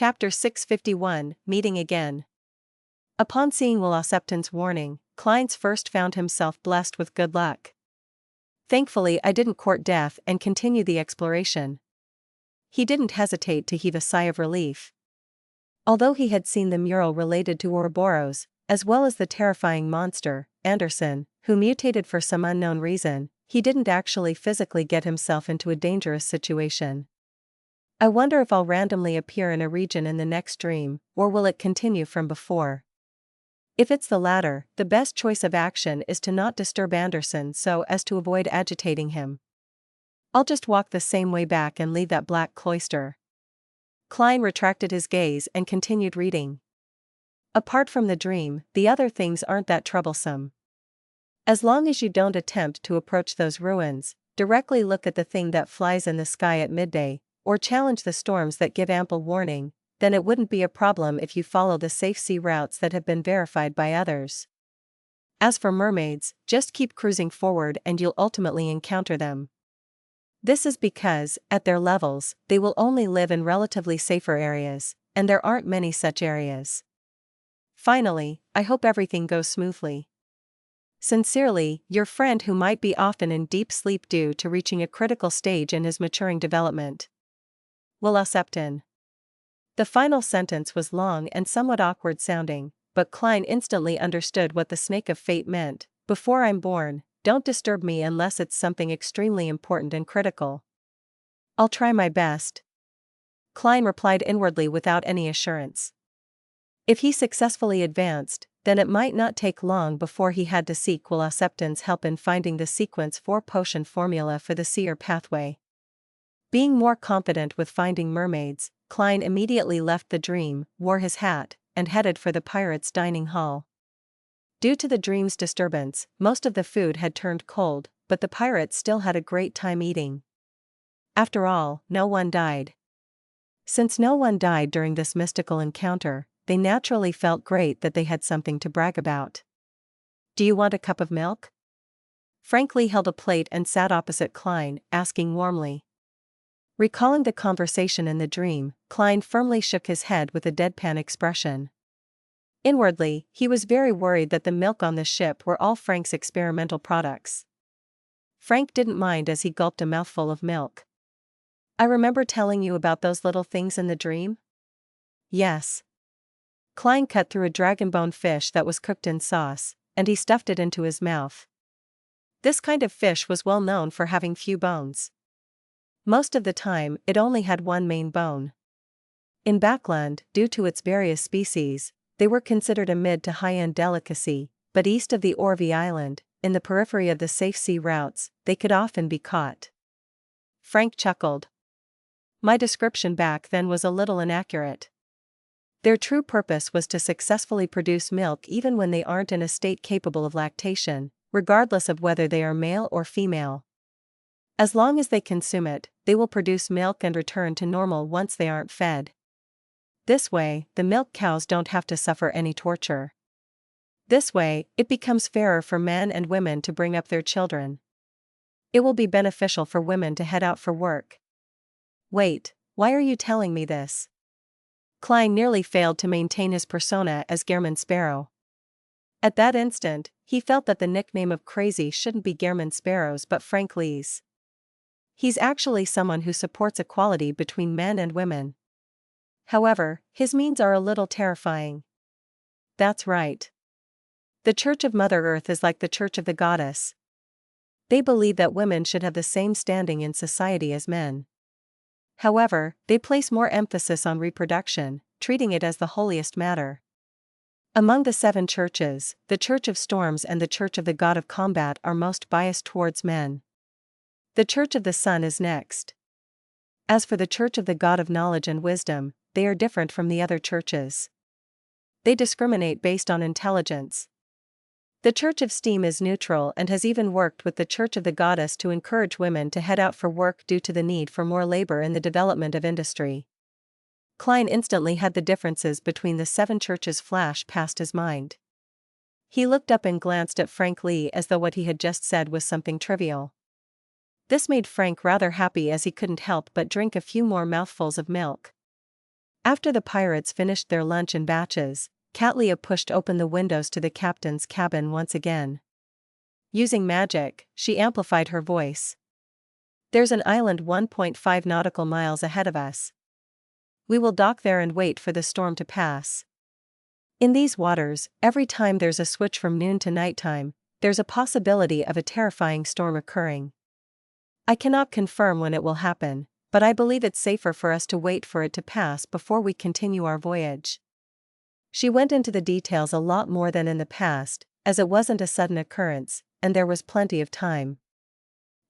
Chapter 651, Meeting Again. Upon seeing Will warning, Klein's first found himself blessed with good luck. Thankfully I didn't court death and continue the exploration. He didn't hesitate to heave a sigh of relief. Although he had seen the mural related to Ouroboros, as well as the terrifying monster, Anderson, who mutated for some unknown reason, he didn't actually physically get himself into a dangerous situation. I wonder if I'll randomly appear in a region in the next dream, or will it continue from before? If it's the latter, the best choice of action is to not disturb Anderson so as to avoid agitating him. I'll just walk the same way back and leave that black cloister. Klein retracted his gaze and continued reading. Apart from the dream, the other things aren't that troublesome. As long as you don't attempt to approach those ruins, directly look at the thing that flies in the sky at midday, or challenge the storms that give ample warning, then it wouldn't be a problem if you follow the safe sea routes that have been verified by others. As for mermaids, just keep cruising forward and you'll ultimately encounter them. This is because, at their levels, they will only live in relatively safer areas, and there aren't many such areas. Finally, I hope everything goes smoothly. Sincerely, your friend who might be often in deep sleep due to reaching a critical stage in his maturing development. Will. The final sentence was long and somewhat awkward sounding, but Klein instantly understood what the snake of fate meant. Before I'm born, don't disturb me unless it's something extremely important and critical. I'll try my best. Klein replied inwardly without any assurance. If he successfully advanced, then it might not take long before he had to seek Will help in finding the sequence 4 potion formula for the seer pathway. Being more confident with finding mermaids, Klein immediately left the dream, wore his hat, and headed for the pirates' dining hall. Due to the dream's disturbance, most of the food had turned cold, but the pirates still had a great time eating. After all, no one died. Since no one died during this mystical encounter, they naturally felt great that they had something to brag about. Do you want a cup of milk? Frank Lee held a plate and sat opposite Klein, asking warmly. Recalling the conversation in the dream, Klein firmly shook his head with a deadpan expression. Inwardly, he was very worried that the milk on the ship were all Frank's experimental products. Frank didn't mind as he gulped a mouthful of milk. I remember telling you about those little things in the dream? Yes. Klein cut through a dragonbone fish that was cooked in sauce, and he stuffed it into his mouth. This kind of fish was well known for having few bones. Most of the time, it only had one main bone. In Backland, due to its various species, they were considered a mid to high-end delicacy, but east of the Orvie Island, in the periphery of the safe sea routes, they could often be caught. Frank chuckled. My description back then was a little inaccurate. Their true purpose was to successfully produce milk even when they aren't in a state capable of lactation, regardless of whether they are male or female. As long as they consume it, they will produce milk and return to normal once they aren't fed. This way, the milk cows don't have to suffer any torture. This way, it becomes fairer for men and women to bring up their children. It will be beneficial for women to head out for work. Wait, why are you telling me this? Klein nearly failed to maintain his persona as Gehrman Sparrow. At that instant, he felt that the nickname of Crazy shouldn't be Gehrman Sparrow's but Frank Lee's. He's actually someone who supports equality between men and women. However, his means are a little terrifying. That's right. The Church of Mother Earth is like the Church of the Goddess. They believe that women should have the same standing in society as men. However, they place more emphasis on reproduction, treating it as the holiest matter. Among the 7 churches, the Church of Storms and the Church of the God of Combat are most biased towards men. The Church of the Sun is next. As for the Church of the God of Knowledge and Wisdom, they are different from the other churches. They discriminate based on intelligence. The Church of Steam is neutral and has even worked with the Church of the Goddess to encourage women to head out for work due to the need for more labor in the development of industry. Klein instantly had the differences between the 7 churches flash past his mind. He looked up and glanced at Frank Lee as though what he had just said was something trivial. This made Frank rather happy as he couldn't help but drink a few more mouthfuls of milk. After the pirates finished their lunch in batches, Catlia pushed open the windows to the captain's cabin once again. Using magic, she amplified her voice. "There's an island 1.5 nautical miles ahead of us. We will dock there and wait for the storm to pass. In these waters, every time there's a switch from noon to nighttime, there's a possibility of a terrifying storm occurring. I cannot confirm when it will happen, but I believe it's safer for us to wait for it to pass before we continue our voyage." She went into the details a lot more than in the past, as it wasn't a sudden occurrence, and there was plenty of time.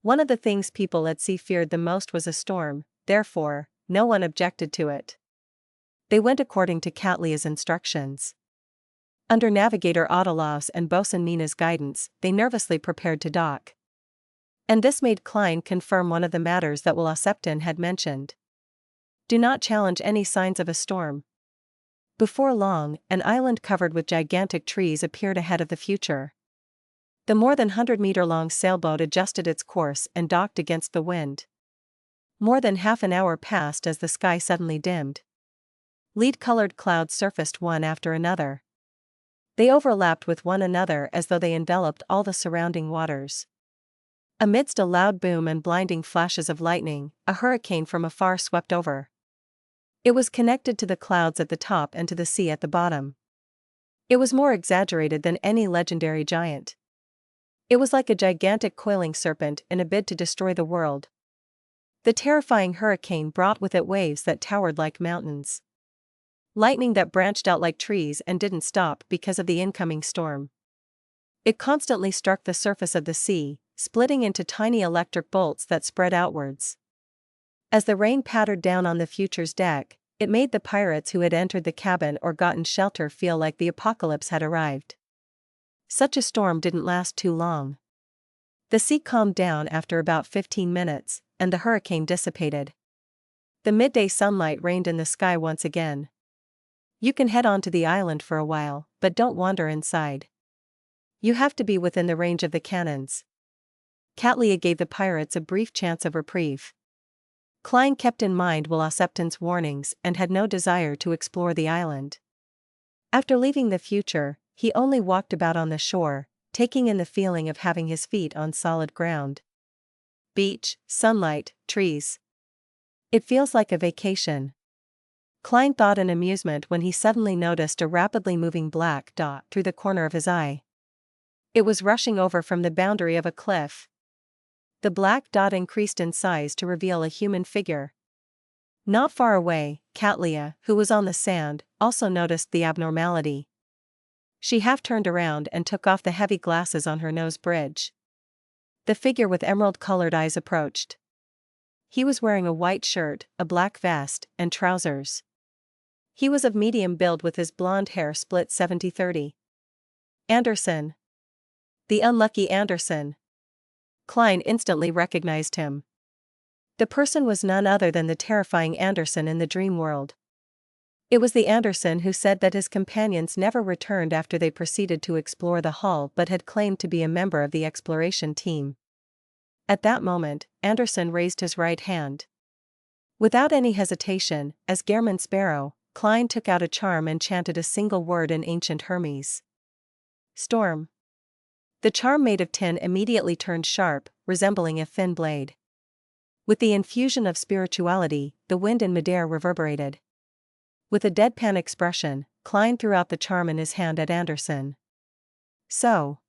One of the things people at sea feared the most was a storm, therefore, no one objected to it. They went according to Catlia's instructions. Under Navigator Autolov's and Bosun Nina's guidance, they nervously prepared to dock. And this made Klein confirm one of the matters that Septon had mentioned. Do not challenge any signs of a storm. Before long, an island covered with gigantic trees appeared ahead of the future. The more than 100-meter-long sailboat adjusted its course and docked against the wind. More than half an hour passed as the sky suddenly dimmed. Lead-colored clouds surfaced one after another. They overlapped with one another as though they enveloped all the surrounding waters. Amidst a loud boom and blinding flashes of lightning, a hurricane from afar swept over. It was connected to the clouds at the top and to the sea at the bottom. It was more exaggerated than any legendary giant. It was like a gigantic coiling serpent in a bid to destroy the world. The terrifying hurricane brought with it waves that towered like mountains. Lightning that branched out like trees and didn't stop because of the incoming storm. It constantly struck the surface of the sea, splitting into tiny electric bolts that spread outwards. As the rain pattered down on the Future's deck, it made the pirates who had entered the cabin or gotten shelter feel like the apocalypse had arrived. Such a storm didn't last too long. The sea calmed down after about 15 minutes, and the hurricane dissipated. The midday sunlight reigned in the sky once again. You can head on to the island for a while, but don't wander inside. You have to be within the range of the cannons. Catlia gave the pirates a brief chance of reprieve. Klein kept in mind Septon's warnings and had no desire to explore the island. After leaving the Future, he only walked about on the shore, taking in the feeling of having his feet on solid ground. Beach, sunlight, trees. It feels like a vacation. Klein thought in amusement when he suddenly noticed a rapidly moving black dot through the corner of his eye. It was rushing over from the boundary of a cliff. The black dot increased in size to reveal a human figure. Not far away, Catlia, who was on the sand, also noticed the abnormality. She half turned around and took off the heavy glasses on her nose bridge. The figure with emerald-colored eyes approached. He was wearing a white shirt, a black vest, and trousers. He was of medium build with his blonde hair split 70-30. Anderson. The unlucky Anderson. Klein instantly recognized him. The person was none other than the terrifying Anderson in the dream world. It was the Anderson who said that his companions never returned after they proceeded to explore the hull but had claimed to be a member of the exploration team. At that moment, Anderson raised his right hand. Without any hesitation, as Gehrman Sparrow, Klein took out a charm and chanted a single word in ancient Hermes. Storm. The charm made of tin immediately turned sharp, resembling a thin blade. With the infusion of spirituality, the wind in midair reverberated. With a deadpan expression, Klein threw out the charm in his hand at Anderson. So.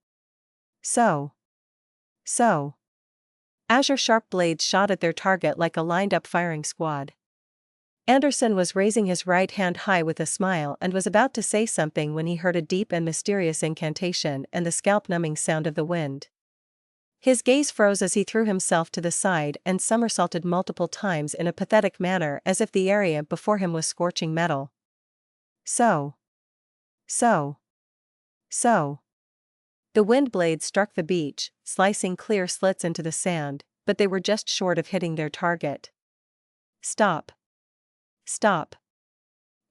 Azure-sharp blades shot at their target like a lined-up firing squad. Anderson was raising his right hand high with a smile and was about to say something when he heard a deep and mysterious incantation and the scalp-numbing sound of the wind. His gaze froze as he threw himself to the side and somersaulted multiple times in a pathetic manner as if the area before him was scorching metal. So. The wind blades struck the beach, slicing clear slits into the sand, but they were just short of hitting their target. Stop.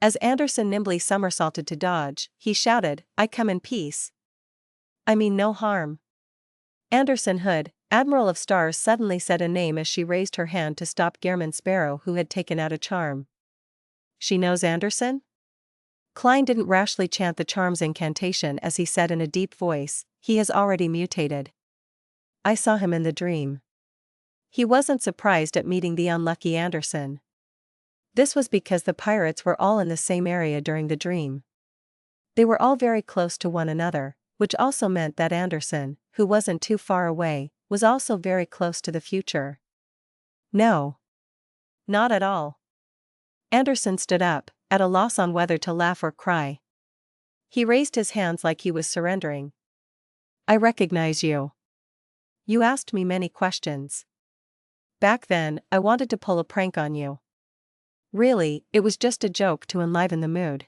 As Anderson nimbly somersaulted to dodge, he shouted, "I come in peace. I mean no harm." Anderson Hood, Admiral of Stars, suddenly said a name as she raised her hand to stop Gehrman Sparrow, who had taken out a charm. She knows Anderson? Klein didn't rashly chant the charm's incantation as he said in a deep voice, he has already mutated. I saw him in the dream. He wasn't surprised at meeting the unlucky Anderson. This was because the pirates were all in the same area during the dream. They were all very close to one another, which also meant that Anderson, who wasn't too far away, was also very close to the future. No. Not at all. Anderson stood up, at a loss on whether to laugh or cry. He raised his hands like he was surrendering. I recognize you. You asked me many questions. Back then, I wanted to pull a prank on you. Really, it was just a joke to enliven the mood.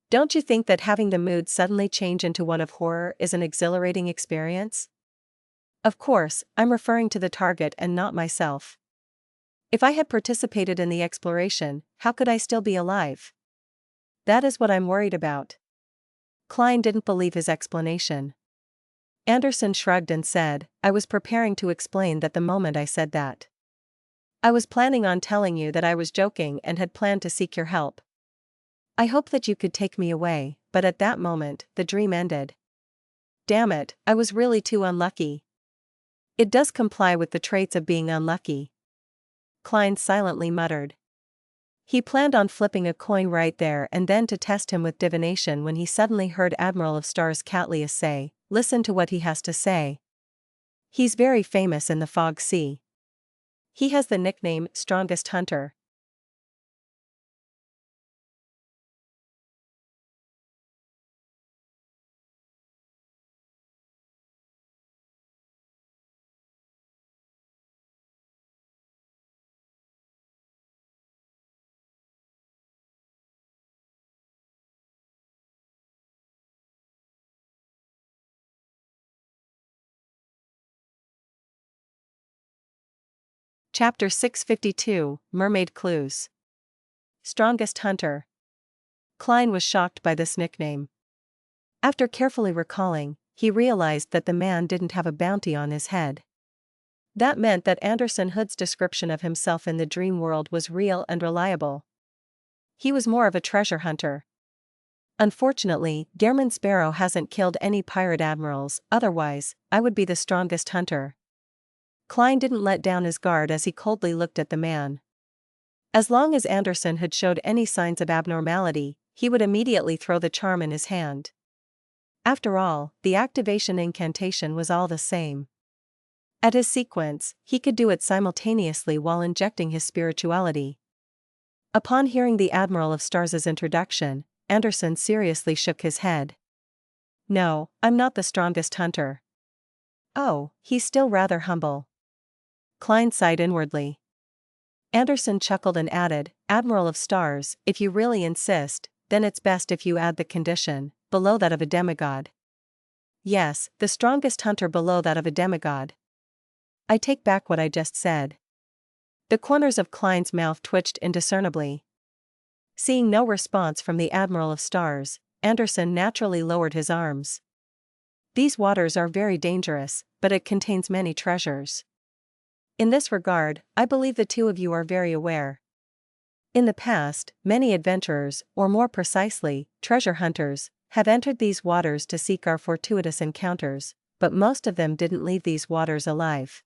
Don't you think that having the mood suddenly change into one of horror is an exhilarating experience? Of course, I'm referring to the target and not myself. If I had participated in the exploration, how could I still be alive? That is what I'm worried about. Klein didn't believe his explanation. Anderson shrugged and said, I was preparing to explain that the moment I said that. I was planning on telling you that I was joking and had planned to seek your help. I hoped that you could take me away, but at that moment, the dream ended. Damn it, I was really too unlucky. It does comply with the traits of being unlucky. Klein silently muttered. He planned on flipping a coin right there and then to test him with divination when he suddenly heard Admiral of Stars Catlius say, listen to what he has to say. He's very famous in the Fog Sea. He has the nickname Strongest Hunter. Chapter 652, Mermaid Clues. Strongest Hunter. Klein was shocked by this nickname. After carefully recalling, he realized that the man didn't have a bounty on his head. That meant that Anderson Hood's description of himself in the dream world was real and reliable. He was more of a treasure hunter. Unfortunately, Gehrman Sparrow hasn't killed any pirate admirals, otherwise, I would be the strongest hunter. Klein didn't let down his guard as he coldly looked at the man. As long as Anderson had showed any signs of abnormality, he would immediately throw the charm in his hand. After all, the activation incantation was all the same. At his sequence, he could do it simultaneously while injecting his spirituality. Upon hearing the Admiral of Stars' introduction, Anderson seriously shook his head. No, I'm not the strongest hunter. Oh, he's still rather humble. Klein sighed inwardly. Anderson chuckled and added, Admiral of Stars, if you really insist, then it's best if you add the condition, below that of a demigod. Yes, the strongest hunter below that of a demigod. I take back what I just said. The corners of Klein's mouth twitched indiscernibly. Seeing no response from the Admiral of Stars, Anderson naturally lowered his arms. These waters are very dangerous, but it contains many treasures. In this regard, I believe the two of you are very aware. In the past, many adventurers, or more precisely, treasure hunters, have entered these waters to seek our fortuitous encounters, but most of them didn't leave these waters alive.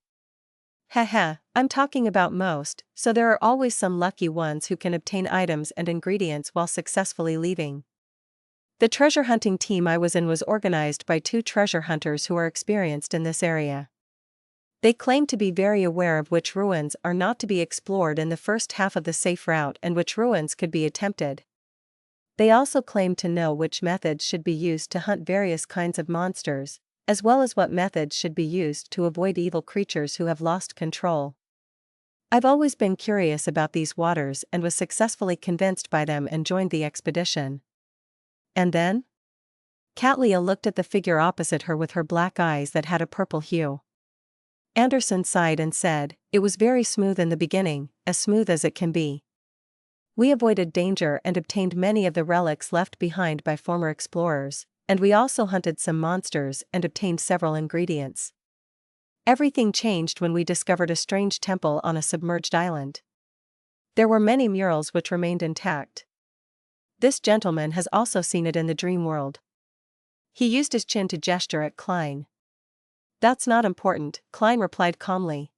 Haha, I'm talking about most, so there are always some lucky ones who can obtain items and ingredients while successfully leaving. The treasure hunting team I was in was organized by two treasure hunters who are experienced in this area. They claim to be very aware of which ruins are not to be explored in the first half of the safe route and which ruins could be attempted. They also claim to know which methods should be used to hunt various kinds of monsters, as well as what methods should be used to avoid evil creatures who have lost control. I've always been curious about these waters and was successfully convinced by them and joined the expedition. And then? Catlia looked at the figure opposite her with her black eyes that had a purple hue. Anderson sighed and said, it was very smooth in the beginning, as smooth as it can be. We avoided danger and obtained many of the relics left behind by former explorers, and we also hunted some monsters and obtained several ingredients. Everything changed when we discovered a strange temple on a submerged island. There were many murals which remained intact. This gentleman has also seen it in the dream world. He used his chin to gesture at Klein. That's not important, Klein replied calmly.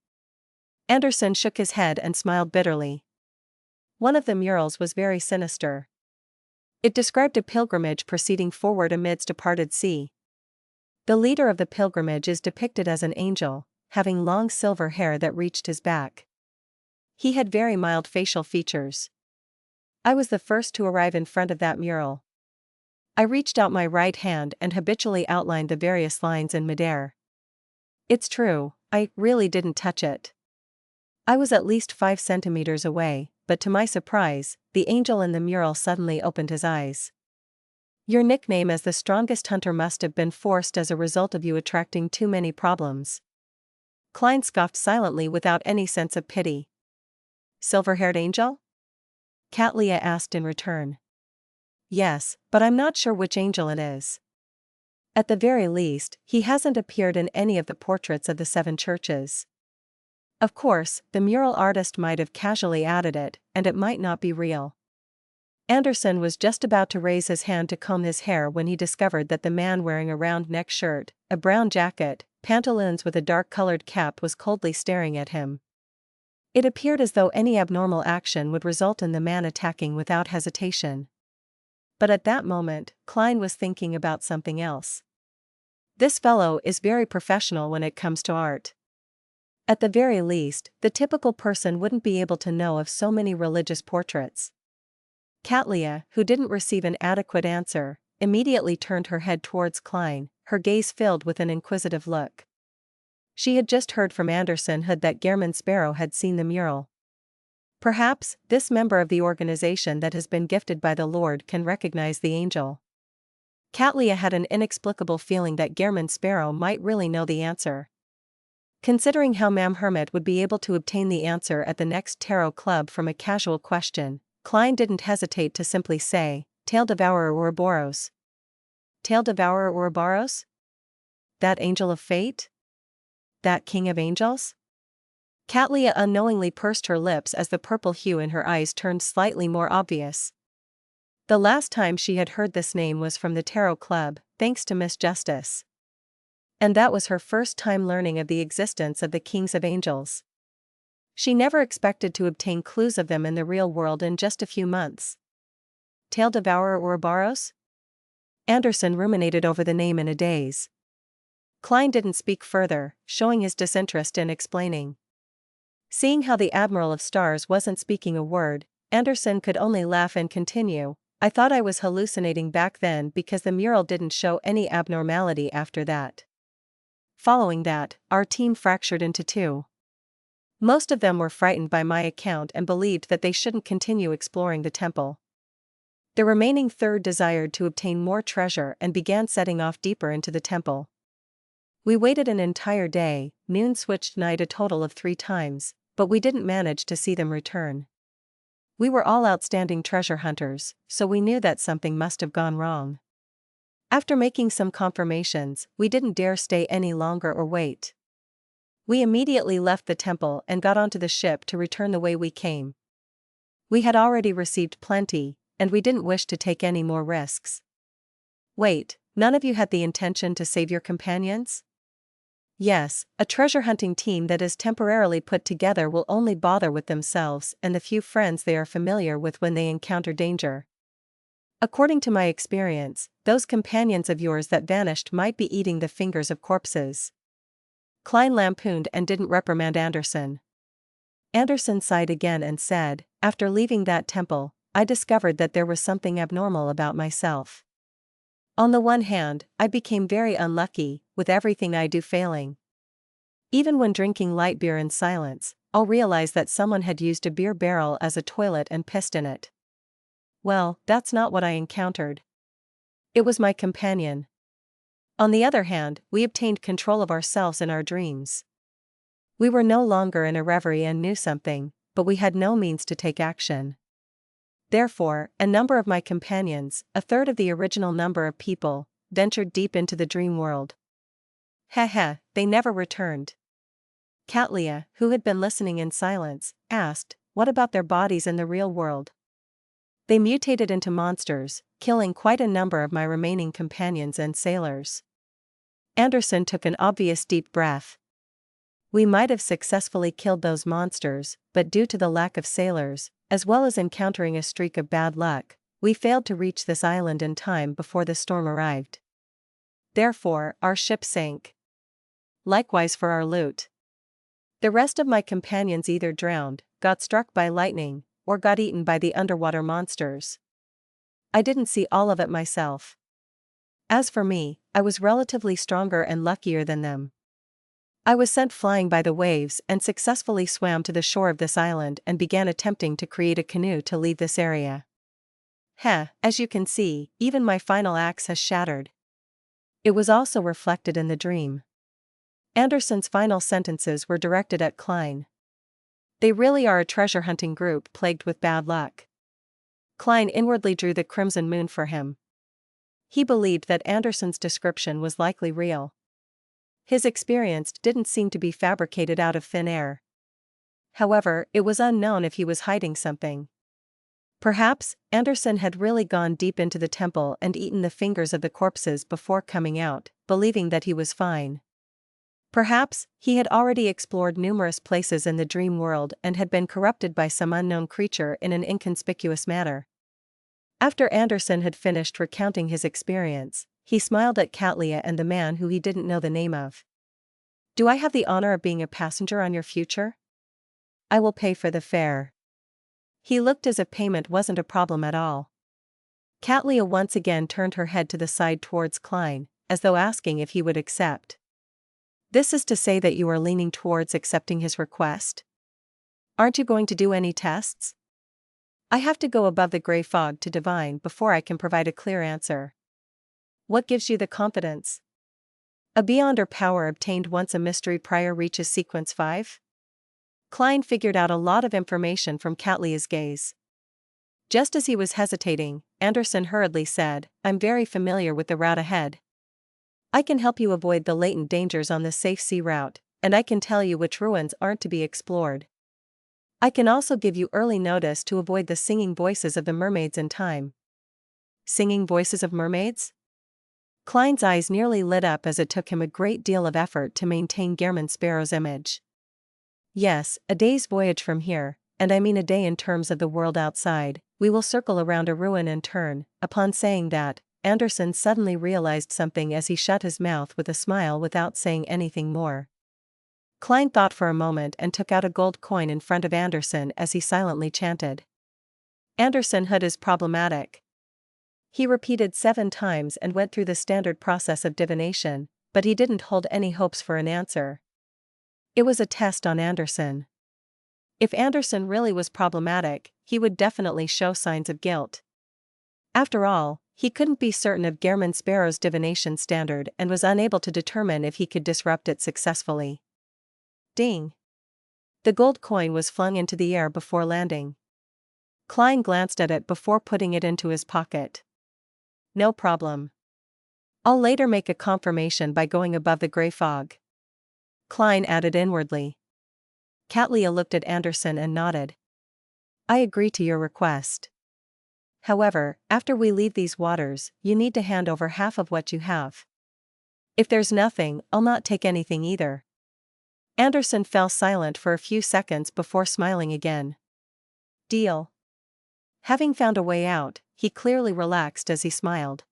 Anderson shook his head and smiled bitterly. One of the murals was very sinister. It described a pilgrimage proceeding forward amidst a parted sea. The leader of the pilgrimage is depicted as an angel, having long silver hair that reached his back. He had very mild facial features. I was the first to arrive in front of that mural. I reached out my right hand and habitually outlined the various lines in midair. It's true, I really didn't touch it. I was at least 5 centimeters away, but to my surprise, the angel in the mural suddenly opened his eyes. Your nickname as the strongest hunter must have been forced as a result of you attracting too many problems. Klein scoffed silently without any sense of pity. Silver-haired angel? Katlia asked in return. Yes, but I'm not sure which angel it is. At the very least, he hasn't appeared in any of the portraits of the 7 churches. Of course, the mural artist might have casually added it, and it might not be real. Anderson was just about to raise his hand to comb his hair when he discovered that the man wearing a round-neck shirt, a brown jacket, pantaloons with a dark-colored cap was coldly staring at him. It appeared as though any abnormal action would result in the man attacking without hesitation. But at that moment, Klein was thinking about something else. This fellow is very professional when it comes to art. At the very least, the typical person wouldn't be able to know of so many religious portraits. Katlia, who didn't receive an adequate answer, immediately turned her head towards Klein, her gaze filled with an inquisitive look. She had just heard from Anderson that Gehrman Sparrow had seen the mural. Perhaps, this member of the organization that has been gifted by the Lord can recognize the angel. Katlia had an inexplicable feeling that Gehrman Sparrow might really know the answer. Considering how Mam Hermit would be able to obtain the answer at the next tarot club from a casual question, Klein didn't hesitate to simply say, Tail Devourer Ouroboros. Tail Devourer Ouroboros? That angel of fate? That king of angels? Katlia unknowingly pursed her lips as the purple hue in her eyes turned slightly more obvious. The last time she had heard this name was from the tarot club, thanks to Miss Justice. And that was her first time learning of the existence of the kings of angels. She never expected to obtain clues of them in the real world in just a few months. Tail Devourer Ouroboros? Anderson ruminated over the name in a daze. Klein didn't speak further, showing his disinterest in explaining. Seeing how the Admiral of Stars wasn't speaking a word, Anderson could only laugh and continue, I thought I was hallucinating back then because the mural didn't show any abnormality after that. Following that, our team fractured into 2. Most of them were frightened by my account and believed that they shouldn't continue exploring the temple. The remaining third desired to obtain more treasure and began setting off deeper into the temple. We waited an entire day, noon switched night a total of 3 times, but we didn't manage to see them return. We were all outstanding treasure hunters, so we knew that something must have gone wrong. After making some confirmations, we didn't dare stay any longer or wait. We immediately left the temple and got onto the ship to return the way we came. We had already received plenty, and we didn't wish to take any more risks. Wait, none of you had the intention to save your companions? Yes, a treasure hunting team that is temporarily put together will only bother with themselves and the few friends they are familiar with when they encounter danger. According to my experience, those companions of yours that vanished might be eating the fingers of corpses. Klein lampooned and didn't reprimand Anderson. Anderson sighed again and said, after leaving that temple, I discovered that there was something abnormal about myself. On the one hand, I became very unlucky, with everything I do failing. Even when drinking light beer in silence, I'll realize that someone had used a beer barrel as a toilet and pissed in it. Well, that's not what I encountered. It was my companion. On the other hand, we obtained control of ourselves in our dreams. We were no longer in a reverie and knew something, but we had no means to take action. Therefore, a number of my companions, a third of the original number of people, ventured deep into the dream world. They never returned. Katlia, who had been listening in silence, asked, what about their bodies in the real world? They mutated into monsters, killing quite a number of my remaining companions and sailors. Anderson took an obvious deep breath. We might have successfully killed those monsters, but due to the lack of sailors, as well as encountering a streak of bad luck, we failed to reach this island in time before the storm arrived. Therefore, our ship sank. Likewise for our loot. The rest of my companions either drowned, got struck by lightning, or got eaten by the underwater monsters. I didn't see all of it myself. As for me, I was relatively stronger and luckier than them. I was sent flying by the waves and successfully swam to the shore of this island and began attempting to create a canoe to leave this area. As you can see, even my final axe has shattered. It was also reflected in the dream. Anderson's final sentences were directed at Klein. They really are a treasure-hunting group plagued with bad luck. Klein inwardly drew the crimson moon for him. He believed that Anderson's description was likely real. His experience didn't seem to be fabricated out of thin air. However, it was unknown if he was hiding something. Perhaps, Anderson had really gone deep into the temple and eaten the fingers of the corpses before coming out, believing that he was fine. Perhaps, he had already explored numerous places in the dream world and had been corrupted by some unknown creature in an inconspicuous manner. After Anderson had finished recounting his experience, he smiled at Katlia and the man who he didn't know the name of. Do I have the honor of being a passenger on your future? I will pay for the fare. He looked as if payment wasn't a problem at all. Katlia once again turned her head to the side towards Klein, as though asking if he would accept. This is to say that you are leaning towards accepting his request? Aren't you going to do any tests? I have to go above the gray fog to divine before I can provide a clear answer. What gives you the confidence? A beyonder power obtained once a mystery prior reaches sequence 5? Klein figured out a lot of information from Katlia's gaze. Just as he was hesitating, Anderson hurriedly said, I'm very familiar with the route ahead. I can help you avoid the latent dangers on the safe sea route, and I can tell you which ruins aren't to be explored. I can also give you early notice to avoid the singing voices of the mermaids in time. Singing voices of mermaids? Klein's eyes nearly lit up as it took him a great deal of effort to maintain Gehrman Sparrow's image. Yes, a day's voyage from here, and I mean a day in terms of the world outside, we will circle around a ruin and turn. Upon saying that, Anderson suddenly realized something as he shut his mouth with a smile without saying anything more. Klein thought for a moment and took out a gold coin in front of Anderson as he silently chanted. Anderson hood is problematic. He repeated 7 times and went through the standard process of divination, but he didn't hold any hopes for an answer. It was a test on Anderson. If Anderson really was problematic, he would definitely show signs of guilt. After all, he couldn't be certain of Gehrman Sparrow's divination standard and was unable to determine if he could disrupt it successfully. Ding! The gold coin was flung into the air before landing. Klein glanced at it before putting it into his pocket. No problem. I'll later make a confirmation by going above the gray fog. Klein added inwardly. Katlia looked at Anderson and nodded. I agree to your request. However, after we leave these waters, you need to hand over half of what you have. If there's nothing, I'll not take anything either. Anderson fell silent for a few seconds before smiling again. Deal. Having found a way out, he clearly relaxed as he smiled.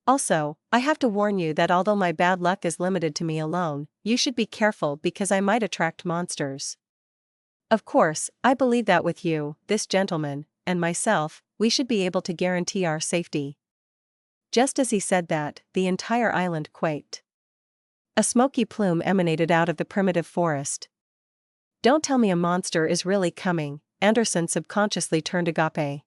Also, I have to warn you that although my bad luck is limited to me alone, you should be careful because I might attract monsters. Of course, I believe that with you, this gentleman, and myself, we should be able to guarantee our safety. Just as he said that, the entire island quaked. A smoky plume emanated out of the primitive forest. Don't tell me a monster is really coming, Anderson subconsciously turned agape.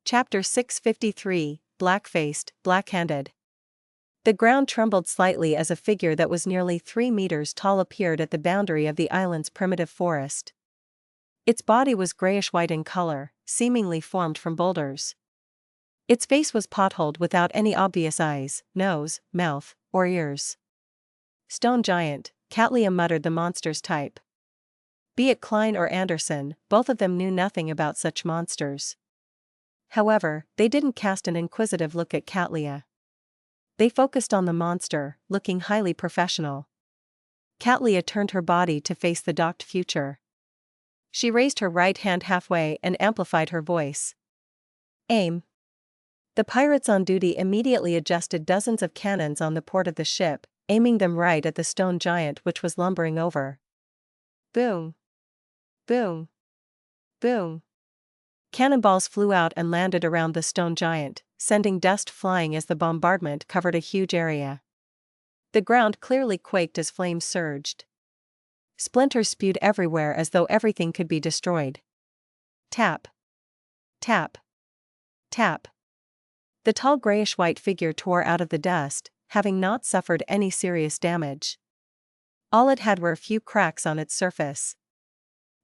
Chapter 653, Black-faced, Black-handed. The ground trembled slightly as a figure that was nearly 3 meters tall appeared at the boundary of the island's primitive forest. Its body was grayish-white in color, seemingly formed from boulders. Its face was potholed without any obvious eyes, nose, mouth, or ears. Stone giant, Katlia muttered the monster's type. Be it Klein or Anderson, both of them knew nothing about such monsters. However, they didn't cast an inquisitive look at Katlia. They focused on the monster, looking highly professional. Katlia turned her body to face the docked future. She raised her right hand halfway and amplified her voice. Aim. The pirates on duty immediately adjusted dozens of cannons on the port of the ship, aiming them right at the stone giant which was lumbering over. Boom. Boom. Boom. Cannonballs flew out and landed around the stone giant, sending dust flying as the bombardment covered a huge area. The ground clearly quaked as flames surged. Splinters spewed everywhere as though everything could be destroyed. Tap. Tap. Tap. The tall grayish-white figure tore out of the dust, having not suffered any serious damage. All it had were a few cracks on its surface.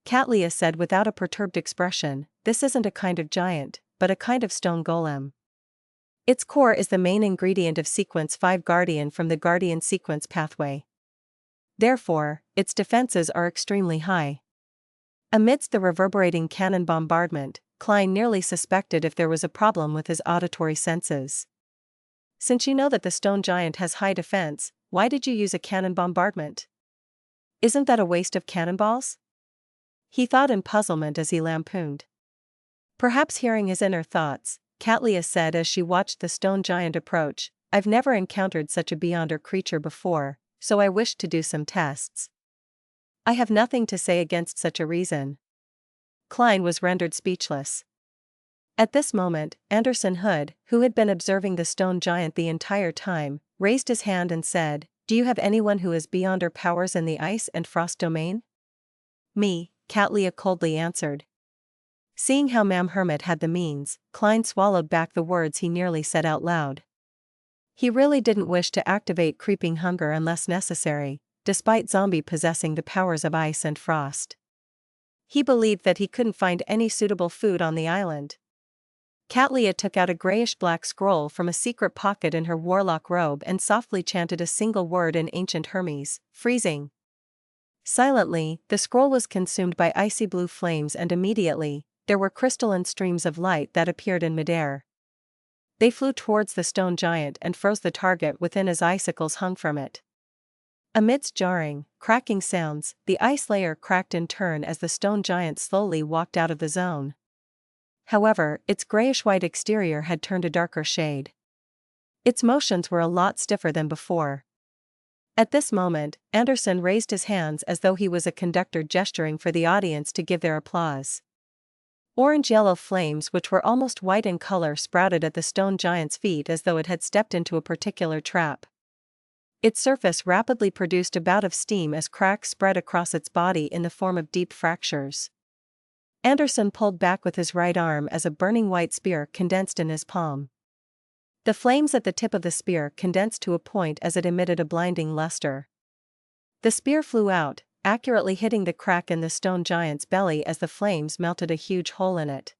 Katlia said without a perturbed expression, "This isn't a kind of giant, but a kind of stone golem. Its core is the main ingredient of Sequence 5 Guardian from the Guardian Sequence pathway. Therefore, its defenses are extremely high." Amidst the reverberating cannon bombardment, Klein nearly suspected if there was a problem with his auditory senses. "Since you know that the stone giant has high defense, why did you use a cannon bombardment? Isn't that a waste of cannonballs?" He thought in puzzlement as he lampooned. Perhaps hearing his inner thoughts, Katlia said as she watched the stone giant approach, "I've never encountered such a beyonder creature before, so I wished to do some tests. I have nothing to say against such a reason." Klein was rendered speechless. At this moment, Anderson Hood, who had been observing the stone giant the entire time, raised his hand and said, "Do you have anyone who has beyonder powers in the ice and frost domain?" "Me," Katlia coldly answered. Seeing how Ma'am Hermit had the means, Klein swallowed back the words he nearly said out loud. He really didn't wish to activate creeping hunger unless necessary, despite Zombie possessing the powers of ice and frost. He believed that he couldn't find any suitable food on the island. Katlia took out a grayish-black scroll from a secret pocket in her warlock robe and softly chanted a single word in ancient Hermes, "Freezing." Silently, the scroll was consumed by icy blue flames and immediately, there were crystalline streams of light that appeared in midair. They flew towards the stone giant and froze the target within as icicles hung from it. Amidst jarring, cracking sounds, the ice layer cracked in turn as the stone giant slowly walked out of the zone. However, its grayish-white exterior had turned a darker shade. Its motions were a lot stiffer than before. At this moment, Anderson raised his hands as though he was a conductor gesturing for the audience to give their applause. Orange-yellow flames which were almost white in color sprouted at the stone giant's feet as though it had stepped into a particular trap. Its surface rapidly produced a bout of steam as cracks spread across its body in the form of deep fractures. Anderson pulled back with his right arm as a burning white spear condensed in his palm. The flames at the tip of the spear condensed to a point as it emitted a blinding luster. The spear flew out, accurately hitting the crack in the stone giant's belly as the flames melted a huge hole in it.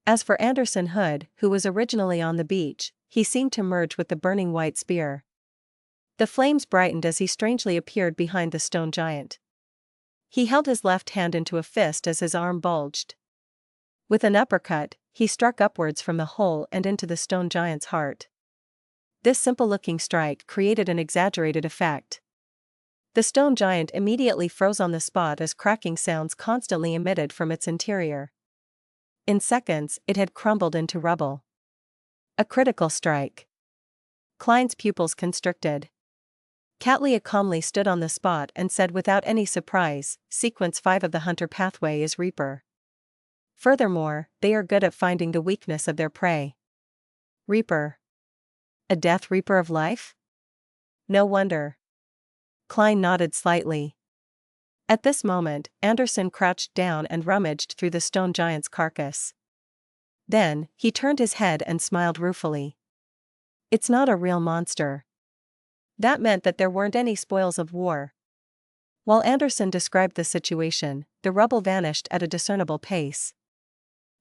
As for Anderson Hood, who was originally on the beach, he seemed to merge with the burning white spear. The flames brightened as he strangely appeared behind the stone giant. He held his left hand into a fist as his arm bulged. With an uppercut, he struck upwards from the hole and into the stone giant's heart. This simple-looking strike created an exaggerated effect. The stone giant immediately froze on the spot as cracking sounds constantly emitted from its interior. In seconds, it had crumbled into rubble. A critical strike. Klein's pupils constricted. Katlia calmly stood on the spot and said without any surprise, "Sequence 5 of the Hunter pathway is Reaper. Furthermore, they are good at finding the weakness of their prey." Reaper. A death reaper of life? No wonder. Klein nodded slightly. At this moment, Anderson crouched down and rummaged through the stone giant's carcass. Then, he turned his head and smiled ruefully. "It's not a real monster." That meant that there weren't any spoils of war. While Anderson described the situation, the rubble vanished at a discernible pace.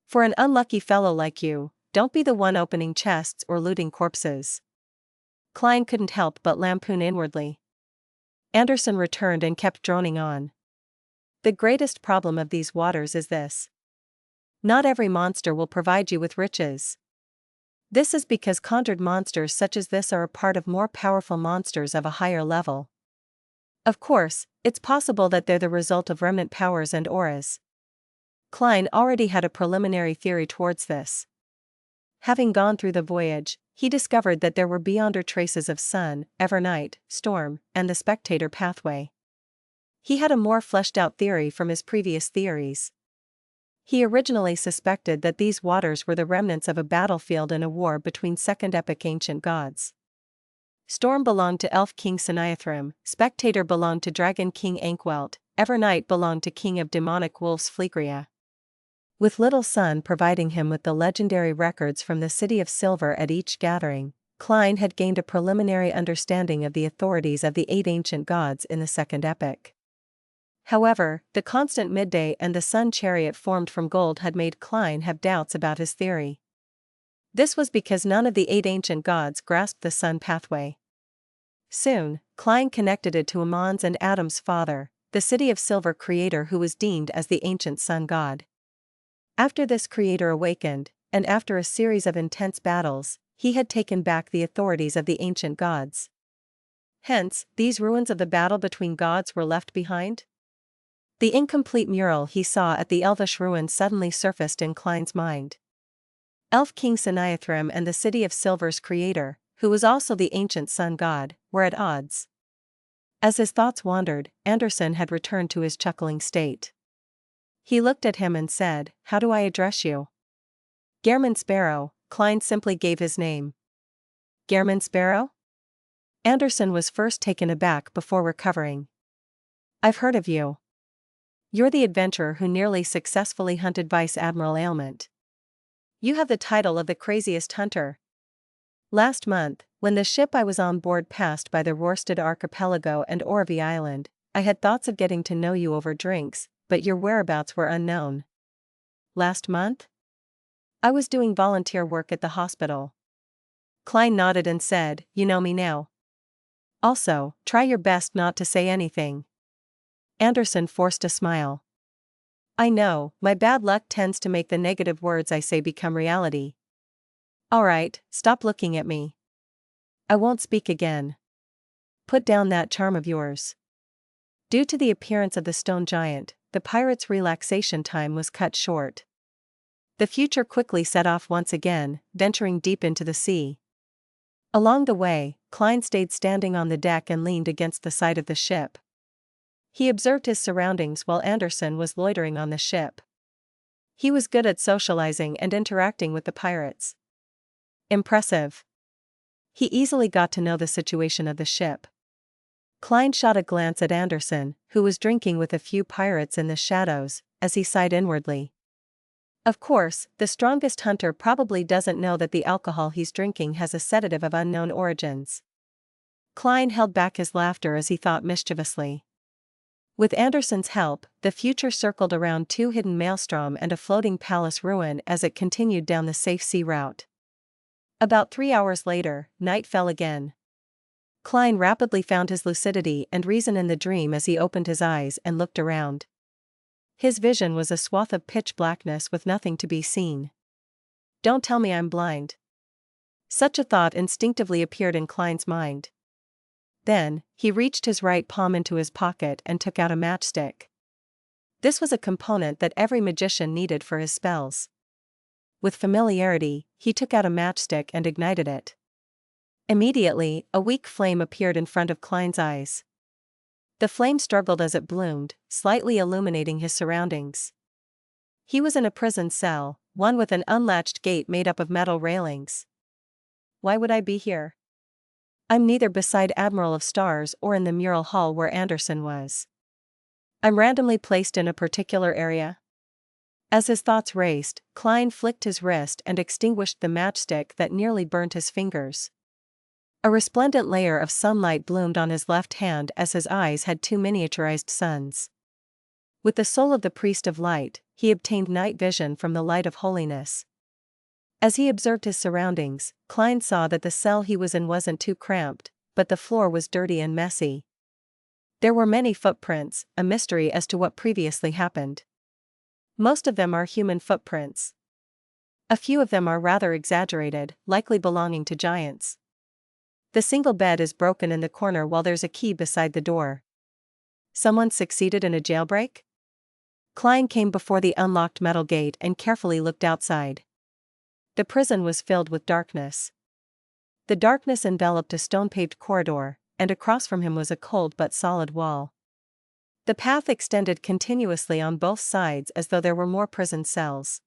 For an unlucky fellow like you, don't be the one opening chests or looting corpses. Klein couldn't help but lampoon inwardly. Anderson returned and kept droning on. The greatest problem of these waters is this. Not every monster will provide you with riches. This is because conjured monsters such as this are a part of more powerful monsters of a higher level. Of course, it's possible that they're the result of remnant powers and auras. Klein already had a preliminary theory towards this. Having gone through the voyage, he discovered that there were beyonder traces of sun, evernight, storm, and the spectator pathway. He had a more fleshed-out theory from his previous theories. He originally suspected that these waters were the remnants of a battlefield in a war between second epic ancient gods. Storm belonged to Elf King Siniathrim, Spectator belonged to Dragon King Ankwelt, Evernight belonged to King of Demonic Wolves Fleegria. With Little Sun providing him with the legendary records from the City of Silver at each gathering, Klein had gained a preliminary understanding of the authorities of the 8 ancient gods in the second epic. However, the constant midday and the sun chariot formed from gold had made Klein have doubts about his theory. This was because none of the 8 ancient gods grasped the sun pathway. Soon, Klein connected it to Amon's and Adam's father, the City of Silver creator who was deemed as the ancient sun god. After this creator awakened, and after a series of intense battles, he had taken back the authorities of the ancient gods. Hence, these ruins of the battle between gods were left behind. The incomplete mural he saw at the Elvish ruins suddenly surfaced in Klein's mind. Elf King Siniathrim and the City of Silver's creator, who was also the ancient sun god, were at odds. As his thoughts wandered, Anderson had returned to his chuckling state. He looked at him and said, "How do I address you?" "Gehrman Sparrow," Klein simply gave his name. "Gehrman Sparrow?" Anderson was first taken aback before recovering. "I've heard of you. You're the adventurer who nearly successfully hunted Vice Admiral Ailment. You have the title of the craziest hunter. Last month, when the ship I was on board passed by the Rorstad Archipelago and Orvie Island, I had thoughts of getting to know you over drinks, but your whereabouts were unknown." "Last month?" "I was doing volunteer work at the hospital." Klein nodded and said, "You know me now. Also, try your best not to say anything." Anderson forced a smile. "I know, my bad luck tends to make the negative words I say become reality." "Alright, stop looking at me. I won't speak again. Put down that charm of yours." Due to the appearance of the stone giant, the pirate's relaxation time was cut short. The future quickly set off once again, venturing deep into the sea. Along the way, Klein stayed standing on the deck and leaned against the side of the ship. He observed his surroundings while Anderson was loitering on the ship. He was good at socializing and interacting with the pirates. Impressive. He easily got to know the situation of the ship. Klein shot a glance at Anderson, who was drinking with a few pirates in the shadows, as he sighed inwardly. Of course, the strongest hunter probably doesn't know that the alcohol he's drinking has a sedative of unknown origins. Klein held back his laughter as he thought mischievously. With Anderson's help, the future circled around 2 hidden maelstrom and a floating palace ruin as it continued down the safe sea route. About 3 hours later, night fell again. Klein rapidly found his lucidity and reason in the dream as he opened his eyes and looked around. His vision was a swath of pitch blackness with nothing to be seen. "Don't tell me I'm blind." Such a thought instinctively appeared in Klein's mind. Then, he reached his right palm into his pocket and took out a matchstick. This was a component that every magician needed for his spells. With familiarity, he took out a matchstick and ignited it. Immediately, a weak flame appeared in front of Klein's eyes. The flame struggled as it bloomed, slightly illuminating his surroundings. He was in a prison cell, one with an unlatched gate made up of metal railings. Why would I be here? I'm neither beside Admiral of Stars or in the mural hall where Anderson was. I'm randomly placed in a particular area. As his thoughts raced, Klein flicked his wrist and extinguished the matchstick that nearly burnt his fingers. A resplendent layer of sunlight bloomed on his left hand as his eyes had two miniaturized suns. With the soul of the priest of light, he obtained night vision from the light of holiness. As he observed his surroundings, Klein saw that the cell he was in wasn't too cramped, but the floor was dirty and messy. There were many footprints, a mystery as to what previously happened. Most of them are human footprints. A few of them are rather exaggerated, likely belonging to giants. The single bed is broken in the corner while there's a key beside the door. Someone succeeded in a jailbreak? Klein came before the unlocked metal gate and carefully looked outside. The prison was filled with darkness. The darkness enveloped a stone-paved corridor, and across from him was a cold but solid wall. The path extended continuously on both sides as though there were more prison cells.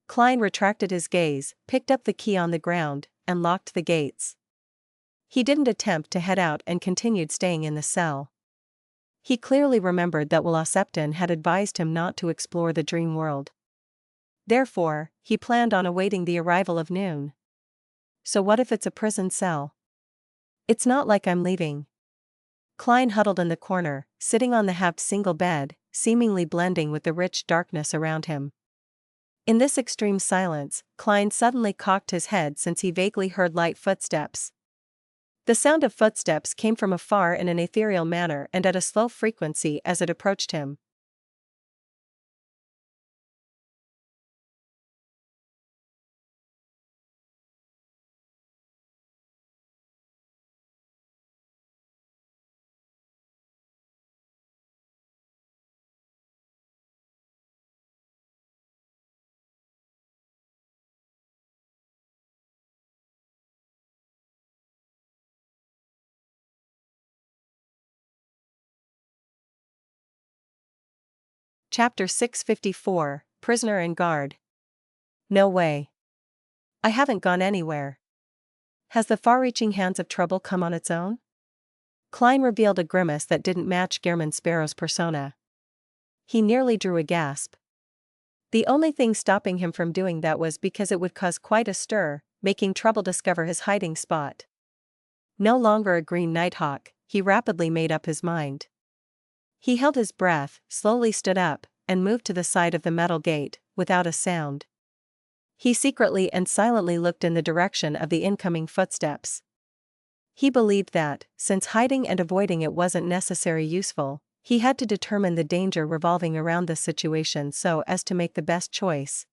Klein retracted his gaze, picked up the key on the ground, and locked the gates. He didn't attempt to head out and continued staying in the cell. He clearly remembered that Septon had advised him not to explore the dream world. Therefore, he planned on awaiting the arrival of noon. So what if it's a prison cell? It's not like I'm leaving. Klein huddled in the corner, sitting on the halved single bed, seemingly blending with the rich darkness around him. In this extreme silence, Klein suddenly cocked his head since he vaguely heard light footsteps. The sound of footsteps came from afar in an ethereal manner and at a slow frequency as it approached him. Chapter 654, Prisoner and Guard. No way. I haven't gone anywhere. Has the far-reaching hands of trouble come on its own? Klein revealed a grimace that didn't match Gehrman Sparrow's persona. He nearly drew a gasp. The only thing stopping him from doing that was because it would cause quite a stir, making trouble discover his hiding spot. No longer a green nighthawk, he rapidly made up his mind. He held his breath, slowly stood up, and moved to the side of the metal gate, without a sound. He secretly and silently looked in the direction of the incoming footsteps. He believed that, since hiding and avoiding it wasn't necessarily useful, he had to determine the danger revolving around the situation so as to make the best choice.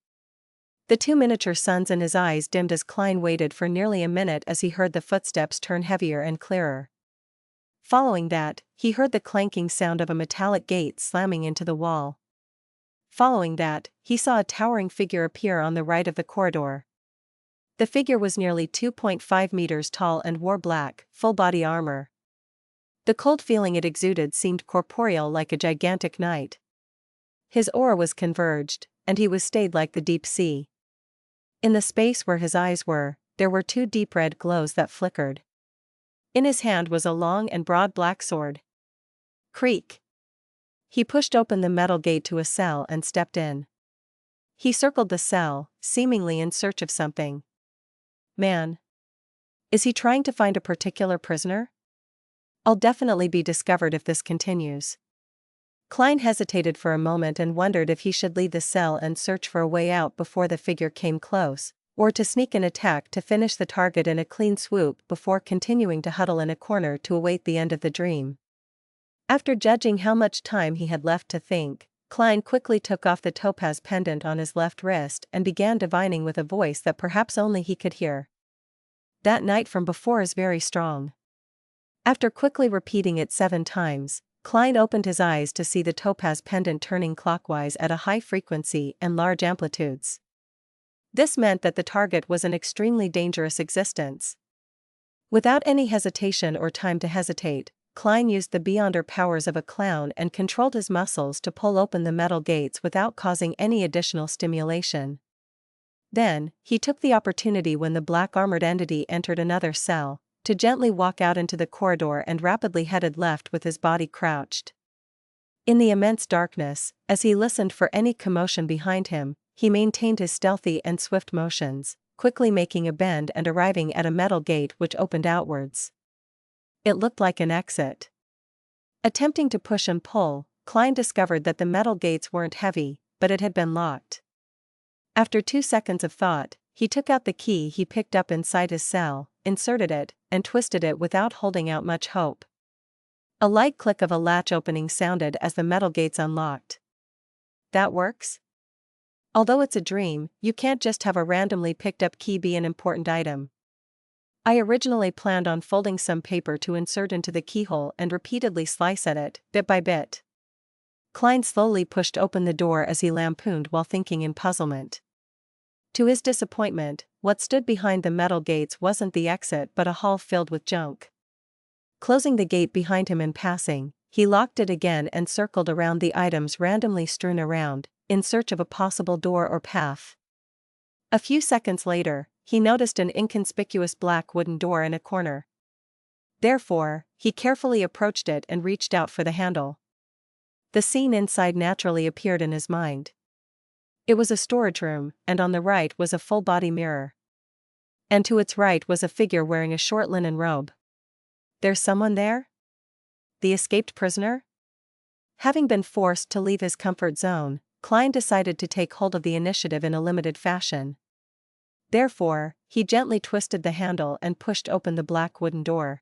The two miniature suns in his eyes dimmed as Klein waited for nearly a minute as he heard the footsteps turn heavier and clearer. Following that, he heard the clanking sound of a metallic gate slamming into the wall. Following that, he saw a towering figure appear on the right of the corridor. The figure was nearly 2.5 meters tall and wore black, full-body armor. The cold feeling it exuded seemed corporeal like a gigantic knight. His aura was converged, and he was stayed like the deep sea. In the space where his eyes were, there were two deep red glows that flickered. In his hand was a long and broad black sword. Creak. He pushed open the metal gate to a cell and stepped in. He circled the cell, seemingly in search of something. Man. Is he trying to find a particular prisoner? I'll definitely be discovered if this continues. Klein hesitated for a moment and wondered if he should leave the cell and search for a way out before the figure came close, or to sneak an attack to finish the target in a clean swoop before continuing to huddle in a corner to await the end of the dream. After judging how much time he had left to think, Klein quickly took off the topaz pendant on his left wrist and began divining with a voice that perhaps only he could hear. That night from before is very strong. After quickly repeating it 7 times, Klein opened his eyes to see the topaz pendant turning clockwise at a high frequency and large amplitudes. This meant that the target was an extremely dangerous existence. Without any hesitation or time to hesitate, Klein used the beyonder powers of a clown and controlled his muscles to pull open the metal gates without causing any additional stimulation. Then, he took the opportunity when the black armored entity entered another cell, to gently walk out into the corridor and rapidly headed left with his body crouched. In the immense darkness, as he listened for any commotion behind him, he maintained his stealthy and swift motions, quickly making a bend and arriving at a metal gate which opened outwards. It looked like an exit. Attempting to push and pull, Klein discovered that the metal gates weren't heavy, but it had been locked. After 2 seconds of thought, he took out the key he picked up inside his cell, inserted it, and twisted it without holding out much hope. A light click of a latch opening sounded as the metal gates unlocked. That works? Although it's a dream, you can't just have a randomly picked up key be an important item. I originally planned on folding some paper to insert into the keyhole and repeatedly slice at it, bit by bit. Klein slowly pushed open the door as he lampooned while thinking in puzzlement. To his disappointment, what stood behind the metal gates wasn't the exit but a hall filled with junk. Closing the gate behind him in passing, he locked it again and circled around the items randomly strewn around, in search of a possible door or path. A few seconds later, he noticed an inconspicuous black wooden door in a corner. Therefore, he carefully approached it and reached out for the handle. The scene inside naturally appeared in his mind. It was a storage room, and on the right was a full-body mirror. And to its right was a figure wearing a short linen robe. There's someone there? The escaped prisoner? Having been forced to leave his comfort zone, Klein decided to take hold of the initiative in a limited fashion. Therefore, he gently twisted the handle and pushed open the black wooden door.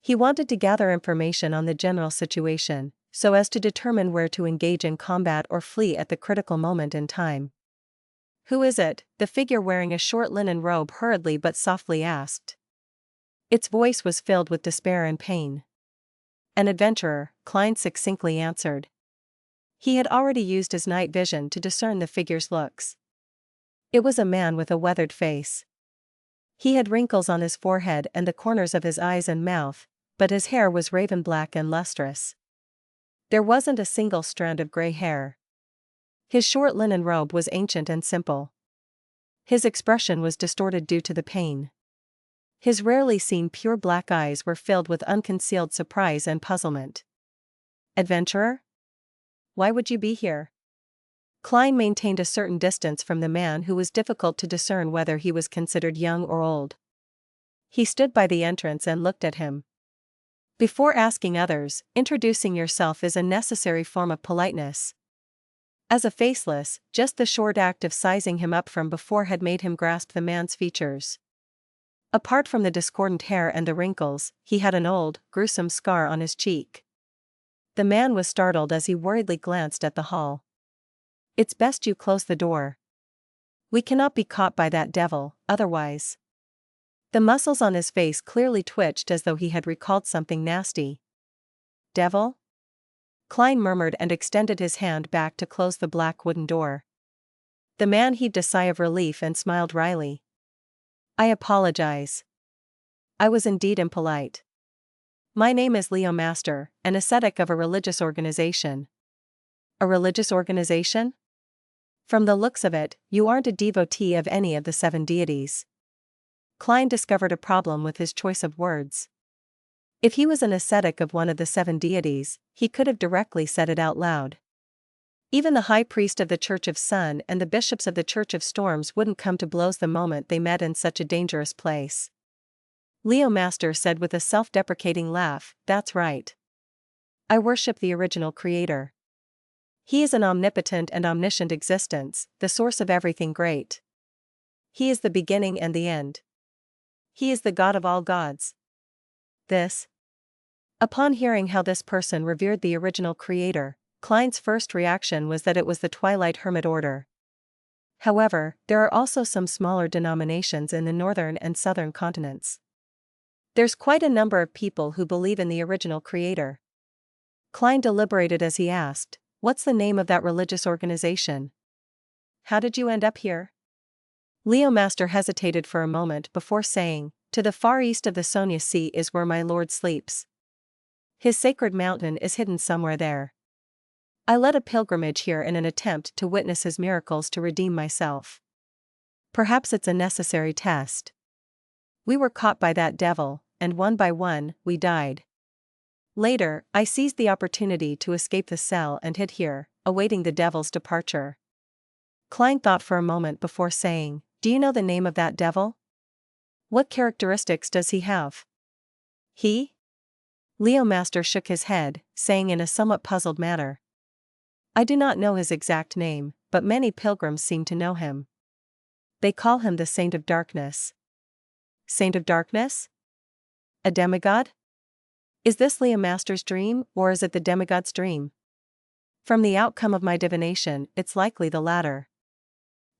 He wanted to gather information on the general situation, so as to determine where to engage in combat or flee at the critical moment in time. "Who is it?" the figure wearing a short linen robe hurriedly but softly asked. Its voice was filled with despair and pain. "An adventurer," Klein succinctly answered. He had already used his night vision to discern the figure's looks. It was a man with a weathered face. He had wrinkles on his forehead and the corners of his eyes and mouth, but his hair was raven black and lustrous. There wasn't a single strand of gray hair. His short linen robe was ancient and simple. His expression was distorted due to the pain. His rarely seen pure black eyes were filled with unconcealed surprise and puzzlement. "Adventurer? Why would you be here?" Klein maintained a certain distance from the man who was difficult to discern whether he was considered young or old. He stood by the entrance and looked at him. Before asking others, introducing yourself is a necessary form of politeness. As a faceless, just the short act of sizing him up from before had made him grasp the man's features. Apart from the discordant hair and the wrinkles, he had an old, gruesome scar on his cheek. The man was startled as he worriedly glanced at the hall. "It's best you close the door. We cannot be caught by that devil, otherwise." The muscles on his face clearly twitched as though he had recalled something nasty. "Devil?" Klein murmured and extended his hand back to close the black wooden door. The man heaved a sigh of relief and smiled wryly. "I apologize. I was indeed impolite. My name is Leo Master, an ascetic of a religious organization." "A religious organization? From the looks of it, you aren't a devotee of any of the 7 deities." Klein discovered a problem with his choice of words. If he was an ascetic of one of the 7 deities, he could have directly said it out loud. Even the high priest of the Church of Sun and the bishops of the Church of Storms wouldn't come to blows the moment they met in such a dangerous place. Leo Master said with a self-deprecating laugh, "That's right. I worship the original creator. He is an omnipotent and omniscient existence, the source of everything great. He is the beginning and the end. He is the God of all gods." This. Upon hearing how this person revered the original creator, Klein's first reaction was that it was the Twilight Hermit Order. However, there are also some smaller denominations in the northern and southern continents. There's quite a number of people who believe in the original creator. Klein deliberated as he asked, "What's the name of that religious organization? How did you end up here?" Leo Master hesitated for a moment before saying, "To the far east of the Sonia Sea is where my lord sleeps. His sacred mountain is hidden somewhere there. I led a pilgrimage here in an attempt to witness his miracles to redeem myself. Perhaps it's a necessary test. We were caught by that devil, and one by one, we died. Later, I seized the opportunity to escape the cell and hid here, awaiting the devil's departure." Klein thought for a moment before saying, Do you know the name of that devil? What characteristics does he have? He? Leo Master shook his head, saying in a somewhat puzzled manner. I do not know his exact name, but many pilgrims seem to know him. They call him the Saint of Darkness. Saint of Darkness? A demigod? Is this Leo Master's dream, or is it the demigod's dream? From the outcome of my divination, it's likely the latter.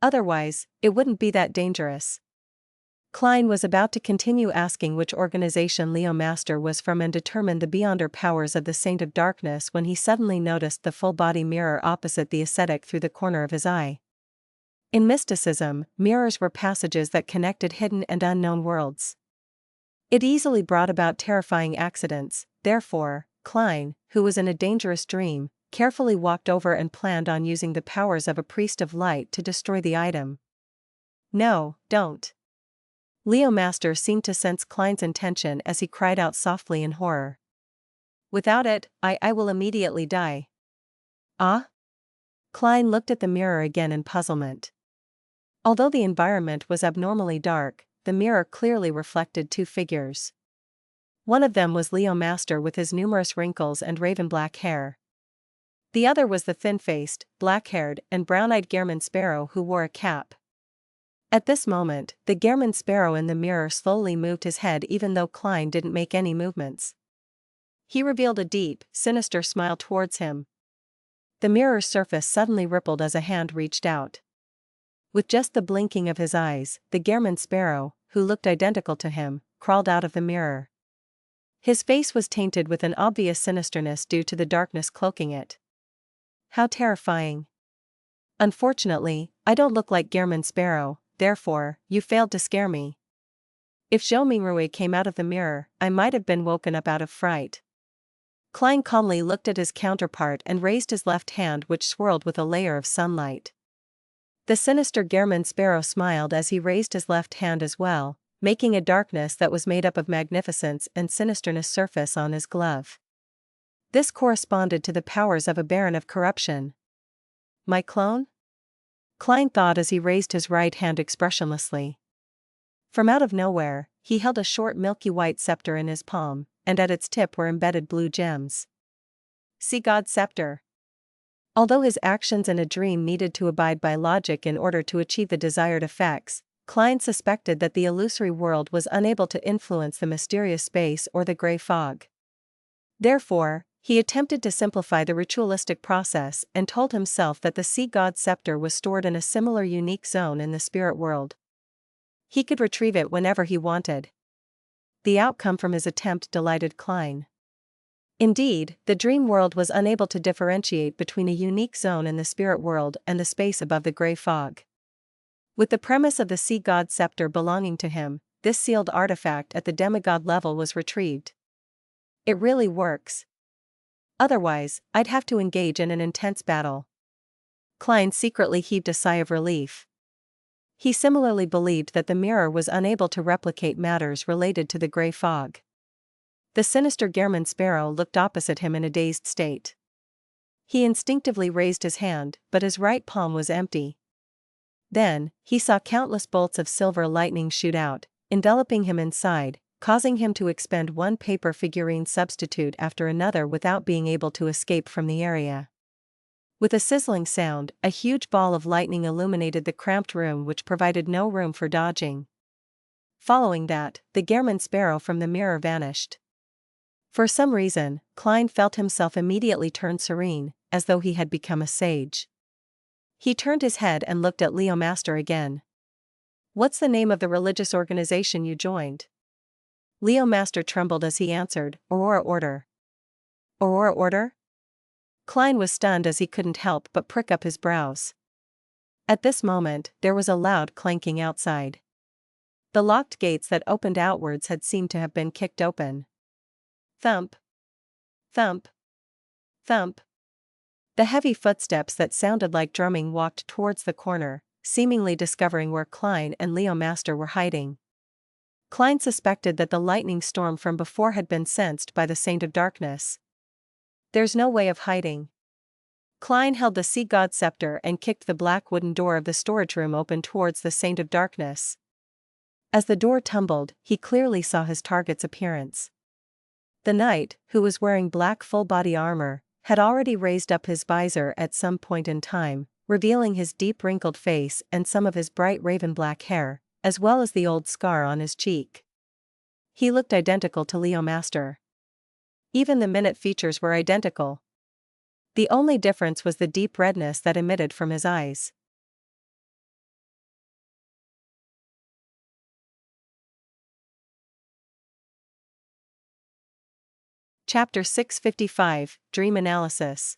Otherwise, it wouldn't be that dangerous. Klein was about to continue asking which organization Leo Master was from and determine the beyonder powers of the Saint of Darkness when he suddenly noticed the full-body mirror opposite the ascetic through the corner of his eye. In mysticism, mirrors were passages that connected hidden and unknown worlds. It easily brought about terrifying accidents, therefore, Klein, who was in a dangerous dream, carefully walked over and planned on using the powers of a priest of light to destroy the item. No, don't. Leo Master seemed to sense Klein's intention as he cried out softly in horror. Without it, I will immediately die. Ah? Klein looked at the mirror again in puzzlement. Although the environment was abnormally dark, the mirror clearly reflected two figures. One of them was Leo Master with his numerous wrinkles and raven black hair. The other was the thin-faced, black-haired, and brown-eyed Gehrman Sparrow who wore a cap. At this moment, the Gehrman Sparrow in the mirror slowly moved his head even though Klein didn't make any movements. He revealed a deep, sinister smile towards him. The mirror's surface suddenly rippled as a hand reached out. With just the blinking of his eyes, the Gehrman Sparrow, who looked identical to him, crawled out of the mirror. His face was tainted with an obvious sinisterness due to the darkness cloaking it. How terrifying. Unfortunately, I don't look like Gehrman Sparrow, therefore, you failed to scare me. If Zhou Mingrui came out of the mirror, I might have been woken up out of fright. Klein calmly looked at his counterpart and raised his left hand, which swirled with a layer of sunlight. The sinister Gehrman Sparrow smiled as he raised his left hand as well, making a darkness that was made up of magnificence and sinisterness surface on his glove. This corresponded to the powers of a Baron of Corruption. My clone? Klein thought as he raised his right hand expressionlessly. From out of nowhere, he held a short milky white scepter in his palm, and at its tip were embedded blue gems. See God's scepter. Although his actions in a dream needed to abide by logic in order to achieve the desired effects, Klein suspected that the illusory world was unable to influence the mysterious space or the gray fog. Therefore, he attempted to simplify the ritualistic process and told himself that the Sea God's scepter was stored in a similar unique zone in the spirit world. He could retrieve it whenever he wanted. The outcome from his attempt delighted Klein. Indeed, the dream world was unable to differentiate between a unique zone in the spirit world and the space above the gray fog. With the premise of the Sea God's scepter belonging to him, this sealed artifact at the demigod level was retrieved. It really works. Otherwise, I'd have to engage in an intense battle. Klein secretly heaved a sigh of relief. He similarly believed that the mirror was unable to replicate matters related to the gray fog. The sinister Gehrman Sparrow looked opposite him in a dazed state. He instinctively raised his hand, but his right palm was empty. Then, he saw countless bolts of silver lightning shoot out, enveloping him inside, causing him to expend one paper figurine substitute after another without being able to escape from the area. With a sizzling sound, a huge ball of lightning illuminated the cramped room, which provided no room for dodging. Following that, the Gehrman Sparrow from the mirror vanished. For some reason, Klein felt himself immediately turn serene, as though he had become a sage. He turned his head and looked at Leo Master again. What's the name of the religious organization you joined? Leo Master trembled as he answered, Aurora Order. Aurora Order? Klein was stunned as he couldn't help but prick up his brows. At this moment, there was a loud clanking outside. The locked gates that opened outwards had seemed to have been kicked open. Thump. Thump. Thump. The heavy footsteps that sounded like drumming walked towards the corner, seemingly discovering where Klein and Leo Master were hiding. Klein suspected that the lightning storm from before had been sensed by the Saint of Darkness. There's no way of hiding. Klein held the sea god scepter and kicked the black wooden door of the storage room open towards the Saint of Darkness. As the door tumbled, he clearly saw his target's appearance. The knight, who was wearing black full-body armor, had already raised up his visor at some point in time, revealing his deep wrinkled face and some of his bright raven-black hair, as well as the old scar on his cheek. He looked identical to Leo Master. Even the minute features were identical. The only difference was the deep redness that emitted from his eyes. Chapter 655, Dream Analysis.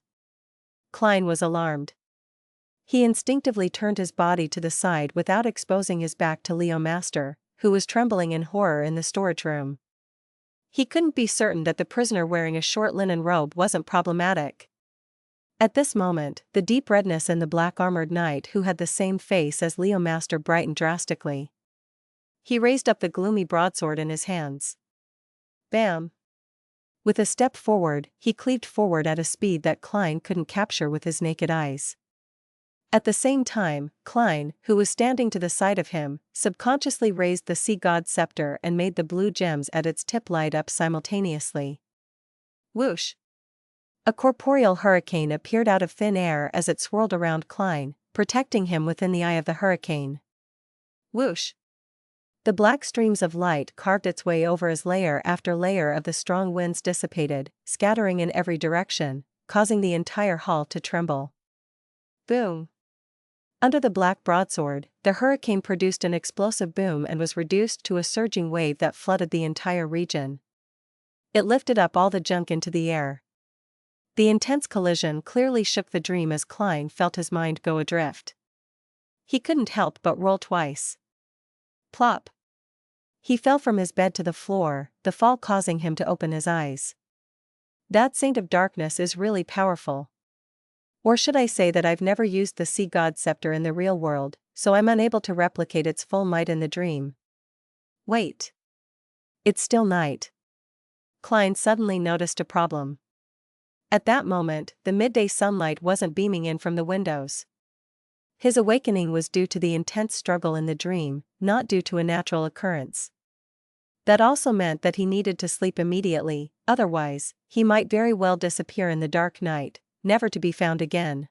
Klein was alarmed. He instinctively turned his body to the side without exposing his back to Leo Master, who was trembling in horror in the storage room. He couldn't be certain that the prisoner wearing a short linen robe wasn't problematic. At this moment, the deep redness in the black-armored knight who had the same face as Leo Master brightened drastically. He raised up the gloomy broadsword in his hands. Bam! With a step forward, he cleaved forward at a speed that Klein couldn't capture with his naked eyes. At the same time, Klein, who was standing to the side of him, subconsciously raised the sea god's scepter and made the blue gems at its tip light up simultaneously. Whoosh! A corporeal hurricane appeared out of thin air as it swirled around Klein, protecting him within the eye of the hurricane. Whoosh! The black streams of light carved its way over as layer after layer of the strong winds dissipated, scattering in every direction, causing the entire hall to tremble. Boom! Under the black broadsword, the hurricane produced an explosive boom and was reduced to a surging wave that flooded the entire region. It lifted up all the junk into the air. The intense collision clearly shook the dream as Klein felt his mind go adrift. He couldn't help but roll twice. Plop! He fell from his bed to the floor, the fall causing him to open his eyes. That Saint of Darkness is really powerful. Or should I say that I've never used the sea god scepter in the real world, so I'm unable to replicate its full might in the dream. Wait. It's still night. Klein suddenly noticed a problem. At that moment, the midday sunlight wasn't beaming in from the windows. His awakening was due to the intense struggle in the dream, not due to a natural occurrence. That also meant that he needed to sleep immediately, otherwise, he might very well disappear in the dark night, never to be found again.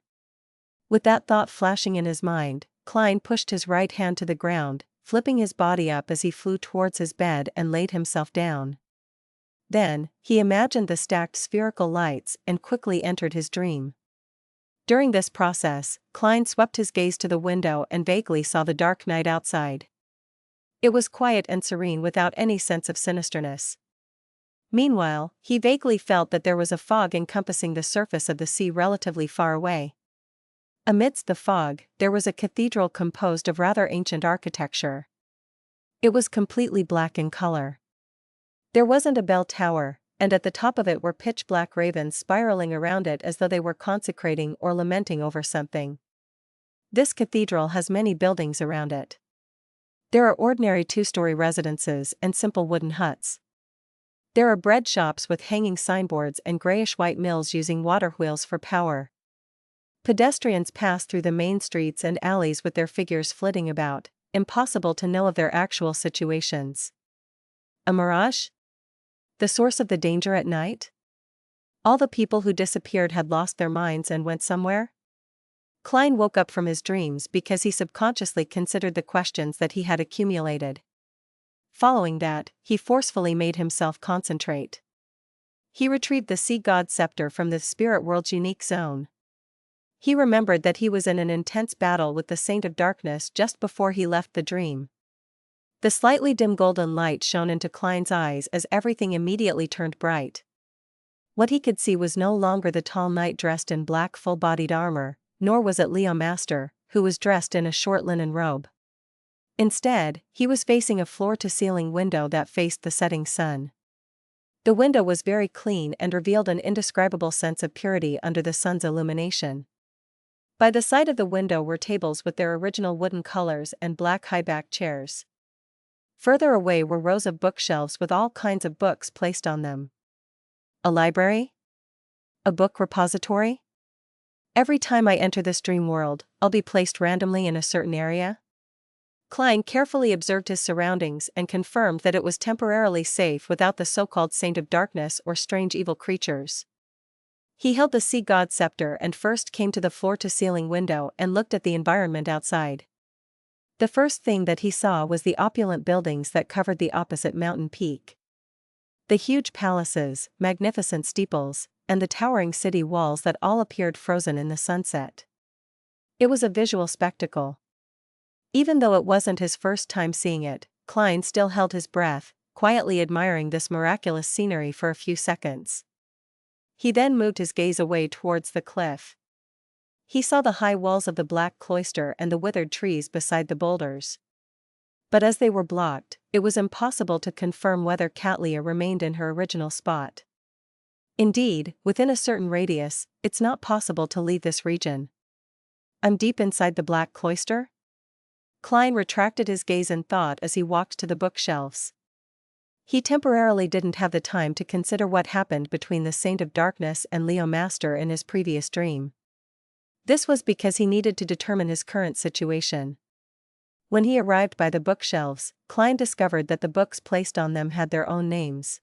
With that thought flashing in his mind, Klein pushed his right hand to the ground, flipping his body up as he flew towards his bed and laid himself down. Then, he imagined the stacked spherical lights and quickly entered his dream. During this process, Klein swept his gaze to the window and vaguely saw the dark night outside. It was quiet and serene without any sense of sinisterness. Meanwhile, he vaguely felt that there was a fog encompassing the surface of the sea relatively far away. Amidst the fog, there was a cathedral composed of rather ancient architecture. It was completely black in color. There wasn't a bell tower, and at the top of it were pitch-black ravens spiraling around it as though they were consecrating or lamenting over something. This cathedral has many buildings around it. There are ordinary two-story residences and simple wooden huts. There are bread shops with hanging signboards and grayish-white mills using water wheels for power. Pedestrians pass through the main streets and alleys with their figures flitting about, impossible to know of their actual situations. A mirage? The source of the danger at night? All the people who disappeared had lost their minds and went somewhere? Klein woke up from his dreams because he subconsciously considered the questions that he had accumulated. Following that, he forcefully made himself concentrate. He retrieved the sea god's scepter from the spirit world's unique zone. He remembered that he was in an intense battle with the Saint of Darkness just before he left the dream. The slightly dim golden light shone into Klein's eyes as everything immediately turned bright. What he could see was no longer the tall knight dressed in black full-bodied armor, nor was it Leo Master, who was dressed in a short linen robe. Instead, he was facing a floor-to-ceiling window that faced the setting sun. The window was very clean and revealed an indescribable sense of purity under the sun's illumination. By the side of the window were tables with their original wooden colors and black high-backed chairs. Further away were rows of bookshelves with all kinds of books placed on them. A library? A book repository? Every time I enter this dream world, I'll be placed randomly in a certain area? Klein carefully observed his surroundings and confirmed that it was temporarily safe without the so-called Saint of Darkness or strange evil creatures. He held the sea god scepter and first came to the floor-to-ceiling window and looked at the environment outside. The first thing that he saw was the opulent buildings that covered the opposite mountain peak. The huge palaces, magnificent steeples, and the towering city walls that all appeared frozen in the sunset. It was a visual spectacle. Even though it wasn't his first time seeing it, Klein still held his breath, quietly admiring this miraculous scenery for a few seconds. He then moved his gaze away towards the cliff. He saw the high walls of the black cloister and the withered trees beside the boulders. But as they were blocked, it was impossible to confirm whether Katlia remained in her original spot. Indeed, within a certain radius, it's not possible to leave this region. I'm deep inside the black cloister? Klein retracted his gaze in thought as he walked to the bookshelves. He temporarily didn't have the time to consider what happened between the Saint of Darkness and Leo Master in his previous dream. This was because he needed to determine his current situation. When he arrived by the bookshelves, Klein discovered that the books placed on them had their own names.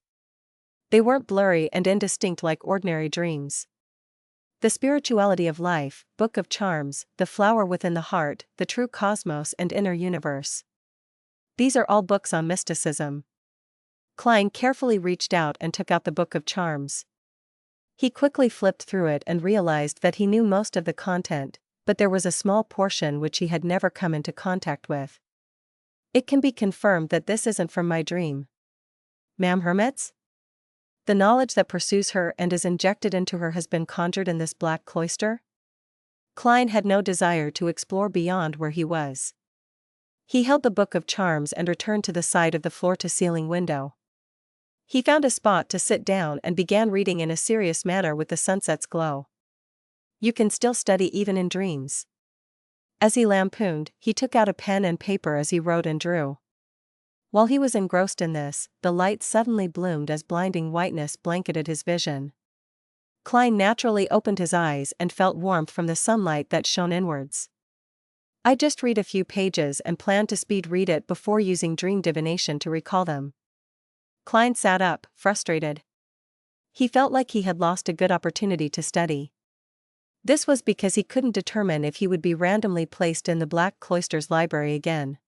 They weren't blurry and indistinct like ordinary dreams. The Spirituality of Life, Book of Charms, The Flower Within the Heart, The True Cosmos and Inner Universe. These are all books on mysticism. Klein carefully reached out and took out the Book of Charms. He quickly flipped through it and realized that he knew most of the content, but there was a small portion which he had never come into contact with. It can be confirmed that this isn't from my dream. Ma'am Hermits? The knowledge that pursues her and is injected into her has been conjured in this black cloister? Klein had no desire to explore beyond where he was. He held the Book of Charms and returned to the side of the floor-to-ceiling window. He found a spot to sit down and began reading in a serious manner with the sunset's glow. You can still study even in dreams. As he lampooned, he took out a pen and paper as he wrote and drew. While he was engrossed in this, the light suddenly bloomed as blinding whiteness blanketed his vision. Klein naturally opened his eyes and felt warmth from the sunlight that shone inwards. I just read a few pages and plan to speed read it before using dream divination to recall them. Klein sat up, frustrated. He felt like he had lost a good opportunity to study. This was because he couldn't determine if he would be randomly placed in the Black Cloister's library again.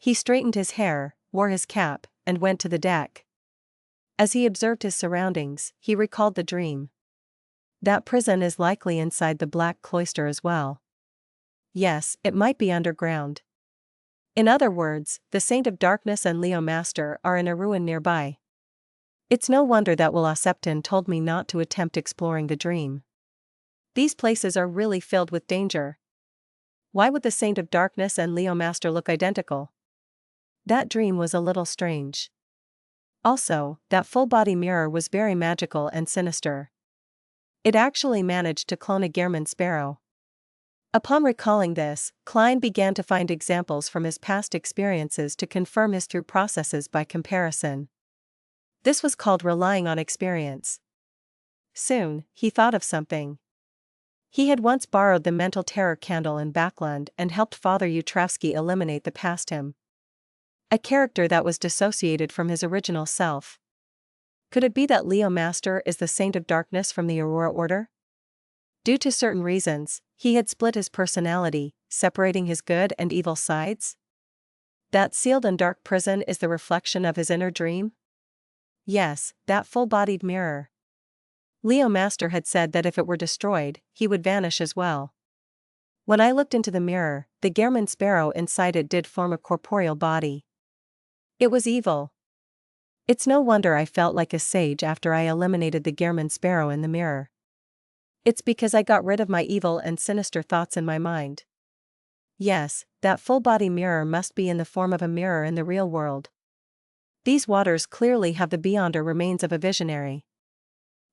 He straightened his hair, wore his cap, and went to the deck. As he observed his surroundings, he recalled the dream. That prison is likely inside the Black Cloister as well. Yes, it might be underground. In other words, the Saint of Darkness and Leo Master are in a ruin nearby. It's no wonder that Septon told me not to attempt exploring the dream. These places are really filled with danger. Why would the Saint of Darkness and Leo Master look identical? That dream was a little strange. Also, that full-body mirror was very magical and sinister. It actually managed to clone a Gehrman sparrow. Upon recalling this, Klein began to find examples from his past experiences to confirm his through processes by comparison. This was called relying on experience. Soon, he thought of something. He had once borrowed the mental terror candle in Backland and helped Father Utravsky eliminate the past him. A character that was dissociated from his original self. Could it be that Leo Master is the Saint of Darkness from the Aurora Order? Due to certain reasons, he had split his personality, separating his good and evil sides? That sealed and dark prison is the reflection of his inner dream? Yes, that full-bodied mirror. Leo Master had said that if it were destroyed, he would vanish as well. When I looked into the mirror, the Gehrman sparrow inside it did form a corporeal body. It was evil. It's no wonder I felt like a sage after I eliminated the Gehrman sparrow in the mirror. It's because I got rid of my evil and sinister thoughts in my mind. Yes, that full-body mirror must be in the form of a mirror in the real world. These waters clearly have the beyonder remains of a visionary.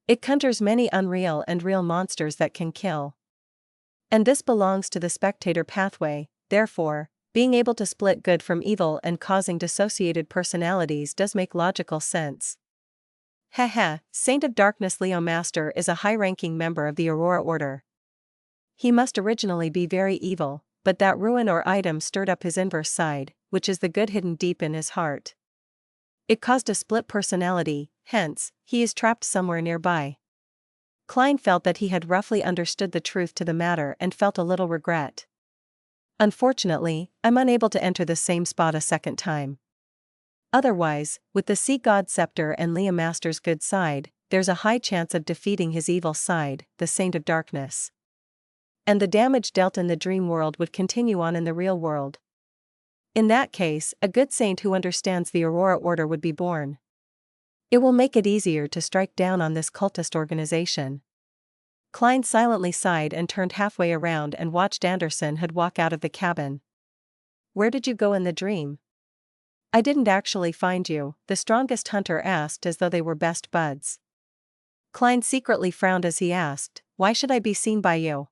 It conjures many unreal and real monsters that can kill. And this belongs to the spectator pathway, therefore, being able to split good from evil and causing dissociated personalities does make logical sense. Haha, Saint of Darkness Leo Master is a high-ranking member of the Aurora Order. He must originally be very evil, but that ruin or item stirred up his inverse side, which is the good hidden deep in his heart. It caused a split personality, hence, he is trapped somewhere nearby. Klein felt that he had roughly understood the truth to the matter and felt a little regret. Unfortunately, I'm unable to enter the same spot a second time. Otherwise, with the Sea God Scepter and Leah Master's good side, there's a high chance of defeating his evil side, the Saint of Darkness. And the damage dealt in the dream world would continue on in the real world. In that case, a good saint who understands the Aurora Order would be born. It will make it easier to strike down on this cultist organization. Klein silently sighed and turned halfway around and watched Anderson walk out of the cabin. Where did you go in the dream? I didn't actually find you, the strongest hunter asked as though they were best buds. Klein secretly frowned as he asked, why should I be seen by you?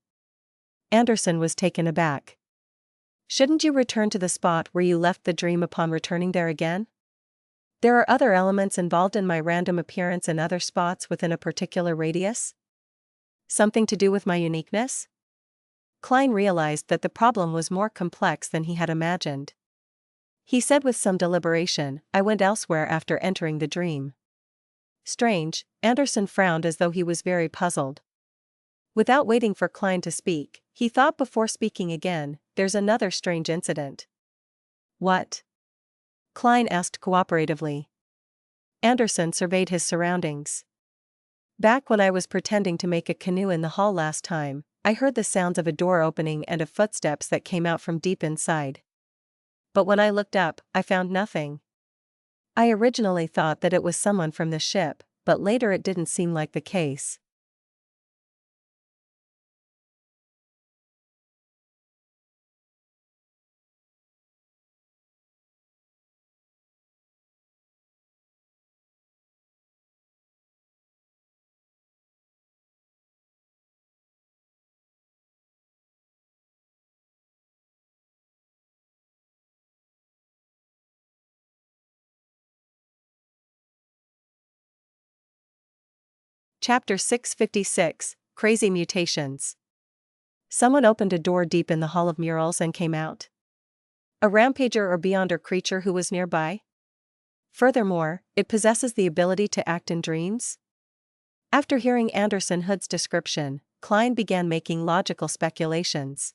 Anderson was taken aback. Shouldn't you return to the spot where you left the dream upon returning there again? There are other elements involved in my random appearance in other spots within a particular radius? Something to do with my uniqueness? Klein realized that the problem was more complex than he had imagined. He said with some deliberation, I went elsewhere after entering the dream. Strange, Anderson frowned as though he was very puzzled. Without waiting for Klein to speak, he thought before speaking again, there's another strange incident. What? Klein asked cooperatively. Anderson surveyed his surroundings. Back when I was pretending to make a canoe in the hall last time, I heard the sounds of a door opening and of footsteps that came out from deep inside. But when I looked up, I found nothing. I originally thought that it was someone from the ship, but later it didn't seem like the case. Chapter 656, Crazy Mutations. Someone opened a door deep in the Hall of Murals and came out. A rampager or beyonder creature who was nearby? Furthermore, it possesses the ability to act in dreams? After hearing Anderson Hood's description, Klein began making logical speculations.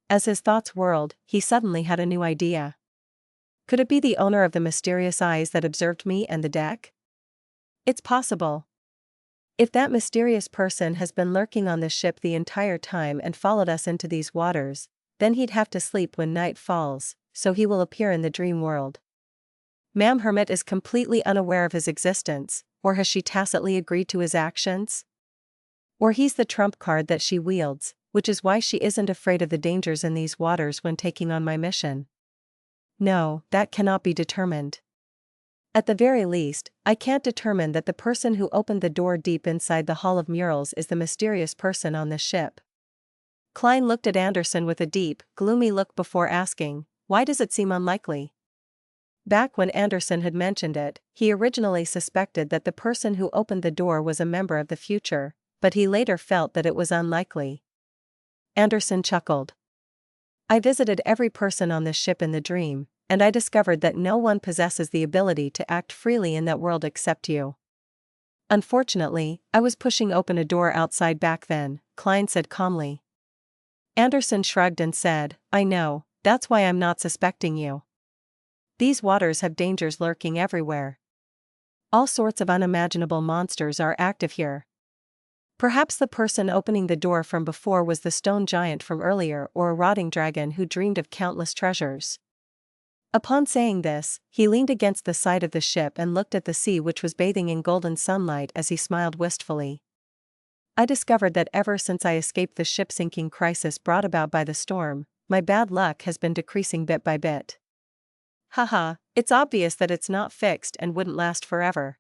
As his thoughts whirled, he suddenly had a new idea. Could it be the owner of the mysterious eyes that observed me and the deck? It's possible. If that mysterious person has been lurking on the ship the entire time and followed us into these waters, then he'd have to sleep when night falls, so he will appear in the dream world. Ma'am Hermit is completely unaware of his existence, or has she tacitly agreed to his actions? Or he's the trump card that she wields, which is why she isn't afraid of the dangers in these waters when taking on my mission. No, that cannot be determined. At the very least, I can't determine that the person who opened the door deep inside the Hall of Murals is the mysterious person on this ship. Klein looked at Anderson with a deep, gloomy look before asking, why does it seem unlikely? Back when Anderson had mentioned it, he originally suspected that the person who opened the door was a member of the future, but he later felt that it was unlikely. Anderson chuckled. I visited every person on this ship in the dream, and I discovered that no one possesses the ability to act freely in that world except you. Unfortunately, I was pushing open a door outside back then, Klein said calmly. Anderson shrugged and said, I know, that's why I'm not suspecting you. These waters have dangers lurking everywhere. All sorts of unimaginable monsters are active here. Perhaps the person opening the door from before was the stone giant from earlier or a rotting dragon who dreamed of countless treasures. Upon saying this, he leaned against the side of the ship and looked at the sea which was bathing in golden sunlight as he smiled wistfully. I discovered that ever since I escaped the ship-sinking crisis brought about by the storm, my bad luck has been decreasing bit by bit. Haha, it's obvious that it's not fixed and wouldn't last forever.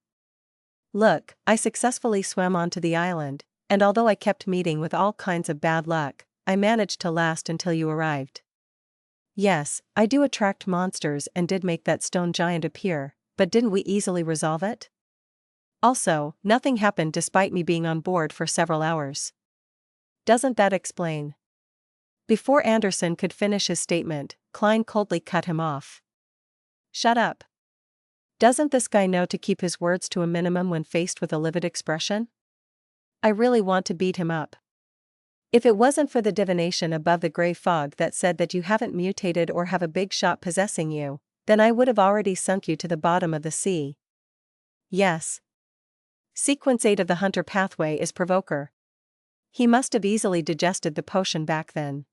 Look, I successfully swam onto the island, and although I kept meeting with all kinds of bad luck, I managed to last until you arrived. Yes, I do attract monsters and did make that stone giant appear, but didn't we easily resolve it? Also, nothing happened despite me being on board for several hours. Doesn't that explain? Before Anderson could finish his statement, Klein coldly cut him off. Shut up. Doesn't this guy know to keep his words to a minimum when faced with a livid expression? I really want to beat him up. If it wasn't for the divination above the gray fog that said that you haven't mutated or have a big shot possessing you, then I would have already sunk you to the bottom of the sea. Yes. Sequence 8 of the Hunter pathway is Provoker. He must have easily digested the potion back then.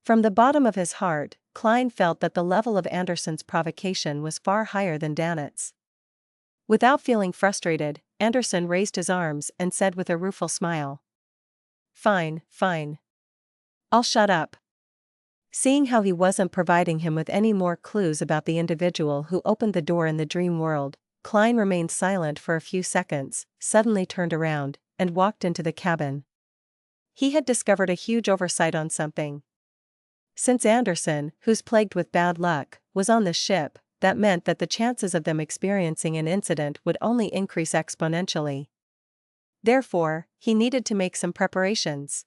From the bottom of his heart, Klein felt that the level of Anderson's provocation was far higher than Dannett's. Without feeling frustrated, Anderson raised his arms and said with a rueful smile. Fine, fine. I'll shut up. Seeing how he wasn't providing him with any more clues about the individual who opened the door in the dream world, Klein remained silent for a few seconds, suddenly turned around, and walked into the cabin. He had discovered a huge oversight on something. Since Anderson, who's plagued with bad luck, was on the ship, that meant that the chances of them experiencing an incident would only increase exponentially. Therefore, he needed to make some preparations.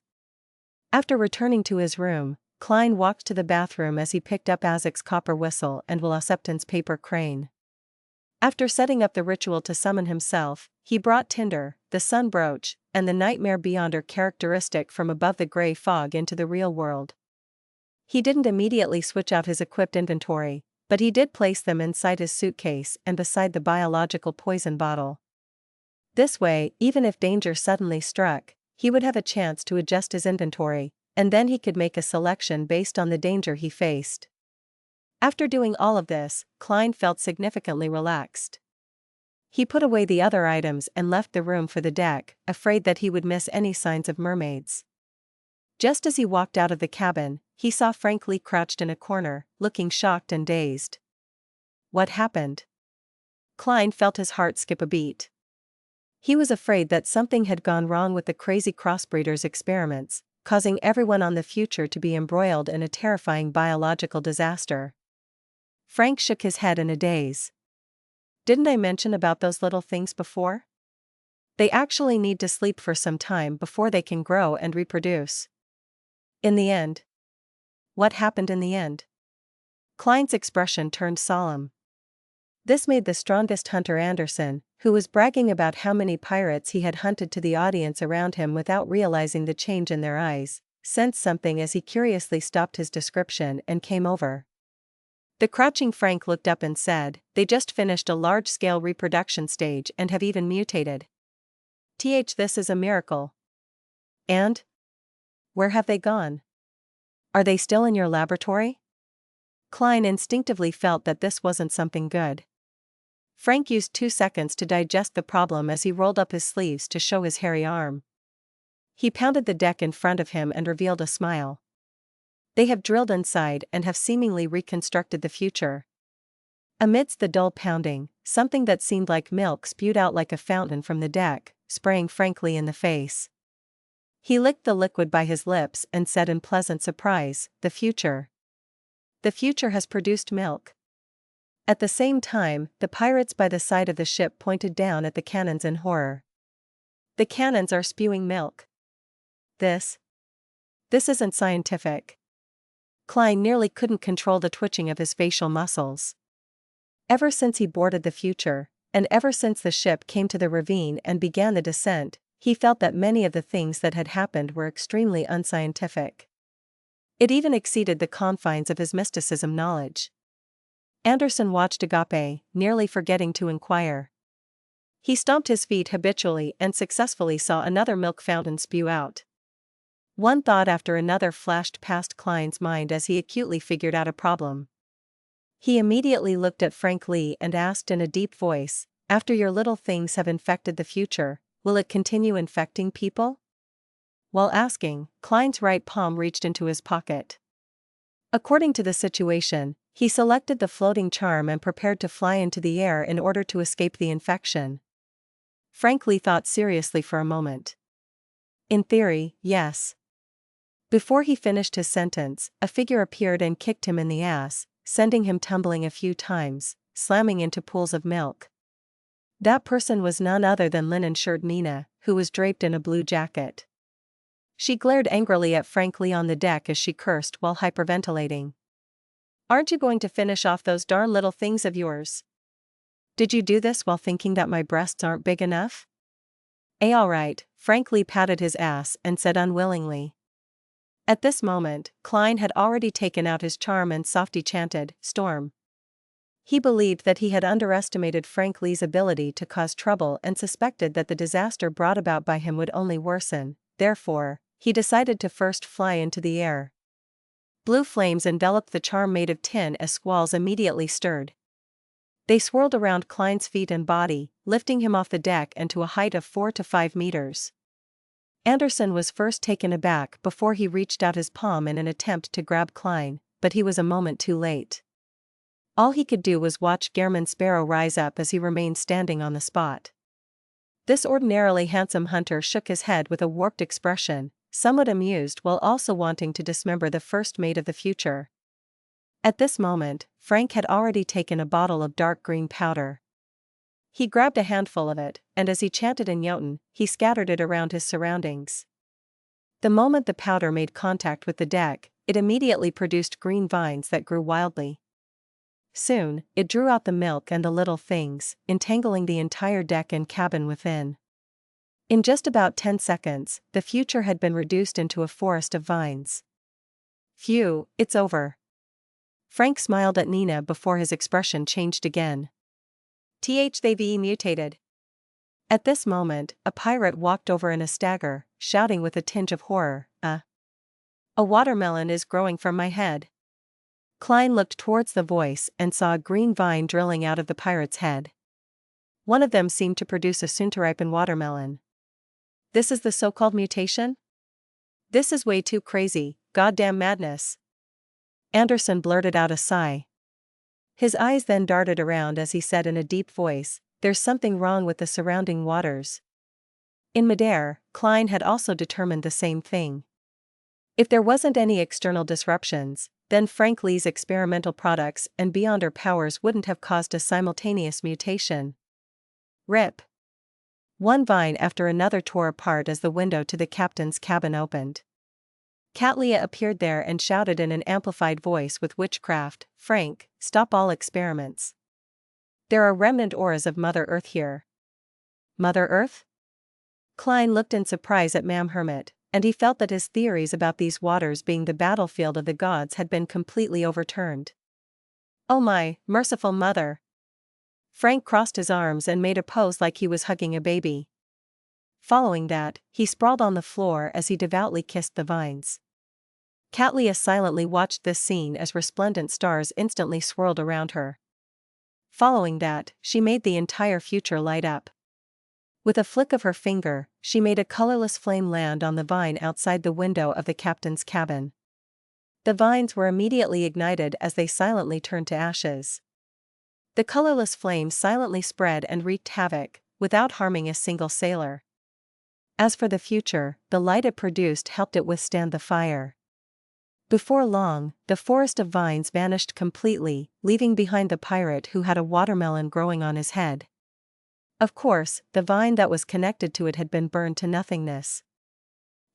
After returning to his room, Klein walked to the bathroom as he picked up Azek's copper whistle and Will-Acceptance paper crane. After setting up the ritual to summon himself, he brought Tinder, the sun brooch, and the Nightmare Beyonder characteristic from above the gray fog into the real world. He didn't immediately switch out his equipped inventory, but he did place them inside his suitcase and beside the biological poison bottle. This way, even if danger suddenly struck, he would have a chance to adjust his inventory, and then he could make a selection based on the danger he faced. After doing all of this, Klein felt significantly relaxed. He put away the other items and left the room for the deck, afraid that he would miss any signs of mermaids. Just as he walked out of the cabin, he saw Frank Lee crouched in a corner, looking shocked and dazed. What happened? Klein felt his heart skip a beat. He was afraid that something had gone wrong with the crazy crossbreeder's experiments, causing everyone on the future to be embroiled in a terrifying biological disaster. Frank shook his head in a daze. Didn't I mention about those little things before? They actually need to sleep for some time before they can grow and reproduce. In the end. What happened in the end? Klein's expression turned solemn. This made the strongest hunter Anderson, who was bragging about how many pirates he had hunted to the audience around him without realizing the change in their eyes, sense something as he curiously stopped his description and came over. The crouching Frank looked up and said, "They just finished a large-scale reproduction stage and have even mutated. This is a miracle." And? Where have they gone? Are they still in your laboratory? Klein instinctively felt that this wasn't something good. Frank used 2 seconds to digest the problem as he rolled up his sleeves to show his hairy arm. He pounded the deck in front of him and revealed a smile. They have drilled inside and have seemingly reconstructed the future. Amidst the dull pounding, something that seemed like milk spewed out like a fountain from the deck, spraying Frank Lee in the face. He licked the liquid by his lips and said in pleasant surprise, "The future. The future has produced milk." At the same time, the pirates by the side of the ship pointed down at the cannons in horror. The cannons are spewing milk. This isn't scientific. Klein nearly couldn't control the twitching of his facial muscles. Ever since he boarded the future, and ever since the ship came to the ravine and began the descent, he felt that many of the things that had happened were extremely unscientific. It even exceeded the confines of his mysticism knowledge. Anderson watched Agape, nearly forgetting to inquire. He stomped his feet habitually and successfully saw another milk fountain spew out. One thought after another flashed past Klein's mind as he acutely figured out a problem. He immediately looked at Frank Lee and asked in a deep voice, "After your little things have infected the future, will it continue infecting people?" While asking, Klein's right palm reached into his pocket. According to the situation, he selected the floating charm and prepared to fly into the air in order to escape the infection. Frank Lee thought seriously for a moment. In theory, yes. Before he finished his sentence, a figure appeared and kicked him in the ass, sending him tumbling a few times, slamming into pools of milk. That person was none other than linen-shirted Nina, who was draped in a blue jacket. She glared angrily at Frank Lee on the deck as she cursed while hyperventilating. "Aren't you going to finish off those darn little things of yours? Did you do this while thinking that my breasts aren't big enough?" Alright, Frank Lee patted his ass and said unwillingly. At this moment, Klein had already taken out his charm and softly chanted, "Storm." He believed that he had underestimated Frank Lee's ability to cause trouble and suspected that the disaster brought about by him would only worsen. Therefore, he decided to first fly into the air. Blue flames enveloped the charm made of tin as squalls immediately stirred. They swirled around Klein's feet and body, lifting him off the deck and to a height of 4 to 5 meters. Anderson was first taken aback before he reached out his palm in an attempt to grab Klein, but he was a moment too late. All he could do was watch Gehrman Sparrow rise up as he remained standing on the spot. This ordinarily handsome hunter shook his head with a warped expression, somewhat amused while also wanting to dismember the first mate of the future. At this moment, Frank had already taken a bottle of dark green powder. He grabbed a handful of it, and as he chanted in Jotun, he scattered it around his surroundings. The moment the powder made contact with the deck, it immediately produced green vines that grew wildly. Soon, it drew out the milk and the little things, entangling the entire deck and cabin within. In just about 10 seconds, the future had been reduced into a forest of vines. "Phew, it's over." Frank smiled at Nina before his expression changed again. They've mutated. At this moment, a pirate walked over in a stagger, shouting with a tinge of horror, A watermelon is growing from my head." Klein looked towards the voice and saw a green vine drilling out of the pirate's head. One of them seemed to produce a soon-to-ripen watermelon. "This is the so-called mutation? This is way too crazy, goddamn madness." Anderson blurted out a sigh. His eyes then darted around as he said in a deep voice, "There's something wrong with the surrounding waters." In midair, Klein had also determined the same thing. If there wasn't any external disruptions, then Frank Lee's experimental products and Beyonder powers wouldn't have caused a simultaneous mutation. Rip. One vine after another tore apart as the window to the captain's cabin opened. Catlia appeared there and shouted in an amplified voice with witchcraft, "Frank, stop all experiments. There are remnant auras of Mother Earth here." Mother Earth? Klein looked in surprise at Mam Hermit, and he felt that his theories about these waters being the battlefield of the gods had been completely overturned. "Oh my, merciful mother." Frank crossed his arms and made a pose like he was hugging a baby. Following that, he sprawled on the floor as he devoutly kissed the vines. Catlia silently watched this scene as resplendent stars instantly swirled around her. Following that, she made the entire future light up. With a flick of her finger, she made a colorless flame land on the vine outside the window of the captain's cabin. The vines were immediately ignited as they silently turned to ashes. The colorless flame silently spread and wreaked havoc, without harming a single sailor. As for the future, the light it produced helped it withstand the fire. Before long, the forest of vines vanished completely, leaving behind the pirate who had a watermelon growing on his head. Of course, the vine that was connected to it had been burned to nothingness.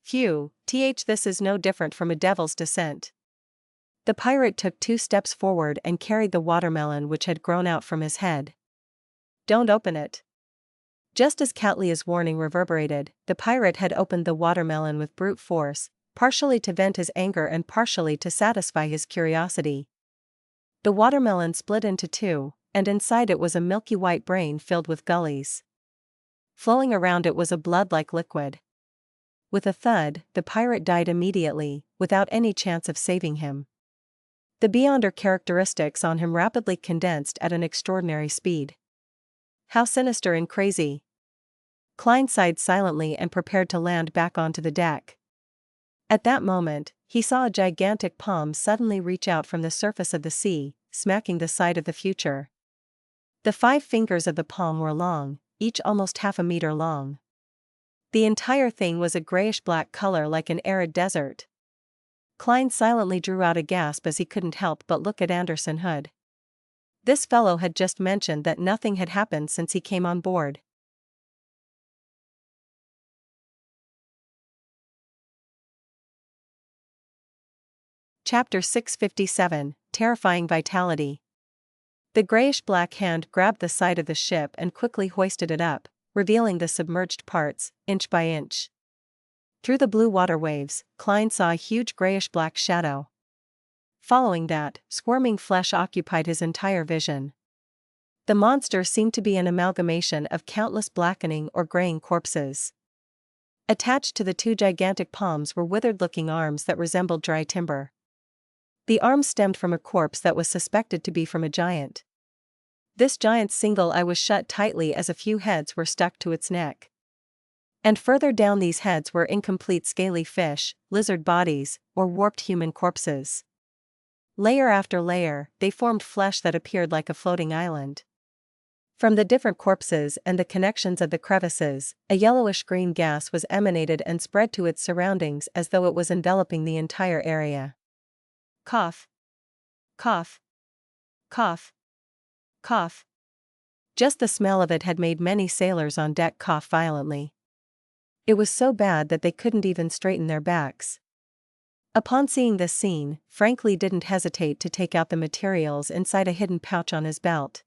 Phew, this is no different from a devil's descent. The pirate took 2 steps forward and carried the watermelon which had grown out from his head. "Don't open it." Just as Catlia's warning reverberated, the pirate had opened the watermelon with brute force, partially to vent his anger and partially to satisfy his curiosity. The watermelon split into 2, and inside it was a milky white brain filled with gullies. Flowing around it was a blood-like liquid. With a thud, the pirate died immediately, without any chance of saving him. The Beyonder characteristics on him rapidly condensed at an extraordinary speed. How sinister and crazy. Klein sighed silently and prepared to land back onto the deck. At that moment, he saw a gigantic palm suddenly reach out from the surface of the sea, smacking the side of the future. The 5 fingers of the palm were long, each almost half a meter long. The entire thing was a grayish-black color like an arid desert. Klein silently drew out a gasp as he couldn't help but look at Anderson Hood. This fellow had just mentioned that nothing had happened since he came on board. Chapter 657, Terrifying Vitality. The grayish-black hand grabbed the side of the ship and quickly hoisted it up, revealing the submerged parts, inch by inch. Through the blue water waves, Klein saw a huge grayish-black shadow. Following that, squirming flesh occupied his entire vision. The monster seemed to be an amalgamation of countless blackening or graying corpses. Attached to the two gigantic palms were withered-looking arms that resembled dry timber. The arms stemmed from a corpse that was suspected to be from a giant. This giant's single eye was shut tightly as a few heads were stuck to its neck. And further down these heads were incomplete scaly fish, lizard bodies, or warped human corpses. Layer after layer, they formed flesh that appeared like a floating island. From the different corpses and the connections of the crevices, a yellowish-green gas was emanated and spread to its surroundings as though it was enveloping the entire area. Cough. Cough. Cough. Cough. Just the smell of it had made many sailors on deck cough violently. It was so bad that they couldn't even straighten their backs. Upon seeing this scene, Frank Lee didn't hesitate to take out the materials inside a hidden pouch on his belt.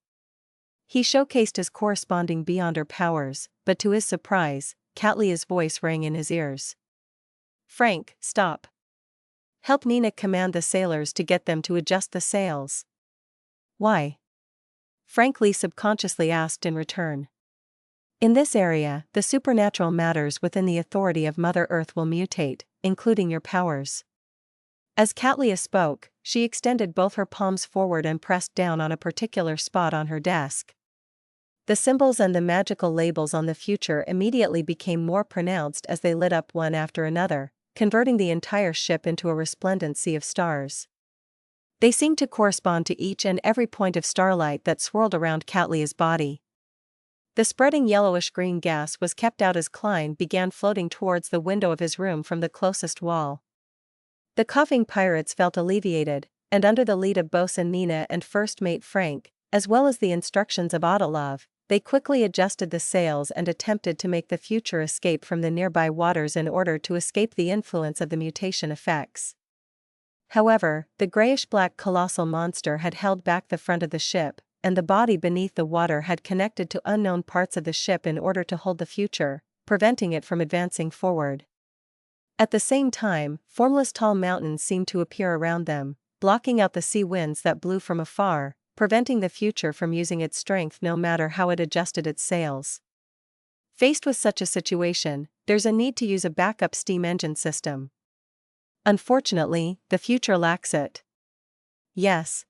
He showcased his corresponding Beyonder powers, but to his surprise, Catlea's voice rang in his ears. "Frank, stop. Help Nina command the sailors to get them to adjust the sails." "Why?" Frank Lee subconsciously asked in return. "In this area, the supernatural matters within the authority of Mother Earth will mutate, including your powers." As Catlea spoke, she extended both her palms forward and pressed down on a particular spot on her desk. The symbols and the magical labels on the future immediately became more pronounced as they lit up one after another, converting the entire ship into a resplendent sea of stars. They seemed to correspond to each and every point of starlight that swirled around Catlea's body. The spreading yellowish-green gas was kept out as Klein began floating towards the window of his room from the closest wall. The coughing pirates felt alleviated, and under the lead of Bosun Nina and first mate Frank, as well as the instructions of Odilov, they quickly adjusted the sails and attempted to make the future escape from the nearby waters in order to escape the influence of the mutation effects. However, the grayish-black colossal monster had held back the front of the ship, and the body beneath the water had connected to unknown parts of the ship in order to hold the future, preventing it from advancing forward. At the same time, formless tall mountains seemed to appear around them, blocking out the sea winds that blew from afar, preventing the future from using its strength no matter how it adjusted its sails. Faced with such a situation, there's a need to use a backup steam engine system. Unfortunately, the future lacks it. Yes.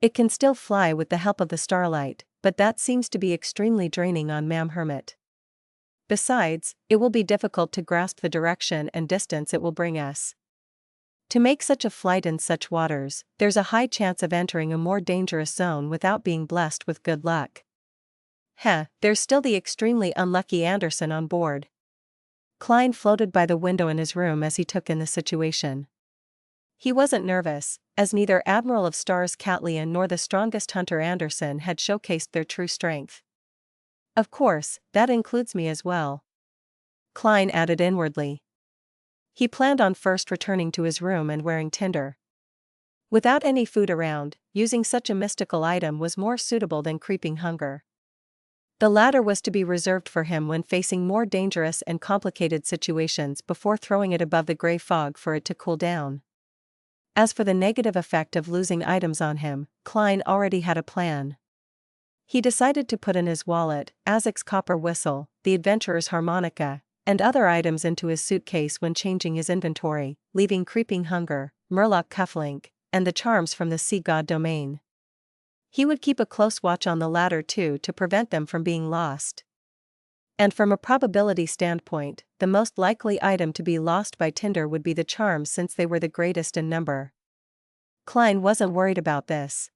It can still fly with the help of the starlight, but that seems to be extremely draining on Mam Hermit. Besides, it will be difficult to grasp the direction and distance it will bring us. To make such a flight in such waters, there's a high chance of entering a more dangerous zone without being blessed with good luck. There's still the extremely unlucky Anderson on board. Klein floated by the window in his room as he took in the situation. He wasn't nervous, as neither Admiral of Stars Catlea nor the strongest hunter Anderson had showcased their true strength. "Of course, that includes me as well," Klein added inwardly. He planned on first returning to his room and wearing tinder. Without any food around, using such a mystical item was more suitable than creeping hunger. The latter was to be reserved for him when facing more dangerous and complicated situations before throwing it above the gray fog for it to cool down. As for the negative effect of losing items on him, Klein already had a plan. He decided to put in his wallet, Azek's copper whistle, the adventurer's harmonica, and other items into his suitcase when changing his inventory, leaving creeping hunger, Murloc cufflink, and the charms from the sea god domain. He would keep a close watch on the latter too to prevent them from being lost. And from a probability standpoint, the most likely item to be lost by Tinder would be the charms since they were the greatest in number. Klein wasn't worried about this.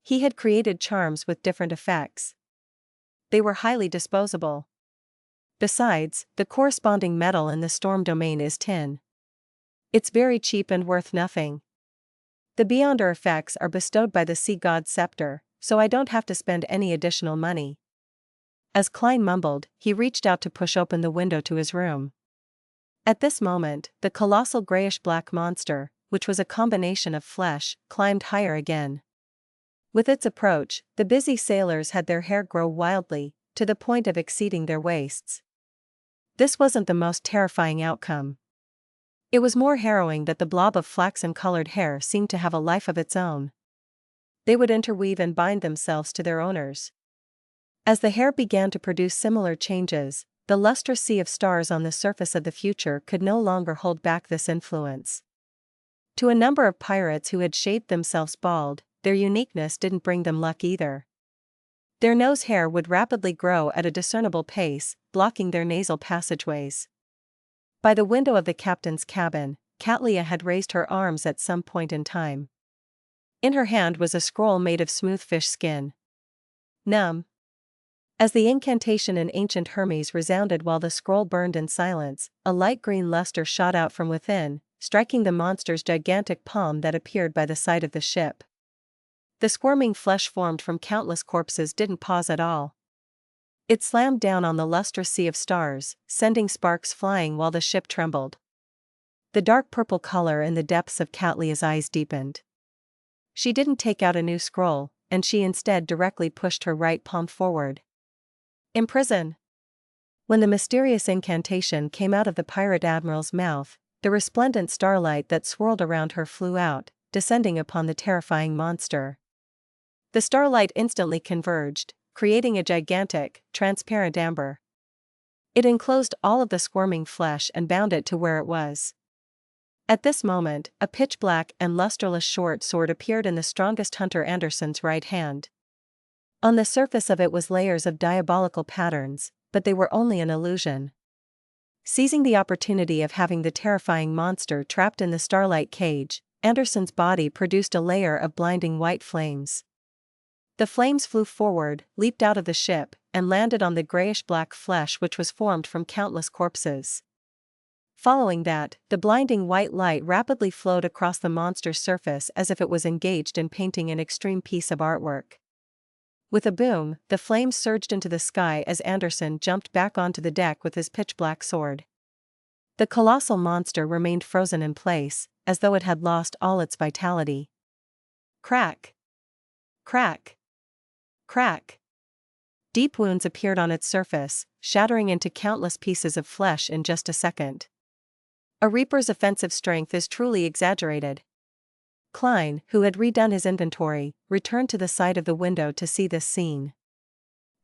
He had created charms with different effects. They were highly disposable. Besides, the corresponding metal in the storm domain is tin. It's very cheap and worth nothing. The Beyonder effects are bestowed by the sea god's scepter, so I don't have to spend any additional money. As Klein mumbled, he reached out to push open the window to his room. At this moment, the colossal grayish-black monster, which was a combination of flesh, climbed higher again. With its approach, the busy sailors had their hair grow wildly, to the point of exceeding their waists. This wasn't the most terrifying outcome. It was more harrowing that the blob of flaxen-colored hair seemed to have a life of its own. They would interweave and bind themselves to their owners. As the hair began to produce similar changes, the lustrous sea of stars on the surface of the future could no longer hold back this influence. To a number of pirates who had shaved themselves bald, their uniqueness didn't bring them luck either. Their nose hair would rapidly grow at a discernible pace, blocking their nasal passageways. By the window of the captain's cabin, Catlia had raised her arms at some point in time. In her hand was a scroll made of smooth fish skin. Numb. As the incantation in ancient Hermes resounded while the scroll burned in silence, a light green luster shot out from within, striking the monster's gigantic palm that appeared by the side of the ship. The squirming flesh formed from countless corpses didn't pause at all. It slammed down on the lustrous sea of stars, sending sparks flying while the ship trembled. The dark purple color in the depths of Catlia's eyes deepened. She didn't take out a new scroll, and she instead directly pushed her right palm forward. Imprison! When the mysterious incantation came out of the pirate admiral's mouth, the resplendent starlight that swirled around her flew out, descending upon the terrifying monster. The starlight instantly converged, creating a gigantic, transparent amber. It enclosed all of the squirming flesh and bound it to where it was. At this moment, a pitch-black and lusterless short sword appeared in the strongest Hunter Anderson's right hand. On the surface of it was layers of diabolical patterns, but they were only an illusion. Seizing the opportunity of having the terrifying monster trapped in the starlight cage, Anderson's body produced a layer of blinding white flames. The flames flew forward, leaped out of the ship, and landed on the grayish-black flesh which was formed from countless corpses. Following that, the blinding white light rapidly flowed across the monster's surface as if it was engaged in painting an extreme piece of artwork. With a boom, the flames surged into the sky as Anderson jumped back onto the deck with his pitch-black sword. The colossal monster remained frozen in place, as though it had lost all its vitality. Crack! Crack! Crack! Deep wounds appeared on its surface, shattering into countless pieces of flesh in just a second. A reaper's offensive strength is truly exaggerated. Klein, who had redone his inventory, returned to the side of the window to see this scene.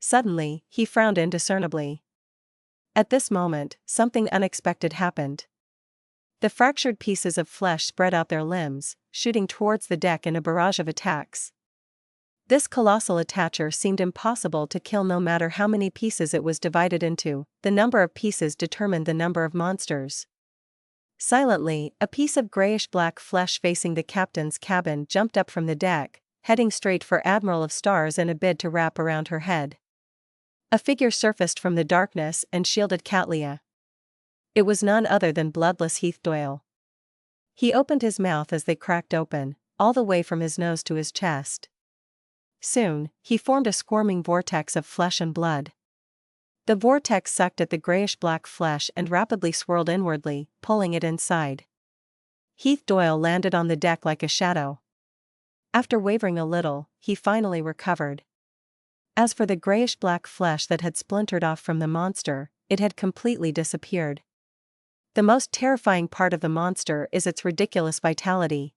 Suddenly, he frowned indiscernibly. At this moment, something unexpected happened. The fractured pieces of flesh spread out their limbs, shooting towards the deck in a barrage of attacks. This colossal attacher seemed impossible to kill no matter how many pieces it was divided into. The number of pieces determined the number of monsters. Silently, a piece of grayish-black flesh facing the captain's cabin jumped up from the deck, heading straight for Admiral of Stars in a bid to wrap around her head. A figure surfaced from the darkness and shielded Catlia. It was none other than bloodless Heath Doyle. He opened his mouth as they cracked open, all the way from his nose to his chest. Soon, he formed a squirming vortex of flesh and blood. The vortex sucked at the grayish-black flesh and rapidly swirled inwardly, pulling it inside. Heath Doyle landed on the deck like a shadow. After wavering a little, he finally recovered. As for the grayish-black flesh that had splintered off from the monster, it had completely disappeared. The most terrifying part of the monster is its ridiculous vitality.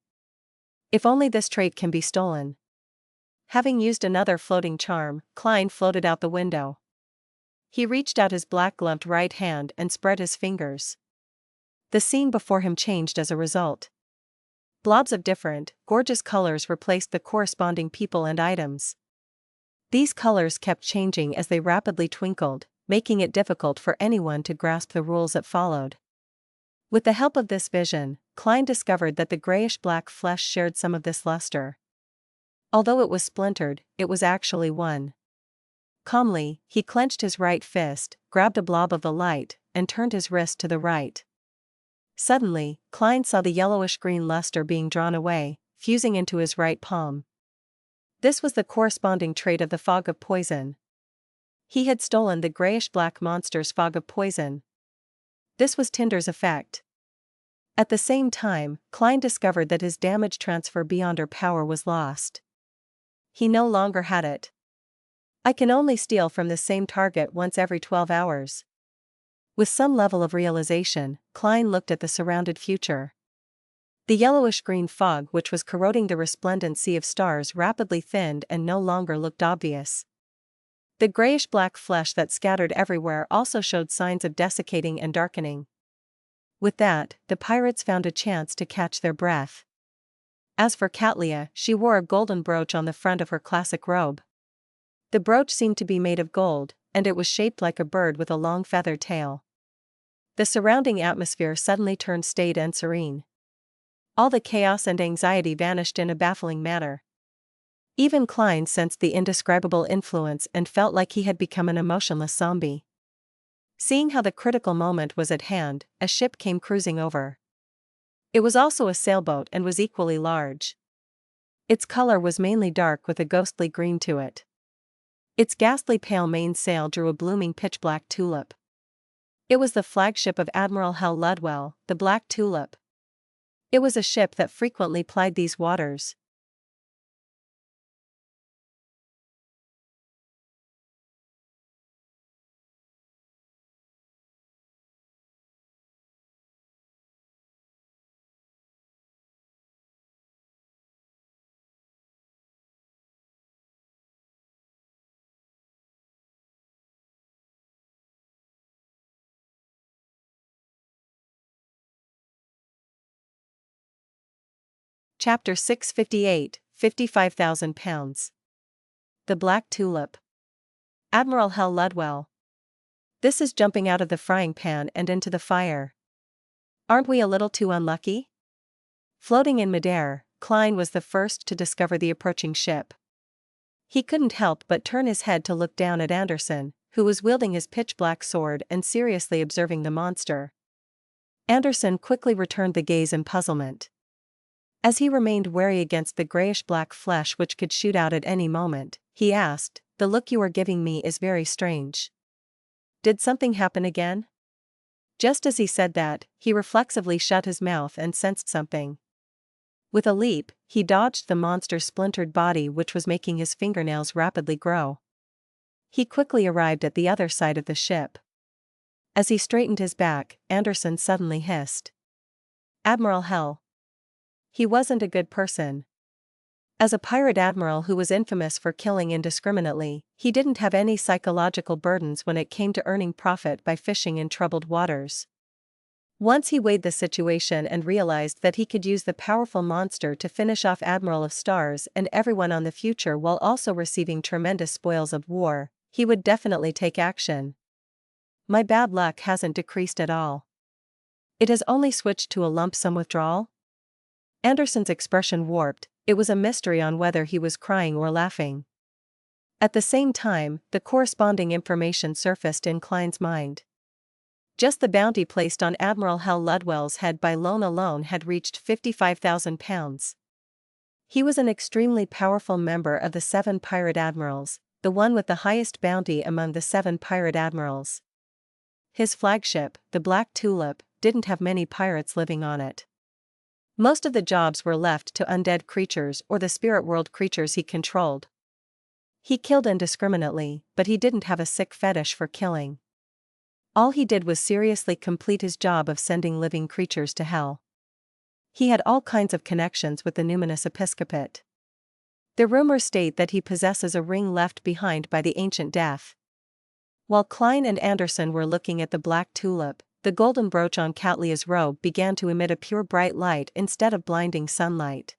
If only this trait can be stolen. Having used another floating charm, Klein floated out the window. He reached out his black-gloved right hand and spread his fingers. The scene before him changed as a result. Blobs of different, gorgeous colors replaced the corresponding people and items. These colors kept changing as they rapidly twinkled, making it difficult for anyone to grasp the rules that followed. With the help of this vision, Klein discovered that the grayish-black flesh shared some of this luster. Although it was splintered, it was actually one. Calmly, he clenched his right fist, grabbed a blob of the light, and turned his wrist to the right. Suddenly, Klein saw the yellowish-green luster being drawn away, fusing into his right palm. This was the corresponding trait of the fog of poison. He had stolen the grayish-black monster's fog of poison. This was Tinder's effect. At the same time, Klein discovered that his damage transfer beyonder power was lost. He no longer had it. I can only steal from the same target once every 12 hours. With some level of realization, Klein looked at the surrounded future. The yellowish-green fog which was corroding the resplendent sea of stars rapidly thinned and no longer looked obvious. The grayish-black flesh that scattered everywhere also showed signs of desiccating and darkening. With that, the pirates found a chance to catch their breath. As for Katlia, she wore a golden brooch on the front of her classic robe. The brooch seemed to be made of gold, and it was shaped like a bird with a long feathered tail. The surrounding atmosphere suddenly turned staid and serene. All the chaos and anxiety vanished in a baffling manner. Even Klein sensed the indescribable influence and felt like he had become an emotionless zombie. Seeing how the critical moment was at hand, a ship came cruising over. It was also a sailboat and was equally large. Its color was mainly dark with a ghostly green to it. Its ghastly pale mainsail drew a blooming pitch-black tulip. It was the flagship of Admiral Hal Ludwell, the Black Tulip. It was a ship that frequently plied these waters. Chapter 658, 55,000 pounds. The Black Tulip. Admiral Hal Ludwell. This is jumping out of the frying pan and into the fire. Aren't we a little too unlucky? Floating in midair, Klein was the first to discover the approaching ship. He couldn't help but turn his head to look down at Anderson, who was wielding his pitch-black sword and seriously observing the monster. Anderson quickly returned the gaze in puzzlement. As he remained wary against the grayish-black flesh which could shoot out at any moment, he asked, "The look you are giving me is very strange. Did something happen again?" Just as he said that, he reflexively shut his mouth and sensed something. With a leap, he dodged the monster's splintered body which was making his fingernails rapidly grow. He quickly arrived at the other side of the ship. As he straightened his back, Anderson suddenly hissed. "Admiral Hell. He wasn't a good person." As a pirate admiral who was infamous for killing indiscriminately, he didn't have any psychological burdens when it came to earning profit by fishing in troubled waters. Once he weighed the situation and realized that he could use the powerful monster to finish off Admiral of Stars and everyone on the future while also receiving tremendous spoils of war, he would definitely take action. My bad luck hasn't decreased at all. It has only switched to a lump sum withdrawal? Anderson's expression warped. It was a mystery on whether he was crying or laughing. At the same time, the corresponding information surfaced in Klein's mind. Just the bounty placed on Admiral Hal Ludwell's head by loan alone had reached 55,000 pounds. He was an extremely powerful member of the 7 pirate admirals, the one with the highest bounty among the 7 pirate admirals. His flagship, the Black Tulip, didn't have many pirates living on it. Most of the jobs were left to undead creatures or the spirit world creatures he controlled. He killed indiscriminately, but he didn't have a sick fetish for killing. All he did was seriously complete his job of sending living creatures to hell. He had all kinds of connections with the numinous episcopate. The rumors state that he possesses a ring left behind by the ancient death. While Klein and Anderson were looking at the Black Tulip, the golden brooch on Katlia's robe began to emit a pure bright light instead of blinding sunlight.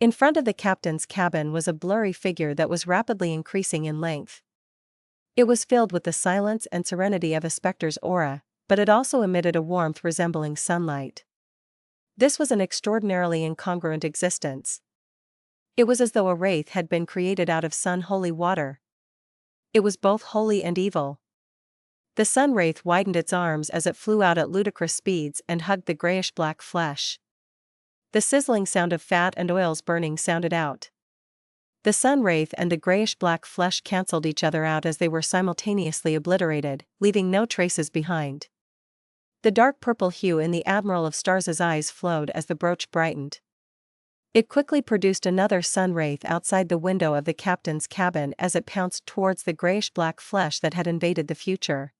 In front of the captain's cabin was a blurry figure that was rapidly increasing in length. It was filled with the silence and serenity of a specter's aura, but it also emitted a warmth resembling sunlight. This was an extraordinarily incongruent existence. It was as though a wraith had been created out of sun-holy water. It was both holy and evil. The sun wraith widened its arms as it flew out at ludicrous speeds and hugged the grayish-black flesh. The sizzling sound of fat and oils burning sounded out. The sun wraith and the grayish-black flesh cancelled each other out as they were simultaneously obliterated, leaving no traces behind. The dark purple hue in the Admiral of Stars' eyes flowed as the brooch brightened. It quickly produced another sun wraith outside the window of the captain's cabin as it pounced towards the grayish-black flesh that had invaded the future.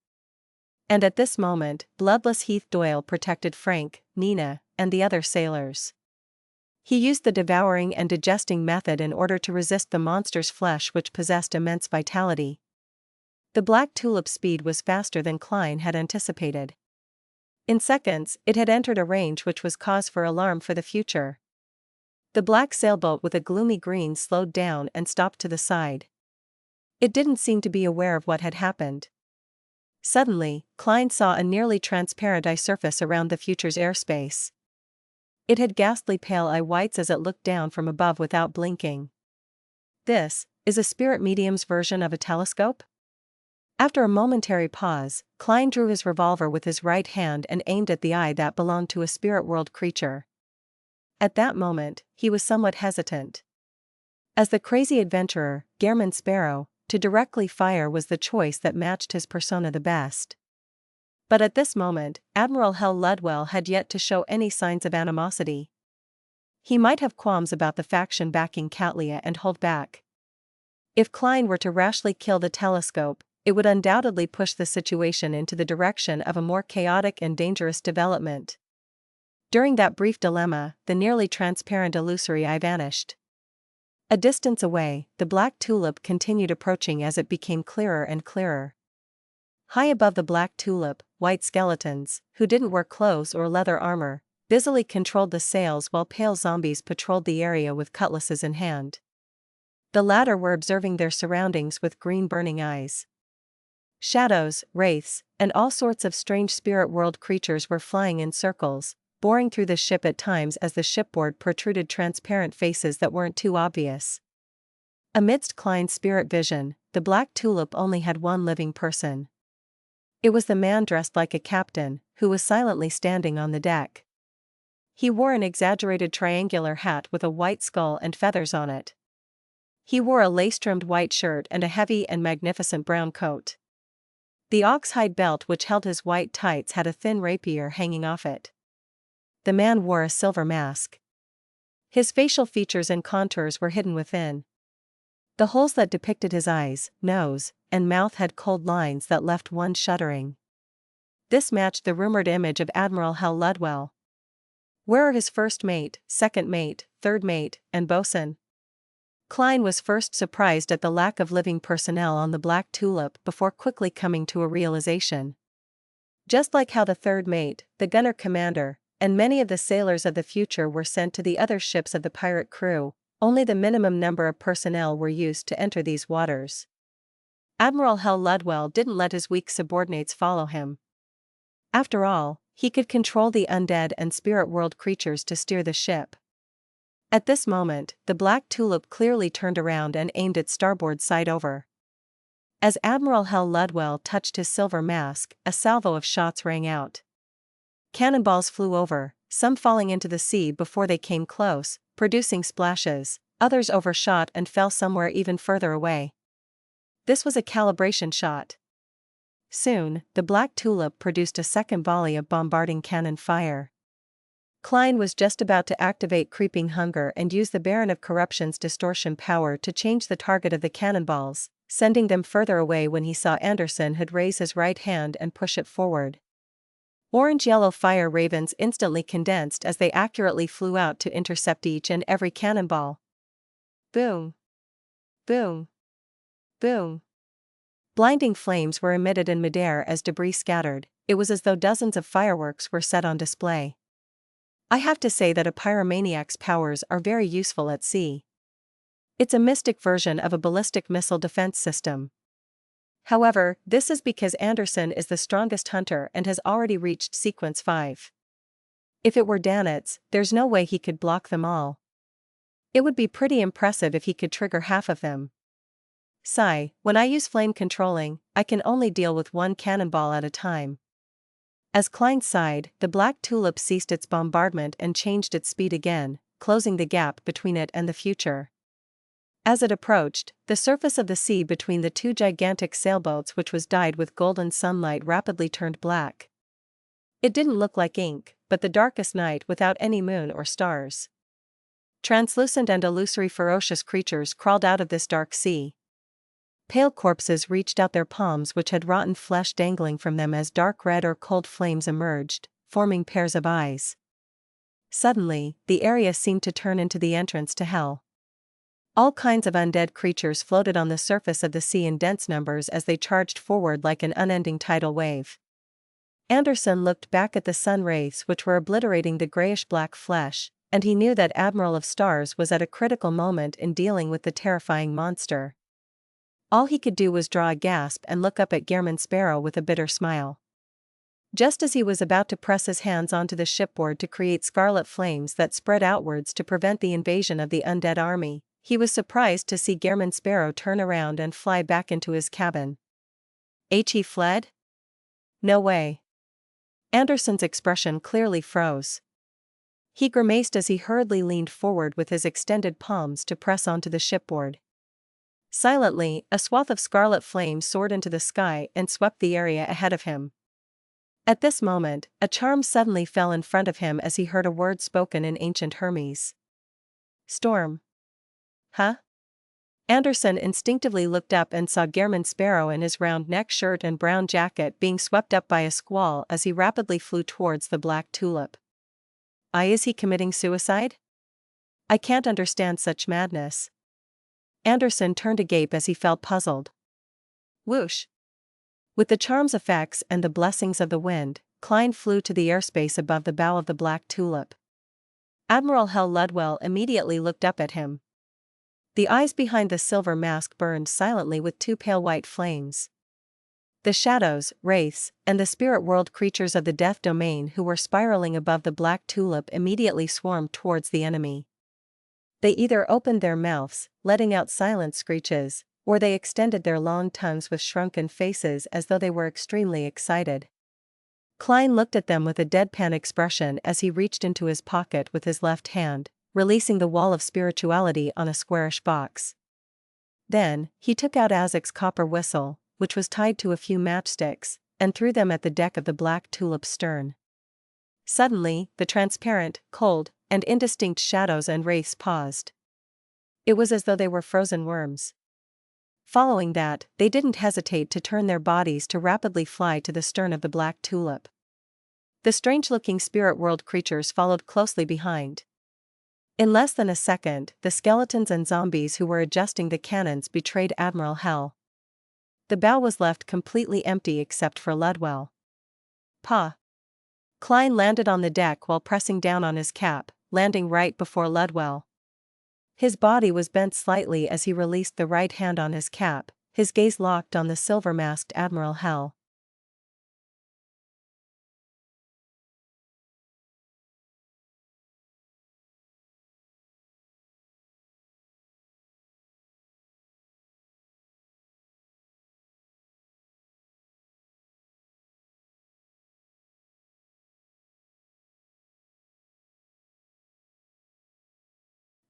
And at this moment, bloodless Heath Doyle protected Frank, Nina, and the other sailors. He used the devouring and digesting method in order to resist the monster's flesh, which possessed immense vitality. The Black Tulip's speed was faster than Klein had anticipated. In seconds, it had entered a range which was cause for alarm for the future. The black sailboat with a gloomy green slowed down and stopped to the side. It didn't seem to be aware of what had happened. Suddenly, Klein saw a nearly transparent eye surface around the future's airspace. It had ghastly pale eye whites as it looked down from above without blinking. This is a spirit medium's version of a telescope? After a momentary pause, Klein drew his revolver with his right hand and aimed at the eye that belonged to a spirit world creature. At that moment, he was somewhat hesitant. As the crazy adventurer, Gehrman Sparrow, to directly fire was the choice that matched his persona the best. But at this moment, Admiral Hell Ludwell had yet to show any signs of animosity. He might have qualms about the faction backing Catlia and hold back. If Klein were to rashly kill the telescope, it would undoubtedly push the situation into the direction of a more chaotic and dangerous development. During that brief dilemma, the nearly transparent illusory eye vanished. A distance away, the Black Tulip continued approaching as it became clearer and clearer. High above the Black Tulip, white skeletons, who didn't wear clothes or leather armor, busily controlled the sails while pale zombies patrolled the area with cutlasses in hand. The latter were observing their surroundings with green burning eyes. Shadows, wraiths, and all sorts of strange spirit world creatures were flying in circles, boring through the ship at times as the shipboard protruded transparent faces that weren't too obvious. Amidst Klein's spirit vision, the Black Tulip only had one living person. It was the man dressed like a captain, who was silently standing on the deck. He wore an exaggerated triangular hat with a white skull and feathers on it. He wore a lace-trimmed white shirt and a heavy and magnificent brown coat. The ox-hide belt which held his white tights had a thin rapier hanging off it. The man wore a silver mask. His facial features and contours were hidden within. The holes that depicted his eyes, nose, and mouth had cold lines that left one shuddering. This matched the rumored image of Admiral Hell Ludwell. Where are his first mate, second mate, third mate, and bosun? Klein was first surprised at the lack of living personnel on the Black Tulip before quickly coming to a realization. Just like how the third mate, the gunner commander, and many of the sailors of the future were sent to the other ships of the pirate crew, only the minimum number of personnel were used to enter these waters. Admiral Hell Ludwell didn't let his weak subordinates follow him. After all, he could control the undead and spirit world creatures to steer the ship. At this moment, the Black Tulip clearly turned around and aimed its starboard side over. As Admiral Hell Ludwell touched his silver mask, a salvo of shots rang out. Cannonballs flew over, some falling into the sea before they came close, producing splashes, others overshot and fell somewhere even further away. This was a calibration shot. Soon, the Black Tulip produced a second volley of bombarding cannon fire. Klein was just about to activate Creeping Hunger and use the Baron of Corruption's distortion power to change the target of the cannonballs, sending them further away when he saw Anderson had raise his right hand and push it forward. Orange-yellow fire ravens instantly condensed as they accurately flew out to intercept each and every cannonball. Boom! Boom! Boom! Blinding flames were emitted in midair as debris scattered. It was as though dozens of fireworks were set on display. I have to say that a pyromaniac's powers are very useful at sea. It's a mystic version of a ballistic missile defense system. However, this is because Anderson is the strongest hunter and has already reached sequence 5. If it were Danitz, there's no way he could block them all. It would be pretty impressive if he could trigger half of them. Sigh, when I use flame controlling, I can only deal with one cannonball at a time. As Klein sighed, the Black Tulip ceased its bombardment and changed its speed again, closing the gap between it and the future. As it approached, the surface of the sea between the two gigantic sailboats, which was dyed with golden sunlight, rapidly turned black. It didn't look like ink, but the darkest night without any moon or stars. Translucent and illusory ferocious creatures crawled out of this dark sea. Pale corpses reached out their palms which had rotten flesh dangling from them as dark red or cold flames emerged, forming pairs of eyes. Suddenly, the area seemed to turn into the entrance to hell. All kinds of undead creatures floated on the surface of the sea in dense numbers as they charged forward like an unending tidal wave. Anderson looked back at the sun rays which were obliterating the grayish-black flesh, and he knew that Admiral of Stars was at a critical moment in dealing with the terrifying monster. All he could do was draw a gasp and look up at Gehrman Sparrow with a bitter smile. Just as he was about to press his hands onto the shipboard to create scarlet flames that spread outwards to prevent the invasion of the undead army, he was surprised to see Gehrman Sparrow turn around and fly back into his cabin. He fled? No way. Anderson's expression clearly froze. He grimaced as he hurriedly leaned forward with his extended palms to press onto the shipboard. Silently, a swath of scarlet flame soared into the sky and swept the area ahead of him. At this moment, a charm suddenly fell in front of him as he heard a word spoken in ancient Hermes. Storm. Huh? Anderson instinctively looked up and saw Gehrman Sparrow in his round neck shirt and brown jacket being swept up by a squall as he rapidly flew towards the Black Tulip. Is he committing suicide? I can't understand such madness. Anderson turned agape as he felt puzzled. Whoosh! With the charm's effects and the blessings of the wind, Klein flew to the airspace above the bow of the Black Tulip. Admiral Hell Ludwell immediately looked up at him. The eyes behind the silver mask burned silently with two pale white flames. The shadows, wraiths, and the spirit world creatures of the death domain who were spiraling above the Black Tulip immediately swarmed towards the enemy. They either opened their mouths, letting out silent screeches, or they extended their long tongues with shrunken faces as though they were extremely excited. Klein looked at them with a deadpan expression as he reached into his pocket with his left hand, releasing the wall of spirituality on a squarish box. Then, he took out Azek's copper whistle, which was tied to a few matchsticks, and threw them at the deck of the Black Tulip's stern. Suddenly, the transparent, cold, and indistinct shadows and wraiths paused. It was as though they were frozen worms. Following that, they didn't hesitate to turn their bodies to rapidly fly to the stern of the Black Tulip. The strange-looking spirit world creatures followed closely behind. In less than a second, the skeletons and zombies who were adjusting the cannons betrayed Admiral Hell. The bow was left completely empty except for Ludwell. Pa! Klein landed on the deck while pressing down on his cap, landing right before Ludwell. His body was bent slightly as he released the right hand on his cap, his gaze locked on the silver-masked Admiral Hell.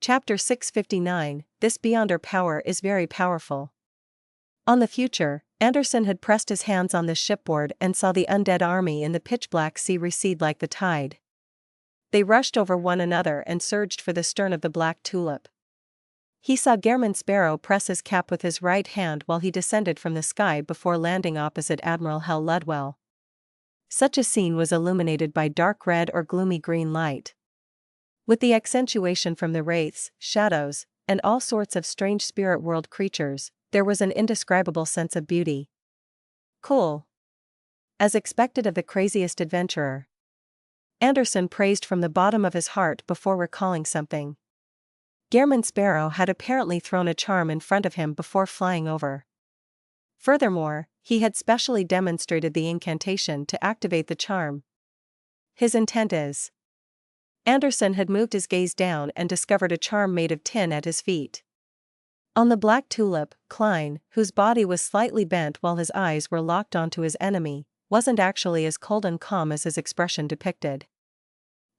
Chapter 659, This Beyonder Power is Very Powerful. On the future, Anderson had pressed his hands on the shipboard and saw the undead army in the pitch-black sea recede like the tide. They rushed over one another and surged for the stern of the Black Tulip. He saw Gehrman Sparrow press his cap with his right hand while he descended from the sky before landing opposite Admiral Hell Ludwell. Such a scene was illuminated by dark red or gloomy green light. With the accentuation from the wraiths, shadows, and all sorts of strange spirit world creatures, there was an indescribable sense of beauty. Cool. As expected of the craziest adventurer. Anderson praised from the bottom of his heart before recalling something. Gehrman Sparrow had apparently thrown a charm in front of him before flying over. Furthermore, he had specially demonstrated the incantation to activate the charm. His intent is. Anderson had moved his gaze down and discovered a charm made of tin at his feet. On the Black Tulip, Klein, whose body was slightly bent while his eyes were locked onto his enemy, wasn't actually as cold and calm as his expression depicted.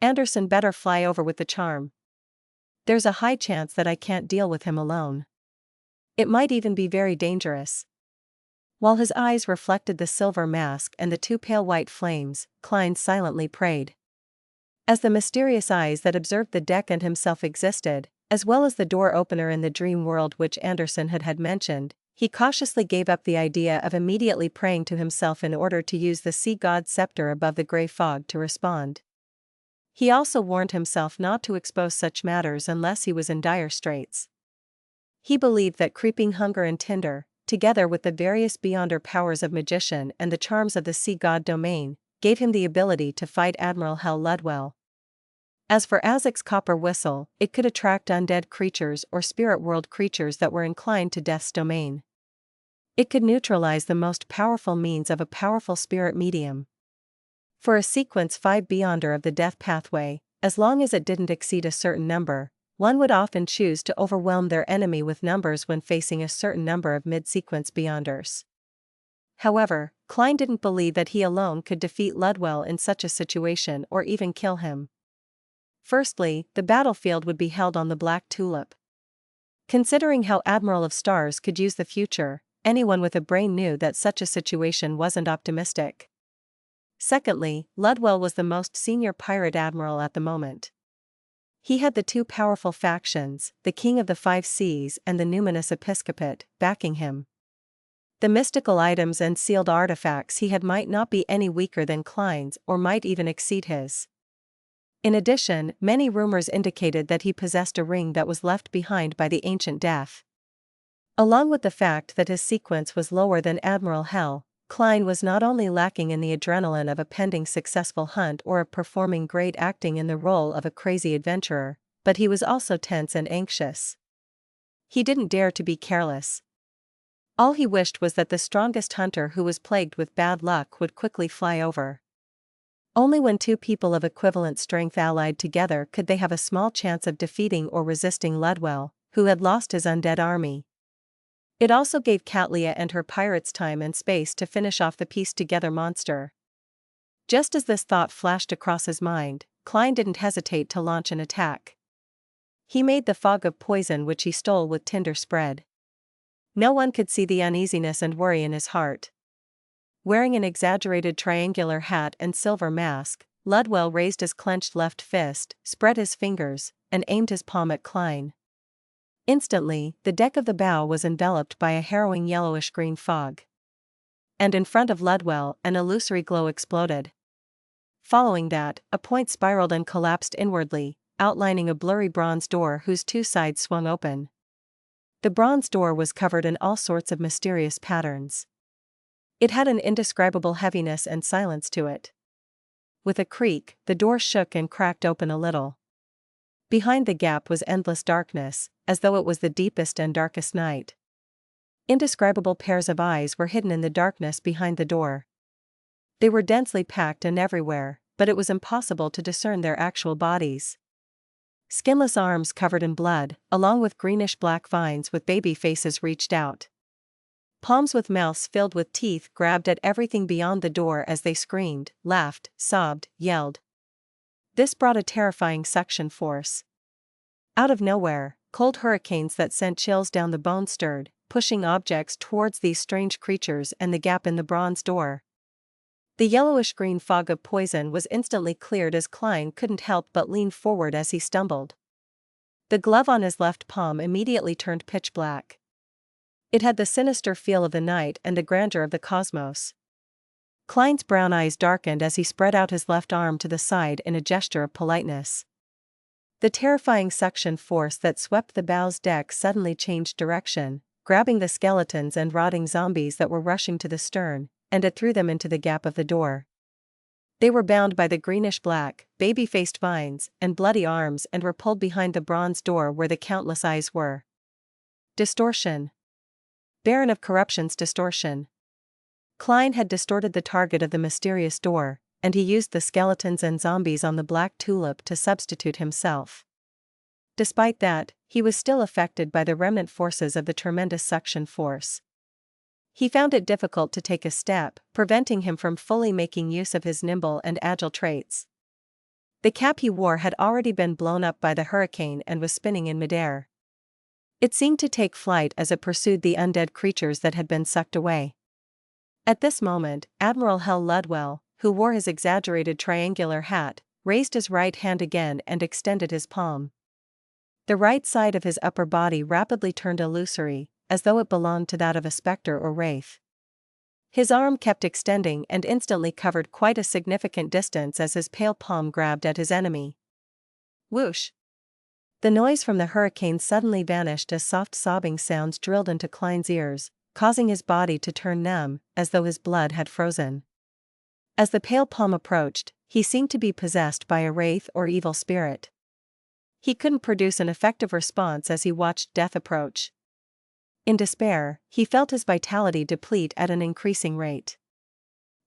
Anderson better fly over with the charm. There's a high chance that I can't deal with him alone. It might even be very dangerous. While his eyes reflected the silver mask and the two pale white flames, Klein silently prayed. As the mysterious eyes that observed the deck and himself existed, as well as the door opener in the dream world which Anderson had mentioned, he cautiously gave up the idea of immediately praying to himself in order to use the sea god's scepter above the grey fog to respond. He also warned himself not to expose such matters unless he was in dire straits. He believed that creeping hunger and tinder, together with the various beyonder powers of magician and the charms of the sea god domain, gave him the ability to fight Admiral Hel Ludwell. As for Azek's copper whistle, it could attract undead creatures or spirit world creatures that were inclined to death's domain. It could neutralize the most powerful means of a powerful spirit medium. For a sequence 5 beyonder of the death pathway, as long as it didn't exceed a certain number, one would often choose to overwhelm their enemy with numbers when facing a certain number of mid-sequence beyonders. However, Klein didn't believe that he alone could defeat Ludwell in such a situation or even kill him. Firstly, the battlefield would be held on the Black Tulip. Considering how Admiral of Stars could use the future, anyone with a brain knew that such a situation wasn't optimistic. Secondly, Ludwell was the most senior pirate admiral at the moment. He had the two powerful factions, the King of the Five Seas and the Numinous Episcopate, backing him. The mystical items and sealed artifacts he had might not be any weaker than Klein's or might even exceed his. In addition, many rumors indicated that he possessed a ring that was left behind by the ancient Death. Along with the fact that his sequence was lower than Admiral Hel, Klein was not only lacking in the adrenaline of a pending successful hunt or of performing great acting in the role of a crazy adventurer, but he was also tense and anxious. He didn't dare to be careless. All he wished was that the strongest hunter who was plagued with bad luck would quickly fly over. Only when two people of equivalent strength allied together could they have a small chance of defeating or resisting Ludwell, who had lost his undead army. It also gave Katlia and her pirates time and space to finish off the pieced-together monster. Just as this thought flashed across his mind, Klein didn't hesitate to launch an attack. He made the fog of poison which he stole with tinder spread. No one could see the uneasiness and worry in his heart. Wearing an exaggerated triangular hat and silver mask, Ludwell raised his clenched left fist, spread his fingers, and aimed his palm at Klein. Instantly, the deck of the bow was enveloped by a harrowing yellowish-green fog. And in front of Ludwell, an illusory glow exploded. Following that, a point spiraled and collapsed inwardly, outlining a blurry bronze door whose two sides swung open. The bronze door was covered in all sorts of mysterious patterns. It had an indescribable heaviness and silence to it. With a creak, the door shook and cracked open a little. Behind the gap was endless darkness, as though it was the deepest and darkest night. Indescribable pairs of eyes were hidden in the darkness behind the door. They were densely packed and everywhere, but it was impossible to discern their actual bodies. Skinless arms covered in blood, along with greenish-black vines with baby faces reached out. Palms with mouths filled with teeth grabbed at everything beyond the door as they screamed, laughed, sobbed, yelled. This brought a terrifying suction force. Out of nowhere, cold hurricanes that sent chills down the bone stirred, pushing objects towards these strange creatures and the gap in the bronze door. The yellowish-green fog of poison was instantly cleared as Klein couldn't help but lean forward as he stumbled. The glove on his left palm immediately turned pitch black. It had the sinister feel of the night and the grandeur of the cosmos. Klein's brown eyes darkened as he spread out his left arm to the side in a gesture of politeness. The terrifying suction force that swept the bow's deck suddenly changed direction, grabbing the skeletons and rotting zombies that were rushing to the stern, and it threw them into the gap of the door. They were bound by the greenish-black, baby-faced vines and bloody arms and were pulled behind the bronze door where the countless eyes were. Distortion. Baron of Corruption's distortion. Klein had distorted the target of the mysterious door, and he used the skeletons and zombies on the Black Tulip to substitute himself. Despite that, he was still affected by the remnant forces of the tremendous suction force. He found it difficult to take a step, preventing him from fully making use of his nimble and agile traits. The cap he wore had already been blown up by the hurricane and was spinning in midair. It seemed to take flight as it pursued the undead creatures that had been sucked away. At this moment, Admiral Hell Ludwell, who wore his exaggerated triangular hat, raised his right hand again and extended his palm. The right side of his upper body rapidly turned illusory, as though it belonged to that of a specter or wraith. His arm kept extending and instantly covered quite a significant distance as his pale palm grabbed at his enemy. Whoosh! The noise from the hurricane suddenly vanished as soft sobbing sounds drilled into Klein's ears, causing his body to turn numb, as though his blood had frozen. As the pale palm approached, he seemed to be possessed by a wraith or evil spirit. He couldn't produce an effective response as he watched death approach. In despair, he felt his vitality deplete at an increasing rate.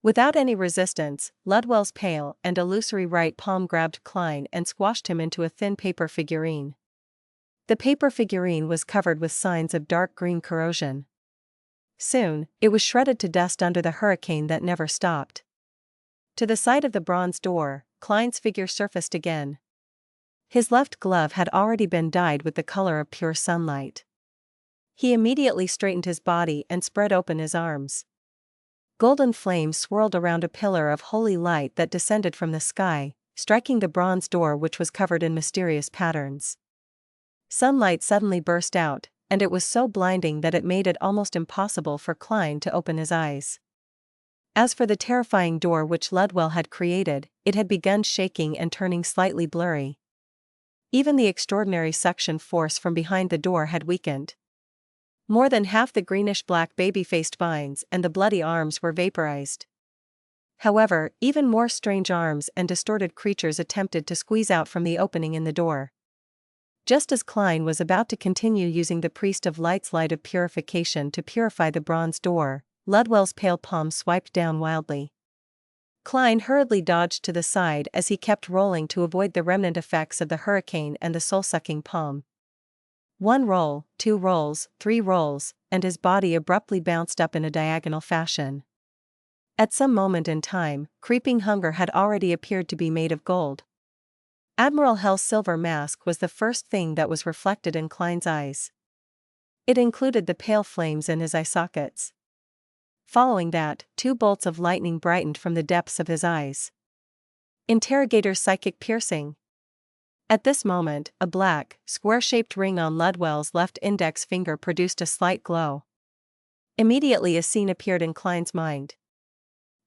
Without any resistance, Ludwell's pale and illusory right palm grabbed Klein and squashed him into a thin paper figurine. The paper figurine was covered with signs of dark green corrosion. Soon, it was shredded to dust under the hurricane that never stopped. To the side of the bronze door, Klein's figure surfaced again. His left glove had already been dyed with the color of pure sunlight. He immediately straightened his body and spread open his arms. Golden flames swirled around a pillar of holy light that descended from the sky, striking the bronze door which was covered in mysterious patterns. Sunlight suddenly burst out, and it was so blinding that it made it almost impossible for Klein to open his eyes. As for the terrifying door which Ludwell had created, it had begun shaking and turning slightly blurry. Even the extraordinary suction force from behind the door had weakened. More than half the greenish-black baby-faced vines and the bloody arms were vaporized. However, even more strange arms and distorted creatures attempted to squeeze out from the opening in the door. Just as Klein was about to continue using the Priest of Light's light of purification to purify the bronze door, Ludwell's pale palm swiped down wildly. Klein hurriedly dodged to the side as he kept rolling to avoid the remnant effects of the hurricane and the soul-sucking palm. 1 roll, 2 rolls, 3 rolls, and his body abruptly bounced up in a diagonal fashion. At some moment in time, creeping hunger had already appeared to be made of gold. Admiral Hell's silver mask was the first thing that was reflected in Klein's eyes. It included the pale flames in his eye sockets. Following that, 2 bolts of lightning brightened from the depths of his eyes. Interrogator's psychic piercing. At this moment, a black, square-shaped ring on Ludwell's left index finger produced a slight glow. Immediately a scene appeared in Klein's mind.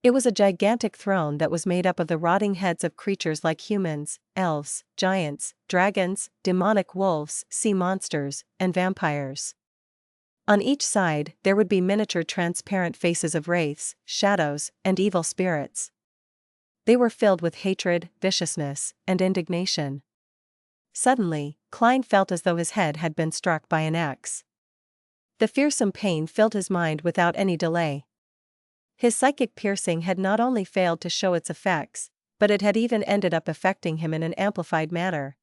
It was a gigantic throne that was made up of the rotting heads of creatures like humans, elves, giants, dragons, demonic wolves, sea monsters, and vampires. On each side, there would be miniature transparent faces of wraiths, shadows, and evil spirits. They were filled with hatred, viciousness, and indignation. Suddenly, Klein felt as though his head had been struck by an axe. The fearsome pain filled his mind without any delay. His psychic piercing had not only failed to show its effects, but it had even ended up affecting him in an amplified manner.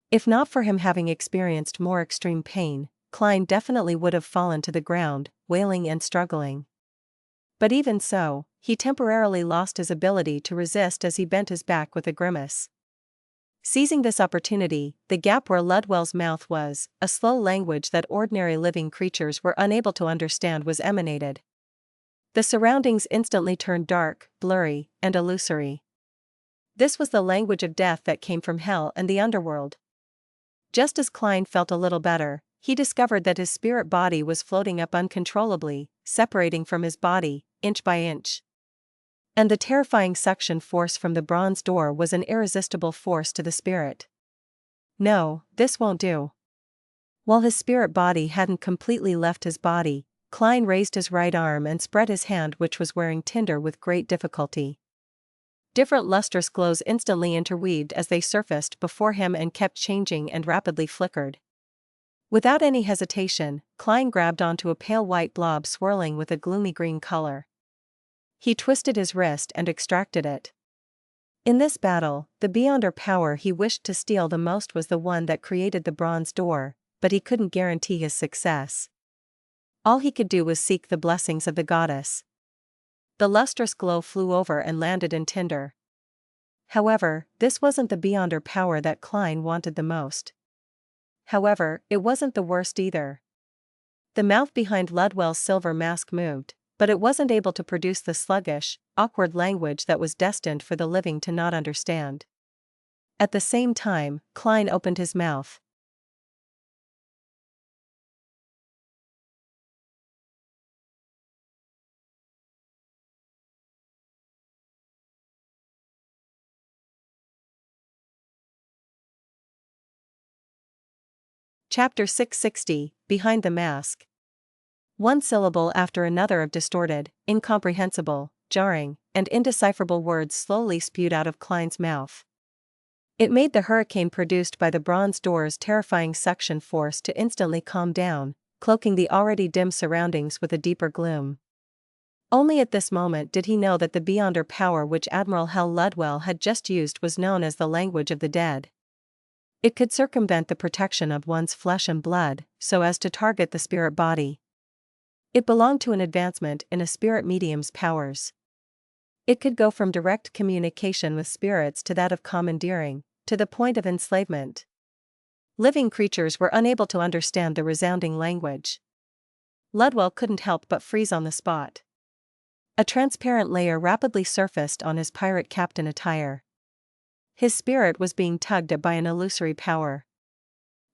If not for him having experienced more extreme pain, Klein definitely would have fallen to the ground, wailing and struggling. But even so, he temporarily lost his ability to resist as he bent his back with a grimace. Seizing this opportunity, the gap where Ludwell's mouth was, a slow language that ordinary living creatures were unable to understand was emanated. The surroundings instantly turned dark, blurry, and illusory. This was the language of death that came from hell and the underworld. Just as Klein felt a little better, he discovered that his spirit body was floating up uncontrollably, separating from his body, inch by inch. And the terrifying suction force from the bronze door was an irresistible force to the spirit. No, this won't do. While his spirit body hadn't completely left his body, Klein raised his right arm and spread his hand, which was wearing tinder, with great difficulty. Different lustrous glows instantly interweaved as they surfaced before him and kept changing and rapidly flickered. Without any hesitation, Klein grabbed onto a pale white blob swirling with a gloomy green color. He twisted his wrist and extracted it. In this battle, the beyonder power he wished to steal the most was the one that created the bronze door, but he couldn't guarantee his success. All he could do was seek the blessings of the goddess. The lustrous glow flew over and landed in tinder. However, this wasn't the beyonder power that Klein wanted the most. However, it wasn't the worst either. The mouth behind Ludwell's silver mask moved, but it wasn't able to produce the sluggish, awkward language that was destined for the living to not understand. At the same time, Klein opened his mouth. Chapter 660, Behind the Mask. One syllable after another of distorted, incomprehensible, jarring, and indecipherable words slowly spewed out of Klein's mouth. It made the hurricane produced by the bronze door's terrifying suction force to instantly calm down, cloaking the already dim surroundings with a deeper gloom. Only at this moment did he know that the beyonder power which Admiral Hell Ludwell had just used was known as the language of the dead. It could circumvent the protection of one's flesh and blood, so as to target the spirit body. It belonged to an advancement in a spirit medium's powers. It could go from direct communication with spirits to that of commandeering, to the point of enslavement. Living creatures were unable to understand the resounding language. Ludwell couldn't help but freeze on the spot. A transparent layer rapidly surfaced on his pirate captain attire. His spirit was being tugged at by an illusory power.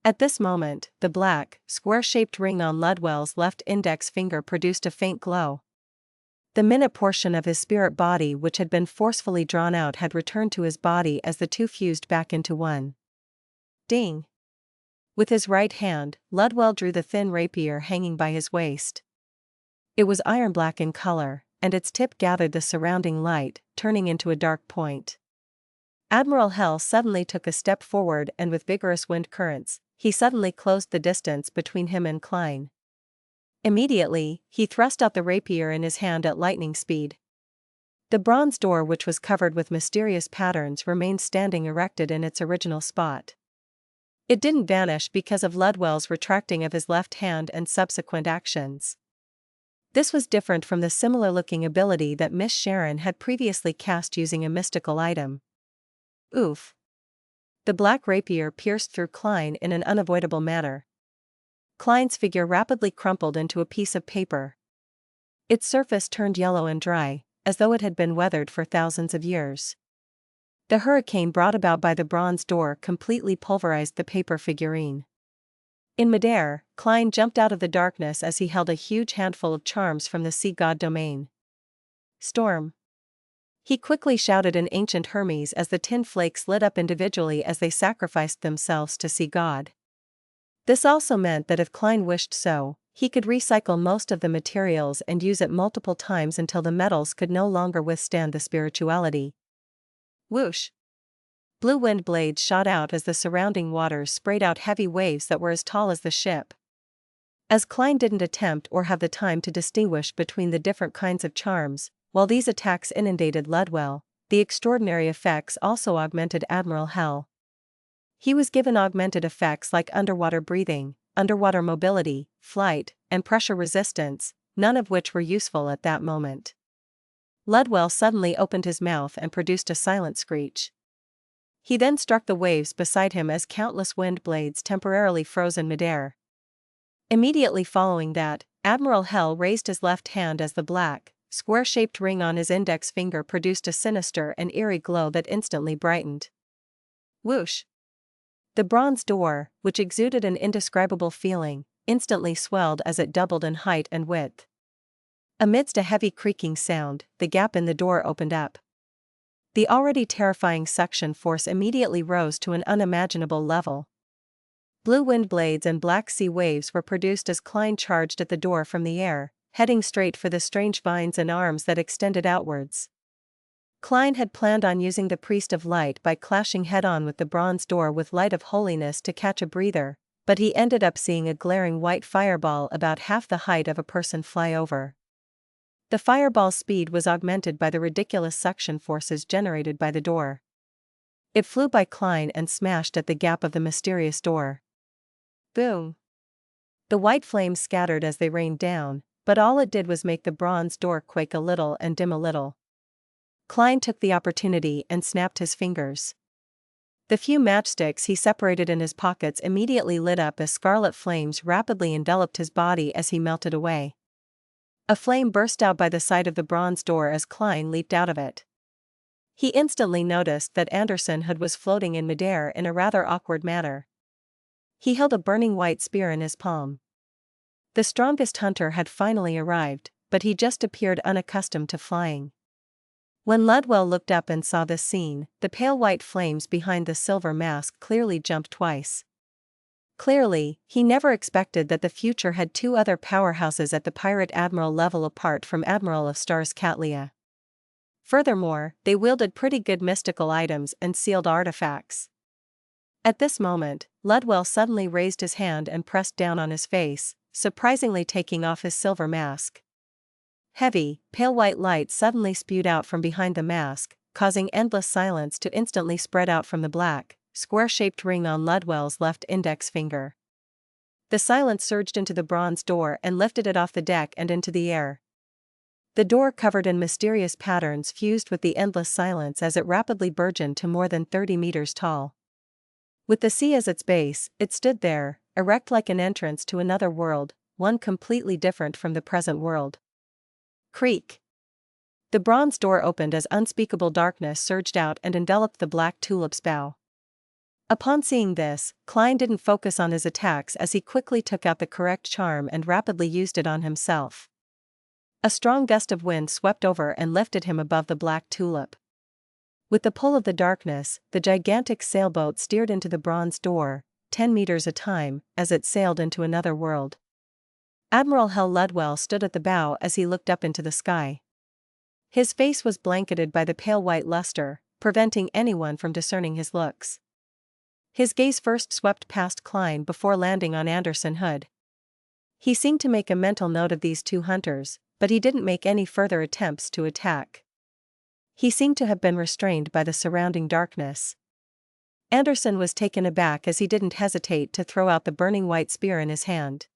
At this moment, the black, square-shaped ring on Ludwell's left index finger produced a faint glow. The minute portion of his spirit body which had been forcefully drawn out had returned to his body as the two fused back into one. Ding! With his right hand, Ludwell drew the thin rapier hanging by his waist. It was iron-black in color, and its tip gathered the surrounding light, turning into a dark point. Admiral Hell suddenly took a step forward, and with vigorous wind currents, he suddenly closed the distance between him and Klein. Immediately, he thrust out the rapier in his hand at lightning speed. The bronze door, which was covered with mysterious patterns, remained standing erected in its original spot. It didn't vanish because of Ludwell's retracting of his left hand and subsequent actions. This was different from the similar-looking ability that Miss Sharon had previously cast using a mystical item. Oof! The black rapier pierced through Klein in an unavoidable manner. Klein's figure rapidly crumpled into a piece of paper. Its surface turned yellow and dry, as though it had been weathered for thousands of years. The hurricane brought about by the bronze door completely pulverized the paper figurine. In midair, Klein jumped out of the darkness as he held a huge handful of charms from the sea god domain. Storm! He quickly shouted in ancient Hermes as the tin flakes lit up individually as they sacrificed themselves to sea god. This also meant that if Klein wished so, he could recycle most of the materials and use it multiple times until the metals could no longer withstand the spirituality. Whoosh! Blue wind blades shot out as the surrounding waters sprayed out heavy waves that were as tall as the ship. As Klein didn't attempt or have the time to distinguish between the different kinds of charms, while these attacks inundated Ludwell, the extraordinary effects also augmented Admiral Hell. He was given augmented effects like underwater breathing, underwater mobility, flight, and pressure resistance, none of which were useful at that moment. Ludwell suddenly opened his mouth and produced a silent screech. He then struck the waves beside him as countless wind blades temporarily froze in midair. Immediately following that, Admiral Hell raised his left hand as the black, square-shaped ring on his index finger produced a sinister and eerie glow that instantly brightened. Whoosh! The bronze door, which exuded an indescribable feeling, instantly swelled as it doubled in height and width. Amidst a heavy creaking sound, the gap in the door opened up. The already terrifying suction force immediately rose to an unimaginable level. Blue wind blades and black sea waves were produced as Klein charged at the door from the air, heading straight for the strange vines and arms that extended outwards. Klein had planned on using the Priest of Light by clashing head-on with the bronze door with Light of Holiness to catch a breather, but he ended up seeing a glaring white fireball about half the height of a person fly over. The fireball's speed was augmented by the ridiculous suction forces generated by the door. It flew by Klein and smashed at the gap of the mysterious door. Boom! The white flames scattered as they rained down, but all it did was make the bronze door quake a little and dim a little. Klein took the opportunity and snapped his fingers. The few matchsticks he separated in his pockets immediately lit up as scarlet flames rapidly enveloped his body as he melted away. A flame burst out by the side of the bronze door as Klein leaped out of it. He instantly noticed that Anderson Hood was floating in midair in a rather awkward manner. He held a burning white spear in his palm. The strongest hunter had finally arrived, but he just appeared unaccustomed to flying. When Ludwell looked up and saw this scene, the pale white flames behind the silver mask clearly jumped twice. Clearly, he never expected that the future had two other powerhouses at the pirate admiral level apart from Admiral of Stars Catlia. Furthermore, they wielded pretty good mystical items and sealed artifacts. At this moment, Ludwell suddenly raised his hand and pressed down on his face, surprisingly taking off his silver mask. Heavy, pale white light suddenly spewed out from behind the mask, causing endless silence to instantly spread out from the black, square-shaped ring on Ludwell's left index finger. The silence surged into the bronze door and lifted it off the deck and into the air. The door covered in mysterious patterns fused with the endless silence as it rapidly burgeoned to more than 30 meters tall. With the sea as its base, it stood there, erect like an entrance to another world, one completely different from the present world. Creak. The bronze door opened as unspeakable darkness surged out and enveloped the black tulip's bow. Upon seeing this, Klein didn't focus on his attacks as he quickly took out the correct charm and rapidly used it on himself. A strong gust of wind swept over and lifted him above the black tulip. With the pull of the darkness, the gigantic sailboat steered into the bronze door, 10 meters a time, as it sailed into another world. Admiral Hell Ludwell stood at the bow as he looked up into the sky. His face was blanketed by the pale white luster, preventing anyone from discerning his looks. His gaze first swept past Klein before landing on Anderson Hood. He seemed to make a mental note of these two hunters, but he didn't make any further attempts to attack. He seemed to have been restrained by the surrounding darkness. Anderson was taken aback as he didn't hesitate to throw out the burning white spear in his hand.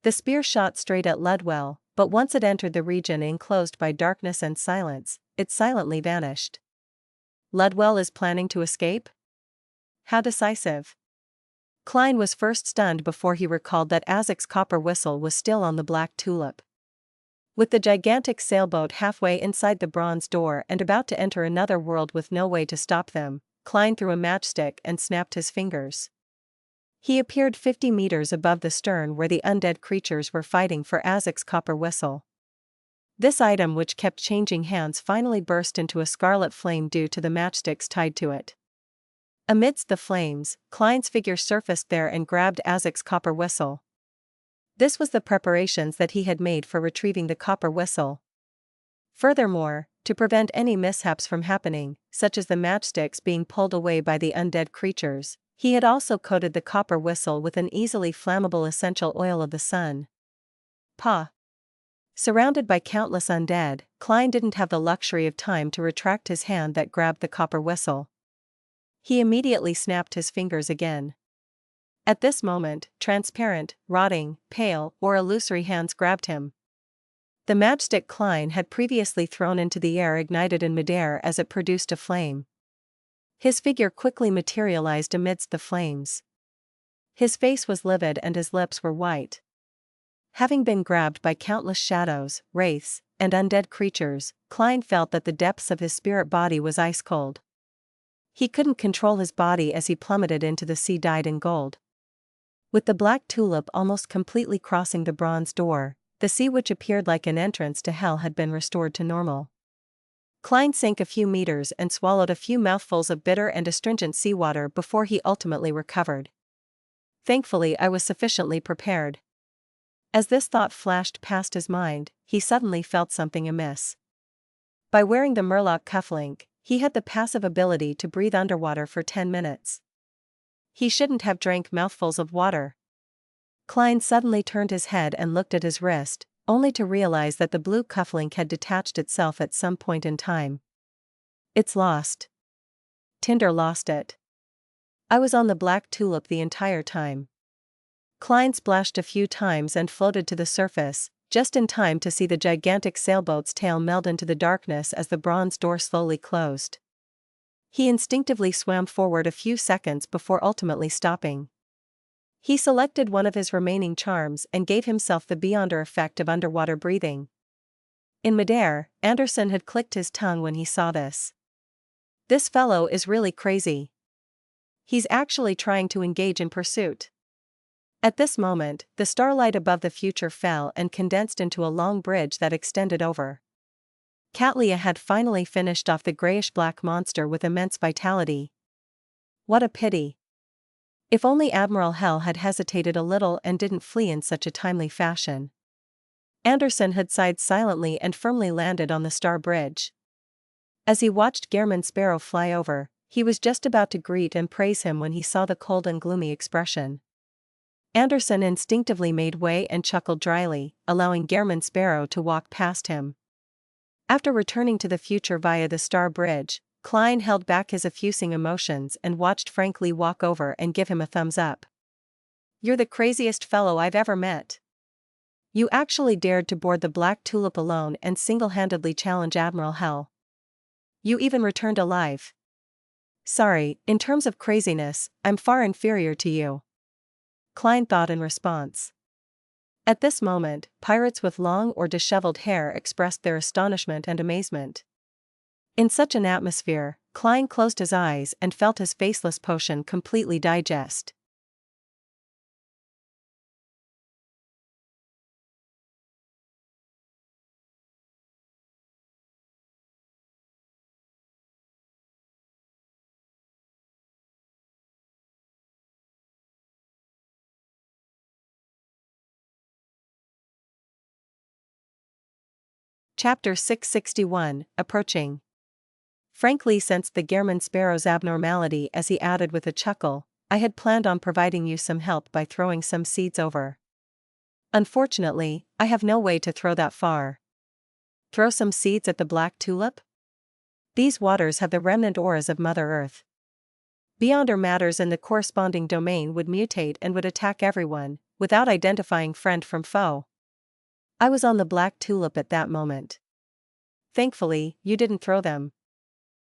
The spear shot straight at Ludwell, but once it entered the region enclosed by darkness and silence, it silently vanished. Ludwell is planning to escape? How decisive. Klein was first stunned before he recalled that Azek's copper whistle was still on the black tulip. With the gigantic sailboat halfway inside the bronze door and about to enter another world with no way to stop them, Klein threw a matchstick and snapped his fingers. He appeared 50 meters above the stern where the undead creatures were fighting for Azek's copper whistle. This item, which kept changing hands, finally burst into a scarlet flame due to the matchsticks tied to it. Amidst the flames, Klein's figure surfaced there and grabbed Azek's copper whistle. This was the preparations that he had made for retrieving the copper whistle. Furthermore, to prevent any mishaps from happening, such as the matchsticks being pulled away by the undead creatures, he had also coated the copper whistle with an easily flammable essential oil of the sun. Pa. Surrounded by countless undead, Klein didn't have the luxury of time to retract his hand that grabbed the copper whistle. He immediately snapped his fingers again. At this moment, transparent, rotting, pale, or illusory hands grabbed him. The matchstick Klein had previously thrown into the air ignited in midair as it produced a flame. His figure quickly materialized amidst the flames. His face was livid and his lips were white. Having been grabbed by countless shadows, wraiths, and undead creatures, Klein felt that the depths of his spirit body was ice cold. He couldn't control his body as he plummeted into the sea dyed in gold. With the black tulip almost completely crossing the bronze door, the sea, which appeared like an entrance to hell, had been restored to normal. Klein sank a few meters and swallowed a few mouthfuls of bitter and astringent seawater before he ultimately recovered. Thankfully, I was sufficiently prepared. As this thought flashed past his mind, he suddenly felt something amiss. By wearing the Murloc cufflink, he had the passive ability to breathe underwater for 10 minutes. He shouldn't have drank mouthfuls of water. Klein suddenly turned his head and looked at his wrist, only to realize that the blue cufflink had detached itself at some point in time. It's lost. Tinder lost it. I was on the black tulip the entire time. Klein splashed a few times and floated to the surface, just in time to see the gigantic sailboat's tail meld into the darkness as the bronze door slowly closed. He instinctively swam forward a few seconds before ultimately stopping. He selected one of his remaining charms and gave himself the Beyonder effect of underwater breathing. In midair, Anderson had clicked his tongue when he saw this. This fellow is really crazy. He's actually trying to engage in pursuit. At this moment, the starlight above the future fell and condensed into a long bridge that extended over. Catlia had finally finished off the grayish-black monster with immense vitality. What a pity. If only Admiral Hell had hesitated a little and didn't flee in such a timely fashion. Anderson had sighed silently and firmly landed on the star bridge. As he watched Gehrman Sparrow fly over, he was just about to greet and praise him when he saw the cold and gloomy expression. Anderson instinctively made way and chuckled dryly, allowing Gehrman Sparrow to walk past him. After returning to the future via the star bridge, Klein held back his effusing emotions and watched Frank Lee walk over and give him a thumbs up. "You're the craziest fellow I've ever met. You actually dared to board the Black Tulip alone and single-handedly challenge Admiral Hell. You even returned alive. Sorry, in terms of craziness, I'm far inferior to you," Klein thought in response. At this moment, pirates with long or disheveled hair expressed their astonishment and amazement. In such an atmosphere, Klein closed his eyes and felt his faceless potion completely digest. Chapter 661, Approaching. Frank Lee sensed the Gehrman Sparrow's abnormality as he added with a chuckle, "I had planned on providing you some help by throwing some seeds over. Unfortunately, I have no way to throw that far." Throw some seeds at the Black Tulip? These waters have the remnant auras of Mother Earth. Beyonder matters in the corresponding domain would mutate and would attack everyone, without identifying friend from foe. I was on the Black Tulip at that moment. Thankfully, you didn't throw them.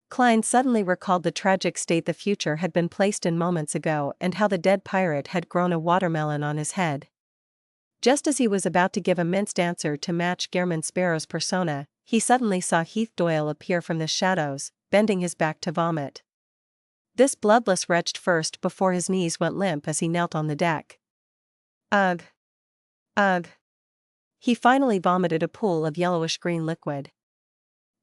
Klein suddenly recalled the tragic state the future had been placed in moments ago and how the dead pirate had grown a watermelon on his head. Just as he was about to give a minced answer to match Gehrman Sparrow's persona, he suddenly saw Heath Doyle appear from the shadows, bending his back to vomit. This bloodless retched first before his knees went limp as he knelt on the deck. Ugh. Ugh. He finally vomited a pool of yellowish-green liquid.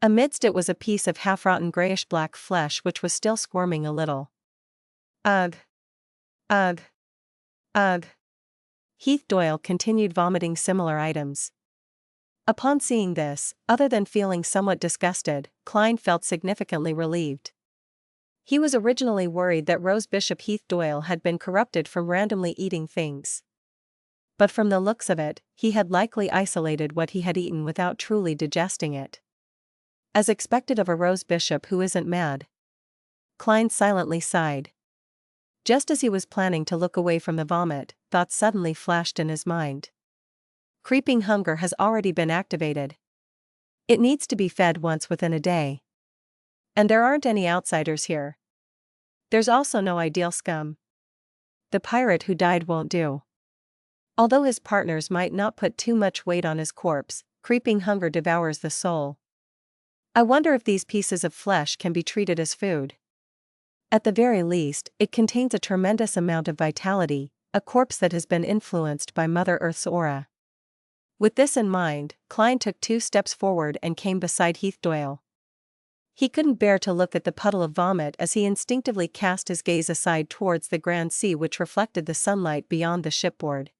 Amidst it was a piece of half-rotten grayish-black flesh which was still squirming a little. Ugh. Ugh. Ugh. Heath Doyle continued vomiting similar items. Upon seeing this, other than feeling somewhat disgusted, Klein felt significantly relieved. He was originally worried that Rose Bishop Heath Doyle had been corrupted from randomly eating things. But from the looks of it, he had likely isolated what he had eaten without truly digesting it. As expected of a Rose Bishop who isn't mad. Klein silently sighed. Just as he was planning to look away from the vomit, thoughts suddenly flashed in his mind. Creeping hunger has already been activated. It needs to be fed once within a day. And there aren't any outsiders here. There's also no ideal scum. The pirate who died won't do. Although his partners might not put too much weight on his corpse, creeping hunger devours the soul. I wonder if these pieces of flesh can be treated as food. At the very least, it contains a tremendous amount of vitality, a corpse that has been influenced by Mother Earth's aura. With this in mind, Klein took 2 steps forward and came beside Heath Doyle. He couldn't bear to look at the puddle of vomit as he instinctively cast his gaze aside towards the grand sea which reflected the sunlight beyond the shipboard.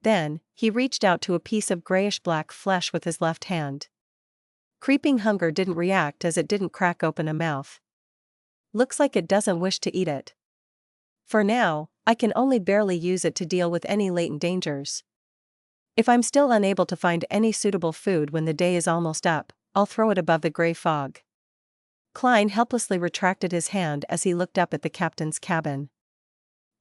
Then, he reached out to a piece of grayish-black flesh with his left hand. Creeping hunger didn't react as it didn't crack open a mouth. Looks like it doesn't wish to eat it. For now, I can only barely use it to deal with any latent dangers. If I'm still unable to find any suitable food when the day is almost up, I'll throw it above the gray fog. Klein helplessly retracted his hand as he looked up at the captain's cabin.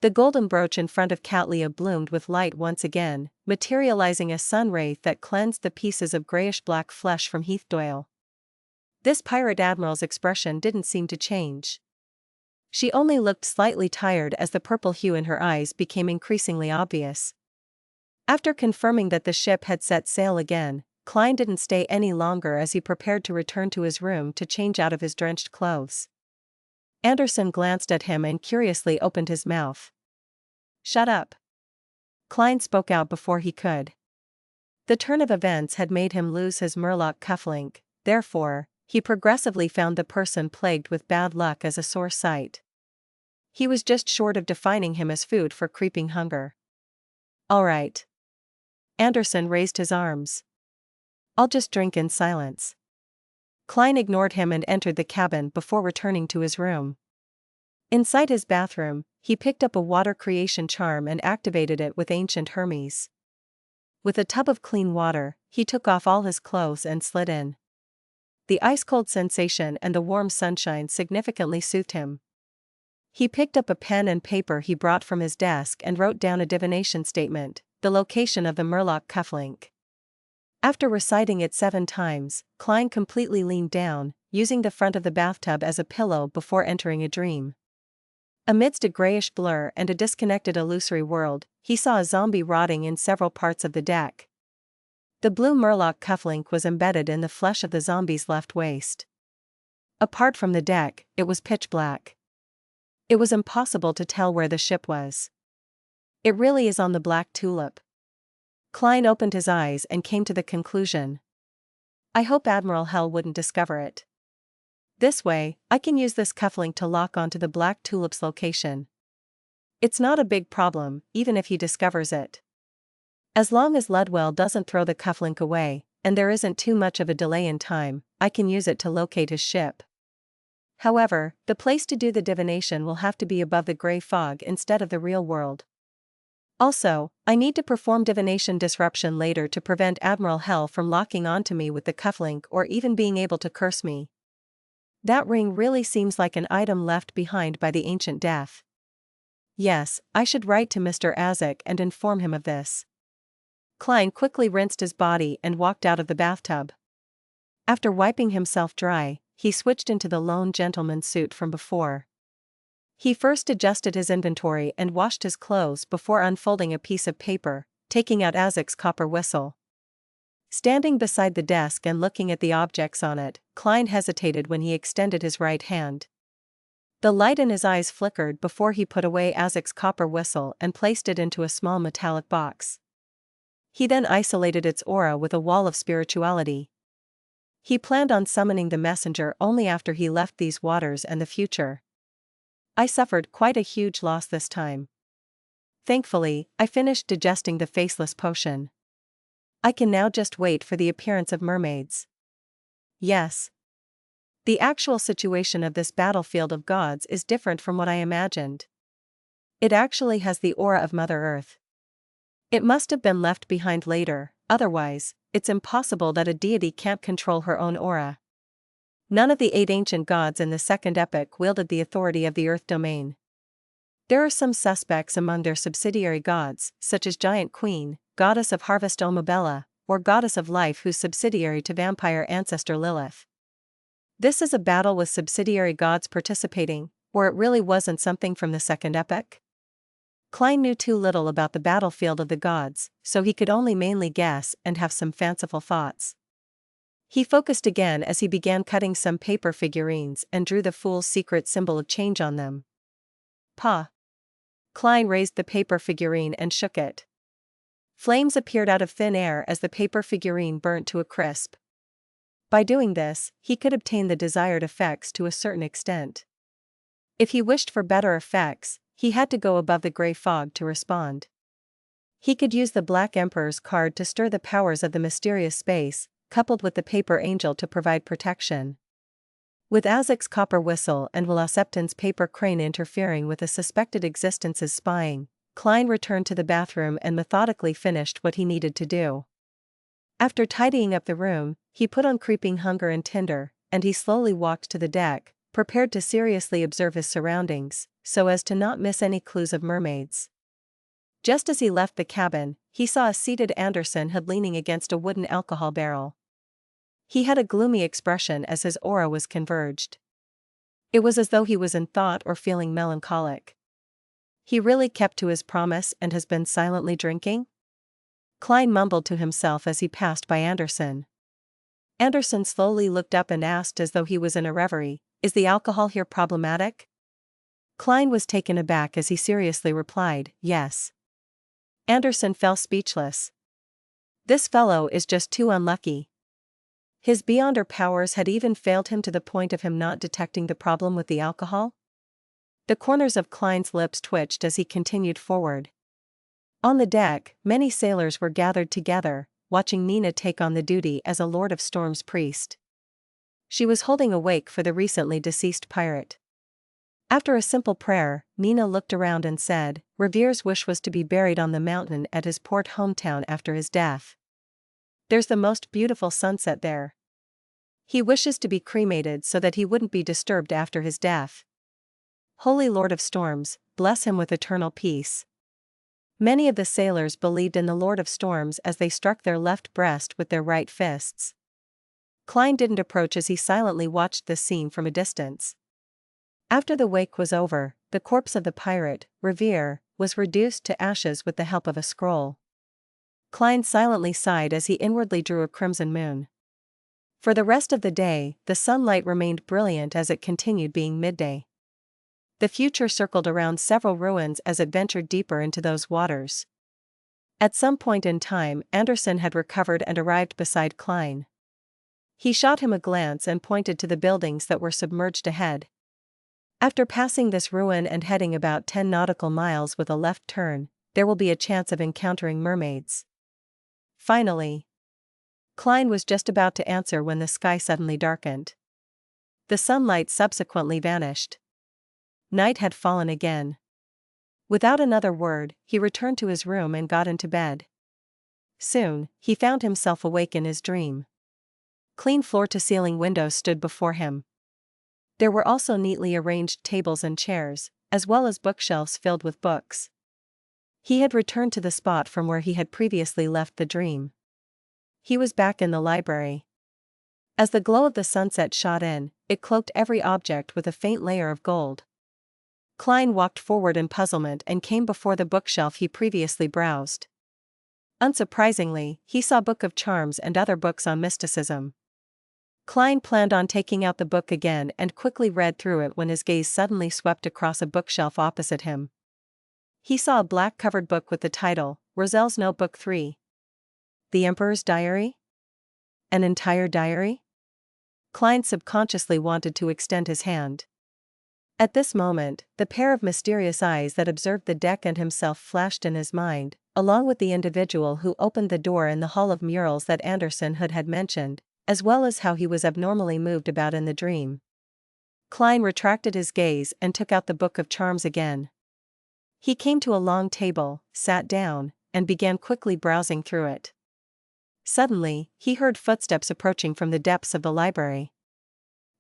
The golden brooch in front of Catlia bloomed with light once again, materializing a sun ray that cleansed the pieces of grayish-black flesh from Heath Doyle. This pirate admiral's expression didn't seem to change. She only looked slightly tired as the purple hue in her eyes became increasingly obvious. After confirming that the ship had set sail again, Klein didn't stay any longer as he prepared to return to his room to change out of his drenched clothes. Anderson glanced at him and curiously opened his mouth. "Shut up." Klein spoke out before he could. The turn of events had made him lose his Murloc cufflink, therefore, he progressively found the person plagued with bad luck as a sore sight. He was just short of defining him as food for creeping hunger. "All right." Anderson raised his arms. "I'll just drink in silence." Klein ignored him and entered the cabin before returning to his room. Inside his bathroom, he picked up a water creation charm and activated it with Ancient Hermes. With a tub of clean water, he took off all his clothes and slid in. The ice-cold sensation and the warm sunshine significantly soothed him. He picked up a pen and paper he brought from his desk and wrote down a divination statement, the location of the Murloc cufflink. After reciting it 7 times, Klein completely leaned down, using the front of the bathtub as a pillow before entering a dream. Amidst a grayish blur and a disconnected illusory world, he saw a zombie rotting in several parts of the deck. The blue Murloc cufflink was embedded in the flesh of the zombie's left waist. Apart from the deck, it was pitch black. It was impossible to tell where the ship was. "It really is on the Black Tulip." Klein opened his eyes and came to the conclusion. "I hope Admiral Hell wouldn't discover it. This way, I can use this cufflink to lock onto the Black Tulip's location. It's not a big problem, even if he discovers it. As long as Ludwell doesn't throw the cufflink away, and there isn't too much of a delay in time, I can use it to locate his ship. However, the place to do the divination will have to be above the gray fog instead of the real world. Also, I need to perform divination disruption later to prevent Admiral Hell from locking onto me with the cufflink or even being able to curse me. That ring really seems like an item left behind by the ancient death. Yes, I should write to Mr. Azek and inform him of this." Klein quickly rinsed his body and walked out of the bathtub. After wiping himself dry, he switched into the lone gentleman's suit from before. He first adjusted his inventory and washed his clothes before unfolding a piece of paper, taking out Azek's copper whistle. Standing beside the desk and looking at the objects on it, Klein hesitated when he extended his right hand. The light in his eyes flickered before he put away Azek's copper whistle and placed it into a small metallic box. He then isolated its aura with a wall of spirituality. He planned on summoning the messenger only after he left these waters and the future. "I suffered quite a huge loss this time. Thankfully, I finished digesting the faceless potion. I can now just wait for the appearance of mermaids." Yes. The actual situation of this battlefield of gods is different from what I imagined. It actually has the aura of Mother Earth. It must have been left behind later, otherwise, it's impossible that a deity can't control her own aura. None of the 8 ancient gods in the second epic wielded the authority of the Earth domain. There are some suspects among their subsidiary gods, such as Giant Queen, Goddess of Harvest Omabella, or Goddess of Life who's subsidiary to vampire ancestor Lilith. This is a battle with subsidiary gods participating, or it really wasn't something from the second epic? Klein knew too little about the battlefield of the gods, so he could only mainly guess and have some fanciful thoughts. He focused again as he began cutting some paper figurines and drew the fool's secret symbol of change on them. "Pa." Klein raised the paper figurine and shook it. Flames appeared out of thin air as the paper figurine burnt to a crisp. By doing this, he could obtain the desired effects to a certain extent. If he wished for better effects, he had to go above the gray fog to respond. He could use the Black Emperor's card to stir the powers of the mysterious space, coupled with the paper angel to provide protection. With Azek's copper whistle and Velocipton's paper crane interfering with a suspected existence's spying, Klein returned to the bathroom and methodically finished what he needed to do. After tidying up the room, he put on Creeping Hunger and Tinder, and he slowly walked to the deck, prepared to seriously observe his surroundings, so as to not miss any clues of mermaids. Just as he left the cabin, he saw a seated Anderson Hood leaning against a wooden alcohol barrel. He had a gloomy expression as his aura was converged. It was as though he was in thought or feeling melancholic. He really kept to his promise and has been silently drinking? Klein mumbled to himself as he passed by Anderson. Anderson slowly looked up and asked as though he was in a reverie, "Is the alcohol here problematic?" Klein was taken aback as he seriously replied, "Yes." Anderson fell speechless. This fellow is just too unlucky. His beyonder powers had even failed him to the point of him not detecting the problem with the alcohol? The corners of Klein's lips twitched as he continued forward. On the deck, many sailors were gathered together, watching Nina take on the duty as a Lord of Storm's priest. She was holding a wake for the recently deceased pirate. After a simple prayer, Nina looked around and said, "Revere's wish was to be buried on the mountain at his port hometown after his death. There's the most beautiful sunset there. He wishes to be cremated so that he wouldn't be disturbed after his death. Holy Lord of Storms, bless him with eternal peace." Many of the sailors believed in the Lord of Storms as they struck their left breast with their right fists. Klein didn't approach as he silently watched this scene from a distance. After the wake was over, the corpse of the pirate, Revere, was reduced to ashes with the help of a scroll. Klein silently sighed as he inwardly drew a crimson moon. For the rest of the day, the sunlight remained brilliant as it continued being midday. The future circled around several ruins as it ventured deeper into those waters. At some point in time, Anderson had recovered and arrived beside Klein. He shot him a glance and pointed to the buildings that were submerged ahead. "After passing this ruin and heading about 10 nautical miles with a left turn, there will be a chance of encountering mermaids." Finally. Klein was just about to answer when the sky suddenly darkened. The sunlight subsequently vanished. Night had fallen again. Without another word, he returned to his room and got into bed. Soon, he found himself awake in his dream. Clean floor-to-ceiling windows stood before him. There were also neatly arranged tables and chairs, as well as bookshelves filled with books. He had returned to the spot from where he had previously left the dream. He was back in the library. As the glow of the sunset shot in, it cloaked every object with a faint layer of gold. Klein walked forward in puzzlement and came before the bookshelf he previously browsed. Unsurprisingly, he saw a book of charms and other books on mysticism. Klein planned on taking out the book again and quickly read through it when his gaze suddenly swept across a bookshelf opposite him. He saw a black-covered book with the title, Rozelle's Notebook 3. The Emperor's Diary? An entire diary? Klein subconsciously wanted to extend his hand. At this moment, the pair of mysterious eyes that observed the deck and himself flashed in his mind, along with the individual who opened the door in the hall of murals that Anderson had mentioned, as well as how he was abnormally moved about in the dream. Klein retracted his gaze and took out the book of charms again. He came to a long table, sat down, and began quickly browsing through it. Suddenly, he heard footsteps approaching from the depths of the library.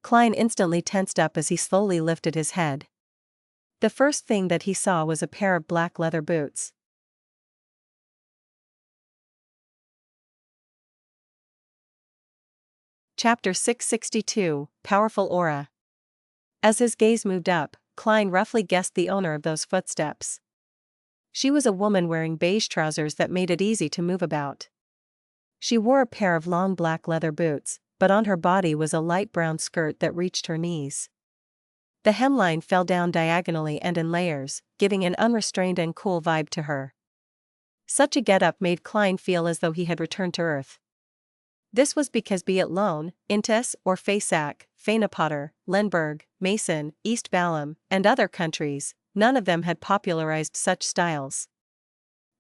Klein instantly tensed up as he slowly lifted his head. The first thing that he saw was a pair of black leather boots. Chapter 662, Powerful Aura. As his gaze moved up, Klein roughly guessed the owner of those footsteps. She was a woman wearing beige trousers that made it easy to move about. She wore a pair of long black leather boots, but on her body was a light brown skirt that reached her knees. The hemline fell down diagonally and in layers, giving an unrestrained and cool vibe to her. Such a getup made Klein feel as though he had returned to Earth. This was because be it Lone, Intis, or Faysac, Fainapotter, Lemberg, Mason, East Balham, and other countries, none of them had popularized such styles.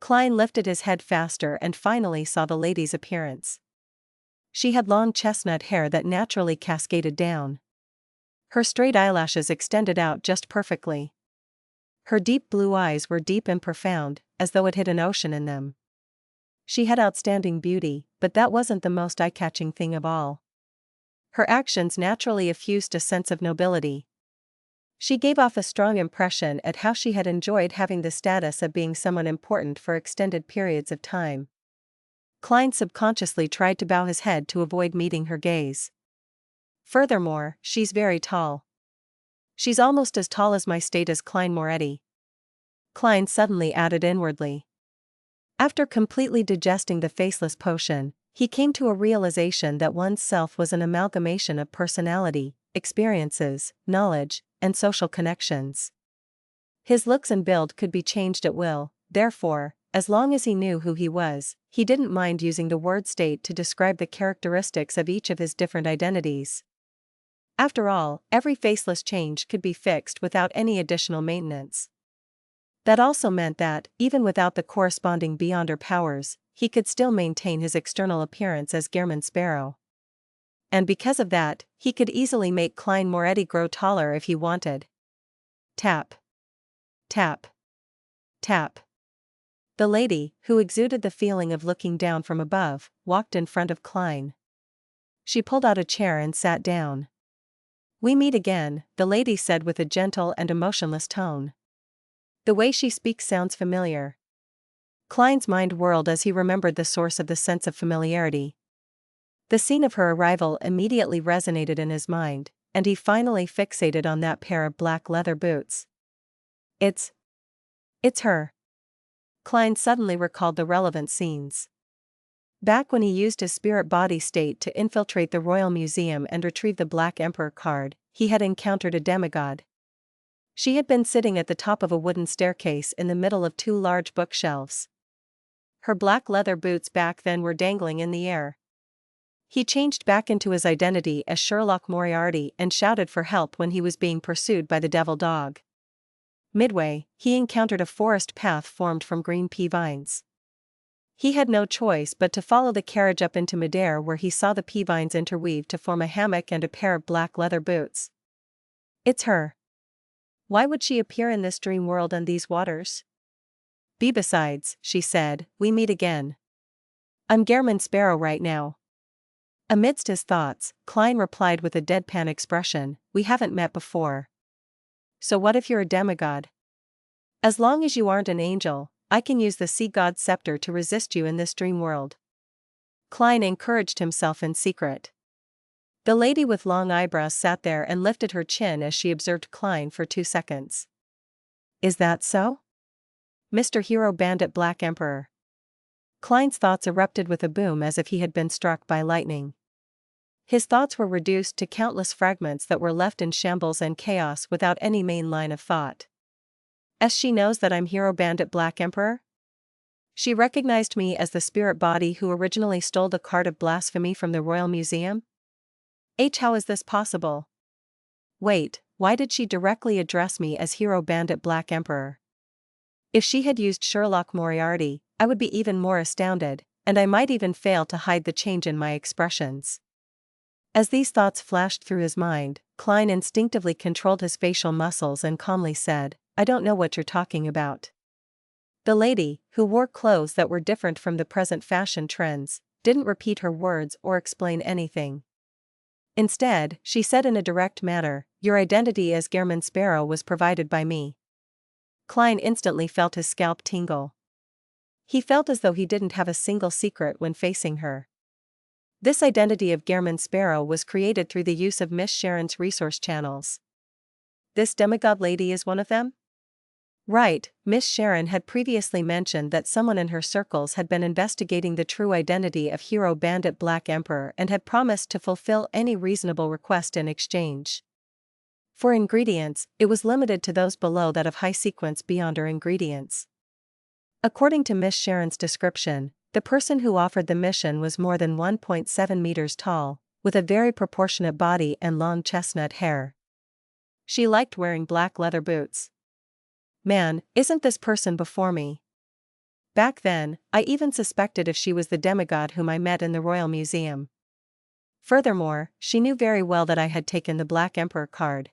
Klein lifted his head faster and finally saw the lady's appearance. She had long chestnut hair that naturally cascaded down. Her straight eyelashes extended out just perfectly. Her deep blue eyes were deep and profound, as though it hid an ocean in them. She had outstanding beauty, but that wasn't the most eye-catching thing of all. Her actions naturally effused a sense of nobility. She gave off a strong impression at how she had enjoyed having the status of being someone important for extended periods of time. Klein subconsciously tried to bow his head to avoid meeting her gaze. Furthermore, she's very tall. She's almost as tall as my status Klein Moretti. Klein suddenly added inwardly. After completely digesting the faceless potion, he came to a realization that one's self was an amalgamation of personality, experiences, knowledge, and social connections. His looks and build could be changed at will, therefore, as long as he knew who he was, he didn't mind using the word state to describe the characteristics of each of his different identities. After all, every faceless change could be fixed without any additional maintenance. That also meant that, even without the corresponding Beyonder powers, he could still maintain his external appearance as Gehrman Sparrow. And because of that, he could easily make Klein Moretti grow taller if he wanted. Tap. Tap. Tap. The lady, who exuded the feeling of looking down from above, walked in front of Klein. She pulled out a chair and sat down. "We meet again," the lady said with a gentle and emotionless tone. The way she speaks sounds familiar. Klein's mind whirled as he remembered the source of the sense of familiarity. The scene of her arrival immediately resonated in his mind, and he finally fixated on that pair of black leather boots. It's her. Klein suddenly recalled the relevant scenes. Back when he used his spirit body state to infiltrate the Royal Museum and retrieve the Black Emperor card, he had encountered a demigod. She had been sitting at the top of a wooden staircase in the middle of two large bookshelves. Her black leather boots back then were dangling in the air. He changed back into his identity as Sherlock Moriarty and shouted for help when he was being pursued by the devil dog. Midway, he encountered a forest path formed from green pea vines. He had no choice but to follow the carriage up into midair where he saw the pea vines interweave to form a hammock and a pair of black leather boots. It's her. Why would she appear in this dream world and these waters? Besides, she said, we meet again. I'm Gehrman Sparrow right now. Amidst his thoughts, Klein replied with a deadpan expression, we haven't met before. So what if you're a demigod? As long as you aren't an angel, I can use the sea god's scepter to resist you in this dream world. Klein encouraged himself in secret. The lady with long eyebrows sat there and lifted her chin as she observed Klein for 2 seconds. Is that so? Mr. Hero Bandit Black Emperor. Klein's thoughts erupted with a boom as if he had been struck by lightning. His thoughts were reduced to countless fragments that were left in shambles and chaos without any main line of thought. As she knows that I'm Hero Bandit Black Emperor? She recognized me as the spirit body who originally stole the card of blasphemy from the Royal Museum? How is this possible? Wait, why did she directly address me as Hero Bandit Black Emperor? If she had used Sherlock Moriarty, I would be even more astounded, and I might even fail to hide the change in my expressions. As these thoughts flashed through his mind, Klein instinctively controlled his facial muscles and calmly said, I don't know what you're talking about. The lady, who wore clothes that were different from the present fashion trends, didn't repeat her words or explain anything. Instead, she said in a direct manner, your identity as Gehrman Sparrow was provided by me. Klein instantly felt his scalp tingle. He felt as though he didn't have a single secret when facing her. This identity of Gehrman Sparrow was created through the use of Miss Sharon's resource channels. This demigod lady is one of them? Right, Miss Sharon had previously mentioned that someone in her circles had been investigating the true identity of Hero Bandit Black Emperor and had promised to fulfill any reasonable request in exchange. For ingredients, it was limited to those below that of high sequence Beyonder ingredients. According to Miss Sharon's description, the person who offered the mission was more than 1.7 meters tall, with a very proportionate body and long chestnut hair. She liked wearing black leather boots. Man, isn't this person before me? Back then, I even suspected if she was the demigod whom I met in the Royal Museum. Furthermore, she knew very well that I had taken the Black Emperor card.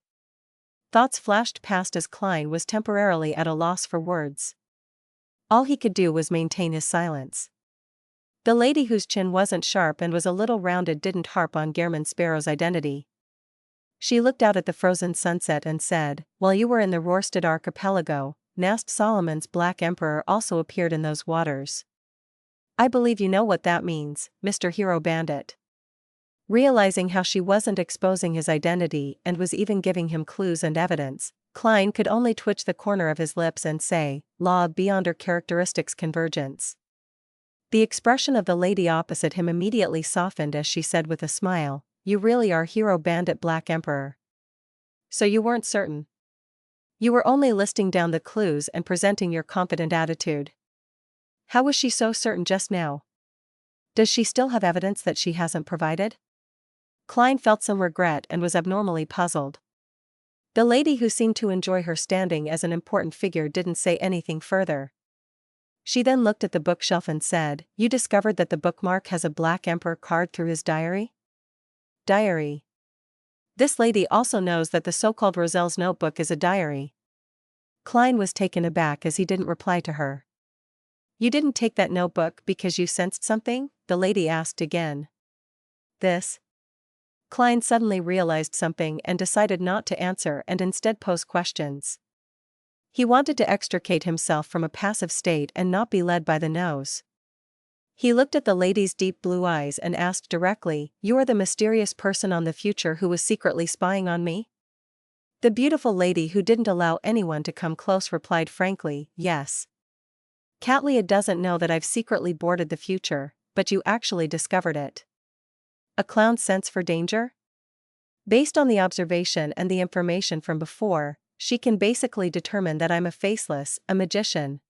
Thoughts flashed past as Klein was temporarily at a loss for words. All he could do was maintain his silence. The lady whose chin wasn't sharp and was a little rounded didn't harp on Gehrman Sparrow's identity. She looked out at the frozen sunset and said, while you were in the Rorstad archipelago, Nast Solomon's Black Emperor also appeared in those waters. I believe you know what that means, Mr. Hero Bandit. Realizing how she wasn't exposing his identity and was even giving him clues and evidence, Klein could only twitch the corner of his lips and say, "Law beyond her characteristics convergence." The expression of the lady opposite him immediately softened as she said with a smile, "You really are hero bandit Black Emperor. So you weren't certain. You were only listing down the clues and presenting your confident attitude. How was she so certain just now? Does she still have evidence that she hasn't provided?" Klein felt some regret and was abnormally puzzled. The lady, who seemed to enjoy her standing as an important figure, didn't say anything further. She then looked at the bookshelf and said, "You discovered that the bookmark has a Black Emperor card through his diary?" Diary. This lady also knows that the so-called Roselle's notebook is a diary. Klein was taken aback as he didn't reply to her. "You didn't take that notebook because you sensed something?" the lady asked again. This. Klein suddenly realized something and decided not to answer and instead pose questions. He wanted to extricate himself from a passive state and not be led by the nose. He looked at the lady's deep blue eyes and asked directly, "You are the mysterious person on the future who was secretly spying on me?" The beautiful lady, who didn't allow anyone to come close, replied frankly, "Yes. Catlia doesn't know that I've secretly boarded the future, but you actually discovered it." A clown's sense for danger? Based on the observation and the information from before, she can basically determine that I'm a faceless, a magician.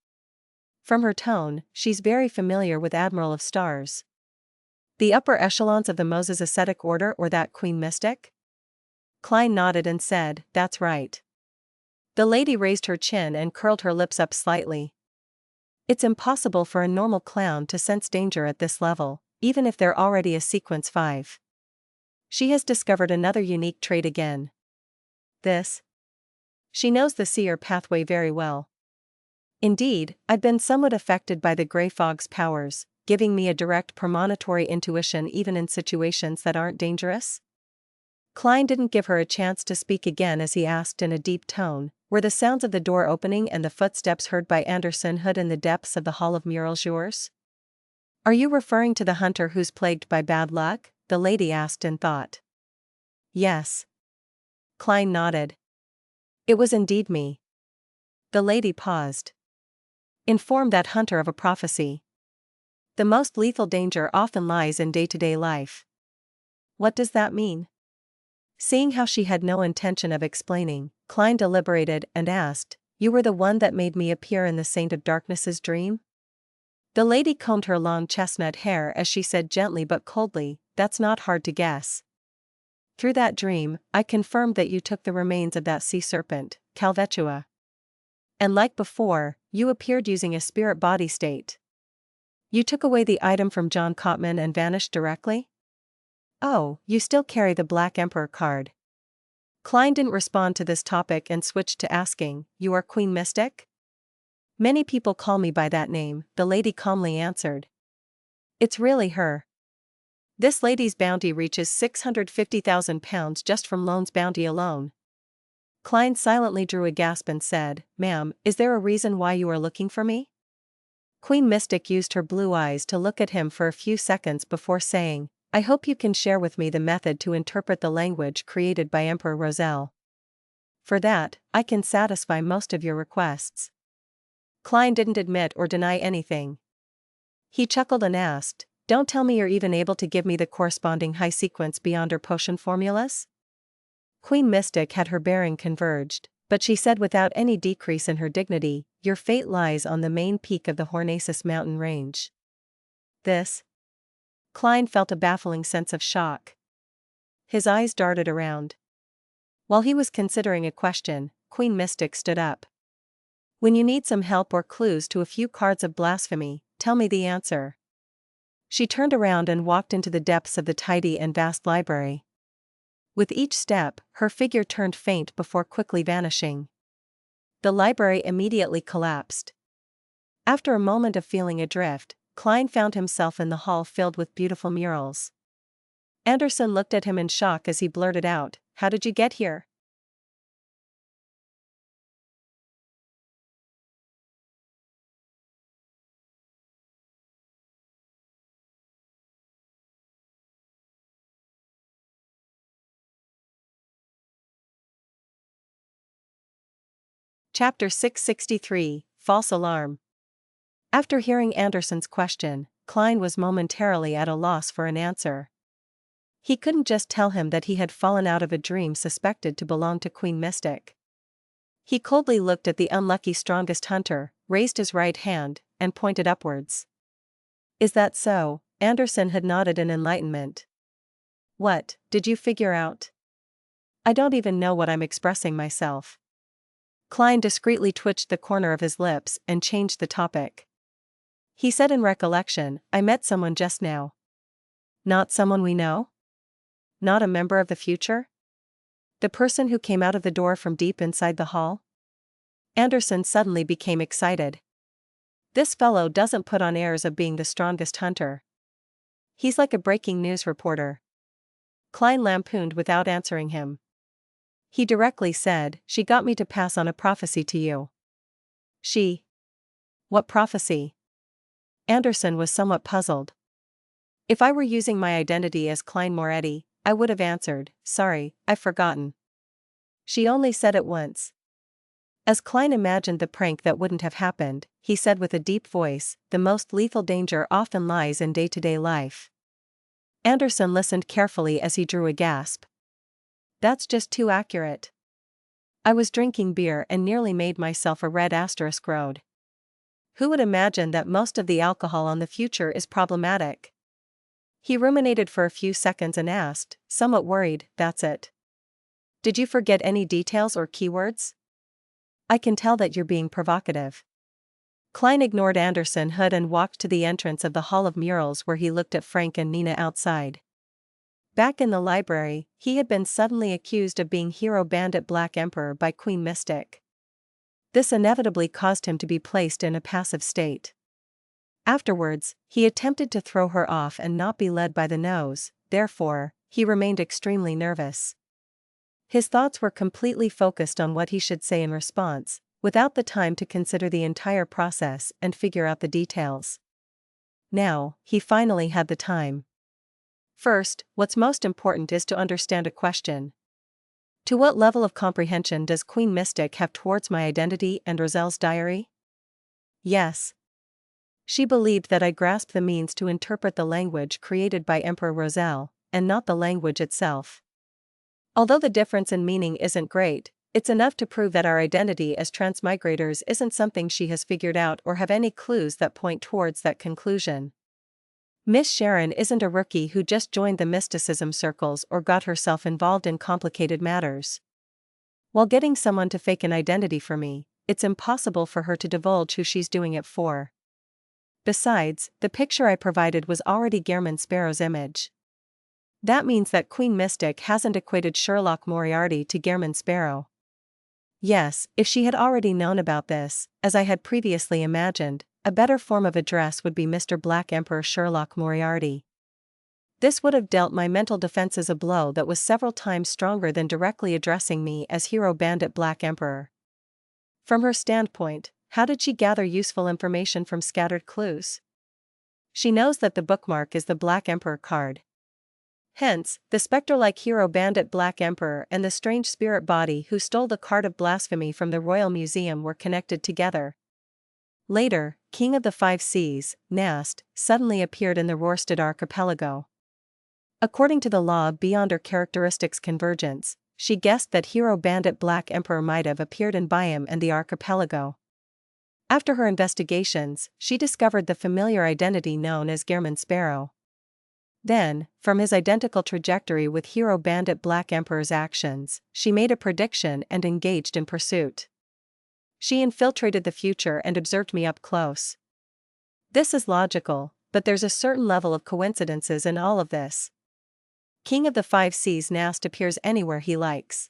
From her tone, she's very familiar with Admiral of Stars. The upper echelons of the Moses ascetic order, or that Queen Mystic? Klein nodded and said, "That's right." The lady raised her chin and curled her lips up slightly. It's impossible for a normal clown to sense danger at this level, even if they're already a sequence 5. She has discovered another unique trait again. This. She knows the seer pathway very well. Indeed, I've been somewhat affected by the Grey Fog's powers, giving me a direct premonitory intuition even in situations that aren't dangerous. Klein didn't give her a chance to speak again as he asked in a deep tone, "Were the sounds of the door opening and the footsteps heard by Anderson Hood in the depths of the Hall of Murals yours?" "Are you referring to the hunter who's plagued by bad luck?" the lady asked in thought. "Yes." Klein nodded. "It was indeed me." The lady paused. "Inform that hunter of a prophecy. The most lethal danger often lies in day-to-day life." "What does that mean?" Seeing how she had no intention of explaining, Klein deliberated and asked, "You were the one that made me appear in the Saint of Darkness's dream?" The lady combed her long chestnut hair as she said gently but coldly, "That's not hard to guess. Through that dream, I confirmed that you took the remains of that sea serpent, Calvetua. And like before, you appeared using a spirit body state. You took away the item from John Cotman and vanished directly? Oh, you still carry the Black Emperor card." Klein didn't respond to this topic and switched to asking, "You are Queen Mystic?" "Many people call me by that name," the lady calmly answered. "It's really her. This lady's bounty reaches £650,000 just from loans bounty alone." Klein silently drew a gasp and said, "Ma'am, is there a reason why you are looking for me?" Queen Mystic used her blue eyes to look at him for a few seconds before saying, "I hope you can share with me the method to interpret the language created by Emperor Roselle. For that, I can satisfy most of your requests." Klein didn't admit or deny anything. He chuckled and asked, "Don't tell me you're even able to give me the corresponding high sequence beyond her potion formulas?" Queen Mystic had her bearing converged, but she said without any decrease in her dignity, "Your fate lies on the main peak of the Hornacis mountain range." This. Klein felt a baffling sense of shock. His eyes darted around. While he was considering a question, Queen Mystic stood up. "When you need some help or clues to a few cards of blasphemy, tell me the answer." She turned around and walked into the depths of the tidy and vast library. With each step, her figure turned faint before quickly vanishing. The library immediately collapsed. After a moment of feeling adrift, Klein found himself in the hall filled with beautiful murals. Anderson looked at him in shock as he blurted out, "How did you get here?" Chapter 663, False Alarm. After hearing Anderson's question, Klein was momentarily at a loss for an answer. He couldn't just tell him that he had fallen out of a dream suspected to belong to Queen Mystic. He coldly looked at the unlucky strongest hunter, raised his right hand, and pointed upwards. "Is that so?" Anderson had nodded in enlightenment. "What, did you figure out?" "I don't even know what I'm expressing myself." Klein discreetly twitched the corner of his lips and changed the topic. He said in recollection, "I met someone just now." "Not someone we know? Not a member of the future? The person who came out of the door from deep inside the hall?" Anderson suddenly became excited. "This fellow doesn't put on airs of being the strongest hunter. He's like a breaking news reporter." Klein lampooned without answering him. He directly said, "She got me to pass on a prophecy to you." "She? What prophecy?" Anderson was somewhat puzzled. If I were using my identity as Klein Moretti, I would have answered, "Sorry, I've forgotten." "She only said it once." As Klein imagined the prank that wouldn't have happened, he said with a deep voice, "The most lethal danger often lies in day-to-day life." Anderson listened carefully as he drew a gasp. "That's just too accurate. I was drinking beer and nearly made myself a red asterisk road. Who would imagine that most of the alcohol on the future is problematic?" He ruminated for a few seconds and asked, somewhat worried, "That's it? Did you forget any details or keywords? I can tell that you're being provocative." Klein ignored Anderson Hood and walked to the entrance of the Hall of Murals where he looked at Frank and Nina outside. Back in the library, he had been suddenly accused of being Hero Bandit Black Emperor by Queen Mystic. This inevitably caused him to be placed in a passive state. Afterwards, he attempted to throw her off and not be led by the nose, therefore, he remained extremely nervous. His thoughts were completely focused on what he should say in response, without the time to consider the entire process and figure out the details. Now, he finally had the time. First, what's most important is to understand a question. To what level of comprehension does Queen Mystic have towards my identity and Rozelle's diary? Yes. She believed that I grasped the means to interpret the language created by Emperor Rozelle, and not the language itself. Although the difference in meaning isn't great, it's enough to prove that our identity as transmigrators isn't something she has figured out or have any clues that point towards that conclusion. Miss Sharon isn't a rookie who just joined the mysticism circles or got herself involved in complicated matters. While getting someone to fake an identity for me, it's impossible for her to divulge who she's doing it for. Besides, the picture I provided was already Gehrman Sparrow's image. That means that Queen Mystic hasn't equated Sherlock Moriarty to Gehrman Sparrow. Yes, if she had already known about this, as I had previously imagined, a better form of address would be Mr. Black Emperor Sherlock Moriarty. This would have dealt my mental defenses a blow that was several times stronger than directly addressing me as Hero Bandit Black Emperor. From her standpoint, how did she gather useful information from scattered clues? She knows that the bookmark is the Black Emperor card. Hence, the spectre-like Hero Bandit Black Emperor and the strange spirit body who stole the card of blasphemy from the Royal Museum were connected together. Later, King of the Five Seas, Nast, suddenly appeared in the Rorstad archipelago. According to the law of beyonder characteristics convergence, she guessed that Hero Bandit Black Emperor might have appeared in Byam and the archipelago. After her investigations, she discovered the familiar identity known as Gehrman Sparrow. Then, from his identical trajectory with Hero Bandit Black Emperor's actions, she made a prediction and engaged in pursuit. She infiltrated the future and observed me up close. This is logical, but there's a certain level of coincidences in all of this. King of the Five Seas Nast appears anywhere he likes.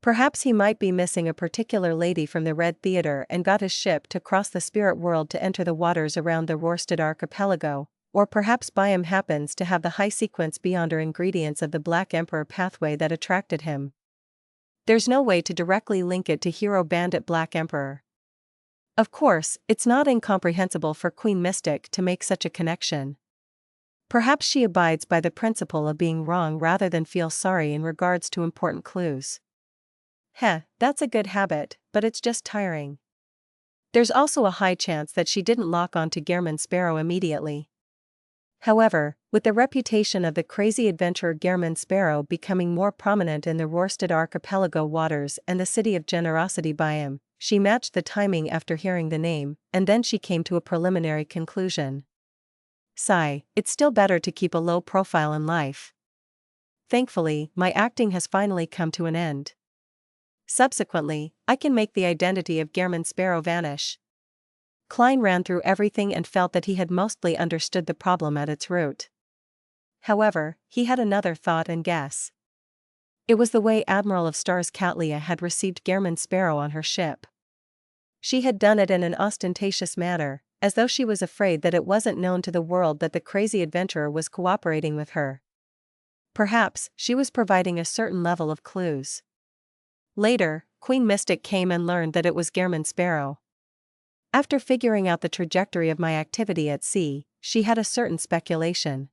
Perhaps he might be missing a particular lady from the Red Theater and got his ship to cross the spirit world to enter the waters around the Rorstad archipelago, or perhaps Byam happens to have the high sequence beyonder ingredients of the Black Emperor pathway that attracted him. There's no way to directly link it to Hero Bandit Black Emperor. Of course, it's not incomprehensible for Queen Mystic to make such a connection. Perhaps she abides by the principle of being wrong rather than feel sorry in regards to important clues. That's a good habit, but it's just tiring. There's also a high chance that she didn't lock onto Gehrman Sparrow immediately. However, with the reputation of the crazy adventurer Gehrman Sparrow becoming more prominent in the Rorstad archipelago waters and the City of Generosity biome, she matched the timing after hearing the name, and then she came to a preliminary conclusion. Sigh, it's still better to keep a low profile in life. Thankfully, my acting has finally come to an end. Subsequently, I can make the identity of Gehrman Sparrow vanish. Klein ran through everything and felt that he had mostly understood the problem at its root. However, he had another thought and guess. It was the way Admiral of Stars Katlia had received Gehrman Sparrow on her ship. She had done it in an ostentatious manner, as though she was afraid that it wasn't known to the world that the crazy adventurer was cooperating with her. Perhaps she was providing a certain level of clues. Later, Queen Mystic came and learned that it was Gehrman Sparrow. After figuring out the trajectory of my activity at sea, she had a certain speculation.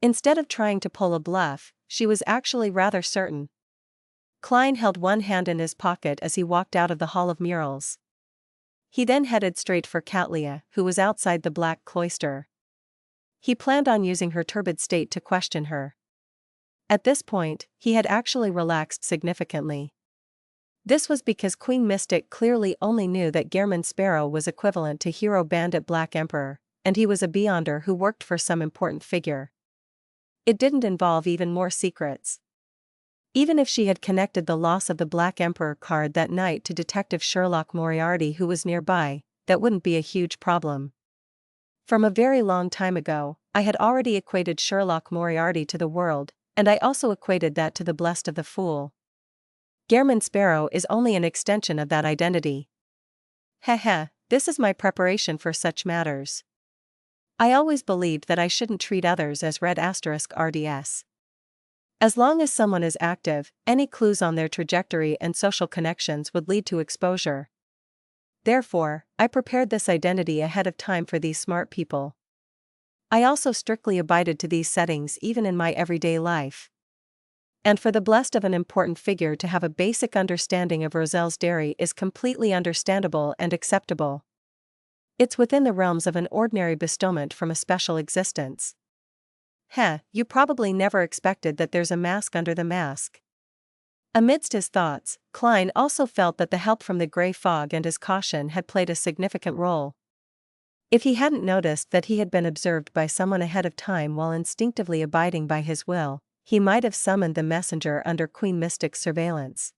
Instead of trying to pull a bluff, she was actually rather certain. Klein held one hand in his pocket as he walked out of the Hall of Murals. He then headed straight for Katlia, who was outside the Black Cloister. He planned on using her turbid state to question her. At this point, he had actually relaxed significantly. This was because Queen Mystic clearly only knew that Gehrman Sparrow was equivalent to Hero Bandit Black Emperor, and he was a Beyonder who worked for some important figure. It didn't involve even more secrets. Even if she had connected the loss of the Black Emperor card that night to Detective Sherlock Moriarty who was nearby, that wouldn't be a huge problem. From a very long time ago, I had already equated Sherlock Moriarty to the world, and I also equated that to the blessed of the fool. Gehrman Sparrow is only an extension of that identity. Heh, this is my preparation for such matters. I always believed that I shouldn't treat others as red*RDS. As long as someone is active, any clues on their trajectory and social connections would lead to exposure. Therefore, I prepared this identity ahead of time for these smart people. I also strictly abided to these settings even in my everyday life. And for the blessed of an important figure to have a basic understanding of Roselle's dairy is completely understandable and acceptable. It's within the realms of an ordinary bestowment from a special existence. You probably never expected that there's a mask under the mask. Amidst his thoughts, Klein also felt that the help from the grey fog and his caution had played a significant role. If he hadn't noticed that he had been observed by someone ahead of time while instinctively abiding by his will, he might have summoned the messenger under Queen Mystic's surveillance.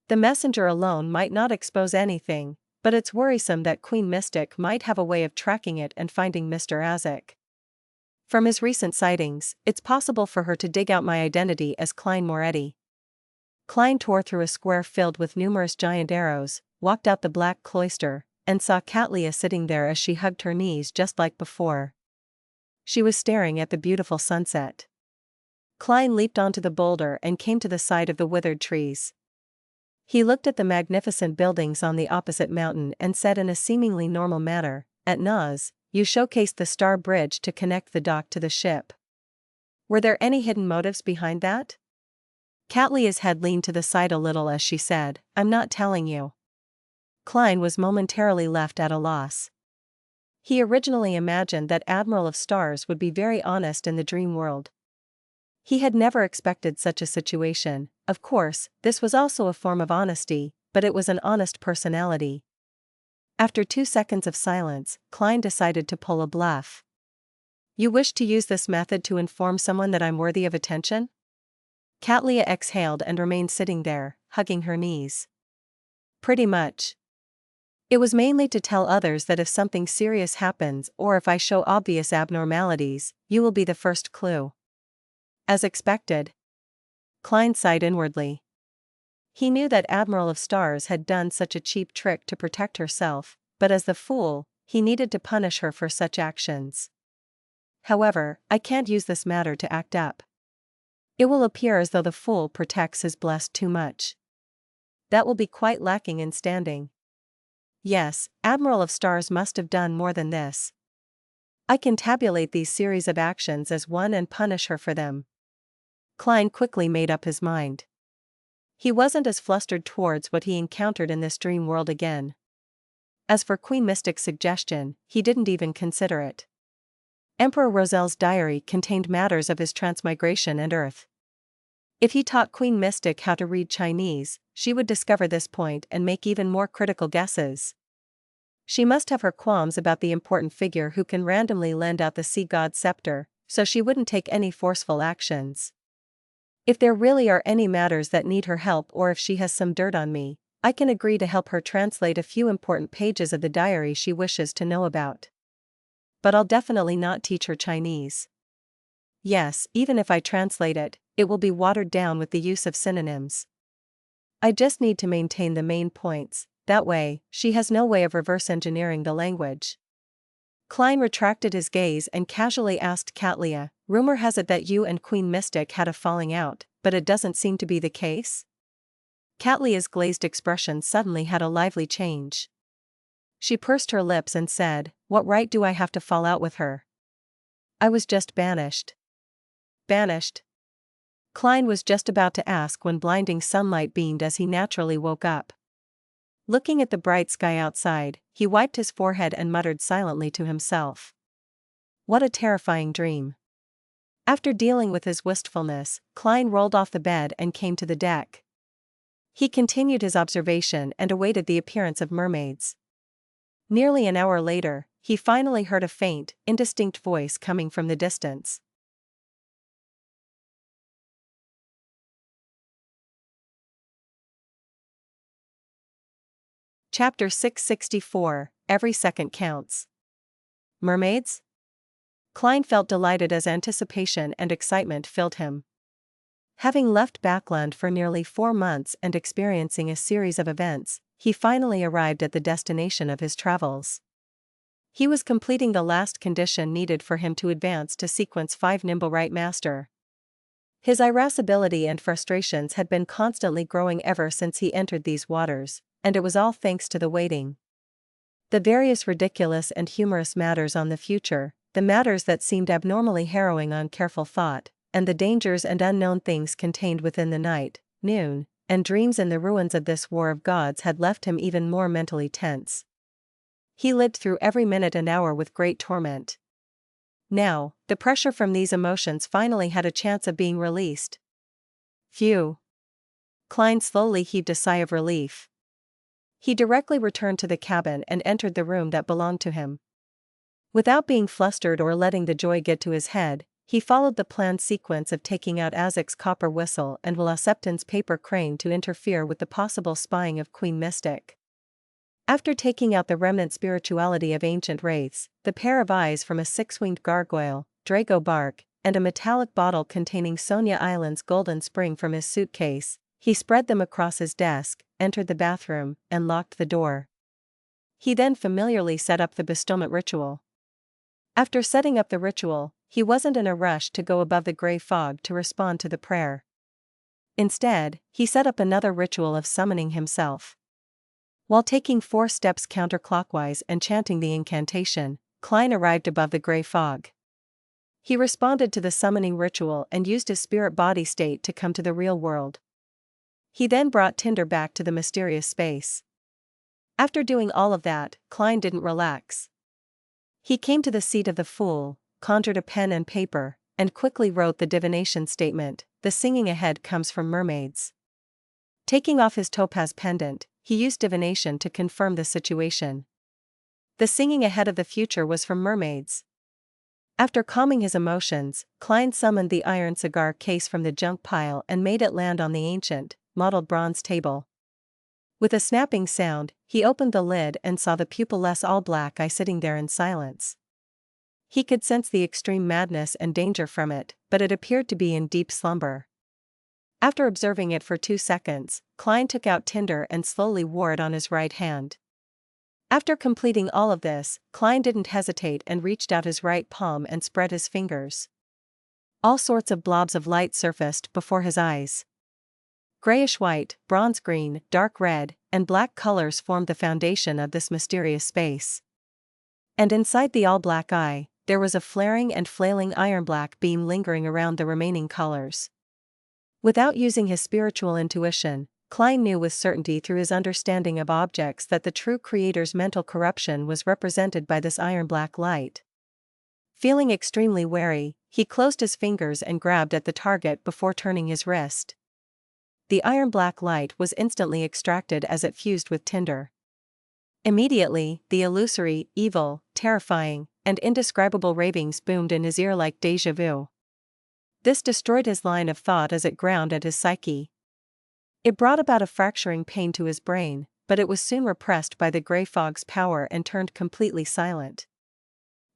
The messenger alone might not expose anything, but it's worrisome that Queen Mystic might have a way of tracking it and finding Mr. Azek. From his recent sightings, it's possible for her to dig out my identity as Klein Moretti. Klein tore through a square filled with numerous giant arrows, walked out the Black Cloister, and saw Katlia sitting there as she hugged her knees just like before. She was staring at the beautiful sunset. Klein leaped onto the boulder and came to the side of the withered trees. He looked at the magnificent buildings on the opposite mountain and said in a seemingly normal manner, "At Nas, you showcased the Star Bridge to connect the dock to the ship. Were there any hidden motives behind that?" Katlia's head leaned to the side a little as she said, "I'm not telling you." Klein was momentarily left at a loss. He originally imagined that Admiral of Stars would be very honest in the dream world. He had never expected such a situation. Of course, this was also a form of honesty, but it was an honest personality. After 2 seconds of silence, Klein decided to pull a bluff. "You wish to use this method to inform someone that I'm worthy of attention?" Katlia exhaled and remained sitting there, hugging her knees. "Pretty much. It was mainly to tell others that if something serious happens or if I show obvious abnormalities, you will be the first clue." As expected. Klein sighed inwardly. He knew that Admiral of Stars had done such a cheap trick to protect herself, but as the fool, he needed to punish her for such actions. "However, I can't use this matter to act up. It will appear as though the fool protects his blessed too much. That will be quite lacking in standing. Yes, Admiral of Stars must have done more than this. I can tabulate these series of actions as one and punish her for them." Klein quickly made up his mind. He wasn't as flustered towards what he encountered in this dream world again. As for Queen Mystic's suggestion, he didn't even consider it. Emperor Rozel's diary contained matters of his transmigration and Earth. If he taught Queen Mystic how to read Chinese, she would discover this point and make even more critical guesses. She must have her qualms about the important figure who can randomly lend out the sea god's scepter, so she wouldn't take any forceful actions. If there really are any matters that need her help, or if she has some dirt on me, I can agree to help her translate a few important pages of the diary she wishes to know about. But I'll definitely not teach her Chinese. Yes, even if I translate it, it will be watered down with the use of synonyms. I just need to maintain the main points, that way, she has no way of reverse engineering the language. Klein retracted his gaze and casually asked Katlia, "Rumor has it that you and Queen Mystic had a falling out, but it doesn't seem to be the case?" Katlia's glazed expression suddenly had a lively change. She pursed her lips and said, "What right do I have to fall out with her? I was just banished." Banished? Klein was just about to ask when blinding sunlight beamed as he naturally woke up. Looking at the bright sky outside, he wiped his forehead and muttered silently to himself. What a terrifying dream. After dealing with his wistfulness, Klein rolled off the bed and came to the deck. He continued his observation and awaited the appearance of mermaids. Nearly an hour later, he finally heard a faint, indistinct voice coming from the distance. Chapter 664, Every Second Counts. Mermaids? Klein felt delighted as anticipation and excitement filled him. Having left Backland for nearly 4 months and experiencing a series of events, he finally arrived at the destination of his travels. He was completing the last condition needed for him to advance to Sequence 5 Nimble Right Master. His irascibility and frustrations had been constantly growing ever since he entered these waters, and it was all thanks to the waiting. The various ridiculous and humorous matters on the future, the matters that seemed abnormally harrowing on careful thought, and the dangers and unknown things contained within the night, noon, and dreams in the ruins of this war of gods had left him even more mentally tense. He lived through every minute and hour with great torment. Now, the pressure from these emotions finally had a chance of being released. Phew. Klein slowly heaved a sigh of relief. He directly returned to the cabin and entered the room that belonged to him. Without being flustered or letting the joy get to his head, he followed the planned sequence of taking out Azek's copper whistle and Septon's paper crane to interfere with the possible spying of Queen Mystic. After taking out the remnant spirituality of ancient wraiths, the pair of eyes from a 6-winged gargoyle, Drago bark, and a metallic bottle containing Sonia Island's golden spring from his suitcase, he spread them across his desk, entered the bathroom, and locked the door. He then familiarly set up the bestowment ritual. After setting up the ritual, he wasn't in a rush to go above the gray fog to respond to the prayer. Instead, he set up another ritual of summoning himself. While taking 4 steps counterclockwise and chanting the incantation, Klein arrived above the gray fog. He responded to the summoning ritual and used his spirit body state to come to the real world. He then brought Tinder back to the mysterious space. After doing all of that, Klein didn't relax. He came to the seat of the fool, conjured a pen and paper, and quickly wrote the divination statement, "The singing ahead comes from mermaids." Taking off his topaz pendant, he used divination to confirm the situation. The singing ahead of the future was from mermaids. After calming his emotions, Klein summoned the iron cigar case from the junk pile and made it land on the ancient, mottled bronze table. With a snapping sound, he opened the lid and saw the pupilless all-black eye sitting there in silence. He could sense the extreme madness and danger from it, but it appeared to be in deep slumber. After observing it for 2 seconds, Klein took out Tinder and slowly wore it on his right hand. After completing all of this, Klein didn't hesitate and reached out his right palm and spread his fingers. All sorts of blobs of light surfaced before his eyes. Grayish-white, bronze-green, dark red, and black colors formed the foundation of this mysterious space. And inside the all-black eye, there was a flaring and flailing iron-black beam lingering around the remaining colors. Without using his spiritual intuition, Klein knew with certainty through his understanding of objects that the true creator's mental corruption was represented by this iron-black light. Feeling extremely wary, he closed his fingers and grabbed at the target before turning his wrist. The iron-black light was instantly extracted as it fused with tinder. Immediately, the illusory, evil, terrifying, and indescribable ravings boomed in his ear like déjà vu. This destroyed his line of thought as it ground at his psyche. It brought about a fracturing pain to his brain, but it was soon repressed by the gray fog's power and turned completely silent.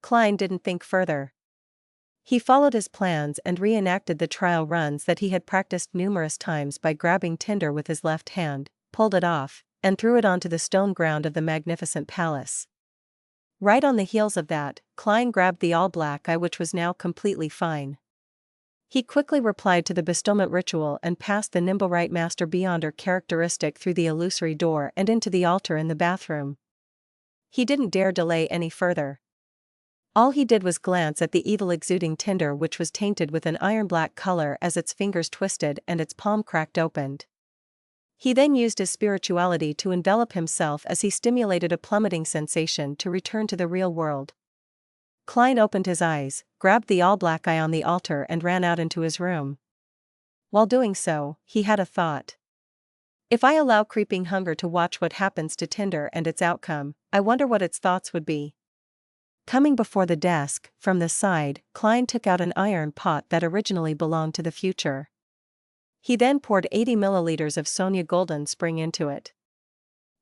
Klein didn't think further. He followed his plans and reenacted the trial runs that he had practiced numerous times by grabbing tinder with his left hand, pulled it off, and threw it onto the stone ground of the magnificent palace. Right on the heels of that, Klein grabbed the all-black eye, which was now completely fine. He quickly replied to the bestowment ritual and passed the Nimblewright Master Beyonder characteristic through the illusory door and into the altar in the bathroom. He didn't dare delay any further. All he did was glance at the evil exuding tinder, which was tainted with an iron-black color as its fingers twisted and its palm cracked opened. He then used his spirituality to envelop himself as he stimulated a plummeting sensation to return to the real world. Klein opened his eyes, grabbed the all-black eye on the altar and ran out into his room. While doing so, he had a thought. If I allow creeping hunger to watch what happens to tinder and its outcome, I wonder what its thoughts would be. Coming before the desk, from the side, Klein took out an iron pot that originally belonged to the future. He then poured 80 milliliters of Sonia Golden Spring into it.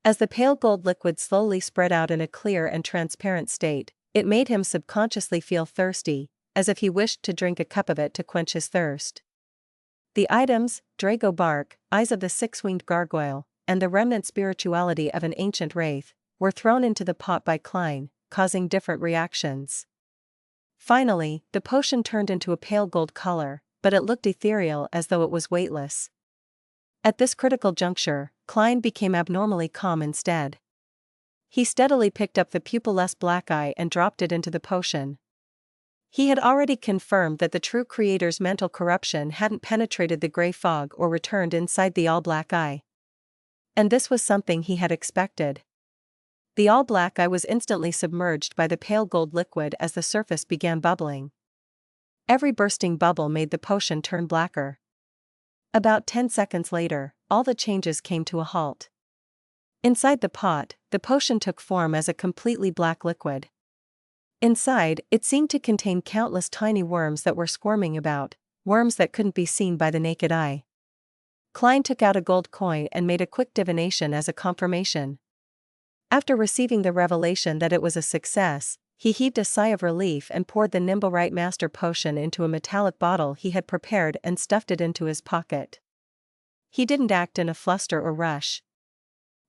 As the pale gold liquid slowly spread out in a clear and transparent state, it made him subconsciously feel thirsty, as if he wished to drink a cup of it to quench his thirst. The items, Drago bark, eyes of the six-winged gargoyle, and the remnant spirituality of an ancient wraith, were thrown into the pot by Klein, causing different reactions. Finally, the potion turned into a pale gold color, but it looked ethereal as though it was weightless. At this critical juncture, Klein became abnormally calm instead. He steadily picked up the pupilless black eye and dropped it into the potion. He had already confirmed that the true creator's mental corruption hadn't penetrated the gray fog or returned inside the all-black eye. And this was something he had expected. The all-black eye was instantly submerged by the pale gold liquid as the surface began bubbling. Every bursting bubble made the potion turn blacker. About 10 seconds later, all the changes came to a halt. Inside the pot, the potion took form as a completely black liquid. Inside, it seemed to contain countless tiny worms that were squirming about, worms that couldn't be seen by the naked eye. Klein took out a gold coin and made a quick divination as a confirmation. After receiving the revelation that it was a success, he heaved a sigh of relief and poured the Nimblewright Master potion into a metallic bottle he had prepared and stuffed it into his pocket. He didn't act in a fluster or rush.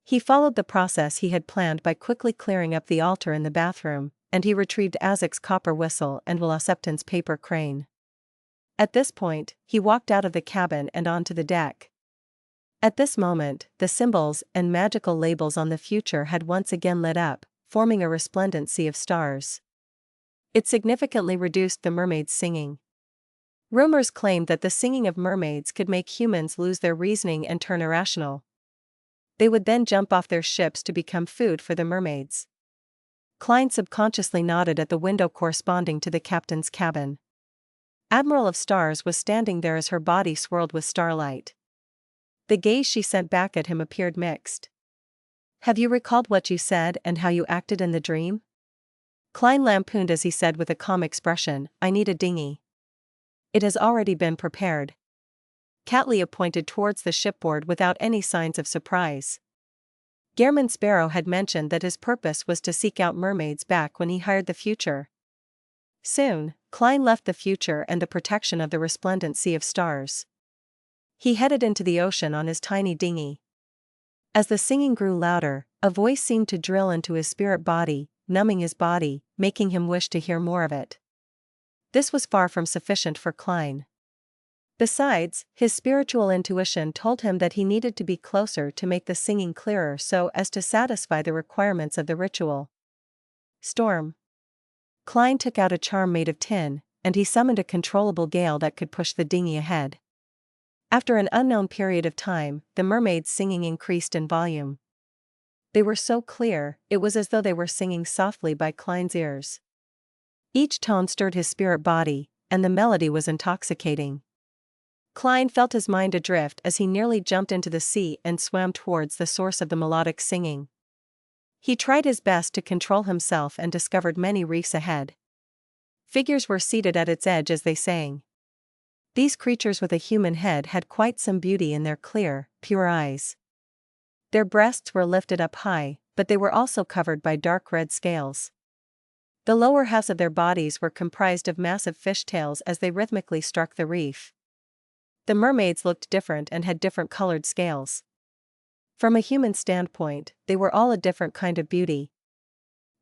He followed the process he had planned by quickly clearing up the altar in the bathroom, and he retrieved Azek's copper whistle and Velocipton's paper crane. At this point, he walked out of the cabin and onto the deck. At this moment, the symbols and magical labels on the future had once again lit up, forming a resplendent sea of stars. It significantly reduced the mermaids' singing. Rumors claimed that the singing of mermaids could make humans lose their reasoning and turn irrational. They would then jump off their ships to become food for the mermaids. Klein subconsciously nodded at the window corresponding to the captain's cabin. Admiral of Stars was standing there as her body swirled with starlight. The gaze she sent back at him appeared mixed. "Have you recalled what you said and how you acted in the dream?" Klein lampooned as he said with a calm expression, "I need a dinghy." "It has already been prepared." Catlea pointed towards the shipboard without any signs of surprise. Gehrman Sparrow had mentioned that his purpose was to seek out mermaids back when he hired the future. Soon, Klein left the future and the protection of the resplendent sea of stars. He headed into the ocean on his tiny dinghy. As the singing grew louder, a voice seemed to drill into his spirit body, numbing his body, making him wish to hear more of it. This was far from sufficient for Klein. Besides, his spiritual intuition told him that he needed to be closer to make the singing clearer so as to satisfy the requirements of the ritual. Storm. Klein took out a charm made of tin, and he summoned a controllable gale that could push the dinghy ahead. After an unknown period of time, the mermaid's singing increased in volume. They were so clear, it was as though they were singing softly by Klein's ears. Each tone stirred his spirit body, and the melody was intoxicating. Klein felt his mind adrift as he nearly jumped into the sea and swam towards the source of the melodic singing. He tried his best to control himself and discovered many reefs ahead. Figures were seated at its edge as they sang. These creatures with a human head had quite some beauty in their clear, pure eyes. Their breasts were lifted up high, but they were also covered by dark red scales. The lower halves of their bodies were comprised of massive fishtails as they rhythmically struck the reef. The mermaids looked different and had different colored scales. From a human standpoint, they were all a different kind of beauty.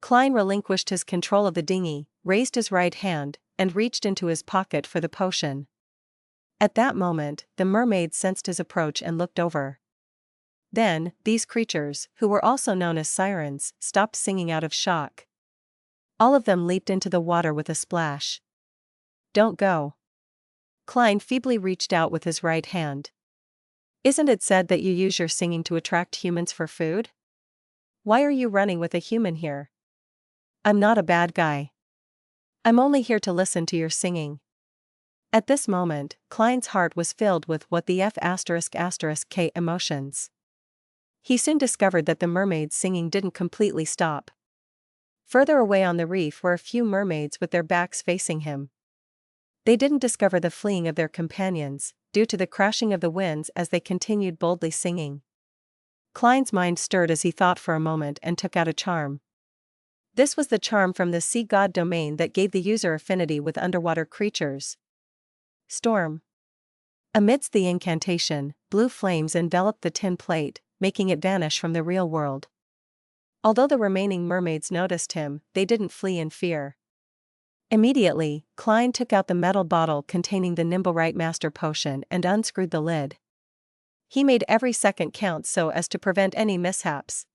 Klein relinquished his control of the dinghy, raised his right hand, and reached into his pocket for the potion. At that moment, the mermaid sensed his approach and looked over. Then, these creatures, who were also known as sirens, stopped singing out of shock. All of them leaped into the water with a splash. "Don't go." Klein feebly reached out with his right hand. "Isn't it said that you use your singing to attract humans for food? Why are you running with a human here? I'm not a bad guy. I'm only here to listen to your singing." At this moment, Klein's heart was filled with what the F***K emotions. He soon discovered that the mermaid's singing didn't completely stop. Further away on the reef were a few mermaids with their backs facing him. They didn't discover the fleeing of their companions, due to the crashing of the winds as they continued boldly singing. Klein's mind stirred as he thought for a moment and took out a charm. This was the charm from the sea god domain that gave the user affinity with underwater creatures. Storm. Amidst the incantation, blue flames enveloped the tin plate, making it vanish from the real world. Although the remaining mermaids noticed him, they didn't flee in fear. Immediately, Klein took out the metal bottle containing the Nimblewright Master Potion and unscrewed the lid. He made every second count so as to prevent any mishaps.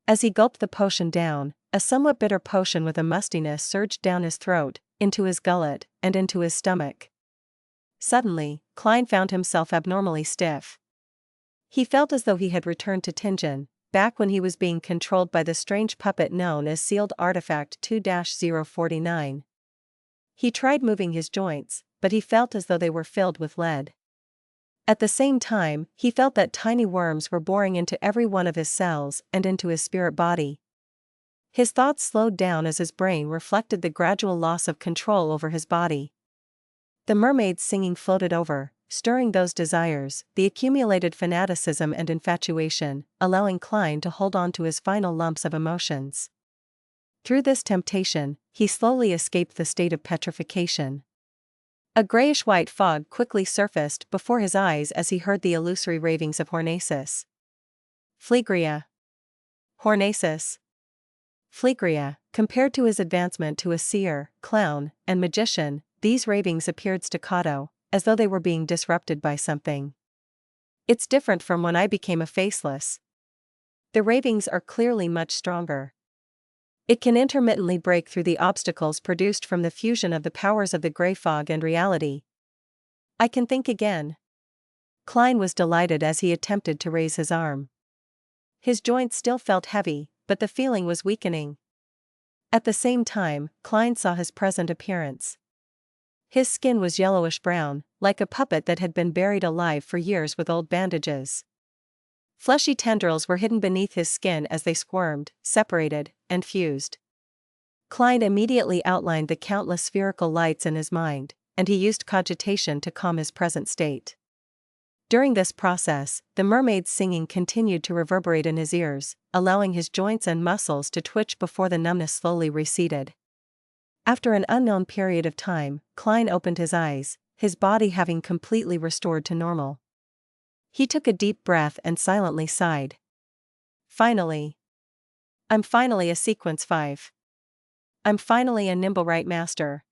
As he gulped the potion down, a somewhat bitter potion with a mustiness surged down his throat, into his gullet, and into his stomach. Suddenly, Klein found himself abnormally stiff. He felt as though he had returned to Tingen, back when he was being controlled by the strange puppet known as Sealed Artifact 2-049. He tried moving his joints, but he felt as though they were filled with lead. At the same time, he felt that tiny worms were boring into every one of his cells and into his spirit body. His thoughts slowed down as his brain reflected the gradual loss of control over his body. The mermaid's singing floated over, stirring those desires, the accumulated fanaticism and infatuation, allowing Klein to hold on to his final lumps of emotions. Through this temptation, he slowly escaped the state of petrification. A grayish-white fog quickly surfaced before his eyes as he heard the illusory ravings of Hornacis. Phlegria. Hornacis. Phlegria, compared to his advancement to a seer, clown, and magician, these ravings appeared staccato, as though they were being disrupted by something. "It's different from when I became a faceless. The ravings are clearly much stronger. It can intermittently break through the obstacles produced from the fusion of the powers of the gray fog and reality. I can think again." Klein was delighted as he attempted to raise his arm. His joints still felt heavy, but the feeling was weakening. At the same time, Klein saw his present appearance. His skin was yellowish-brown, like a puppet that had been buried alive for years with old bandages. Fleshy tendrils were hidden beneath his skin as they squirmed, separated, and fused. Klein immediately outlined the countless spherical lights in his mind, and he used cogitation to calm his present state. During this process, the mermaid's singing continued to reverberate in his ears, allowing his joints and muscles to twitch before the numbness slowly receded. After an unknown period of time, Klein opened his eyes, his body having completely restored to normal. He took a deep breath and silently sighed. Finally. I'm finally a Sequence 5. I'm finally a Nimblewright Master.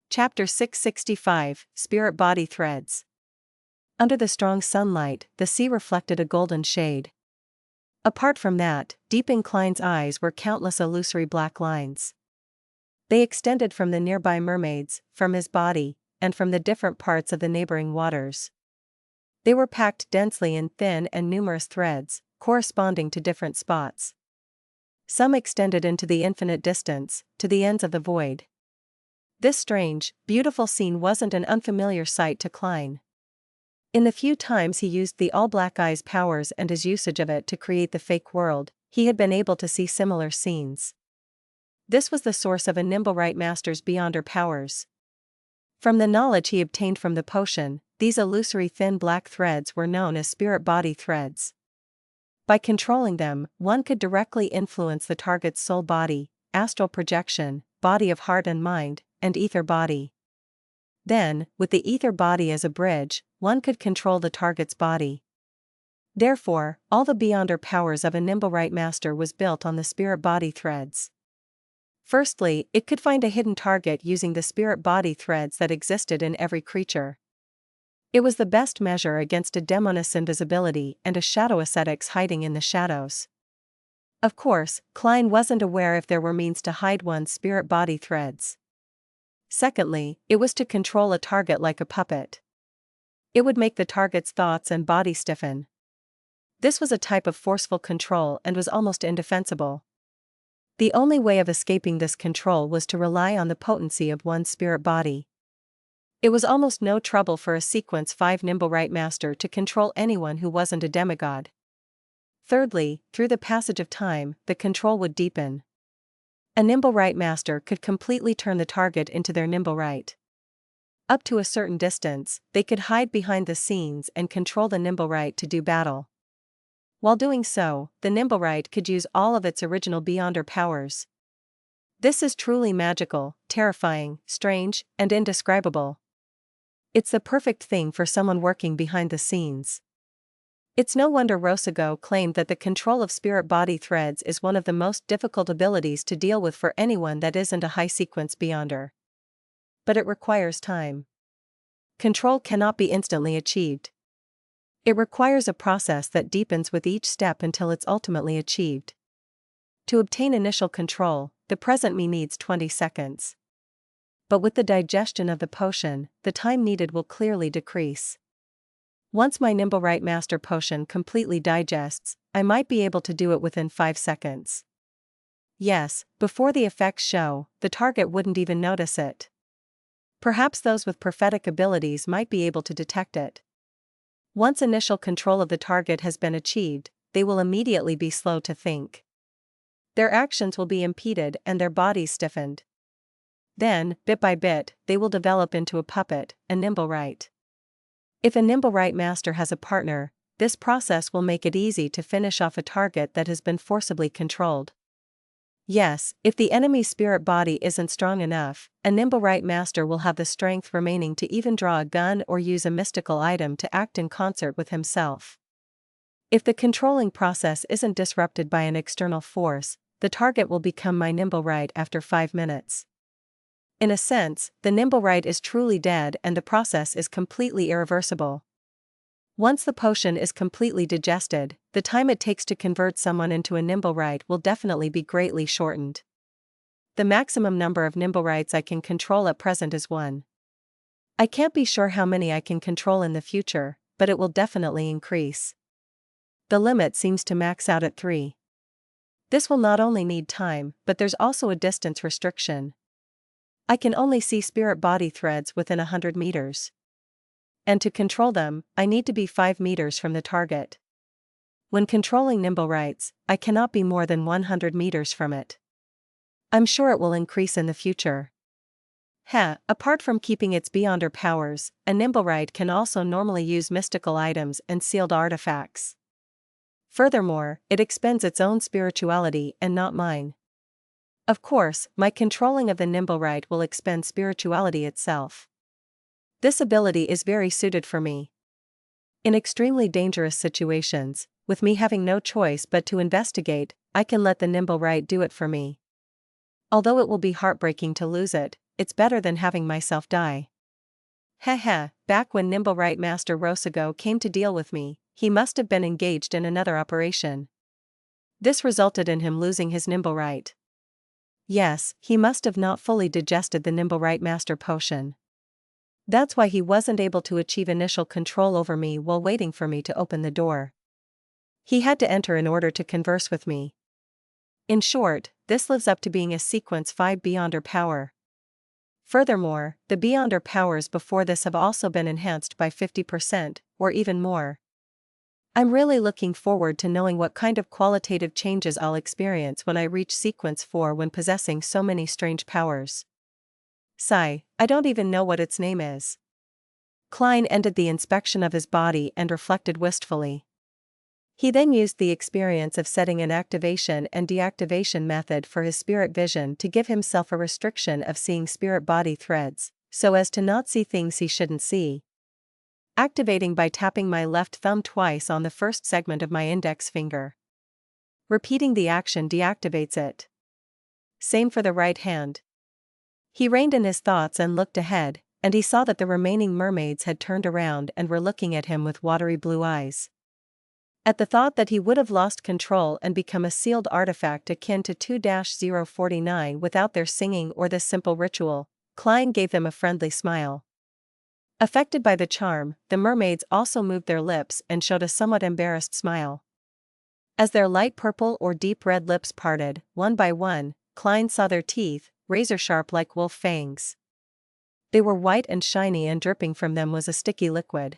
Chapter 665, Spirit Body Threads. Under the strong sunlight, the sea reflected a golden shade. Apart from that, deep in Klein's eyes were countless illusory black lines. They extended from the nearby mermaids, from his body, and from the different parts of the neighboring waters. They were packed densely in thin and numerous threads, corresponding to different spots. Some extended into the infinite distance, to the ends of the void. This strange, beautiful scene wasn't an unfamiliar sight to Klein. In the few times he used the all-black eye's powers and his usage of it to create the fake world, he had been able to see similar scenes. This was the source of a Nimblewright master's beyonder powers. From the knowledge he obtained from the potion, these illusory thin black threads were known as spirit body threads. By controlling them, one could directly influence the target's soul body, astral projection, body of heart and mind, and ether body. Then, with the ether body as a bridge, one could control the target's body. Therefore, all the beyonder powers of a Nimblewright master was built on the spirit body threads. Firstly, it could find a hidden target using the spirit body threads that existed in every creature. It was the best measure against a demoness invisibility and a shadow ascetics hiding in the shadows. Of course, Klein wasn't aware if there were means to hide one's spirit body threads. Secondly, it was to control a target like a puppet. It would make the target's thoughts and body stiffen. This was a type of forceful control and was almost indefensible. The only way of escaping this control was to rely on the potency of one's spirit body. It was almost no trouble for a Sequence 5 Nimblewright master to control anyone who wasn't a demigod. Thirdly, through the passage of time, the control would deepen. A Nimblewright master could completely turn the target into their Nimblewright. Up to a certain distance, they could hide behind the scenes and control the Nimblewright to do battle. While doing so, the Nimblewright could use all of its original beyonder powers. This is truly magical, terrifying, strange, and indescribable. It's the perfect thing for someone working behind the scenes. It's no wonder Rosago claimed that the control of spirit body threads is one of the most difficult abilities to deal with for anyone that isn't a high sequence beyonder. But it requires time. Control cannot be instantly achieved. It requires a process that deepens with each step until it's ultimately achieved. To obtain initial control, the present me needs 20 seconds. But with the digestion of the potion, the time needed will clearly decrease. Once my Nimblewright Master potion completely digests, I might be able to do it within 5 seconds. Yes, before the effects show, the target wouldn't even notice it. Perhaps those with prophetic abilities might be able to detect it. Once initial control of the target has been achieved, they will immediately be slow to think. Their actions will be impeded and their bodies stiffened. Then, bit by bit, they will develop into a puppet, a Nimblewright. If a Nimblewright master has a partner, this process will make it easy to finish off a target that has been forcibly controlled. Yes, if the enemy's spirit body isn't strong enough, a Nimblewright master will have the strength remaining to even draw a gun or use a mystical item to act in concert with himself. If the controlling process isn't disrupted by an external force, the target will become my Nimblewright after 5 minutes. In a sense, the Nimblewright is truly dead and the process is completely irreversible. Once the potion is completely digested, the time it takes to convert someone into a Nimblewright will definitely be greatly shortened. The maximum number of Nimblewrights I can control at present is 1. I can't be sure how many I can control in the future, but it will definitely increase. The limit seems to max out at 3. This will not only need time, but there's also a distance restriction. I can only see spirit body threads within 100 meters. And to control them, I need to be 5 meters from the target. When controlling Nimblewrights, I cannot be more than 100 meters from it. I'm sure it will increase in the future. Apart from keeping its beyonder powers, a Nimblewright can also normally use mystical items and sealed artifacts. Furthermore, it expends its own spirituality and not mine. Of course, my controlling of the Nimblewright will expend spirituality itself. This ability is very suited for me. In extremely dangerous situations, with me having no choice but to investigate, I can let the Nimblewright do it for me. Although it will be heartbreaking to lose it, it's better than having myself die. Back when Nimblewright Master Rosago came to deal with me, he must have been engaged in another operation. This resulted in him losing his Nimblewrite. Yes, he must have not fully digested the Nimblewrite Master Potion. That's why he wasn't able to achieve initial control over me while waiting for me to open the door. He had to enter in order to converse with me. In short, this lives up to being a Sequence 5 Beyonder power. Furthermore, the Beyonder powers before this have also been enhanced by 50%, or even more. I'm really looking forward to knowing what kind of qualitative changes I'll experience when I reach Sequence 4 when possessing so many strange powers. Sigh, I don't even know what its name is. Klein ended the inspection of his body and reflected wistfully. He then used the experience of setting an activation and deactivation method for his spirit vision to give himself a restriction of seeing spirit body threads, so as to not see things he shouldn't see. Activating by tapping my left thumb twice on the first segment of my index finger. Repeating the action deactivates it. Same for the right hand. He reined in his thoughts and looked ahead, and he saw that the remaining mermaids had turned around and were looking at him with watery blue eyes. At the thought that he would have lost control and become a sealed artifact akin to 2-049 without their singing or this simple ritual, Klein gave them a friendly smile. Affected by the charm, the mermaids also moved their lips and showed a somewhat embarrassed smile. As their light purple or deep red lips parted, one by one, Klein saw their teeth, razor-sharp like wolf fangs. They were white and shiny, and dripping from them was a sticky liquid.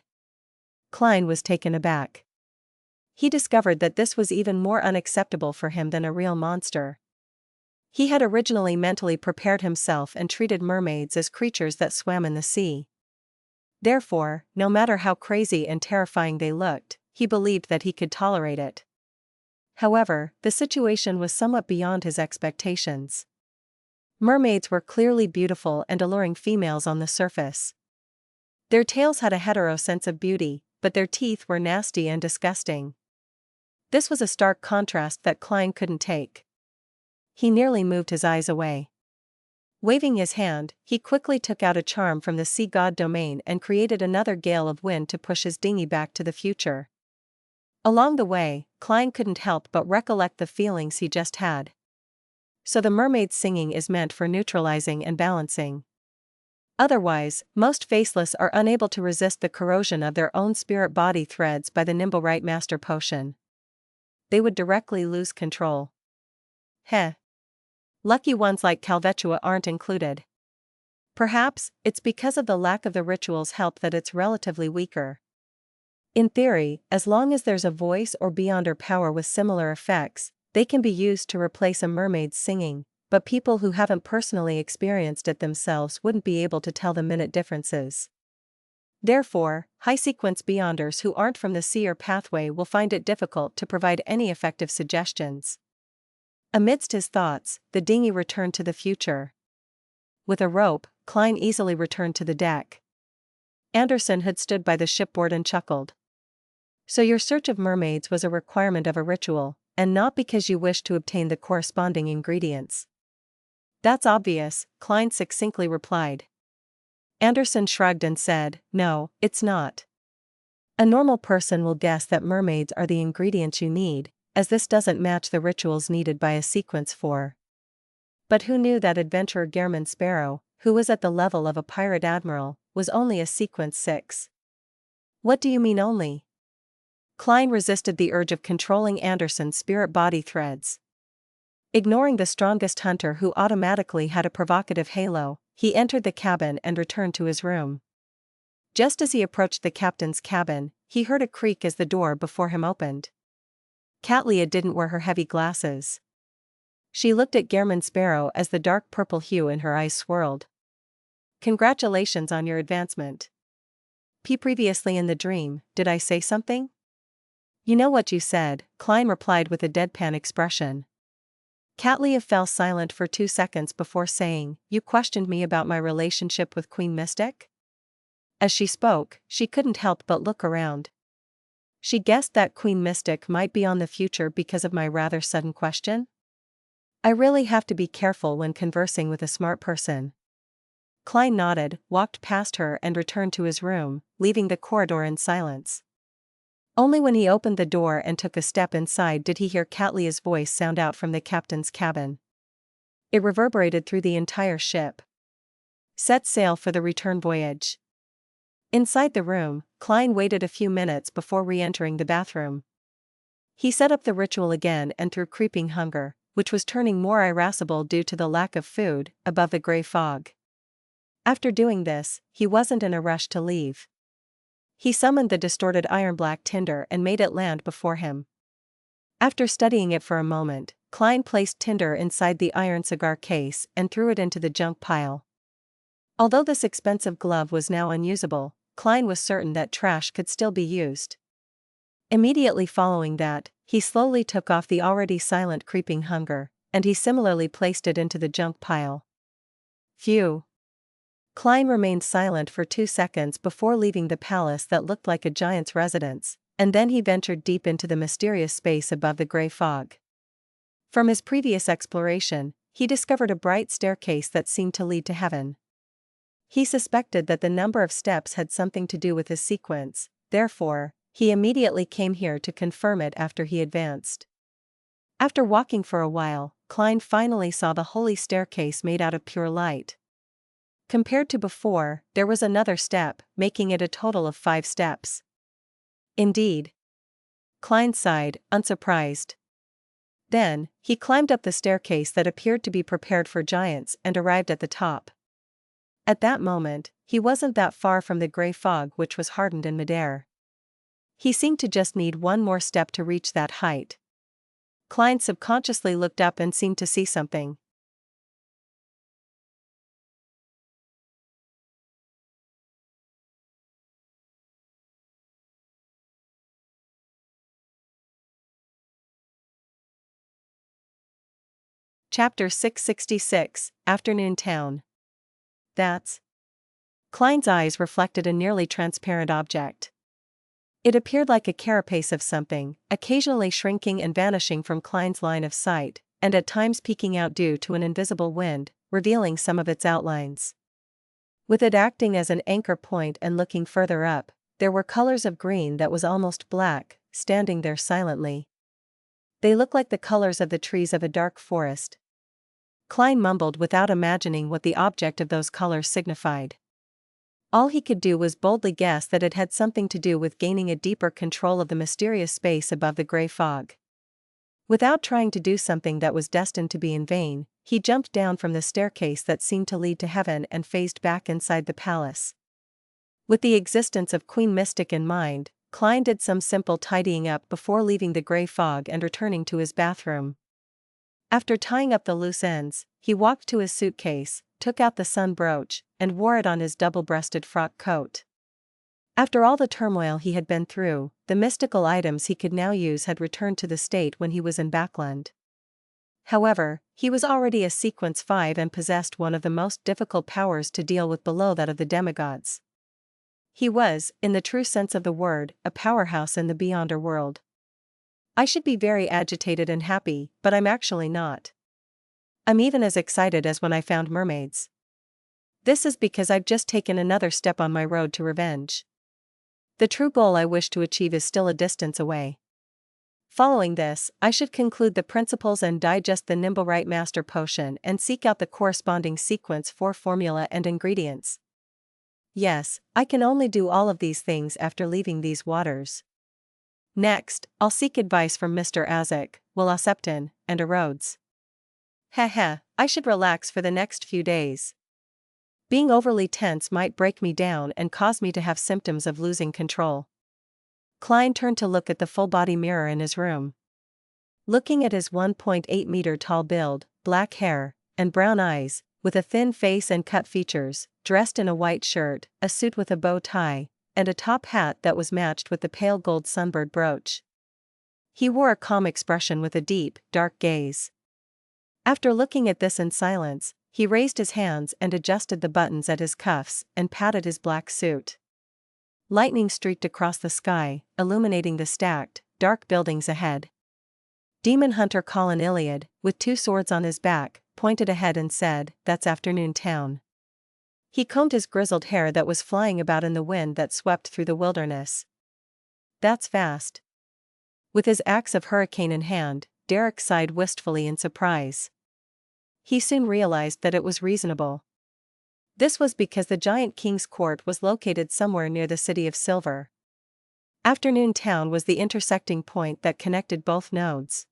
Klein was taken aback. He discovered that this was even more unacceptable for him than a real monster. He had originally mentally prepared himself and treated mermaids as creatures that swam in the sea. Therefore, no matter how crazy and terrifying they looked, he believed that he could tolerate it. However, the situation was somewhat beyond his expectations. Mermaids were clearly beautiful and alluring females on the surface. Their tails had a hetero sense of beauty, but their teeth were nasty and disgusting. This was a stark contrast that Klein couldn't take. He nearly moved his eyes away. Waving his hand, he quickly took out a charm from the sea god domain and created another gale of wind to push his dinghy back to the future. Along the way, Klein couldn't help but recollect the feelings he just had. So the mermaid's singing is meant for neutralizing and balancing. Otherwise, most faceless are unable to resist the corrosion of their own spirit body threads by the Nimblewrite Master Potion. They would directly lose control. Heh. Lucky ones like Calvetua aren't included. Perhaps, it's because of the lack of the ritual's help that it's relatively weaker. In theory, as long as there's a voice or beyonder power with similar effects, they can be used to replace a mermaid's singing, but people who haven't personally experienced it themselves wouldn't be able to tell the minute differences. Therefore, high-sequence beyonders who aren't from the sea or pathway will find it difficult to provide any effective suggestions. Amidst his thoughts, the dinghy returned to the future. With a rope, Klein easily returned to the deck. Anderson had stood by the shipboard and chuckled. So your search of mermaids was a requirement of a ritual, and not because you wished to obtain the corresponding ingredients. That's obvious, Klein succinctly replied. Anderson shrugged and said, no, it's not. A normal person will guess that mermaids are the ingredients you need, as this doesn't match the rituals needed by a Sequence 4. But who knew that adventurer Gehrman Sparrow, who was at the level of a pirate admiral, was only a Sequence 6? What do you mean only? Klein resisted the urge of controlling Anderson's spirit body threads. Ignoring the strongest hunter who automatically had a provocative halo, he entered the cabin and returned to his room. Just as he approached the captain's cabin, he heard a creak as the door before him opened. Catleya didn't wear her heavy glasses. She looked at Gehrman Sparrow as the dark purple hue in her eyes swirled. Congratulations on your advancement. Previously in the dream, did I say something? You know what you said, Klein replied with a deadpan expression. Catleya fell silent for 2 seconds before saying, you questioned me about my relationship with Queen Mystic? As she spoke, she couldn't help but look around. She guessed that Queen Mystic might be on the future because of my rather sudden question. I really have to be careful when conversing with a smart person. Klein nodded, walked past her and returned to his room, leaving the corridor in silence. Only when he opened the door and took a step inside did he hear Catlia's voice sound out from the captain's cabin. It reverberated through the entire ship. Set sail for the return voyage. Inside the room, Klein waited a few minutes before re-entering the bathroom. He set up the ritual again and through creeping hunger, which was turning more irascible due to the lack of food, above the gray fog. After doing this, he wasn't in a rush to leave. He summoned the distorted iron-black tinder and made it land before him. After studying it for a moment, Klein placed tinder inside the iron cigar case and threw it into the junk pile. Although this expensive glove was now unusable, Klein was certain that trash could still be used. Immediately following that, he slowly took off the already silent creeping hunger, and he similarly placed it into the junk pile. Phew. Klein remained silent for 2 seconds before leaving the palace that looked like a giant's residence, and then he ventured deep into the mysterious space above the gray fog. From his previous exploration, he discovered a bright staircase that seemed to lead to heaven. He suspected that the number of steps had something to do with his sequence, therefore, he immediately came here to confirm it after he advanced. After walking for a while, Klein finally saw the holy staircase made out of pure light. Compared to before, there was another step, making it a total of 5 steps. Indeed. Klein sighed, unsurprised. Then, he climbed up the staircase that appeared to be prepared for giants and arrived at the top. At that moment, he wasn't that far from the gray fog which was hardened in midair. He seemed to just need one more step to reach that height. Klein subconsciously looked up and seemed to see something. Chapter 666, Afternoon Town. That's. Klein's eyes reflected a nearly transparent object. It appeared like a carapace of something, occasionally shrinking and vanishing from Klein's line of sight, and at times peeking out due to an invisible wind, revealing some of its outlines. With it acting as an anchor point and looking further up, there were colors of green that was almost black, standing there silently. They looked like the colors of the trees of a dark forest. Klein mumbled without imagining what the object of those colors signified. All he could do was boldly guess that it had something to do with gaining a deeper control of the mysterious space above the gray fog. Without trying to do something that was destined to be in vain, he jumped down from the staircase that seemed to lead to heaven and phased back inside the palace. With the existence of Queen Mystic in mind, Klein did some simple tidying up before leaving the gray fog and returning to his bathroom. After tying up the loose ends, he walked to his suitcase, took out the sun brooch, and wore it on his double-breasted frock coat. After all the turmoil he had been through, the mystical items he could now use had returned to the state when he was in Backland. However, he was already a Sequence 5 and possessed one of the most difficult powers to deal with below that of the demigods. He was, in the true sense of the word, a powerhouse in the Beyonder world. I should be very agitated and happy, but I'm actually not. I'm even as excited as when I found mermaids. This is because I've just taken another step on my road to revenge. The true goal I wish to achieve is still a distance away. Following this, I should conclude the principles and digest the Nimblewright Master Potion and seek out the corresponding Sequence 4 formula and ingredients. Yes, I can only do all of these things after leaving these waters. Next, I'll seek advice from Mr. Azek, Willosepton, and Erodes. Heh, I should relax for the next few days. Being overly tense might break me down and cause me to have symptoms of losing control. Klein turned to look at the full-body mirror in his room. Looking at his 1.8-meter tall build, black hair, and brown eyes, with a thin face and cut features, dressed in a white shirt, a suit with a bow tie, and a top hat that was matched with the pale gold sunbird brooch. He wore a calm expression with a deep, dark gaze. After looking at this in silence, he raised his hands and adjusted the buttons at his cuffs and patted his black suit. Lightning streaked across the sky, illuminating the stacked, dark buildings ahead. Demon hunter Colin Iliad, with 2 swords on his back, pointed ahead and said, "That's Afternoon Town." He combed his grizzled hair that was flying about in the wind that swept through the wilderness. That's fast. With his axe of hurricane in hand, Derek sighed wistfully in surprise. He soon realized that it was reasonable. This was because the giant king's court was located somewhere near the city of Silver. Afternoon Town was the intersecting point that connected both nodes.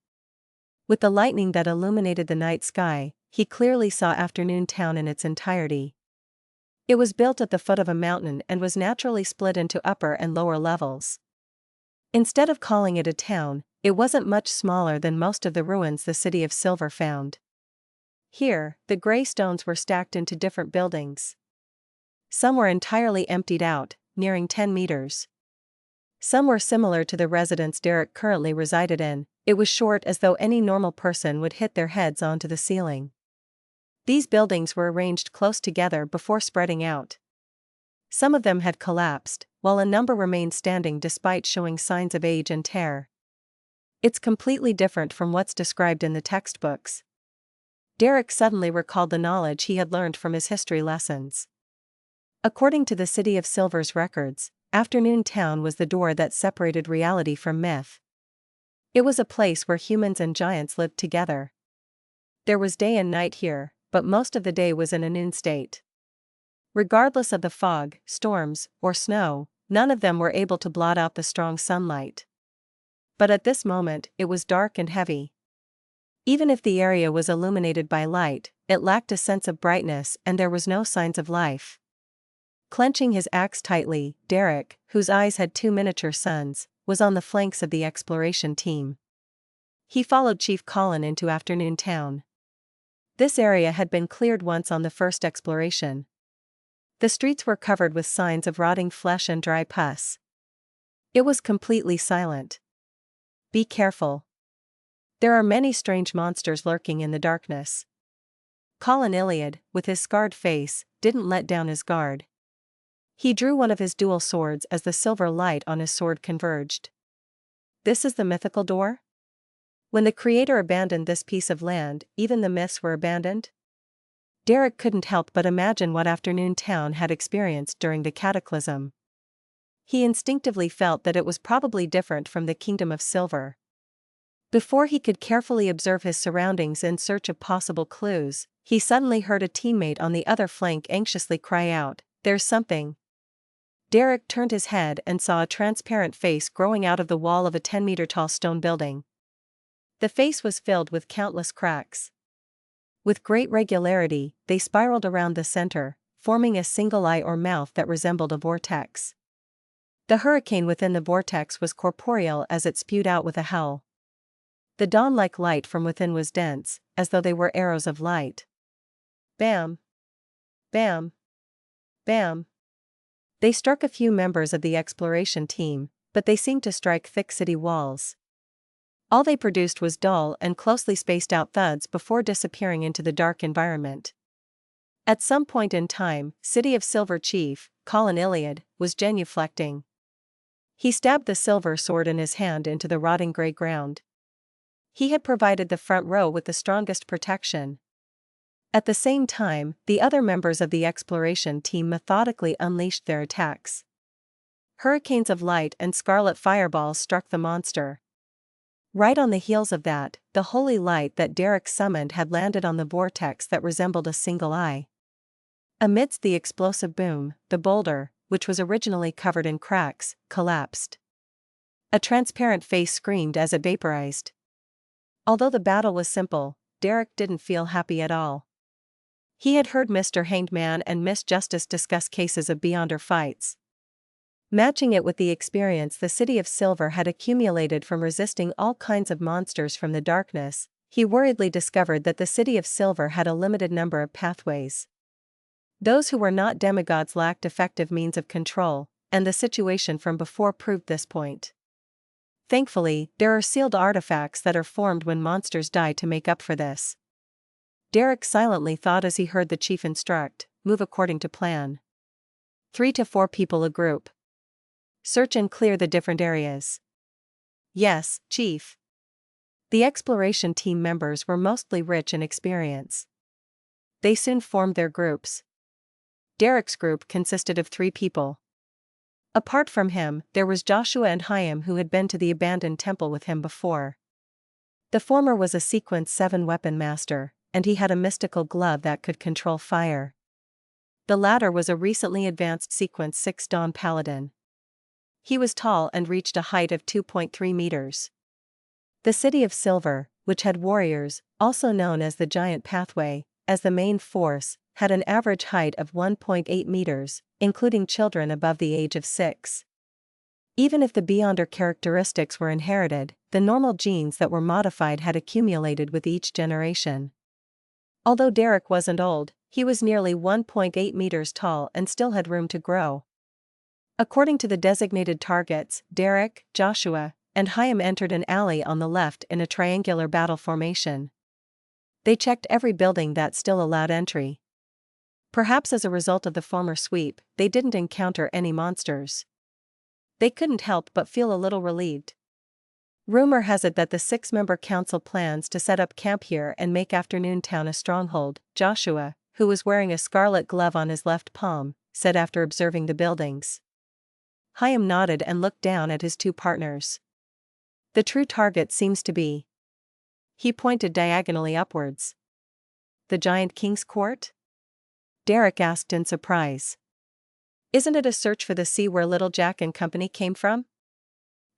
With the lightning that illuminated the night sky, he clearly saw Afternoon Town in its entirety. It was built at the foot of a mountain and was naturally split into upper and lower levels. Instead of calling it a town, it wasn't much smaller than most of the ruins the city of Silver found. Here, the gray stones were stacked into different buildings. Some were entirely emptied out, nearing 10 meters. Some were similar to the residence Derek currently resided in. It was short as though any normal person would hit their heads onto the ceiling. These buildings were arranged close together before spreading out. Some of them had collapsed, while a number remained standing despite showing signs of age and tear. It's completely different from what's described in the textbooks. Derek suddenly recalled the knowledge he had learned from his history lessons. According to the City of Silver's records, Afternoon Town was the door that separated reality from myth. It was a place where humans and giants lived together. There was day and night here, but most of the day was in a noon state. Regardless of the fog, storms, or snow, none of them were able to blot out the strong sunlight. But at this moment, it was dark and heavy. Even if the area was illuminated by light, it lacked a sense of brightness and there was no signs of life. Clenching his axe tightly, Derek, whose eyes had 2 miniature suns, was on the flanks of the exploration team. He followed Chief Colin into Afternoon Town. This area had been cleared once on the first exploration. The streets were covered with signs of rotting flesh and dry pus. It was completely silent. Be careful. There are many strange monsters lurking in the darkness. Colin Iliad, with his scarred face, didn't let down his guard. He drew one of his dual swords as the silver light on his sword converged. This is the mythical door? When the creator abandoned this piece of land, even the myths were abandoned? Derek couldn't help but imagine what Afternoon Town had experienced during the cataclysm. He instinctively felt that it was probably different from the Kingdom of Silver. Before he could carefully observe his surroundings in search of possible clues, he suddenly heard a teammate on the other flank anxiously cry out, "There's something." Derek turned his head and saw a transparent face growing out of the wall of a 10-meter-tall stone building. The face was filled with countless cracks. With great regularity, they spiraled around the center, forming a single eye or mouth that resembled a vortex. The hurricane within the vortex was corporeal as it spewed out with a howl. The dawn-like light from within was dense, as though they were arrows of light. Bam! Bam! Bam! They struck a few members of the exploration team, but they seemed to strike thick city walls. All they produced was dull and closely spaced out thuds before disappearing into the dark environment. At some point in time, City of Silver Chief, Colin Iliad, was genuflecting. He stabbed the silver sword in his hand into the rotting gray ground. He had provided the front row with the strongest protection. At the same time, the other members of the exploration team methodically unleashed their attacks. Hurricanes of light and scarlet fireballs struck the monster. Right on the heels of that, the holy light that Derek summoned had landed on the vortex that resembled a single eye. Amidst the explosive boom, the boulder, which was originally covered in cracks, collapsed. A transparent face screamed as it vaporized. Although the battle was simple, Derek didn't feel happy at all. He had heard Mr. Hanged Man and Miss Justice discuss cases of Beyonder fights. Matching it with the experience the City of Silver had accumulated from resisting all kinds of monsters from the darkness, he worriedly discovered that the City of Silver had a limited number of pathways. Those who were not demigods lacked effective means of control, and the situation from before proved this point. Thankfully, there are sealed artifacts that are formed when monsters die to make up for this. Derek silently thought as he heard the chief instruct, "Move according to plan. 3 to 4 people a group. Search and clear the different areas." "Yes, Chief." The exploration team members were mostly rich in experience. They soon formed their groups. Derek's group consisted of 3 people. Apart from him, there was Joshua and Chaim, who had been to the abandoned temple with him before. The former was a Sequence 7 weapon master, and he had a mystical glove that could control fire. The latter was a recently advanced Sequence 6 Dawn Paladin. He was tall and reached a height of 2.3 meters. The City of Silver, which had warriors, also known as the Giant Pathway, as the main force, had an average height of 1.8 meters, including children above the age of 6. Even if the Beyonder characteristics were inherited, the normal genes that were modified had accumulated with each generation. Although Derek wasn't old, he was nearly 1.8 meters tall and still had room to grow. According to the designated targets, Derek, Joshua, and Chaim entered an alley on the left in a triangular battle formation. They checked every building that still allowed entry. Perhaps as a result of the former sweep, they didn't encounter any monsters. They couldn't help but feel a little relieved. Rumor has it that the 6-member council plans to set up camp here and make Afternoon Town a stronghold, Joshua, who was wearing a scarlet glove on his left palm, said after observing the buildings. Chaim nodded and looked down at his two partners. The true target seems to be. He pointed diagonally upwards. The Giant King's Court? Derek asked in surprise. Isn't it a search for the sea where Little Jack and company came from?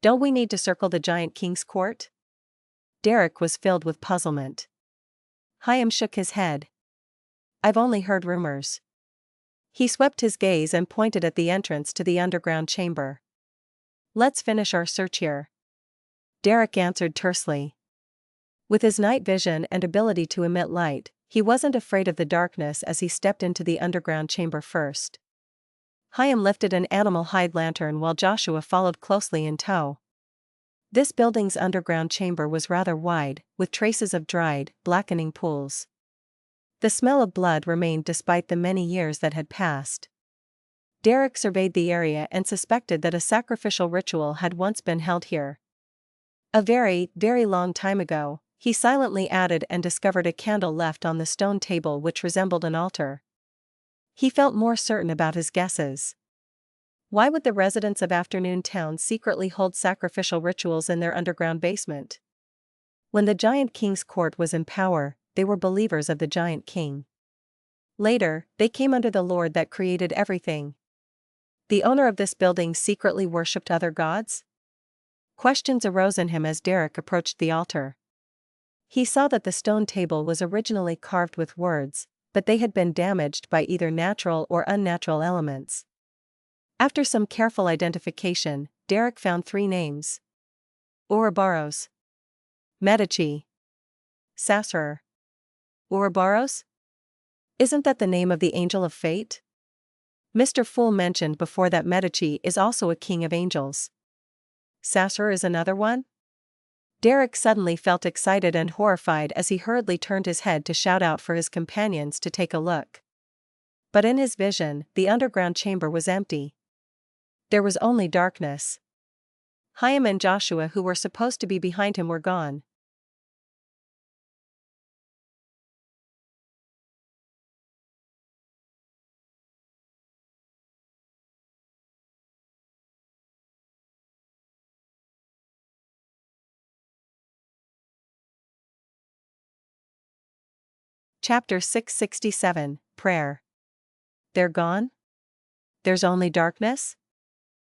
Don't we need to circle the Giant King's Court? Derek was filled with puzzlement. Chaim shook his head. I've only heard rumors. He swept his gaze and pointed at the entrance to the underground chamber. Let's finish our search here. Derek answered tersely. With his night vision and ability to emit light, he wasn't afraid of the darkness as he stepped into the underground chamber first. Chaim lifted an animal hide lantern while Joshua followed closely in tow. This building's underground chamber was rather wide, with traces of dried, blackening pools. The smell of blood remained despite the many years that had passed. Derek surveyed the area and suspected that a sacrificial ritual had once been held here. A very, very long time ago, he silently added and discovered a candle left on the stone table which resembled an altar. He felt more certain about his guesses. Why would the residents of Afternoon Town secretly hold sacrificial rituals in their underground basement? When the Giant King's Court was in power, they were believers of the Giant King. Later, they came under the Lord that created everything. The owner of this building secretly worshipped other gods? Questions arose in him as Derek approached the altar. He saw that the stone table was originally carved with words, but they had been damaged by either natural or unnatural elements. After some careful identification, Derek found 3 names. Ouroboros, Medici, Sasser. Ouroboros? Isn't that the name of the angel of fate? Mr. Fool mentioned before that Medici is also a king of angels. Sasser is another one? Derek suddenly felt excited and horrified as he hurriedly turned his head to shout out for his companions to take a look. But in his vision, the underground chamber was empty. There was only darkness. Chaim and Joshua, who were supposed to be behind him, were gone. Chapter 667, Prayer. They're gone? There's only darkness?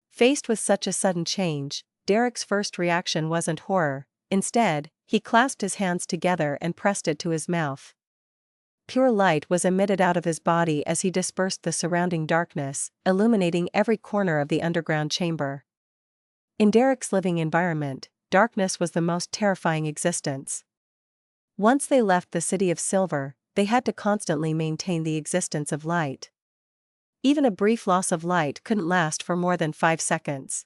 Faced with such a sudden change, Derek's first reaction wasn't horror. Instead, he clasped his hands together and pressed it to his mouth. Pure light was emitted out of his body as he dispersed the surrounding darkness, illuminating every corner of the underground chamber. In Derek's living environment, darkness was the most terrifying existence. Once they left the City of Silver, they had to constantly maintain the existence of light. Even a brief loss of light couldn't last for more than 5 seconds.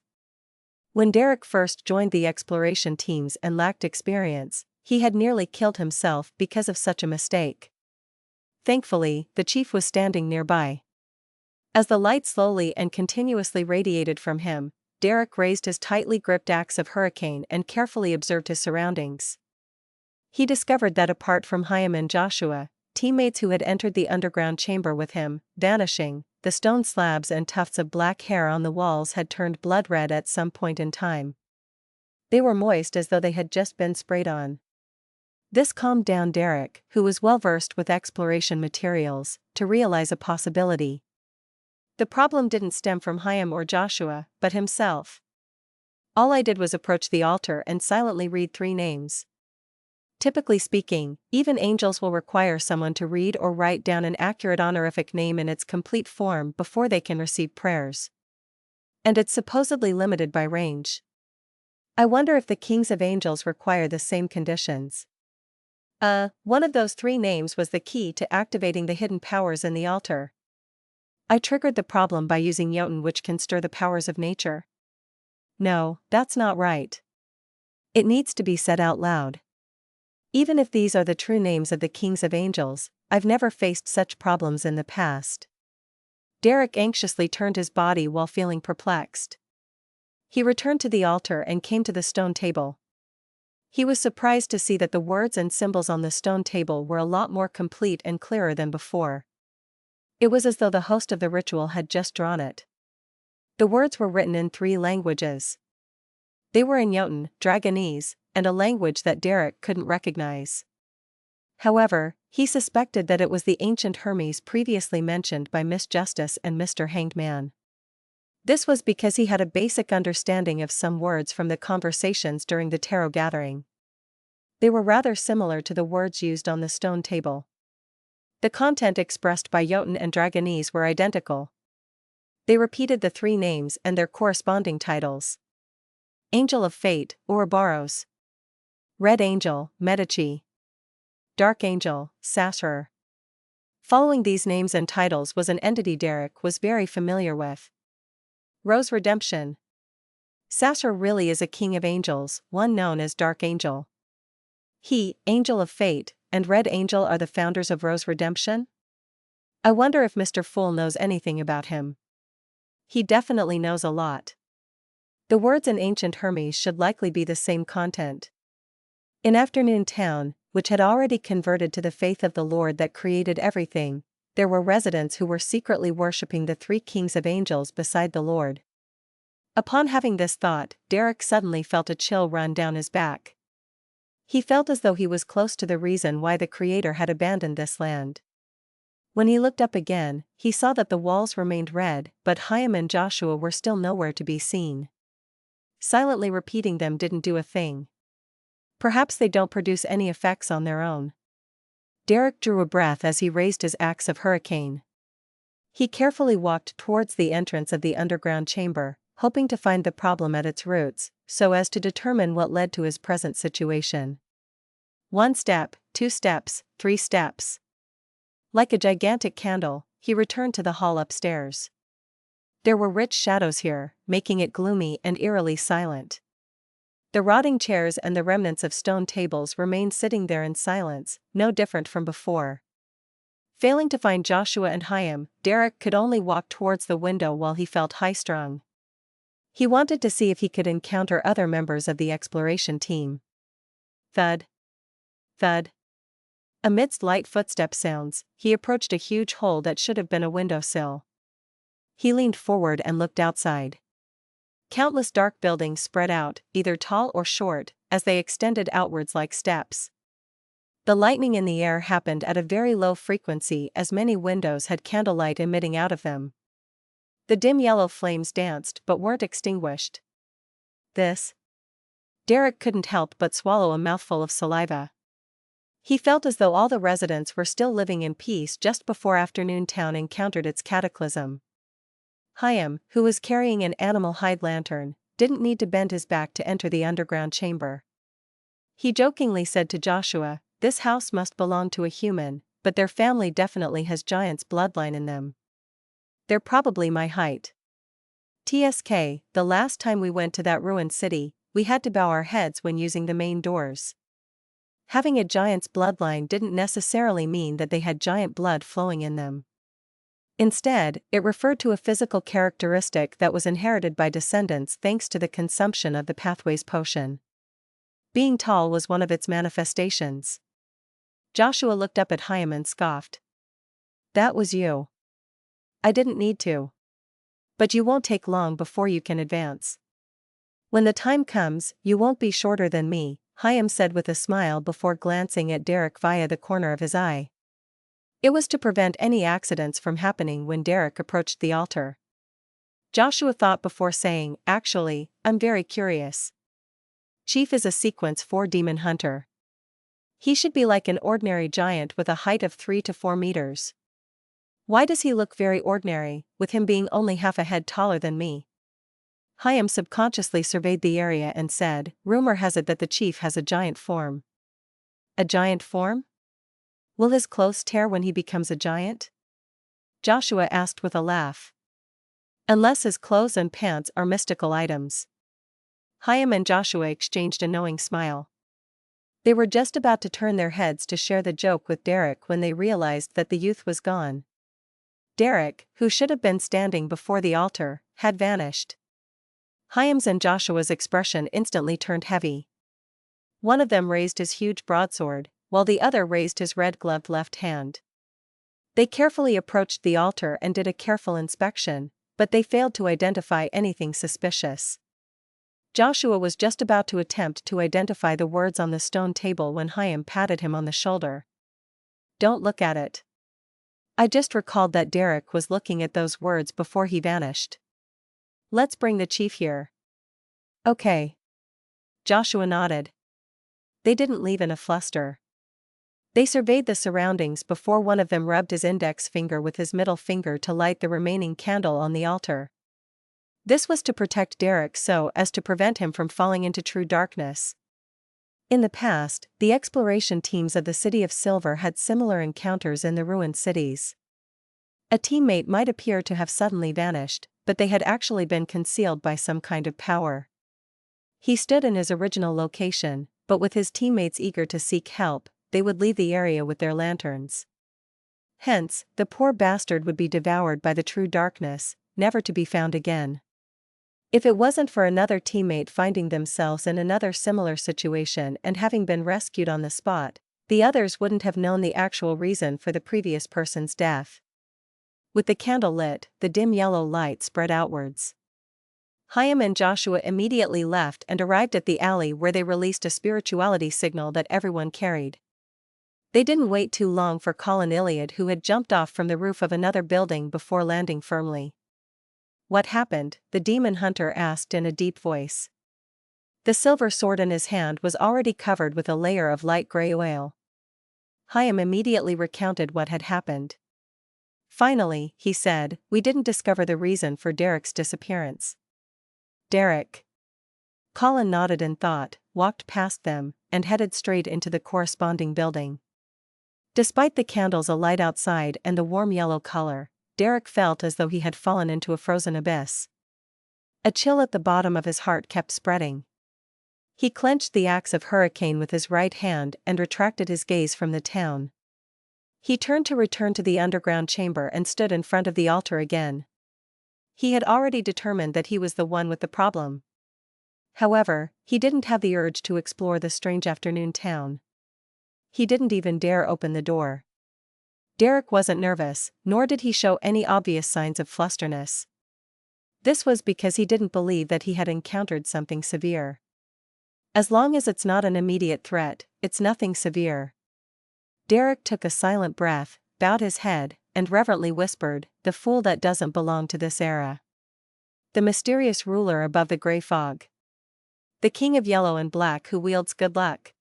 When Derek first joined the exploration teams and lacked experience, he had nearly killed himself because of such a mistake. Thankfully, the chief was standing nearby. As the light slowly and continuously radiated from him, Derek raised his tightly gripped axe of hurricane and carefully observed his surroundings. He discovered that apart from Chaim and Joshua, teammates who had entered the underground chamber with him, vanishing, the stone slabs and tufts of black hair on the walls had turned blood red at some point in time. They were moist as though they had just been sprayed on. This calmed down Derek, who was well versed with exploration materials, to realize a possibility. The problem didn't stem from Chaim or Joshua, but himself. All I did was approach the altar and silently read 3 names. Typically speaking, even angels will require someone to read or write down an accurate honorific name in its complete form before they can receive prayers. And it's supposedly limited by range. I wonder if the kings of angels require the same conditions. One of those 3 names was the key to activating the hidden powers in the altar. I triggered the problem by using Jotun, which can stir the powers of nature. No, that's not right. It needs to be said out loud. Even if these are the true names of the kings of angels, I've never faced such problems in the past. Derek anxiously turned his body while feeling perplexed. He returned to the altar and came to the stone table. He was surprised to see that the words and symbols on the stone table were a lot more complete and clearer than before. It was as though the host of the ritual had just drawn it. The words were written in 3 languages. They were in Jotun, Dragonese, and a language that Derek couldn't recognize. However, he suspected that it was the ancient Hermes previously mentioned by Miss Justice and Mr. Hanged Man. This was because he had a basic understanding of some words from the conversations during the tarot gathering. They were rather similar to the words used on the stone table. The content expressed by Jotun and Dragonese were identical. They repeated the 3 names and their corresponding titles. Angel of Fate, Ouroboros. Red Angel, Medici. Dark Angel, Sasser. Following these names and titles was an entity Derek was very familiar with. Rose Redemption. Sasser really is a king of angels, one known as Dark Angel. He, Angel of Fate, and Red Angel are the founders of Rose Redemption? I wonder if Mr. Fool knows anything about him. He definitely knows a lot. The words in ancient Hermes should likely be the same content. In Afternoon Town, which had already converted to the faith of the Lord that created everything, there were residents who were secretly worshipping the 3 kings of angels beside the Lord. Upon having this thought, Derek suddenly felt a chill run down his back. He felt as though he was close to the reason why the Creator had abandoned this land. When he looked up again, he saw that the walls remained red, but Chaim and Joshua were still nowhere to be seen. Silently repeating them didn't do a thing. Perhaps they don't produce any effects on their own. Derek drew a breath as he raised his axe of hurricane. He carefully walked towards the entrance of the underground chamber, hoping to find the problem at its roots, so as to determine what led to his present situation. 1 step, 2 steps, 3 steps. Like a gigantic candle, he returned to the hall upstairs. There were rich shadows here, making it gloomy and eerily silent. The rotting chairs and the remnants of stone tables remained sitting there in silence, no different from before. Failing to find Joshua and Chaim, Derek could only walk towards the window while he felt high-strung. He wanted to see if he could encounter other members of the exploration team. Thud. Thud. Amidst light footstep sounds, he approached a huge hole that should have been a windowsill. He leaned forward and looked outside. Countless dark buildings spread out, either tall or short, as they extended outwards like steps. The lightning in the air happened at a very low frequency as many windows had candlelight emitting out of them. The dim yellow flames danced but weren't extinguished. Derek couldn't help but swallow a mouthful of saliva. He felt as though all the residents were still living in peace just before Afternoon Town encountered its cataclysm. Chaim, who was carrying an animal hide lantern, didn't need to bend his back to enter the underground chamber. He jokingly said to Joshua, "This house must belong to a human, but their family definitely has giant's bloodline in them. They're probably my height. TSK, the last time we went to that ruined city, we had to bow our heads when using the main doors." Having a giant's bloodline didn't necessarily mean that they had giant blood flowing in them. Instead, it referred to a physical characteristic that was inherited by descendants thanks to the consumption of the Pathways potion. Being tall was one of its manifestations. Joshua looked up at Chaim and scoffed. "That was you." I didn't need to. But you won't take long before you can advance. When the time comes, you won't be shorter than me, Chaim said with a smile before glancing at Derek via the corner of his eye. It was to prevent any accidents from happening when Derek approached the altar. Joshua thought before saying, "Actually, I'm very curious. Chief is a sequence 4 demon hunter. He should be like an ordinary giant with a height of 3 to 4 meters. Why does he look very ordinary, with him being only half a head taller than me?" Chaim subconsciously surveyed the area and said, "Rumor has it that the chief has a giant form." A giant form? Will his clothes tear when he becomes a giant? Joshua asked with a laugh. Unless his clothes and pants are mystical items. Chaim and Joshua exchanged a knowing smile. They were just about to turn their heads to share the joke with Derek when they realized that the youth was gone. Derek, who should have been standing before the altar, had vanished. Chaim's and Joshua's expression instantly turned heavy. One of them raised his huge broadsword, while the other raised his red-gloved left hand. They carefully approached the altar and did a careful inspection, but they failed to identify anything suspicious. Joshua was just about to attempt to identify the words on the stone table when Chaim patted him on the shoulder. "Don't look at it. I just recalled that Derek was looking at those words before he vanished. Let's bring the chief here." "Okay." Joshua nodded. They didn't leave in a fluster. They surveyed the surroundings before one of them rubbed his index finger with his middle finger to light the remaining candle on the altar. This was to protect Derek so as to prevent him from falling into true darkness. In the past, the exploration teams of the City of Silver had similar encounters in the ruined cities. A teammate might appear to have suddenly vanished, but they had actually been concealed by some kind of power. He stood in his original location, but with his teammates eager to seek help, they would leave the area with their lanterns. Hence, the poor bastard would be devoured by the true darkness, never to be found again. If it wasn't for another teammate finding themselves in another similar situation and having been rescued on the spot, the others wouldn't have known the actual reason for the previous person's death. With the candle lit, the dim yellow light spread outwards. Chaim and Joshua immediately left and arrived at the alley where they released a spirituality signal that everyone carried. They didn't wait too long for Colin Iliad, who had jumped off from the roof of another building before landing firmly. "What happened?" the demon hunter asked in a deep voice. The silver sword in his hand was already covered with a layer of light gray oil. Chaim immediately recounted what had happened. Finally, he said, "We didn't discover the reason for Derek's disappearance." "Derek." Colin nodded in thought, walked past them, and headed straight into the corresponding building. Despite the candles alight outside and the warm yellow color, Derek felt as though he had fallen into a frozen abyss. A chill at the bottom of his heart kept spreading. He clenched the axe of hurricane with his right hand and retracted his gaze from the town. He turned to return to the underground chamber and stood in front of the altar again. He had already determined that he was the one with the problem. However, he didn't have the urge to explore the strange afternoon town. He didn't even dare open the door. Derek wasn't nervous, nor did he show any obvious signs of flusterness. This was because he didn't believe that he had encountered something severe. As long as it's not an immediate threat, it's nothing severe. Derek took a silent breath, bowed his head, and reverently whispered, "The fool that doesn't belong to this era. The mysterious ruler above the gray fog. The king of yellow and black who wields good luck."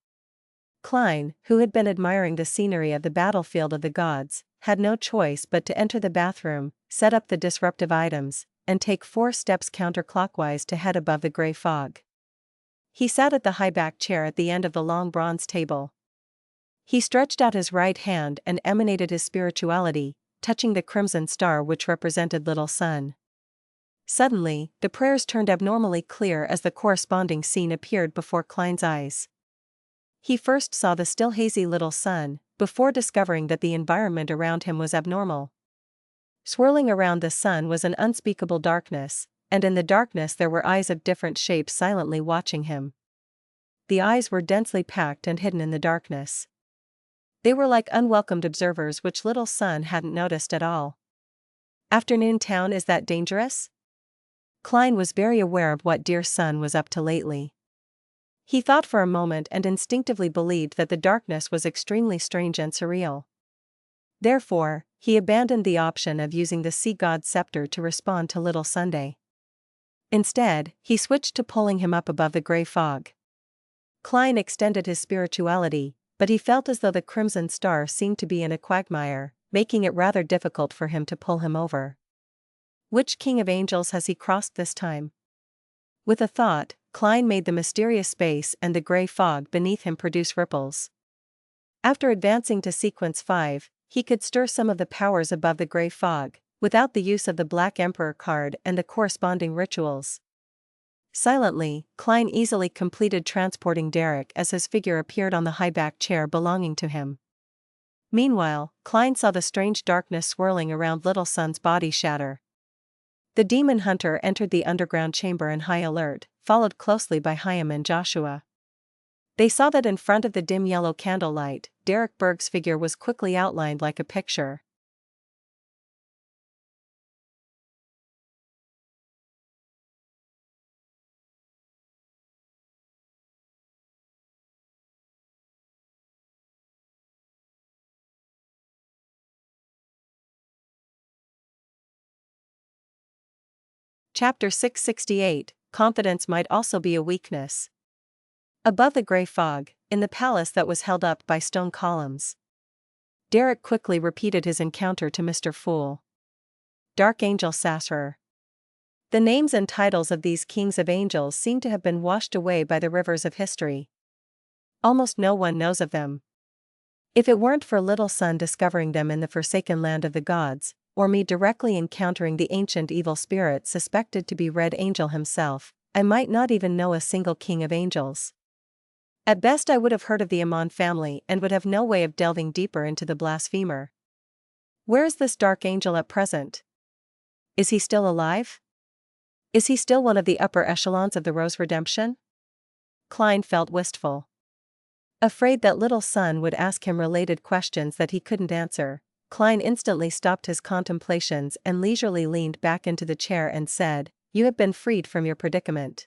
Klein, who had been admiring the scenery of the battlefield of the gods, had no choice but to enter the bathroom, set up the disruptive items, and take 4 steps counterclockwise to head above the gray fog. He sat at the high-backed chair at the end of the long bronze table. He stretched out his right hand and emanated his spirituality, touching the crimson star which represented Little Sun. Suddenly, the prayers turned abnormally clear as the corresponding scene appeared before Klein's eyes. He first saw the still hazy Little Sun, before discovering that the environment around him was abnormal. Swirling around the sun was an unspeakable darkness, and in the darkness there were eyes of different shapes silently watching him. The eyes were densely packed and hidden in the darkness. They were like unwelcomed observers which Little Sun hadn't noticed at all. Afternoon town, is that dangerous? Klein was very aware of what dear son was up to lately. He thought for a moment and instinctively believed that the darkness was extremely strange and surreal. Therefore, he abandoned the option of using the sea god's scepter to respond to Little Sunday. Instead, he switched to pulling him up above the gray fog. Klein extended his spirituality, but he felt as though the crimson star seemed to be in a quagmire, making it rather difficult for him to pull him over. Which king of angels has he crossed this time? With a thought, Klein made the mysterious space and the gray fog beneath him produce ripples. After advancing to sequence 5, he could stir some of the powers above the gray fog, without the use of the Black Emperor card and the corresponding rituals. Silently, Klein easily completed transporting Derek as his figure appeared on the high-backed chair belonging to him. Meanwhile, Klein saw the strange darkness swirling around Little Son's body shatter. The demon hunter entered the underground chamber in high alert, followed closely by Chaim and Joshua. They saw that in front of the dim yellow candlelight, Derek Berg's figure was quickly outlined like a picture. Chapter 668, Confidence might also be a weakness. Above the gray fog, in the palace that was held up by stone columns, Derek quickly repeated his encounter to Mr. Fool. Dark Angel Sasser. The names and titles of these kings of angels seem to have been washed away by the rivers of history. Almost no one knows of them. If it weren't for Little Son discovering them in the forsaken land of the gods, or me directly encountering the ancient evil spirit suspected to be Red Angel himself, I might not even know a single king of angels. At best I would have heard of the Amon family and would have no way of delving deeper into the blasphemer. Where is this dark angel at present? Is he still alive? Is he still one of the upper echelons of the Rose Redemption? Klein felt wistful. Afraid that Little Son would ask him related questions that he couldn't answer, Klein instantly stopped his contemplations and leisurely leaned back into the chair and said, "You have been freed from your predicament.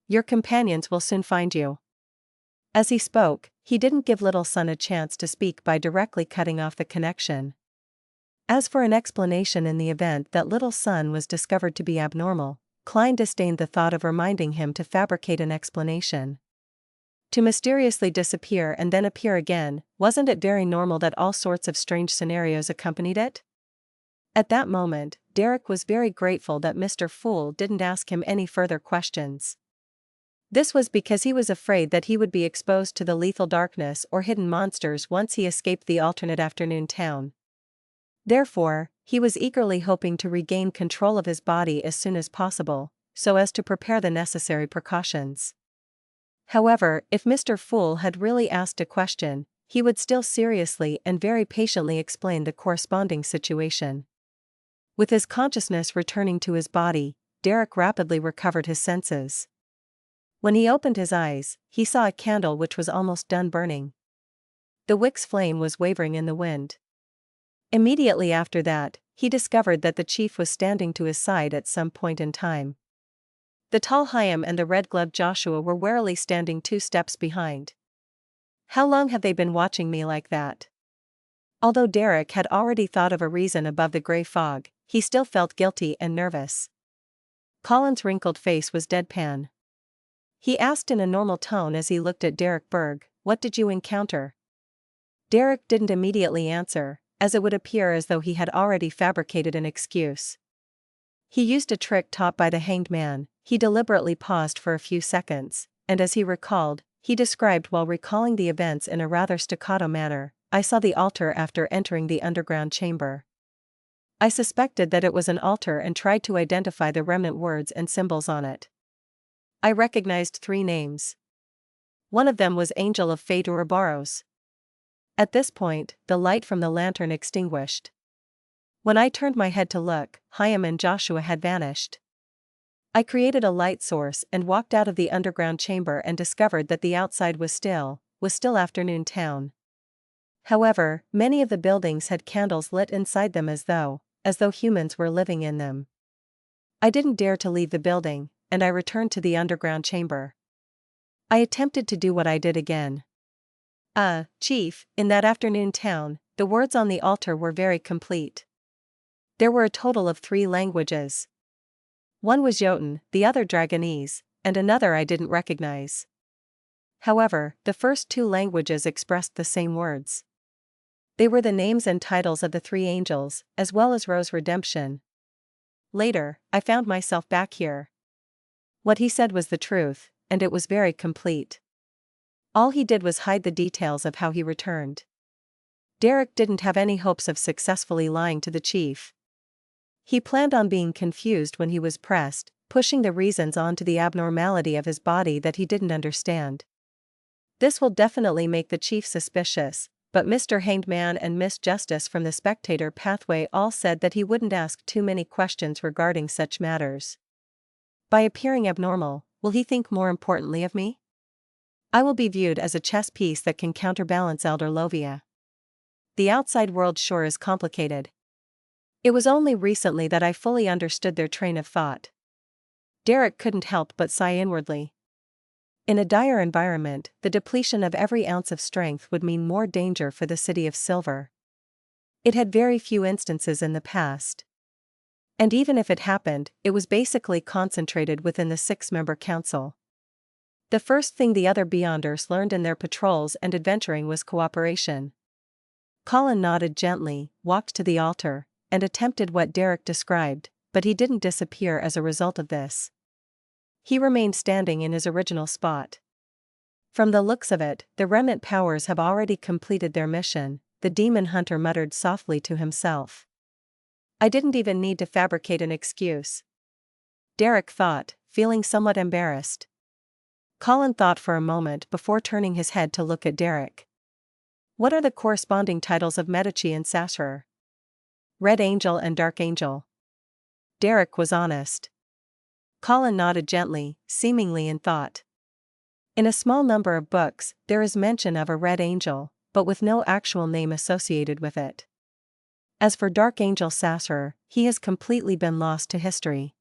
Your companions will soon find you." As he spoke, he didn't give Little Son a chance to speak by directly cutting off the connection. As for an explanation in the event that Little Son was discovered to be abnormal, Klein disdained the thought of reminding him to fabricate an explanation. To mysteriously disappear and then appear again, wasn't it very normal that all sorts of strange scenarios accompanied it? At that moment, Derek was very grateful that Mr. Fool didn't ask him any further questions. This was because he was afraid that he would be exposed to the lethal darkness or hidden monsters once he escaped the alternate afternoon town. Therefore, he was eagerly hoping to regain control of his body as soon as possible, so as to prepare the necessary precautions. However, if Mr. Fool had really asked a question, he would still seriously and very patiently explain the corresponding situation. With his consciousness returning to his body, Derek rapidly recovered his senses. When he opened his eyes, he saw a candle which was almost done burning. The wick's flame was wavering in the wind. Immediately after that, he discovered that the chief was standing to his side at some point in time. The tall Chaim and the red-gloved Joshua were warily standing 2 steps behind. How long have they been watching me like that? Although Derek had already thought of a reason above the gray fog, he still felt guilty and nervous. Colin's wrinkled face was deadpan. He asked in a normal tone as he looked at Derek Berg, "What did you encounter?" Derek didn't immediately answer, as it would appear as though he had already fabricated an excuse. He used a trick taught by the hanged man. He deliberately paused for a few seconds, and as he recalled, he described while recalling the events in a rather staccato manner, "I saw the altar after entering the underground chamber. I suspected that it was an altar and tried to identify the remnant words and symbols on it. I recognized 3 names. One of them was Angel of Fate Ouroboros." At this point, the light from the lantern extinguished. When I turned my head to look, Chaim and Joshua had vanished. I created a light source and walked out of the underground chamber and discovered that the outside was still afternoon town. However, many of the buildings had candles lit inside them as though as though humans were living in them. I didn't dare to leave the building, and I returned to the underground chamber. I attempted to do what I did again. Chief, in that afternoon town, the words on the altar were very complete. There were a total of 3 languages. One was Jotun, the other Dragonese, and another I didn't recognize. However, the first 2 languages expressed the same words. They were the names and titles of the 3 angels, as well as Rose's redemption. Later, I found myself back here. What he said was the truth, and it was very complete. All he did was hide the details of how he returned. Derek didn't have any hopes of successfully lying to the chief. He planned on being confused when he was pressed, pushing the reasons onto the abnormality of his body that he didn't understand. This will definitely make the chief suspicious, but Mr. Hanged Man and Miss Justice from the Spectator Pathway all said that he wouldn't ask too many questions regarding such matters. By appearing abnormal, will he think more importantly of me? I will be viewed as a chess piece that can counterbalance Elder Lovia. The outside world sure is complicated. It was only recently that I fully understood their train of thought. Derek couldn't help but sigh inwardly. In a dire environment, the depletion of every ounce of strength would mean more danger for the City of Silver. It had very few instances in the past. And even if it happened, it was basically concentrated within the 6-member council. The first thing the other Beyonders learned in their patrols and adventuring was cooperation. Colin nodded gently, walked to the altar, and attempted what Derek described, but he didn't disappear as a result of this. He remained standing in his original spot. From the looks of it, the remnant powers have already completed their mission, the demon hunter muttered softly to himself. I didn't even need to fabricate an excuse. Derek thought, feeling somewhat embarrassed. Colin thought for a moment before turning his head to look at Derek. What are the corresponding titles of Medici and Sasser? Red Angel and Dark Angel. Derek was honest. Colin nodded gently, seemingly in thought. In a small number of books, there is mention of a Red Angel, but with no actual name associated with it. As for Dark Angel Sasser, he has completely been lost to history.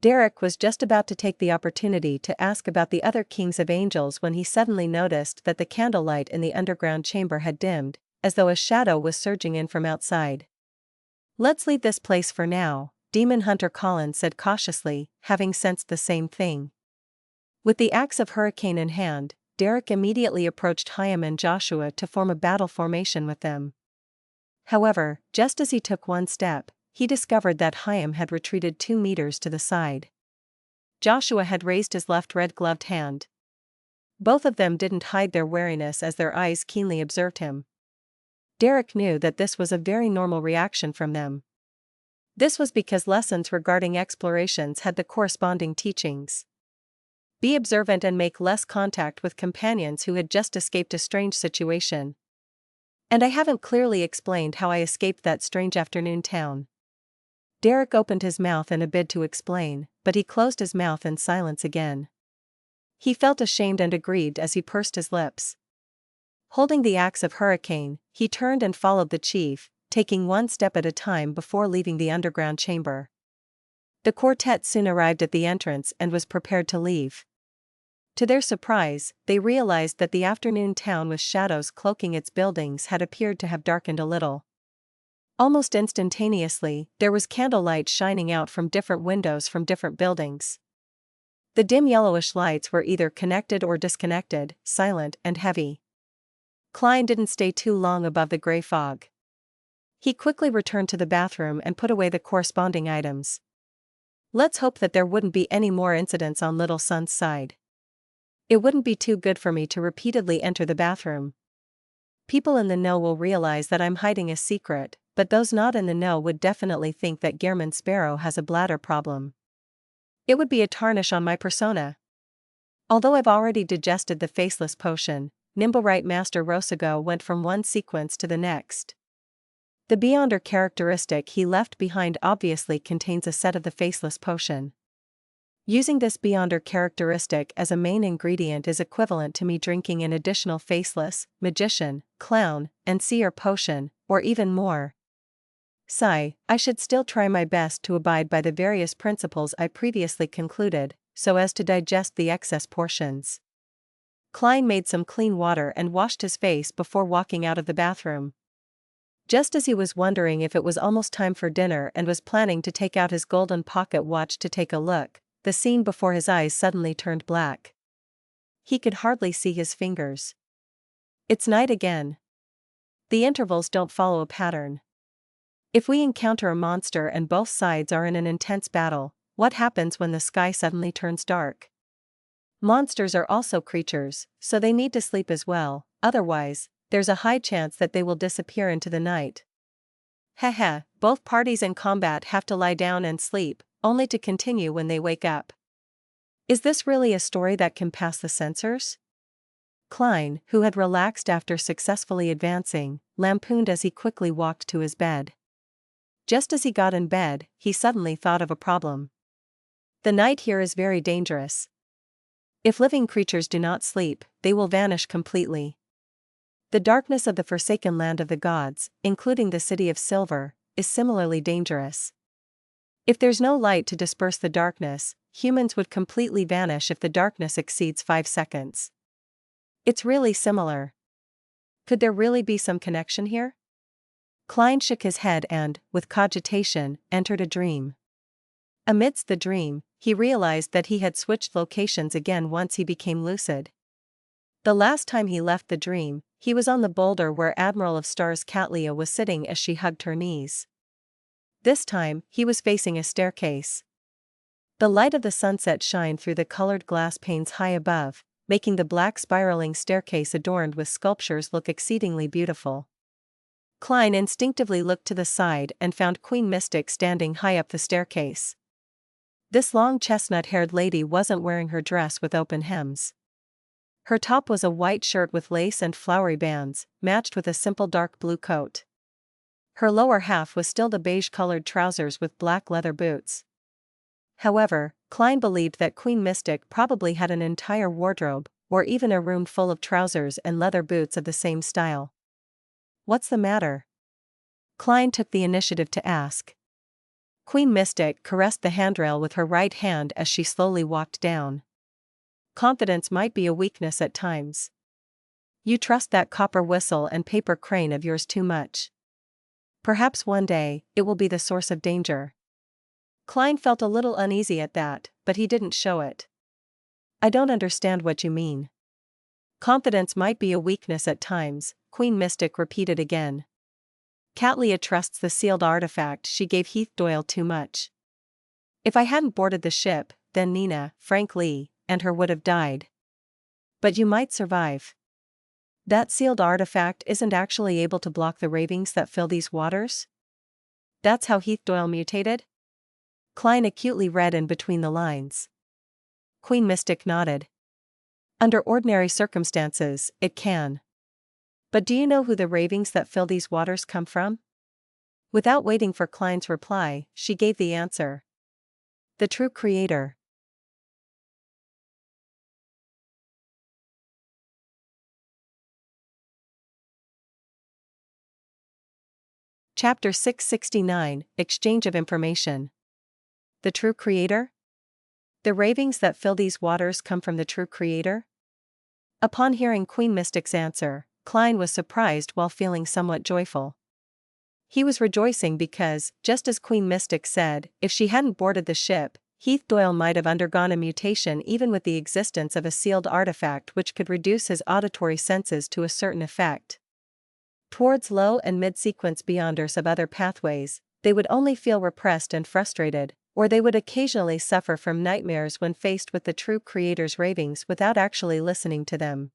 Derek was just about to take the opportunity to ask about the other kings of angels when he suddenly noticed that the candlelight in the underground chamber had dimmed, as though a shadow was surging in from outside. Let's leave this place for now, Demon Hunter Colin said cautiously, having sensed the same thing. With the axe of Hurricane in hand, Derek immediately approached Chaim and Joshua to form a battle formation with them. However, just as he took one step, he discovered that Chaim had retreated 2 meters to the side. Joshua had raised his left red-gloved hand. Both of them didn't hide their wariness as their eyes keenly observed him. Derek knew that this was a very normal reaction from them. This was because lessons regarding explorations had the corresponding teachings. Be observant and make less contact with companions who had just escaped a strange situation. And I haven't clearly explained how I escaped that strange afternoon town. Derek opened his mouth in a bid to explain, but he closed his mouth in silence again. He felt ashamed and aggrieved as he pursed his lips. Holding the axe of Hurricane, he turned and followed the chief, taking one step at a time before leaving the underground chamber. The quartet soon arrived at the entrance and was prepared to leave. To their surprise, they realized that the afternoon town with shadows cloaking its buildings had appeared to have darkened a little. Almost instantaneously, there was candlelight shining out from different windows from different buildings. The dim yellowish lights were either connected or disconnected, silent and heavy. Klein didn't stay too long above the gray fog. He quickly returned to the bathroom and put away the corresponding items. Let's hope that there wouldn't be any more incidents on Little Sun's side. It wouldn't be too good for me to repeatedly enter the bathroom. People in the know will realize that I'm hiding a secret, but those not in the know would definitely think that Gehrman Sparrow has a bladder problem. It would be a tarnish on my persona. Although I've already digested the faceless potion, Nimblewright Master Rosago went from one sequence to the next. The Beyonder characteristic he left behind obviously contains a set of the faceless potion. Using this Beyonder characteristic as a main ingredient is equivalent to me drinking an additional faceless, magician, clown, and seer potion, or even more. Sigh, I should still try my best to abide by the various principles I previously concluded, so as to digest the excess portions. Klein made some clean water and washed his face before walking out of the bathroom. Just as he was wondering if it was almost time for dinner and was planning to take out his golden pocket watch to take a look, the scene before his eyes suddenly turned black. He could hardly see his fingers. It's night again. The intervals don't follow a pattern. If we encounter a monster and both sides are in an intense battle, what happens when the sky suddenly turns dark? Monsters are also creatures, so they need to sleep as well, otherwise, there's a high chance that they will disappear into the night. Heh, both parties in combat have to lie down and sleep, only to continue when they wake up. Is this really a story that can pass the censors? Klein, who had relaxed after successfully advancing, lampooned as he quickly walked to his bed. Just as he got in bed, he suddenly thought of a problem. The night here is very dangerous. If living creatures do not sleep, they will vanish completely. The darkness of the forsaken land of the gods, including the city of silver, is similarly dangerous. If there's no light to disperse the darkness, humans would completely vanish if the darkness exceeds 5 seconds. It's really similar. Could there really be some connection here? Klein shook his head and, with cogitation, entered a dream. Amidst the dream, he realized that he had switched locations again once he became lucid. The last time he left the dream, he was on the boulder where Admiral of Stars Katlia was sitting as she hugged her knees. This time, he was facing a staircase. The light of the sunset shined through the colored glass panes high above, making the black spiraling staircase adorned with sculptures look exceedingly beautiful. Klein instinctively looked to the side and found Queen Mystic standing high up the staircase. This long chestnut-haired lady wasn't wearing her dress with open hems. Her top was a white shirt with lace and flowery bands, matched with a simple dark blue coat. Her lower half was still the beige-colored trousers with black leather boots. However, Klein believed that Queen Mystic probably had an entire wardrobe, or even a room full of trousers and leather boots of the same style. What's the matter? Klein took the initiative to ask. Queen Mystic caressed the handrail with her right hand as she slowly walked down. Confidence might be a weakness at times. You trust that copper whistle and paper crane of yours too much. Perhaps one day, it will be the source of danger. Klein felt a little uneasy at that, but he didn't show it. I don't understand what you mean. Confidence might be a weakness at times, Queen Mystic repeated again. Katlia trusts the sealed artifact she gave Heath Doyle too much. If I hadn't boarded the ship, then Nina, Frank Lee, and her would have died. But you might survive. That sealed artifact isn't actually able to block the ravings that fill these waters? That's how Heath Doyle mutated? Klein acutely read in between the lines. Queen Mystic nodded. Under ordinary circumstances, it can. But do you know who the ravings that fill these waters come from? Without waiting for Klein's reply, she gave the answer. The true creator. Chapter 669, Exchange of Information. The true creator? The ravings that fill these waters come from the true creator? Upon hearing Queen Mystic's answer, Klein was surprised while feeling somewhat joyful. He was rejoicing because, just as Queen Mystic said, if she hadn't boarded the ship, Heath Doyle might have undergone a mutation even with the existence of a sealed artifact which could reduce his auditory senses to a certain effect. Towards low and mid-sequence beyonders of other pathways, they would only feel repressed and frustrated, or they would occasionally suffer from nightmares when faced with the true creator's ravings without actually listening to them.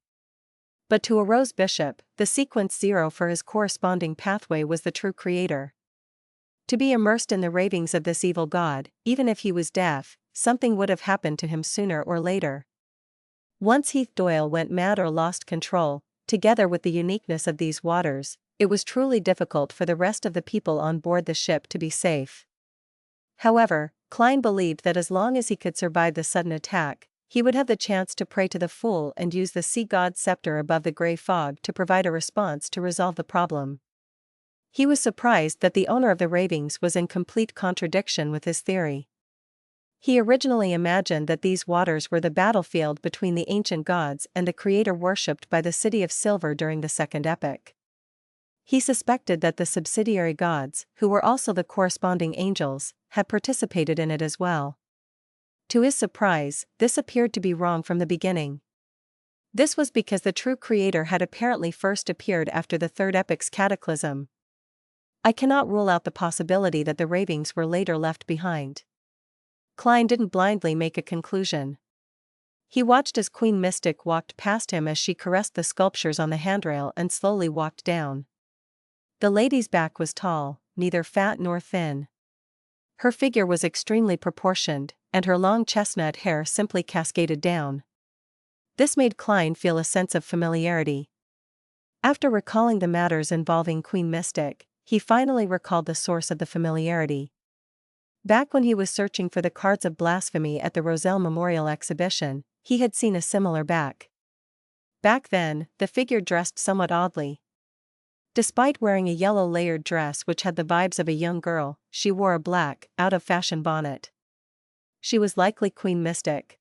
But to a Rose Bishop, the sequence 0 for his corresponding pathway was the true creator. To be immersed in the ravings of this evil god, even if he was deaf, something would have happened to him sooner or later. Once Heath Doyle went mad or lost control, together with the uniqueness of these waters, it was truly difficult for the rest of the people on board the ship to be safe. However, Klein believed that as long as he could survive the sudden attack, he would have the chance to pray to the Fool and use the sea god's scepter above the gray fog to provide a response to resolve the problem. He was surprised that the owner of the ravings was in complete contradiction with his theory. He originally imagined that these waters were the battlefield between the ancient gods and the creator worshipped by the City of Silver during the second epoch. He suspected that the subsidiary gods, who were also the corresponding angels, had participated in it as well. To his surprise, this appeared to be wrong from the beginning. This was because the true creator had apparently first appeared after the third epoch's cataclysm. I cannot rule out the possibility that the ravings were later left behind. Klein didn't blindly make a conclusion. He watched as Queen Mystic walked past him as she caressed the sculptures on the handrail and slowly walked down. The lady's back was tall, neither fat nor thin. Her figure was extremely proportioned, and her long chestnut hair simply cascaded down. This made Klein feel a sense of familiarity. After recalling the matters involving Queen Mystic, he finally recalled the source of the familiarity. Back when he was searching for the cards of blasphemy at the Roselle Memorial Exhibition, he had seen a similar back. Back then, the figure dressed somewhat oddly. Despite wearing a yellow layered dress which had the vibes of a young girl, she wore a black, out-of-fashion bonnet. She was likely Queen Mystic.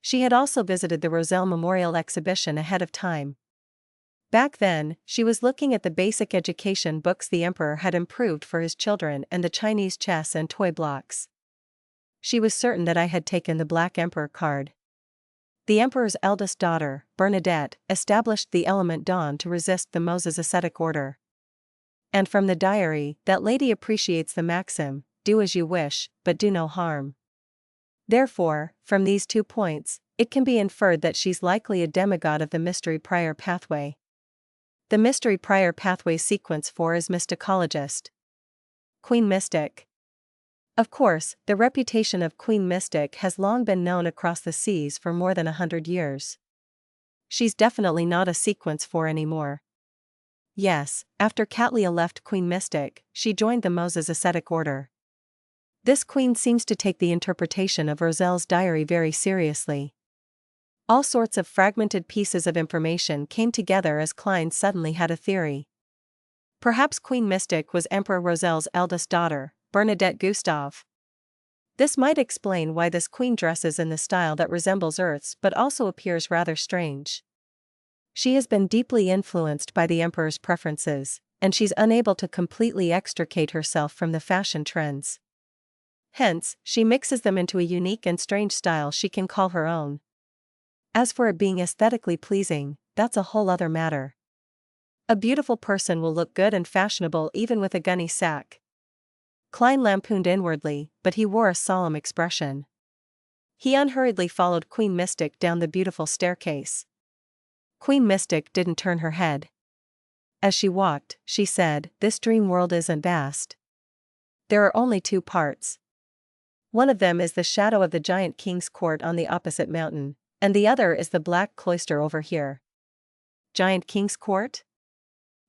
She had also visited the Roselle Memorial Exhibition ahead of time. Back then, she was looking at the basic education books the emperor had improved for his children and the Chinese chess and toy blocks. She was certain that I had taken the Black Emperor card. The emperor's eldest daughter, Bernadette, established the element Dawn to resist the Moses ascetic order. And from the diary, that lady appreciates the maxim, do as you wish, but do no harm. Therefore, from these 2 points, it can be inferred that she's likely a demigod of the mystery prior pathway. The mystery prior pathway sequence 4 is mysticologist. Queen Mystic. Of course, the reputation of Queen Mystic has long been known across the seas for more than 100 years. She's definitely not a sequence 4 anymore. Yes, after Catlia left Queen Mystic, she joined the Moses ascetic order. This queen seems to take the interpretation of Roselle's diary very seriously. All sorts of fragmented pieces of information came together as Klein suddenly had a theory. Perhaps Queen Mystic was Emperor Roselle's eldest daughter, Bernadette Gustave. This might explain why this queen dresses in the style that resembles Earth's but also appears rather strange. She has been deeply influenced by the emperor's preferences, and she's unable to completely extricate herself from the fashion trends. Hence, she mixes them into a unique and strange style she can call her own. As for it being aesthetically pleasing, that's a whole other matter. A beautiful person will look good and fashionable even with a gunny sack. Klein lampooned inwardly, but he wore a solemn expression. He unhurriedly followed Queen Mystic down the beautiful staircase. Queen Mystic didn't turn her head. As she walked, she said, "This dream world isn't vast. There are only 2 parts. One of them is the shadow of the giant king's court on the opposite mountain, and the other is the black cloister over here." Giant King's Court?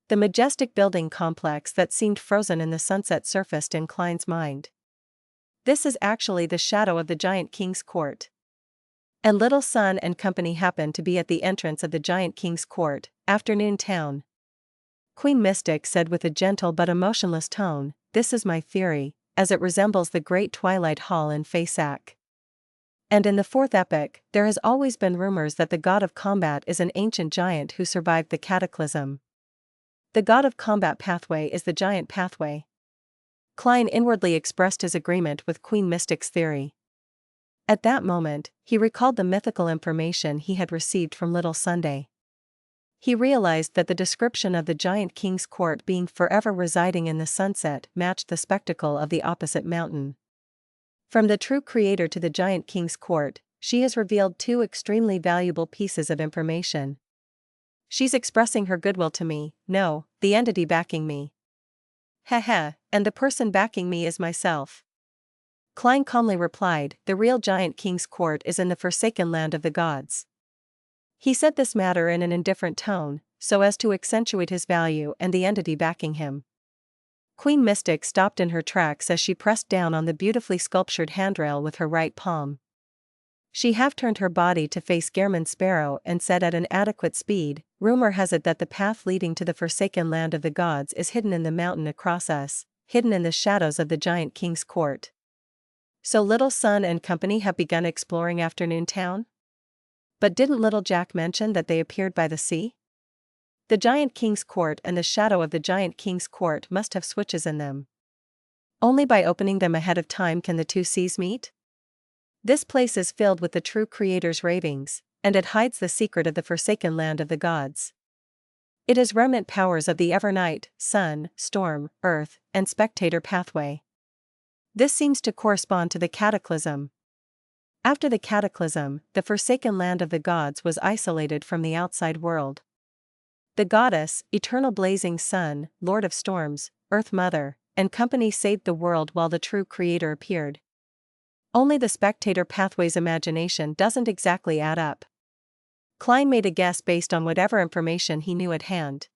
The majestic building complex that seemed frozen in the sunset surfaced in Klein's mind. This is actually the shadow of the Giant King's Court. And Little Sun and company happened to be at the entrance of the Giant King's Court, afternoon town. Queen Mystic said with a gentle but emotionless tone, "This is my theory, as it resembles the great Twilight Hall in Faysac. And in the 4th epoch, there has always been rumors that the god of combat is an ancient giant who survived the cataclysm. The god of combat pathway is the giant pathway." Klein inwardly expressed his agreement with Queen Mystic's theory. At that moment, he recalled the mythical information he had received from Little Sunday. He realized that the description of the Giant King's Court being forever residing in the sunset matched the spectacle of the opposite mountain. From the true creator to the Giant King's Court, she has revealed 2 extremely valuable pieces of information. She's expressing her goodwill to me, no, the entity backing me. Heh, and the person backing me is myself. Klein calmly replied, "The real Giant King's Court is in the forsaken land of the gods." He said this matter in an indifferent tone, so as to accentuate his value and the entity backing him. Queen Mystic stopped in her tracks as she pressed down on the beautifully sculptured handrail with her right palm. She half-turned her body to face Gehrman Sparrow and said at an adequate speed, "Rumor has it that the path leading to the forsaken land of the gods is hidden in the mountain across us, hidden in the shadows of the giant king's court." So Little Sun and company have begun exploring Afternoon Town? But didn't Little Jack mention that they appeared by the sea? The giant king's court and the shadow of the giant king's court must have switches in them. Only by opening them ahead of time can the two seas meet? This place is filled with the true creator's ravings, and it hides the secret of the forsaken land of the gods. It is remnant powers of the Evernight, Sun, Storm, Earth, and Spectator pathway. This seems to correspond to the Cataclysm. After the Cataclysm, the forsaken land of the gods was isolated from the outside world. The goddess, eternal blazing sun, lord of storms, Earth Mother, and company saved the world while the true creator appeared. Only the Spectator pathway's imagination doesn't exactly add up. Klein made a guess based on whatever information he knew at hand.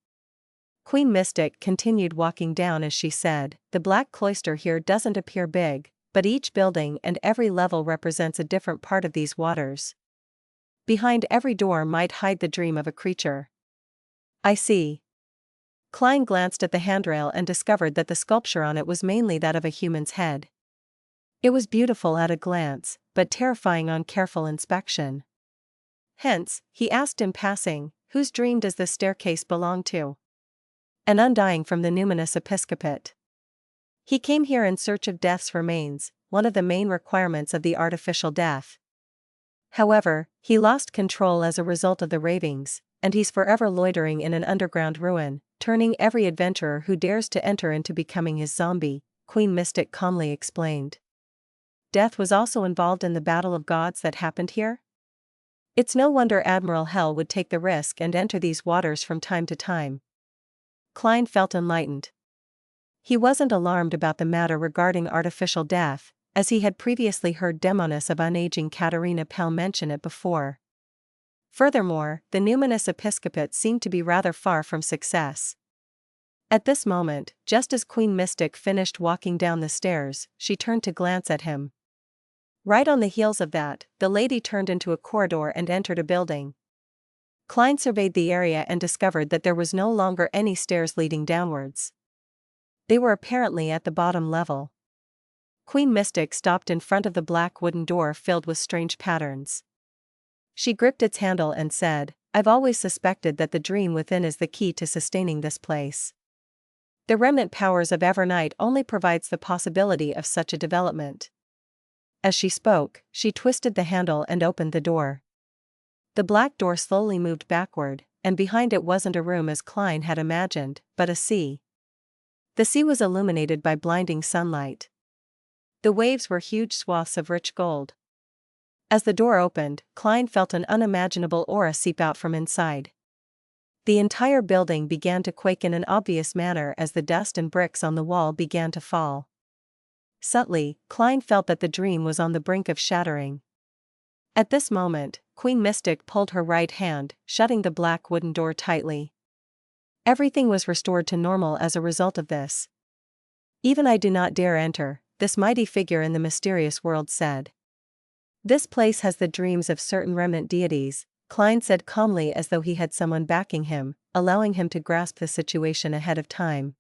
Queen Mystic continued walking down as she said, "The black cloister here doesn't appear big, but each building and every level represents a different part of these waters. Behind every door might hide the dream of a creature." "I see." Klein glanced at the handrail and discovered that the sculpture on it was mainly that of a human's head. It was beautiful at a glance, but terrifying on careful inspection. Hence, he asked in passing, "Whose dream does this staircase belong to?" "An undying from the numinous episcopate. He came here in search of death's remains, one of the main requirements of the artificial death. However, he lost control as a result of the ravings, and he's forever loitering in an underground ruin, turning every adventurer who dares to enter into becoming his zombie," Queen Mystic calmly explained. "Death was also involved in the battle of gods that happened here? It's no wonder Admiral Hell would take the risk and enter these waters from time to time." Klein felt enlightened. He wasn't alarmed about the matter regarding artificial death, as he had previously heard Demoness of unaging Katerina Pell mention it before. Furthermore, the numinous episcopate seemed to be rather far from success. At this moment, just as Queen Mystic finished walking down the stairs, she turned to glance at him. Right on the heels of that, the lady turned into a corridor and entered a building. Klein surveyed the area and discovered that there was no longer any stairs leading downwards. They were apparently at the bottom level. Queen Mystic stopped in front of the black wooden door filled with strange patterns. She gripped its handle and said, "I've always suspected that the dream within is the key to sustaining this place. The remnant powers of Evernight only provides the possibility of such a development." As she spoke, she twisted the handle and opened the door. The black door slowly moved backward, and behind it wasn't a room as Klein had imagined, but a sea. The sea was illuminated by blinding sunlight. The waves were huge swaths of rich gold. As the door opened, Klein felt an unimaginable aura seep out from inside. The entire building began to quake in an obvious manner as the dust and bricks on the wall began to fall. Subtly, Klein felt that the dream was on the brink of shattering. At this moment, Queen Mystic pulled her right hand, shutting the black wooden door tightly. Everything was restored to normal as a result of this. "Even I do not dare enter," this mighty figure in the mysterious world said. "This place has the dreams of certain remnant deities," Klein said calmly as though he had someone backing him, allowing him to grasp the situation ahead of time.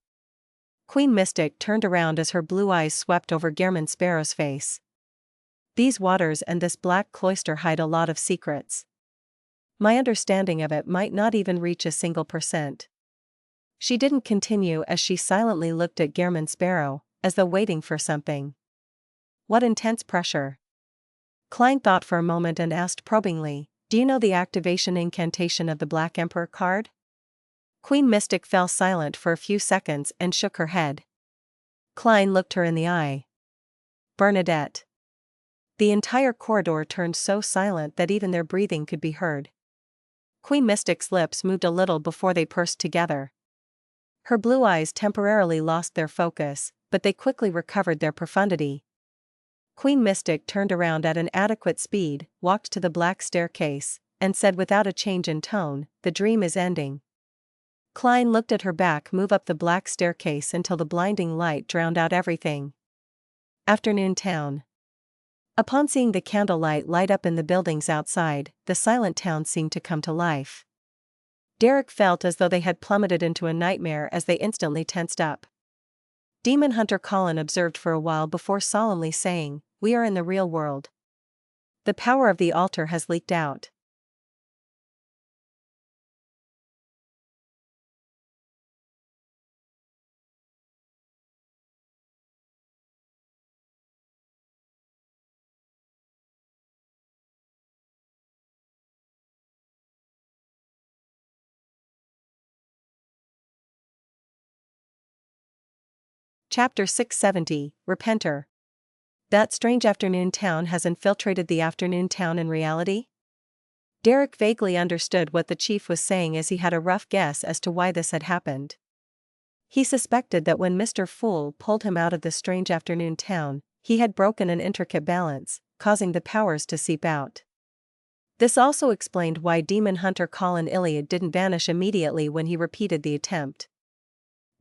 Queen Mystic turned around as her blue eyes swept over Gehrman Sparrow's face. "These waters and this black cloister hide a lot of secrets. My understanding of it might not even reach a single %." She didn't continue as she silently looked at Gehrman Sparrow, as though waiting for something. "What intense pressure." Klein thought for a moment and asked probingly, "Do you know the activation incantation of the Black Emperor card?" Queen Mystic fell silent for a few seconds and shook her head. Klein looked her in the eye. "Bernadette." The entire corridor turned so silent that even their breathing could be heard. Queen Mystic's lips moved a little before they pursed together. Her blue eyes temporarily lost their focus, but they quickly recovered their profundity. Queen Mystic turned around at an adequate speed, walked to the black staircase, and said without a change in tone, "The dream is ending." Klein looked at her back move up the black staircase until the blinding light drowned out everything. Afternoon Town. Upon seeing the candlelight light up in the buildings outside, the silent town seemed to come to life. Derek felt as though they had plummeted into a nightmare as they instantly tensed up. Demon Hunter Colin observed for a while before solemnly saying, "We are in the real world. The power of the altar has leaked out." Chapter 670, Repenter. That strange afternoon town has infiltrated the afternoon town in reality? Derek vaguely understood what the chief was saying as he had a rough guess as to why this had happened. He suspected that when Mr. Fool pulled him out of the strange afternoon town, he had broken an intricate balance, causing the powers to seep out. This also explained why Demon Hunter Colin Iliad didn't vanish immediately when he repeated the attempt.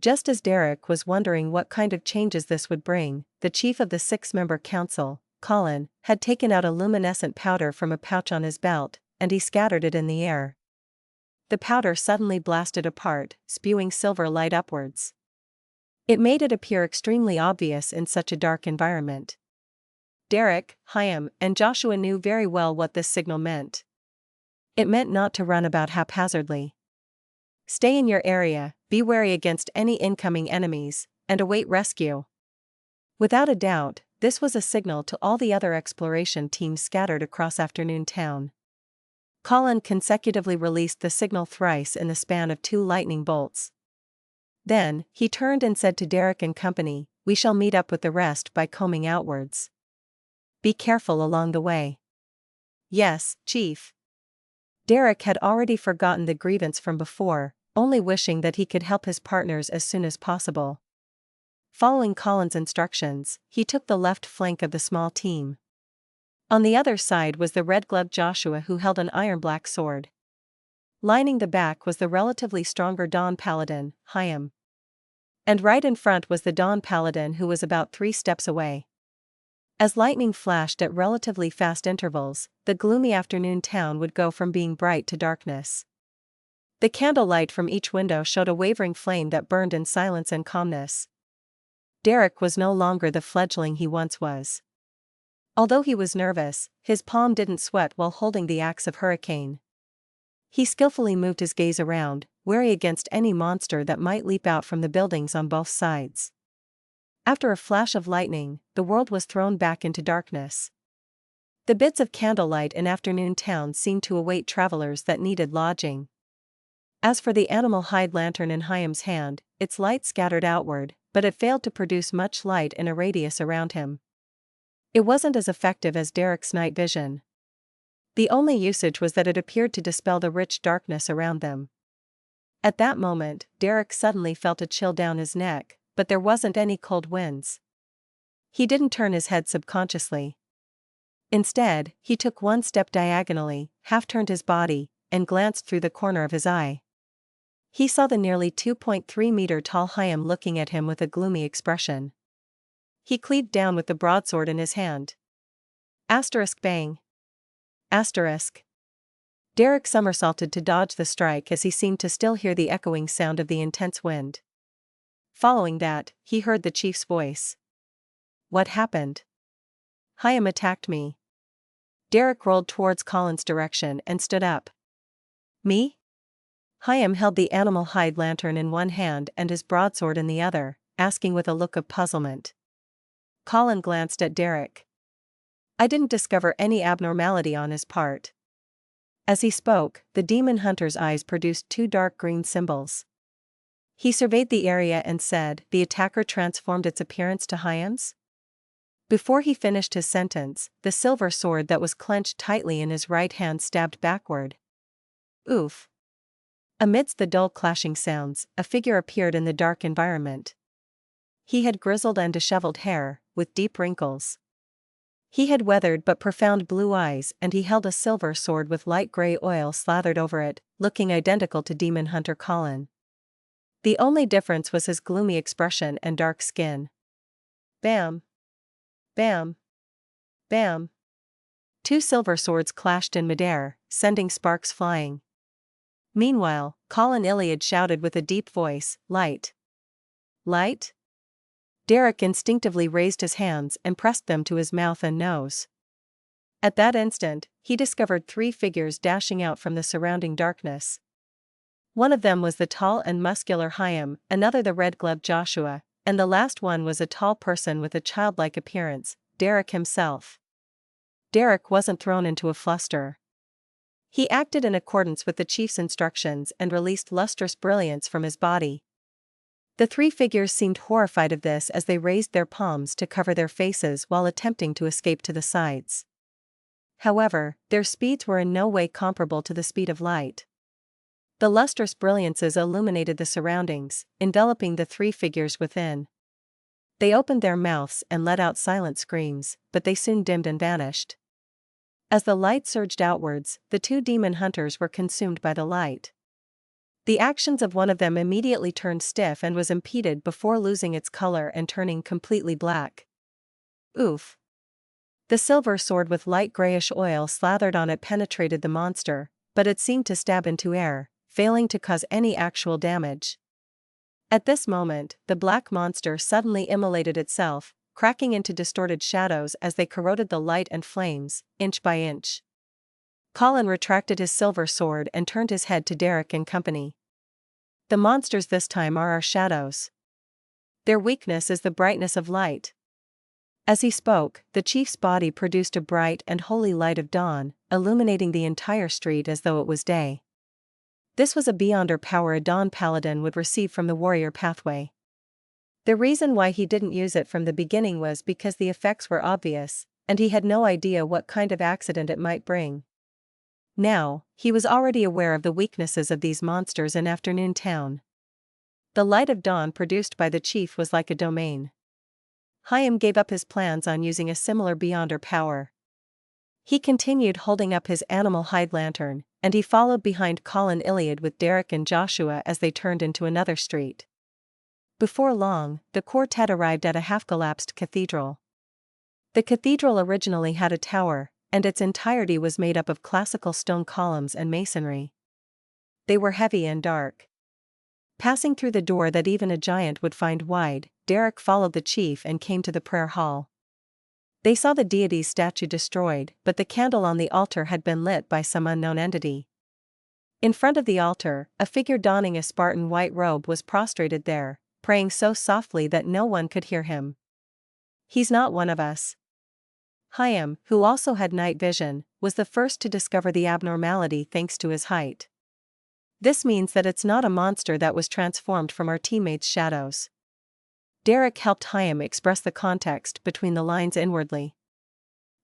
Just as Derek was wondering what kind of changes this would bring, the chief of the 6-member council, Colin, had taken out a luminescent powder from a pouch on his belt, and he scattered it in the air. The powder suddenly blasted apart, spewing silver light upwards. It made it appear extremely obvious in such a dark environment. Derek, Chaim, and Joshua knew very well what this signal meant. It meant not to run about haphazardly. Stay in your area, be wary against any incoming enemies, and await rescue. Without a doubt, this was a signal to all the other exploration teams scattered across Afternoon Town. Colin consecutively released the signal thrice in the span of 2 lightning bolts. Then, he turned and said to Derek and company, "We shall meet up with the rest by combing outwards. Be careful along the way." "Yes, Chief." Derek had already forgotten the grievance from before, only wishing that he could help his partners as soon as possible. Following Colin's instructions, he took the left flank of the small team. On the other side was the red-gloved Joshua, who held an iron-black sword. Lining the back was the relatively stronger Dawn Paladin, Chaim. And right in front was the Dawn Paladin, who was about 3 steps away. As lightning flashed at relatively fast intervals, the gloomy afternoon town would go from being bright to darkness. The candlelight from each window showed a wavering flame that burned in silence and calmness. Derek was no longer the fledgling he once was. Although he was nervous, his palm didn't sweat while holding the axe of Hurricane. He skillfully moved his gaze around, wary against any monster that might leap out from the buildings on both sides. After a flash of lightning, the world was thrown back into darkness. The bits of candlelight in Afternoon Town seemed to await travelers that needed lodging. As for the animal hide lantern in Chaim's hand, its light scattered outward, but it failed to produce much light in a radius around him. It wasn't as effective as Derek's night vision. The only usage was that it appeared to dispel the rich darkness around them. At that moment, Derek suddenly felt a chill down his neck, but there wasn't any cold winds. He didn't turn his head subconsciously. Instead, he took one step diagonally, half-turned his body, and glanced through the corner of his eye. He saw the nearly 2.3-meter-tall Chaim looking at him with a gloomy expression. He cleaved down with the broadsword in his hand. Asterisk bang. Asterisk. Derek somersaulted to dodge the strike as he seemed to still hear the echoing sound of the intense wind. Following that, he heard the chief's voice. "What happened?" "Chaim attacked me." Derek rolled towards Colin's direction and stood up. "Me?" Chaim held the animal hide lantern in one hand and his broadsword in the other, asking with a look of puzzlement. Colin glanced at Derek. "I didn't discover any abnormality on his part." As he spoke, the demon hunter's eyes produced 2 dark green symbols. He surveyed the area and said, "The attacker transformed its appearance to Chaim's?" Before he finished his sentence, the silver sword that was clenched tightly in his right hand stabbed backward. Oof. Amidst the dull clashing sounds, a figure appeared in the dark environment. He had grizzled and disheveled hair, with deep wrinkles. He had weathered but profound blue eyes, and he held a silver sword with light gray oil slathered over it, looking identical to Demon Hunter Colin. The only difference was his gloomy expression and dark skin. Bam! Bam! Bam! Two silver swords clashed in midair, sending sparks flying. Meanwhile, Colin Iliad shouted with a deep voice, "Light! Light?" Derek instinctively raised his hands and pressed them to his mouth and nose. At that instant, he discovered three figures dashing out from the surrounding darkness. One of them was the tall and muscular Chaim, another the red-gloved Joshua, and the last one was a tall person with a childlike appearance, Derek himself. Derek wasn't thrown into a fluster. He acted in accordance with the chief's instructions and released lustrous brilliance from his body. The three figures seemed horrified of this as they raised their palms to cover their faces while attempting to escape to the sides. However, their speeds were in no way comparable to the speed of light. The lustrous brilliances illuminated the surroundings, enveloping the three figures within. They opened their mouths and let out silent screams, but they soon dimmed and vanished. As the light surged outwards, the two demon hunters were consumed by the light. The actions of one of them immediately turned stiff and was impeded before losing its color and turning completely black. Oof! The silver sword with light grayish oil slathered on it penetrated the monster, but it seemed to stab into air, failing to cause any actual damage. At this moment, the black monster suddenly immolated itself, cracking into distorted shadows as they corroded the light and flames, inch by inch. Colin retracted his silver sword and turned his head to Derek and company. "The monsters this time are our shadows. Their weakness is the brightness of light." As he spoke, the chief's body produced a bright and holy light of dawn, illuminating the entire street as though it was day. This was a beyonder power a dawn paladin would receive from the warrior pathway. The reason why he didn't use it from the beginning was because the effects were obvious, and he had no idea what kind of accident it might bring. Now, he was already aware of the weaknesses of these monsters in Afternoon Town. The light of dawn produced by the chief was like a domain. Chaim gave up his plans on using a similar beyonder power. He continued holding up his animal hide lantern, and he followed behind Colin Iliad with Derek and Joshua as they turned into another street. Before long, the quartet arrived at a half-collapsed cathedral. The cathedral originally had a tower, and its entirety was made up of classical stone columns and masonry. They were heavy and dark. Passing through the door that even a giant would find wide, Derek followed the chief and came to the prayer hall. They saw the deity's statue destroyed, but the candle on the altar had been lit by some unknown entity. In front of the altar, a figure donning a Spartan white robe was prostrated there, praying so softly that no one could hear him. "He's not one of us." Chaim, who also had night vision, was the first to discover the abnormality thanks to his height. "This means that it's not a monster that was transformed from our teammates' shadows." Derek helped Chaim express the context between the lines inwardly.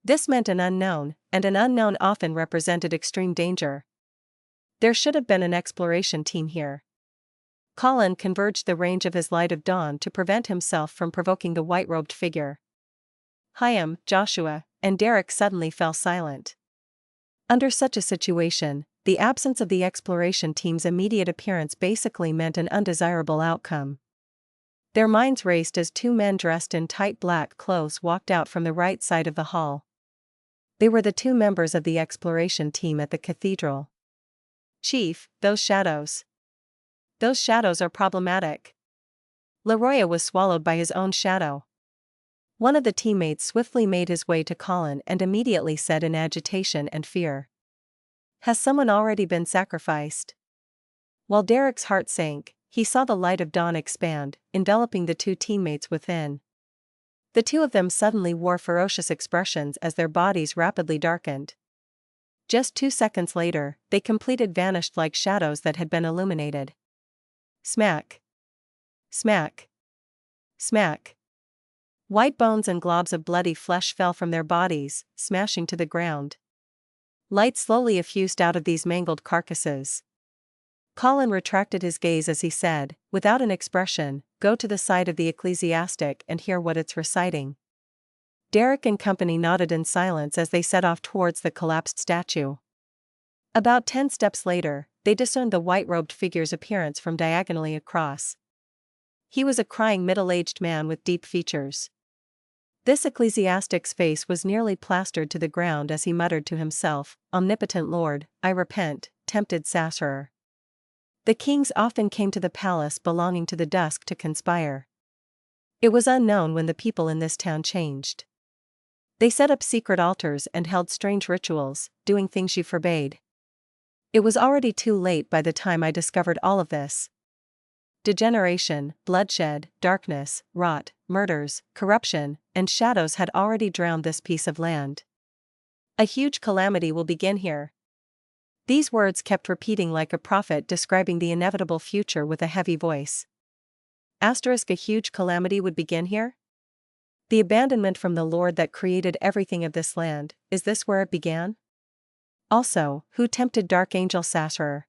This meant an unknown, and an unknown often represented extreme danger. There should have been an exploration team here. Colin converged the range of his light of dawn to prevent himself from provoking the white-robed figure. Chaim, Joshua, and Derek suddenly fell silent. Under such a situation, the absence of the exploration team's immediate appearance basically meant an undesirable outcome. Their minds raced as two men dressed in tight black clothes walked out from the right side of the hall. They were the two members of the exploration team at the cathedral. "Chief, those shadows. Those shadows are problematic." Leroy was swallowed by his own shadow. One of the teammates swiftly made his way to Colin and immediately said in agitation and fear, "Has someone already been sacrificed?" While Derek's heart sank, he saw the light of dawn expand, enveloping the two teammates within. The two of them suddenly wore ferocious expressions as their bodies rapidly darkened. Just 2 seconds later, they completely vanished like shadows that had been illuminated. Smack! Smack! Smack! White bones and globs of bloody flesh fell from their bodies, smashing to the ground. Light slowly effused out of these mangled carcasses. Colin retracted his gaze as he said, without an expression, "Go to the side of the ecclesiastic and hear what it's reciting." Derek and company nodded in silence as they set off towards the collapsed statue. About 10 steps later, they discerned the white-robed figure's appearance from diagonally across. He was a crying middle-aged man with deep features. This ecclesiastic's face was nearly plastered to the ground as he muttered to himself, "Omnipotent Lord, I repent, tempted Sassurer." The kings often came to the palace belonging to the dusk to conspire. It was unknown when the people in this town changed. They set up secret altars and held strange rituals, doing things she forbade. It was already too late by the time I discovered all of this. Degeneration, bloodshed, darkness, rot, murders, corruption, and shadows had already drowned this piece of land. A huge calamity will begin here. These words kept repeating like a prophet describing the inevitable future with a heavy voice. A huge calamity would begin here? The abandonment from the Lord that created everything of this land, is this where it began? Also, who tempted Dark Angel Sassurer?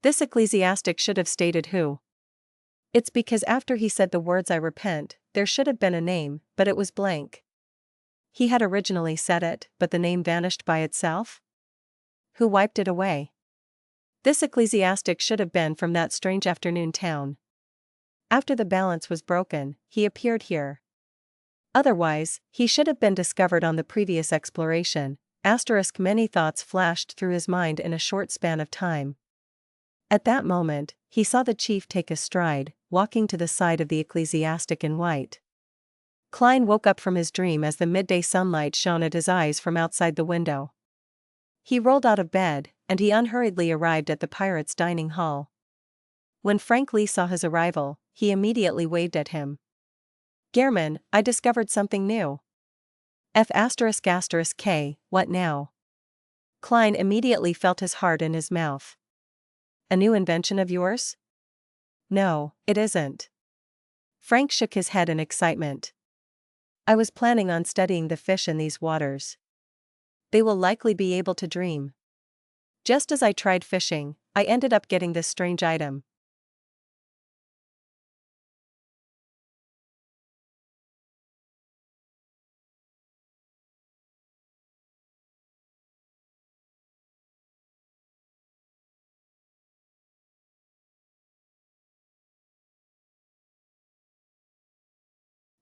This ecclesiastic should have stated who. It's because after he said the words "I repent," there should have been a name, but it was blank. He had originally said it, but the name vanished by itself? Who wiped it away? This ecclesiastic should have been from that strange afternoon town. After the balance was broken, he appeared here. Otherwise, he should have been discovered on the previous exploration. Many thoughts flashed through his mind in a short span of time. At that moment, he saw the chief take a stride, walking to the side of the ecclesiastic in white. Klein woke up from his dream as the midday sunlight shone at his eyes from outside the window. He rolled out of bed, and he unhurriedly arrived at the pirates' dining hall. When Frank Lee saw his arrival, he immediately waved at him. "Gehrman, I discovered something new." F***K, what now? Klein immediately felt his heart in his mouth. "A new invention of yours?" "No, it isn't." Frank shook his head in excitement. "I was planning on studying the fish in these waters. They will likely be able to dream. Just as I tried fishing, I ended up getting this strange item."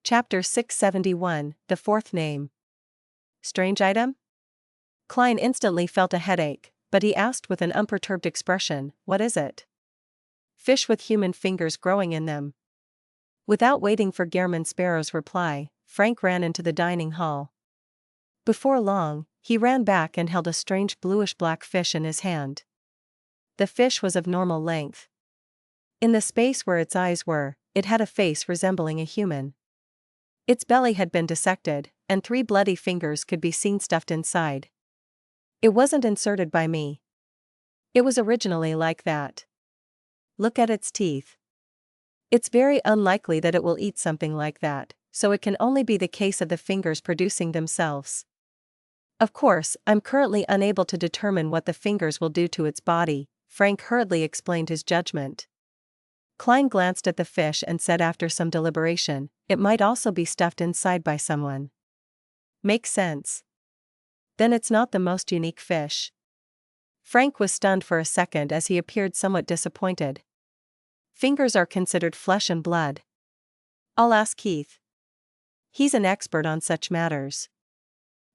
Chapter 671, The Fourth Name. Strange item? Klein instantly felt a headache, but he asked with an unperturbed expression, "What is it?" "Fish with human fingers growing in them." Without waiting for Gehrman Sparrow's reply, Frank ran into the dining hall. Before long, he ran back and held a strange bluish-black fish in his hand. The fish was of normal length. In the space where its eyes were, it had a face resembling a human. Its belly had been dissected, and 3 bloody fingers could be seen stuffed inside. It wasn't inserted by me. It was originally like that. Look at its teeth. It's very unlikely that it will eat something like that, so it can only be the case of the fingers producing themselves. Of course, I'm currently unable to determine what the fingers will do to its body. Frank hurriedly explained his judgment. Klein glanced at the fish and said after some deliberation, "It might also be stuffed inside by someone." "Makes sense. Then it's not the most unique fish." Frank was stunned for a second as he appeared somewhat disappointed. "Fingers are considered flesh and blood. I'll ask Keith. He's an expert on such matters."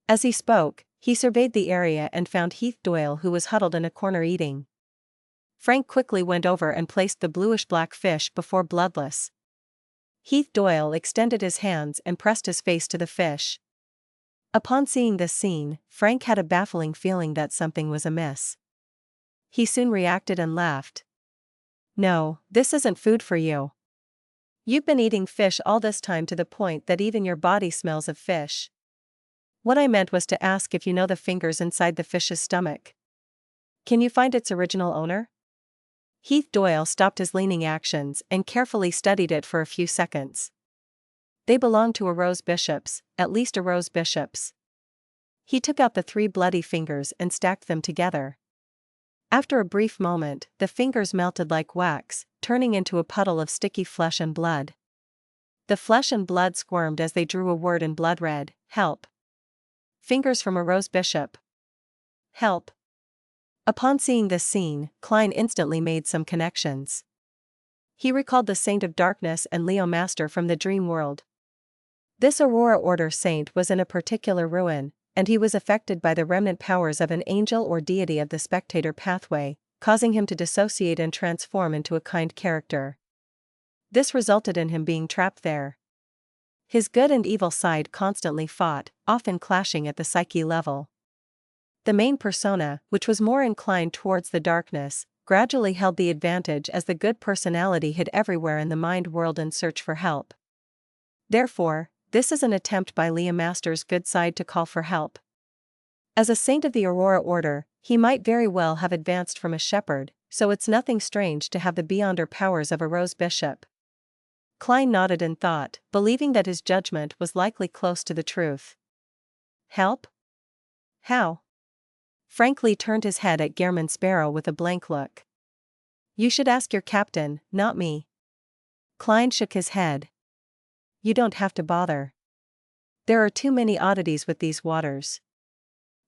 As he spoke, he surveyed the area and found Heath Doyle, who was huddled in a corner eating. Frank quickly went over and placed the bluish-black fish before Bloodless. Heath Doyle extended his hands and pressed his face to the fish. Upon seeing this scene, Frank had a baffling feeling that something was amiss. He soon reacted and laughed. "No, this isn't food for you. You've been eating fish all this time to the point that even your body smells of fish. What I meant was to ask if you know the fingers inside the fish's stomach. Can you find its original owner?" Heath Doyle stopped his leaning actions and carefully studied it for a few seconds. "They belong to a Rose Bishop's, at least a Rose Bishop's." He took out the 3 bloody fingers and stacked them together. After a brief moment, the fingers melted like wax, turning into a puddle of sticky flesh and blood. The flesh and blood squirmed as they drew a word in blood red: "Help." Fingers from a Rose Bishop. Help. Upon seeing this scene, Klein instantly made some connections. He recalled the Saint of Darkness and Leo Master from the dream world. This Aurora Order saint was in a particular ruin, and he was affected by the remnant powers of an angel or deity of the spectator pathway, causing him to dissociate and transform into a kind character. This resulted in him being trapped there. His good and evil side constantly fought, often clashing at the psyche level. The main persona, which was more inclined towards the darkness, gradually held the advantage as the good personality hid everywhere in the mind world in search for help. Therefore, this is an attempt by Leah Master's good side to call for help. As a saint of the Aurora Order, he might very well have advanced from a shepherd, so it's nothing strange to have the beyonder powers of a rose bishop. Klein nodded in thought, believing that his judgment was likely close to the truth. Help? How? Frank Lee turned his head at Gehrman Sparrow with a blank look. You should ask your captain, not me. Klein shook his head. You don't have to bother. There are too many oddities with these waters.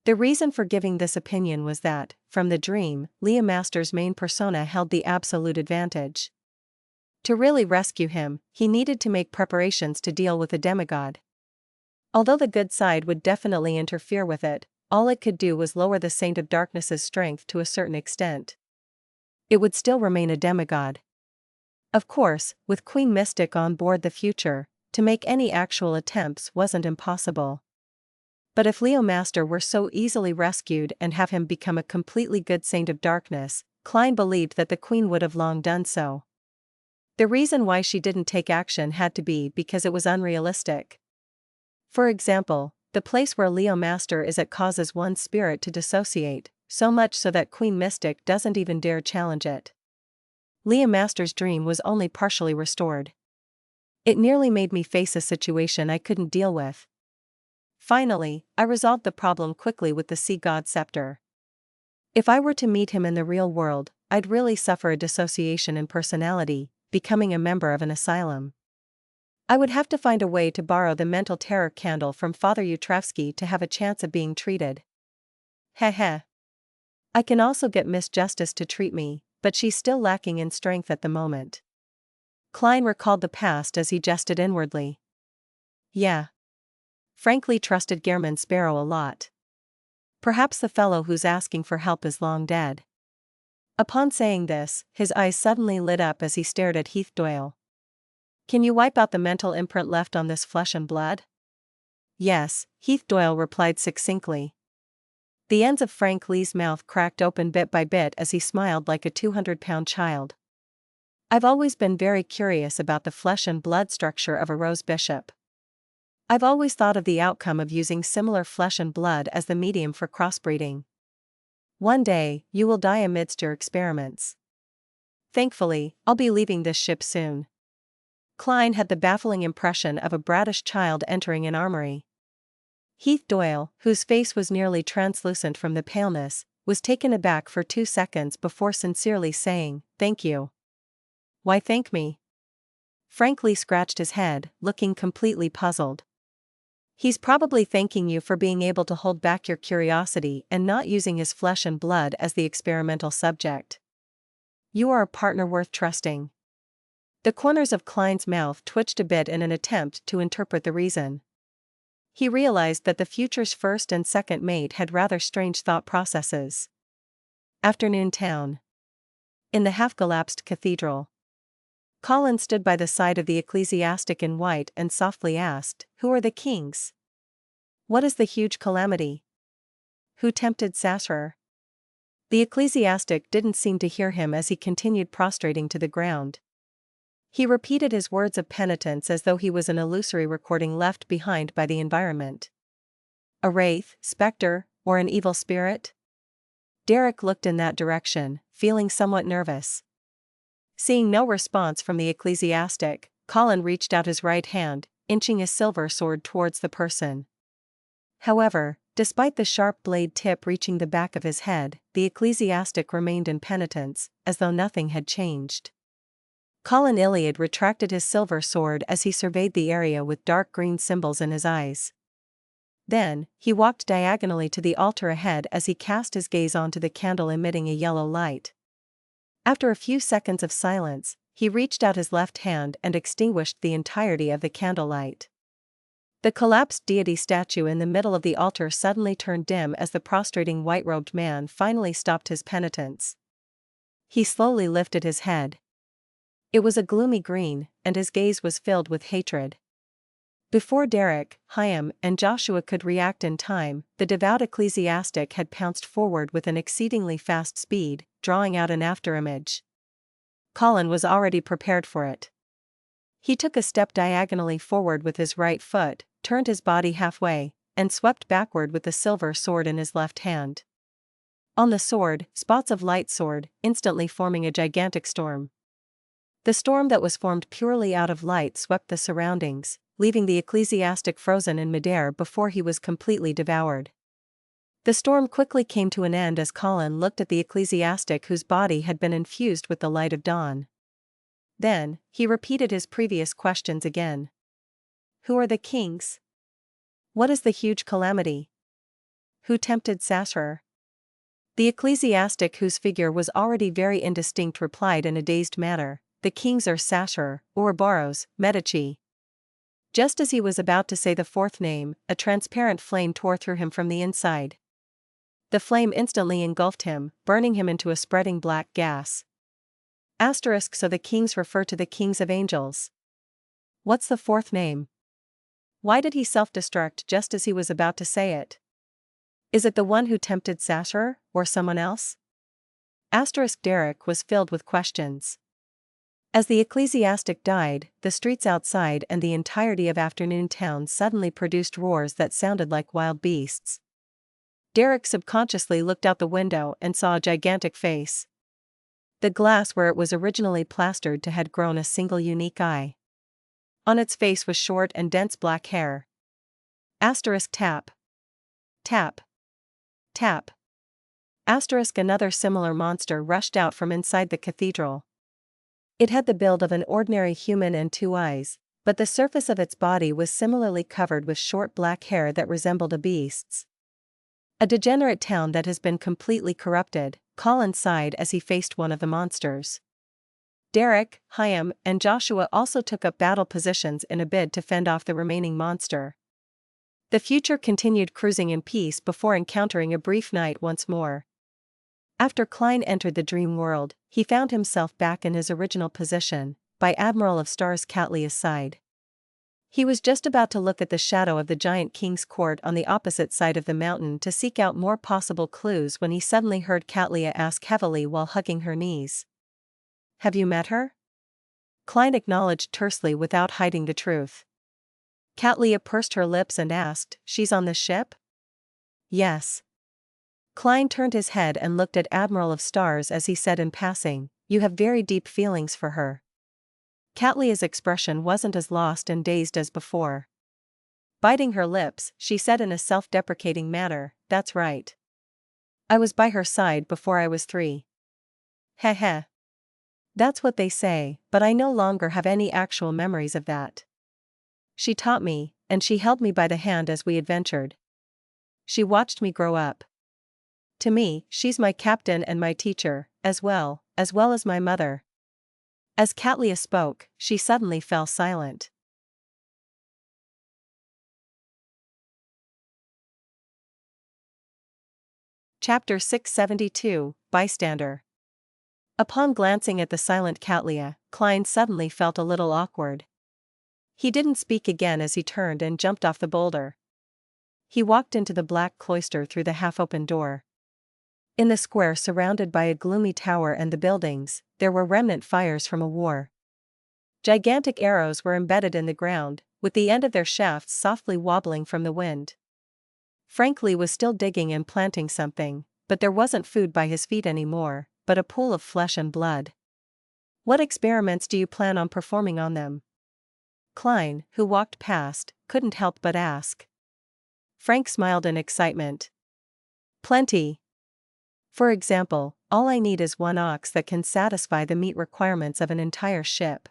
The reason for giving this opinion was that, from the dream, Leah Master's main persona held the absolute advantage. To really rescue him, he needed to make preparations to deal with a demigod. Although the good side would definitely interfere with it, all it could do was lower the Saint of Darkness's strength to a certain extent. It would still remain a demigod. Of course, with Queen Mystic on board the future, to make any actual attempts wasn't impossible. But if Leo Master were so easily rescued and have him become a completely good Saint of Darkness, Klein believed that the Queen would have long done so. The reason why she didn't take action had to be because it was unrealistic. For example, the place where Leo Master is at causes one's spirit to dissociate, so much so that Queen Mystic doesn't even dare challenge it. Leo Master's dream was only partially restored. It nearly made me face a situation I couldn't deal with. Finally, I resolved the problem quickly with the Sea God Scepter. If I were to meet him in the real world, I'd really suffer a dissociation in personality, becoming a member of an asylum. I would have to find a way to borrow the mental terror candle from Father Utravsky to have a chance of being treated. Heh. I can also get Miss Justice to treat me, but she's still lacking in strength at the moment. Klein recalled the past as he jested inwardly. Yeah. Frankly trusted Gehrman Sparrow a lot. Perhaps the fellow who's asking for help is long dead. Upon saying this, his eyes suddenly lit up as he stared at Heath Doyle. Can you wipe out the mental imprint left on this flesh and blood? Yes, Heath Doyle replied succinctly. The ends of Frank Lee's mouth cracked open bit by bit as he smiled like a 200-pound child. I've always been very curious about the flesh and blood structure of a rose bishop. I've always thought of the outcome of using similar flesh and blood as the medium for crossbreeding. One day, you will die amidst your experiments. Thankfully, I'll be leaving this ship soon. Klein had the baffling impression of a brattish child entering an armory. Heath Doyle, whose face was nearly translucent from the paleness, was taken aback for 2 seconds before sincerely saying, "Thank you." Why thank me? Frank Lee scratched his head, looking completely puzzled. He's probably thanking you for being able to hold back your curiosity and not using his flesh and blood as the experimental subject. You are a partner worth trusting. The corners of Klein's mouth twitched a bit in an attempt to interpret the reason. He realized that the future's first and second mate had rather strange thought processes. Afternoon town. In the half-collapsed cathedral. Colin stood by the side of the ecclesiastic in white and softly asked, "Who are the kings? What is the huge calamity? Who tempted Sasser?" The ecclesiastic didn't seem to hear him as he continued prostrating to the ground. He repeated his words of penitence as though he was an illusory recording left behind by the environment. A wraith, specter, or an evil spirit? Derek looked in that direction, feeling somewhat nervous. Seeing no response from the ecclesiastic, Colin reached out his right hand, inching his silver sword towards the person. However, despite the sharp blade tip reaching the back of his head, the ecclesiastic remained in penitence, as though nothing had changed. Colin Iliad retracted his silver sword as he surveyed the area with dark green symbols in his eyes. Then, he walked diagonally to the altar ahead as he cast his gaze onto the candle emitting a yellow light. After a few seconds of silence, he reached out his left hand and extinguished the entirety of the candlelight. The collapsed deity statue in the middle of the altar suddenly turned dim as the prostrating white-robed man finally stopped his penitence. He slowly lifted his head. It was a gloomy green, and his gaze was filled with hatred. Before Derek, Chaim, and Joshua could react in time, the devout ecclesiastic had pounced forward with an exceedingly fast speed, drawing out an afterimage. Colin was already prepared for it. He took a step diagonally forward with his right foot, turned his body halfway, and swept backward with the silver sword in his left hand. On the sword, spots of light soared, instantly forming a gigantic storm. The storm that was formed purely out of light swept the surroundings, leaving the ecclesiastic frozen in midair before he was completely devoured. The storm quickly came to an end as Colin looked at the ecclesiastic whose body had been infused with the light of dawn. Then, he repeated his previous questions again. Who are the kings? What is the huge calamity? Who tempted Sasser? The ecclesiastic, whose figure was already very indistinct, replied in a dazed manner, the kings are Sasser, Ouroboros, Medici. Just as he was about to say the fourth name, a transparent flame tore through him from the inside. The flame instantly engulfed him, burning him into a spreading black gas. So the kings refer to the kings of angels. What's the fourth name? Why did he self-destruct just as he was about to say it? Is it the one who tempted Sasser, or someone else? Derek was filled with questions. As the ecclesiastic died, the streets outside and the entirety of afternoon town suddenly produced roars that sounded like wild beasts. Derek subconsciously looked out the window and saw a gigantic face. The glass where it was originally plastered to had grown a single unique eye. On its face was short and dense black hair. Tap. Tap. Tap. Another similar monster rushed out from inside the cathedral. It had the build of an ordinary human and two eyes, but the surface of its body was similarly covered with short black hair that resembled a beast's. A degenerate town that has been completely corrupted, Colin sighed as he faced one of the monsters. Derek, Chaim, and Joshua also took up battle positions in a bid to fend off the remaining monster. The future continued cruising in peace before encountering a brief night once more. After Klein entered the dream world, he found himself back in his original position, by Admiral of Stars Catlia's side. He was just about to look at the shadow of the giant king's court on the opposite side of the mountain to seek out more possible clues when he suddenly heard Catlia ask heavily while hugging her knees. Have you met her? Klein acknowledged tersely without hiding the truth. Catlia pursed her lips and asked, she's on the ship? Yes. Klein turned his head and looked at Admiral of Stars as he said in passing, you have very deep feelings for her. Catlia's expression wasn't as lost and dazed as before. Biting her lips, she said in a self-deprecating manner, that's right. I was by her side before I was 3. Heh. That's what they say, but I no longer have any actual memories of that. She taught me, and she held me by the hand as we adventured. She watched me grow up. To me, she's my captain and my teacher, as well as my mother. As Catlia spoke, she suddenly fell silent. Chapter 672, Bystander. Upon glancing at the silent Catlia, Klein suddenly felt a little awkward. He didn't speak again as he turned and jumped off the boulder. He walked into the black cloister through the half-open door. In the square surrounded by a gloomy tower and the buildings, there were remnant fires from a war. Gigantic arrows were embedded in the ground, with the end of their shafts softly wobbling from the wind. Frankly was still digging and planting something, but there wasn't food by his feet anymore, but a pool of flesh and blood. What experiments do you plan on performing on them? Klein, who walked past, couldn't help but ask. Frank smiled in excitement. Plenty. For example, all I need is one ox that can satisfy the meat requirements of an entire ship.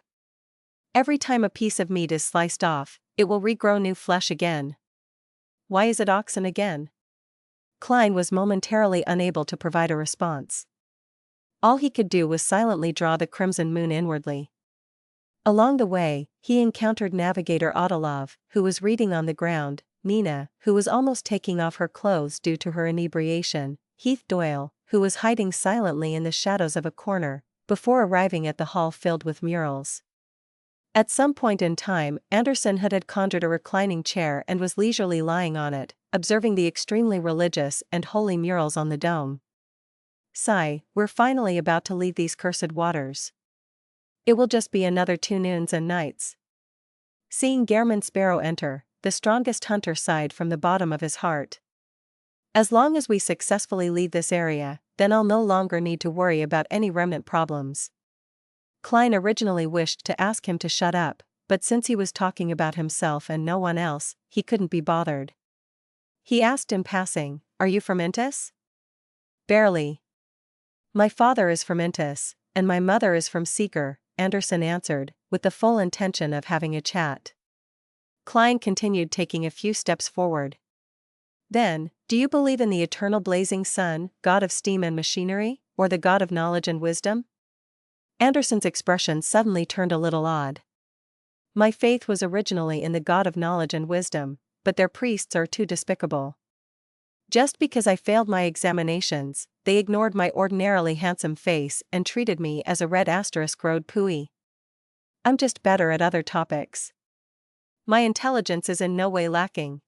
Every time a piece of meat is sliced off, it will regrow new flesh again. Why is it oxen again? Klein was momentarily unable to provide a response. All he could do was silently draw the crimson moon inwardly. Along the way, he encountered Navigator Odilov, who was reading on the ground, Nina, who was almost taking off her clothes due to her inebriation, Heath Doyle, who was hiding silently in the shadows of a corner, before arriving at the hall filled with murals. At some point in time, Anderson had conjured a reclining chair and was leisurely lying on it, observing the extremely religious and holy murals on the dome. Sigh, we're finally about to leave these cursed waters. It will just be another 2 noons and nights. Seeing Gehrman Sparrow enter, the strongest hunter sighed from the bottom of his heart. As long as we successfully leave this area, then I'll no longer need to worry about any remnant problems. Klein originally wished to ask him to shut up, but since he was talking about himself and no one else, he couldn't be bothered. He asked in passing, "Are you from Intis?" "Barely. My father is from Intis, and my mother is from Seeker," Anderson answered, with the full intention of having a chat. Klein continued, taking a few steps forward. "Then, do you believe in the eternal blazing sun, god of steam and machinery, or the god of knowledge and wisdom?" Anderson's expression suddenly turned a little odd. "My faith was originally in the god of knowledge and wisdom, but their priests are too despicable. Just because I failed my examinations, they ignored my ordinarily handsome face and treated me as a red road pooey. I'm just better at other topics. My intelligence is in no way lacking.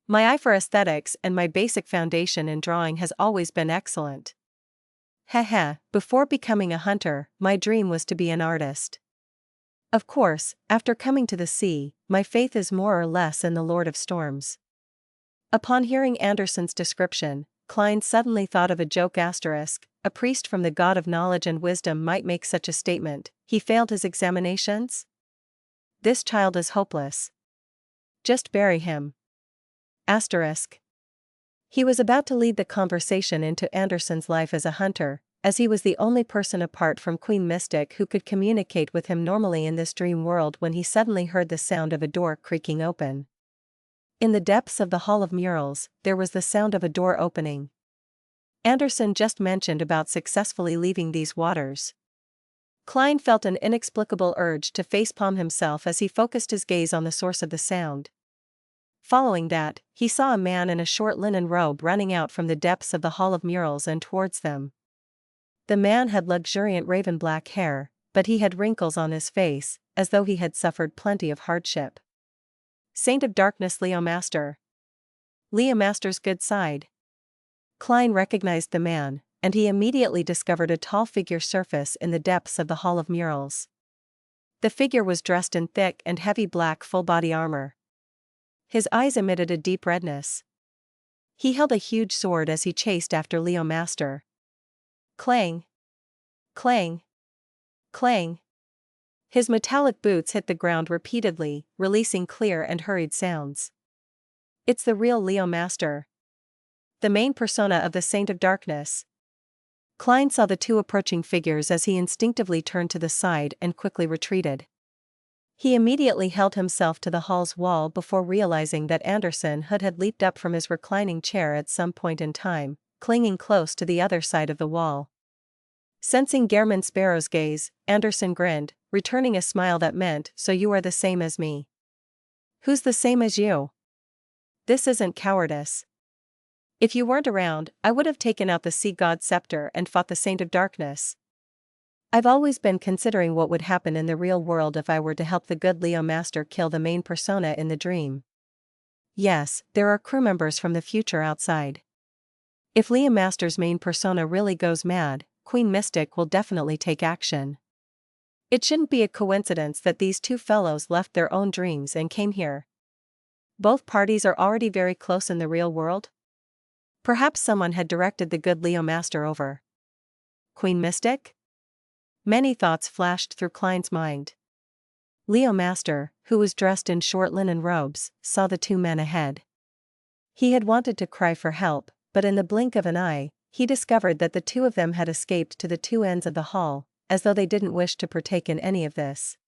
My eye for aesthetics and my basic foundation in drawing has always been excellent. Before becoming a hunter, my dream was to be an artist. Of course, after coming to the sea, my faith is more or less in the Lord of Storms." Upon hearing Anderson's description, Klein suddenly thought of a joke asterisk. A priest from the god of knowledge and wisdom might make such a statement. He failed his examinations? This child is hopeless. Just bury him. Asterisk. He was about to lead the conversation into Anderson's life as a hunter, as he was the only person apart from Queen Mystic who could communicate with him normally in this dream world, when he suddenly heard the sound of a door creaking open. In the depths of the Hall of Murals, there was the sound of a door opening. Anderson just mentioned about successfully leaving these waters. Klein felt an inexplicable urge to facepalm himself as he focused his gaze on the source of the sound. Following that, he saw a man in a short linen robe running out from the depths of the Hall of Murals and towards them. The man had luxuriant raven black hair, but he had wrinkles on his face, as though he had suffered plenty of hardship. Saint of Darkness Leo Master. Leo Master's good side. Klein recognized the man, and he immediately discovered a tall figure surface in the depths of the Hall of Murals. The figure was dressed in thick and heavy black full-body armor. His eyes emitted a deep redness. He held a huge sword as he chased after Leo Master. Clang! Clang! Clang! His metallic boots hit the ground repeatedly, releasing clear and hurried sounds. It's the real Leo Master. The main persona of the Saint of Darkness. Klein saw the two approaching figures as he instinctively turned to the side and quickly retreated. He immediately held himself to the hall's wall before realizing that Anderson had leaped up from his reclining chair at some point in time, clinging close to the other side of the wall. Sensing Gehrman Sparrow's gaze, Anderson grinned, returning a smile that meant, "So you are the same as me." "Who's the same as you?" "This isn't cowardice. If you weren't around, I would have taken out the sea god scepter and fought the Saint of Darkness. I've always been considering what would happen in the real world if I were to help the good Leo Master kill the main persona in the dream. Yes, there are crew members from the future outside. If Leo Master's main persona really goes mad, Queen Mystic will definitely take action. It shouldn't be a coincidence that these two fellows left their own dreams and came here. Both parties are already very close in the real world. Perhaps someone had directed the good Leo Master over. Queen Mystic? Many thoughts flashed through Klein's mind. Leo Master, who was dressed in short linen robes, saw the two men ahead. He had wanted to cry for help, but in the blink of an eye, he discovered that the two of them had escaped to the two ends of the hall, as though they didn't wish to partake in any of this.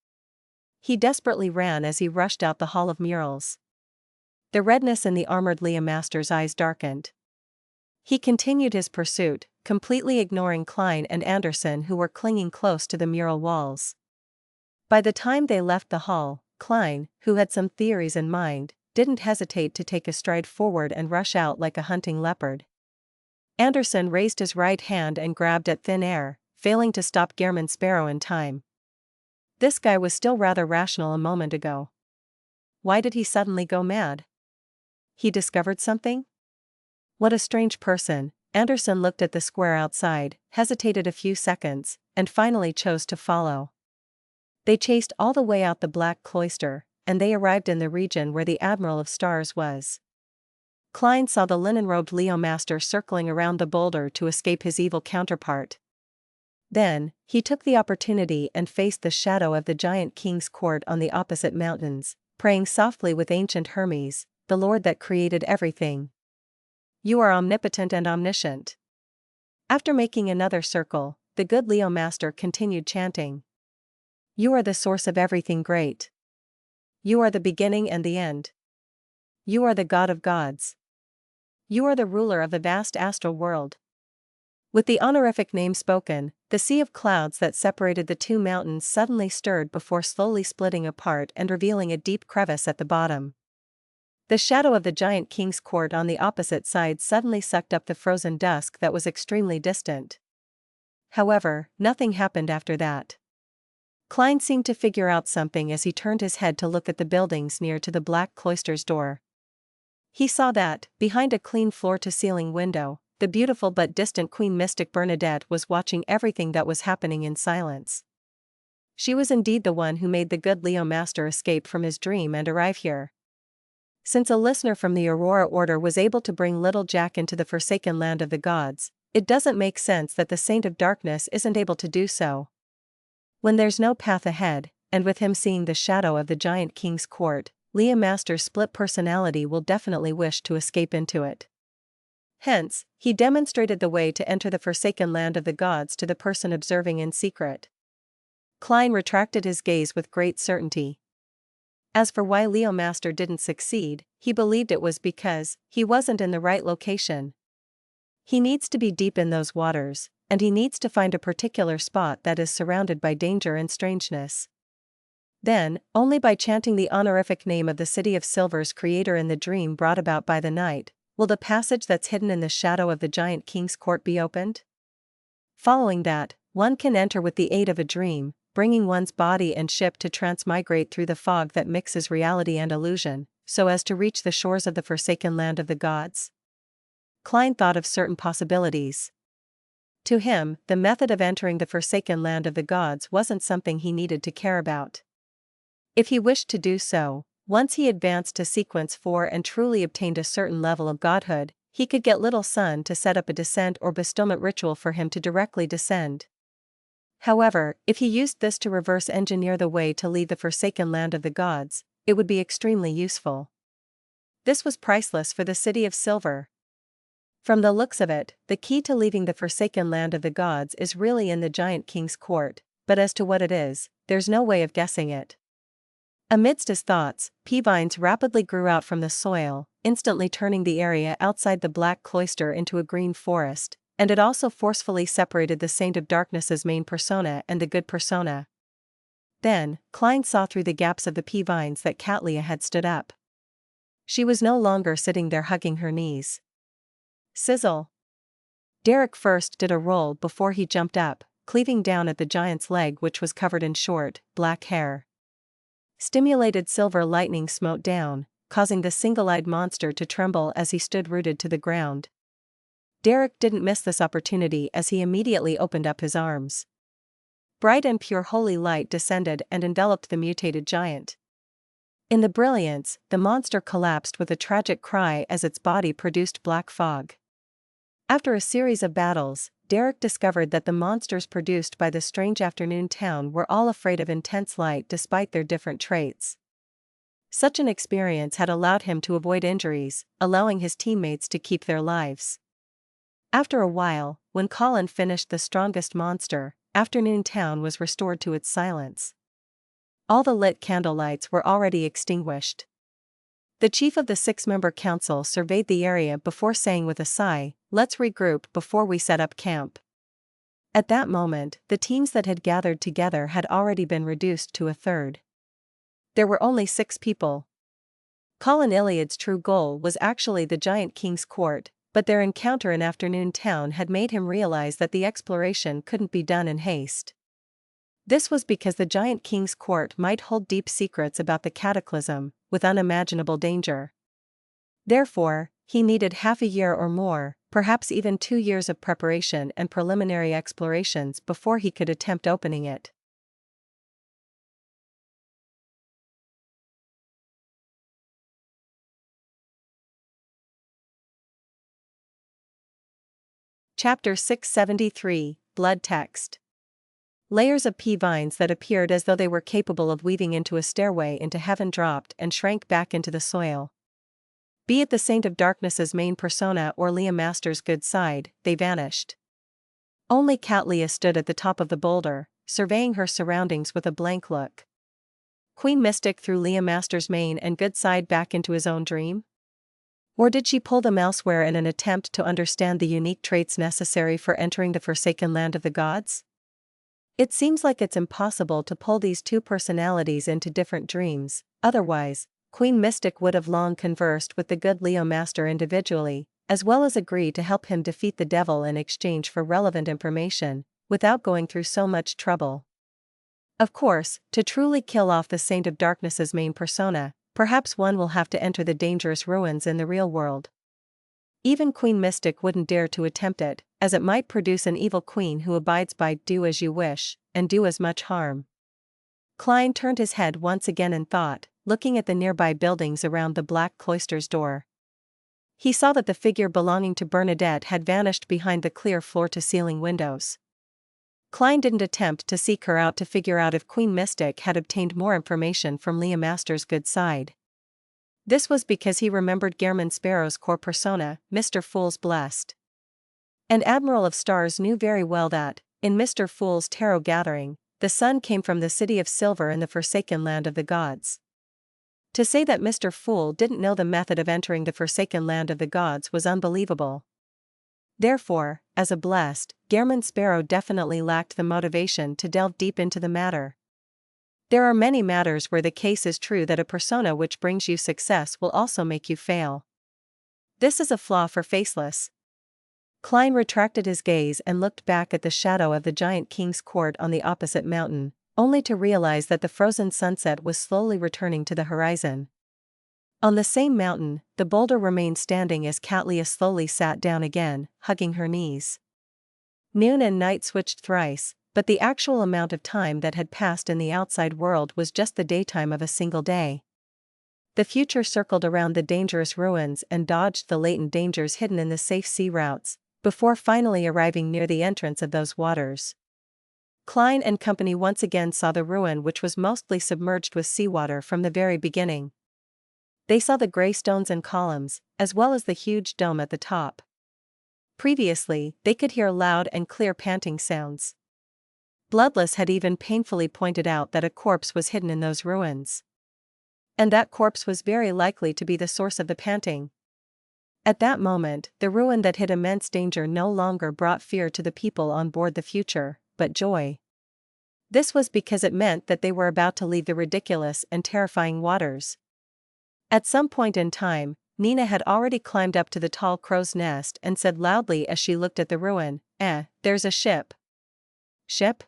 He desperately ran as he rushed out the Hall of Murals. The redness in the armored Leo Master's eyes darkened. He continued his pursuit, completely ignoring Klein and Anderson, who were clinging close to the mural walls. By the time they left the hall, Klein, who had some theories in mind, didn't hesitate to take a stride forward and rush out like a hunting leopard. Anderson raised his right hand and grabbed at thin air, failing to stop Gehrman Sparrow in time. This guy was still rather rational a moment ago. Why did he suddenly go mad? He discovered something? What a strange person. Anderson looked at the square outside, hesitated a few seconds, and finally chose to follow. They chased all the way out the Black Cloister, and they arrived in the region where the Admiral of Stars was. Klein saw the linen-robed Leo Master circling around the boulder to escape his evil counterpart. Then, he took the opportunity and faced the shadow of the giant king's court on the opposite mountains, praying softly with ancient Hermes, the Lord that created everything. You are omnipotent and omniscient. After making another circle, the good Leo Master continued chanting. You are the source of everything great. You are the beginning and the end. You are the God of gods. You are the ruler of the vast astral world. With the honorific name spoken, the sea of clouds that separated the two mountains suddenly stirred before slowly splitting apart and revealing a deep crevice at the bottom. The shadow of the giant king's court on the opposite side suddenly sucked up the frozen dusk that was extremely distant. However, nothing happened after that. Klein seemed to figure out something as he turned his head to look at the buildings near to the Black Cloister's door. He saw that, behind a clean floor-to-ceiling window, the beautiful but distant Queen Mystic Bernadette was watching everything that was happening in silence. She was indeed the one who made the good Leo Master escape from his dream and arrive here. Since a listener from the Aurora Order was able to bring little Jack into the forsaken land of the gods, it doesn't make sense that the Saint of Darkness isn't able to do so. When there's no path ahead, and with him seeing the shadow of the giant king's court, Leo Master's split personality will definitely wish to escape into it. Hence, he demonstrated the way to enter the forsaken land of the gods to the person observing in secret. Klein retracted his gaze with great certainty. As for why Leo Master didn't succeed, he believed it was because he wasn't in the right location. He needs to be deep in those waters, and he needs to find a particular spot that is surrounded by danger and strangeness. Then, only by chanting the honorific name of the City of Silver's creator in the dream brought about by the night, will the passage that's hidden in the shadow of the giant king's court be opened. Following that, one can enter with the aid of a dream, bringing one's body and ship to transmigrate through the fog that mixes reality and illusion, so as to reach the shores of the forsaken land of the gods. Klein thought of certain possibilities. To him, the method of entering the forsaken land of the gods wasn't something he needed to care about. If he wished to do so, once he advanced to sequence 4 and truly obtained a certain level of godhood, he could get Little Sun to set up a descent or bestowment ritual for him to directly descend. However, if he used this to reverse engineer the way to leave the forsaken land of the gods, it would be extremely useful. This was priceless for the City of Silver. From the looks of it, the key to leaving the forsaken land of the gods is really in the giant king's court, but as to what it is, there's no way of guessing it. Amidst his thoughts, pea vines rapidly grew out from the soil, instantly turning the area outside the Black Cloister into a green forest, and it also forcefully separated the Saint of Darkness's main persona and the good persona. Then, Klein saw through the gaps of the pea vines that Katlia had stood up. She was no longer sitting there hugging her knees. Sizzle! Derek first did a roll before he jumped up, cleaving down at the giant's leg which was covered in short, black hair. Stimulated silver lightning smote down, causing the single-eyed monster to tremble as he stood rooted to the ground. Derek didn't miss this opportunity as he immediately opened up his arms. Bright and pure holy light descended and enveloped the mutated giant. In the brilliance, the monster collapsed with a tragic cry as its body produced black fog. After a series of battles, Derek discovered that the monsters produced by the strange afternoon town were all afraid of intense light despite their different traits. Such an experience had allowed him to avoid injuries, allowing his teammates to keep their lives. After a while, when Colin finished the strongest monster, Afternoon Town was restored to its silence. All the lit candlelights were already extinguished. The chief of the 6-member council surveyed the area before saying with a sigh, "Let's regroup before we set up camp." At that moment, the teams that had gathered together had already been reduced to a third. There were only 6 people. Colin Iliad's true goal was actually the Giant King's court, but their encounter in Afternoon Town had made him realize that the exploration couldn't be done in haste. This was because the Giant King's court might hold deep secrets about the cataclysm, with unimaginable danger. Therefore, he needed half a year or more, perhaps even 2 years of preparation and preliminary explorations before he could attempt opening it. Chapter 673, Blood Text. Layers of pea vines that appeared as though they were capable of weaving into a stairway into heaven dropped and shrank back into the soil. Be it the Saint of Darkness's main persona or Leah Master's good side, they vanished. Only Cat Leah stood at the top of the boulder, surveying her surroundings with a blank look. Queen Mystic threw Leah Master's main and good side back into his own dream? Or did she pull them elsewhere in an attempt to understand the unique traits necessary for entering the forsaken land of the gods? It seems like it's impossible to pull these 2 personalities into different dreams, otherwise, Queen Mystic would have long conversed with the good Leah Master individually, as well as agree to help him defeat the devil in exchange for relevant information, without going through so much trouble. Of course, to truly kill off the Saint of Darkness's main persona, perhaps one will have to enter the dangerous ruins in the real world. Even Queen Mystic wouldn't dare to attempt it, as it might produce an evil queen who abides by "do as you wish," and do as much harm. Klein turned his head once again in thought, looking at the nearby buildings around the black cloister's door. He saw that the figure belonging to Bernadette had vanished behind the clear floor-to-ceiling windows. Klein didn't attempt to seek her out to figure out if Queen Mystic had obtained more information from Leah Master's good side. This was because he remembered Gehrman Sparrow's core persona, Mr. Fool's Blessed. And Admiral of Stars knew very well that, in Mr. Fool's tarot gathering, the sun came from the City of Silver in the Forsaken Land of the Gods. To say that Mr. Fool didn't know the method of entering the Forsaken Land of the Gods was unbelievable. Therefore, as a Blessed, Gehrman Sparrow definitely lacked the motivation to delve deep into the matter. There are many matters where the case is true that a persona which brings you success will also make you fail. This is a flaw for Faceless. Klein retracted his gaze and looked back at the shadow of the Giant King's court on the opposite mountain, only to realize that the frozen sunset was slowly returning to the horizon. On the same mountain, the boulder remained standing as Cat Leah slowly sat down again, hugging her knees. Noon and night switched thrice, but the actual amount of time that had passed in the outside world was just the daytime of a single day. The future circled around the dangerous ruins and dodged the latent dangers hidden in the safe sea routes, before finally arriving near the entrance of those waters. Klein and company once again saw the ruin, which was mostly submerged with seawater from the very beginning. They saw the gray stones and columns, as well as the huge dome at the top. Previously, they could hear loud and clear panting sounds. Bloodless had even painfully pointed out that a corpse was hidden in those ruins. And that corpse was very likely to be the source of the panting. At that moment, the ruin that hid immense danger no longer brought fear to the people on board the Future, but joy. This was because it meant that they were about to leave the ridiculous and terrifying waters. At some point in time, Nina had already climbed up to the tall crow's nest and said loudly as she looked at the ruin, there's a ship." "Ship?"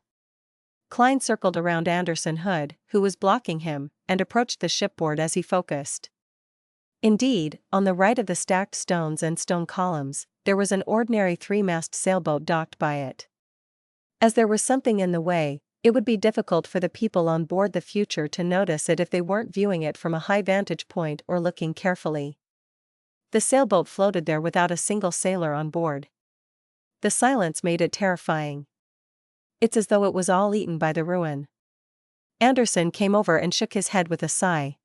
Klein circled around Anderson Hood, who was blocking him, and approached the shipboard as he focused. Indeed, on the right of the stacked stones and stone columns, there was an ordinary 3-mast sailboat docked by it. As there was something in the way, it would be difficult for the people on board the Future to notice it if they weren't viewing it from a high vantage point or looking carefully. The sailboat floated there without a single sailor on board. The silence made it terrifying. It's as though it was all eaten by the ruin. Anderson came over and shook his head with a sigh.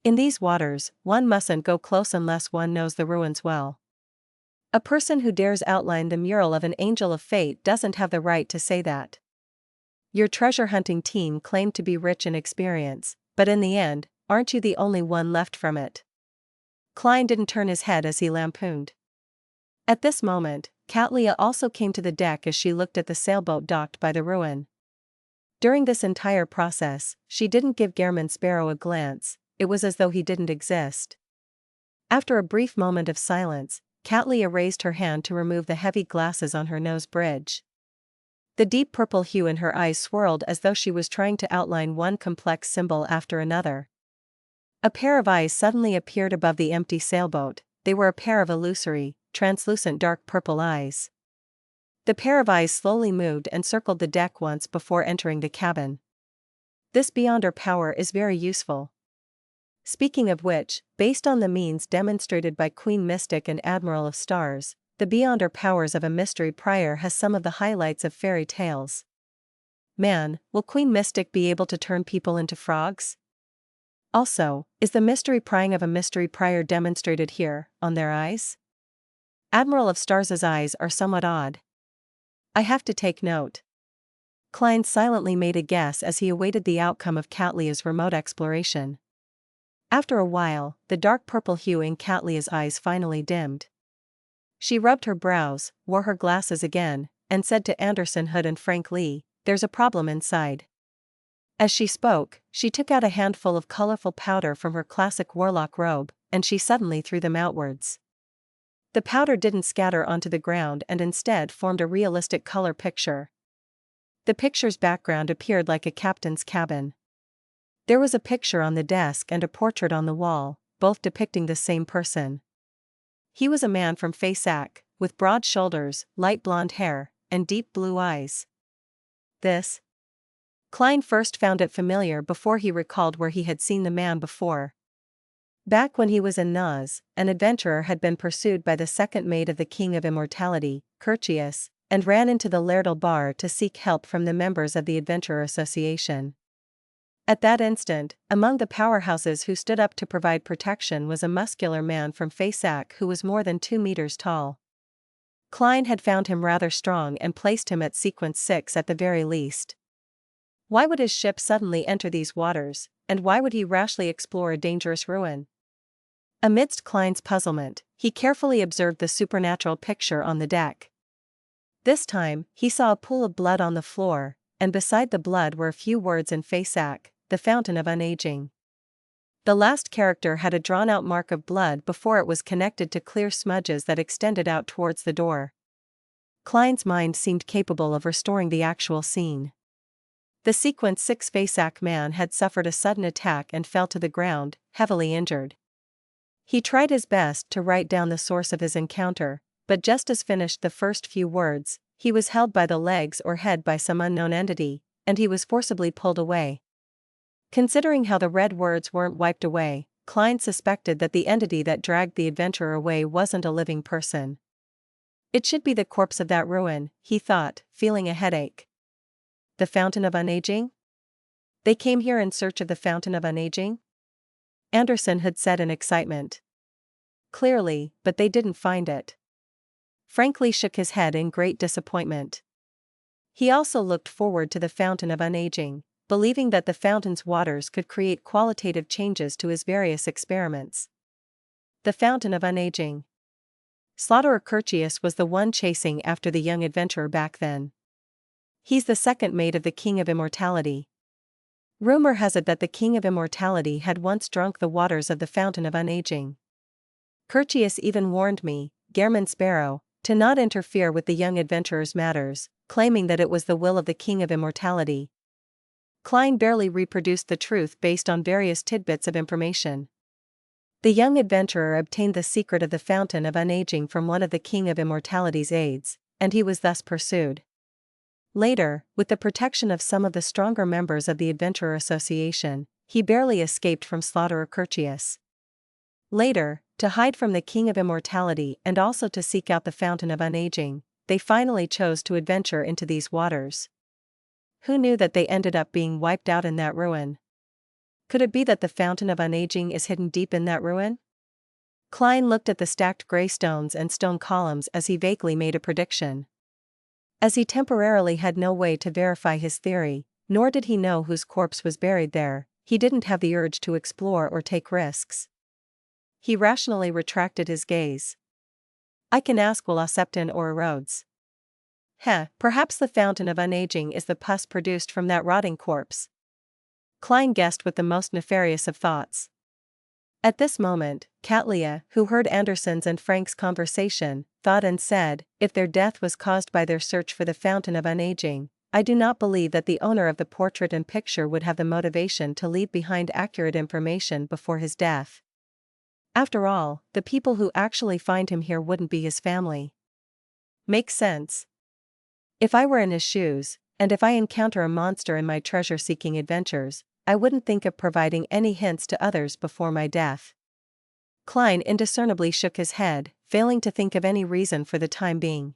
In these waters, one mustn't go close unless one knows the ruins well. A person who dares outline the mural of an angel of fate doesn't have the right to say that. Your treasure hunting team claimed to be rich in experience, but in the end, aren't you the only one left from it? Klein didn't turn his head as he lampooned. At this moment, Catlia also came to the deck as she looked at the sailboat docked by the ruin. During this entire process, she didn't give Gehrman Sparrow a glance, it was as though he didn't exist. After a brief moment of silence, Catlia raised her hand to remove the heavy glasses on her nose bridge. The deep purple hue in her eyes swirled as though she was trying to outline one complex symbol after another. A pair of eyes suddenly appeared above the empty sailboat. They were a pair of illusory, translucent dark purple eyes. The pair of eyes slowly moved and circled the deck once before entering the cabin. This Beyonder power is very useful. Speaking of which, based on the means demonstrated by Queen Mystic and Admiral of Stars, the Beyonder powers of a mystery prior has some of the highlights of fairy tales. Man, will Queen Mystic be able to turn people into frogs? Also, is the mystery prying of a mystery prior demonstrated here, on their eyes? Admiral of Stars' eyes are somewhat odd. I have to take note. Klein silently made a guess as he awaited the outcome of Catlia's remote exploration. After a while, the dark purple hue in Catlia's eyes finally dimmed. She rubbed her brows, wore her glasses again, and said to Anderson Hood and Frank Lee, "There's a problem inside." As she spoke, she took out a handful of colorful powder from her classic warlock robe, and she suddenly threw them outwards. The powder didn't scatter onto the ground and instead formed a realistic color picture. The picture's background appeared like a captain's cabin. There was a picture on the desk and a portrait on the wall, both depicting the same person. He was a man from Faysac, with broad shoulders, light blonde hair, and deep blue eyes. This? Klein first found it familiar before he recalled where he had seen the man before. Back when he was in Naz, an adventurer had been pursued by the second mate of the King of Immortality, Curtius, and ran into the Lairdal Bar to seek help from the members of the Adventurer Association. At that instant, among the powerhouses who stood up to provide protection was a muscular man from Faysac who was more than 2 meters tall. Klein had found him rather strong and placed him at sequence 6 at the very least. Why would his ship suddenly enter these waters, and why would he rashly explore a dangerous ruin? Amidst Klein's puzzlement, he carefully observed the supernatural picture on the deck. This time, he saw a pool of blood on the floor, and beside the blood were a few words in Faysac, the Fountain of Unaging. The last character had a drawn-out mark of blood before it was connected to clear smudges that extended out towards the door. Klein's mind seemed capable of restoring the actual scene. The Sequence 6 Faysac man had suffered a sudden attack and fell to the ground, heavily injured. He tried his best to write down the source of his encounter, but just as finished the first few words, he was held by the legs or head by some unknown entity, and he was forcibly pulled away. Considering how the red words weren't wiped away, Klein suspected that the entity that dragged the adventurer away wasn't a living person. It should be the corpse of that ruin, he thought, feeling a headache. The Fountain of Unaging? They came here in search of the Fountain of Unaging? Anderson had said in excitement. Clearly, but they didn't find it. Frank Lee shook his head in great disappointment. He also looked forward to the Fountain of Unaging, believing that the fountain's waters could create qualitative changes to his various experiments. The Fountain of Unaging. Slaughterer Curtius was the one chasing after the young adventurer back then. He's the second mate of the King of Immortality. Rumor has it that the King of Immortality had once drunk the waters of the Fountain of Unaging. Curtius even warned me, Gehrman Sparrow, to not interfere with the young adventurer's matters, claiming that it was the will of the King of Immortality. Klein barely reproduced the truth based on various tidbits of information. The young adventurer obtained the secret of the Fountain of Unaging from one of the King of Immortality's aides, and he was thus pursued. Later, with the protection of some of the stronger members of the Adventurer Association, he barely escaped from Slaughterer Curtius. Later, to hide from the King of Immortality and also to seek out the Fountain of Unaging, they finally chose to adventure into these waters. Who knew that they ended up being wiped out in that ruin? Could it be that the Fountain of Unaging is hidden deep in that ruin? Klein looked at the stacked gray stones and stone columns as he vaguely made a prediction. As he temporarily had no way to verify his theory, nor did he know whose corpse was buried there, he didn't have the urge to explore or take risks. He rationally retracted his gaze. I can ask will Septon or erodes. Perhaps the fountain of unaging is the pus produced from that rotting corpse. Klein guessed with the most nefarious of thoughts. At this moment, Katlia, who heard Anderson's and Frank's conversation, thought and said, if their death was caused by their search for the fountain of unaging, I do not believe that the owner of the portrait and picture would have the motivation to leave behind accurate information before his death. After all, the people who actually find him here wouldn't be his family. Makes sense. If I were in his shoes, and if I encounter a monster in my treasure-seeking adventures, I wouldn't think of providing any hints to others before my death. Klein indiscernibly shook his head, failing to think of any reason for the time being.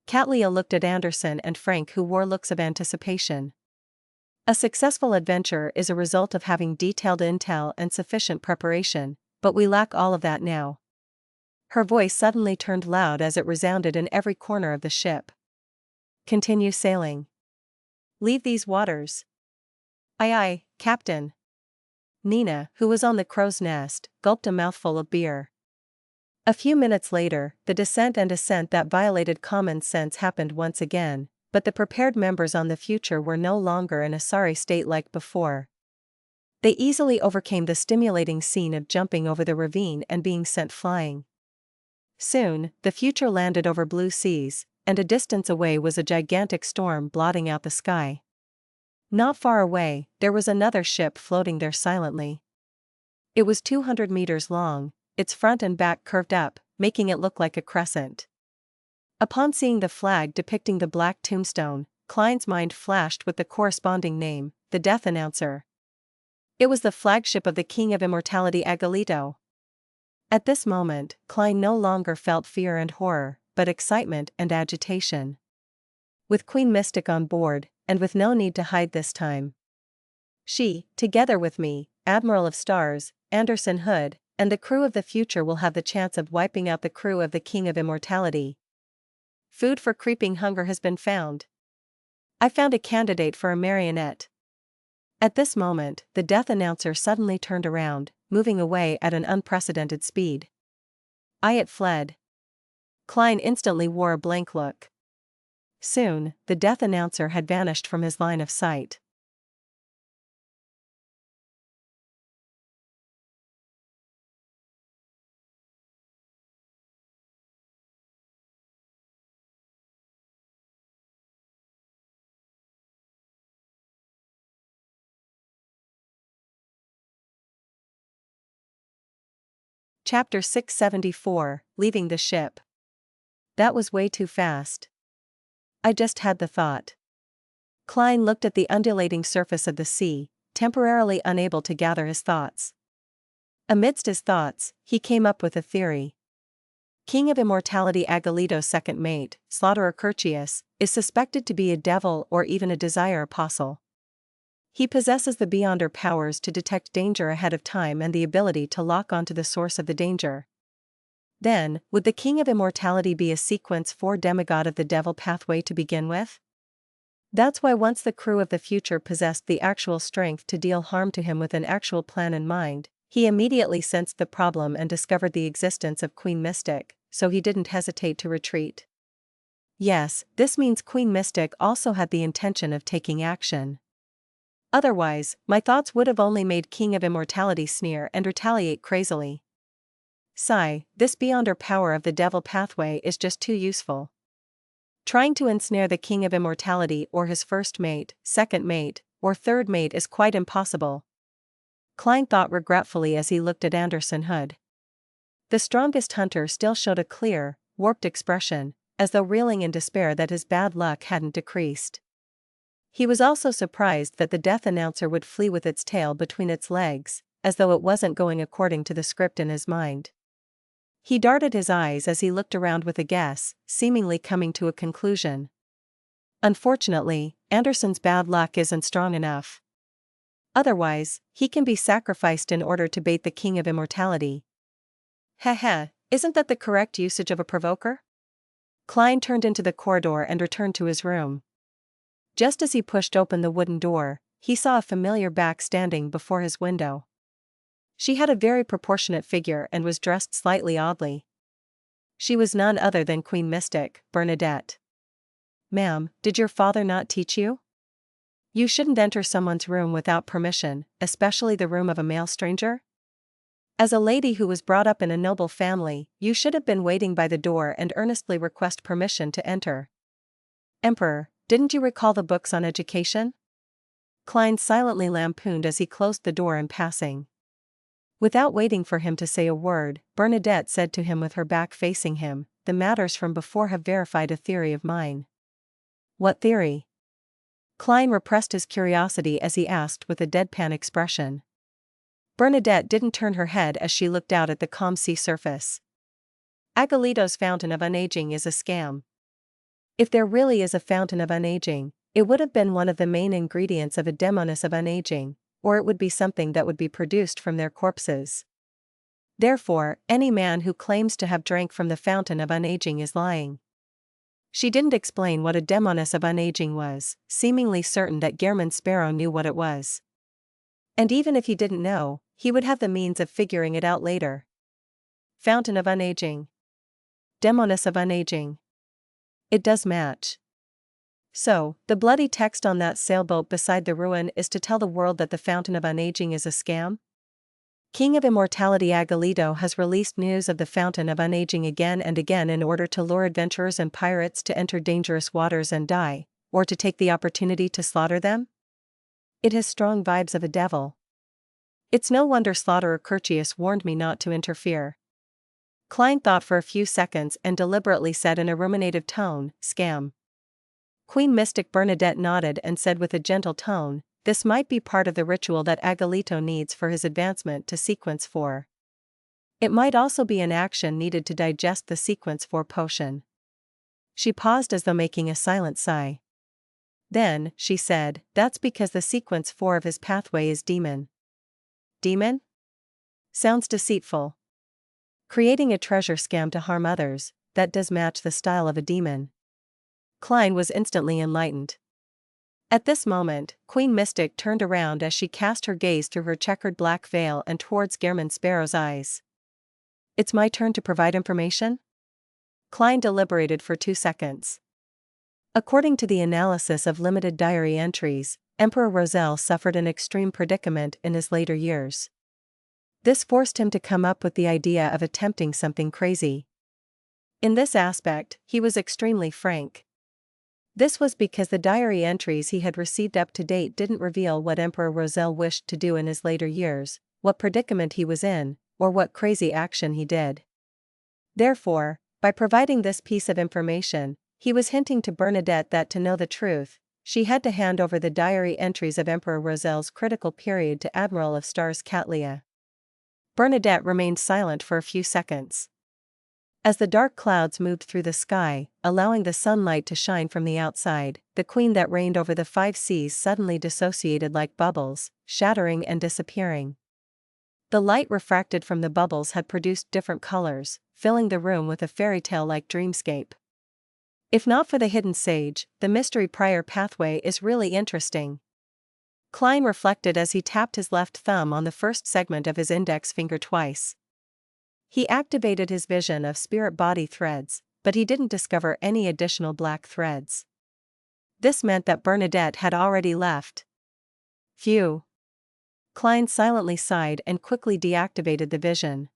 Katlia looked at Anderson and Frank, who wore looks of anticipation. A successful adventure is a result of having detailed intel and sufficient preparation, but we lack all of that now. Her voice suddenly turned loud as it resounded in every corner of the ship. Continue sailing. Leave these waters. Aye aye, Captain. Nina, who was on the crow's nest, gulped a mouthful of beer. A few minutes later, the descent and ascent that violated common sense happened once again, but the prepared members on the future were no longer in a sorry state like before. They easily overcame the stimulating scene of jumping over the ravine and being sent flying. Soon, the future landed over blue seas, and a distance away was a gigantic storm blotting out the sky. Not far away, there was another ship floating there silently. It was 200 meters long, its front and back curved up, making it look like a crescent. Upon seeing the flag depicting the black tombstone, Klein's mind flashed with the corresponding name, the Death Announcer. It was the flagship of the King of Immortality Agalito. At this moment, Klein no longer felt fear and horror, but excitement and agitation. With Queen Mystic on board, and with no need to hide this time. She, together with me, Admiral of Stars, Anderson Hood, and the crew of the future will have the chance of wiping out the crew of the King of Immortality. Food for creeping hunger has been found. I found a candidate for a marionette. At this moment, the Death Announcer suddenly turned around, moving away at an unprecedented speed. It fled. Klein instantly wore a blank look. Soon, the Death Announcer had vanished from his line of sight. Chapter 674, Leaving the Ship. That was way too fast. I just had the thought. Klein looked at the undulating surface of the sea, temporarily unable to gather his thoughts. Amidst his thoughts, he came up with a theory. King of Immortality Agalito's second mate, Slaughterer Curtius, is suspected to be a devil or even a desire apostle. He possesses the Beyonder powers to detect danger ahead of time and the ability to lock onto the source of the danger. Then, would the King of Immortality be a Sequence 4 demigod of the devil pathway to begin with? That's why once the crew of the future possessed the actual strength to deal harm to him with an actual plan in mind, he immediately sensed the problem and discovered the existence of Queen Mystic, so he didn't hesitate to retreat. Yes, this means Queen Mystic also had the intention of taking action. Otherwise, my thoughts would have only made King of Immortality sneer and retaliate crazily. Sigh, this Beyonder power of the devil pathway is just too useful. Trying to ensnare the King of Immortality or his first mate, second mate, or third mate is quite impossible. Klein thought regretfully as he looked at Anderson Hood. The strongest hunter still showed a clear, warped expression, as though reeling in despair that his bad luck hadn't decreased. He was also surprised that the Death Announcer would flee with its tail between its legs, as though it wasn't going according to the script in his mind. He darted his eyes as he looked around with a guess, seemingly coming to a conclusion. Unfortunately, Anderson's bad luck isn't strong enough. Otherwise, he can be sacrificed in order to bait the King of Immortality. Isn't that the correct usage of a provoker? Klein turned into the corridor and returned to his room. Just as he pushed open the wooden door, he saw a familiar back standing before his window. She had a very proportionate figure and was dressed slightly oddly. She was none other than Queen Mystic, Bernadette. "Ma'am, did your father not teach you? You shouldn't enter someone's room without permission, especially the room of a male stranger? As a lady who was brought up in a noble family, you should have been waiting by the door and earnestly request permission to enter." "Emperor, didn't you recall the books on education?" Klein silently lampooned as he closed the door in passing. Without waiting for him to say a word, Bernadette said to him with her back facing him, "The matters from before have verified a theory of mine." "What theory?" Klein repressed his curiosity as he asked with a deadpan expression. Bernadette didn't turn her head as she looked out at the calm sea surface. "Agalito's fountain of unaging is a scam. If there really is a fountain of unaging, it would have been one of the main ingredients of a demoness of unaging, or it would be something that would be produced from their corpses. Therefore, any man who claims to have drank from the fountain of unaging is lying." She didn't explain what a demoness of unaging was, seemingly certain that Gehrman Sparrow knew what it was. And even if he didn't know, he would have the means of figuring it out later. Fountain of unaging. Demoness of unaging. It does match. So, the bloody text on that sailboat beside the ruin is to tell the world that the fountain of unaging is a scam? King of Immortality Agalito has released news of the fountain of unaging again and again in order to lure adventurers and pirates to enter dangerous waters and die, or to take the opportunity to slaughter them? It has strong vibes of a devil. It's no wonder Slaughterer Curtius warned me not to interfere. Klein thought for a few seconds and deliberately said in a ruminative tone, "Scam." Queen Mystic Bernadette nodded and said with a gentle tone, "This might be part of the ritual that Agalito needs for his advancement to Sequence 4. It might also be an action needed to digest the Sequence 4 potion." She paused as though making a silent sigh. Then, she said, "That's because the Sequence 4 of his pathway is demon." Demon? Sounds deceitful. Creating a treasure scam to harm others, that does match the style of a demon. Klein was instantly enlightened. At this moment, Queen Mystic turned around as she cast her gaze through her checkered black veil and towards Gehrman Sparrow's eyes. "It's my turn to provide information?" Klein deliberated for 2 seconds. According to the analysis of limited diary entries, Emperor Roselle suffered an extreme predicament in his later years. This forced him to come up with the idea of attempting something crazy. In this aspect, he was extremely frank. This was because the diary entries he had received up to date didn't reveal what Emperor Roselle wished to do in his later years, what predicament he was in, or what crazy action he did. Therefore, by providing this piece of information, he was hinting to Bernadette that to know the truth, she had to hand over the diary entries of Emperor Roselle's critical period to Admiral of Stars Catlia. Bernadette remained silent for a few seconds. As the dark clouds moved through the sky, allowing the sunlight to shine from the outside, the queen that reigned over the 5 seas suddenly dissociated like bubbles, shattering and disappearing. The light refracted from the bubbles had produced different colors, filling the room with a fairy tale-like dreamscape. If not for the hidden sage, the mystery prior pathway is really interesting. Klein reflected as he tapped his left thumb on the first segment of his index finger twice. He activated his vision of spirit body threads, but he didn't discover any additional black threads. This meant that Bernadette had already left. Phew. Klein silently sighed and quickly deactivated the vision.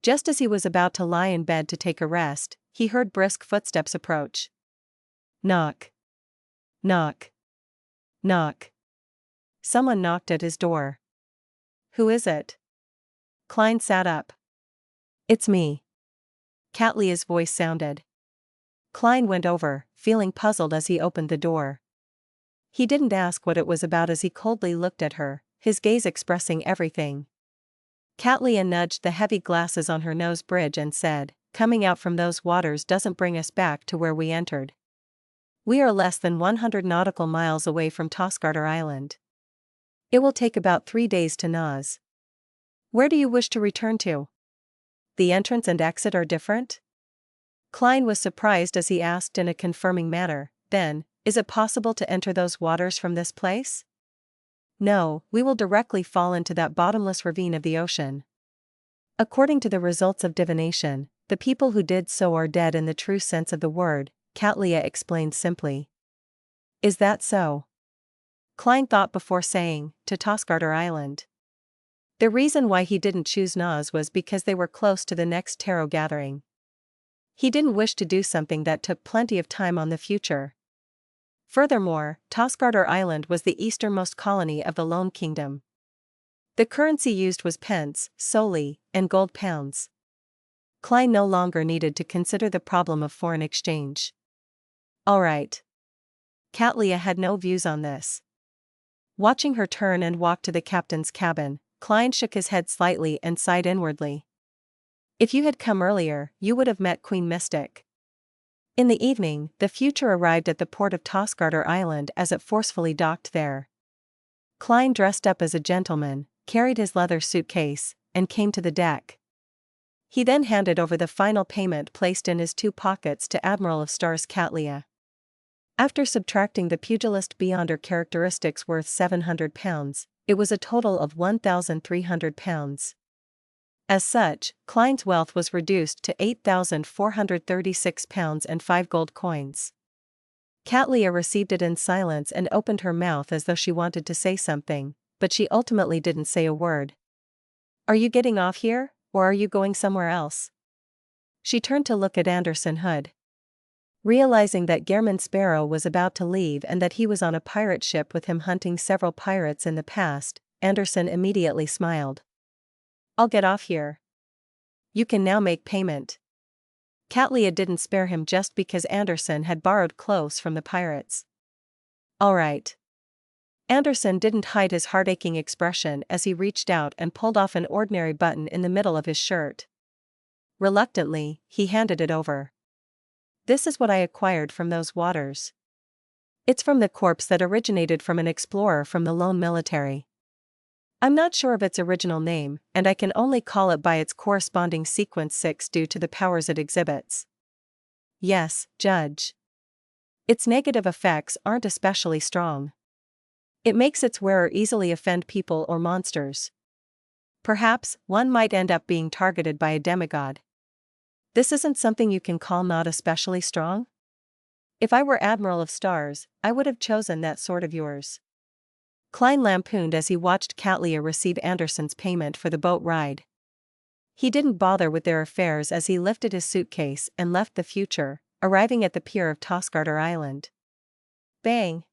Just as he was about to lie in bed to take a rest, he heard brisk footsteps approach. Knock. Knock. Knock. Someone knocked at his door. Who is it? Klein sat up. It's me. Catlia's voice sounded. Klein went over, feeling puzzled as he opened the door. He didn't ask what it was about as he coldly looked at her, his gaze expressing everything. Catlia nudged the heavy glasses on her nose bridge and said, "Coming out from those waters doesn't bring us back to where we entered. We are less than 100 nautical miles away from Toscarter Island. It will take about 3 days to Nas. Where do you wish to return to? The entrance and exit are different?" Klein was surprised as he asked in a confirming manner, "Then, is it possible to enter those waters from this place?" "No, we will directly fall into that bottomless ravine of the ocean. According to the results of divination, The people who did so are dead in the true sense of the word, Katlia explained simply. Is that so? Klein thought before saying, to Tosgarter Island. The reason why he didn't choose Nas was because they were close to the next tarot gathering. He didn't wish to do something that took plenty of time on the future. Furthermore, Tosgarter Island was the easternmost colony of the Lone Kingdom. The currency used was pence, solely, and gold pounds. Klein no longer needed to consider the problem of foreign exchange. All right. Katlia had no views on this. Watching her turn and walk to the captain's cabin, Klein shook his head slightly and sighed inwardly. If you had come earlier, you would have met Queen Mystic. In the evening, the Future arrived at the port of Tosgarter Island as it forcefully docked there. Klein dressed up as a gentleman, carried his leather suitcase, and came to the deck. He then handed over the final payment placed in his 2 pockets to Admiral of Stars Katlia. After subtracting the pugilist beyonder characteristics worth £700, it was a total of £1,300. As such, Klein's wealth was reduced to £8,436 and 5 gold coins. Katlia received it in silence and opened her mouth as though she wanted to say something, but she ultimately didn't say a word. Are you getting off here, or are you going somewhere else? She turned to look at Anderson Hood. Realizing that Gehrman Sparrow was about to leave and that he was on a pirate ship with him hunting several pirates in the past, Anderson immediately smiled. I'll get off here. You can now make payment. Katlia didn't spare him just because Anderson had borrowed clothes from the pirates. All right. Anderson didn't hide his heart-aching expression as he reached out and pulled off an ordinary button in the middle of his shirt. Reluctantly, he handed it over. This is what I acquired from those waters. It's from the corpse that originated from an explorer from the Lone Military. I'm not sure of its original name, and I can only call it by its corresponding sequence 6 due to the powers it exhibits. Yes, Judge. Its negative effects aren't especially strong. It makes its wearer easily offend people or monsters. Perhaps, one might end up being targeted by a demigod. This isn't something you can call not especially strong? If I were Admiral of Stars, I would have chosen that sword of yours. Klein lampooned as he watched Katlia receive Anderson's payment for the boat ride. He didn't bother with their affairs as he lifted his suitcase and left the Future, arriving at the pier of Tosgarter Island. Bang!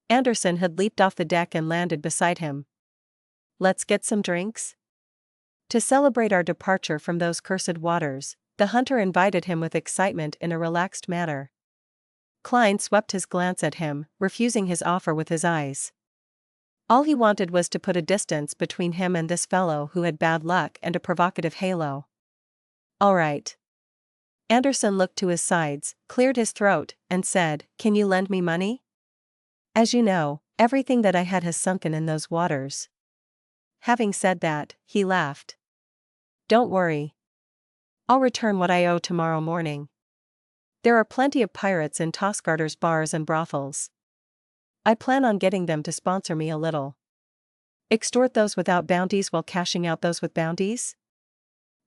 Anderson had leaped off the deck and landed beside him. Let's get some drinks? To celebrate our departure from those cursed waters, the hunter invited him with excitement in a relaxed manner. Klein swept his glance at him, refusing his offer with his eyes. All he wanted was to put a distance between him and this fellow who had bad luck and a provocative halo. All right. Anderson looked to his sides, cleared his throat, and said, Can you lend me money? As you know, everything that I had has sunken in those waters. Having said that, he laughed. Don't worry. I'll return what I owe tomorrow morning. There are plenty of pirates in Tosgarter's bars and brothels. I plan on getting them to sponsor me a little. Extort those without bounties while cashing out those with bounties?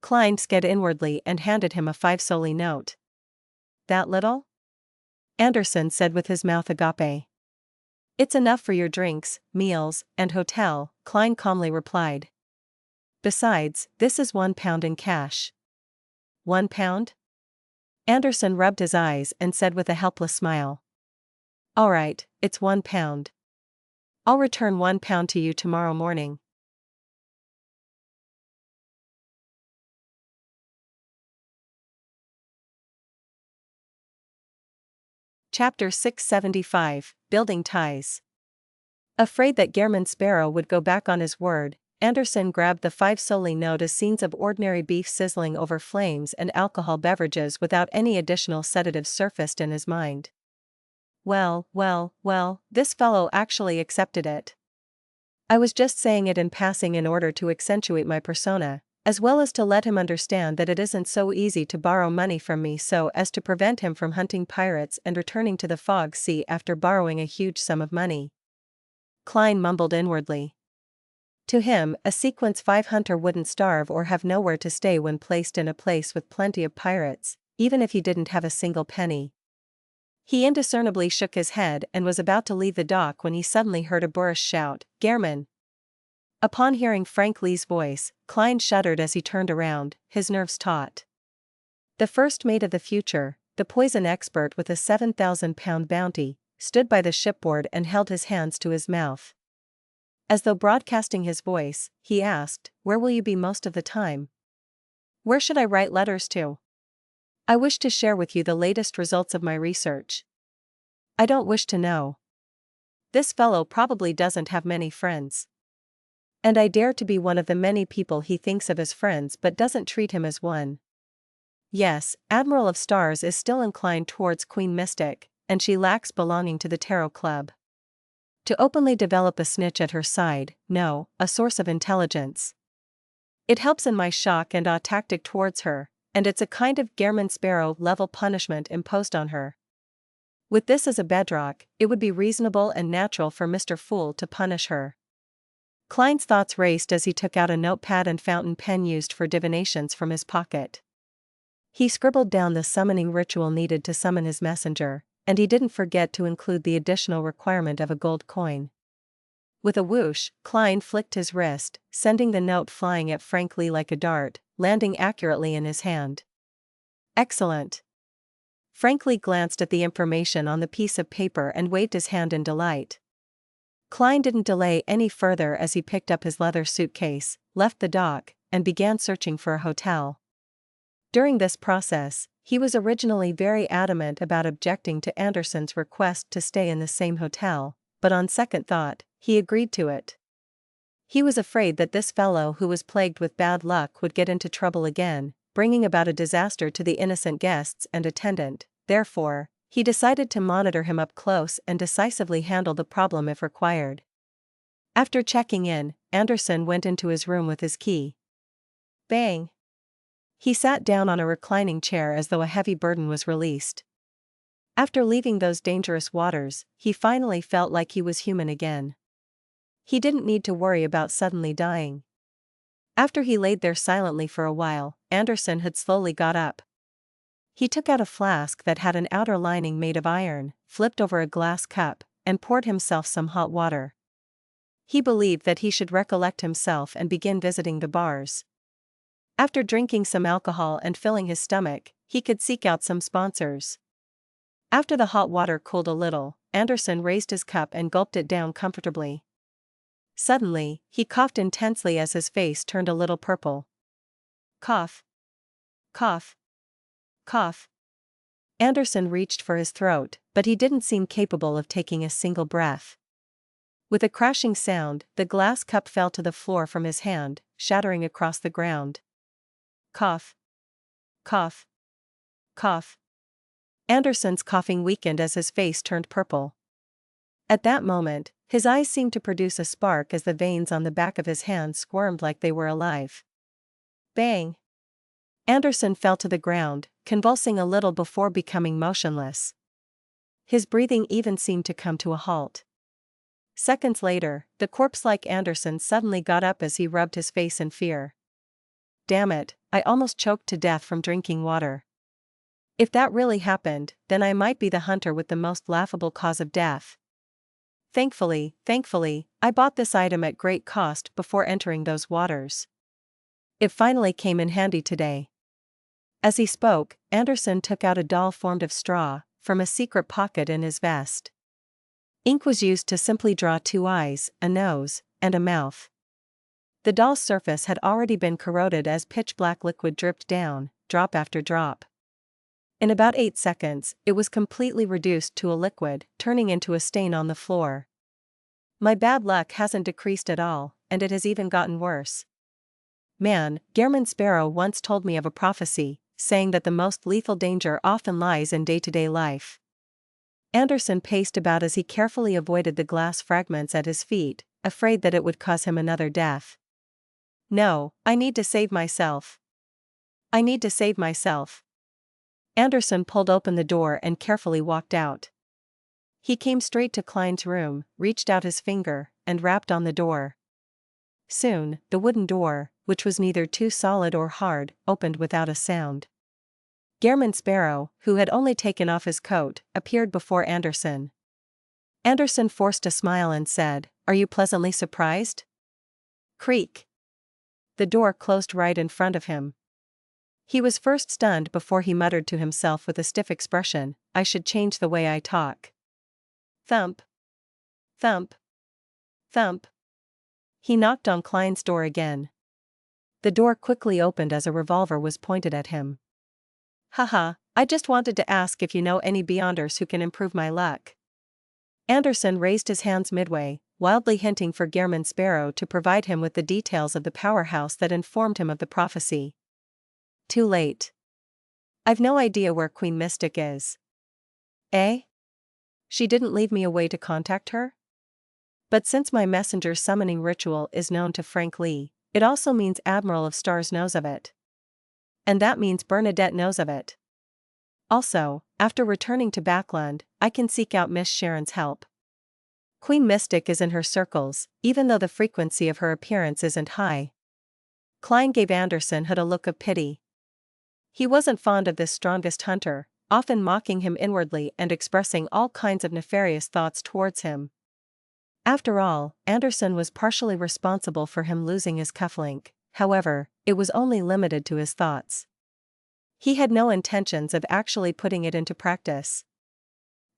Klein sked inwardly and handed him a 5 solely note. That little? Anderson said with his mouth agape. It's enough for your drinks, meals, and hotel, Klein calmly replied. Besides, this is £1 in cash. £1? Anderson rubbed his eyes and said with a helpless smile. All right, it's £1. I'll return £1 to you tomorrow morning. Chapter 675, Building Ties. Afraid that Gehrman Sparrow would go back on his word, Anderson grabbed the 5 solely note as scenes of ordinary beef sizzling over flames and alcohol beverages without any additional sedatives surfaced in his mind. Well, this fellow actually accepted it. I was just saying it in passing in order to accentuate my persona, as well as to let him understand that it isn't so easy to borrow money from me so as to prevent him from hunting pirates and returning to the Fog Sea after borrowing a huge sum of money. Klein mumbled inwardly. To him, a Sequence 5 hunter wouldn't starve or have nowhere to stay when placed in a place with plenty of pirates, even if he didn't have a single penny. He indiscernibly shook his head and was about to leave the dock when he suddenly heard a boorish shout, "Gairman!" Upon hearing Frank Lee's voice, Klein shuddered as he turned around, his nerves taut. The first mate of the future, the poison expert with a 7,000-pound bounty, stood by the shipboard and held his hands to his mouth. As though broadcasting his voice, he asked, "Where will you be most of the time? Where should I write letters to? I wish to share with you the latest results of my research." "I don't wish to know. This fellow probably doesn't have many friends. And I dare to be one of the many people he thinks of as friends but doesn't treat him as one." Yes, Admiral of Stars is still inclined towards Queen Mystic, and she lacks belonging to the Tarot Club. To openly develop a snitch at her side, no, a source of intelligence. It helps in my shock and awe tactic towards her, and it's a kind of Gairman Sparrow-level punishment imposed on her. With this as a bedrock, it would be reasonable and natural for Mr. Fool to punish her. Klein's thoughts raced as he took out a notepad and fountain pen used for divinations from his pocket. He scribbled down the summoning ritual needed to summon his messenger, and he didn't forget to include the additional requirement of a gold coin. With a whoosh, Klein flicked his wrist, sending the note flying at Frank Lee like a dart, landing accurately in his hand. "Excellent." Frank Lee glanced at the information on the piece of paper and waved his hand in delight. Klein didn't delay any further as he picked up his leather suitcase, left the dock, and began searching for a hotel. During this process, he was originally very adamant about objecting to Anderson's request to stay in the same hotel, but on second thought, he agreed to it. He was afraid that this fellow who was plagued with bad luck would get into trouble again, bringing about a disaster to the innocent guests and attendant. Therefore, he decided to monitor him up close and decisively handle the problem if required. After checking in, Anderson went into his room with his key. Bang! He sat down on a reclining chair as though a heavy burden was released. After leaving those dangerous waters, he finally felt like he was human again. He didn't need to worry about suddenly dying. After he laid there silently for a while, Anderson had slowly got up. He took out a flask that had an outer lining made of iron, flipped over a glass cup, and poured himself some hot water. He believed that he should recollect himself and begin visiting the bars. After drinking some alcohol and filling his stomach, he could seek out some sponsors. After the hot water cooled a little, Anderson raised his cup and gulped it down comfortably. Suddenly, he coughed intensely as his face turned a little purple. Cough. Cough. Cough. Anderson reached for his throat, but he didn't seem capable of taking a single breath. With a crashing sound, the glass cup fell to the floor from his hand, shattering across the ground. Cough. Cough. Cough. Anderson's coughing weakened as his face turned purple. At that moment, his eyes seemed to produce a spark as the veins on the back of his hand squirmed like they were alive. Bang! Anderson fell to the ground, convulsing a little before becoming motionless. His breathing even seemed to come to a halt. Seconds later, the corpse-like Anderson suddenly got up as he rubbed his face in fear. Damn it, I almost choked to death from drinking water. If that really happened, then I might be the hunter with the most laughable cause of death. Thankfully, I bought this item at great cost before entering those waters. It finally came in handy today. As he spoke, Anderson took out a doll formed of straw, from a secret pocket in his vest. Ink was used to simply draw 2 eyes, a nose, and a mouth. The doll's surface had already been corroded as pitch-black liquid dripped down, drop after drop. In about 8 seconds, it was completely reduced to a liquid, turning into a stain on the floor. My bad luck hasn't decreased at all, and it has even gotten worse. Man, Gairman Sparrow once told me of a prophecy, saying that the most lethal danger often lies in day-to-day life. Anderson paced about as he carefully avoided the glass fragments at his feet, afraid that it would cause him another death. No, I need to save myself. I need to save myself. Anderson pulled open the door and carefully walked out. He came straight to Klein's room, reached out his finger, and rapped on the door. Soon, the wooden door, which was neither too solid or hard, opened without a sound. Gehrman Sparrow, who had only taken off his coat, appeared before Anderson. Anderson forced a smile and said, "Are you pleasantly surprised?" Creak. The door closed right in front of him. He was first stunned before he muttered to himself with a stiff expression, "I should change the way I talk." Thump. Thump. Thump. He knocked on Klein's door again. The door quickly opened as a revolver was pointed at him. "Haha, I just wanted to ask if you know any Beyonders who can improve my luck." Anderson raised his hands midway, wildly hinting for Gehrman Sparrow to provide him with the details of the powerhouse that informed him of the prophecy. Too late. "I've no idea where Queen Mystic is." "Eh? She didn't leave me a way to contact her?" "But since my messenger summoning ritual is known to Frank Lee, it also means Admiral of Stars knows of it. And that means Bernadette knows of it. Also, after returning to Backland, I can seek out Miss Sharon's help. Queen Mystic is in her circles, even though the frequency of her appearance isn't high." Klein gave Anderson a look of pity. He wasn't fond of this strongest hunter, often mocking him inwardly and expressing all kinds of nefarious thoughts towards him. After all, Anderson was partially responsible for him losing his cufflink. However, it was only limited to his thoughts. He had no intentions of actually putting it into practice.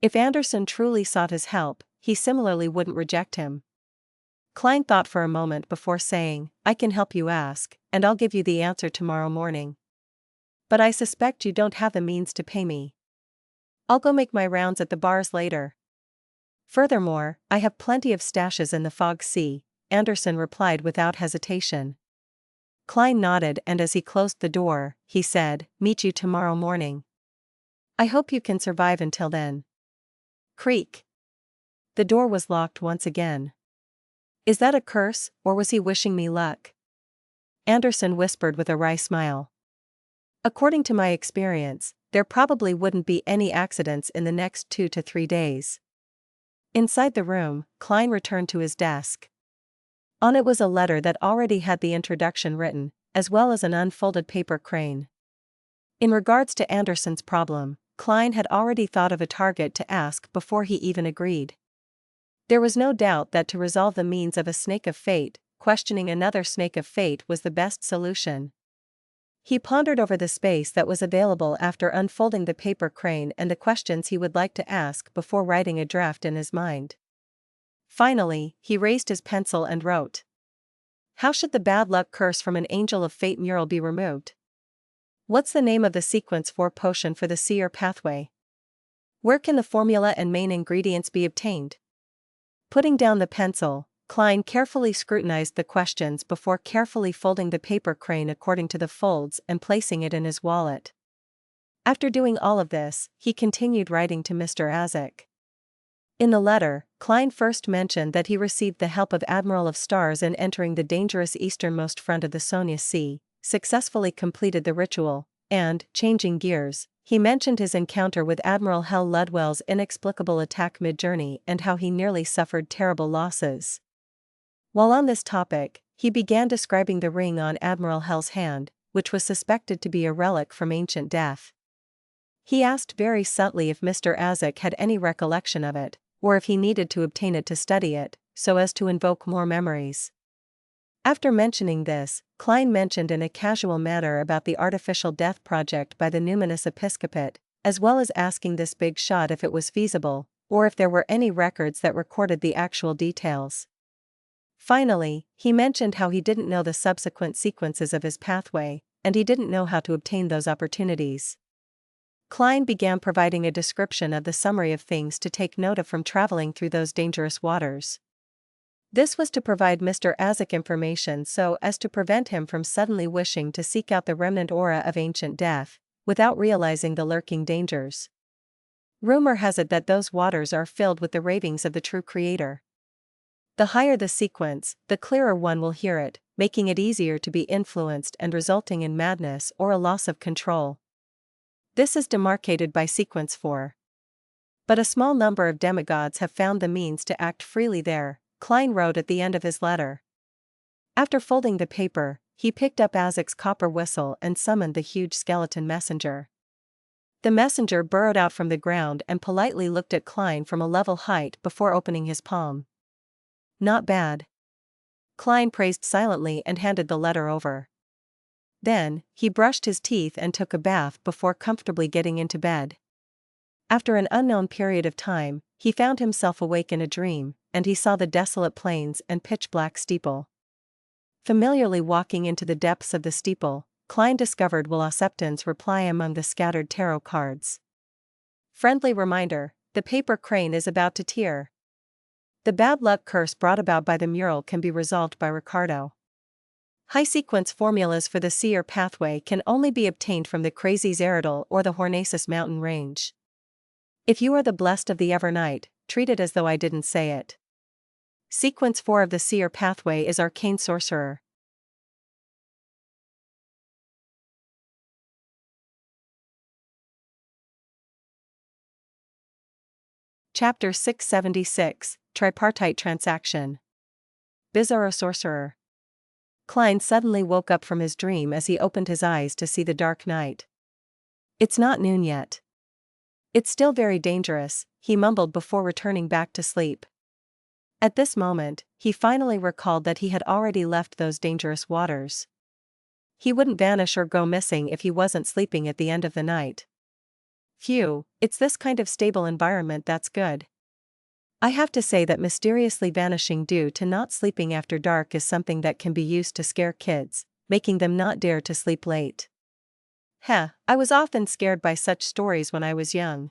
If Anderson truly sought his help, he similarly wouldn't reject him. Klein thought for a moment before saying, "I can help you ask, and I'll give you the answer tomorrow morning. But I suspect you don't have the means to pay me. I'll go make my rounds at the bars later." "Furthermore, I have plenty of stashes in the Fog Sea," Anderson replied without hesitation. Klein nodded, and as he closed the door, he said, "Meet you tomorrow morning. I hope you can survive until then." Creak. The door was locked once again. "Is that a curse, or was he wishing me luck?" Anderson whispered with a wry smile. "According to my experience, there probably wouldn't be any accidents in the next 2 to 3 days." Inside the room, Klein returned to his desk. On it was a letter that already had the introduction written, as well as an unfolded paper crane. In regards to Anderson's problem, Klein had already thought of a target to ask before he even agreed. There was no doubt that to resolve the means of a snake of fate, questioning another snake of fate was the best solution. He pondered over the space that was available after unfolding the paper crane and the questions he would like to ask before writing a draft in his mind. Finally, he raised his pencil and wrote, "How should the bad luck curse from an Angel of Fate mural be removed? What's the name of the sequence 4 potion for the seer pathway? Where can the formula and main ingredients be obtained?" Putting down the pencil, Klein carefully scrutinized the questions before carefully folding the paper crane according to the folds and placing it in his wallet. After doing all of this, he continued writing to Mr. Azek. In the letter, Klein first mentioned that he received the help of Admiral of Stars in entering the dangerous easternmost front of the Sonia Sea, successfully completed the ritual, and, changing gears, he mentioned his encounter with Admiral Hell Ludwell's inexplicable attack mid-journey and how he nearly suffered terrible losses. While on this topic, he began describing the ring on Admiral Hell's hand, which was suspected to be a relic from ancient death. He asked very subtly if Mr. Azek had any recollection of it, or if he needed to obtain it to study it, so as to invoke more memories. After mentioning this, Klein mentioned in a casual manner about the artificial death project by the Numinous Episcopate, as well as asking this big shot if it was feasible, or if there were any records that recorded the actual details. Finally, he mentioned how he didn't know the subsequent sequences of his pathway, and he didn't know how to obtain those opportunities. Klein began providing a description of the summary of things to take note of from traveling through those dangerous waters. This was to provide Mr. Azek information so as to prevent him from suddenly wishing to seek out the remnant aura of ancient death, without realizing the lurking dangers. Rumor has it that those waters are filled with the ravings of the true creator. The higher the sequence, the clearer one will hear it, making it easier to be influenced and resulting in madness or a loss of control. This is demarcated by sequence 4. But a small number of demigods have found the means to act freely there, Klein wrote at the end of his letter. After folding the paper, he picked up Azek's copper whistle and summoned the huge skeleton messenger. The messenger burrowed out from the ground and politely looked at Klein from a level height before opening his palm. "Not bad." Klein praised silently and handed the letter over. Then, he brushed his teeth and took a bath before comfortably getting into bed. After an unknown period of time, he found himself awake in a dream, and he saw the desolate plains and pitch-black steeple. Familiarly walking into the depths of the steeple, Klein discovered Will Acceptance reply among the scattered tarot cards. Friendly reminder, the paper crane is about to tear. The bad luck curse brought about by the mural can be resolved by Ricardo. High-sequence formulas for the seer pathway can only be obtained from the crazy Zeradol or the Hornacis mountain range. If you are the blessed of the Evernight, treat it as though I didn't say it. Sequence 4 of the seer pathway is Arcane Sorcerer. Chapter 676, Tripartite Transaction. Bizarro Sorcerer. Klein suddenly woke up from his dream as he opened his eyes to see the dark night. "It's not noon yet. It's still very dangerous," he mumbled before returning back to sleep. At this moment, he finally recalled that he had already left those dangerous waters. He wouldn't vanish or go missing if he wasn't sleeping at the end of the night. Phew, it's this kind of stable environment that's good. I have to say that mysteriously vanishing due to not sleeping after dark is something that can be used to scare kids, making them not dare to sleep late. I was often scared by such stories when I was young.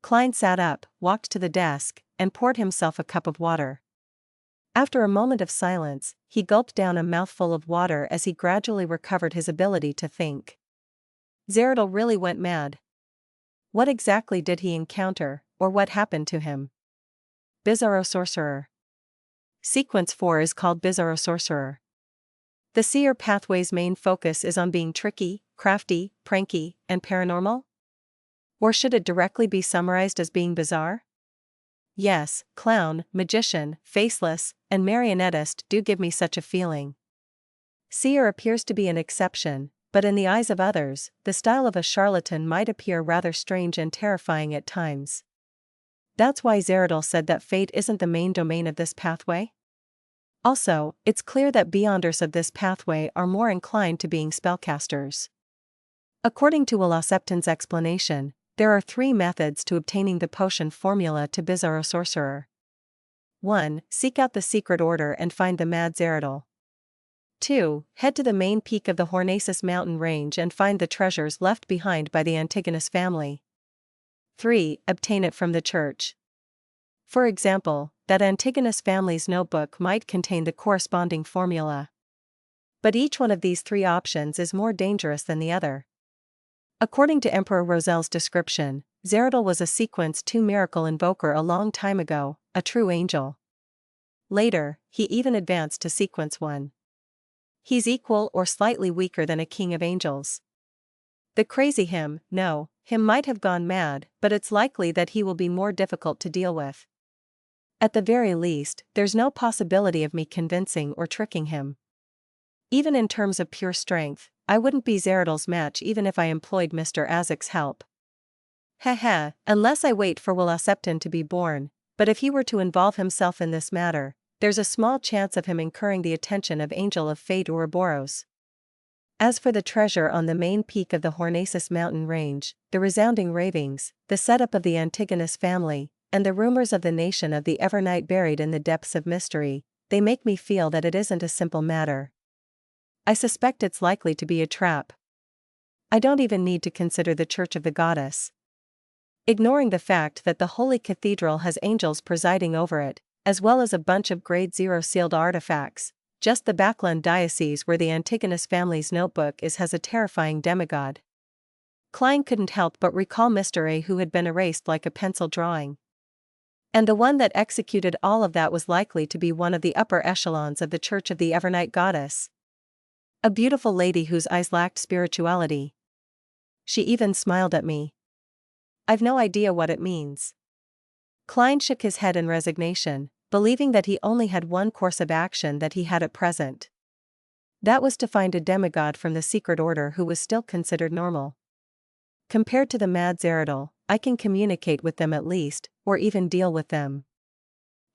Klein sat up, walked to the desk, and poured himself a cup of water. After a moment of silence, he gulped down a mouthful of water as he gradually recovered his ability to think. Zeradol really went mad. What exactly did he encounter, or what happened to him? Bizarro Sorcerer. Sequence 4 is called Bizarro Sorcerer. The seer pathway's main focus is on being tricky, crafty, pranky, and paranormal? Or should it directly be summarized as being bizarre? Yes, clown, magician, faceless, and marionettist do give me such a feeling. Seer appears to be an exception, but in the eyes of others, the style of a charlatan might appear rather strange and terrifying at times. That's why Zeradol said that fate isn't the main domain of this pathway. Also, it's clear that beyonders of this pathway are more inclined to being spellcasters. According to Will Acceptance' explanation, there are 3 methods to obtaining the potion formula to Bizarro Sorcerer. 1. Seek out the secret order and find the mad Zeradol. 2. Head to the main peak of the Hornacis mountain range and find the treasures left behind by the Antigonus family. 3. Obtain it from the church. For example, that Antigonus family's notebook might contain the corresponding formula. But each one of these 3 options is more dangerous than the other. According to Emperor Rosel's description, Zeradol was a Sequence 2 miracle invoker a long time ago, a true angel. Later, he even advanced to Sequence 1. He's equal or slightly weaker than a king of angels. The crazy him might have gone mad, but it's likely that he will be more difficult to deal with. At the very least, there's no possibility of me convincing or tricking him. Even in terms of pure strength, I wouldn't be Zeradol's match even if I employed Mr. Azek's help. Unless I wait for Will Acceptance to be born, but if he were to involve himself in this matter, there's a small chance of him incurring the attention of Angel of Fate Ouroboros. As for the treasure on the main peak of the Hornacis mountain range, the resounding ravings, the setup of the Antigonus family, and the rumors of the nation of the Evernight buried in the depths of mystery, they make me feel that it isn't a simple matter. I suspect it's likely to be a trap. I don't even need to consider the Church of the Goddess. Ignoring the fact that the Holy Cathedral has angels presiding over it, as well as a bunch of Grade 0 sealed artifacts, just the Backland diocese where the Antigonus family's notebook is has a terrifying demigod. Klein couldn't help but recall Mr. A, who had been erased like a pencil drawing. And the one that executed all of that was likely to be one of the upper echelons of the Church of the Evernight Goddess. A beautiful lady whose eyes lacked spirituality. She even smiled at me. I've no idea what it means. Klein shook his head in resignation, believing that he only had one course of action that he had at present. That was to find a demigod from the secret order who was still considered normal. Compared to the mad Zeradol, I can communicate with them at least, or even deal with them.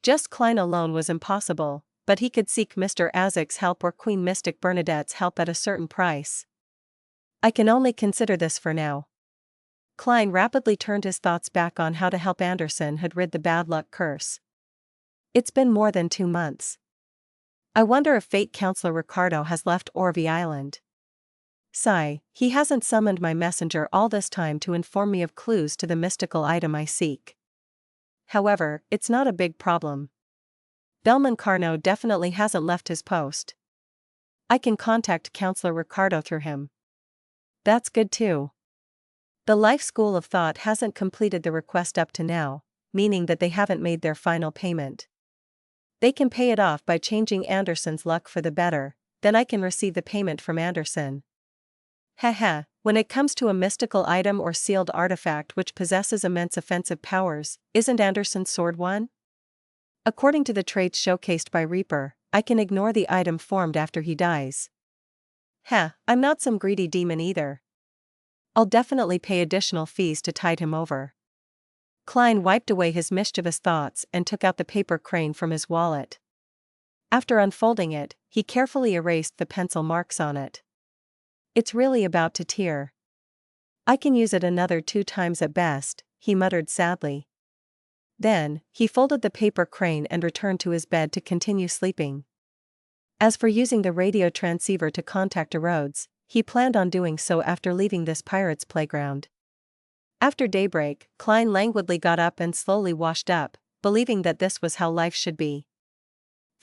Just Klein alone was impossible, but he could seek Mr. Azek's help or Queen Mystic Bernadette's help at a certain price. I can only consider this for now. Klein rapidly turned his thoughts back on how to help Anderson had rid the bad luck curse. It's been more than 2 months. I wonder if Fate Counselor Ricardo has left Orvie Island. Sigh, he hasn't summoned my messenger all this time to inform me of clues to the mystical item I seek. However, it's not a big problem. Bellman Carno definitely hasn't left his post. I can contact Counselor Ricardo through him. That's good too. The Life School of Thought hasn't completed the request up to now, meaning that they haven't made their final payment. They can pay it off by changing Anderson's luck for the better, then I can receive the payment from Anderson. Haha, when it comes to a mystical item or sealed artifact which possesses immense offensive powers, isn't Anderson's sword one? According to the traits showcased by Reaper, I can ignore the item formed after he dies. I'm not some greedy demon either. I'll definitely pay additional fees to tide him over. Klein wiped away his mischievous thoughts and took out the paper crane from his wallet. After unfolding it, he carefully erased the pencil marks on it. It's really about to tear. I can use it another 2 times at best, he muttered sadly. Then, he folded the paper crane and returned to his bed to continue sleeping. As for using the radio transceiver to contact Rhodes, he planned on doing so after leaving this pirate's playground. After daybreak, Klein languidly got up and slowly washed up, believing that this was how life should be.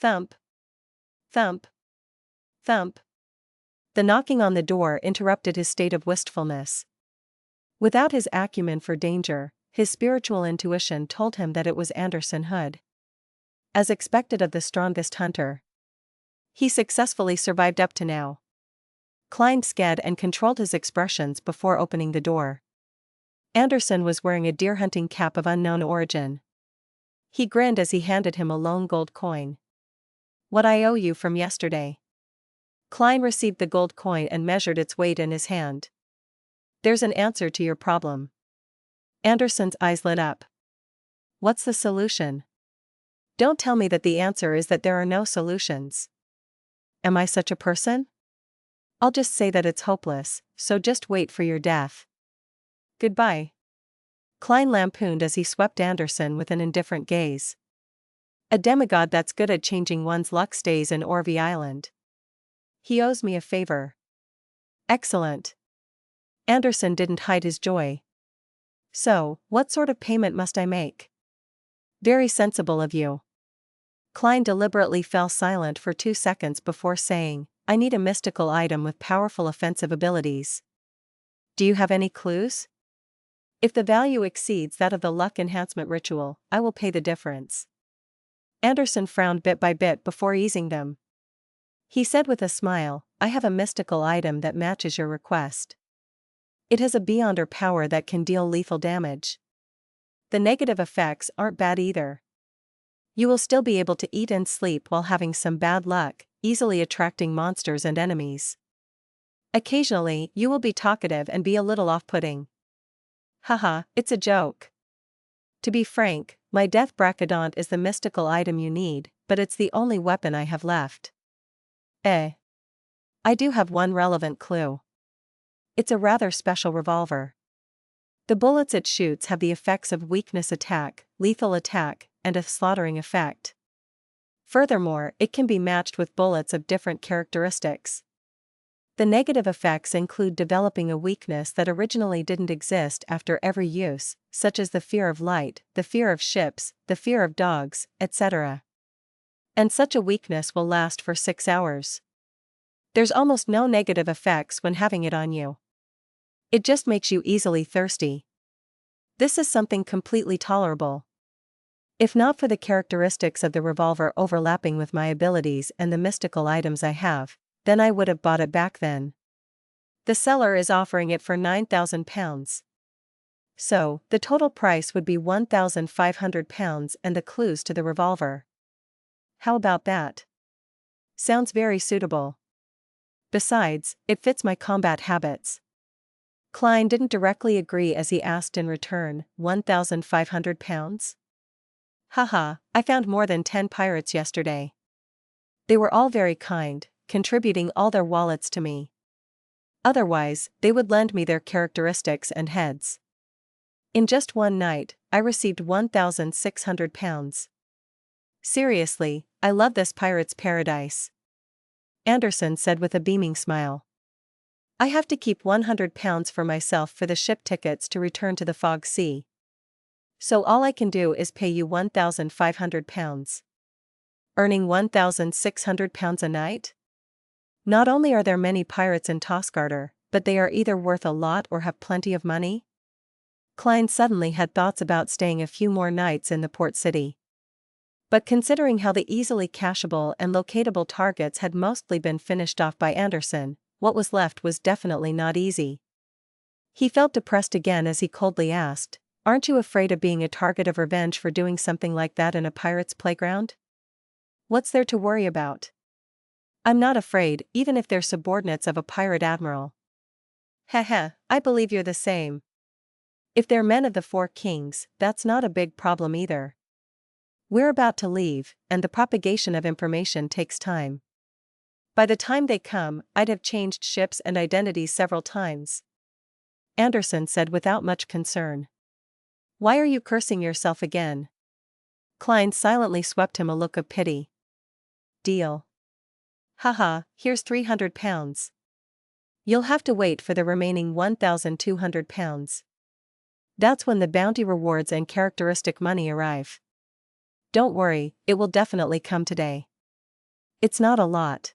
Thump. Thump. Thump. The knocking on the door interrupted his state of wistfulness. Without his acumen for danger, his spiritual intuition told him that it was Anderson Hood. As expected of the strongest hunter, he successfully survived up to now. Klein scanned and controlled his expressions before opening the door. Anderson was wearing a deer hunting cap of unknown origin. He grinned as he handed him a lone gold coin. What I owe you from yesterday. Klein received the gold coin and measured its weight in his hand. There's an answer to your problem. Anderson's eyes lit up. What's the solution? Don't tell me that the answer is that there are no solutions. Am I such a person? I'll just say that it's hopeless, so just wait for your death. Goodbye. Klein lampooned as he swept Anderson with an indifferent gaze. A demigod that's good at changing one's luck stays in Orvie Island. He owes me a favor. Excellent. Anderson didn't hide his joy. So, what sort of payment must I make? Very sensible of you. Klein deliberately fell silent for 2 seconds before saying, I need a mystical item with powerful offensive abilities. Do you have any clues? If the value exceeds that of the luck enhancement ritual, I will pay the difference. Anderson frowned bit by bit before easing them. He said with a smile, I have a mystical item that matches your request. It has a beyonder power that can deal lethal damage. The negative effects aren't bad either. You will still be able to eat and sleep while having some bad luck, easily attracting monsters and enemies. Occasionally, you will be talkative and be a little off-putting. Haha, it's a joke. To be frank, my death brachydont is the mystical item you need, but it's the only weapon I have left. I do have one relevant clue. It's a rather special revolver. The bullets it shoots have the effects of weakness attack, lethal attack, and a slaughtering effect. Furthermore, it can be matched with bullets of different characteristics. The negative effects include developing a weakness that originally didn't exist after every use, such as the fear of light, the fear of ships, the fear of dogs, etc. And such a weakness will last for 6 hours. There's almost no negative effects when having it on you. It just makes you easily thirsty. This is something completely tolerable. If not for the characteristics of the revolver overlapping with my abilities and the mystical items I have, then I would have bought it back then. The seller is offering it for £9,000. So, the total price would be £1,500 and the clues to the revolver. How about that? Sounds very suitable. Besides, it fits my combat habits. Klein didn't directly agree as he asked in return, £1,500? Haha, I found more than 10 pirates yesterday. They were all very kind, contributing all their wallets to me. Otherwise, they would lend me their characteristics and heads. In just one night, I received £1,600. Seriously, I love this pirate's paradise. Anderson said with a beaming smile. I have to keep £100 for myself for the ship tickets to return to the Fog Sea. So all I can do is pay you £1,500. Earning £1,600 a night? Not only are there many pirates in Tosgarter, but they are either worth a lot or have plenty of money? Klein suddenly had thoughts about staying a few more nights in the port city. But considering how the easily cacheable and locatable targets had mostly been finished off by Anderson, what was left was definitely not easy. He felt depressed again as he coldly asked, "Aren't you afraid of being a target of revenge for doing something like that in a pirate's playground? What's there to worry about? I'm not afraid, even if they're subordinates of a pirate admiral." Heh, I believe you're the same. If they're men of the Four Kings, that's not a big problem either. We're about to leave, and the propagation of information takes time. By the time they come, I'd have changed ships and identities several times. Anderson said without much concern. Why are you cursing yourself again? Klein silently swept him a look of pity. Deal. Haha, here's £300. You'll have to wait for the remaining £1,200. That's when the bounty rewards and characteristic money arrive. Don't worry, it will definitely come today. It's not a lot.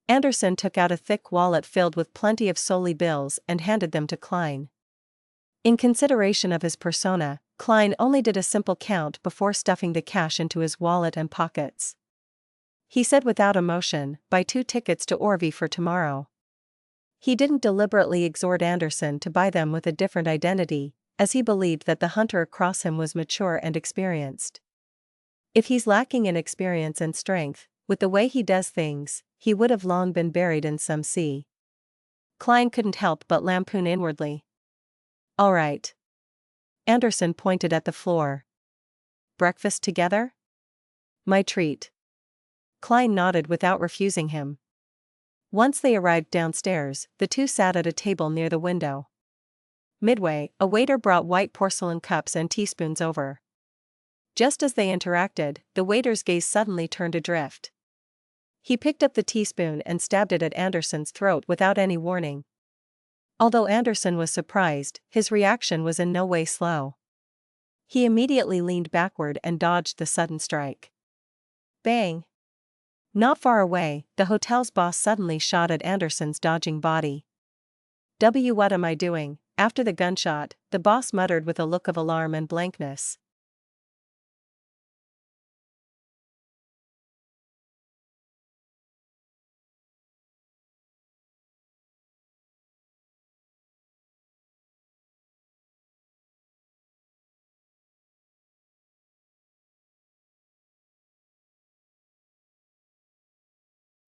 Anderson took out a thick wallet filled with plenty of solely bills and handed them to Klein. In consideration of his persona, Klein only did a simple count before stuffing the cash into his wallet and pockets. He said without emotion, "Buy 2 tickets to Orvie for tomorrow." He didn't deliberately exhort Anderson to buy them with a different identity, as he believed that the hunter across him was mature and experienced. If he's lacking in experience and strength, with the way he does things, he would have long been buried in some sea. Klein couldn't help but lampoon inwardly. All right. Anderson pointed at the floor. Breakfast together? My treat. Klein nodded without refusing him. Once they arrived downstairs, the two sat at a table near the window. Midway, a waiter brought white porcelain cups and teaspoons over. Just as they interacted, the waiter's gaze suddenly turned adrift. He picked up the teaspoon and stabbed it at Anderson's throat without any warning. Although Anderson was surprised, his reaction was in no way slow. He immediately leaned backward and dodged the sudden strike. Bang! Not far away, the hotel's boss suddenly shot at Anderson's dodging body. What am I doing?" After the gunshot, the boss muttered with a look of alarm and blankness.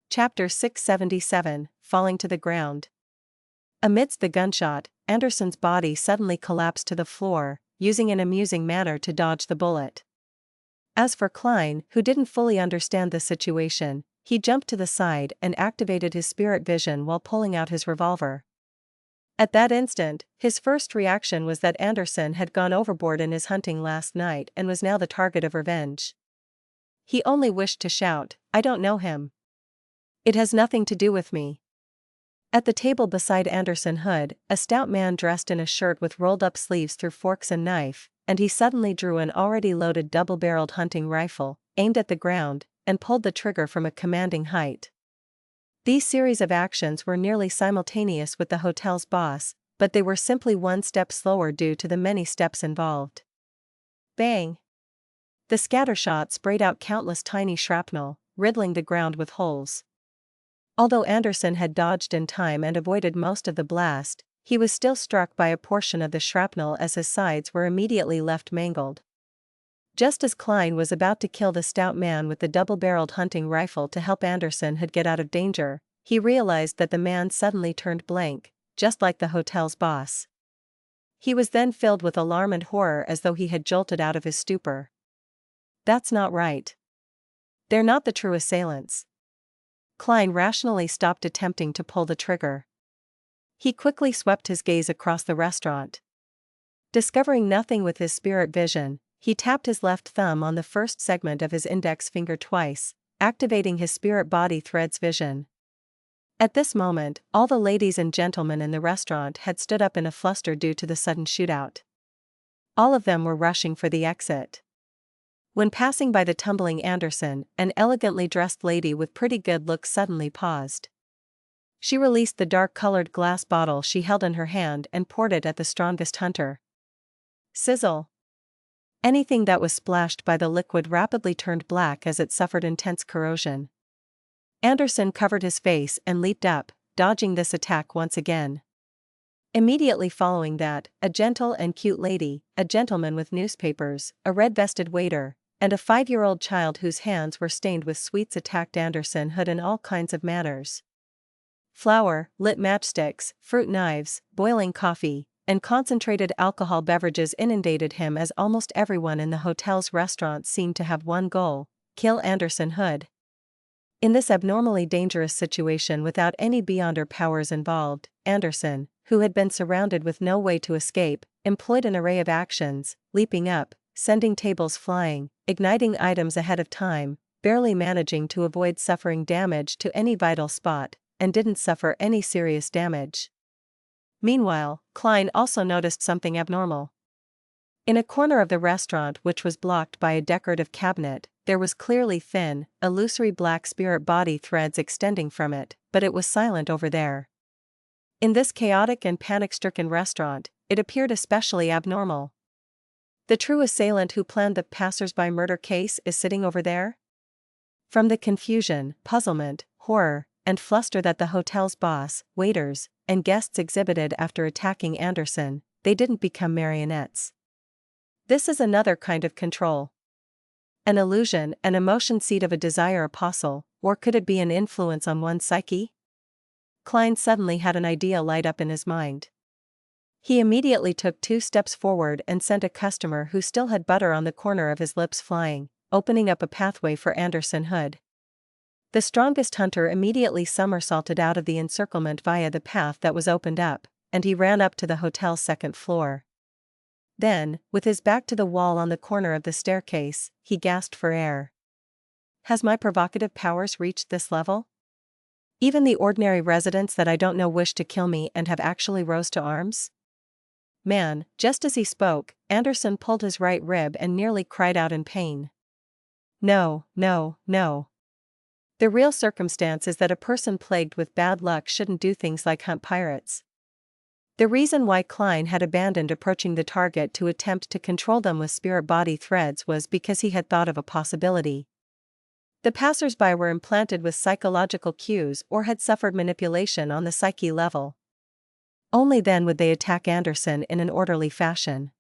Chapter 677, Falling to the Ground. Amidst the gunshot, Anderson's body suddenly collapsed to the floor, using an amusing manner to dodge the bullet. As for Klein, who didn't fully understand the situation, he jumped to the side and activated his spirit vision while pulling out his revolver. At that instant, his first reaction was that Anderson had gone overboard in his hunting last night and was now the target of revenge. He only wished to shout, "I don't know him. It has nothing to do with me." At the table beside Anderson Hood, a stout man dressed in a shirt with rolled-up sleeves threw forks and knife, and he suddenly drew an already loaded double-barreled hunting rifle, aimed at the ground, and pulled the trigger from a commanding height. These series of actions were nearly simultaneous with the hotel's boss, but they were simply one step slower due to the many steps involved. Bang! The scattershot sprayed out countless tiny shrapnel, riddling the ground with holes. Although Anderson had dodged in time and avoided most of the blast, he was still struck by a portion of the shrapnel as his sides were immediately left mangled. Just as Klein was about to kill the stout man with the double-barreled hunting rifle to help Anderson Hood get out of danger, he realized that the man suddenly turned blank, just like the hotel's boss. He was then filled with alarm and horror as though he had jolted out of his stupor. That's not right. They're not the true assailants. Klein rationally stopped attempting to pull the trigger. He quickly swept his gaze across the restaurant. Discovering nothing with his spirit vision, he tapped his left thumb on the first segment of his index finger twice, activating his spirit body thread's vision. At this moment, all the ladies and gentlemen in the restaurant had stood up in a fluster due to the sudden shootout. All of them were rushing for the exit. When passing by the tumbling Anderson, an elegantly dressed lady with pretty good looks suddenly paused. She released the dark-colored glass bottle she held in her hand and poured it at the strongest hunter. Sizzle! Anything that was splashed by the liquid rapidly turned black as it suffered intense corrosion. Anderson covered his face and leaped up, dodging this attack once again. Immediately following that, a gentle and cute lady, a gentleman with newspapers, a red-vested waiter, and a 5-year-old child whose hands were stained with sweets attacked Anderson Hood in all kinds of manners. Flour, lit matchsticks, fruit knives, boiling coffee, and concentrated alcohol beverages inundated him as almost everyone in the hotel's restaurant seemed to have one goal: kill Anderson Hood. In this abnormally dangerous situation without any Beyonder powers involved, Anderson, who had been surrounded with no way to escape, employed an array of actions, leaping up, sending tables flying, igniting items ahead of time, barely managing to avoid suffering damage to any vital spot, and didn't suffer any serious damage. Meanwhile, Klein also noticed something abnormal. In a corner of the restaurant which was blocked by a decorative cabinet, there was clearly thin, illusory black spirit body threads extending from it, but it was silent over there. In this chaotic and panic-stricken restaurant, it appeared especially abnormal. The true assailant who planned the passers-by murder case is sitting over there? From the confusion, puzzlement, horror, and fluster that the hotel's boss, waiters, and guests exhibited after attacking Anderson, they didn't become marionettes. This is another kind of control. An illusion, an emotion seed of a desire apostle, or could it be an influence on one's psyche? Klein suddenly had an idea light up in his mind. He immediately took 2 steps forward and sent a customer who still had butter on the corner of his lips flying, opening up a pathway for Anderson Hood. The strongest hunter immediately somersaulted out of the encirclement via the path that was opened up, and he ran up to the hotel's 2nd floor. Then, with his back to the wall on the corner of the staircase, he gasped for air. Has my provocative powers reached this level? Even the ordinary residents that I don't know wish to kill me and have actually rose to arms? Man, just as he spoke, Anderson pulled his right rib and nearly cried out in pain. No, no, no. The real circumstance is that a person plagued with bad luck shouldn't do things like hunt pirates. The reason why Klein had abandoned approaching the target to attempt to control them with spirit body threads was because he had thought of a possibility. The passers-by were implanted with psychological cues or had suffered manipulation on the psyche level. Only then would they attack Anderson in an orderly fashion.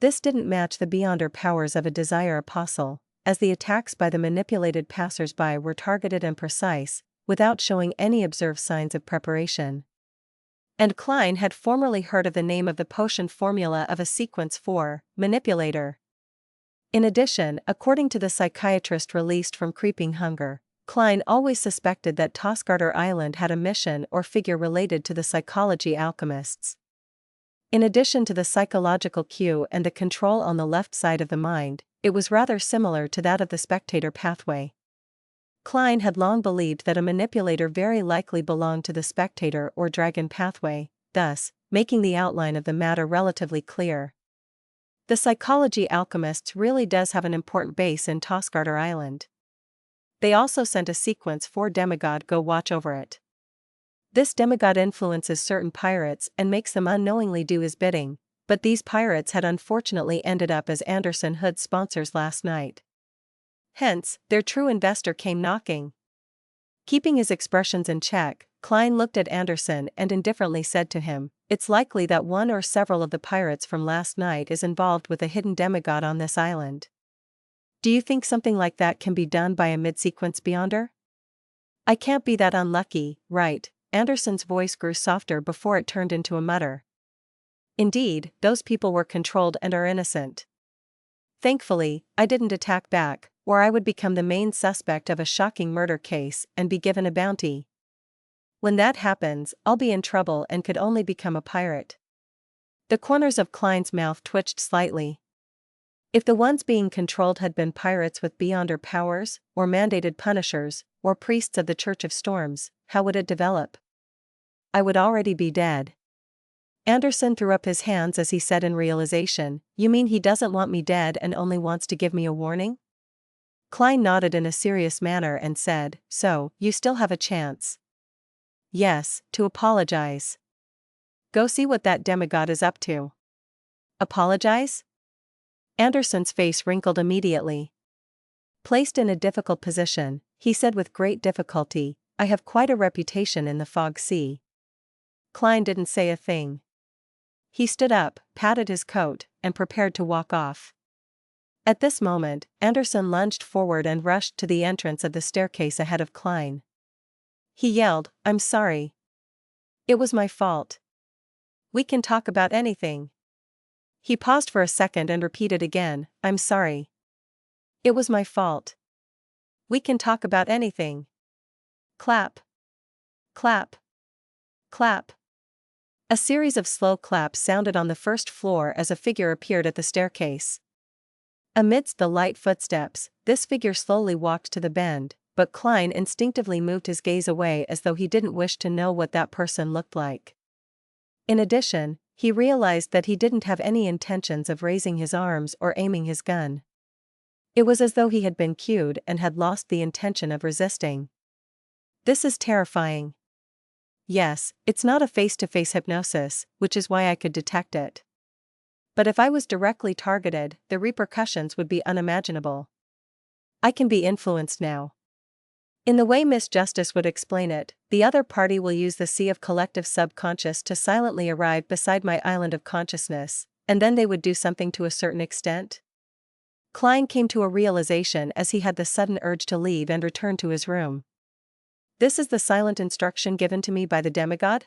This didn't match the Beyonder powers of a desire apostle, as the attacks by the manipulated passers-by were targeted and precise, without showing any observed signs of preparation. And Klein had formerly heard of the name of the potion formula of a sequence 4, manipulator. In addition, according to the psychiatrist released from creeping hunger, Klein always suspected that Tosgarter Island had a mission or figure related to the psychology alchemists. In addition to the psychological cue and the control on the left side of the mind, it was rather similar to that of the spectator pathway. Klein had long believed that a manipulator very likely belonged to the spectator or dragon pathway, thus, making the outline of the matter relatively clear. The psychology alchemists really does have an important base in Tosgarter Island. They also sent a sequence 4 demigod go watch over it. This demigod influences certain pirates and makes them unknowingly do his bidding, but these pirates had unfortunately ended up as Anderson Hood's sponsors last night. Hence, their true investor came knocking. Keeping his expressions in check, Klein looked at Anderson and indifferently said to him, "It's likely that one or several of the pirates from last night is involved with a hidden demigod on this island." Do you think something like that can be done by a mid-sequence Beyonder? I can't be that unlucky, right? Anderson's voice grew softer before it turned into a mutter. Indeed, those people were controlled and are innocent. Thankfully, I didn't attack back, or I would become the main suspect of a shocking murder case and be given a bounty. When that happens, I'll be in trouble and could only become a pirate. The corners of Klein's mouth twitched slightly. If the ones being controlled had been pirates with Beyonder powers, or mandated punishers, or priests of the Church of Storms, how would it develop? I would already be dead. Anderson threw up his hands as he said in realization, "You mean he doesn't want me dead and only wants to give me a warning?" Klein nodded in a serious manner and said, "So, you still have a chance." "Yes, to apologize. Go see what that demigod is up to." "Apologize?" Anderson's face wrinkled immediately. Placed in a difficult position, he said with great difficulty, "I have quite a reputation in the Fog Sea." Klein didn't say a thing. He stood up, patted his coat, and prepared to walk off. At this moment, Anderson lunged forward and rushed to the entrance of the staircase ahead of Klein. He yelled, "I'm sorry. It was my fault. We can talk about anything." He paused for a second and repeated again, "I'm sorry. It was my fault. We can talk about anything." Clap. Clap. Clap. A series of slow claps sounded on the first floor as a figure appeared at the staircase. Amidst the light footsteps, this figure slowly walked to the bend, but Klein instinctively moved his gaze away as though he didn't wish to know what that person looked like. In addition, he realized that he didn't have any intentions of raising his arms or aiming his gun. It was as though he had been cued and had lost the intention of resisting. This is terrifying. Yes, it's not a face-to-face hypnosis, which is why I could detect it. But if I was directly targeted, the repercussions would be unimaginable. I can be influenced now. In the way Miss Justice would explain it, the other party will use the sea of collective subconscious to silently arrive beside my island of consciousness, and then they would do something to a certain extent. Klein came to a realization as he had the sudden urge to leave and return to his room. This is the silent instruction given to me by the demigod?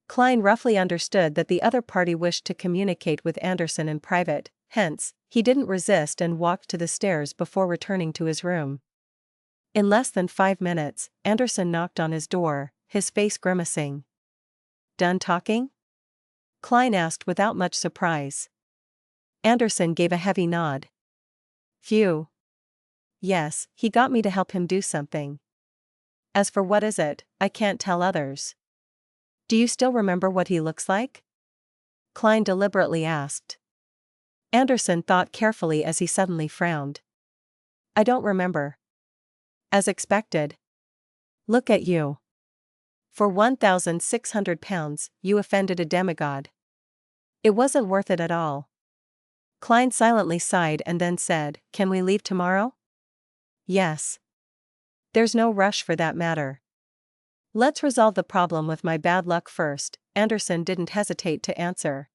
Klein roughly understood that the other party wished to communicate with Anderson in private, hence, he didn't resist and walked to the stairs before returning to his room. In less than 5 minutes, Anderson knocked on his door, his face grimacing. "Done talking?" Klein asked without much surprise. Anderson gave a heavy nod. "Phew. Yes, he got me to help him do something. As for what is it, I can't tell others." "Do you still remember what he looks like?" Klein deliberately asked. Anderson thought carefully as he suddenly frowned. "I don't remember." "As expected. Look at you. For £1,600, you offended a demigod. It wasn't worth it at all." Klein silently sighed and then said, "Can we leave tomorrow?" "Yes. There's no rush for that matter. Let's resolve the problem with my bad luck first." Anderson didn't hesitate to answer.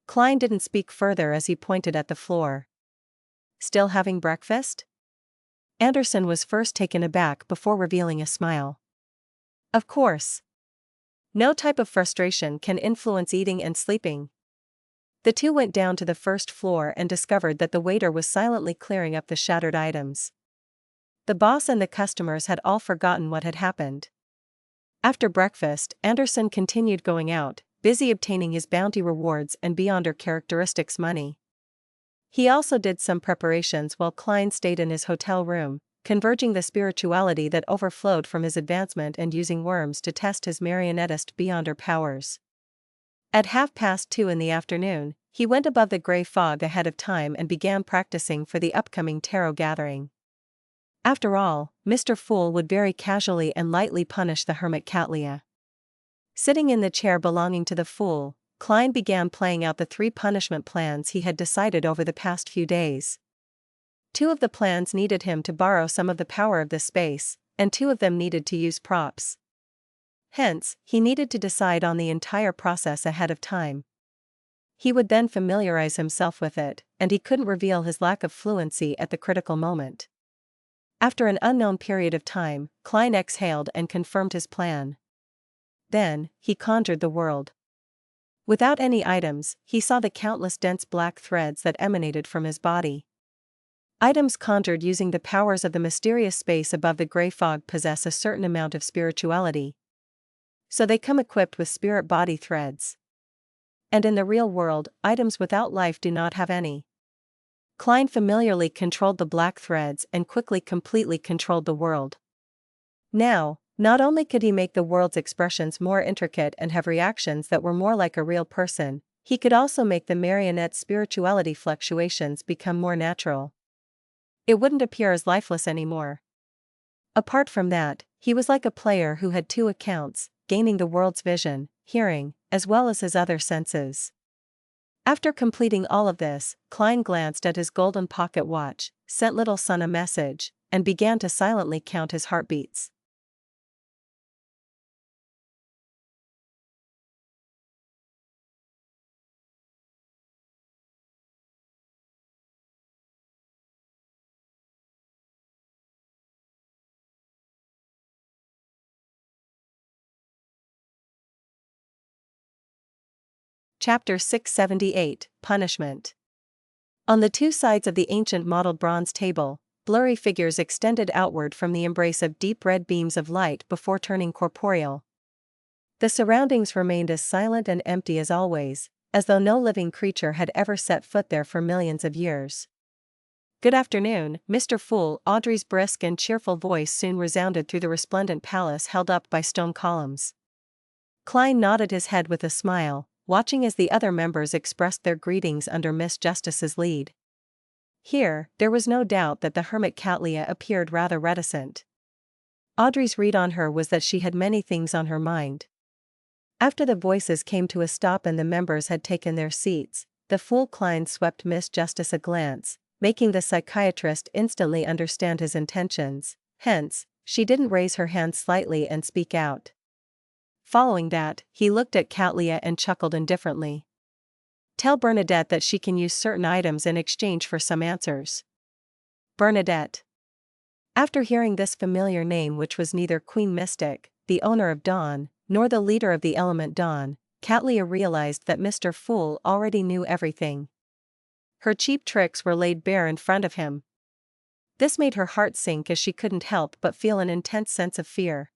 Klein didn't speak further as he pointed at the floor. "Still having breakfast?" Anderson was first taken aback before revealing a smile. "Of course. No type of frustration can influence eating and sleeping." The two went down to the first floor and discovered that the waiter was silently clearing up the shattered items. The boss and the customers had all forgotten what had happened. After breakfast, Anderson continued going out, busy obtaining his bounty rewards and Beyonder characteristics money. He also did some preparations while Klein stayed in his hotel room, converging the spirituality that overflowed from his advancement and using worms to test his marionettist Beyonder powers. At 2:30 in the afternoon, he went above the gray fog ahead of time and began practicing for the upcoming tarot gathering. After all, Mr. Fool would very casually and lightly punish the hermit Catlia. Sitting in the chair belonging to the Fool, Klein began playing out the 3 punishment plans he had decided over the past few days. 2 of the plans needed him to borrow some of the power of the space, and 2 of them needed to use props. Hence, he needed to decide on the entire process ahead of time. He would then familiarize himself with it, and he couldn't reveal his lack of fluency at the critical moment. After an unknown period of time, Klein exhaled and confirmed his plan. Then, he conjured the world. Without any items, he saw the countless dense black threads that emanated from his body. Items conjured using the powers of the mysterious space above the gray fog possess a certain amount of spirituality. So they come equipped with spirit body threads. And in the real world, items without life do not have any. Klein familiarly controlled the black threads and quickly completely controlled the world. Now, not only could he make the world's expressions more intricate and have reactions that were more like a real person, he could also make the marionette's spirituality fluctuations become more natural. It wouldn't appear as lifeless anymore. Apart from that, he was like a player who had two accounts, gaining the world's vision, hearing, as well as his other senses. After completing all of this, Klein glanced at his golden pocket watch, sent Little Son a message, and began to silently count his heartbeats. Chapter 678, Punishment. On the two sides of the ancient mottled bronze table, blurry figures extended outward from the embrace of deep red beams of light before turning corporeal. The surroundings remained as silent and empty as always, as though no living creature had ever set foot there for millions of years. "Good afternoon, Mr. Fool." Audrey's brisk and cheerful voice soon resounded through the resplendent palace held up by stone columns. Klein nodded his head with a smile, watching as the other members expressed their greetings under Miss Justice's lead. Here, there was no doubt that the hermit Catlia appeared rather reticent. Audrey's read on her was that she had many things on her mind. After the voices came to a stop and the members had taken their seats, the fool Klein swept Miss Justice a glance, making the psychiatrist instantly understand his intentions, hence, she didn't raise her hand slightly and speak out. Following that, he looked at Catlia and chuckled indifferently. "Tell Bernadette that she can use certain items in exchange for some answers." Bernadette. After hearing this familiar name, which was neither Queen Mystic, the owner of Dawn, nor the leader of the element Dawn, Catlia realized that Mr. Fool already knew everything. Her cheap tricks were laid bare in front of him. This made her heart sink as she couldn't help but feel an intense sense of fear.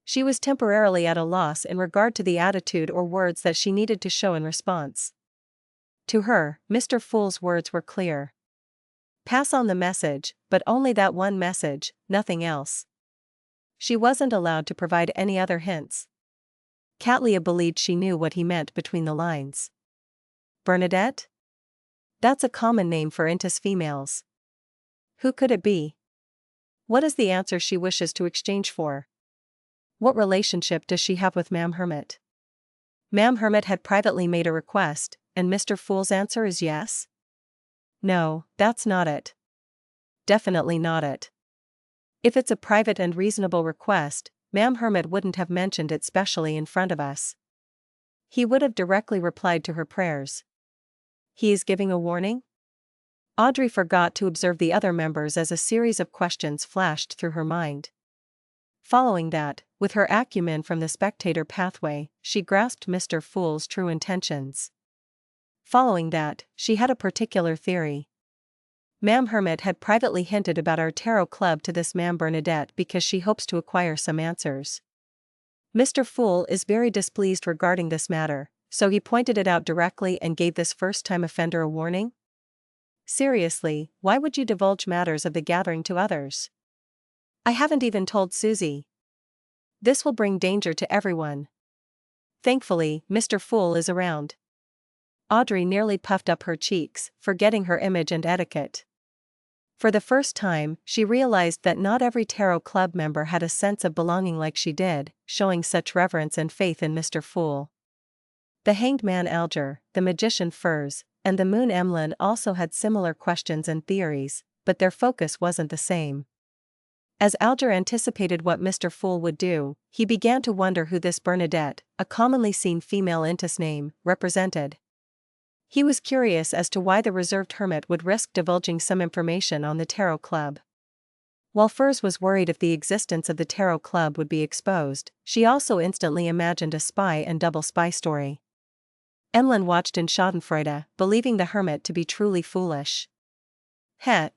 She was temporarily at a loss in regard to the attitude or words that she needed to show in response. To her, Mr. Fool's words were clear. Pass on the message, but only that one message, nothing else. She wasn't allowed to provide any other hints. Catlia believed she knew what he meant between the lines. Bernadette? That's a common name for Intis females. Who could it be? What is the answer she wishes to exchange for? What relationship does she have with Ma'am Hermit? Ma'am Hermit had privately made a request, and Mr. Fool's answer is yes? No, that's not it. Definitely not it. If it's a private and reasonable request, Ma'am Hermit wouldn't have mentioned it specially in front of us. He would have directly replied to her prayers. He is giving a warning? Audrey forgot to observe the other members as a series of questions flashed through her mind. Following that, with her acumen from the spectator pathway, she grasped Mr. Fool's true intentions. Following that, she had a particular theory. Ma'am Hermit had privately hinted about our tarot club to this Ma'am Bernadette because she hopes to acquire some answers. Mr. Fool is very displeased regarding this matter, so he pointed it out directly and gave this first-time offender a warning? Seriously, why would you divulge matters of the gathering to others? I haven't even told Susie. This will bring danger to everyone. Thankfully, Mr. Fool is around. Audrey nearly puffed up her cheeks, forgetting her image and etiquette. For the first time, she realized that not every tarot club member had a sense of belonging like she did, showing such reverence and faith in Mr. Fool. The hanged man Alger, the magician Furs, and the moon Emlyn also had similar questions and theories, but their focus wasn't the same. As Alger anticipated what Mr. Fool would do, he began to wonder who this Bernadette, a commonly seen female Intis name, represented. He was curious as to why the reserved hermit would risk divulging some information on the tarot club. While Furs was worried if the existence of the tarot club would be exposed, she also instantly imagined a spy and double spy story. Emlyn watched in schadenfreude, believing the hermit to be truly foolish.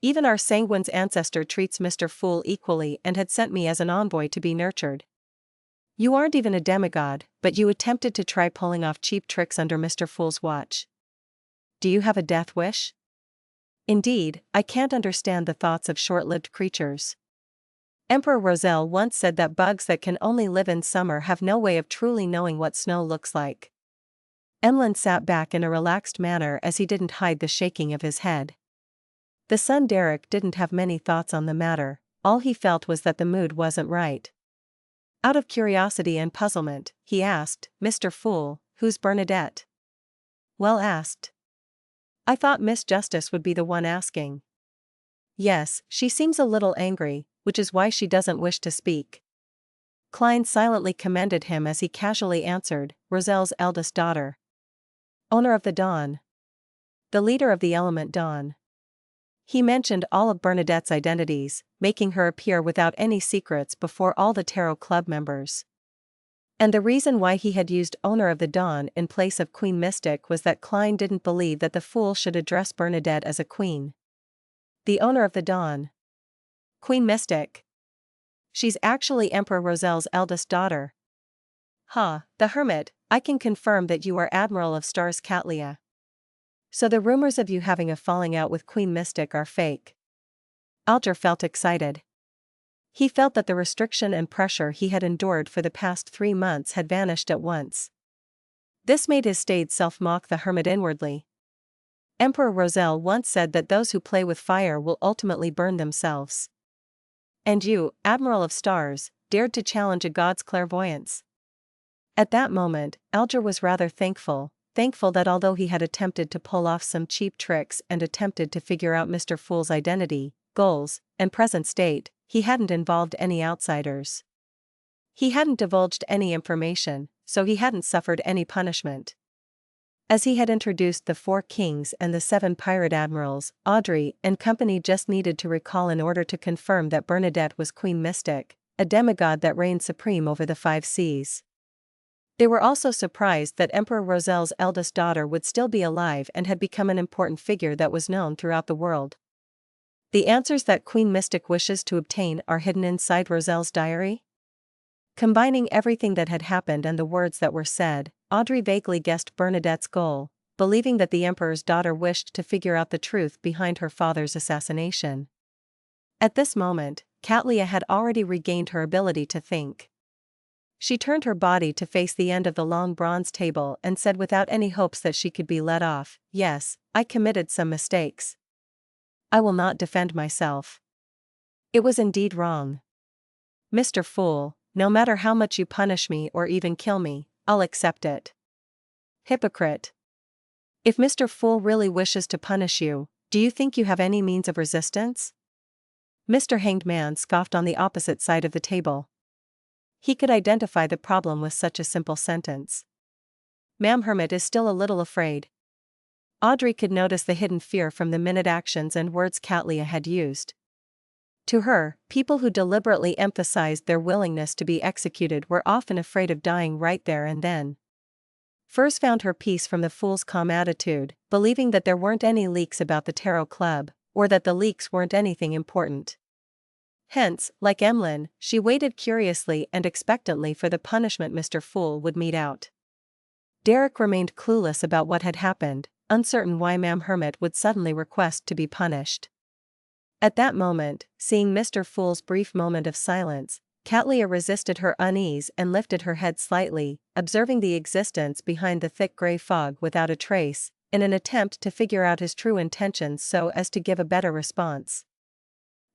Even our sanguine's ancestor treats Mr. Fool equally and had sent me as an envoy to be nurtured. You aren't even a demigod, but you attempted to try pulling off cheap tricks under Mr. Fool's watch. Do you have a death wish? Indeed, I can't understand the thoughts of short-lived creatures. Emperor Roselle once said that bugs that can only live in summer have no way of truly knowing what snow looks like. Emlyn sat back in a relaxed manner as he didn't hide the shaking of his head. The son Derek didn't have many thoughts on the matter, all he felt was that the mood wasn't right. Out of curiosity and puzzlement, he asked, Mr. Fool, who's Bernadette? Well asked. I thought Miss Justice would be the one asking. Yes, she seems a little angry, which is why she doesn't wish to speak. Klein silently commended him as he casually answered, Roselle's eldest daughter. Owner of the Dawn. The leader of the element Dawn. He mentioned all of Bernadette's identities, making her appear without any secrets before all the Tarot Club members. And the reason why he had used Owner of the Dawn in place of Queen Mystic was that Klein didn't believe that the Fool should address Bernadette as a queen. The Owner of the Dawn. Queen Mystic. She's actually Emperor Roselle's eldest daughter. The Hermit, I can confirm that you are Admiral of Stars Catlia. So the rumors of you having a falling out with Queen Mystic are fake. Alger felt excited. He felt that the restriction and pressure he had endured for the past 3 months had vanished at once. This made his staid self mock the hermit inwardly. Emperor Roselle once said that those who play with fire will ultimately burn themselves. And you, Admiral of Stars, dared to challenge a god's clairvoyance. At that moment, Alger was rather thankful that although he had attempted to pull off some cheap tricks and attempted to figure out Mr. Fool's identity, goals, and present state, he hadn't involved any outsiders. He hadn't divulged any information, so he hadn't suffered any punishment. As he had introduced the 4 kings and the 7 pirate admirals, Audrey and company just needed to recall in order to confirm that Bernadette was Queen Mystic, a demigod that reigned supreme over the 5 seas. They were also surprised that Emperor Roselle's eldest daughter would still be alive and had become an important figure that was known throughout the world. The answers that Queen Mystic wishes to obtain are hidden inside Roselle's diary? Combining everything that had happened and the words that were said, Audrey vaguely guessed Bernadette's goal, believing that the Emperor's daughter wished to figure out the truth behind her father's assassination. At this moment, Catlia had already regained her ability to think. She turned her body to face the end of the long bronze table and said without any hopes that she could be let off, Yes, I committed some mistakes. I will not defend myself. It was indeed wrong. Mr. Fool, no matter how much you punish me or even kill me, I'll accept it. Hypocrite. If Mr. Fool really wishes to punish you, do you think you have any means of resistance? Mr. Hanged Man scoffed on the opposite side of the table. He could identify the problem with such a simple sentence. Ma'am Hermit is still a little afraid. Audrey could notice the hidden fear from the minute actions and words Catlia had used. To her, people who deliberately emphasized their willingness to be executed were often afraid of dying right there and then. Furs found her peace from the Fool's calm attitude, believing that there weren't any leaks about the Tarot Club, or that the leaks weren't anything important. Hence, like Emlyn, she waited curiously and expectantly for the punishment Mr. Fool would mete out. Derek remained clueless about what had happened, uncertain why Ma'am Hermit would suddenly request to be punished. At that moment, seeing Mr. Fool's brief moment of silence, Catlia resisted her unease and lifted her head slightly, observing the existence behind the thick gray fog without a trace, in an attempt to figure out his true intentions so as to give a better response.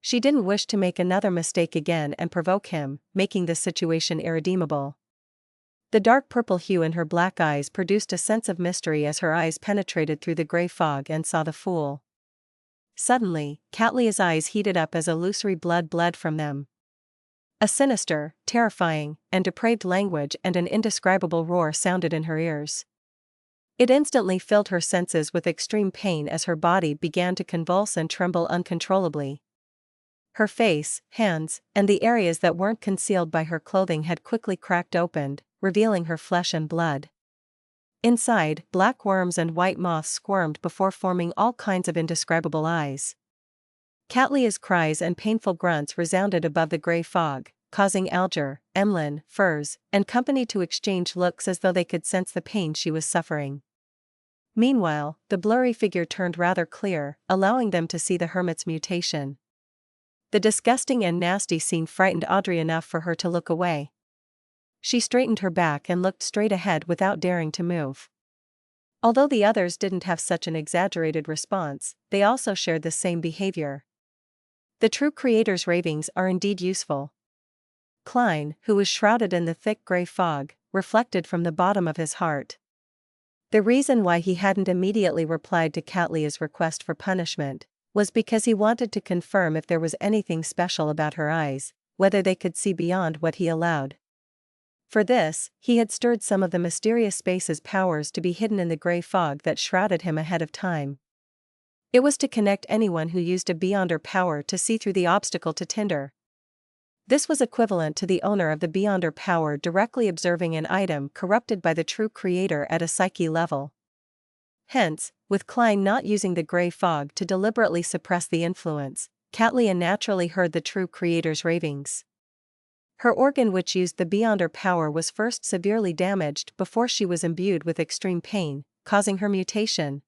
She didn't wish to make another mistake again and provoke him, making the situation irredeemable. The dark purple hue in her black eyes produced a sense of mystery as her eyes penetrated through the gray fog and saw the Fool. Suddenly, Catlia's eyes heated up as illusory blood bled from them. A sinister, terrifying, and depraved language and an indescribable roar sounded in her ears. It instantly filled her senses with extreme pain as her body began to convulse and tremble uncontrollably. Her face, hands, and the areas that weren't concealed by her clothing had quickly cracked open, revealing her flesh and blood. Inside, black worms and white moths squirmed before forming all kinds of indescribable eyes. Catlia's cries and painful grunts resounded above the gray fog, causing Alger, Emlyn, Furs, and company to exchange looks as though they could sense the pain she was suffering. Meanwhile, the blurry figure turned rather clear, allowing them to see the hermit's mutation. The disgusting and nasty scene frightened Audrey enough for her to look away. She straightened her back and looked straight ahead without daring to move. Although the others didn't have such an exaggerated response, they also shared the same behavior. The true creator's ravings are indeed useful. Klein, who was shrouded in the thick gray fog, reflected from the bottom of his heart. The reason why he hadn't immediately replied to Catlia's request for punishment was because he wanted to confirm if there was anything special about her eyes, whether they could see beyond what he allowed. For this, he had stirred some of the mysterious space's powers to be hidden in the gray fog that shrouded him ahead of time. It was to connect anyone who used a Beyonder power to see through the obstacle to Tinder. This was equivalent to the owner of the Beyonder power directly observing an item corrupted by the true creator at a psyche level. Hence, with Klein not using the gray fog to deliberately suppress the influence, Catlia naturally heard the true creator's ravings. Her organ which used the Beyonder power was first severely damaged before she was imbued with extreme pain, causing her mutation.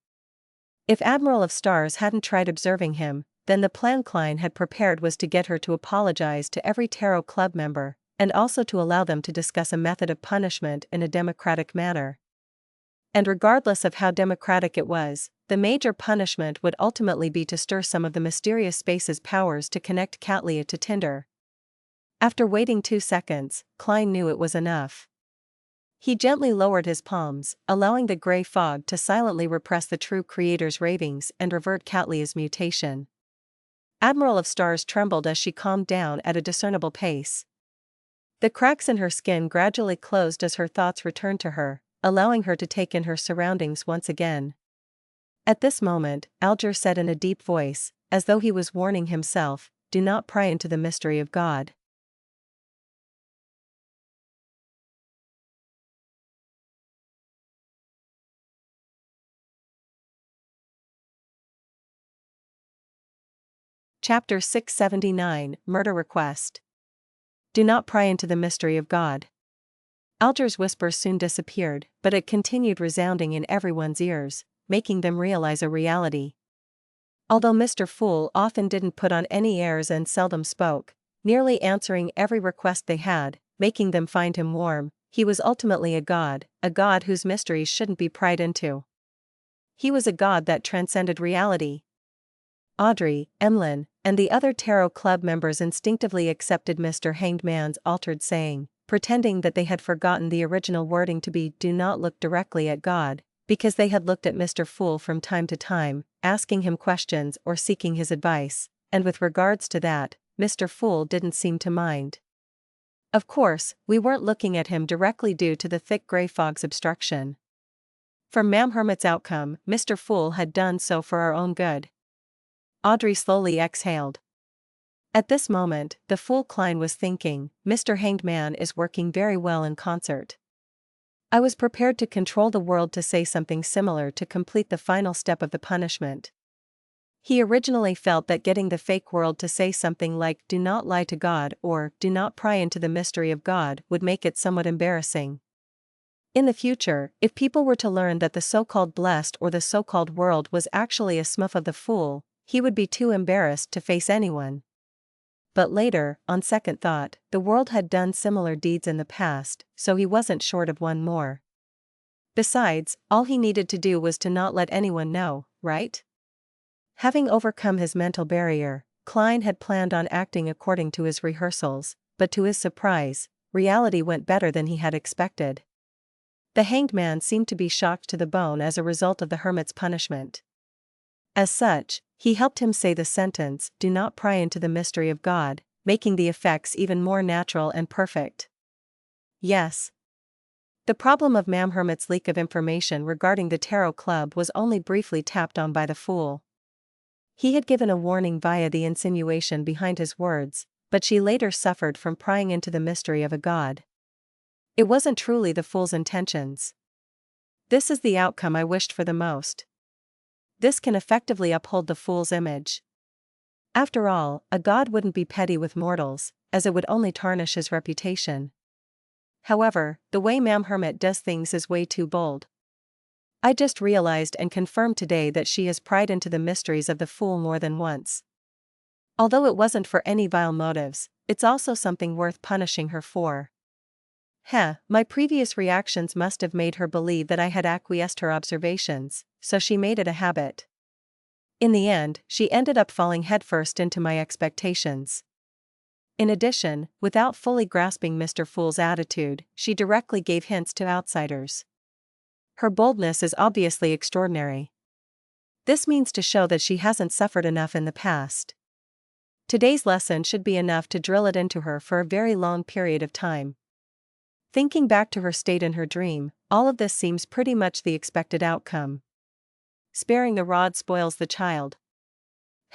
If Admiral of Stars hadn't tried observing him, then the plan Klein had prepared was to get her to apologize to every Tarot Club member, and also to allow them to discuss a method of punishment in a democratic manner. And regardless of how democratic it was, the major punishment would ultimately be to stir some of the mysterious space's powers to connect Catlia to Tinder. After waiting 2 seconds, Klein knew it was enough. He gently lowered his palms, allowing the gray fog to silently repress the true creator's ravings and revert Catlia's mutation. Admiral of Stars trembled as she calmed down at a discernible pace. The cracks in her skin gradually closed as her thoughts returned to her, allowing her to take in her surroundings once again. At this moment, Alger said in a deep voice, as though he was warning himself, "Do not pry into the mystery of God." Chapter 679, Murder Request. Do not pry into the mystery of God. Alger's whisper soon disappeared, but it continued resounding in everyone's ears, making them realize a reality. Although Mr. Fool often didn't put on any airs and seldom spoke, nearly answering every request they had, making them find him warm, he was ultimately a god whose mysteries shouldn't be pried into. He was a god that transcended reality. Audrey, Emlyn, and the other Tarot Club members instinctively accepted Mr. Hanged Man's altered saying, pretending that they had forgotten the original wording to be "do not look directly at God," because they had looked at Mr. Fool from time to time, asking him questions or seeking his advice, and with regards to that, Mr. Fool didn't seem to mind. Of course, we weren't looking at him directly due to the thick gray fog's obstruction. From Mam Hermit's outcome, Mr. Fool had done so for our own good. Audrey slowly exhaled. At this moment, the fool Klein was thinking, Mr. Hanged Man is working very well in concert. I was prepared to control the world to say something similar to complete the final step of the punishment. He originally felt that getting the fake world to say something like "do not lie to God" or "do not pry into the mystery of God" would make it somewhat embarrassing. In the future, if people were to learn that the so-called blessed or the so-called world was actually a smurf of the fool, he would be too embarrassed to face anyone. But later, on second thought, the world had done similar deeds in the past, so he wasn't short of one more. Besides, all he needed to do was to not let anyone know, right? Having overcome his mental barrier, Klein had planned on acting according to his rehearsals, but to his surprise, reality went better than he had expected. The Hanged Man seemed to be shocked to the bone as a result of the hermit's punishment. As such, he helped him say the sentence, "do not pry into the mystery of God," making the effects even more natural and perfect. Yes. The problem of Mam Hermit's leak of information regarding the Tarot Club was only briefly tapped on by the Fool. He had given a warning via the insinuation behind his words, but she later suffered from prying into the mystery of a god. It wasn't truly the Fool's intentions. This is the outcome I wished for the most. This can effectively uphold the Fool's image. After all, a god wouldn't be petty with mortals, as it would only tarnish his reputation. However, the way Mam Hermit does things is way too bold. I just realized and confirmed today that she has pried into the mysteries of the Fool more than once. Although it wasn't for any vile motives, it's also something worth punishing her for. My previous reactions must have made her believe that I had acquiesced her observations, so she made it a habit. In the end, she ended up falling headfirst into my expectations. In addition, without fully grasping Mr. Fool's attitude, she directly gave hints to outsiders. Her boldness is obviously extraordinary. This means to show that she hasn't suffered enough in the past. Today's lesson should be enough to drill it into her for a very long period of time. Thinking back to her state in her dream, all of this seems pretty much the expected outcome. Sparing the rod spoils the child.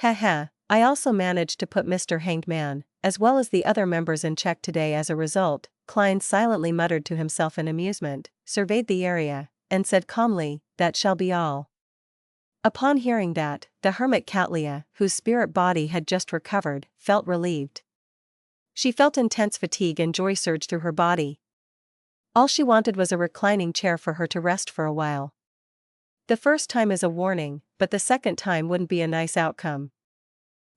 I also managed to put Mr. Hanged Man, as well as the other members in check today as a result. Klein silently muttered to himself in amusement, surveyed the area, and said calmly, "That shall be all." Upon hearing that, the hermit Catlia, whose spirit body had just recovered, felt relieved. She felt intense fatigue and joy surge through her body. All she wanted was a reclining chair for her to rest for a while. The first time is a warning, but the second time wouldn't be a nice outcome.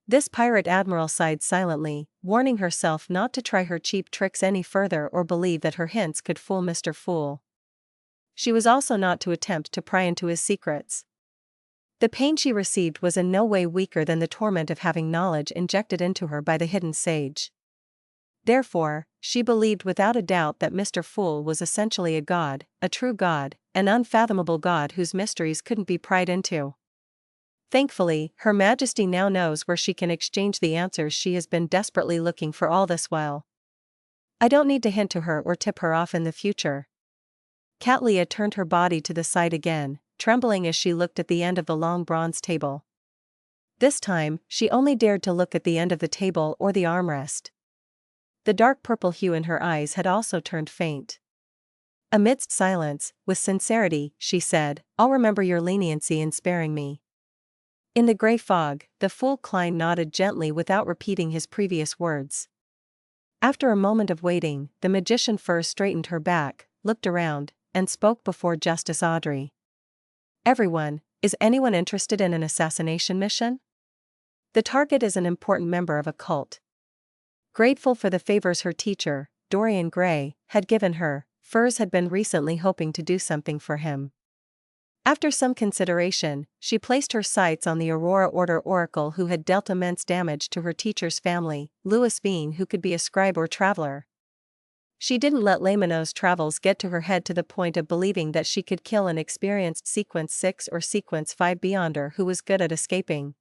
This pirate admiral sighed silently, warning herself not to try her cheap tricks any further or believe that her hints could fool Mr. Fool. She was also not to attempt to pry into his secrets. The pain she received was in no way weaker than the torment of having knowledge injected into her by the hidden sage. Therefore, she believed without a doubt that Mr. Fool was essentially a god, a true god, an unfathomable god whose mysteries couldn't be pried into. Thankfully, Her Majesty now knows where she can exchange the answers she has been desperately looking for all this while. I don't need to hint to her or tip her off in the future. Catlia turned her body to the side again, trembling as she looked at the end of the long bronze table. This time, she only dared to look at the end of the table or the armrest. The dark purple hue in her eyes had also turned faint. Amidst silence, with sincerity, she said, "I'll remember your leniency in sparing me." In the grey fog, the Fool Klein nodded gently without repeating his previous words. After a moment of waiting, the magician first straightened her back, looked around, and spoke before Justice Audrey. "Everyone, is anyone interested in an assassination mission? The target is an important member of a cult." Grateful for the favors her teacher, Dorian Gray, had given her, Furs had been recently hoping to do something for him. After some consideration, she placed her sights on the Aurora Order Oracle who had dealt immense damage to her teacher's family, Louis Bean, who could be a scribe or traveler. She didn't let Lamino's travels get to her head to the point of believing that she could kill an experienced Sequence 6 or Sequence 5 Beyonder who was good at escaping.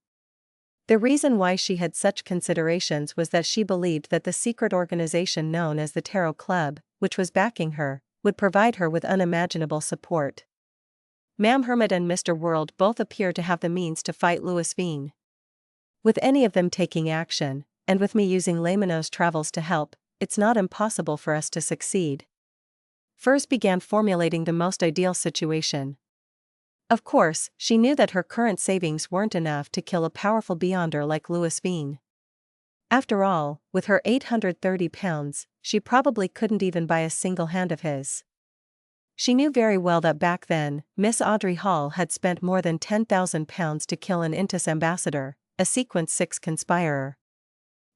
The reason why she had such considerations was that she believed that the secret organization known as the Tarot Club, which was backing her, would provide her with unimaginable support. Mam Hermit and Mr. World both appear to have the means to fight Louis Bean. With any of them taking action, and with me using Lamino's travels to help, it's not impossible for us to succeed. Furs began formulating the most ideal situation. Of course, she knew that her current savings weren't enough to kill a powerful Beyonder like Louis Bean. After all, with her £830, she probably couldn't even buy a single hand of his. She knew very well that back then, Miss Audrey Hall had spent more than £10,000 to kill an Intis ambassador, a Sequence 6 conspirer.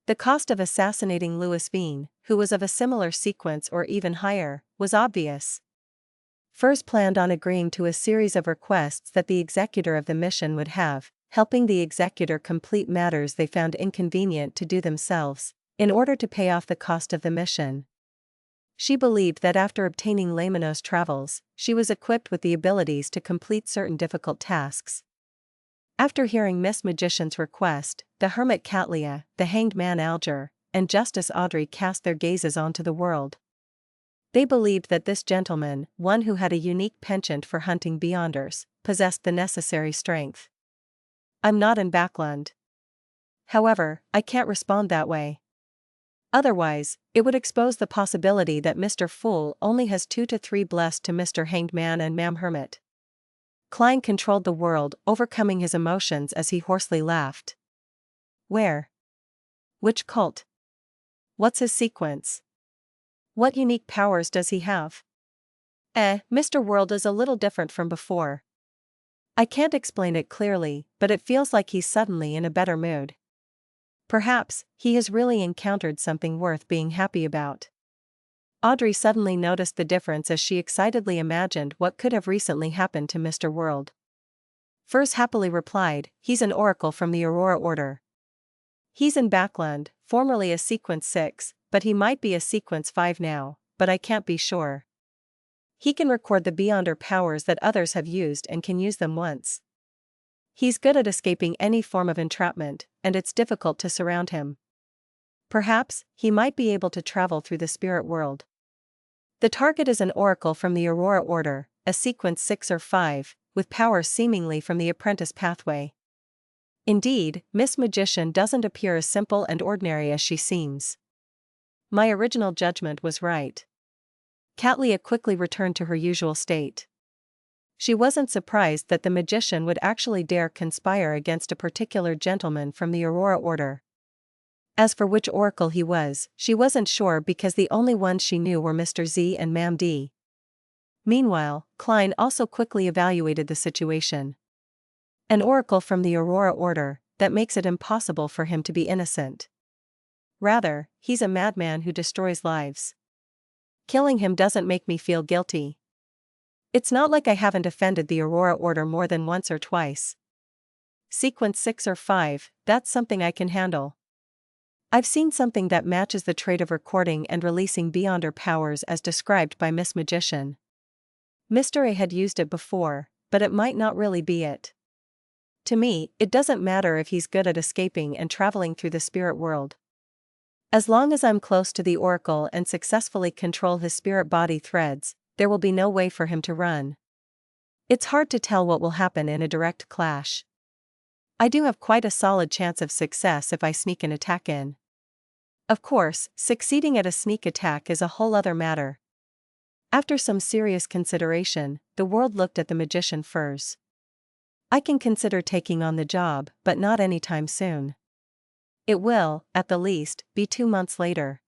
The cost of assassinating Louis Bean, who was of a similar sequence or even higher, was obvious. Furs planned on agreeing to a series of requests that the executor of the mission would have, helping the executor complete matters they found inconvenient to do themselves, in order to pay off the cost of the mission. She believed that after obtaining Lamino's travels, she was equipped with the abilities to complete certain difficult tasks. After hearing Miss Magician's request, the Hermit Catlia, the Hanged Man Alger, and Justice Audrey cast their gazes onto the world. They believed that this gentleman, one who had a unique penchant for hunting beyonders, possessed the necessary strength. I'm not in Backland. However, I can't respond that way. Otherwise, it would expose the possibility that Mr. Fool only has 2 to 3 blessed to Mr. Hanged Man and Ma'am Hermit. Klein controlled the world, overcoming his emotions as he hoarsely laughed. Where? Which cult? What's his sequence? What unique powers does he have? Mr. World is a little different from before. I can't explain it clearly, but it feels like he's suddenly in a better mood. Perhaps, he has really encountered something worth being happy about. Audrey suddenly noticed the difference as she excitedly imagined what could have recently happened to Mr. World. Furs happily replied, he's an oracle from the Aurora Order. He's in Backland, formerly a Sequence 6, but he might be a Sequence 5 now, but I can't be sure. He can record the Beyonder powers that others have used and can use them once. He's good at escaping any form of entrapment, and it's difficult to surround him. Perhaps, he might be able to travel through the spirit world. The target is an oracle from the Aurora Order, a Sequence 6 or 5, with powers seemingly from the apprentice pathway. Indeed, Miss Magician doesn't appear as simple and ordinary as she seems. My original judgment was right. Catleya quickly returned to her usual state. She wasn't surprised that the magician would actually dare conspire against a particular gentleman from the Aurora Order. As for which oracle he was, she wasn't sure because the only ones she knew were Mr. Z and Ma'am D. Meanwhile, Klein also quickly evaluated the situation. An oracle from the Aurora Order, that makes it impossible for him to be innocent. Rather, he's a madman who destroys lives. Killing him doesn't make me feel guilty. It's not like I haven't offended the Aurora Order more than once or twice. Sequence 6 or 5, that's something I can handle. I've seen something that matches the trait of recording and releasing Beyonder powers as described by Miss Magician. Mr. A had used it before, but it might not really be it. To me, it doesn't matter if he's good at escaping and traveling through the spirit world. As long as I'm close to the oracle and successfully control his spirit body threads, there will be no way for him to run. It's hard to tell what will happen in a direct clash. I do have quite a solid chance of success if I sneak an attack in. Of course, succeeding at a sneak attack is a whole other matter. After some serious consideration, the world looked at the magician Furs. I can consider taking on the job, but not anytime soon. It will, at the least, be 2 months later.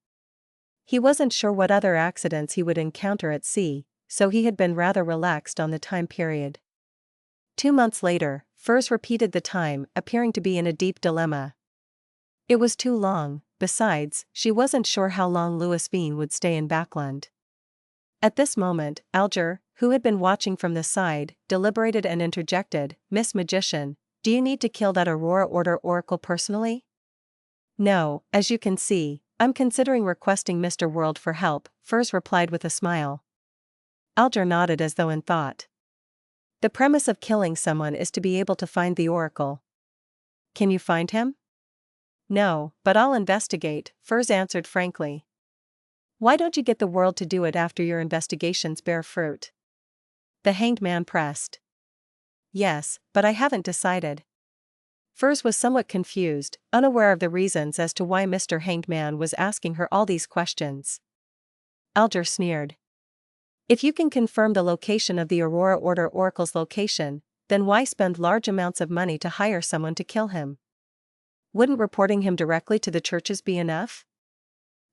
He wasn't sure what other accidents he would encounter at sea, so he had been rather relaxed on the time period. 2 months later, Furs repeated the time, appearing to be in a deep dilemma. It was too long, besides, she wasn't sure how long Louis Bean would stay in Backland. At this moment, Alger, who had been watching from the side, deliberated and interjected, Miss Magician, do you need to kill that Aurora Order oracle personally? No, as you can see, I'm considering requesting Mr. World for help, Furs replied with a smile. Alger nodded as though in thought. The premise of killing someone is to be able to find the oracle. Can you find him? No, but I'll investigate, Furs answered frankly. Why don't you get the world to do it after your investigations bear fruit? The Hanged Man pressed. Yes, but I haven't decided. Furs was somewhat confused, unaware of the reasons as to why Mr. Hanged Man was asking her all these questions. Alger sneered. If you can confirm the location of the Aurora Order oracle's location, then why spend large amounts of money to hire someone to kill him? Wouldn't reporting him directly to the churches be enough?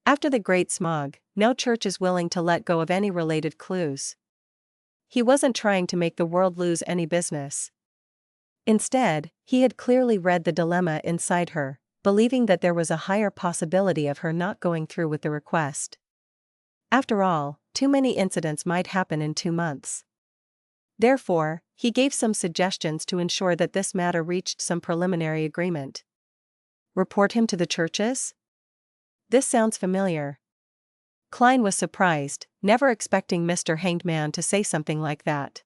After the Great Smog, no church is willing to let go of any related clues. He wasn't trying to make the world lose any business. Instead, he had clearly read the dilemma inside her, believing that there was a higher possibility of her not going through with the request. After all, too many incidents might happen in 2 months. Therefore, he gave some suggestions to ensure that this matter reached some preliminary agreement. Report him to the churches? This sounds familiar. Klein was surprised, never expecting Mr. Hanged Man to say something like that.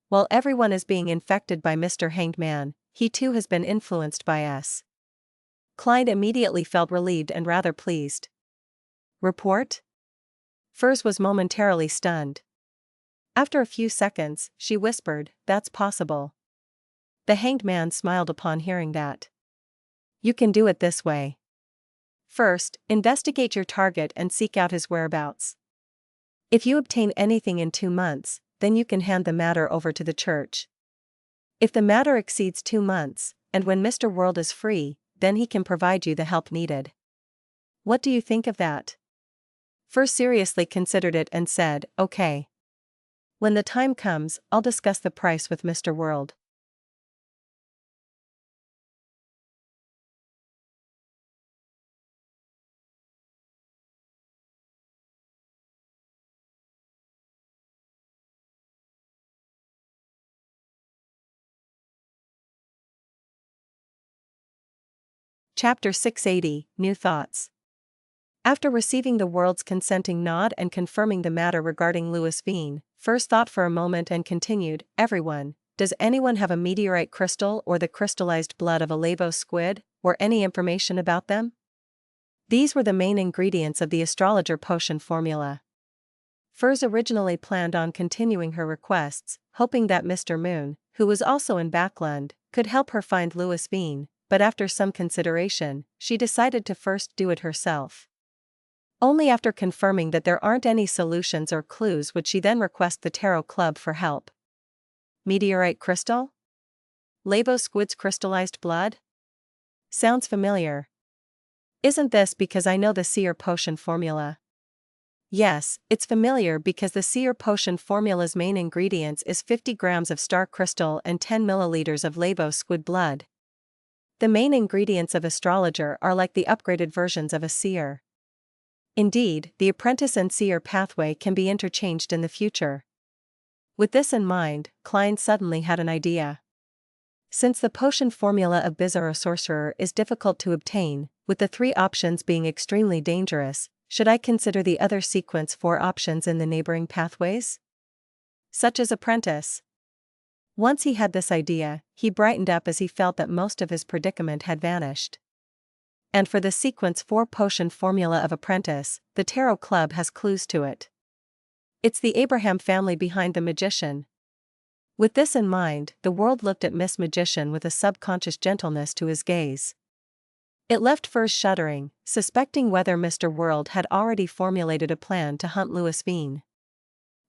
While everyone is being infected by Mr. Hanged Man, he too has been influenced by us. Klein immediately felt relieved and rather pleased. Report? Furs was momentarily stunned. After a few seconds, she whispered, "That's possible." The hanged man smiled upon hearing that. "You can do it this way. First, investigate your target and seek out his whereabouts. If you obtain anything in 2 months, then you can hand the matter over to the church. If the matter exceeds 2 months, and when Mr. World is free, then he can provide you the help needed. What do you think of that?" Furs seriously considered it and said, "Okay. When the time comes, I'll discuss the price with Mr. World." Chapter 680, New Thoughts. After receiving the world's consenting nod and confirming the matter regarding Louis Veen, Furs thought for a moment and continued, "Everyone, does anyone have a meteorite crystal or the crystallized blood of a lavo squid, or any information about them?" These were the main ingredients of the astrologer potion formula. Furs originally planned on continuing her requests, hoping that Mr. Moon, who was also in Backland, could help her find Louis Veen, but after some consideration, she decided to first do it herself. Only after confirming that there aren't any solutions or clues would she then request the Tarot Club for help. Meteorite crystal? Lavo squid's crystallized blood? Sounds familiar. Isn't this because I know the seer potion formula? Yes, it's familiar because the seer potion formula's main ingredients is 50 grams of star crystal and 10 milliliters of lavo squid blood. The main ingredients of astrologer are like the upgraded versions of a seer. Indeed, the apprentice and seer pathway can be interchanged in the future. With this in mind, Klein suddenly had an idea. Since the potion formula of Bizarro Sorcerer is difficult to obtain, with the 3 options being extremely dangerous, should I consider the other sequence 4 options in the neighboring pathways? Such as apprentice. Once he had this idea, he brightened up as he felt that most of his predicament had vanished. And for the sequence 4 potion formula of apprentice, the Tarot Club has clues to it. It's the Abraham family behind the magician. With this in mind, the world looked at Miss Magician with a subconscious gentleness to his gaze. It left Furs shuddering, suspecting whether Mr. World had already formulated a plan to hunt Louis Veen.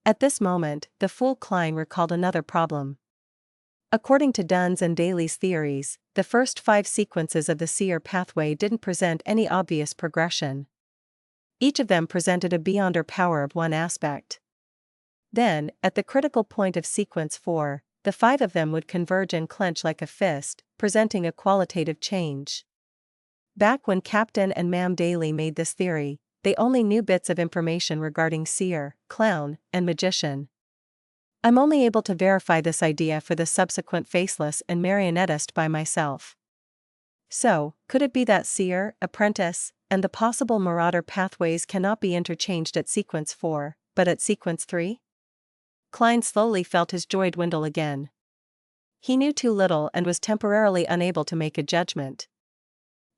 At this moment, the fool Klein recalled another problem. According to Dunn's and Daly's theories, the first 5 sequences of the seer pathway didn't present any obvious progression. Each of them presented a beyonder power of one aspect. Then, at the critical point of sequence 4, the 5 of them would converge and clench like a fist, presenting a qualitative change. Back when Captain and Ma'am Daly made this theory, they only knew bits of information regarding seer, clown, and magician. I'm only able to verify this idea for the subsequent faceless and marionettist by myself. So, could it be that seer, apprentice, and the possible marauder pathways cannot be interchanged at sequence 4, but at sequence 3? Klein slowly felt his joy dwindle again. He knew too little and was temporarily unable to make a judgment.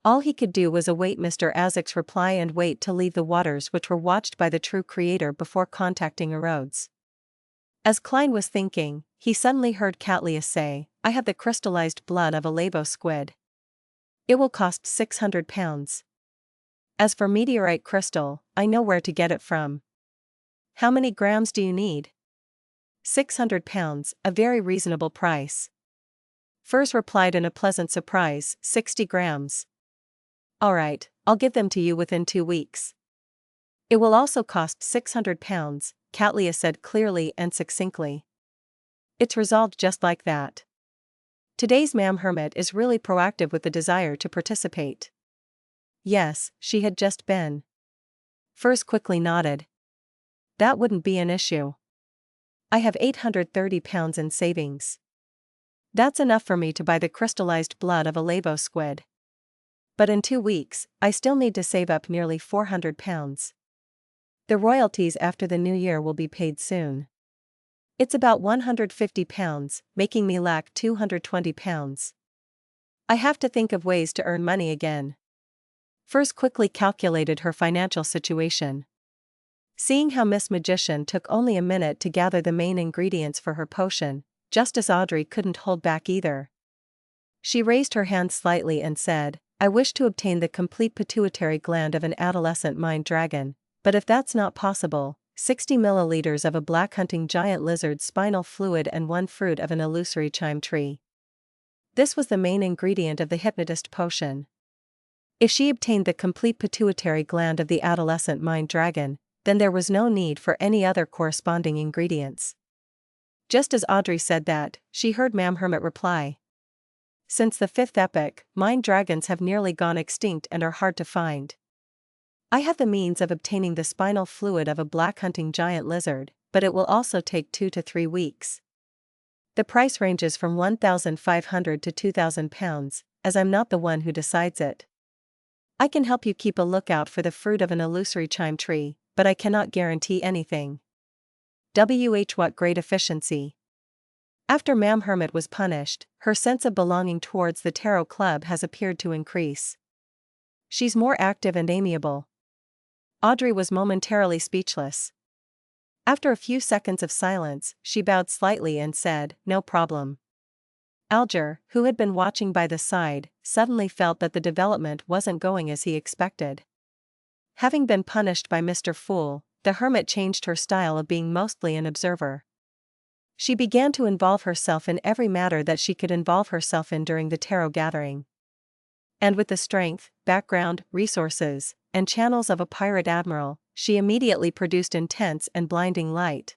All he could do was await Mr. Azek's reply and wait to leave the waters which were watched by the true creator before contacting Erodes. As Klein was thinking, he suddenly heard Catlius say, "I have the crystallized blood of a lavo squid. It will cost 600 pounds. As for meteorite crystal, I know where to get it from." "How many grams do you need?" 600 pounds, a very reasonable price. Furs replied in a pleasant surprise, 60 grams. "All right, I'll give them to you within 2 weeks." "It will also cost 600 pounds, Catlius said clearly and succinctly. It's resolved just like that. Today's Ma'am Hermit is really proactive with the desire to participate. Yes, she had just been. Furs quickly nodded. That wouldn't be an issue. I have 830 pounds in savings. That's enough for me to buy the crystallized blood of a lavo squid. But in 2 weeks, I still need to save up nearly 400 pounds. The royalties after the new year will be paid soon. It's about 150 pounds, making me lack 220 pounds. I have to think of ways to earn money again." Furs quickly calculated her financial situation. Seeing how Miss Magician took only a minute to gather the main ingredients for her potion, Justice Audrey couldn't hold back either. She raised her hand slightly and said, "I wish to obtain the complete pituitary gland of an adolescent mind dragon, but if that's not possible, 60 milliliters of a black hunting giant lizard's spinal fluid and 1 fruit of an illusory chime tree." This was the main ingredient of the hypnotist potion. If she obtained the complete pituitary gland of the adolescent mind dragon, then there was no need for any other corresponding ingredients. Just as Audrey said that, she heard Mam Hermit reply. "Since the 5th epoch, mind dragons have nearly gone extinct and are hard to find. I have the means of obtaining the spinal fluid of a black hunting giant lizard, but it will also take 2 to 3 weeks. The price ranges from 1,500 to 2,000 pounds, as I'm not the one who decides it. I can help you keep a lookout for the fruit of an illusory chime tree, but I cannot guarantee anything." What great efficiency. After Mam Hermit was punished, her sense of belonging towards the Tarot Club has appeared to increase. She's more active and amiable. Audrey was momentarily speechless. After a few seconds of silence, she bowed slightly and said, "No problem." Alger, who had been watching by the side, suddenly felt that the development wasn't going as he expected. Having been punished by Mr. Fool, the hermit changed her style of being mostly an observer. She began to involve herself in every matter that she could involve herself in during the tarot gathering. And with the strength, background, resources, and channels of a pirate admiral, she immediately produced intense and blinding light.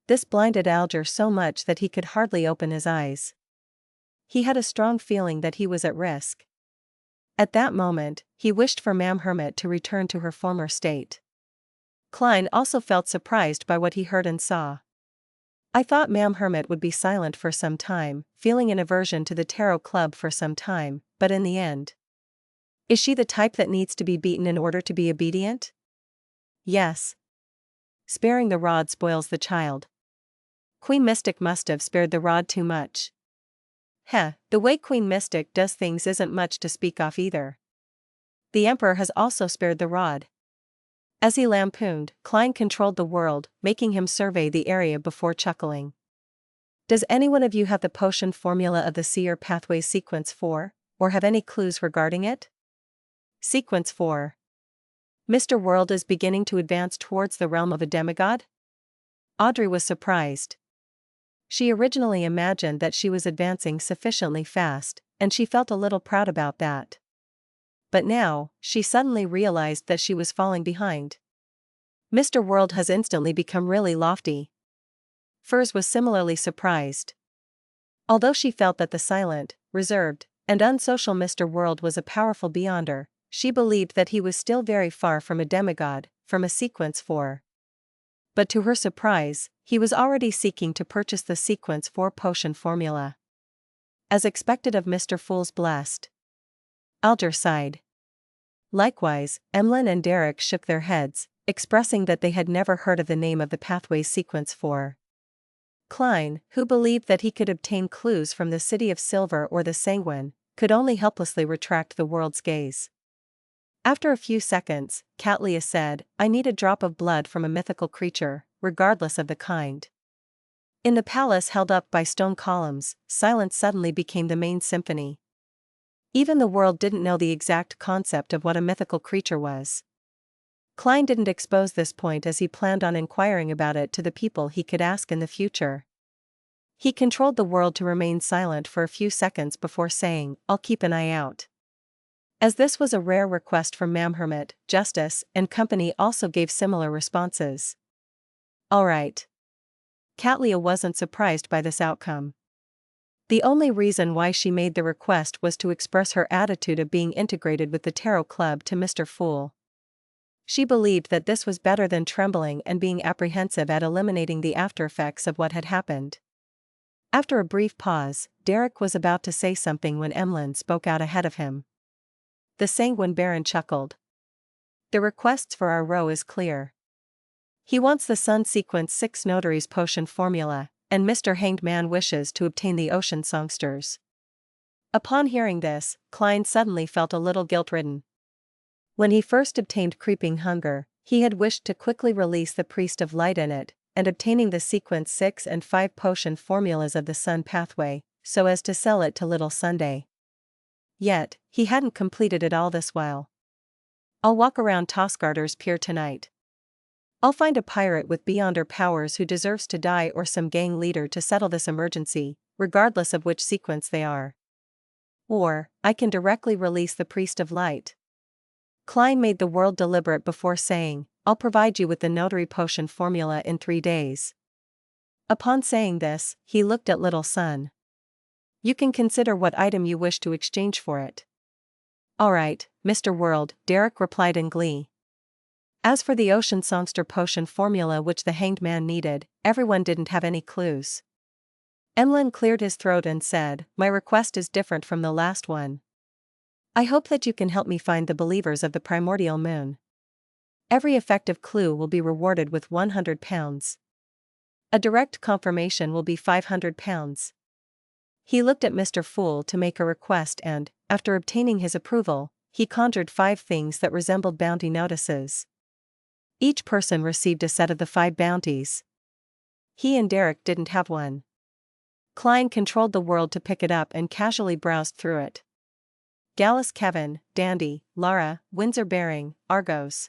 This blinded Alger so much that he could hardly open his eyes. He had a strong feeling that he was at risk. At that moment, he wished for Mam Hermit to return to her former state. Klein also felt surprised by what he heard and saw. "I thought Mam Hermit would be silent for some time, feeling an aversion to the Tarot Club for some time, but in the end. Is she the type that needs to be beaten in order to be obedient?" "Yes. Sparing the rod spoils the child. Queen Mystic must have spared the rod too much." The way Queen Mystic does things isn't much to speak of either. The Emperor has also spared the rod. As he lampooned, Klein controlled the world, making him survey the area before chuckling. "Does anyone of you have the potion formula of the Seer Pathways Sequence 4, or have any clues regarding it?" Sequence 4. Mr. World is beginning to advance towards the realm of a demigod? Audrey was surprised. She originally imagined that she was advancing sufficiently fast, and she felt a little proud about that. But now, she suddenly realized that she was falling behind. Mr. World has instantly become really lofty. Furs was similarly surprised. Although she felt that the silent, reserved, and unsocial Mr. World was a powerful beyonder, she believed that he was still very far from a demigod, from a Sequence 4. But to her surprise, he was already seeking to purchase the Sequence 4 potion formula. As expected of Mr. Fool's blessed. Alger sighed. Likewise, Emlyn and Derek shook their heads, expressing that they had never heard of the name of the Pathways Sequence 4. Klein, who believed that he could obtain clues from the City of Silver or the Sanguine, could only helplessly retract the world's gaze. After a few seconds, Catlia said, "I need a drop of blood from a mythical creature, regardless of the kind." In the palace held up by stone columns, silence suddenly became the main symphony. Even the world didn't know the exact concept of what a mythical creature was. Klein didn't expose this point as he planned on inquiring about it to the people he could ask in the future. He controlled the world to remain silent for a few seconds before saying, "I'll keep an eye out." As this was a rare request from Mam Hermit, Justice and company also gave similar responses. All right. Catlia wasn't surprised by this outcome. The only reason why she made the request was to express her attitude of being integrated with the Tarot Club to Mr. Fool. She believed that this was better than trembling and being apprehensive at eliminating the aftereffects of what had happened. After a brief pause, Derek was about to say something when Emlyn spoke out ahead of him. The Sanguine Baron chuckled. "The requests for our row is clear. He wants the Sun Sequence 6 Notaries potion formula, and Mr. Hanged Man wishes to obtain the Ocean Songsters." Upon hearing this, Klein suddenly felt a little guilt-ridden. When he first obtained Creeping Hunger, He had wished to quickly release the Priest of Light in it, and obtaining the sequence 6 and 5 potion formulas of the Sun pathway, so as to sell it to Little Sunday. Yet, he hadn't completed it all this while. I'll walk around Tosgarter's pier tonight. I'll find a pirate with beyonder powers who deserves to die or some gang leader to settle this emergency, regardless of which sequence they are. Or, I can directly release the Priest of Light. Klein made the world deliberate before saying, I'll provide you with the notary potion formula in 3 days. Upon saying this, he looked at Little Sun. You can consider what item you wish to exchange for it. All right, Mr. World, Derek replied in glee. As for the ocean songster potion formula which the hanged man needed, everyone didn't have any clues. Emlyn cleared his throat and said, My request is different from the last one. I hope that you can help me find the believers of the primordial moon. Every effective clue will be rewarded with £100. A direct confirmation will be £500. He looked at Mr. Fool to make a request and, after obtaining his approval, he conjured 5 things that resembled bounty notices. Each person received a set of the 5 bounties. He and Derek didn't have one. Klein controlled the world to pick it up and casually browsed through it. Gallus Kevin, Dandy, Lara, Windsor Bearing, Argos.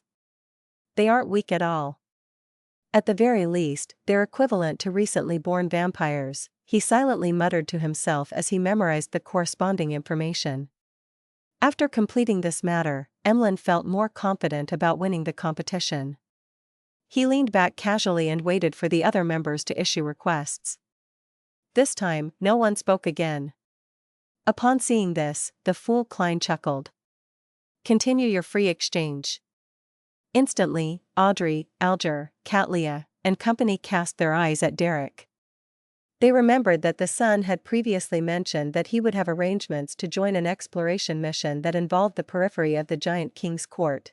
They aren't weak at all. At the very least, they're equivalent to recently born vampires, he silently muttered to himself as he memorized the corresponding information. After completing this matter, Emlyn felt more confident about winning the competition. He leaned back casually and waited for the other members to issue requests. This time, no one spoke again. Upon seeing this, the fool Klein chuckled. Continue your free exchange. Instantly, Audrey, Alger, Catlia, and company cast their eyes at Derek. They remembered that the Sun had previously mentioned that he would have arrangements to join an exploration mission that involved the periphery of the Giant King's court.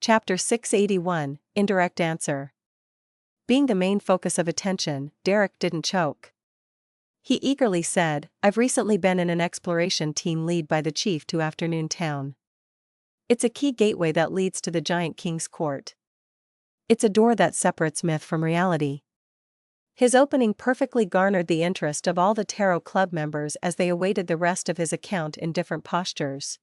Chapter 681, Indirect Answer. Being the main focus of attention, Derek didn't choke. He eagerly said, I've recently been in an exploration team led by the chief to Afternoon Town. It's a key gateway that leads to the Giant King's court. It's a door that separates myth from reality. His opening perfectly garnered the interest of all the Tarot Club members as they awaited the rest of his account in different postures.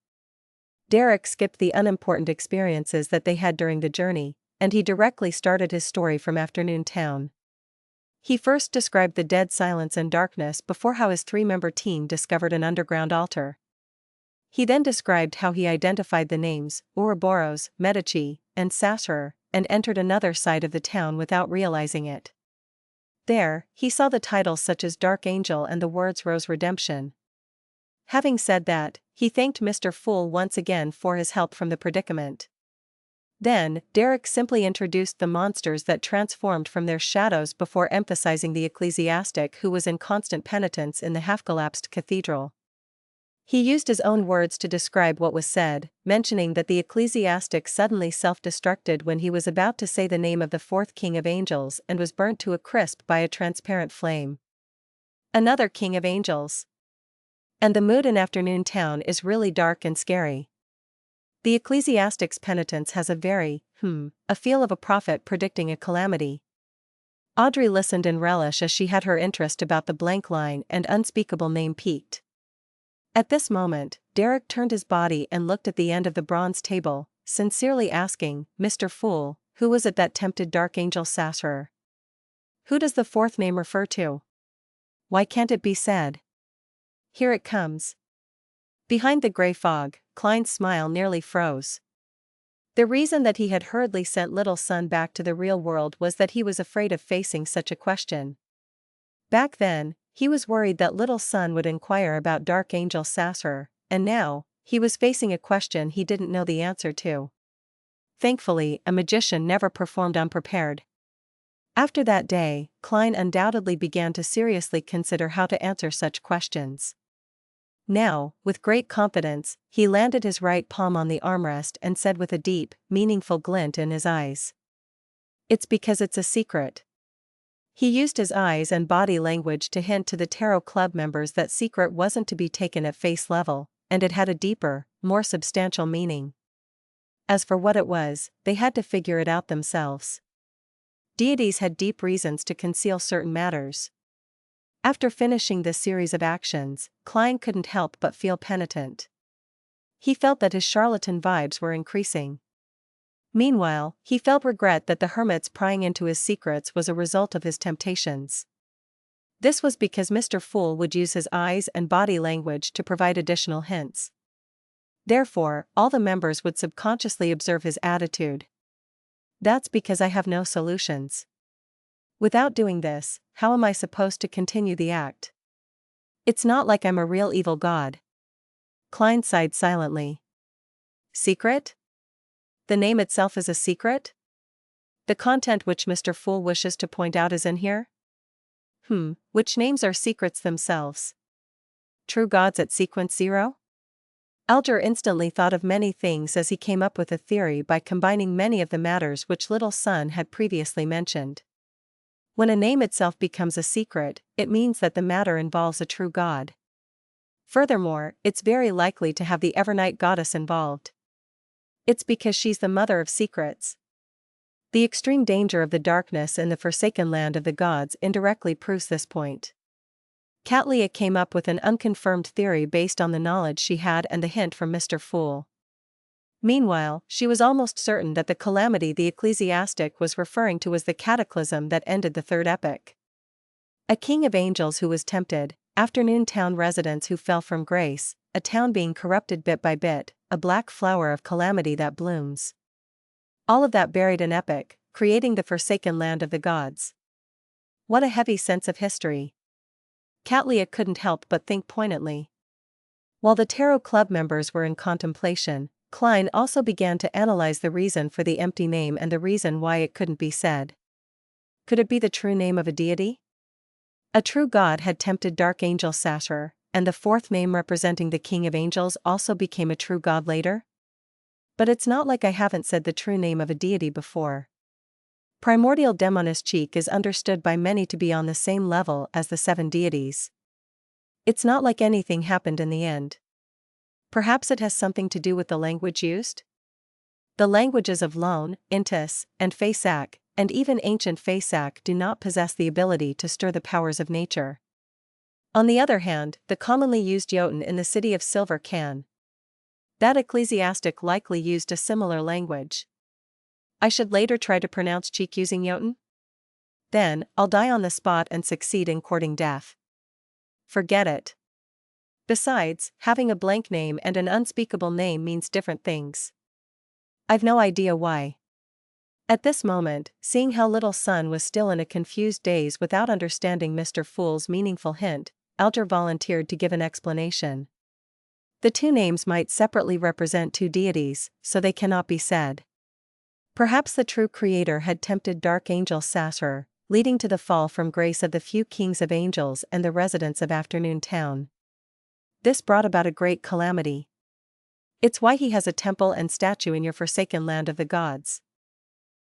Derek skipped the unimportant experiences that they had during the journey, and he directly started his story from Afternoon Town. He first described the dead silence and darkness before how his 3-member team discovered an underground altar. He then described how he identified the names, Ouroboros, Medici, and Sasser, and entered another side of the town without realizing it. There, he saw the titles such as Dark Angel and the words Rose Redemption. Having said that, he thanked Mr. Fool once again for his help from the predicament. Then, Derek simply introduced the monsters that transformed from their shadows before emphasizing the ecclesiastic who was in constant penitence in the half-collapsed cathedral. He used his own words to describe what was said, mentioning that the ecclesiastic suddenly self-destructed when he was about to say the name of the 4th king of angels and was burnt to a crisp by a transparent flame. Another king of angels. And the mood in Afternoon Town is really dark and scary. The ecclesiastic's penitence has a feel of a prophet predicting a calamity. Audrey listened in relish as she had her interest about the blank line and unspeakable name piqued. At this moment, Derek turned his body and looked at the end of the bronze table, sincerely asking, Mr. Fool, who was it that tempted Dark Angel Sasser? Who does the 4th name refer to? Why can't it be said? Here it comes. Behind the gray fog, Klein's smile nearly froze. The reason that he had hurriedly sent Little Sun back to the real world was that he was afraid of facing such a question. Back then, he was worried that Little Sun would inquire about Dark Angel Sasser, and now, he was facing a question he didn't know the answer to. Thankfully, a magician never performed unprepared. After that day, Klein undoubtedly began to seriously consider how to answer such questions. Now, with great confidence, he landed his right palm on the armrest and said with a deep, meaningful glint in his eyes, "It's because it's a secret." He used his eyes and body language to hint to the Tarot Club members that secret wasn't to be taken at face level, and it had a deeper, more substantial meaning. As for what it was, they had to figure it out themselves. Deities had deep reasons to conceal certain matters. After finishing this series of actions, Klein couldn't help but feel penitent. He felt that his charlatan vibes were increasing. Meanwhile, he felt regret that the hermit's prying into his secrets was a result of his temptations. This was because Mr. Fool would use his eyes and body language to provide additional hints. Therefore, all the members would subconsciously observe his attitude. That's because I have no solutions. Without doing this, how am I supposed to continue the act? It's not like I'm a real evil god. Klein sighed silently. Secret? The name itself is a secret? The content which Mr. Fool wishes to point out is in here? Which names are secrets themselves? True gods at sequence 0? Alger instantly thought of many things as he came up with a theory by combining many of the matters which Little Sun had previously mentioned. When a name itself becomes a secret, it means that the matter involves a true god. Furthermore, it's very likely to have the Evernight goddess involved. It's because she's the mother of secrets. The extreme danger of the darkness in the forsaken land of the gods indirectly proves this point. Catleya came up with an unconfirmed theory based on the knowledge she had and the hint from Mr. Fool. Meanwhile, she was almost certain that the calamity the ecclesiastic was referring to was the cataclysm that ended the third epoch. A king of angels who was tempted, afternoon town residents who fell from grace, a town being corrupted bit by bit, a black flower of calamity that blooms. All of that buried an epoch, creating the forsaken land of the gods. What a heavy sense of history. Catleya couldn't help but think poignantly. While the Tarot Club members were in contemplation, Klein also began to analyze the reason for the empty name and the reason why it couldn't be said. Could it be the true name of a deity? A true god had tempted Dark Angel Sasser, and the fourth name representing the King of Angels also became a true god later? But it's not like I haven't said the true name of a deity before. Primordial Demonis Cheek is understood by many to be on the same level as the 7 deities. It's not like anything happened in the end. Perhaps it has something to do with the language used? The languages of Lone, Intis, and Faisak, and even ancient Faisak do not possess the ability to stir the powers of nature. On the other hand, the commonly used Jotun in the city of Silver can. That ecclesiastic likely used a similar language. I should later try to pronounce Cheek using Jotun? Then, I'll die on the spot and succeed in courting death. Forget it. Besides, having a blank name and an unspeakable name means different things. I've no idea why. At this moment, seeing how Little Sun was still in a confused daze without understanding Mr. Fool's meaningful hint, Alger volunteered to give an explanation. The 2 names might separately represent 2 deities, so they cannot be said. Perhaps the true creator had tempted Dark Angel Sasser, leading to the fall from grace of the few kings of angels and the residents of Afternoon Town. This brought about a great calamity. It's why he has a temple and statue in your forsaken land of the gods.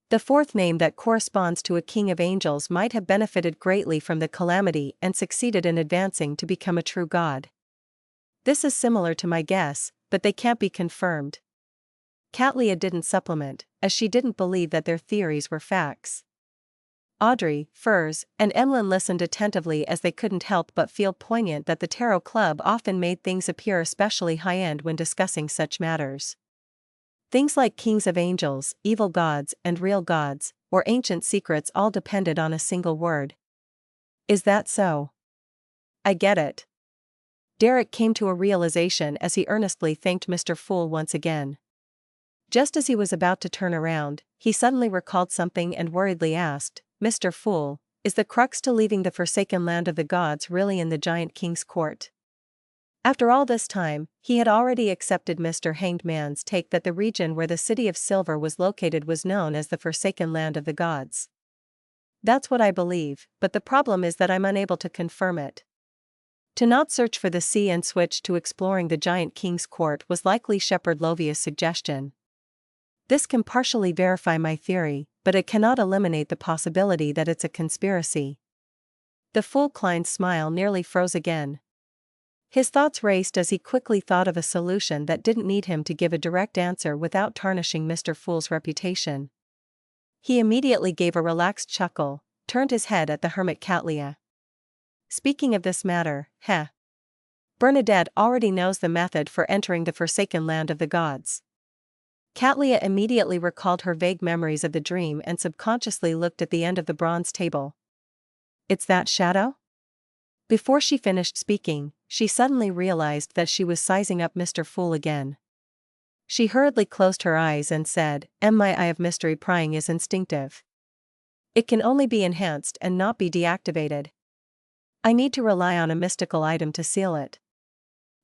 The fourth name that corresponds to a king of angels might have benefited greatly from the calamity and succeeded in advancing to become a true god. This is similar to my guess, but they can't be confirmed. Catleya didn't supplement, as she didn't believe that their theories were facts. Audrey, Furs, and Emlyn listened attentively as they couldn't help but feel poignant that the Tarot Club often made things appear especially high-end when discussing such matters. Things like kings of angels, evil gods, and real gods, or ancient secrets all depended on a single word. Is that so? I get it. Derek came to a realization as he earnestly thanked Mr. Fool once again. Just as he was about to turn around, he suddenly recalled something and worriedly asked, Mr. Fool, is the crux to leaving the forsaken land of the gods really in the giant king's court? After all this time, he had already accepted Mr. Hanged Man's take that the region where the city of Silver was located was known as the forsaken land of the gods. That's what I believe, but the problem is that I'm unable to confirm it. To not search for the sea and switch to exploring the giant king's court was likely Shepherd Lovia's suggestion. This can partially verify my theory, but it cannot eliminate the possibility that it's a conspiracy. The fool Klein's smile nearly froze again. His thoughts raced as he quickly thought of a solution that didn't need him to give a direct answer without tarnishing Mr. Fool's reputation. He immediately gave a relaxed chuckle, turned his head at the hermit Catlia. Speaking of this matter, Bernadette already knows the method for entering the forsaken land of the gods. Catlia immediately recalled her vague memories of the dream and subconsciously looked at the end of the bronze table. It's that shadow? Before she finished speaking, she suddenly realized that she was sizing up Mr. Fool again. She hurriedly closed her eyes and said, My eye of mystery prying is instinctive. It can only be enhanced and not be deactivated. I need to rely on a mystical item to seal it.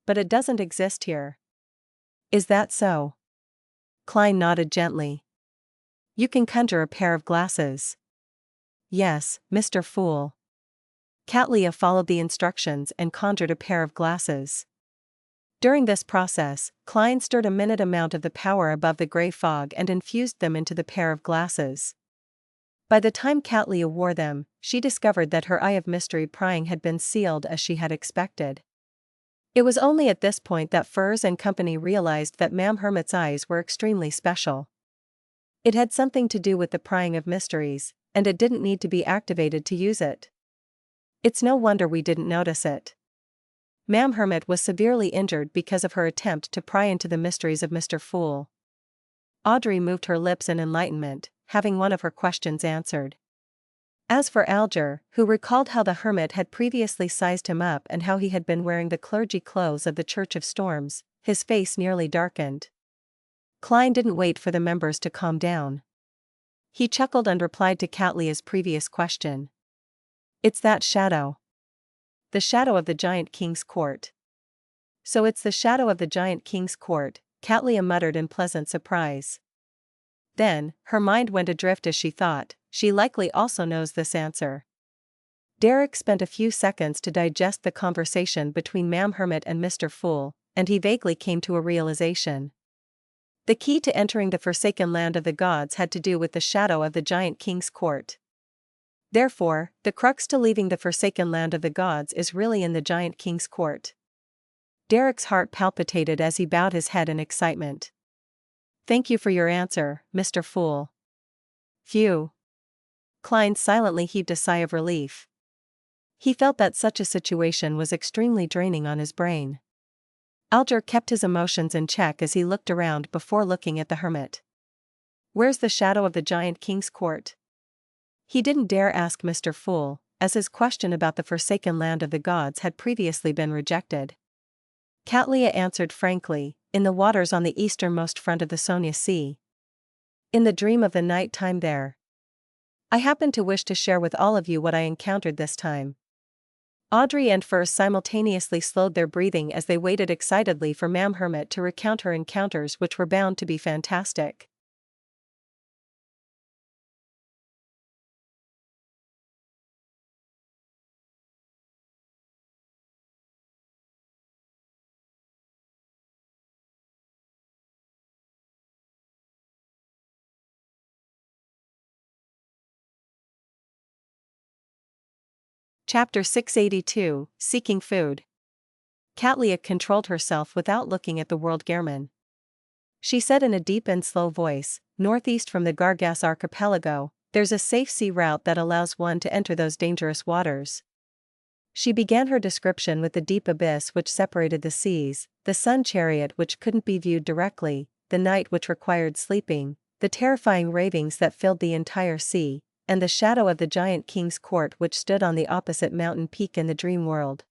But it doesn't exist here. Is that so? Klein nodded gently. You can conjure a pair of glasses. Yes, Mr. Fool. Catlia followed the instructions and conjured a pair of glasses. During this process, Klein stirred a minute amount of the power above the gray fog and infused them into the pair of glasses. By the time Catlia wore them, she discovered that her eye of mystery prying had been sealed as she had expected. It was only at this point that Furs and company realized that Ma'am Hermit's eyes were extremely special. It had something to do with the prying of mysteries, and it didn't need to be activated to use it. It's no wonder we didn't notice it. Ma'am Hermit was severely injured because of her attempt to pry into the mysteries of Mr. Fool. Audrey moved her lips in enlightenment, having one of her questions answered. As for Alger, who recalled how the hermit had previously sized him up and how he had been wearing the clergy clothes of the Church of Storms, his face nearly darkened. Klein didn't wait for the members to calm down. He chuckled and replied to Catlia's previous question. It's that shadow. The shadow of the giant king's court. So it's the shadow of the giant king's court, Catlia muttered in pleasant surprise. Then, her mind went adrift as she thought, she likely also knows this answer. Derek spent a few seconds to digest the conversation between Ma'am Hermit and Mr. Fool, and he vaguely came to a realization. The key to entering the forsaken land of the gods had to do with the shadow of the giant king's court. Therefore, the crux to leaving the forsaken land of the gods is really in the giant king's court. Derek's heart palpitated as he bowed his head in excitement. Thank you for your answer, Mr. Fool. Phew. Klein silently heaved a sigh of relief. He felt that such a situation was extremely draining on his brain. Alger kept his emotions in check as he looked around before looking at the hermit. Where's the shadow of the giant king's court? He didn't dare ask Mr. Fool, as his question about the forsaken land of the gods had previously been rejected. Catlia answered frankly, in the waters on the easternmost front of the Sonia Sea. In the dream of the night time there. I happen to wish to share with all of you what I encountered this time. Audrey and Furs simultaneously slowed their breathing as they waited excitedly for Ma'am Hermit to recount her encounters, which were bound to be fantastic. Chapter 682, Seeking Food. Catlia controlled herself without looking at the world Gehrman. She said in a deep and slow voice, northeast from the Gargas archipelago, there's a safe sea route that allows one to enter those dangerous waters. She began her description with the deep abyss which separated the seas, the sun chariot which couldn't be viewed directly, the night which required sleeping, the terrifying ravings that filled the entire sea, and the shadow of the giant king's court which stood on the opposite mountain peak in the dream world.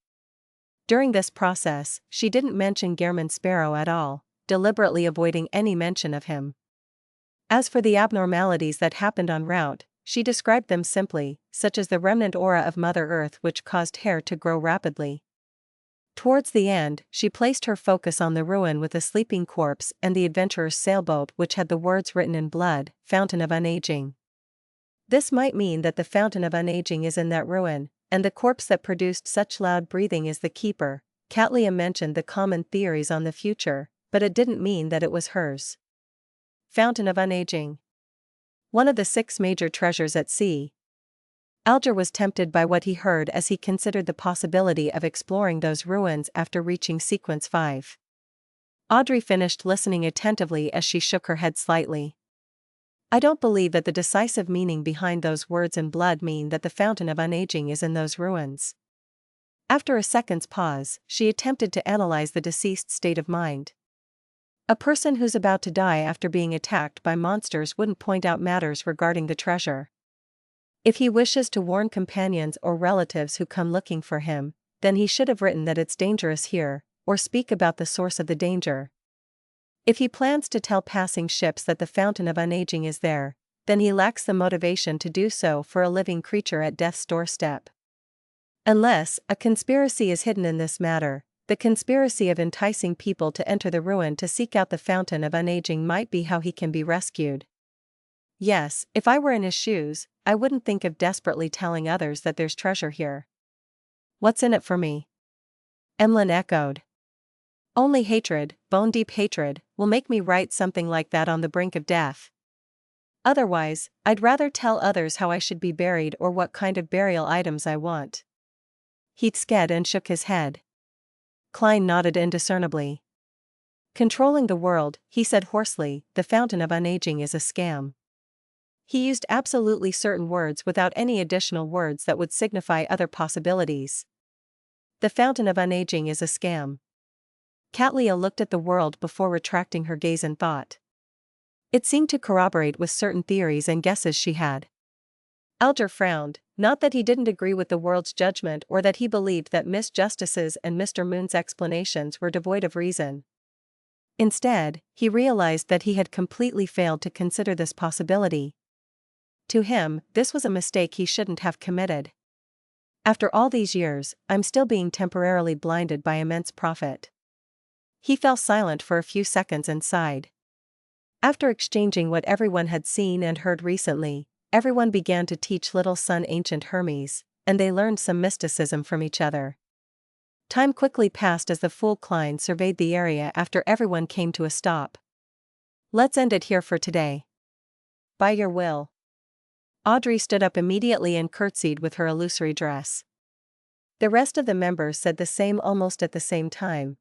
During this process, she didn't mention Gehrman Sparrow at all, deliberately avoiding any mention of him. As for the abnormalities that happened en route, she described them simply, such as the remnant aura of Mother Earth which caused hair to grow rapidly. Towards the end, she placed her focus on the ruin with the sleeping corpse and the adventurer's sailboat which had the words written in blood, Fountain of Unaging. This might mean that the fountain of unaging is in that ruin, and the corpse that produced such loud breathing is the keeper. Catlia mentioned the common theories on the future, but it didn't mean that it was hers. Fountain of unaging. One of the 6 major treasures at sea. Alger was tempted by what he heard as he considered the possibility of exploring those ruins after reaching sequence 5. Audrey finished listening attentively as she shook her head slightly. I don't believe that the decisive meaning behind those words in blood mean that the fountain of unaging is in those ruins. After a second's pause, she attempted to analyze the deceased's state of mind. A person who's about to die after being attacked by monsters wouldn't point out matters regarding the treasure. If he wishes to warn companions or relatives who come looking for him, then he should have written that it's dangerous here, or speak about the source of the danger. If he plans to tell passing ships that the fountain of unaging is there, then he lacks the motivation to do so for a living creature at death's doorstep. Unless a conspiracy is hidden in this matter, the conspiracy of enticing people to enter the ruin to seek out the fountain of unaging might be how he can be rescued. Yes, if I were in his shoes, I wouldn't think of desperately telling others that there's treasure here. What's in it for me? Emlyn echoed. Only hatred, bone-deep hatred, will make me write something like that on the brink of death. Otherwise, I'd rather tell others how I should be buried or what kind of burial items I want. He sked and shook his head. Klein nodded indiscernibly. Controlling the world, he said hoarsely, the fountain of unaging is a scam. He used absolutely certain words without any additional words that would signify other possibilities. The fountain of unaging is a scam. Catlia looked at the world before retracting her gaze in thought. It seemed to corroborate with certain theories and guesses she had. Alger frowned, not that he didn't agree with the world's judgment or that he believed that Miss Justice's and Mr. Moon's explanations were devoid of reason. Instead, he realized that he had completely failed to consider this possibility. To him, this was a mistake he shouldn't have committed. After all these years, I'm still being temporarily blinded by immense profit. He fell silent for a few seconds and sighed. After exchanging what everyone had seen and heard recently, everyone began to teach little son ancient Hermes, and they learned some mysticism from each other. Time quickly passed as the fool Klein surveyed the area after everyone came to a stop. Let's end it here for today. By your will. Audrey stood up immediately and curtsied with her illusory dress. The rest of the members said the same almost at the same time.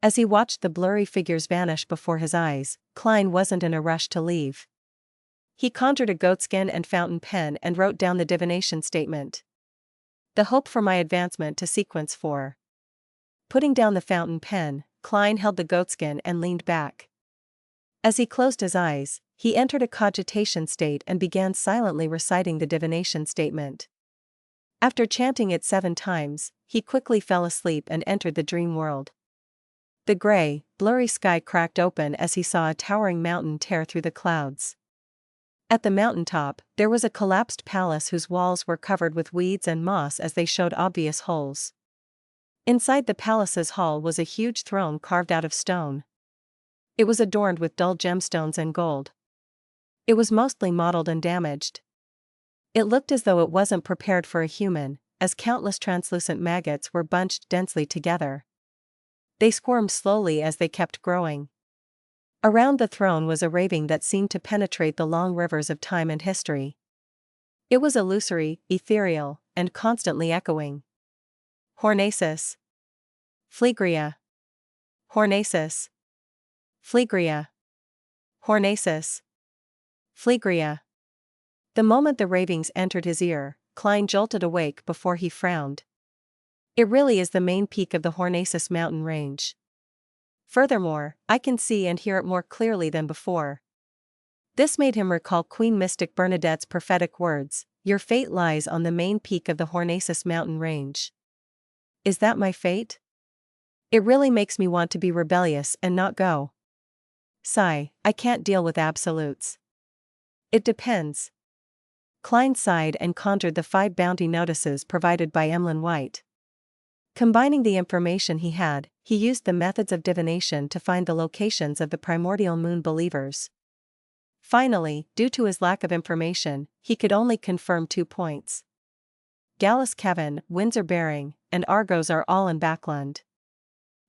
As he watched the blurry figures vanish before his eyes, Klein wasn't in a rush to leave. He conjured a goatskin and fountain pen and wrote down the divination statement. The hope for my advancement to sequence 4. Putting down the fountain pen, Klein held the goatskin and leaned back. As he closed his eyes, he entered a cogitation state and began silently reciting the divination statement. After chanting it 7 times, he quickly fell asleep and entered the dream world. The gray, blurry sky cracked open as he saw a towering mountain tear through the clouds. At the mountaintop, there was a collapsed palace whose walls were covered with weeds and moss as they showed obvious holes. Inside the palace's hall was a huge throne carved out of stone. It was adorned with dull gemstones and gold. It was mostly mottled and damaged. It looked as though it wasn't prepared for a human, as countless translucent maggots were bunched densely together. They squirmed slowly as they kept growing. Around the throne was a raving that seemed to penetrate the long rivers of time and history. It was illusory, ethereal, and constantly echoing. Hornacis. Phlegria. Hornacis. Phlegria. Hornacis. Phlegria. The moment the ravings entered his ear, Klein jolted awake before he frowned. It really is the main peak of the Hornacis mountain range. Furthermore, I can see and hear it more clearly than before. This made him recall Queen Mystic Bernadette's prophetic words, "Your fate lies on the main peak of the Hornacis mountain range." Is that my fate? It really makes me want to be rebellious and not go. Sigh, I can't deal with absolutes. It depends. Klein sighed and conjured the 5 bounty notices provided by Emlyn White. Combining the information he had, he used the methods of divination to find the locations of the primordial moon believers. Finally, due to his lack of information, he could only confirm 2 points. Gallus Kevin, Windsor Bearing, and Argos are all in Backland.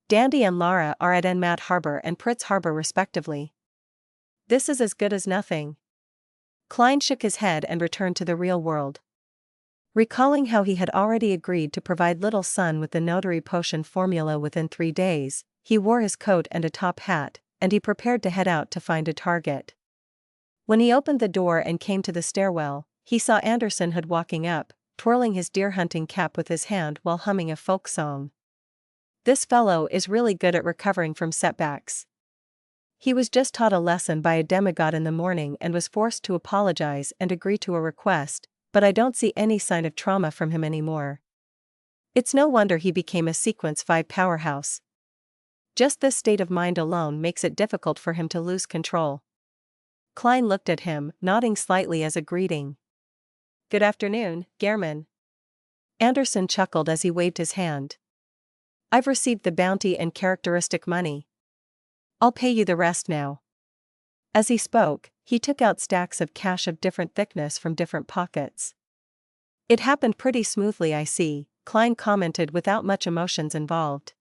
Dandy and Lara are at Enmat Harbor and Pritz Harbor respectively. This is as good as nothing. Klein shook his head and returned to the real world. Recalling how he had already agreed to provide little son with the notary potion formula within 3 days, he wore his coat and a top hat, and he prepared to head out to find a target. When he opened the door and came to the stairwell, he saw Anderson had walking up, twirling his deer hunting cap with his hand while humming a folk song. This fellow is really good at recovering from setbacks. He was just taught a lesson by a demigod in the morning and was forced to apologize and agree to a request, but I don't see any sign of trauma from him anymore. It's no wonder he became a Sequence 5 powerhouse. Just this state of mind alone makes it difficult for him to lose control. Klein looked at him, nodding slightly as a greeting. Good afternoon, Gehrman. Anderson chuckled as he waved his hand. I've received the bounty and characteristic money. I'll pay you the rest now. As he spoke, he took out stacks of cash of different thickness from different pockets. It happened pretty smoothly, I see, Klein commented without much emotions involved.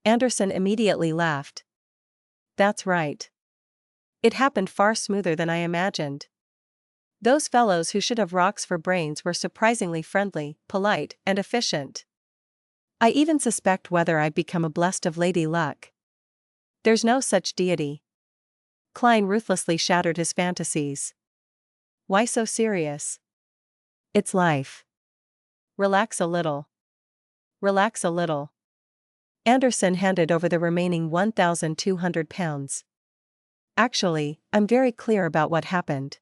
Anderson immediately laughed. That's right. It happened far smoother than I imagined. Those fellows who should have rocks for brains were surprisingly friendly, polite, and efficient. I even suspect whether I've become a blessed of Lady Luck. There's no such deity. Klein ruthlessly shattered his fantasies. Why so serious? It's life. Relax a little. Relax a little. Anderson handed over the remaining 1,200 pounds. Actually, I'm very clear about what happened.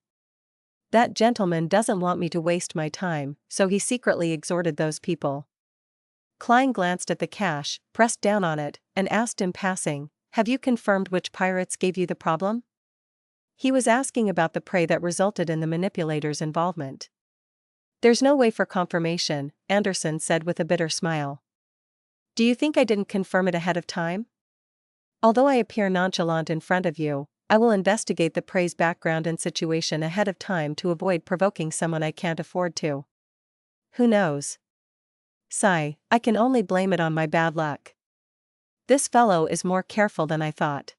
That gentleman doesn't want me to waste my time, so he secretly exhorted those people. Klein glanced at the cash, pressed down on it, and asked in passing, have you confirmed which pirates gave you the problem? He was asking about the prey that resulted in the manipulator's involvement. There's no way for confirmation, Anderson said with a bitter smile. Do you think I didn't confirm it ahead of time? Although I appear nonchalant in front of you, I will investigate the prey's background and situation ahead of time to avoid provoking someone I can't afford to. Who knows? Sigh, I can only blame it on my bad luck. This fellow is more careful than I thought.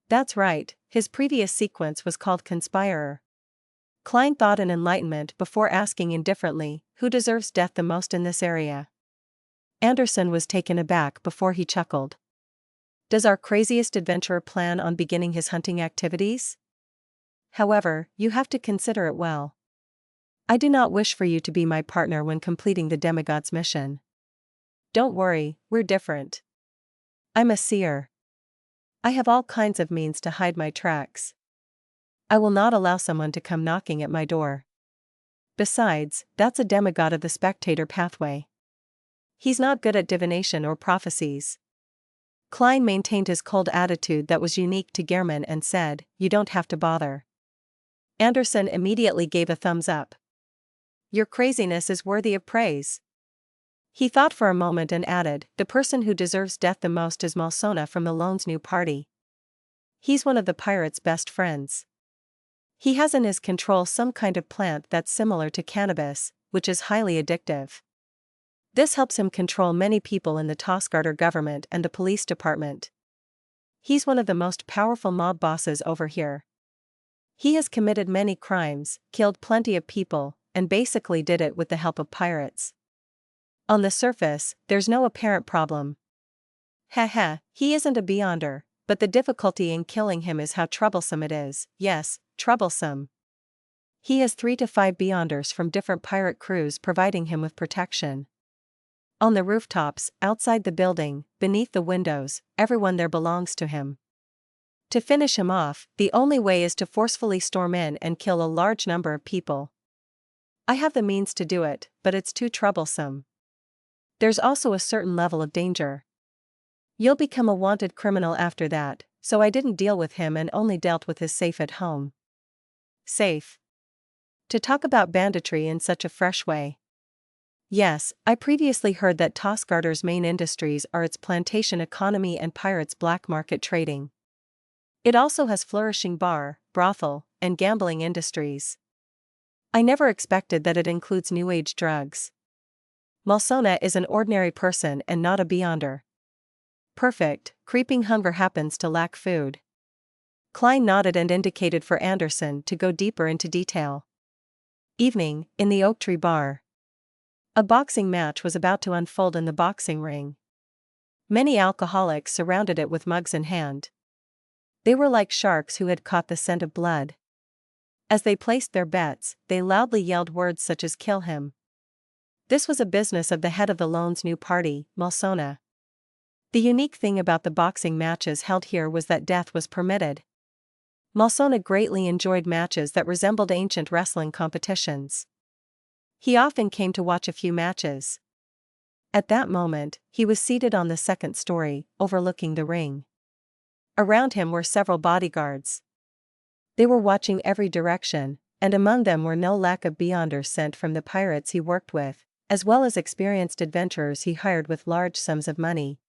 That's right, his previous sequence was called Conspirer. Klein thought in enlightenment before asking indifferently, who deserves death the most in this area? Anderson was taken aback before he chuckled. Does our craziest adventurer plan on beginning his hunting activities? However, you have to consider it well. I do not wish for you to be my partner when completing the demigod's mission. Don't worry, we're different. I'm a seer. I have all kinds of means to hide my tracks. I will not allow someone to come knocking at my door. Besides, that's a demigod of the spectator pathway. He's not good at divination or prophecies. Klein maintained his cold attitude that was unique to Gehrman and said, you don't have to bother. Anderson immediately gave a thumbs up. Your craziness is worthy of praise. He thought for a moment and added, the person who deserves death the most is Malsona from the Lone's new party. He's one of the pirate's best friends. He has in his control some kind of plant that's similar to cannabis, which is highly addictive. This helps him control many people in the Tosgarter government and the police department. He's one of the most powerful mob bosses over here. He has committed many crimes, killed plenty of people, and basically did it with the help of pirates. On the surface, there's no apparent problem. He isn't a beyonder, but the difficulty in killing him is how troublesome it is, yes, troublesome. He has 3 to 5 beyonders from different pirate crews providing him with protection. On the rooftops, outside the building, beneath the windows, everyone there belongs to him. To finish him off, the only way is to forcefully storm in and kill a large number of people. I have the means to do it, but it's too troublesome. There's also a certain level of danger. You'll become a wanted criminal after that, so I didn't deal with him and only dealt with his safe at home. Safe. To talk about banditry in such a fresh way. Yes, I previously heard that Tosgarter's main industries are its plantation economy and pirates' black market trading. It also has flourishing bar, brothel, and gambling industries. I never expected that it includes new age drugs. Malsona is an ordinary person and not a beyonder. Perfect, creeping hunger happens to lack food. Klein nodded and indicated for Anderson to go deeper into detail. Evening, in the Oak Tree Bar. A boxing match was about to unfold in the boxing ring. Many alcoholics surrounded it with mugs in hand. They were like sharks who had caught the scent of blood. As they placed their bets, they loudly yelled words such as "kill him." This was a business of the head of the Lone's new party, Malsona. The unique thing about the boxing matches held here was that death was permitted. Malsona greatly enjoyed matches that resembled ancient wrestling competitions. He often came to watch a few matches. At that moment, he was seated on the second story, overlooking the ring. Around him were several bodyguards. They were watching every direction, and among them were no lack of beyonders sent from the pirates he worked with, as well as experienced adventurers he hired with large sums of money.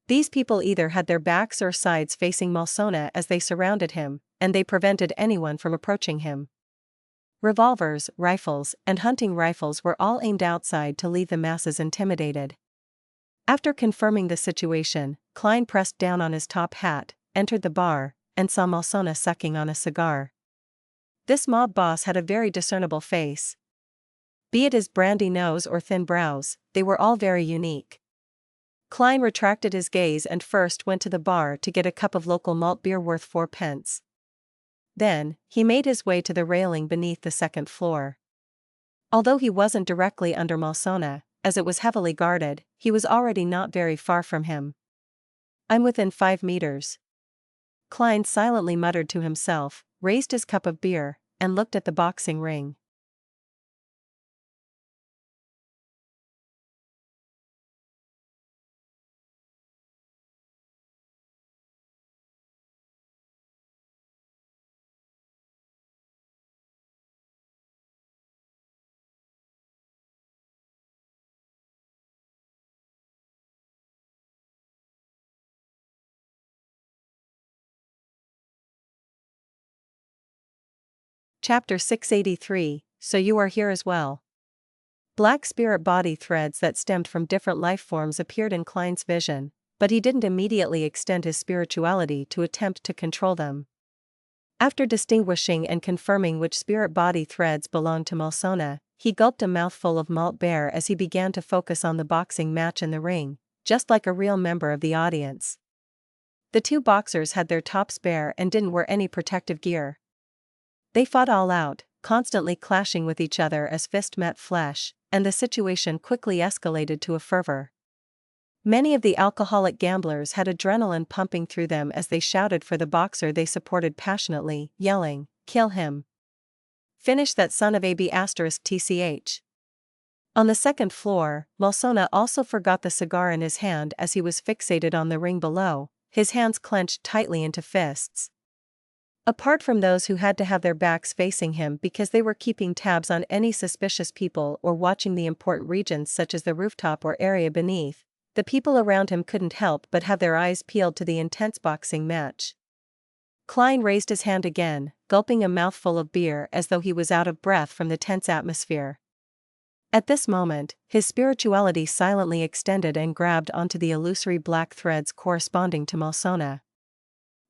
These people either had their backs or sides facing Malsona as they surrounded him, and they prevented anyone from approaching him. Revolvers, rifles, and hunting rifles were all aimed outside to leave the masses intimidated. After confirming the situation, Klein pressed down on his top hat, entered the bar, and saw Malsona sucking on a cigar. This mob boss had a very discernible face. Be it his brandy nose or thin brows, they were all very unique. Klein retracted his gaze and first went to the bar to get a cup of local malt beer worth 4 pence. Then, he made his way to the railing beneath the second floor. Although he wasn't directly under Malsona, as it was heavily guarded, he was already not very far from him. "I'm within 5 meters." Klein silently muttered to himself, raised his cup of beer, and looked at the boxing ring. Chapter 683, So You Are Here as Well. Black spirit body threads that stemmed from different life forms appeared in Klein's vision, but he didn't immediately extend his spirituality to attempt to control them. After distinguishing and confirming which spirit body threads belonged to Malsona, he gulped a mouthful of malt beer as he began to focus on the boxing match in the ring, just like a real member of the audience. The two boxers had their tops bare and didn't wear any protective gear. They fought all out, constantly clashing with each other as fist met flesh, and the situation quickly escalated to a fervor. Many of the alcoholic gamblers had adrenaline pumping through them as they shouted for the boxer they supported passionately, yelling, "Kill him! Finish that son of a b***tch." On the second floor, Malsona also forgot the cigar in his hand as he was fixated on the ring below, his hands clenched tightly into fists. Apart from those who had to have their backs facing him because they were keeping tabs on any suspicious people or watching the important regions such as the rooftop or area beneath, the people around him couldn't help but have their eyes peeled to the intense boxing match. Klein raised his hand again, gulping a mouthful of beer as though he was out of breath from the tense atmosphere. At this moment, his spirituality silently extended and grabbed onto the illusory black threads corresponding to Malsona.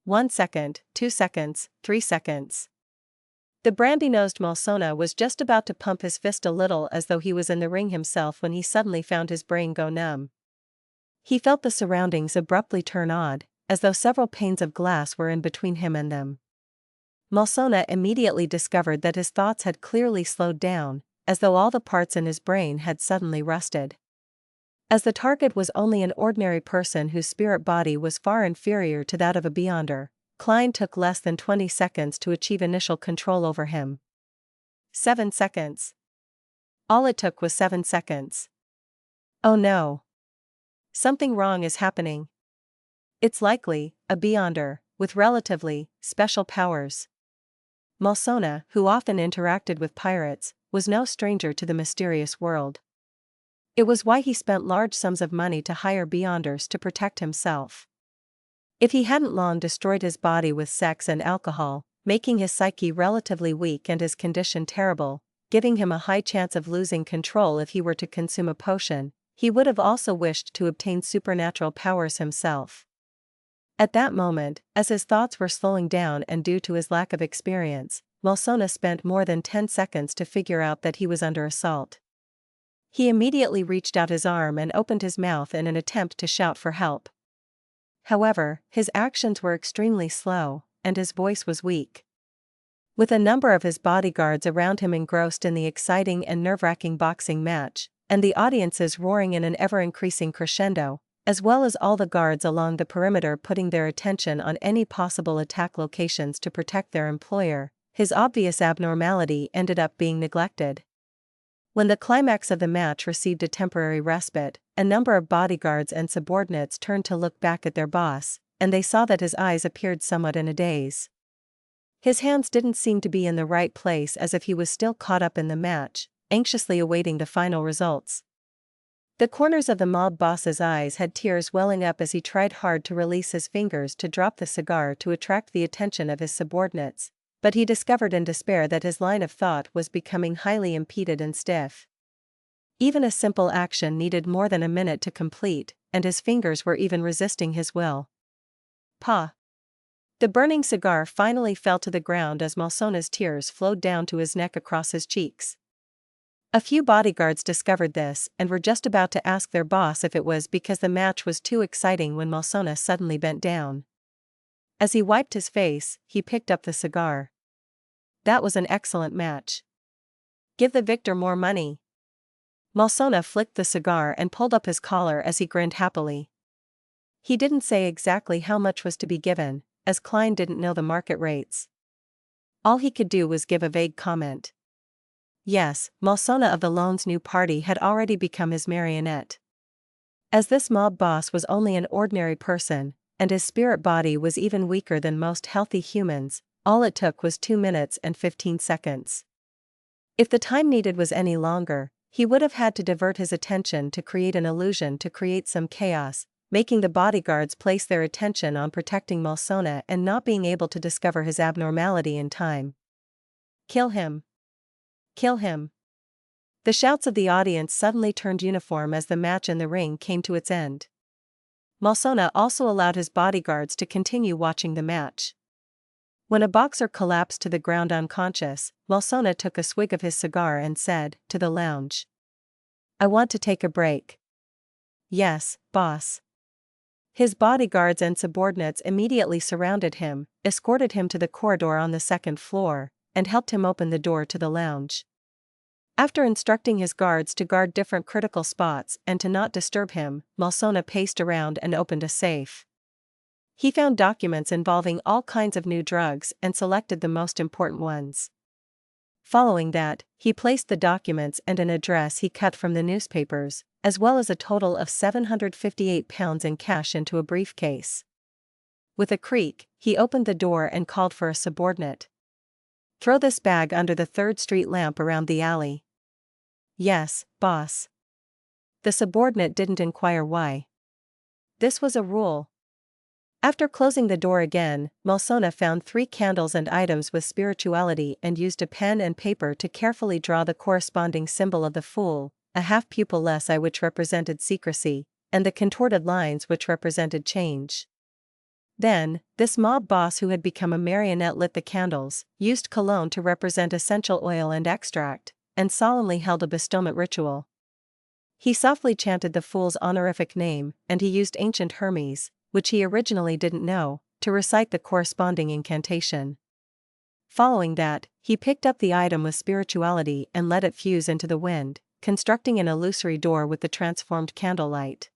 1 second, 2 seconds, 3 seconds. The brandy-nosed Malsona was just about to pump his fist a little as though he was in the ring himself when he suddenly found his brain go numb. He felt the surroundings abruptly turn odd, as though several panes of glass were in between him and them. Malsona immediately discovered that his thoughts had clearly slowed down, as though all the parts in his brain had suddenly rusted. As the target was only an ordinary person whose spirit body was far inferior to that of a beyonder, Klein took less than 20 seconds to achieve initial control over him. 7 seconds. All it took was 7 seconds. Oh no. Something wrong is happening. It's likely a beyonder, with relatively special powers. Malsona, who often interacted with pirates, was no stranger to the mysterious world. It was why he spent large sums of money to hire beyonders to protect himself. If he hadn't long destroyed his body with sex and alcohol, making his psyche relatively weak and his condition terrible, giving him a high chance of losing control if he were to consume a potion, he would have also wished to obtain supernatural powers himself. At that moment, as his thoughts were slowing down and due to his lack of experience, Malsona spent more than 10 seconds to figure out that he was under assault. He immediately reached out his arm and opened his mouth in an attempt to shout for help. However, his actions were extremely slow, and his voice was weak. With a number of his bodyguards around him engrossed in the exciting and nerve-wracking boxing match, and the audiences roaring in an ever-increasing crescendo, as well as all the guards along the perimeter putting their attention on any possible attack locations to protect their employer, his obvious abnormality ended up being neglected. When the climax of the match received a temporary respite, a number of bodyguards and subordinates turned to look back at their boss, and they saw that his eyes appeared somewhat in a daze. His hands didn't seem to be in the right place, as if he was still caught up in the match, anxiously awaiting the final results. The corners of the mob boss's eyes had tears welling up as he tried hard to release his fingers to drop the cigar to attract the attention of his subordinates, but he discovered in despair that his line of thought was becoming highly impeded and stiff. Even a simple action needed more than a minute to complete, and his fingers were even resisting his will. Pa! The burning cigar finally fell to the ground as Malsona's tears flowed down to his neck across his cheeks. A few bodyguards discovered this and were just about to ask their boss if it was because the match was too exciting when Malsona suddenly bent down. As he wiped his face, he picked up the cigar. That was an excellent match. Give the victor more money. Malsona flicked the cigar and pulled up his collar as he grinned happily. He didn't say exactly how much was to be given, as Klein didn't know the market rates. All he could do was give a vague comment. Yes, Malsona of the Lone's new party had already become his marionette. As this mob boss was only an ordinary person, and his spirit body was even weaker than most healthy humans, all it took was 2 minutes and 15 seconds. If the time needed was any longer, he would have had to divert his attention to create an illusion to create some chaos, making the bodyguards place their attention on protecting Malsona and not being able to discover his abnormality in time. Kill him! Kill him! The shouts of the audience suddenly turned uniform as the match in the ring came to its end. Malsona also allowed his bodyguards to continue watching the match. When a boxer collapsed to the ground unconscious, Malsona took a swig of his cigar and said, to the lounge, "I want to take a break." "Yes, boss." His bodyguards and subordinates immediately surrounded him, escorted him to the corridor on the second floor, and helped him open the door to the lounge. After instructing his guards to guard different critical spots and to not disturb him, Malsona paced around and opened a safe. He found documents involving all kinds of new drugs and selected the most important ones. Following that, he placed the documents and an address he cut from the newspapers, as well as a total of £758 in cash into a briefcase. With a creak, he opened the door and called for a subordinate. "Throw this bag under the 3rd Street lamp around the alley." "Yes, boss." The subordinate didn't inquire why. This was a rule. After closing the door again, Malsona found 3 candles and items with spirituality and used a pen and paper to carefully draw the corresponding symbol of the fool, a half-pupilless eye which represented secrecy, and the contorted lines which represented change. Then, this mob boss who had become a marionette lit the candles, used cologne to represent essential oil and extract, and solemnly held a bestowment ritual. He softly chanted the fool's honorific name, and he used ancient Hermes, which he originally didn't know, to recite the corresponding incantation. Following that, he picked up the item with spirituality and let it fuse into the wind, constructing an illusory door with the transformed candlelight.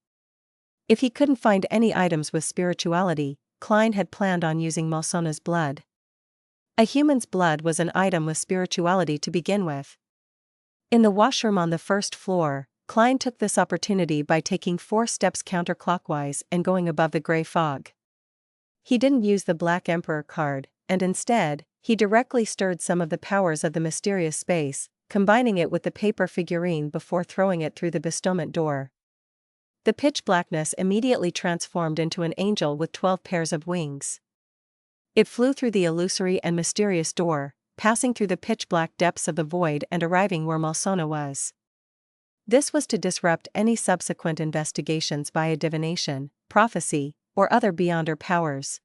If he couldn't find any items with spirituality, Klein had planned on using Malsona's blood. A human's blood was an item with spirituality to begin with. In the washroom on the 1st floor, Klein took this opportunity by taking 4 steps counterclockwise and going above the gray fog. He didn't use the Black Emperor card, and instead, he directly stirred some of the powers of the mysterious space, combining it with the paper figurine before throwing it through the bestowment door. The pitch blackness immediately transformed into an angel with 12 pairs of wings. It flew through the illusory and mysterious door, passing through the pitch-black depths of the void and arriving where Malsona was. This was to disrupt any subsequent investigations via divination, prophecy, or other beyonder powers.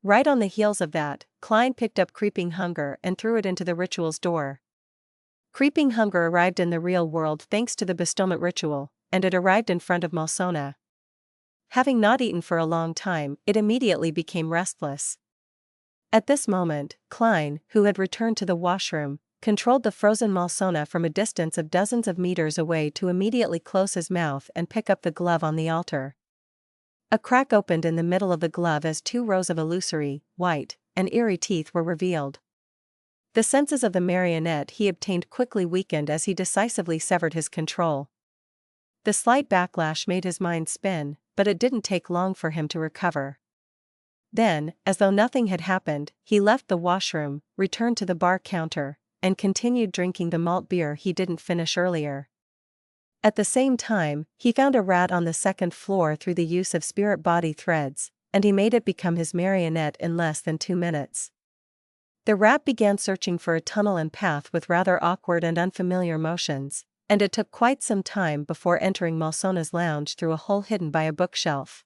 Right on the heels of that, Klein picked up Creeping Hunger and threw it into the ritual's door. Creeping Hunger arrived in the real world thanks to the bestowment ritual, and it arrived in front of Malsona. Having not eaten for a long time, it immediately became restless. At this moment, Klein, who had returned to the washroom, controlled the frozen Malsona from a distance of dozens of meters away to immediately close his mouth and pick up the glove on the altar. A crack opened in the middle of the glove as 2 rows of illusory, white, and eerie teeth were revealed. The senses of the marionette he obtained quickly weakened as he decisively severed his control. The slight backlash made his mind spin, but it didn't take long for him to recover. Then, as though nothing had happened, he left the washroom, returned to the bar counter, and continued drinking the malt beer he didn't finish earlier. At the same time, he found a rat on the 2nd floor through the use of spirit body threads, and he made it become his marionette in less than 2 minutes. The rat began searching for a tunnel and path with rather awkward and unfamiliar motions, and it took quite some time before entering Malsona's lounge through a hole hidden by a bookshelf.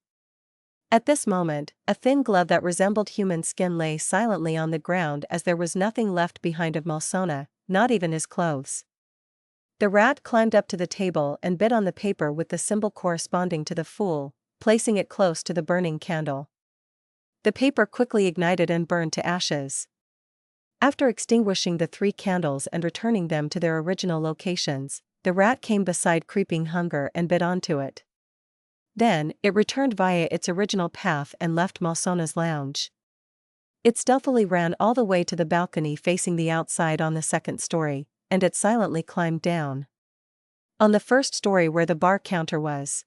At this moment, a thin glove that resembled human skin lay silently on the ground as there was nothing left behind of Malsona, not even his clothes. The rat climbed up to the table and bit on the paper with the symbol corresponding to the Fool, placing it close to the burning candle. The paper quickly ignited and burned to ashes. After extinguishing the 3 candles and returning them to their original locations, the rat came beside Creeping Hunger and bit onto it. Then, it returned via its original path and left Malsona's lounge. It stealthily ran all the way to the balcony facing the outside on the 2nd story, and it silently climbed down. On the 1st story where the bar counter was,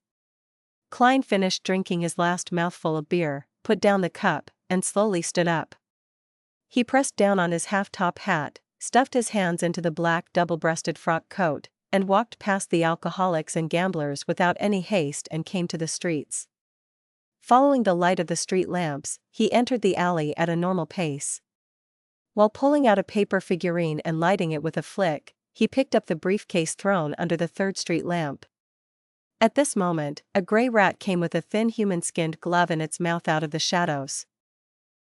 Klein finished drinking his last mouthful of beer, put down the cup, and slowly stood up. He pressed down on his half-top hat, stuffed his hands into the black double-breasted frock coat, and walked past the alcoholics and gamblers without any haste and came to the streets. Following the light of the street lamps, he entered the alley at a normal pace. While pulling out a paper figurine and lighting it with a flick, he picked up the briefcase thrown under the 3rd Street lamp. At this moment, a gray rat came with a thin human-skinned glove in its mouth out of the shadows.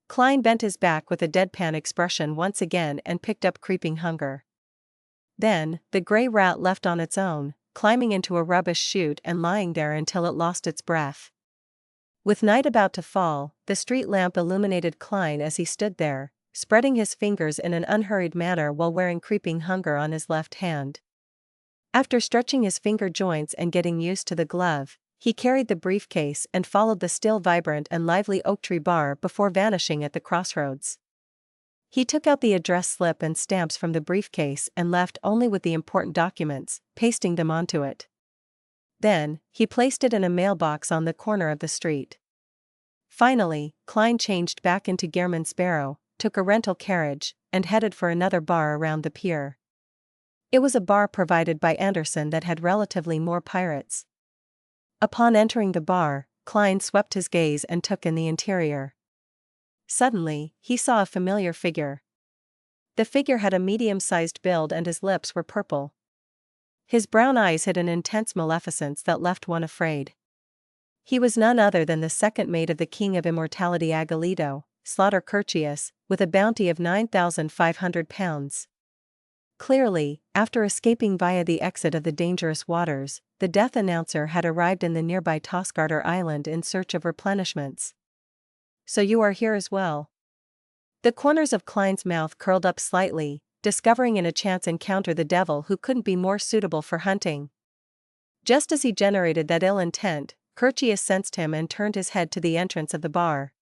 Klein bent his back with a deadpan expression once again and picked up Creeping Hunger. Then, the gray rat left on its own, climbing into a rubbish chute and lying there until it lost its breath. With night about to fall, the street lamp illuminated Klein as he stood there, spreading his fingers in an unhurried manner while wearing Creeping Hunger on his left hand. After stretching his finger joints and getting used to the glove, he carried the briefcase and followed the still vibrant and lively oak tree bar before vanishing at the crossroads. He took out the address slip and stamps from the briefcase and left only with the important documents, pasting them onto it. Then, he placed it in a mailbox on the corner of the street. Finally, Klein changed back into Gehrman Sparrow, took a rental carriage, and headed for another bar around the pier. It was a bar provided by Anderson that had relatively more pirates. Upon entering the bar, Klein swept his gaze and took in the interior. Suddenly, he saw a familiar figure. The figure had a medium-sized build and his lips were purple. His brown eyes hid an intense maleficence that left one afraid. He was none other than the 2nd mate of the King of Immortality Agolito, Slaughter Curtius, with a bounty of 9,500 pounds. Clearly, after escaping via the exit of the dangerous waters, the death announcer had arrived in the nearby Tosgarter Island in search of replenishments. "So you are here as well." The corners of Klein's mouth curled up slightly, discovering in a chance encounter the devil who couldn't be more suitable for hunting. Just as he generated that ill intent, Curtius sensed him and turned his head to the entrance of the bar.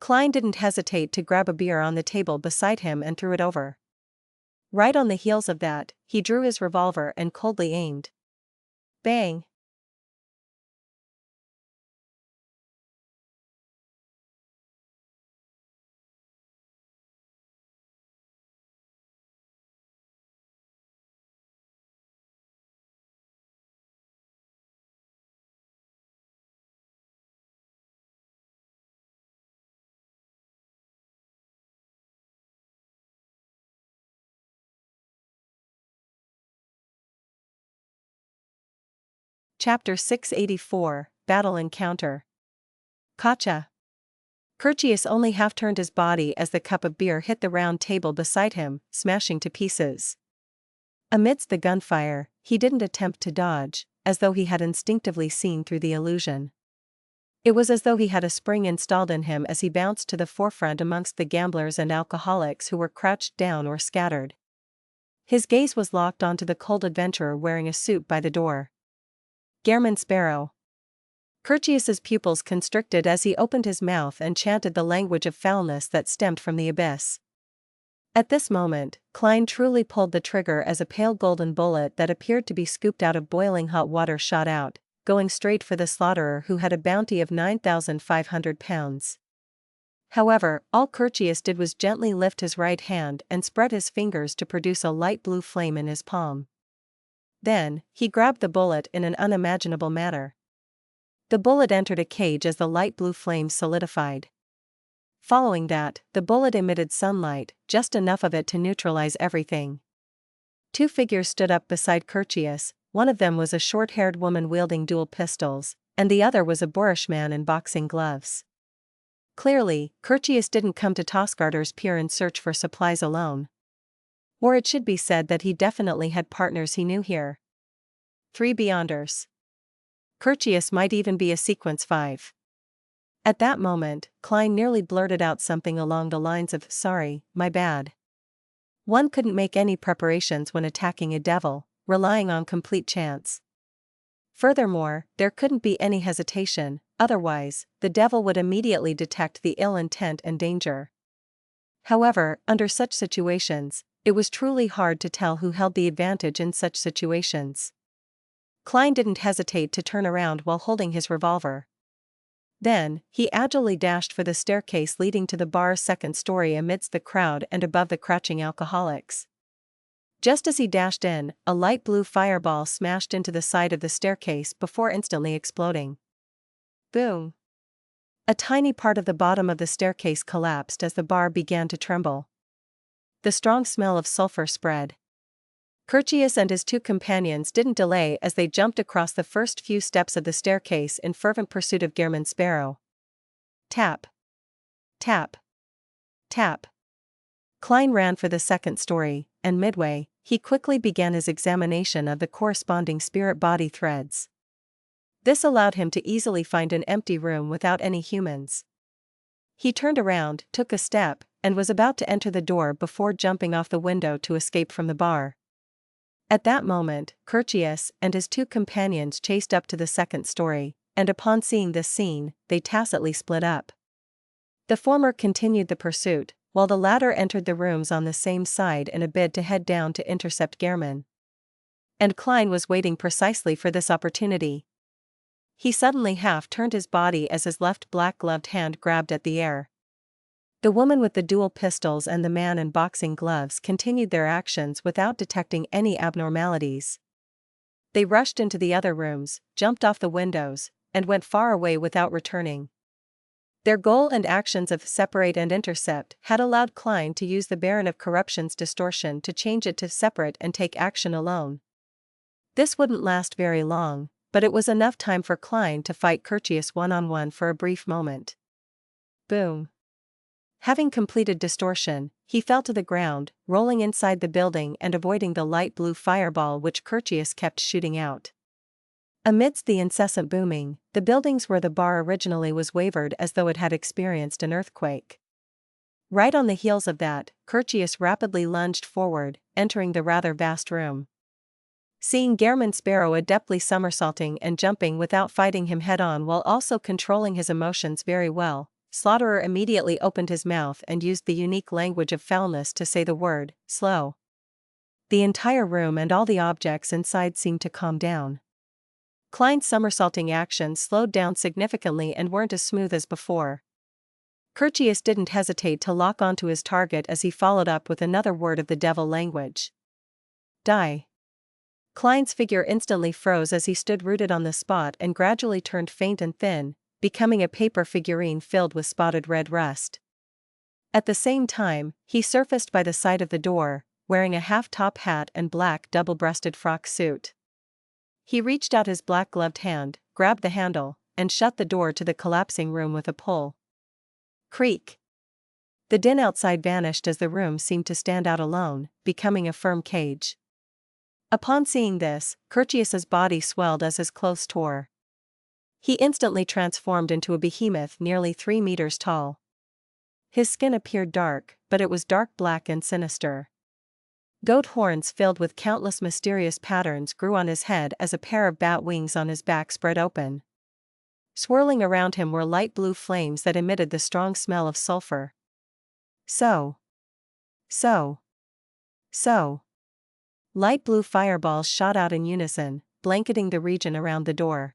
Klein didn't hesitate to grab a beer on the table beside him and threw it over. Right on the heels of that, he drew his revolver and coldly aimed. Bang! Chapter 684, Battle Encounter. Gotcha. Curtius only half turned his body as the cup of beer hit the round table beside him, smashing to pieces. Amidst the gunfire, he didn't attempt to dodge, as though he had instinctively seen through the illusion. It was as though he had a spring installed in him as he bounced to the forefront amongst the gamblers and alcoholics who were crouched down or scattered. His gaze was locked onto the cold adventurer wearing a suit by the door. Gairman Sparrow. Curtius's pupils constricted as he opened his mouth and chanted the language of foulness that stemmed from the abyss. At this moment, Klein truly pulled the trigger as a pale golden bullet that appeared to be scooped out of boiling hot water shot out, going straight for the slaughterer who had a bounty of 9,500 pounds. However, all Curtius did was gently lift his right hand and spread his fingers to produce a light blue flame in his palm. Then, he grabbed the bullet in an unimaginable manner. The bullet entered a cage as the light blue flame solidified. Following that, the bullet emitted sunlight, just enough of it to neutralize everything. Two figures stood up beside Curtius. One of them was a short-haired woman wielding dual pistols, and the other was a boorish man in boxing gloves. Clearly, Curtius didn't come to Tosgarder's Pier in search for supplies alone. Or it should be said that he definitely had partners he knew here. 3 Beyonders. Curtius might even be a Sequence 5. At that moment, Klein nearly blurted out something along the lines of, "Sorry, my bad." One couldn't make any preparations when attacking a devil, relying on complete chance. Furthermore, there couldn't be any hesitation, otherwise, the devil would immediately detect the ill intent and danger. However, under such situations, it was truly hard to tell who held the advantage in such situations. Klein didn't hesitate to turn around while holding his revolver. Then, he agilely dashed for the staircase leading to the bar's second story amidst the crowd and above the crouching alcoholics. Just as he dashed in, a light blue fireball smashed into the side of the staircase before instantly exploding. Boom! A tiny part of the bottom of the staircase collapsed as the bar began to tremble. The strong smell of sulfur spread. Curtius and his two companions didn't delay as they jumped across the first few steps of the staircase in fervent pursuit of Gairman Sparrow. Tap. Tap. Tap. Klein ran for the second story, and midway, he quickly began his examination of the corresponding spirit-body threads. This allowed him to easily find an empty room without any humans. He turned around, took a step, and was about to enter the door before jumping off the window to escape from the bar. At that moment, Curtius and his two companions chased up to the second story, and upon seeing this scene, they tacitly split up. The former continued the pursuit, while the latter entered the rooms on the same side in a bid to head down to intercept Gairman. And Klein was waiting precisely for this opportunity. He suddenly half-turned his body as his left black-gloved hand grabbed at the air. The woman with the dual pistols and the man in boxing gloves continued their actions without detecting any abnormalities. They rushed into the other rooms, jumped off the windows, and went far away without returning. Their goal and actions of separate and intercept had allowed Klein to use the Baron of Corruption's distortion to change it to separate and take action alone. This wouldn't last very long, but it was enough time for Klein to fight Curtius one-on-one for a brief moment. Boom. Having completed distortion, he fell to the ground, rolling inside the building and avoiding the light blue fireball which Curtius kept shooting out. Amidst the incessant booming, the buildings where the bar originally was wavered as though it had experienced an earthquake. Right on the heels of that, Curtius rapidly lunged forward, entering the rather vast room. Seeing Gairman Sparrow adeptly somersaulting and jumping without fighting him head-on while also controlling his emotions very well, Slaughterer immediately opened his mouth and used the unique language of foulness to say the word, "slow." The entire room and all the objects inside seemed to calm down. Klein's somersaulting actions slowed down significantly and weren't as smooth as before. Curtius didn't hesitate to lock onto his target as he followed up with another word of the devil language. Die. Klein's figure instantly froze as he stood rooted on the spot and gradually turned faint and thin, becoming a paper figurine filled with spotted red rust. At the same time, he surfaced by the side of the door, wearing a half-top hat and black double-breasted frock suit. He reached out his black-gloved hand, grabbed the handle, and shut the door to the collapsing room with a pull. Creak. The din outside vanished as the room seemed to stand out alone, becoming a firm cage. Upon seeing this, Curtius's body swelled as his clothes tore. He instantly transformed into a behemoth nearly 3 meters tall. His skin appeared dark, but it was dark black and sinister. Goat horns filled with countless mysterious patterns grew on his head as a pair of bat wings on his back spread open. Swirling around him were light blue flames that emitted the strong smell of sulfur. So. Light blue fireballs shot out in unison, blanketing the region around the door.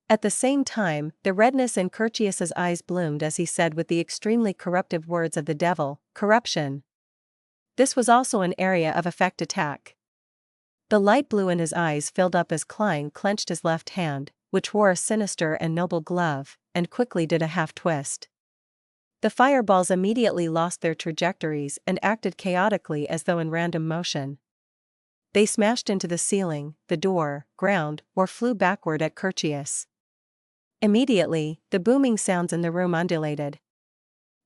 At the same time, the redness in Curtius's eyes bloomed as he said with the extremely corruptive words of the devil, "Corruption." This was also an area of effect attack. The light blue in his eyes filled up as Klein clenched his left hand, which wore a sinister and noble glove, and quickly did a half-twist. The fireballs immediately lost their trajectories and acted chaotically as though in random motion. They smashed into the ceiling, the door, ground, or flew backward at Curtius. Immediately, the booming sounds in the room undulated.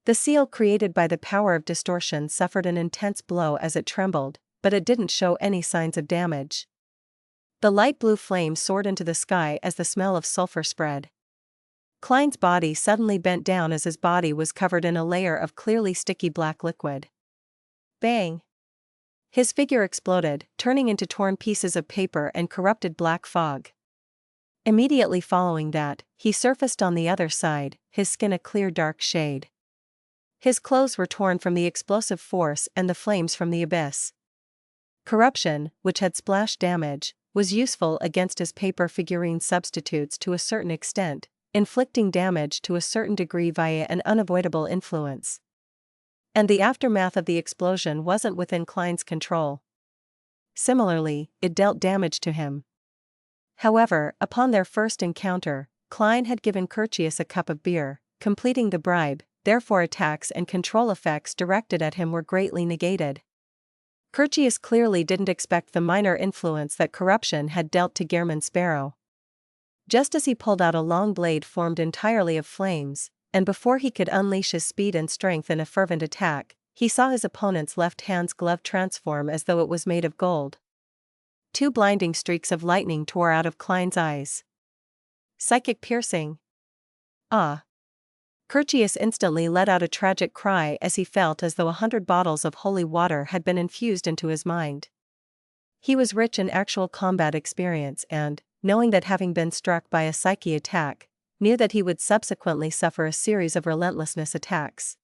The seal created by the power of distortion suffered an intense blow as it trembled, but it didn't show any signs of damage. The light blue flame soared into the sky as the smell of sulfur spread. Klein's body suddenly bent down as his body was covered in a layer of clearly sticky black liquid. Bang! His figure exploded, turning into torn pieces of paper and corrupted black fog. Immediately following that, he surfaced on the other side, his skin a clear dark shade. His clothes were torn from the explosive force and the flames from the abyss. Corruption, which had splash damage, was useful against his paper figurine substitutes to a certain extent, inflicting damage to a certain degree via an unavoidable influence. And the aftermath of the explosion wasn't within Klein's control. Similarly, it dealt damage to him. However, upon their first encounter, Klein had given Curtius a cup of beer, completing the bribe, therefore attacks and control effects directed at him were greatly negated. Curtius clearly didn't expect the minor influence that corruption had dealt to Gehrman Sparrow. Just as he pulled out a long blade formed entirely of flames, and before he could unleash his speed and strength in a fervent attack, he saw his opponent's left hand's glove transform as though it was made of gold. 2 blinding streaks of lightning tore out of Klein's eyes. Psychic piercing. Ah! Curtius instantly let out a tragic cry as he felt as though 100 bottles of holy water had been infused into his mind. He was rich in actual combat experience and, knowing that having been struck by a psyche attack, knew that he would subsequently suffer a series of relentlessness attacks.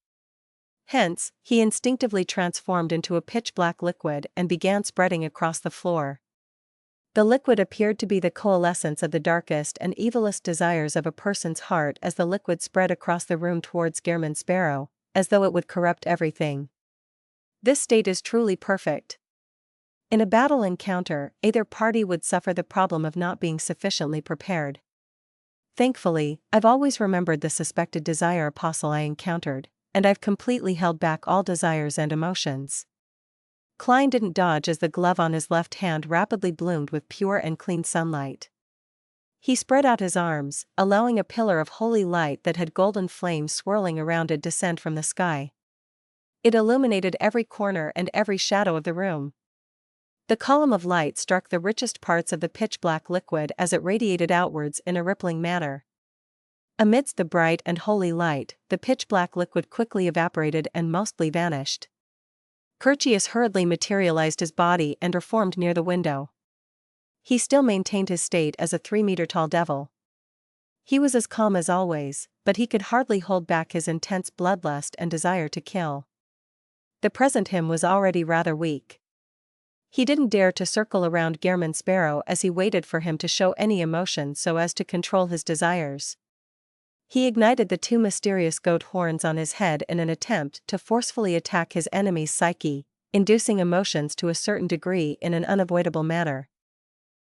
Hence, he instinctively transformed into a pitch-black liquid and began spreading across the floor. The liquid appeared to be the coalescence of the darkest and evilest desires of a person's heart as the liquid spread across the room towards Gehrman Sparrow, as though it would corrupt everything. This state is truly perfect. In a battle encounter, either party would suffer the problem of not being sufficiently prepared. Thankfully, I've always remembered the suspected desire apostle I encountered, and I've completely held back all desires and emotions. Klein didn't dodge as the glove on his left hand rapidly bloomed with pure and clean sunlight. He spread out his arms, allowing a pillar of holy light that had golden flames swirling around it descend from the sky. It illuminated every corner and every shadow of the room. The column of light struck the richest parts of the pitch-black liquid as it radiated outwards in a rippling manner. Amidst the bright and holy light, the pitch-black liquid quickly evaporated and mostly vanished. Curtius hurriedly materialized his body and reformed near the window. He still maintained his state as a 3-meter-tall devil. He was as calm as always, but he could hardly hold back his intense bloodlust and desire to kill. The present him was already rather weak. He didn't dare to circle around Gehrman Sparrow as he waited for him to show any emotion so as to control his desires. He ignited the 2 mysterious goat horns on his head in an attempt to forcefully attack his enemy's psyche, inducing emotions to a certain degree in an unavoidable manner.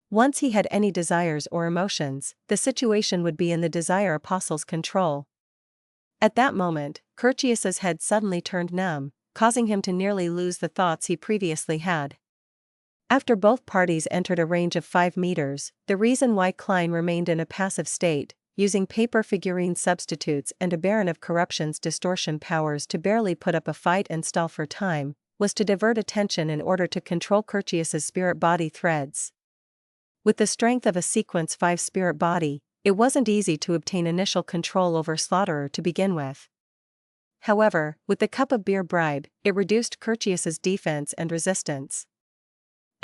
Once he had any desires or emotions, the situation would be in the desire apostle's control. At that moment, Curtius's head suddenly turned numb, causing him to nearly lose the thoughts he previously had. After both parties entered a range of 5 meters, the reason why Klein remained in a passive state, using paper figurine substitutes and a Baron of Corruption's distortion powers to barely put up a fight and stall for time, was to divert attention in order to control Curtius's spirit body threads. With the strength of a Sequence 5 spirit body, it wasn't easy to obtain initial control over Slaughterer to begin with. However, with the cup of beer bribe, it reduced Curtius's defense and resistance.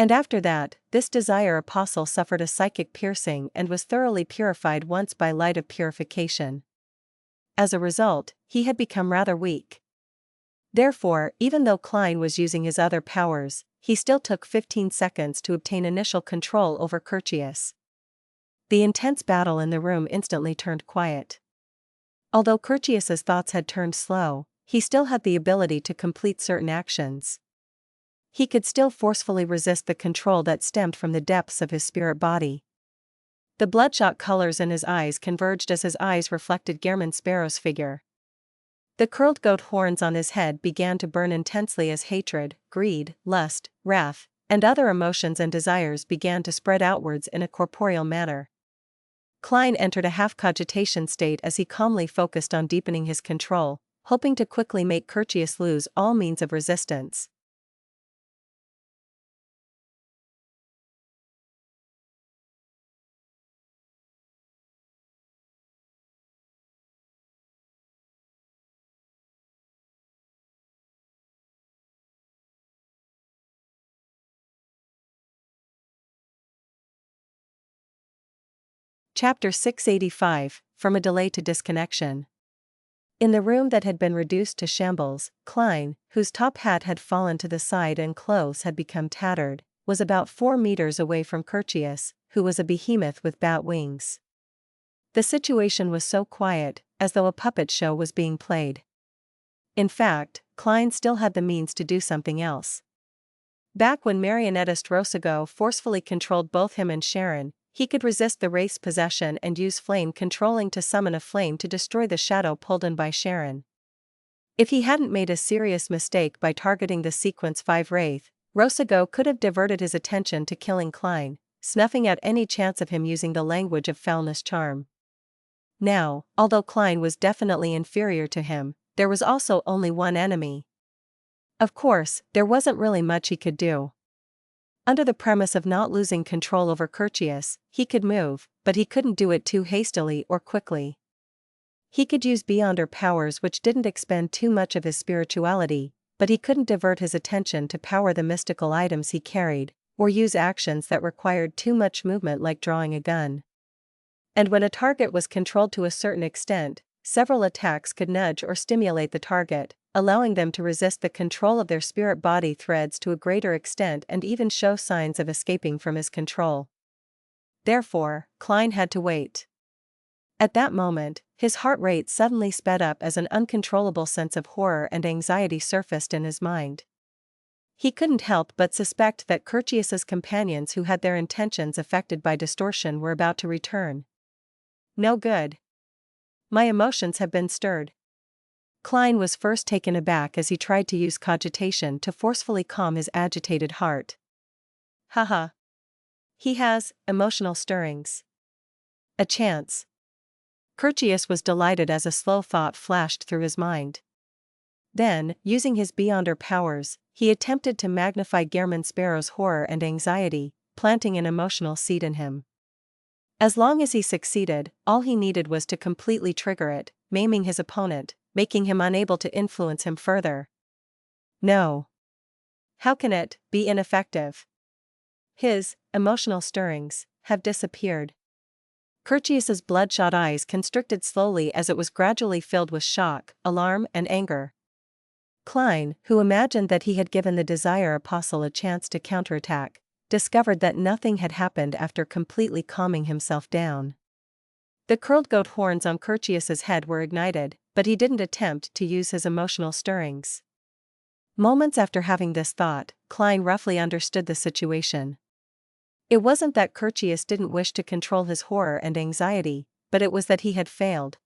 And after that, this desire apostle suffered a psychic piercing and was thoroughly purified once by light of purification. As a result, he had become rather weak. Therefore, even though Klein was using his other powers, he still took 15 seconds to obtain initial control over Curtius. The intense battle in the room instantly turned quiet. Although Curtius's thoughts had turned slow, he still had the ability to complete certain actions. He could still forcefully resist the control that stemmed from the depths of his spirit body. The bloodshot colors in his eyes converged as his eyes reflected Gehrman Sparrow's figure. The curled goat horns on his head began to burn intensely as hatred, greed, lust, wrath, and other emotions and desires began to spread outwards in a corporeal manner. Klein entered a half-cogitation state as he calmly focused on deepening his control, hoping to quickly make Curtius lose all means of resistance. Chapter 685, From a Delay to Disconnection. In the room that had been reduced to shambles, Klein, whose top hat had fallen to the side and clothes had become tattered, was about 4 meters away from Curtius, who was a behemoth with bat wings. The situation was so quiet, as though a puppet show was being played. In fact, Klein still had the means to do something else. Back when marionettist Rosago forcefully controlled both him and Sharon, he could resist the wraith's possession and use flame controlling to summon a flame to destroy the shadow pulled in by Sharon. If he hadn't made a serious mistake by targeting the Sequence 5 wraith, Rosago could have diverted his attention to killing Klein, snuffing out any chance of him using the language of foulness charm. Now, although Klein was definitely inferior to him, there was also only one enemy. Of course, there wasn't really much he could do. Under the premise of not losing control over Curtius, he could move, but he couldn't do it too hastily or quickly. He could use Beyonder powers which didn't expend too much of his spirituality, but he couldn't divert his attention to power the mystical items he carried, or use actions that required too much movement like drawing a gun. And when a target was controlled to a certain extent, several attacks could nudge or stimulate the target, allowing them to resist the control of their spirit body threads to a greater extent and even show signs of escaping from his control. Therefore, Klein had to wait. At that moment, his heart rate suddenly sped up as an uncontrollable sense of horror and anxiety surfaced in his mind. He couldn't help but suspect that Curtius's companions who had their intentions affected by distortion were about to return. No good. My emotions have been stirred. Klein was first taken aback as he tried to use cogitation to forcefully calm his agitated heart. Haha. He has emotional stirrings. A chance. Curtius was delighted as a slow thought flashed through his mind. Then, using his Beyonder powers, he attempted to magnify Gehrman Sparrow's horror and anxiety, planting an emotional seed in him. As long as he succeeded, all he needed was to completely trigger it, maiming his opponent, making him unable to influence him further. No. How can it be ineffective? His emotional stirrings have disappeared. Curtius's bloodshot eyes constricted slowly as it was gradually filled with shock, alarm, and anger. Klein, who imagined that he had given the Desire Apostle a chance to counterattack, discovered that nothing had happened after completely calming himself down. The curled goat horns on Curtius's head were ignited, but he didn't attempt to use his emotional stirrings. Moments after having this thought, Klein roughly understood the situation. It wasn't that Curtius didn't wish to control his horror and anxiety, but it was that he had failed.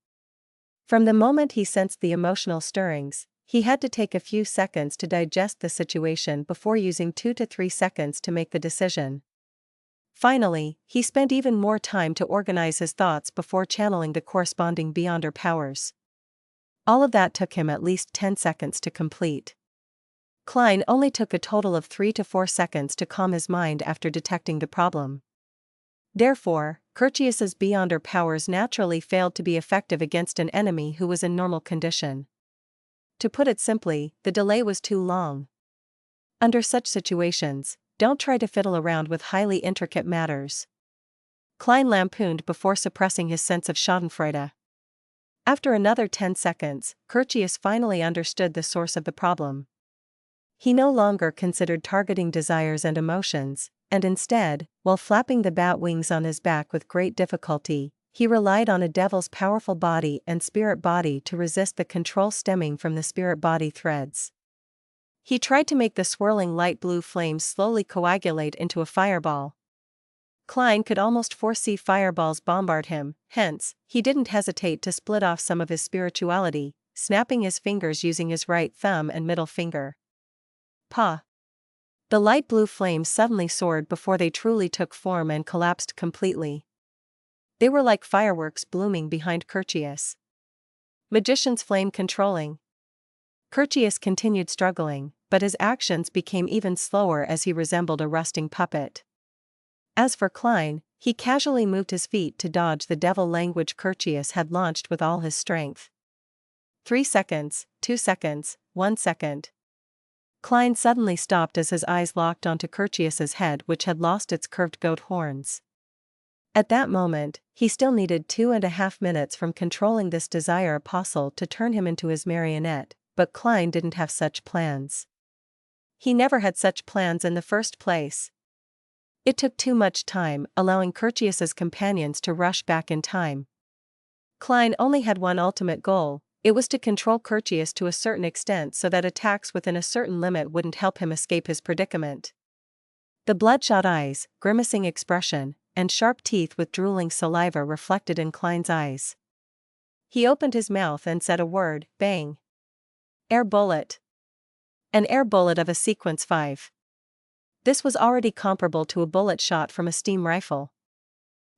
From the moment he sensed the emotional stirrings, he had to take a few seconds to digest the situation before using 2 to 3 seconds to make the decision. Finally, he spent even more time to organize his thoughts before channeling the corresponding Beyonder powers. All of that took him at least 10 seconds to complete. Klein only took a total of 3 to 4 seconds to calm his mind after detecting the problem. Therefore, Curtius's Beyonder powers naturally failed to be effective against an enemy who was in normal condition. To put it simply, the delay was too long. Under such situations, don't try to fiddle around with highly intricate matters. Klein lampooned before suppressing his sense of schadenfreude. After another 10 seconds, Curtius finally understood the source of the problem. He no longer considered targeting desires and emotions, and instead, while flapping the bat wings on his back with great difficulty, he relied on a devil's powerful body and spirit body to resist the control stemming from the spirit body threads. He tried to make the swirling light blue flames slowly coagulate into a fireball. Klein could almost foresee fireballs bombard him, hence, he didn't hesitate to split off some of his spirituality, snapping his fingers using his right thumb and middle finger. Pa! The light blue flames suddenly soared before they truly took form and collapsed completely. They were like fireworks blooming behind Curtius. Magician's flame controlling. Curtius continued struggling, but his actions became even slower as he resembled a rusting puppet. As for Klein, he casually moved his feet to dodge the devil language Curtius had launched with all his strength. 3 seconds, 2 seconds, 1 second. Klein suddenly stopped as his eyes locked onto Curtius's head, which had lost its curved goat horns. At that moment, he still needed 2.5 minutes from controlling this desire apostle to turn him into his marionette, but Klein didn't have such plans. He never had such plans in the first place. It took too much time, allowing Curtius's companions to rush back in time. Klein only had one ultimate goal: it was to control Curtius to a certain extent so that attacks within a certain limit wouldn't help him escape his predicament. The bloodshot eyes, grimacing expression, and sharp teeth with drooling saliva reflected in Klein's eyes. He opened his mouth and said a word: bang. Air bullet. An air bullet of a sequence 5. This was already comparable to a bullet shot from a steam rifle.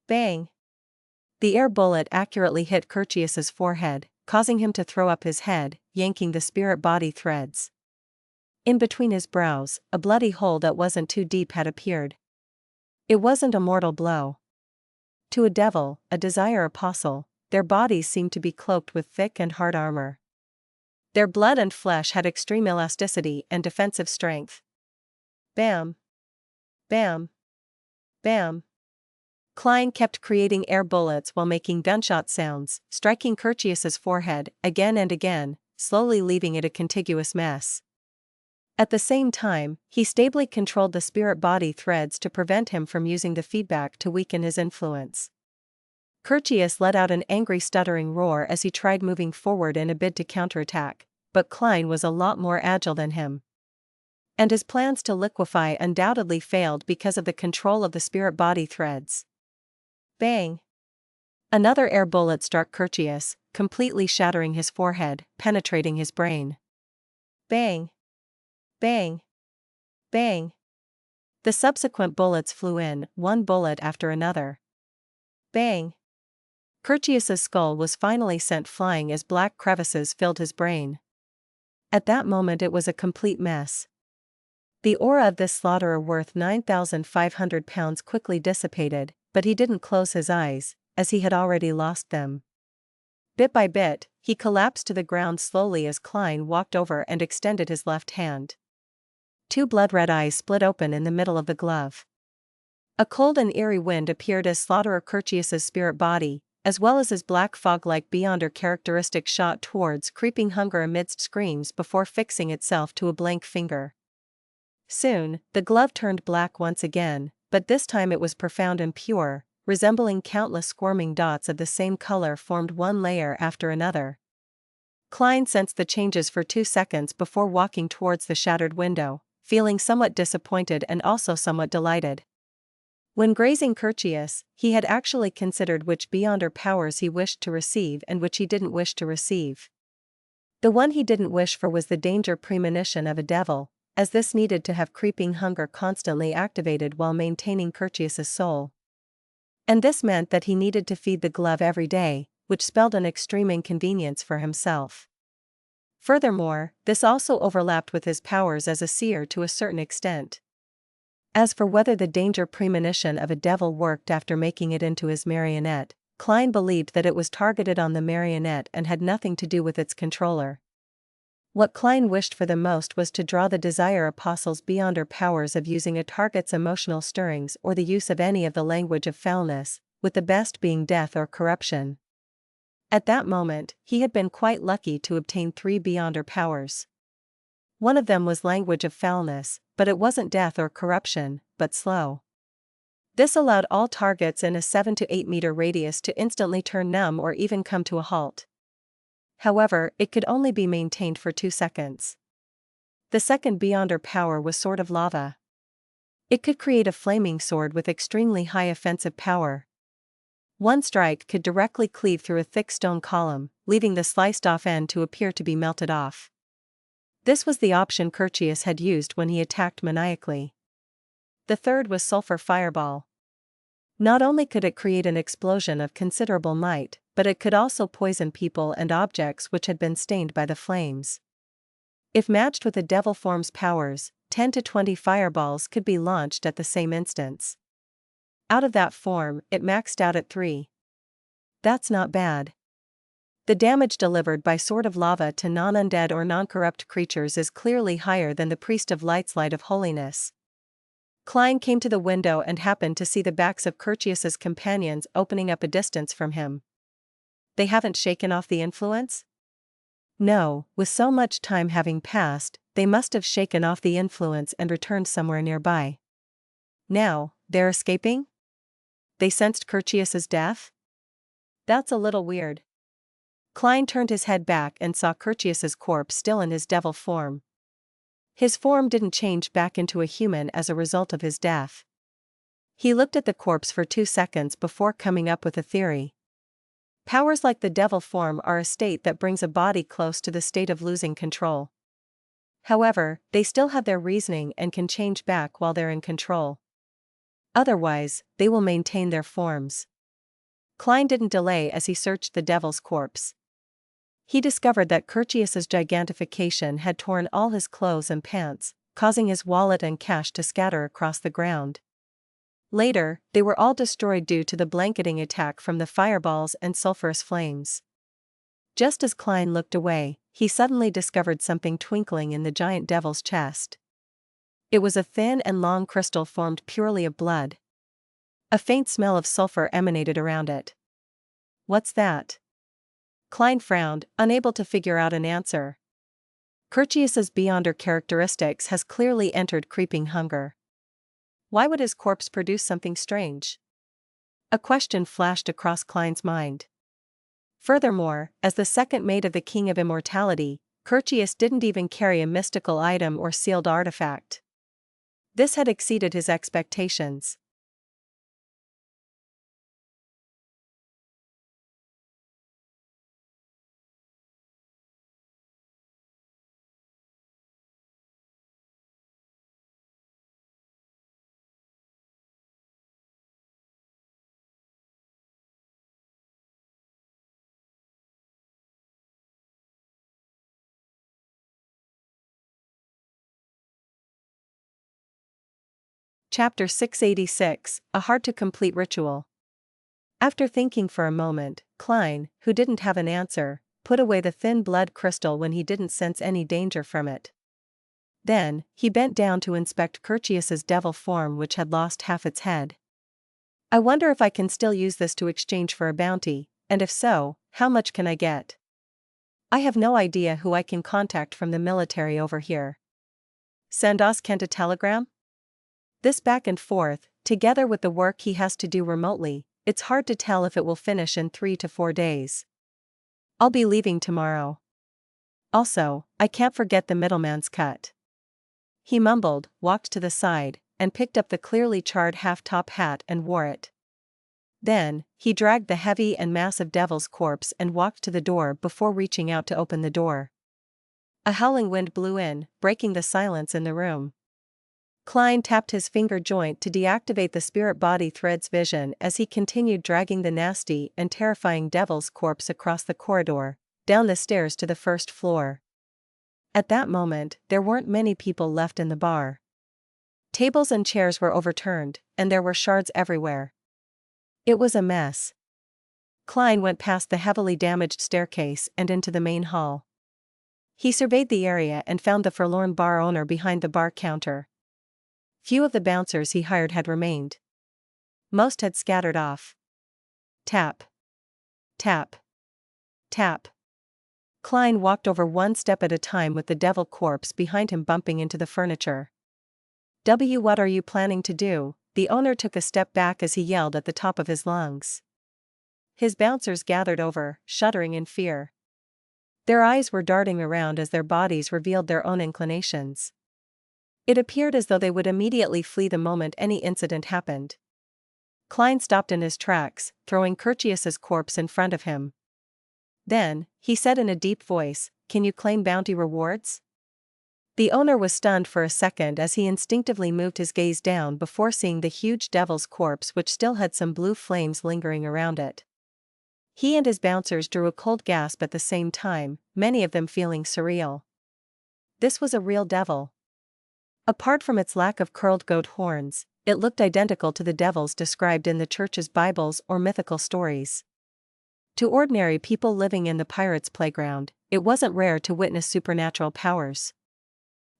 Bang. The air bullet accurately hit Curtius's forehead, causing him to throw up his head, yanking the spirit body threads. In between his brows, a bloody hole that wasn't too deep had appeared. It wasn't a mortal blow. To a devil, a desire apostle, their bodies seemed to be cloaked with thick and hard armor. Their blood and flesh had extreme elasticity and defensive strength. Bam! Bam! Bam! Klein kept creating air bullets while making gunshot sounds, striking Curtius's forehead again and again, slowly leaving it a contiguous mess. At the same time, he stably controlled the spirit body threads to prevent him from using the feedback to weaken his influence. Curtius let out an angry stuttering roar as he tried moving forward in a bid to counterattack, but Klein was a lot more agile than him. And his plans to liquefy undoubtedly failed because of the control of the spirit body threads. Bang! Another air bullet struck Curtius, completely shattering his forehead, penetrating his brain. Bang! Bang! Bang! The subsequent bullets flew in, one bullet after another. Bang! Curtius's skull was finally sent flying as black crevices filled his brain. At that moment it was a complete mess. The aura of this slaughterer worth 9,500 pounds quickly dissipated, but he didn't close his eyes, as he had already lost them. Bit by bit, he collapsed to the ground slowly as Klein walked over and extended his left hand. 2 blood-red eyes split open in the middle of the glove. A cold and eerie wind appeared as slaughterer Curtius's spirit body, as well as his black fog-like Beyonder characteristic shot towards creeping hunger amidst screams before fixing itself to a blank finger. Soon, the glove turned black once again, but this time it was profound and pure, resembling countless squirming dots of the same color formed one layer after another. Klein sensed the changes for 2 seconds before walking towards the shattered window, feeling somewhat disappointed and also somewhat delighted. When grazing Curtius, he had actually considered which Beyonder powers he wished to receive and which he didn't wish to receive. The one he didn't wish for was the danger premonition of a devil, as this needed to have creeping hunger constantly activated while maintaining Curtius's soul. And this meant that he needed to feed the glove every day, which spelled an extreme inconvenience for himself. Furthermore, this also overlapped with his powers as a seer to a certain extent. As for whether the danger premonition of a devil worked after making it into his marionette, Klein believed that it was targeted on the marionette and had nothing to do with its controller. What Klein wished for the most was to draw the desire apostle's Bystander powers of using a target's emotional stirrings or the use of any of the language of foulness, with the best being death or corruption. At that moment, he had been quite lucky to obtain 3 Bystander powers. One of them was language of foulness, but it wasn't death or corruption, but slow. This allowed all targets in a 7 to 8 meter radius to instantly turn numb or even come to a halt. However, it could only be maintained for 2 seconds. The second Bystander power was Sword of Lava. It could create a flaming sword with extremely high offensive power. One strike could directly cleave through a thick stone column, leaving the sliced-off end to appear to be melted off. This was the option Curtius had used when he attacked maniacally. The third was Sulfur Fireball. Not only could it create an explosion of considerable might, but it could also poison people and objects which had been stained by the flames. If matched with the devil form's powers, 10 to 20 fireballs could be launched at the same instance. Out of that form, it maxed out at 3. That's not bad. The damage delivered by Sword of Lava to non-undead or non-corrupt creatures is clearly higher than the Priest of Light's Light of Holiness. Klein came to the window and happened to see the backs of Curtius's companions opening up a distance from him. They haven't shaken off the influence? No, with so much time having passed, they must have shaken off the influence and returned somewhere nearby. Now, they're escaping? They sensed Curtius's death? That's a little weird. Klein turned his head back and saw Curtius's corpse still in his devil form. His form didn't change back into a human as a result of his death. He looked at the corpse for 2 seconds before coming up with a theory. Powers like the devil form are a state that brings a body close to the state of losing control. However, they still have their reasoning and can change back while they're in control. Otherwise, they will maintain their forms. Klein didn't delay as he searched the devil's corpse. He discovered that Curtius's gigantification had torn all his clothes and pants, causing his wallet and cash to scatter across the ground. Later, they were all destroyed due to the blanketing attack from the fireballs and sulfurous flames. Just as Klein looked away, he suddenly discovered something twinkling in the giant devil's chest. It was a thin and long crystal formed purely of blood. A faint smell of sulfur emanated around it. What's that? Klein frowned, unable to figure out an answer. Curtius's Bystander characteristics has clearly entered creeping hunger. Why would his corpse produce something strange? A question flashed across Klein's mind. Furthermore, as the second mate of the King of Immortality, Curtius didn't even carry a mystical item or sealed artifact. This had exceeded his expectations. Chapter 686, A Hard-to-Complete Ritual. After thinking for a moment, Klein, who didn't have an answer, put away the thin blood crystal when he didn't sense any danger from it. Then, he bent down to inspect Curtius's devil form which had lost half its head. I wonder if I can still use this to exchange for a bounty, and if so, how much can I get? I have no idea who I can contact from the military over here. Send Oz Kent a telegram? This back and forth, together with the work he has to do remotely, it's hard to tell if it will finish in 3 to 4 days. I'll be leaving tomorrow. Also, I can't forget the middleman's cut. He mumbled, walked to the side, and picked up the clearly charred half-top hat and wore it. Then, he dragged the heavy and massive devil's corpse and walked to the door before reaching out to open the door. A howling wind blew in, breaking the silence in the room. Klein tapped his finger joint to deactivate the spirit body thread's vision as he continued dragging the nasty and terrifying devil's corpse across the corridor, down the stairs to the first floor. At that moment, there weren't many people left in the bar. Tables and chairs were overturned, and there were shards everywhere. It was a mess. Klein went past the heavily damaged staircase and into the main hall. He surveyed the area and found the forlorn bar owner behind the bar counter. Few of the bouncers he hired had remained. Most had scattered off. Tap. Tap. Tap. Klein walked over one step at a time with the devil corpse behind him bumping into the furniture. What are you planning to do? The owner took a step back as he yelled at the top of his lungs. His bouncers gathered over, shuddering in fear. Their eyes were darting around as their bodies revealed their own inclinations. It appeared as though they would immediately flee the moment any incident happened. Klein stopped in his tracks, throwing Curtius's corpse in front of him. Then, he said in a deep voice, "Can you claim bounty rewards?" The owner was stunned for a second as he instinctively moved his gaze down before seeing the huge devil's corpse which still had some blue flames lingering around it. He and his bouncers drew a cold gasp at the same time, many of them feeling surreal. This was a real devil. Apart from its lack of curled goat horns, it looked identical to the devils described in the church's Bibles or mythical stories. To ordinary people living in the pirates' playground, it wasn't rare to witness supernatural powers.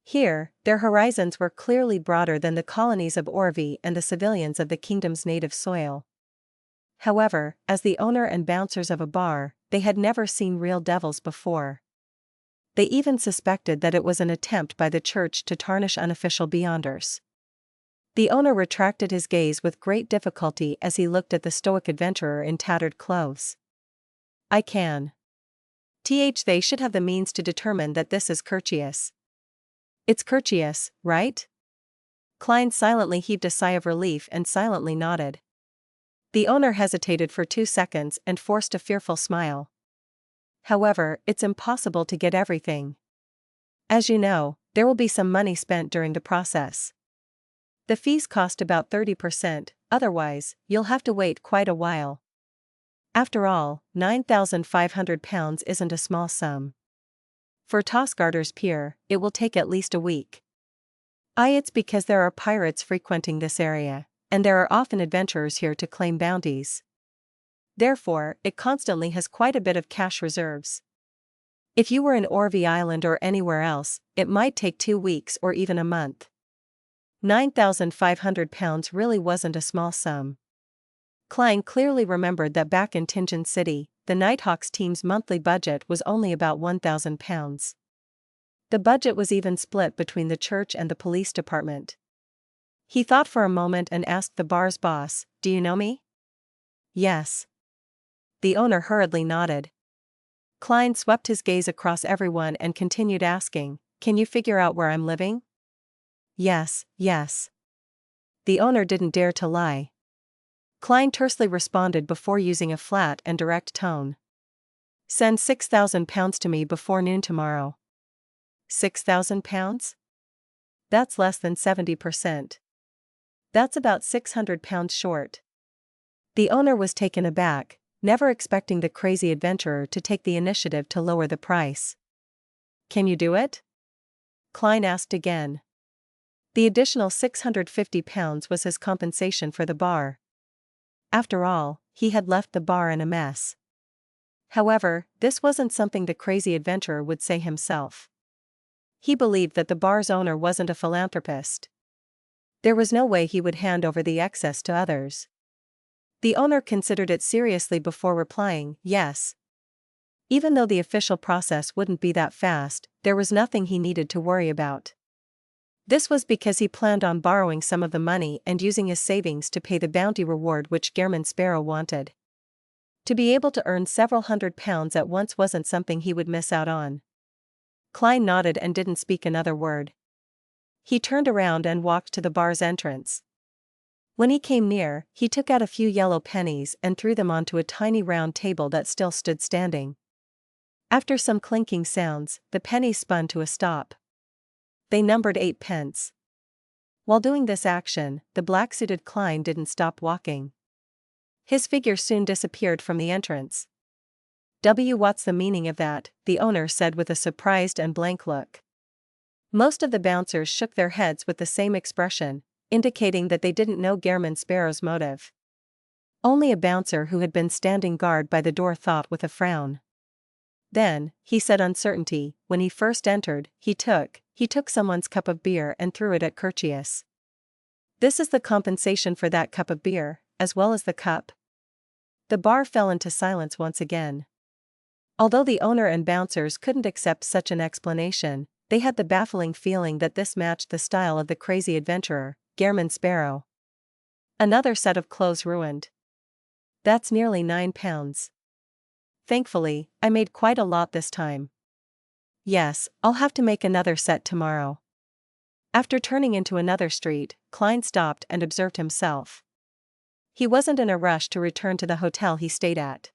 Here, their horizons were clearly broader than the colonies of Orvie and the civilians of the kingdom's native soil. However, as the owner and bouncers of a bar, they had never seen real devils before. They even suspected that it was an attempt by the church to tarnish unofficial beyonders. The owner retracted his gaze with great difficulty as he looked at the stoic adventurer in tattered clothes. "I can. They should have the means to determine that this is Curtius." "It's Curtius, right?" Klein silently heaved a sigh of relief and silently nodded. The owner hesitated for 2 seconds and forced a fearful smile. "However, it's impossible to get everything. As you know, there will be some money spent during the process. The fees cost about 30%, otherwise, you'll have to wait quite a while. After all, £9,500 isn't a small sum. For Tosgarter's Pier, it will take at least a week. It's because there are pirates frequenting this area, and there are often adventurers here to claim bounties. Therefore, it constantly has quite a bit of cash reserves. If you were in Orvie Island or anywhere else, it might take 2 weeks or even a month. £9,500 really wasn't a small sum." Klein clearly remembered that back in Tingen City, the Nighthawks team's monthly budget was only about £1,000. The budget was even split between the church and the police department. He thought for a moment and asked the bar's boss, "Do you know me?" "Yes." The owner hurriedly nodded. Klein swept his gaze across everyone and continued asking, "Can you figure out where I'm living?" "Yes, yes." The owner didn't dare to lie. Klein tersely responded before using a flat and direct tone. "Send £6,000 to me before noon tomorrow." £6,000? That's less than 70%. That's about £600 short. The owner was taken aback, never expecting the crazy adventurer to take the initiative to lower the price. "Can you do it?" Klein asked again. The additional £650 was his compensation for the bar. After all, he had left the bar in a mess. However, this wasn't something the crazy adventurer would say himself. He believed that the bar's owner wasn't a philanthropist. There was no way he would hand over the excess to others. The owner considered it seriously before replying, "Yes." Even though the official process wouldn't be that fast, there was nothing he needed to worry about. This was because he planned on borrowing some of the money and using his savings to pay the bounty reward which Gehrman Sparrow wanted. To be able to earn several £100s at once wasn't something he would miss out on. Klein nodded and didn't speak another word. He turned around and walked to the bar's entrance. When he came near, he took out a few yellow pennies and threw them onto a tiny round table that still stood standing. After some clinking sounds, the pennies spun to a stop. They numbered 8 pence. While doing this action, the black-suited Klein didn't stop walking. His figure soon disappeared from the entrance. What's the meaning of that? The owner said with a surprised and blank look. Most of the bouncers shook their heads with the same expression, indicating that they didn't know Gairman Sparrow's motive. Only a bouncer who had been standing guard by the door thought with a frown. Then, he said uncertainty, when he first entered, he took someone's cup of beer and threw it at Curtius. This is the compensation for that cup of beer, as well as the cup? The bar fell into silence once again. Although the owner and bouncers couldn't accept such an explanation, they had the baffling feeling that this matched the style of the crazy adventurer, Gairman Sparrow. Another set of clothes ruined. That's nearly £9. Thankfully, I made quite a lot this time. Yes, I'll have to make another set tomorrow. After turning into another street, Klein stopped and observed himself. He wasn't in a rush to return to the hotel he stayed at.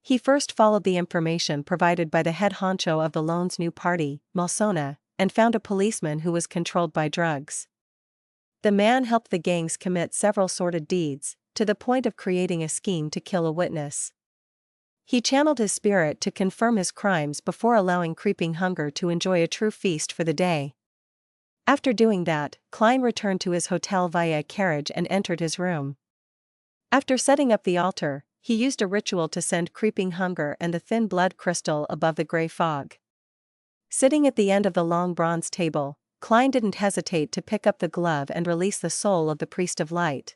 He first followed the information provided by the head honcho of the loan's new party, Malsona, and found a policeman who was controlled by drugs. The man helped the gangs commit several sordid deeds, to the point of creating a scheme to kill a witness. He channeled his spirit to confirm his crimes before allowing creeping hunger to enjoy a true feast for the day. After doing that, Klein returned to his hotel via a carriage and entered his room. After setting up the altar, he used a ritual to send creeping hunger and the thin blood crystal above the gray fog. Sitting at the end of the long bronze table, Klein didn't hesitate to pick up the glove and release the soul of the priest of light.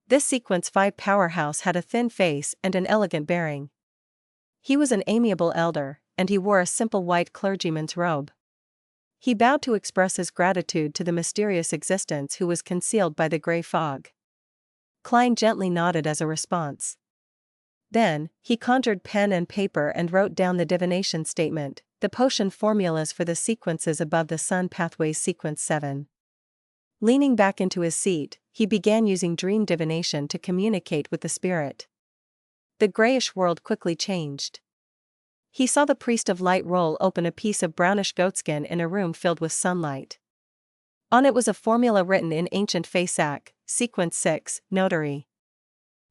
This Sequence 5 powerhouse had a thin face and an elegant bearing. He was an amiable elder, and he wore a simple white clergyman's robe. He bowed to express his gratitude to the mysterious existence who was concealed by the gray fog. Klein gently nodded as a response. Then, he conjured pen and paper and wrote down the divination statement, the potion formulas for the sequences above the sun pathways sequence 7. Leaning back into his seat, he began using dream divination to communicate with the spirit. The grayish world quickly changed. He saw the priest of light roll open a piece of brownish goatskin in a room filled with sunlight. On it was a formula written in ancient Fasak, sequence 6, notary.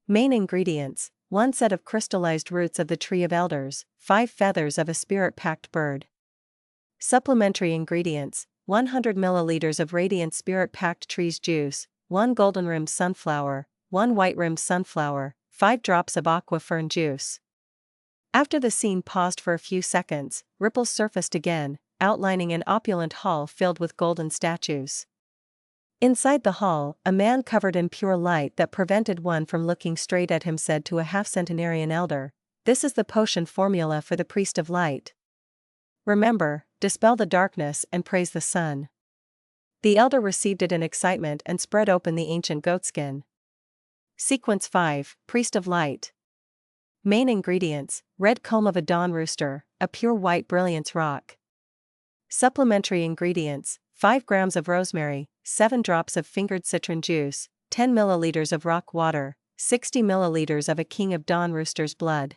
Main ingredients: 1 set of crystallized roots of the tree of elders, 5 feathers of a spirit-packed bird. Supplementary ingredients: 100 milliliters of radiant spirit-packed trees juice, 1 golden-rimmed sunflower, 1 white-rimmed sunflower, 5 drops of aqua fern juice. After the scene paused for a few seconds, ripples surfaced again, outlining an opulent hall filled with golden statues. Inside the hall, a man covered in pure light that prevented one from looking straight at him said to a half-centenarian elder, "This is the potion formula for the priest of light. Remember, dispel the darkness and praise the sun." The elder received it in excitement and spread open the ancient goatskin. Sequence 5, Priest of Light. Main ingredients: red comb of a dawn rooster, a pure white brilliance rock. Supplementary ingredients: 5 grams of rosemary, 7 drops of fingered citron juice, 10 milliliters of rock water, 60 milliliters of a king of dawn rooster's blood.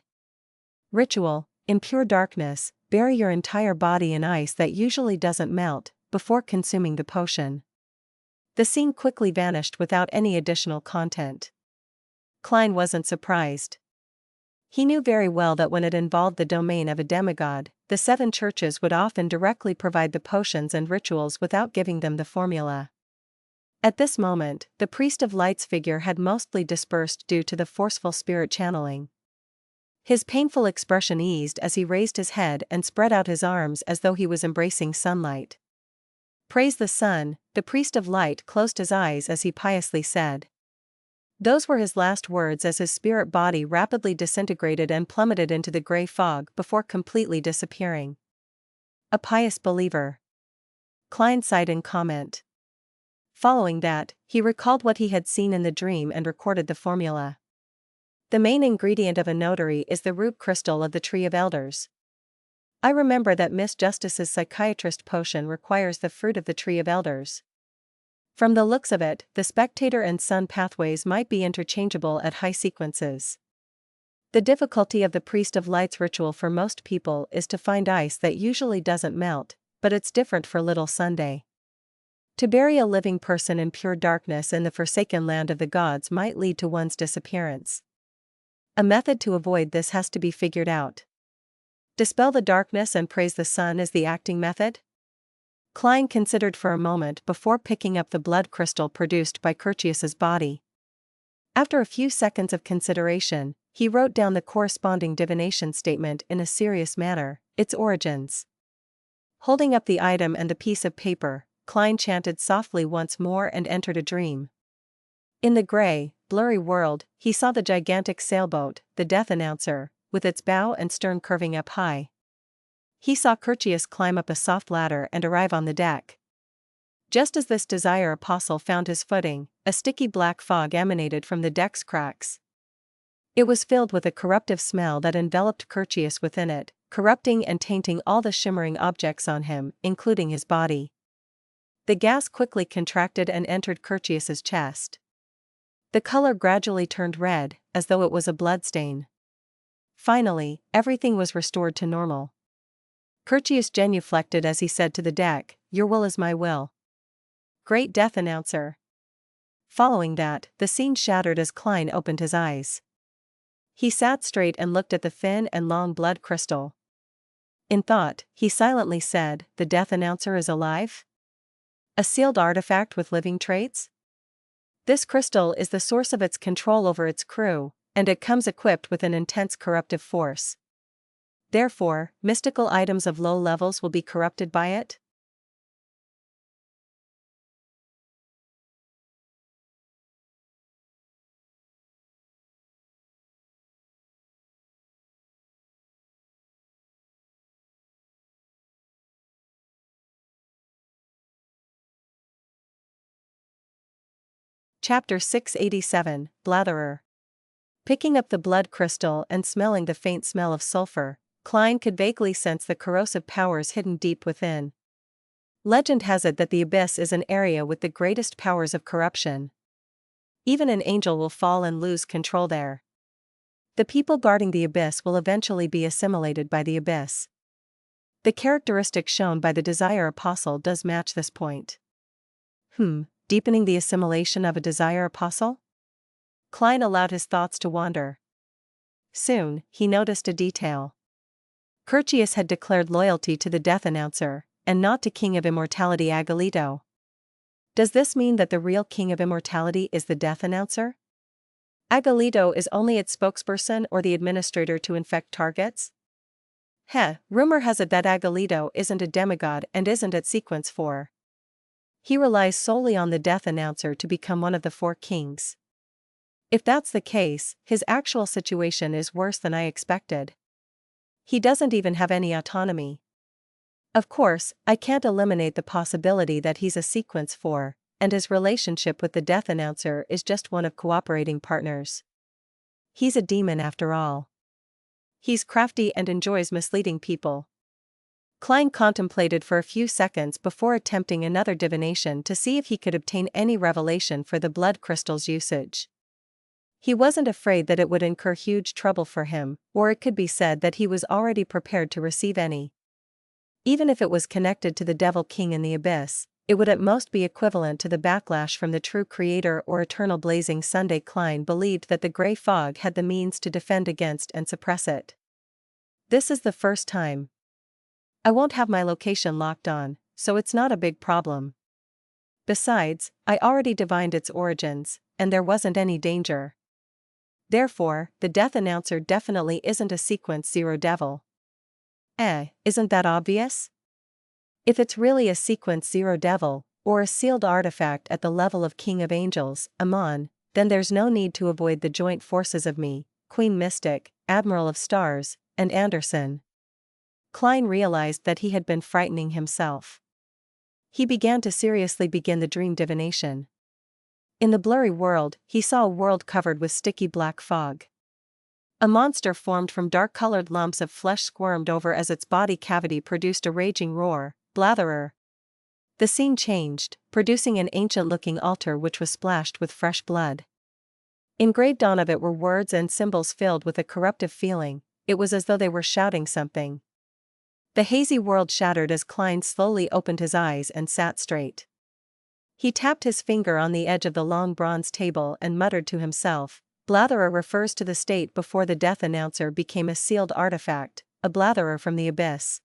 Ritual: in pure darkness, bury your entire body in ice that usually doesn't melt, before consuming the potion. The scene quickly vanished without any additional content. Klein wasn't surprised. He knew very well that when it involved the domain of a demigod, the 7 churches would often directly provide the potions and rituals without giving them the formula. At this moment, the priest of light's figure had mostly dispersed due to the forceful spirit channeling. His painful expression eased as he raised his head and spread out his arms as though he was embracing sunlight. Praise the sun, the priest of light closed his eyes as he piously said. Those were his last words as his spirit body rapidly disintegrated and plummeted into the gray fog before completely disappearing. A pious believer. Klein sighed in comment. Following that, he recalled what he had seen in the dream and recorded the formula. The main ingredient of a notary is the root crystal of the tree of elders. I remember that Miss Justice's psychiatrist potion requires the fruit of the tree of elders. From the looks of it, the spectator and sun pathways might be interchangeable at high sequences. The difficulty of the Priest of Light's ritual for most people is to find ice that usually doesn't melt, but it's different for Little Sunday. To bury a living person in pure darkness in the forsaken land of the gods might lead to one's disappearance. A method to avoid this has to be figured out. Dispel the darkness and praise the sun is the acting method? Klein considered for a moment before picking up the blood crystal produced by Curtius's body. After a few seconds of consideration, he wrote down the corresponding divination statement in a serious manner, its origins. Holding up the item and the piece of paper, Klein chanted softly once more and entered a dream. In the gray, blurry world, he saw the gigantic sailboat, the Death Announcer, with its bow and stern curving up high. He saw Curtius climb up a soft ladder and arrive on the deck. Just as this Desire Apostle found his footing, a sticky black fog emanated from the deck's cracks. It was filled with a corruptive smell that enveloped Curtius within it, corrupting and tainting all the shimmering objects on him, including his body. The gas quickly contracted and entered Curtius's chest. The color gradually turned red, as though it was a bloodstain. Finally, everything was restored to normal. Curtius genuflected as he said to the deck, "Your will is my will." Great Death Announcer. Following that, the scene shattered as Klein opened his eyes. He sat straight and looked at the thin and long blood crystal. In thought, he silently said, "The Death Announcer is alive? A sealed artifact with living traits? This crystal is the source of its control over its crew, and it comes equipped with an intense corruptive force. Therefore, mystical items of low levels will be corrupted by it?" Chapter 687, Blatherer. Picking up the blood crystal and smelling the faint smell of sulfur, Klein could vaguely sense the corrosive powers hidden deep within. Legend has it that the abyss is an area with the greatest powers of corruption. Even an angel will fall and lose control there. The people guarding the abyss will eventually be assimilated by the abyss. The characteristic shown by the Desire Apostle does match this point. Deepening the assimilation of a Desire Apostle? Klein allowed his thoughts to wander. Soon, he noticed a detail. Curtius had declared loyalty to the Death Announcer, and not to King of Immortality Agolito. Does this mean that the real King of Immortality is the Death Announcer? Agolito is only its spokesperson or the administrator to infect targets? Rumor has it that Agolito isn't a demigod and isn't at sequence 4. He relies solely on the Death Announcer to become one of the 4 kings. If that's the case, his actual situation is worse than I expected. He doesn't even have any autonomy. Of course, I can't eliminate the possibility that he's a sequence 4, and his relationship with the Death Announcer is just one of cooperating partners. He's a demon after all. He's crafty and enjoys misleading people. Klein contemplated for a few seconds before attempting another divination to see if he could obtain any revelation for the blood crystal's usage. He wasn't afraid that it would incur huge trouble for him, or it could be said that he was already prepared to receive any. Even if it was connected to the Devil King in the Abyss, it would at most be equivalent to the backlash from the true Creator or Eternal Blazing Sunday. Klein believed that the gray fog had the means to defend against and suppress it. This is the first time. I won't have my location locked on, so it's not a big problem. Besides, I already divined its origins, and there wasn't any danger. Therefore, the Death Announcer definitely isn't a sequence 0 devil. Isn't that obvious? If it's really a sequence 0 devil, or a sealed artifact at the level of King of Angels, Amon, then there's no need to avoid the joint forces of me, Queen Mystic, Admiral of Stars, and Anderson. Klein realized that he had been frightening himself. He began to seriously begin the dream divination. In the blurry world, he saw a world covered with sticky black fog. A monster formed from dark-colored lumps of flesh squirmed over as its body cavity produced a raging roar, Blatherer. The scene changed, producing an ancient-looking altar which was splashed with fresh blood. Engraved on of it were words and symbols filled with a corruptive feeling. It was as though they were shouting something. The hazy world shattered as Klein slowly opened his eyes and sat straight. He tapped his finger on the edge of the long bronze table and muttered to himself, Blatherer refers to the state before the death announcer became a sealed artifact, a Blatherer from the abyss.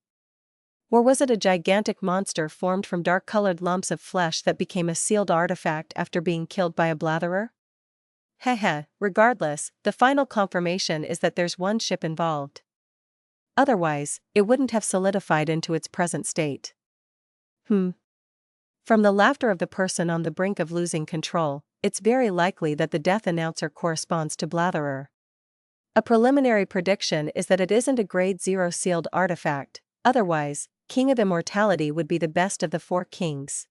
Or was it a gigantic monster formed from dark-colored lumps of flesh that became a sealed artifact after being killed by a Blatherer? Heh, regardless, the final confirmation is that there's one ship involved. Otherwise, it wouldn't have solidified into its present state. From the laughter of the person on the brink of losing control, it's very likely that the death announcer corresponds to Blatherer. A preliminary prediction is that it isn't a grade 0 sealed artifact, otherwise, King of Immortality would be the best of the 4 kings.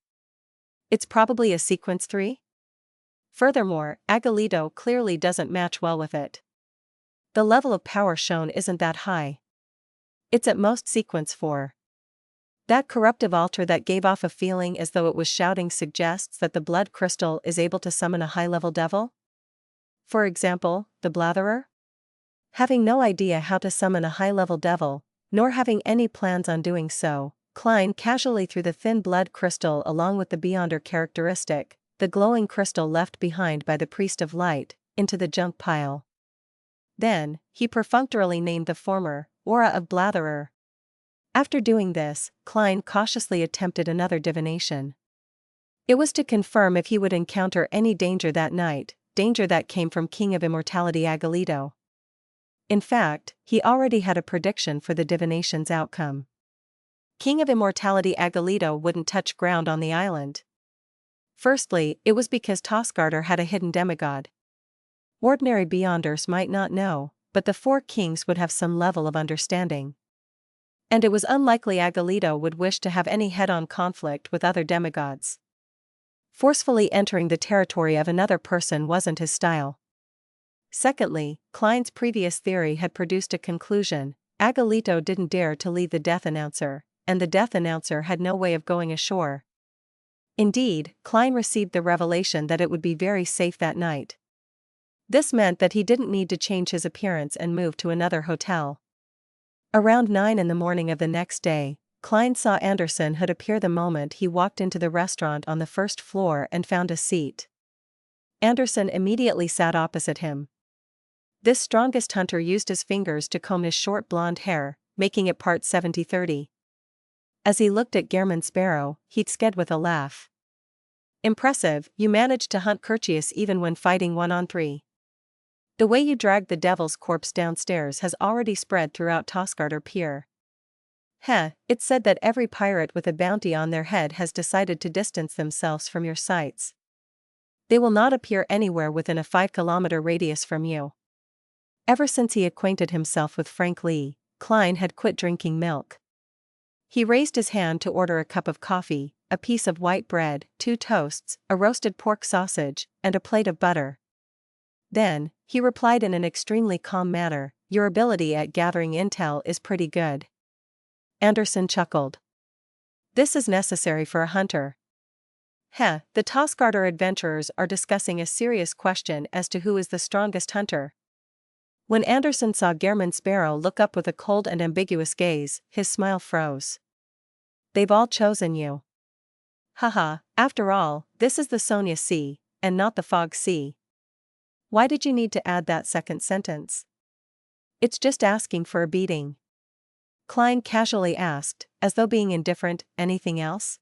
It's probably a sequence 3? Furthermore, Agalito clearly doesn't match well with it. The level of power shown isn't that high. It's at most sequence 4. That corruptive altar that gave off a feeling as though it was shouting suggests that the blood crystal is able to summon a high-level devil? For example, the Blatherer? Having no idea how to summon a high-level devil, nor having any plans on doing so, Klein casually threw the thin blood crystal along with the Beyonder characteristic, the glowing crystal left behind by the Priest of Light, into the junk pile. Then, he perfunctorily named the former, Aura of Blatherer. After doing this, Klein cautiously attempted another divination. It was to confirm if he would encounter any danger that night, danger that came from King of Immortality Agalito. In fact, he already had a prediction for the divination's outcome. King of Immortality Agalito wouldn't touch ground on the island. Firstly, it was because Tosgarder had a hidden demigod. Ordinary Beyonders might not know, but the 4 kings would have some level of understanding. And it was unlikely Agalito would wish to have any head-on conflict with other demigods. Forcefully entering the territory of another person wasn't his style. Secondly, Klein's previous theory had produced a conclusion: Agalito didn't dare to lead the death announcer, and the death announcer had no way of going ashore. Indeed, Klein received the revelation that it would be very safe that night. This meant that he didn't need to change his appearance and move to another hotel. Around 9 in the morning of the next day, Klein saw Anderson Hood appear the moment he walked into the restaurant on the first floor and found a seat. Anderson immediately sat opposite him. This strongest hunter used his fingers to comb his short blonde hair, making it part 70-30. As he looked at Gehrman Sparrow, he'd sked with a laugh. Impressive, you managed to hunt Curtius even when fighting 1-on-3. The way you dragged the devil's corpse downstairs has already spread throughout Tosgarder Pier. It's said that every pirate with a bounty on their head has decided to distance themselves from your sights. They will not appear anywhere within a 5-kilometer radius from you. Ever since he acquainted himself with Frank Lee, Klein had quit drinking milk. He raised his hand to order a cup of coffee, a piece of white bread, 2 toasts, a roasted pork sausage, and a plate of butter. Then, he replied in an extremely calm manner, "Your ability at gathering intel is pretty good." Anderson chuckled. "This is necessary for a hunter." The Tosgarder adventurers are discussing a serious question as to who is the strongest hunter. When Anderson saw Gehrman Sparrow look up with a cold and ambiguous gaze, his smile froze. "They've all chosen you." After all, this is the Sonia Sea, and not the Fog Sea. Why did you need to add that second sentence? It's just asking for a beating. Klein casually asked, as though being indifferent. Anything else?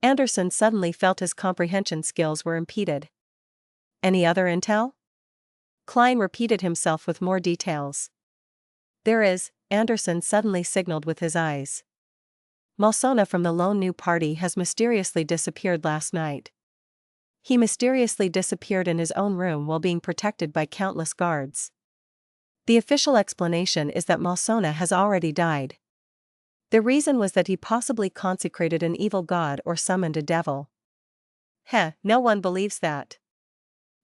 Anderson suddenly felt his comprehension skills were impeded. Any other intel? Klein repeated himself with more details. There is, Anderson suddenly signaled with his eyes. Malsona from the lone new party has mysteriously disappeared last night. He mysteriously disappeared in his own room while being protected by countless guards. The official explanation is that Malsona has already died. The reason was that he possibly consecrated an evil god or summoned a devil. No one believes that.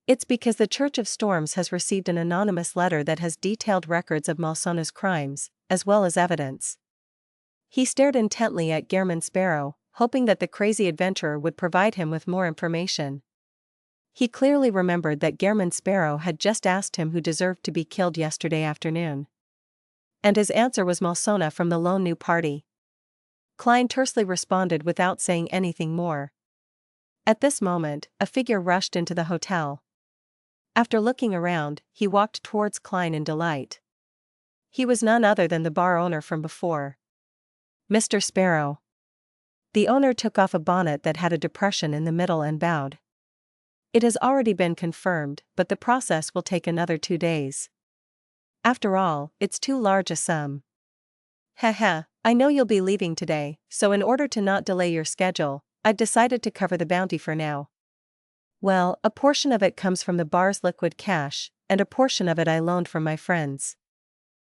It's because the Church of Storms has received an anonymous letter that has detailed records of Malsona's crimes, as well as evidence. He stared intently at Gehrman Sparrow, hoping that the crazy adventurer would provide him with more information. He clearly remembered that Gehrman Sparrow had just asked him who deserved to be killed yesterday afternoon. And his answer was Malsona from the Lone New Party. Klein tersely responded without saying anything more. At this moment, a figure rushed into the hotel. After looking around, he walked towards Klein in delight. He was none other than the bar owner from before. Mr. Sparrow. The owner took off a bonnet that had a depression in the middle and bowed. It has already been confirmed, but the process will take another 2 days. After all, it's too large a sum. Haha, I know you'll be leaving today, so in order to not delay your schedule, I've decided to cover the bounty for now. Well, a portion of it comes from the bar's liquid cash, and a portion of it I loaned from my friends.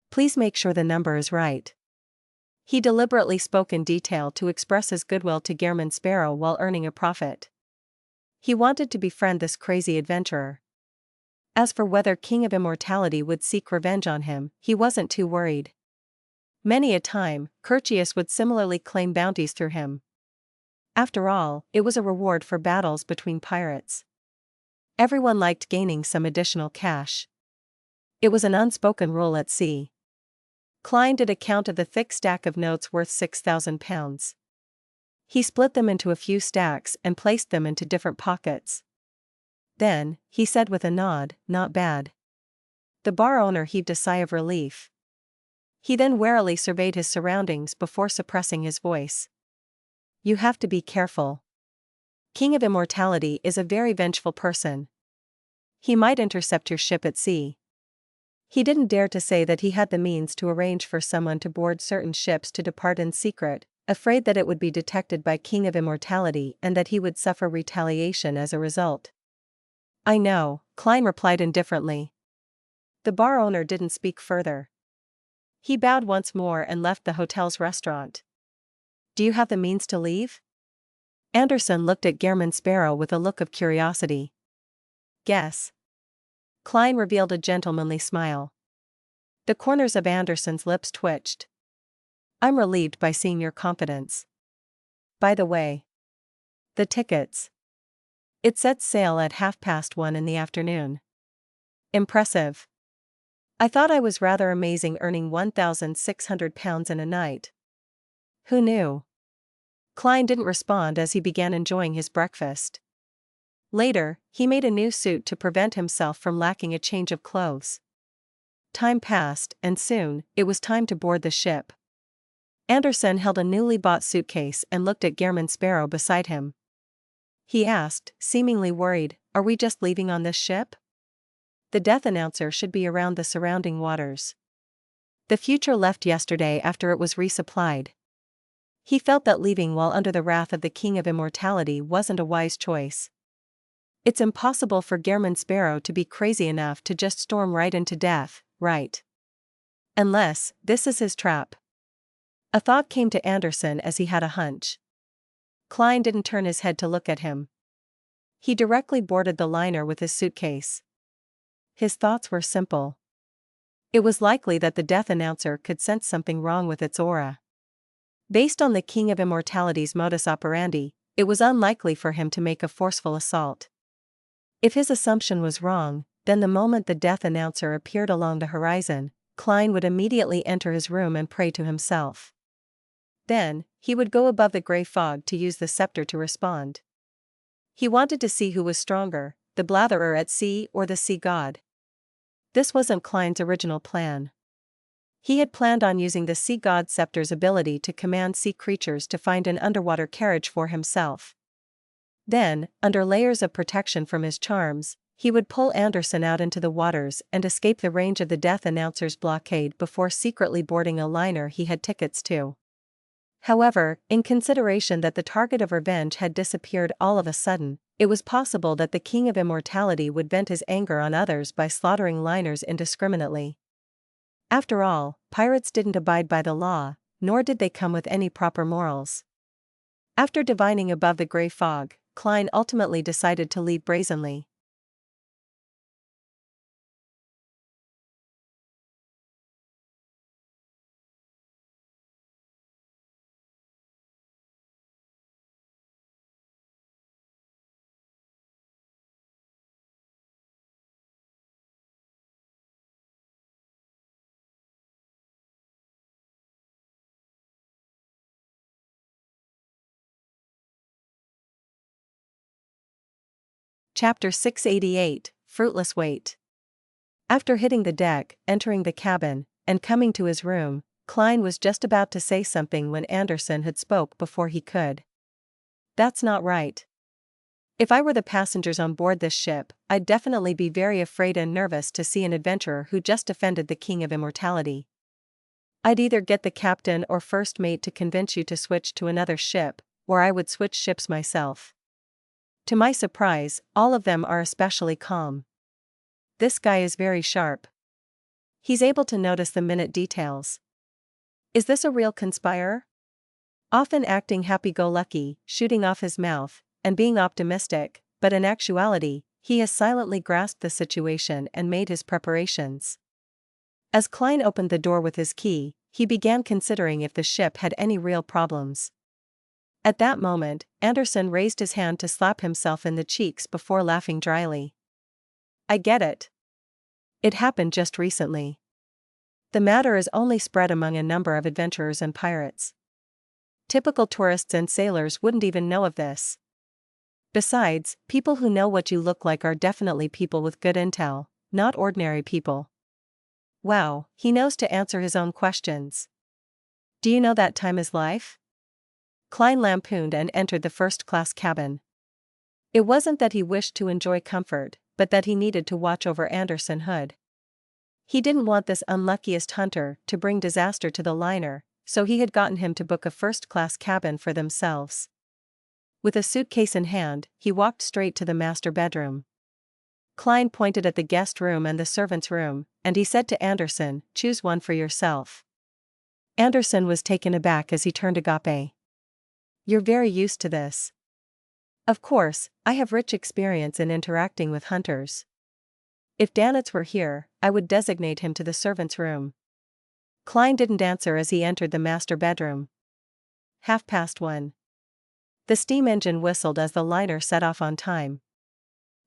Please make sure the number is right. He deliberately spoke in detail to express his goodwill to Gehrman Sparrow while earning a profit. He wanted to befriend this crazy adventurer. As for whether King of Immortality would seek revenge on him, he wasn't too worried. Many a time, Curtius would similarly claim bounties through him. After all, it was a reward for battles between pirates. Everyone liked gaining some additional cash. It was an unspoken rule at sea. Klein did a count of the thick stack of notes worth £6,000. He split them into a few stacks and placed them into different pockets. Then, he said with a nod, "Not bad." The bar owner heaved a sigh of relief. He then warily surveyed his surroundings before suppressing his voice. You have to be careful. King of Immortality is a very vengeful person. He might intercept your ship at sea. He didn't dare to say that he had the means to arrange for someone to board certain ships to depart in secret, afraid that it would be detected by King of Immortality and that he would suffer retaliation as a result. I know, Klein replied indifferently. The bar owner didn't speak further. He bowed once more and left the hotel's restaurant. Do you have the means to leave? Anderson looked at Gehrman Sparrow with a look of curiosity. Guess. Klein revealed a gentlemanly smile. The corners of Anderson's lips twitched. I'm relieved by seeing your confidence. By the way. The tickets. It sets sail at 1:30 in the afternoon. Impressive. I thought I was rather amazing earning £1,600 in a night. Who knew? Klein didn't respond as he began enjoying his breakfast. Later, he made a new suit to prevent himself from lacking a change of clothes. Time passed, and soon, it was time to board the ship. Anderson held a newly bought suitcase and looked at Gehrman Sparrow beside him. He asked, seemingly worried, "Are we just leaving on this ship? The death announcer should be around the surrounding waters." The future left yesterday after it was resupplied. He felt that leaving while under the wrath of the King of Immortality wasn't a wise choice. It's impossible for Gehrman Sparrow to be crazy enough to just storm right into death, right? Unless, this is his trap. A thought came to Anderson as he had a hunch. Klein didn't turn his head to look at him. He directly boarded the liner with his suitcase. His thoughts were simple. It was likely that the death announcer could sense something wrong with its aura. Based on the King of Immortality's modus operandi, it was unlikely for him to make a forceful assault. If his assumption was wrong, then the moment the death announcer appeared along the horizon, Klein would immediately enter his room and pray to himself. Then, he would go above the gray fog to use the scepter to respond. He wanted to see who was stronger, the Blatherer at sea or the sea god. This wasn't Klein's original plan. He had planned on using the sea god scepter's ability to command sea creatures to find an underwater carriage for himself. Then, under layers of protection from his charms, he would pull Anderson out into the waters and escape the range of the death announcer's blockade before secretly boarding a liner he had tickets to. However, in consideration that the target of revenge had disappeared all of a sudden, it was possible that the King of Immortality would vent his anger on others by slaughtering liners indiscriminately. After all, pirates didn't abide by the law, nor did they come with any proper morals. After divining above the gray fog, Klein ultimately decided to leave brazenly. Chapter 688, Fruitless Wait. After hitting the deck, entering the cabin, and coming to his room, Klein was just about to say something when Anderson had spoke before he could. That's not right. If I were the passengers on board this ship, I'd definitely be very afraid and nervous to see an adventurer who just offended the King of Immortality. I'd either get the captain or first mate to convince you to switch to another ship, or I would switch ships myself. To my surprise, all of them are especially calm. This guy is very sharp. He's able to notice the minute details. Is this a real conspirer? Often acting happy-go-lucky, shooting off his mouth, and being optimistic, but in actuality, he has silently grasped the situation and made his preparations. As Klein opened the door with his key, he began considering if the ship had any real problems. At that moment, Anderson raised his hand to slap himself in the cheeks before laughing dryly. I get it. It happened just recently. The matter is only spread among a number of adventurers and pirates. Typical tourists and sailors wouldn't even know of this. Besides, people who know what you look like are definitely people with good intel, not ordinary people. Wow, he knows to answer his own questions. Do you know that time is life? Klein lampooned and entered the first-class cabin. It wasn't that he wished to enjoy comfort, but that he needed to watch over Anderson Hood. He didn't want this unluckiest hunter to bring disaster to the liner, so he had gotten him to book a first-class cabin for themselves. With a suitcase in hand, he walked straight to the master bedroom. Klein pointed at the guest room and the servant's room, and he said to Anderson, "Choose one for yourself." Anderson was taken aback as he turned agape. "You're very used to this." "Of course, I have rich experience in interacting with hunters. If Danitz were here, I would designate him to the servant's room." Klein didn't answer as he entered the master bedroom. 1:30. The steam engine whistled as the liner set off on time.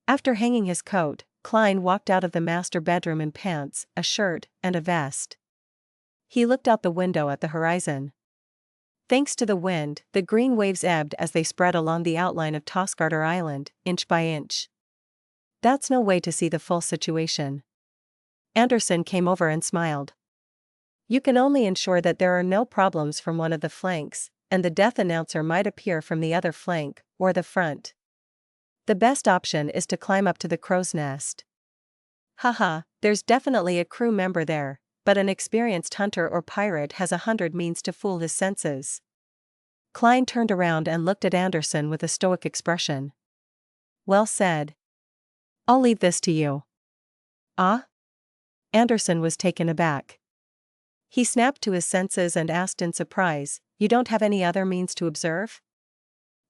After hanging his coat, Klein walked out of the master bedroom in pants, a shirt, and a vest. He looked out the window at the horizon. Thanks to the wind, the green waves ebbed as they spread along the outline of Tosgarter Island, inch by inch. That's no way to see the full situation. Anderson came over and smiled. You can only ensure that there are no problems from one of the flanks, and the death announcer might appear from the other flank, or the front. The best option is to climb up to the crow's nest. Haha, there's definitely a crew member there, but an experienced hunter or pirate has 100 means to fool his senses. Klein turned around and looked at Anderson with a stoic expression. Well said. I'll leave this to you. Ah? Anderson was taken aback. He snapped to his senses and asked in surprise, "You don't have any other means to observe?"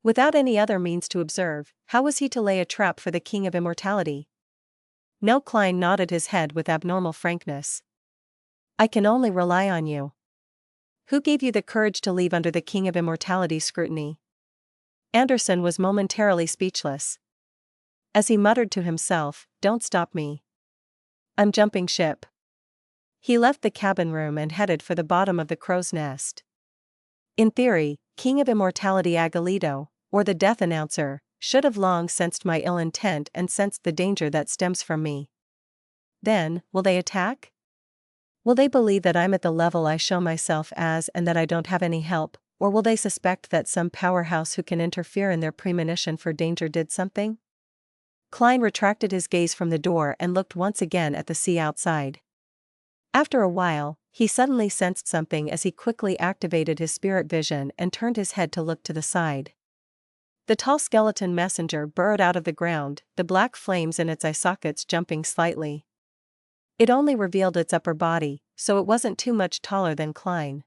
Without any other means to observe, how was he to lay a trap for the King of Immortality? No. Klein nodded his head with abnormal frankness. I can only rely on you. Who gave you the courage to leave under the King of Immortality's scrutiny? Anderson was momentarily speechless. As he muttered to himself, "Don't stop me. I'm jumping ship." He left the cabin room and headed for the bottom of the crow's nest. In theory, King of Immortality Agalito, or the death announcer, should have long sensed my ill intent and sensed the danger that stems from me. Then, will they attack? Will they believe that I'm at the level I show myself as and that I don't have any help, or will they suspect that some powerhouse who can interfere in their premonition for danger did something? Klein retracted his gaze from the door and looked once again at the sea outside. After a while, he suddenly sensed something as he quickly activated his spirit vision and turned his head to look to the side. The tall skeleton messenger burrowed out of the ground, the black flames in its eye sockets jumping slightly. It only revealed its upper body, so it wasn't too much taller than Klein.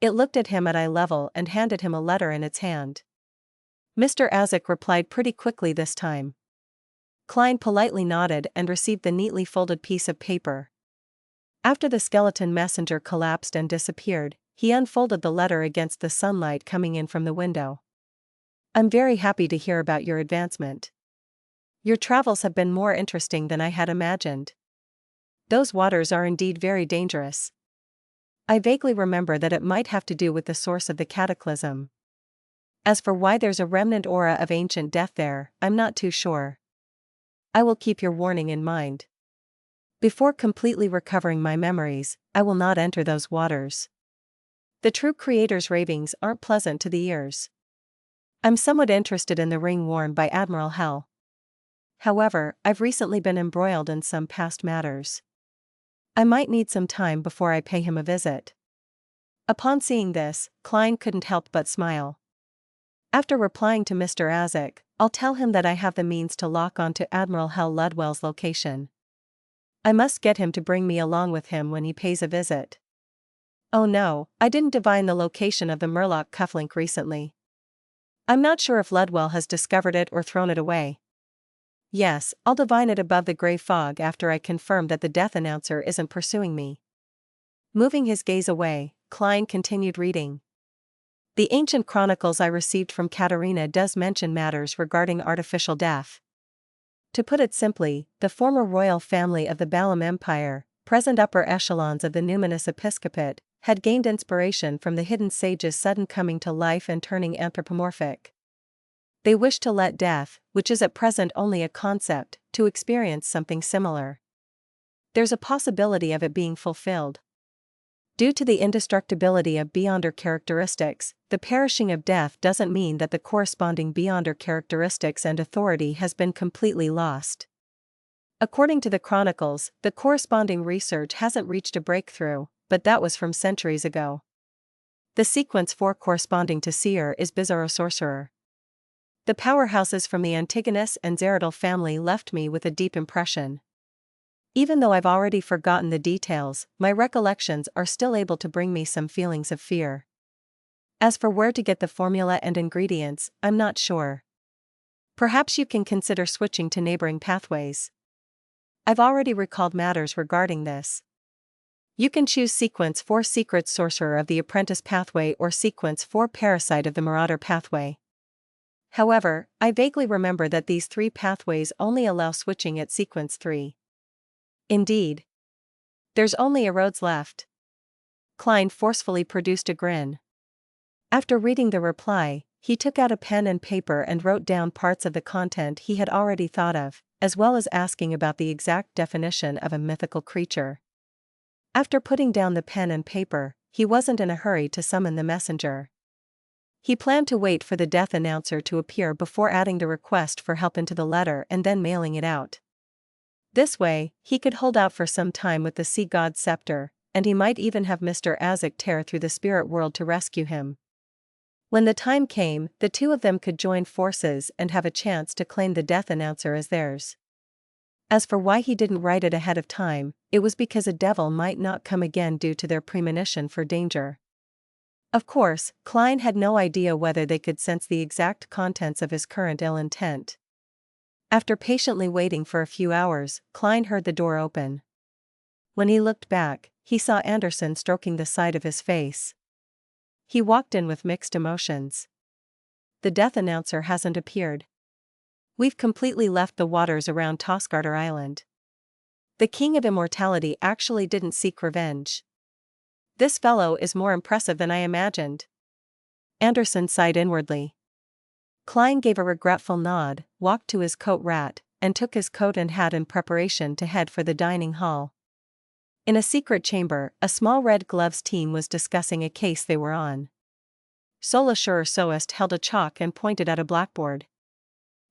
It looked at him at eye level and handed him a letter in its hand. Mr. Azek replied pretty quickly this time. Klein politely nodded and received the neatly folded piece of paper. After the skeleton messenger collapsed and disappeared, he unfolded the letter against the sunlight coming in from the window. I'm very happy to hear about your advancement. Your travels have been more interesting than I had imagined. Those waters are indeed very dangerous. I vaguely remember that it might have to do with the source of the cataclysm. As for why there's a remnant aura of ancient death there, I'm not too sure. I will keep your warning in mind. Before completely recovering my memories, I will not enter those waters. The true creator's ravings aren't pleasant to the ears. I'm somewhat interested in the ring worn by Admiral Hell. However, I've recently been embroiled in some past matters. I might need some time before I pay him a visit. Upon seeing this, Klein couldn't help but smile. After replying to Mr. Azek, I'll tell him that I have the means to lock on to Admiral Hell Ludwell's location. I must get him to bring me along with him when he pays a visit. Oh no, I didn't divine the location of the Murloc cufflink recently. I'm not sure if Ludwell has discovered it or thrown it away. Yes, I'll divine it above the grey fog after I confirm that the death announcer isn't pursuing me. Moving his gaze away, Klein continued reading. The ancient chronicles I received from Katerina does mention matters regarding artificial death. To put it simply, the former royal family of the Balam Empire, present upper echelons of the numinous episcopate, had gained inspiration from the hidden sage's sudden coming to life and turning anthropomorphic. They wished to let death, which is at present only a concept, to experience something similar. There's a possibility of it being fulfilled. Due to the indestructibility of Beyonder characteristics, the perishing of death doesn't mean that the corresponding Beyonder characteristics and authority has been completely lost. According to the chronicles, the corresponding research hasn't reached a breakthrough, but that was from centuries ago. The sequence 4 corresponding to Seer is Bizarro Sorcerer. The powerhouses from the Antigonus and Zeradal family left me with a deep impression. Even though I've already forgotten the details, my recollections are still able to bring me some feelings of fear. As for where to get the formula and ingredients, I'm not sure. Perhaps you can consider switching to neighboring pathways. I've already recalled matters regarding this. You can choose Sequence 4 Secret Sorcerer of the Apprentice pathway or Sequence 4 Parasite of the Marauder pathway. However, I vaguely remember that these 3 pathways only allow switching at Sequence 3. Indeed. There's only a roads left. Klein forcefully produced a grin. After reading the reply, he took out a pen and paper and wrote down parts of the content he had already thought of, as well as asking about the exact definition of a mythical creature. After putting down the pen and paper, he wasn't in a hurry to summon the messenger. He planned to wait for the death announcer to appear before adding the request for help into the letter and then mailing it out. This way, he could hold out for some time with the Sea God's scepter, and he might even have Mr. Azek tear through the spirit world to rescue him. When the time came, the two of them could join forces and have a chance to claim the death announcer as theirs. As for why he didn't write it ahead of time, it was because a devil might not come again due to their premonition for danger. Of course, Klein had no idea whether they could sense the exact contents of his current ill intent. After patiently waiting for a few hours, Klein heard the door open. When he looked back, he saw Anderson stroking the side of his face. He walked in with mixed emotions. The death announcer hasn't appeared. We've completely left the waters around Tosgarter Island. The King of Immortality actually didn't seek revenge. This fellow is more impressive than I imagined. Anderson sighed inwardly. Klein gave a regretful nod, walked to his coat rack, and took his coat and hat in preparation to head for the dining hall. In a secret chamber, a small red gloves team was discussing a case they were on. Solashur Soest held a chalk and pointed at a blackboard.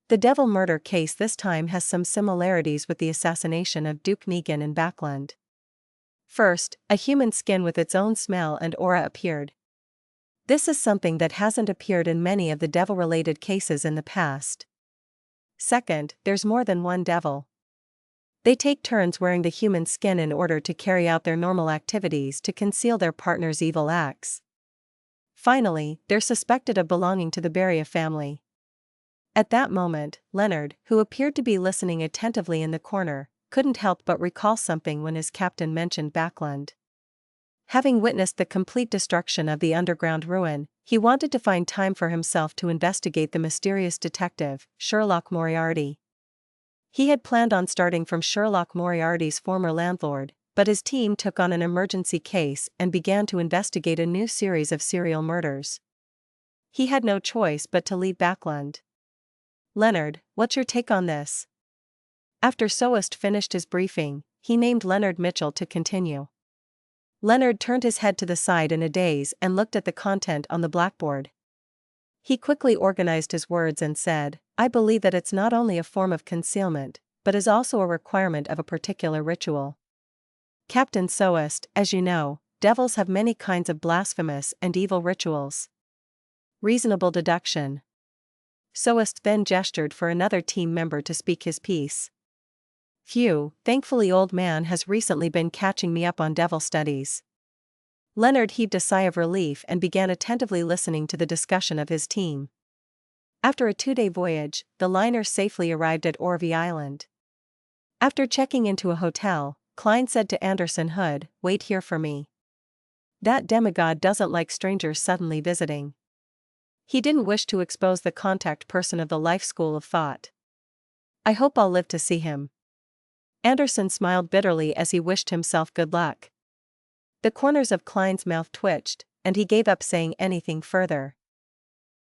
The devil murder case this time has some similarities with the assassination of Duke Negan in Backland. First, a human skin with its own smell and aura appeared. This is something that hasn't appeared in many of the devil-related cases in the past. Second, there's more than one devil. They take turns wearing the human skin in order to carry out their normal activities to conceal their partner's evil acts. Finally, they're suspected of belonging to the Beria family. At that moment, Leonard, who appeared to be listening attentively in the corner, couldn't help but recall something when his captain mentioned Backland. Having witnessed the complete destruction of the underground ruin, he wanted to find time for himself to investigate the mysterious detective, Sherlock Moriarty. He had planned on starting from Sherlock Moriarty's former landlord, but his team took on an emergency case and began to investigate a new series of serial murders. He had no choice but to leave Backland. Leonard, what's your take on this? After Soest finished his briefing, he named Leonard Mitchell to continue. Leonard turned his head to the side in a daze and looked at the content on the blackboard. He quickly organized his words and said, "I believe that it's not only a form of concealment, but is also a requirement of a particular ritual. Captain Soest, as you know, devils have many kinds of blasphemous and evil rituals." Reasonable deduction. Soest then gestured for another team member to speak his piece. "Phew, thankfully old man has recently been catching me up on devil studies." Leonard heaved a sigh of relief and began attentively listening to the discussion of his team. After a 2-day voyage, the liner safely arrived at Orvie Island. After checking into a hotel, Klein said to Anderson Hood, "Wait here for me. That demigod doesn't like strangers suddenly visiting." He didn't wish to expose the contact person of the life school of thought. "I hope I'll live to see him." Anderson smiled bitterly as he wished himself good luck. The corners of Klein's mouth twitched, and he gave up saying anything further.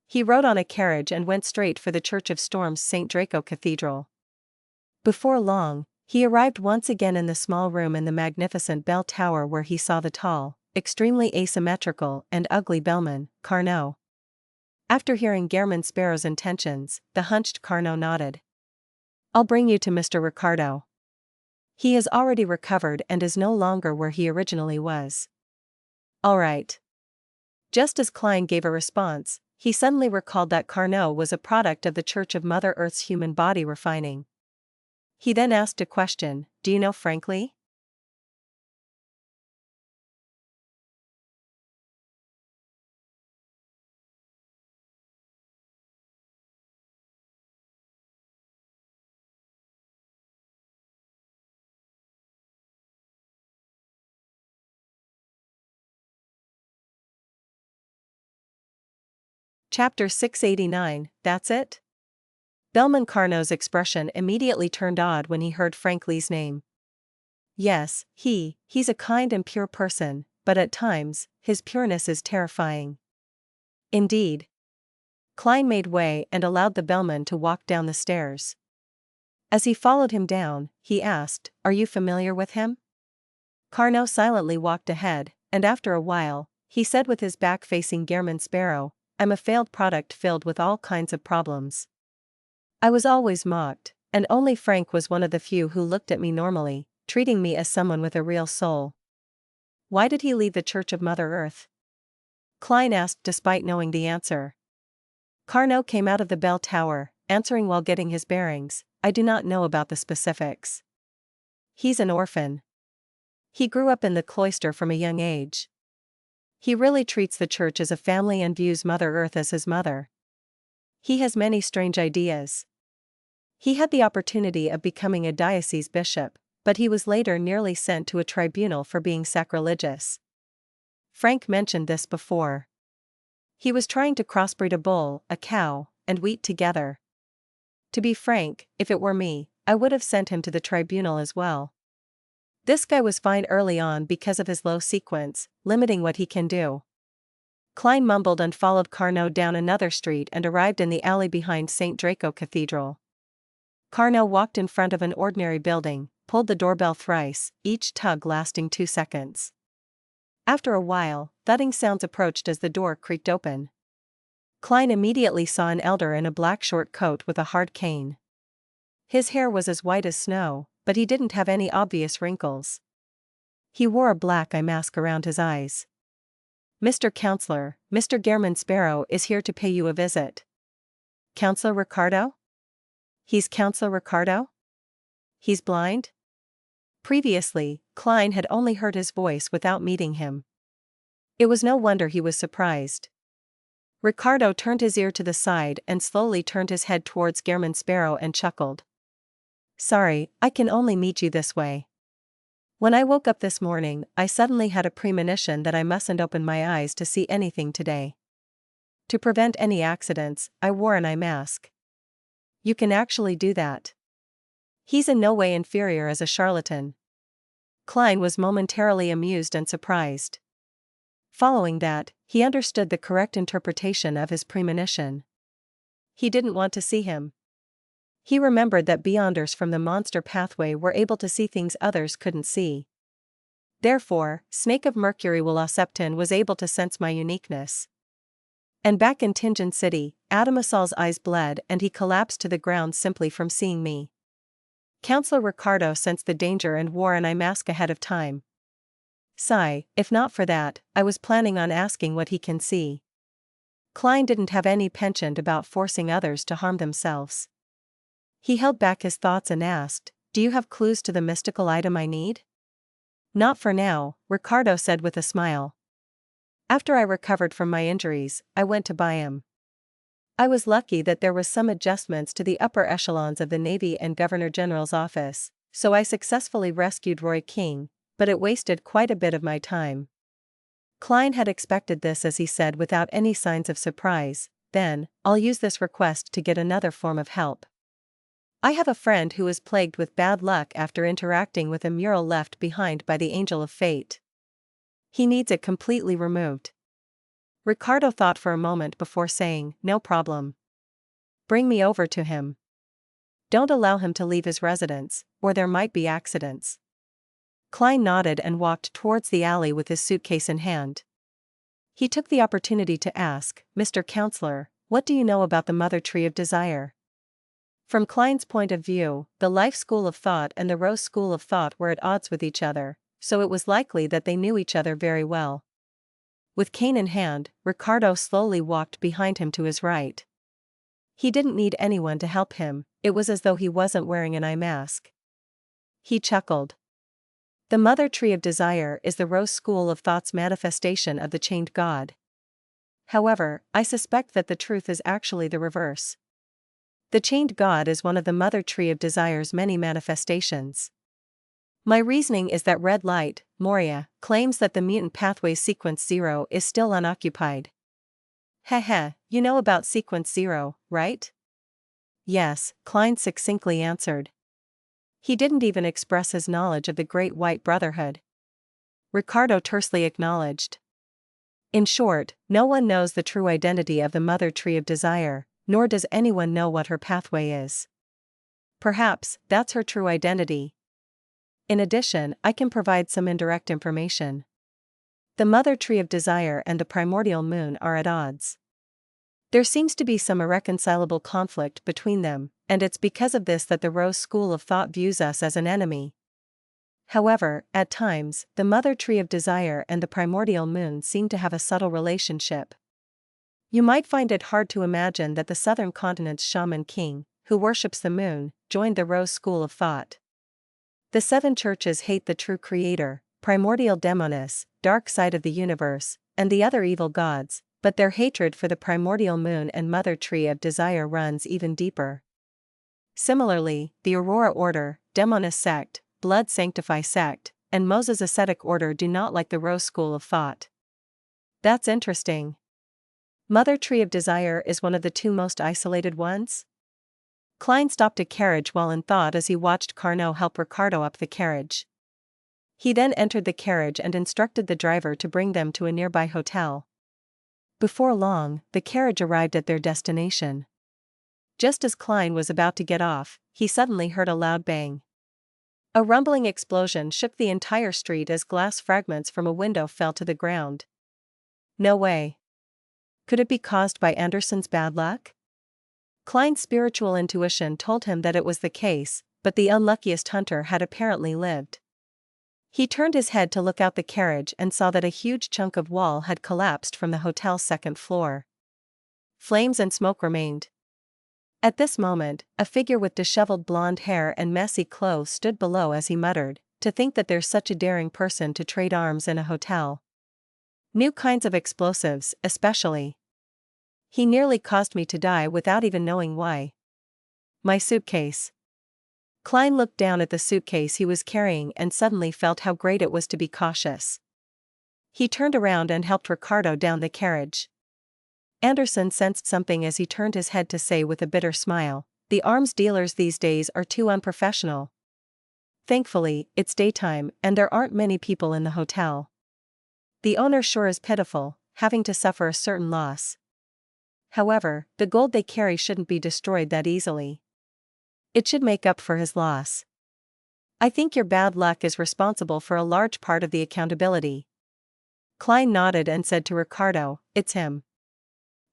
He rode on a carriage and went straight for the Church of Storms' St. Draco Cathedral. Before long, he arrived once again in the small room in the magnificent bell tower where he saw the tall, extremely asymmetrical and ugly bellman, Carnot. After hearing Gehrman Sparrow's intentions, the hunched Carnot nodded. "I'll bring you to Mr. Ricardo. He has already recovered and is no longer where he originally was." "All right." Just as Klein gave a response, he suddenly recalled that Carnot was a product of the Church of Mother Earth's human body refining. He then asked a question, "Do you know frankly?" Chapter 689, That's It? Bellman Carnot's expression immediately turned odd when he heard Frank Lee's name. Yes, he's a kind and pure person, but at times, his pureness is terrifying. Indeed. Klein made way and allowed the bellman to walk down the stairs. As he followed him down, he asked, "Are you familiar with him?" Carnot silently walked ahead, and after a while, he said with his back facing Gehrman Sparrow, "I'm a failed product filled with all kinds of problems. I was always mocked, and only Frank was one of the few who looked at me normally, treating me as someone with a real soul." "Why did he leave the Church of Mother Earth?" Klein asked despite knowing the answer. Carnot came out of the bell tower, answering while getting his bearings, "I do not know about the specifics. He's an orphan. He grew up in the cloister from a young age. He really treats the church as a family and views Mother Earth as his mother. He has many strange ideas. He had the opportunity of becoming a diocese bishop, but he was later nearly sent to a tribunal for being sacrilegious. Frank mentioned this before. He was trying to crossbreed a bull, a cow, and wheat together. To be frank, if it were me, I would have sent him to the tribunal as well. This guy was fine early on because of his low sequence, limiting what he can do." Klein mumbled and followed Carnot down another street and arrived in the alley behind St. Draco Cathedral. Carnot walked in front of an ordinary building, pulled the doorbell thrice, each tug lasting 2 seconds. After a while, thudding sounds approached as the door creaked open. Klein immediately saw an elder in a black short coat with a hard cane. His hair was as white as snow, but he didn't have any obvious wrinkles. He wore a black eye mask around his eyes. "Mr. Counselor, Mr. Gehrman Sparrow is here to pay you a visit." "Counselor Ricardo? He's Counselor Ricardo? He's blind?" Previously, Klein had only heard his voice without meeting him. It was no wonder he was surprised. Ricardo turned his ear to the side and slowly turned his head towards Gehrman Sparrow and chuckled. "Sorry, I can only meet you this way. When I woke up this morning, I suddenly had a premonition that I mustn't open my eyes to see anything today. To prevent any accidents, I wore an eye mask." "You can actually do that?" "He's in no way inferior as a charlatan." Klein was momentarily amused and surprised. Following that, he understood the correct interpretation of his premonition. He didn't want to see him. He remembered that Beyonders from the monster pathway were able to see things others couldn't see. Therefore, Snake of Mercury Wolosepton was able to sense my uniqueness. And back in Tingen City, Adamasal's eyes bled and he collapsed to the ground simply from seeing me. Counselor Ricardo sensed the danger and wore an eye mask ahead of time. Sigh, if not for that, I was planning on asking what he can see. Klein didn't have any penchant about forcing others to harm themselves. He held back his thoughts and asked, "Do you have clues to the mystical item I need?" "Not for now," Ricardo said with a smile. "After I recovered from my injuries, I went to buy him. I was lucky that there was some adjustments to the upper echelons of the Navy and Governor General's office, so I successfully rescued Roy King, but it wasted quite a bit of my time." Klein had expected this as he said without any signs of surprise, "Then, I'll use this request to get another form of help. I have a friend who is plagued with bad luck after interacting with a mural left behind by the Angel of Fate. He needs it completely removed." Ricardo thought for a moment before saying, "No problem. Bring me over to him. Don't allow him to leave his residence, or there might be accidents." Klein nodded and walked towards the alley with his suitcase in hand. He took the opportunity to ask, "Mr. Counselor, what do you know about the Mother Tree of Desire?" From Klein's point of view, the Life School of Thought and the Rose School of Thought were at odds with each other, so it was likely that they knew each other very well. With cane in hand, Ricardo slowly walked behind him to his right. He didn't need anyone to help him, it was as though he wasn't wearing an eye mask. He chuckled. The Mother Tree of Desire is the Rose School of Thought's manifestation of the chained god. However, I suspect that the truth is actually the reverse. The chained god is one of the Mother Tree of Desire's many manifestations. My reasoning is that Red Light, Moria, claims that the mutant pathway Sequence 0 is still unoccupied. Heh, you know about Sequence 0, right? Yes, Klein succinctly answered. He didn't even express his knowledge of the Great White Brotherhood. Ricardo tersely acknowledged. In short, no one knows the true identity of the Mother Tree of Desire, nor does anyone know what her pathway is. Perhaps, that's her true identity. In addition, I can provide some indirect information. The Mother Tree of Desire and the Primordial Moon are at odds. There seems to be some irreconcilable conflict between them, and it's because of this that the Rose School of Thought views us as an enemy. However, at times, the Mother Tree of Desire and the Primordial Moon seem to have a subtle relationship. You might find it hard to imagine that the southern continent's shaman king, who worships the moon, joined the Rose School of Thought. The seven churches hate the true creator, primordial demoness, dark side of the universe, and the other evil gods, but their hatred for the primordial moon and Mother Tree of Desire runs even deeper. Similarly, the Aurora Order, Demoness Sect, Blood Sanctify Sect, and Moses Ascetic Order do not like the Rose School of Thought. That's interesting. Mother Tree of Desire is one of the two most isolated ones? Klein stopped a carriage while in thought as he watched Carnot help Ricardo up the carriage. He then entered the carriage and instructed the driver to bring them to a nearby hotel. Before long, the carriage arrived at their destination. Just as Klein was about to get off, he suddenly heard a loud bang. A rumbling explosion shook the entire street as glass fragments from a window fell to the ground. No way. Could it be caused by Anderson's bad luck? Klein's spiritual intuition told him that it was the case, but the unluckiest hunter had apparently lived. He turned his head to look out the carriage and saw that a huge chunk of wall had collapsed from the hotel's second floor. Flames and smoke remained. At this moment, a figure with disheveled blonde hair and messy clothes stood below as he muttered, "To think that there's such a daring person to trade arms in a hotel. New kinds of explosives, especially. He nearly caused me to die without even knowing why." My suitcase. Klein looked down at the suitcase he was carrying and suddenly felt how great it was to be cautious. He turned around and helped Ricardo down the carriage. Anderson sensed something as he turned his head to say with a bitter smile, "The arms dealers these days are too unprofessional." Thankfully, it's daytime and there aren't many people in the hotel. The owner sure is pitiful, having to suffer a certain loss. However, the gold they carry shouldn't be destroyed that easily. It should make up for his loss. I think your bad luck is responsible for a large part of the accountability. Klein nodded and said to Ricardo, "It's him."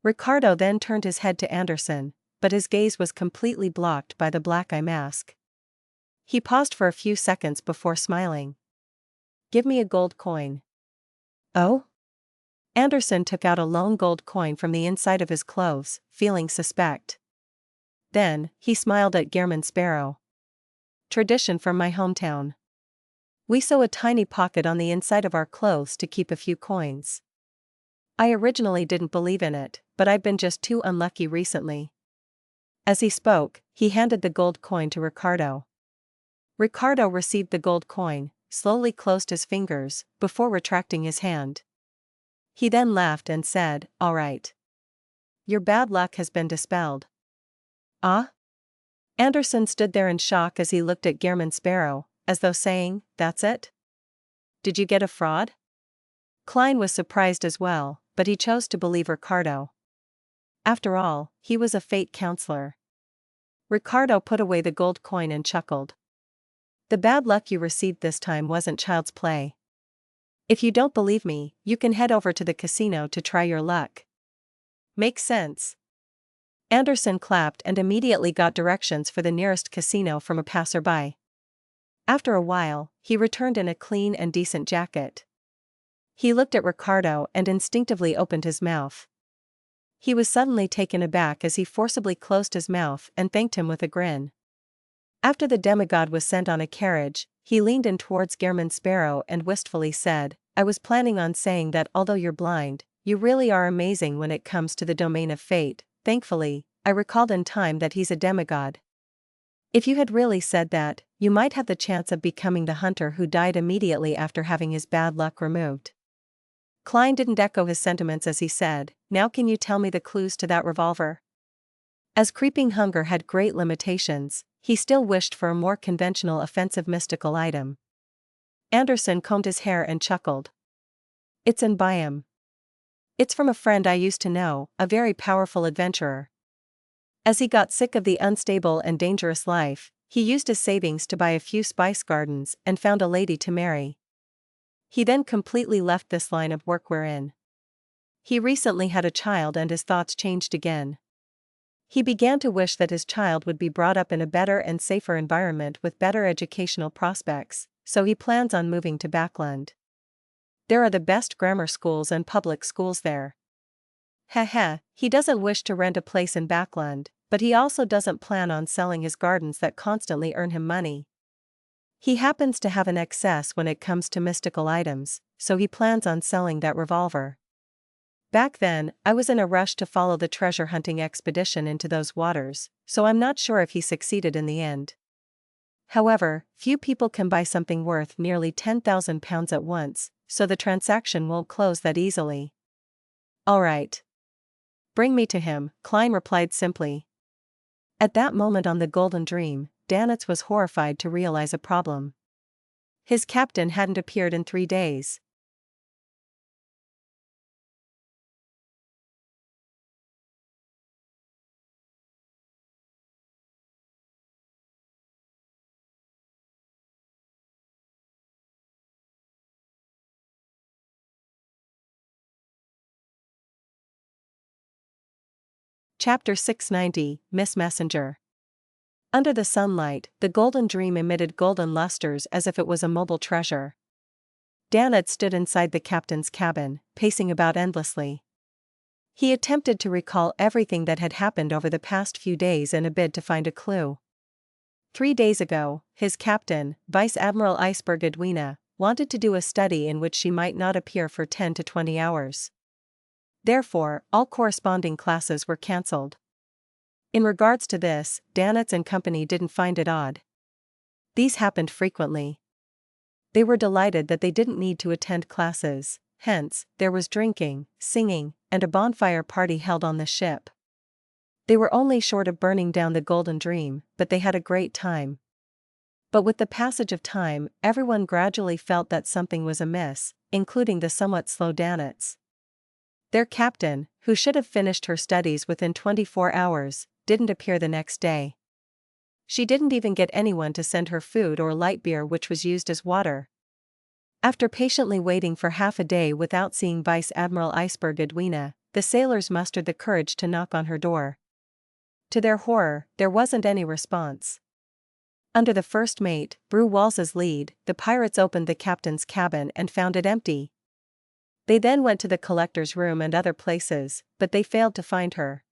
Ricardo then turned his head to Anderson, but his gaze was completely blocked by the black eye mask. He paused for a few seconds before smiling. "Give me a gold coin." "Oh?" Anderson took out a lone gold coin from the inside of his clothes, feeling suspect. Then, he smiled at Gehrman Sparrow. "Tradition from my hometown. We sew a tiny pocket on the inside of our clothes to keep a few coins. I originally didn't believe in it, but I've been just too unlucky recently." As he spoke, he handed the gold coin to Ricardo. Ricardo received the gold coin, slowly closed his fingers, before retracting his hand. He then laughed and said, "All right. Your bad luck has been dispelled." "Ah?" Anderson stood there in shock as he looked at Gehrman Sparrow, as though saying, "That's it? Did you get a fraud?" Klein was surprised as well, but he chose to believe Ricardo. After all, he was a fate counselor. Ricardo put away the gold coin and chuckled. "The bad luck you received this time wasn't child's play. If you don't believe me, you can head over to the casino to try your luck." "Makes sense." Anderson clapped and immediately got directions for the nearest casino from a passerby. After a while, he returned in a clean and decent jacket. He looked at Ricardo and instinctively opened his mouth. He was suddenly taken aback as he forcibly closed his mouth and thanked him with a grin. After the demigod was sent on a carriage, he leaned in towards Gehrman Sparrow and wistfully said, "I was planning on saying that although you're blind, you really are amazing when it comes to the domain of fate." Thankfully, I recalled in time that he's a demigod. If you had really said that, you might have the chance of becoming the hunter who died immediately after having his bad luck removed. Klein didn't echo his sentiments as he said, "Now can you tell me the clues to that revolver?" As creeping hunger had great limitations, he still wished for a more conventional offensive mystical item. Anderson combed his hair and chuckled. "It's in Byam. It's from a friend I used to know, a very powerful adventurer. As he got sick of the unstable and dangerous life, he used his savings to buy a few spice gardens and found a lady to marry. He then completely left this line of work we're in. He recently had a child and his thoughts changed again. He began to wish that his child would be brought up in a better and safer environment with better educational prospects, so he plans on moving to Backland. There are the best grammar schools and public schools there. He doesn't wish to rent a place in Backland, but he also doesn't plan on selling his gardens that constantly earn him money. He happens to have an excess when it comes to mystical items, so he plans on selling that revolver. Back then, I was in a rush to follow the treasure hunting expedition into those waters, so I'm not sure if he succeeded in the end. However, few people can buy something worth nearly £10,000 at once, so the transaction won't close that easily." "All right. Bring me to him," Klein replied simply. At that moment on the Golden Dream, Danitz was horrified to realize a problem. His captain hadn't appeared in 3 days. Chapter 690, Miss Messenger. Under the sunlight, the Golden Dream emitted golden lusters as if it was a mobile treasure. Danitz stood inside the captain's cabin, pacing about endlessly. He attempted to recall everything that had happened over the past few days in a bid to find a clue. 3 days ago, his captain, Vice Admiral Iceberg Edwina, wanted to do a study in which she might not appear for 10 to 20 hours. Therefore, all corresponding classes were cancelled. In regards to this, Danitz and company didn't find it odd. These happened frequently. They were delighted that they didn't need to attend classes, hence, there was drinking, singing, and a bonfire party held on the ship. They were only short of burning down the Golden Dream, but they had a great time. But with the passage of time, everyone gradually felt that something was amiss, including the somewhat slow Danitz. Their captain, who should have finished her studies within 24 hours, didn't appear the next day. She didn't even get anyone to send her food or light beer, which was used as water. After patiently waiting for half a day without seeing Vice Admiral Iceberg Edwina, the sailors mustered the courage to knock on her door. To their horror, there wasn't any response. Under the first mate, Brew Walls's lead, the pirates opened the captain's cabin and found it empty. They then went to the collector's room and other places, but they failed to find her.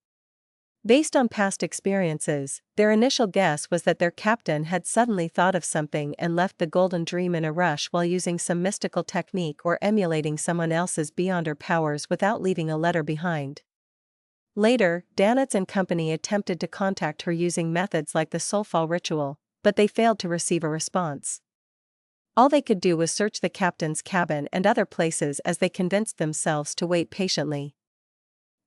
Based on past experiences, their initial guess was that their captain had suddenly thought of something and left the Golden Dream in a rush while using some mystical technique or emulating someone else's beyonder powers without leaving a letter behind. Later, Danitz and company attempted to contact her using methods like the Soulfall ritual, but they failed to receive a response. All they could do was search the captain's cabin and other places as they convinced themselves to wait patiently.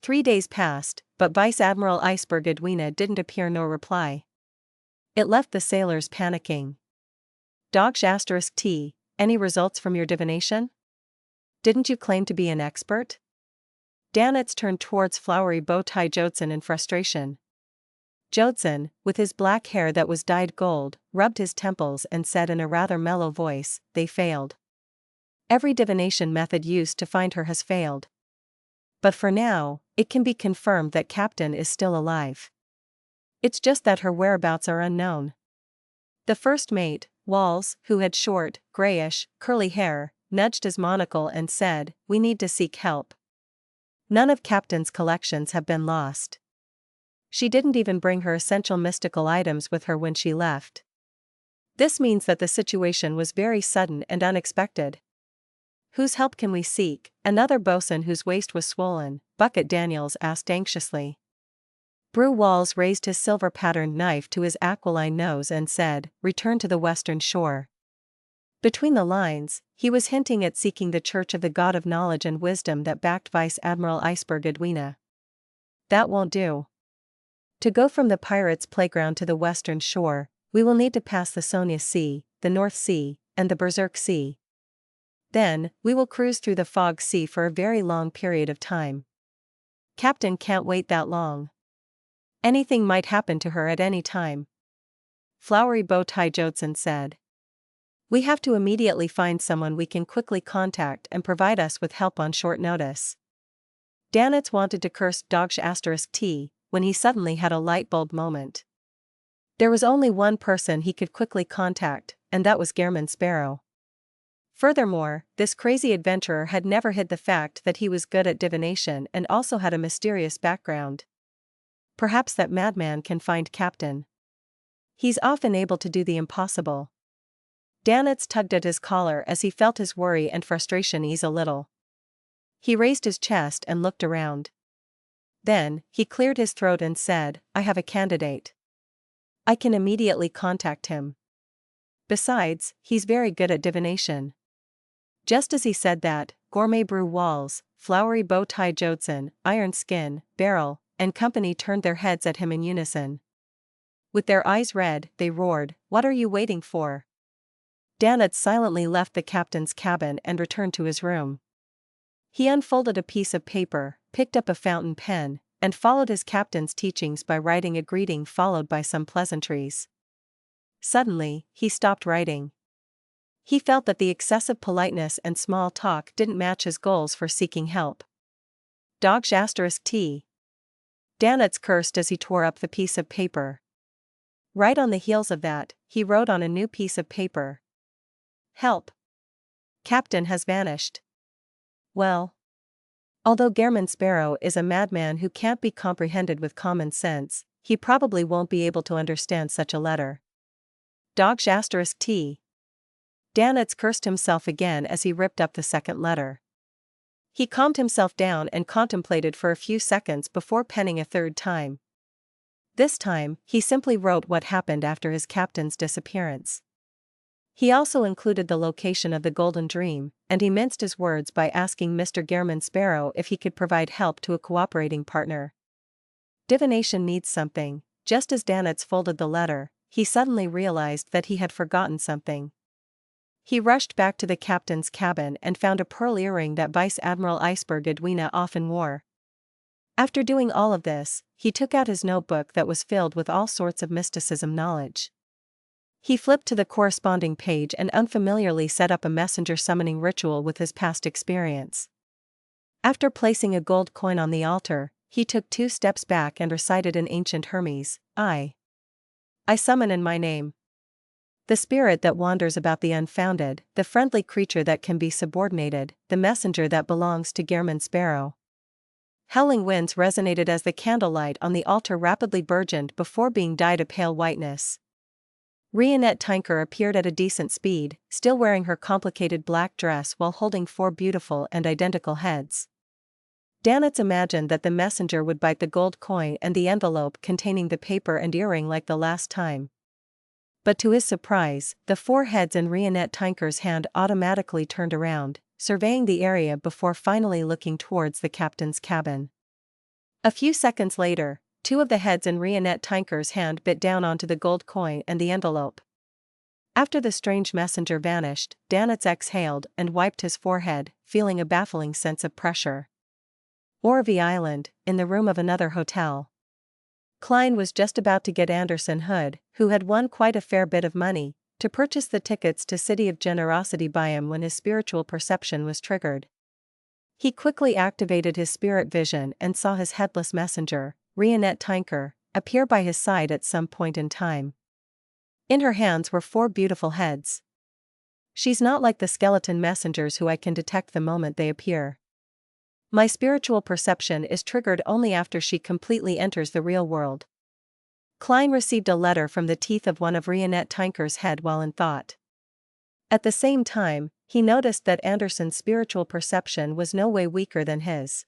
3 days passed, but Vice Admiral Iceberg Edwina didn't appear nor reply. It left the sailors panicking. T, any results from your divination? Didn't you claim to be an expert? Danitz turned towards Flowery Bowtie Jodson in frustration. Jodson, with his black hair that was dyed gold, rubbed his temples and said in a rather mellow voice, "They failed. Every divination method used to find her has failed. But for now, it can be confirmed that Captain is still alive. It's just that her whereabouts are unknown." The first mate, Walls, who had short, grayish, curly hair, nudged his monocle and said, "We need to seek help. None of Captain's collections have been lost. She didn't even bring her essential mystical items with her when she left. This means that the situation was very sudden and unexpected. Whose help can we seek?" Another bosun whose waist was swollen, Bucket Daniels, asked anxiously. Brew Walls raised his silver-patterned knife to his aquiline nose and said, "Return to the western shore." Between the lines, he was hinting at seeking the Church of the God of Knowledge and Wisdom that backed Vice Admiral Iceberg Edwina. That won't do. To go from the pirates' playground to the western shore, we will need to pass the Sonia Sea, the North Sea, and the Berserk Sea. Then, we will cruise through the Fog Sea for a very long period of time. Captain can't wait that long. Anything might happen to her at any time. Flowery Bowtie Jodson said. We have to immediately find someone we can quickly contact and provide us with help on short notice. Danitz wanted to curse T when he suddenly had a light bulb moment. There was only one person he could quickly contact, and that was Gehrman Sparrow. Furthermore, this crazy adventurer had never hid the fact that he was good at divination and also had a mysterious background. Perhaps that madman can find Captain. He's often able to do the impossible. Danitz tugged at his collar as he felt his worry and frustration ease a little. He raised his chest and looked around. Then, he cleared his throat and said, "I have a candidate. I can immediately contact him. Besides, he's very good at divination." Just as he said that, Gourmet Brew Walls, Flowery Bowtie Jodson, Iron Skin, Barrel, and company turned their heads at him in unison. With their eyes red, they roared, "What are you waiting for?" Danitz silently left the captain's cabin and returned to his room. He unfolded a piece of paper, picked up a fountain pen, and followed his captain's teachings by writing a greeting followed by some pleasantries. Suddenly, he stopped writing. He felt that the excessive politeness and small talk didn't match his goals for seeking help. T. Danitz cursed as he tore up the piece of paper. Right on the heels of that, he wrote on a new piece of paper. "Help. Captain has vanished." Well. Although Gehrman Sparrow is a madman who can't be comprehended with common sense, he probably won't be able to understand such a letter. T. Danitz cursed himself again as he ripped up the second letter. He calmed himself down and contemplated for a few seconds before penning a third time. This time, he simply wrote what happened after his captain's disappearance. He also included the location of the Golden Dream, and he minced his words by asking Mr. Gehrman Sparrow if he could provide help to a cooperating partner. Divination needs something. Just as Danitz folded the letter, he suddenly realized that he had forgotten something. He rushed back to the captain's cabin and found a pearl earring that Vice Admiral Iceberg Edwina often wore. After doing all of this, he took out his notebook that was filled with all sorts of mysticism knowledge. He flipped to the corresponding page and unfamiliarly set up a messenger summoning ritual with his past experience. After placing a gold coin on the altar, he took 2 steps back and recited in ancient Hermes, I summon in my name the spirit that wanders about the unfounded, the friendly creature that can be subordinated, the messenger that belongs to Gehrman Sparrow. Howling winds resonated as the candlelight on the altar rapidly burgeoned before being dyed a pale whiteness. Rionette Tinker appeared at a decent speed, still wearing her complicated black dress while holding 4 beautiful and identical heads. Danitz imagined that the messenger would bite the gold coin and the envelope containing the paper and earring like the last time. But to his surprise, the 4 heads in Rionette Tinker's hand automatically turned around, surveying the area before finally looking towards the captain's cabin. A few seconds later, 2 of the heads in Rionette Tinker's hand bit down onto the gold coin and the envelope. After the strange messenger vanished, Danitz exhaled and wiped his forehead, feeling a baffling sense of pressure. Orvie Island, in the room of another hotel. Klein was just about to get Anderson Hood, who had won quite a fair bit of money, to purchase the tickets to City of Generosity by him when his spiritual perception was triggered. He quickly activated his spirit vision and saw his headless messenger, Rionette Tinker, appear by his side at some point in time. In her hands were 4 beautiful heads. She's not like the skeleton messengers who I can detect the moment they appear. My spiritual perception is triggered only after she completely enters the real world. Klein received a letter from the teeth of one of Rionette Tinker's head while in thought. At the same time, he noticed that Anderson's spiritual perception was no way weaker than his.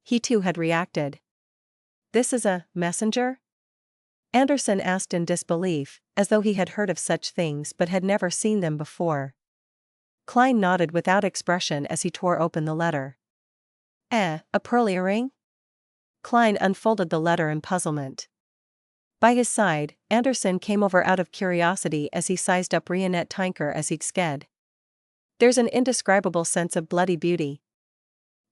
He too had reacted. This is a messenger? Anderson asked in disbelief, as though he had heard of such things but had never seen them before. Klein nodded without expression as he tore open the letter. A pearl earring? Klein unfolded the letter in puzzlement. By his side, Anderson came over out of curiosity as he sized up Rionette Tinker as he'd sked. There's an indescribable sense of bloody beauty.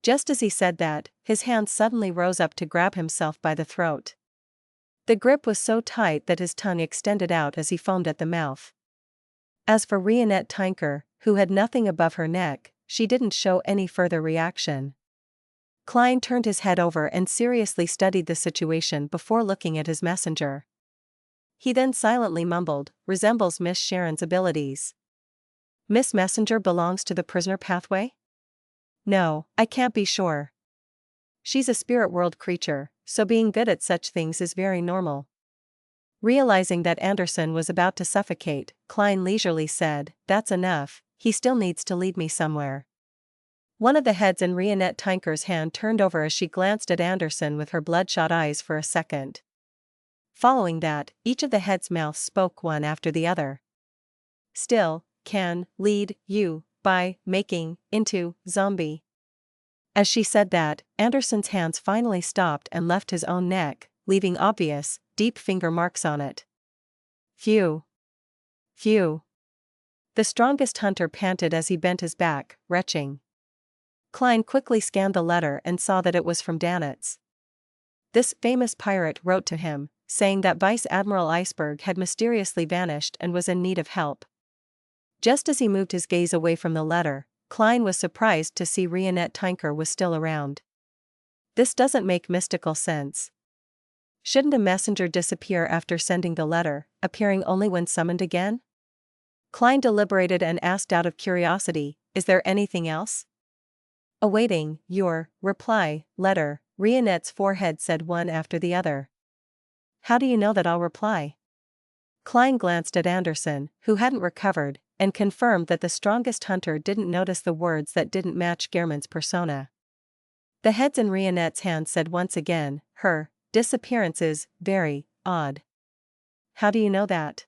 Just as he said that, his hand suddenly rose up to grab himself by the throat. The grip was so tight that his tongue extended out as he foamed at the mouth. As for Rionette Tinker, who had nothing above her neck, she didn't show any further reaction. Klein turned his head over and seriously studied the situation before looking at his messenger. He then silently mumbled, resembles Miss Sharon's abilities. Miss Messenger belongs to the prisoner pathway? No, I can't be sure. She's a spirit world creature, so being good at such things is very normal. Realizing that Anderson was about to suffocate, Klein leisurely said, that's enough, he still needs to lead me somewhere. One of the heads in Rionette Tinker's hand turned over as she glanced at Anderson with her bloodshot eyes for a second. Following that, each of the heads' mouths spoke one after the other. Still, can lead you by making into zombie. As she said that, Anderson's hands finally stopped and left his own neck, leaving obvious, deep finger marks on it. Phew. Phew. The strongest hunter panted as he bent his back, retching. Klein quickly scanned the letter and saw that it was from Danitz. This famous pirate wrote to him, saying that Vice Admiral Iceberg had mysteriously vanished and was in need of help. Just as he moved his gaze away from the letter, Klein was surprised to see Rionette Tinker was still around. This doesn't make mystical sense. Shouldn't a messenger disappear after sending the letter, appearing only when summoned again? Klein deliberated and asked out of curiosity, is there anything else? Awaiting your reply, letter, Rionette's forehead said one after the other. How do you know that I'll reply? Klein glanced at Anderson, who hadn't recovered, and confirmed that the strongest hunter didn't notice the words that didn't match Gehrman's persona. The heads in Rionette's hand said once again, her disappearance is very odd. How do you know that?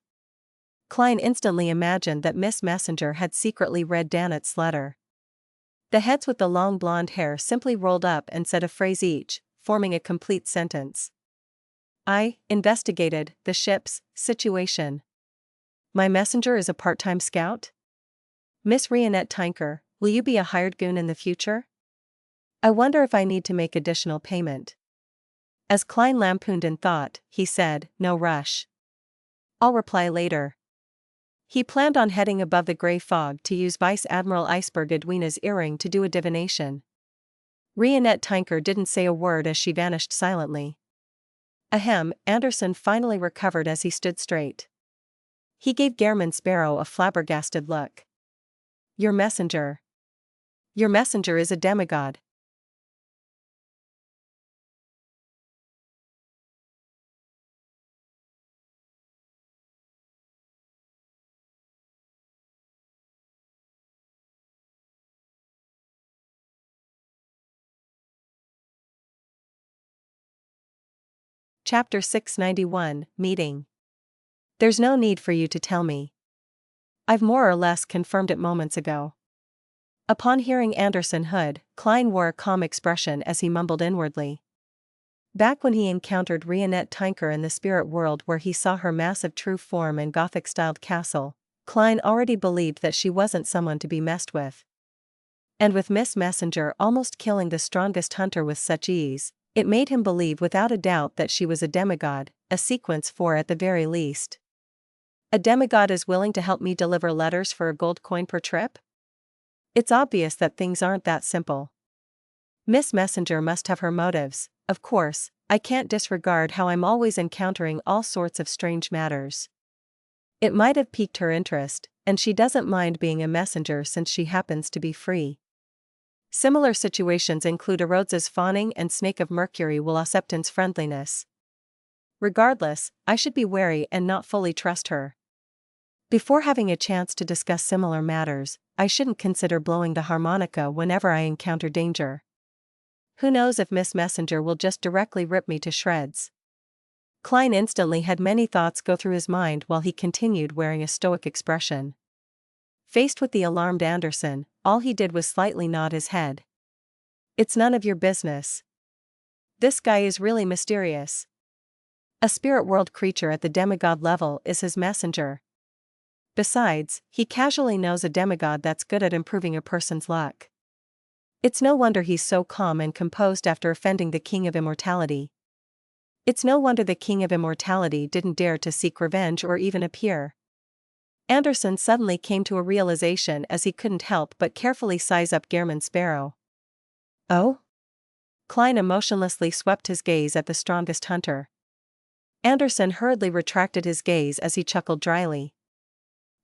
Klein instantly imagined that Miss Messenger had secretly read Danitz's letter. The heads with the long blonde hair simply rolled up and said a phrase each, forming a complete sentence. I investigated the ship's situation. My messenger is a part-time scout? Miss Rionette Tinker, will you be a hired goon in the future? I wonder if I need to make additional payment. As Klein lampooned in thought, he said, no rush. I'll reply later. He planned on heading above the grey fog to use Vice Admiral Iceberg Edwina's earring to do a divination. Rionette Tinker didn't say a word as she vanished silently. Ahem, Anderson finally recovered as he stood straight. He gave Gehrman Sparrow a flabbergasted look. Your messenger. Your messenger is a demigod. Chapter 691, Meeting. There's no need for you to tell me. I've more or less confirmed it moments ago. Upon hearing Anderson Hood, Klein wore a calm expression as he mumbled inwardly. Back when he encountered Rionette Tinker in the spirit world where he saw her massive true form and Gothic-styled castle, Klein already believed that she wasn't someone to be messed with. And with Miss Messenger almost killing the strongest hunter with such ease, it made him believe without a doubt that she was a demigod, a sequence 4 at the very least. A demigod is willing to help me deliver letters for a gold coin per trip? It's obvious that things aren't that simple. Miss Messenger must have her motives. Of course, I can't disregard how I'm always encountering all sorts of strange matters. It might have piqued her interest, and she doesn't mind being a messenger since she happens to be free. Similar situations include Erodes's fawning and Snake of Mercury will Septon's friendliness. Regardless, I should be wary and not fully trust her. Before having a chance to discuss similar matters, I shouldn't consider blowing the harmonica whenever I encounter danger. Who knows if Miss Messenger will just directly rip me to shreds. Klein instantly had many thoughts go through his mind while he continued wearing a stoic expression. Faced with the alarmed Anderson, all he did was slightly nod his head. It's none of your business. This guy is really mysterious. A spirit world creature at the demigod level is his messenger. Besides, he casually knows a demigod that's good at improving a person's luck. It's no wonder he's so calm and composed after offending the King of Immortality. It's no wonder the King of Immortality didn't dare to seek revenge or even appear. Anderson suddenly came to a realization as he couldn't help but carefully size up Gehrman Sparrow. Oh? Klein emotionlessly swept his gaze at the strongest hunter. Anderson hurriedly retracted his gaze as he chuckled dryly.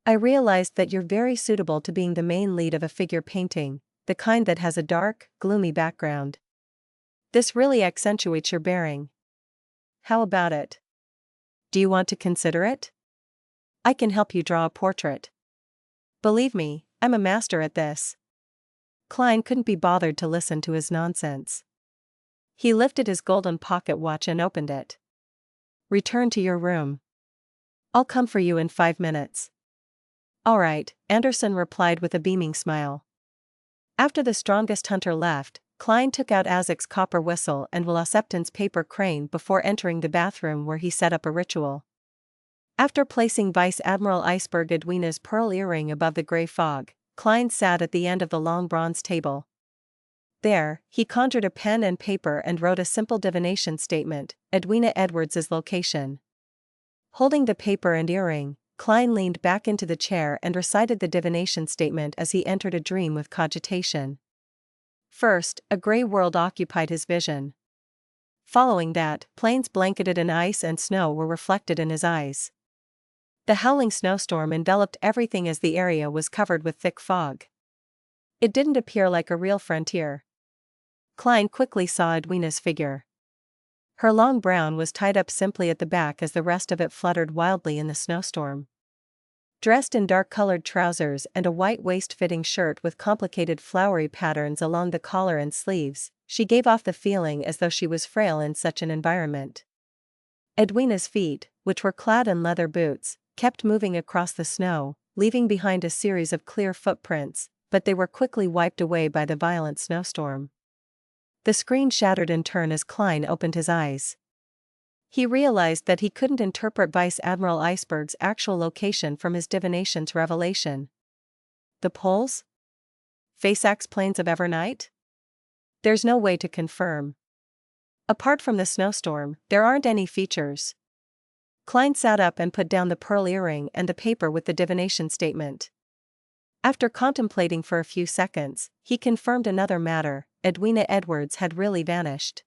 I realized that you're very suitable to being the main lead of a figure painting, the kind that has a dark, gloomy background. This really accentuates your bearing. How about it? Do you want to consider it? I can help you draw a portrait. Believe me, I'm a master at this. Klein couldn't be bothered to listen to his nonsense. He lifted his golden pocket watch and opened it. Return to your room. I'll come for you in 5 minutes. All right, Anderson replied with a beaming smile. After the strongest hunter left, Klein took out Azek's copper whistle and Septon's paper crane before entering the bathroom where he set up a ritual. After placing Vice Admiral Iceberg Edwina's pearl earring above the grey fog, Klein sat at the end of the long bronze table. There, he conjured a pen and paper and wrote a simple divination statement, Edwina Edwards's location. Holding the paper and earring, Klein leaned back into the chair and recited the divination statement as he entered a dream with cogitation. First, a grey world occupied his vision. Following that, plains blanketed in ice and snow were reflected in his eyes. The howling snowstorm enveloped everything as the area was covered with thick fog. It didn't appear like a real frontier. Klein quickly saw Edwina's figure. Her long brown was tied up simply at the back as the rest of it fluttered wildly in the snowstorm. Dressed in dark-colored trousers and a white waist-fitting shirt with complicated flowery patterns along the collar and sleeves, she gave off the feeling as though she was frail in such an environment. Edwina's feet, which were clad in leather boots, kept moving across the snow, leaving behind a series of clear footprints, but they were quickly wiped away by the violent snowstorm. The screen shattered in turn as Klein opened his eyes. He realized that he couldn't interpret Vice Admiral Iceberg's actual location from his divination's revelation. The poles? Faceax plains of Evernight? There's no way to confirm. Apart from the snowstorm, there aren't any features. Klein sat up and put down the pearl earring and the paper with the divination statement. After contemplating for a few seconds, he confirmed another matter: Edwina Edwards had really vanished.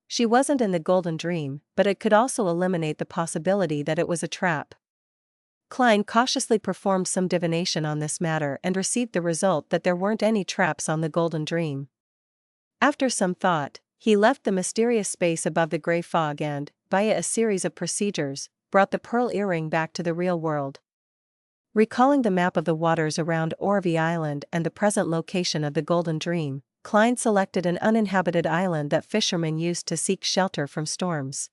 She wasn't in the Golden Dream, but it could also eliminate the possibility that it was a trap. Klein cautiously performed some divination on this matter and received the result that there weren't any traps on the Golden Dream. After some thought, he left the mysterious space above the gray fog and, via a series of procedures, brought the pearl earring back to the real world. Recalling the map of the waters around Orvie Island and the present location of the Golden Dream, Klein selected an uninhabited island that fishermen used to seek shelter from storms.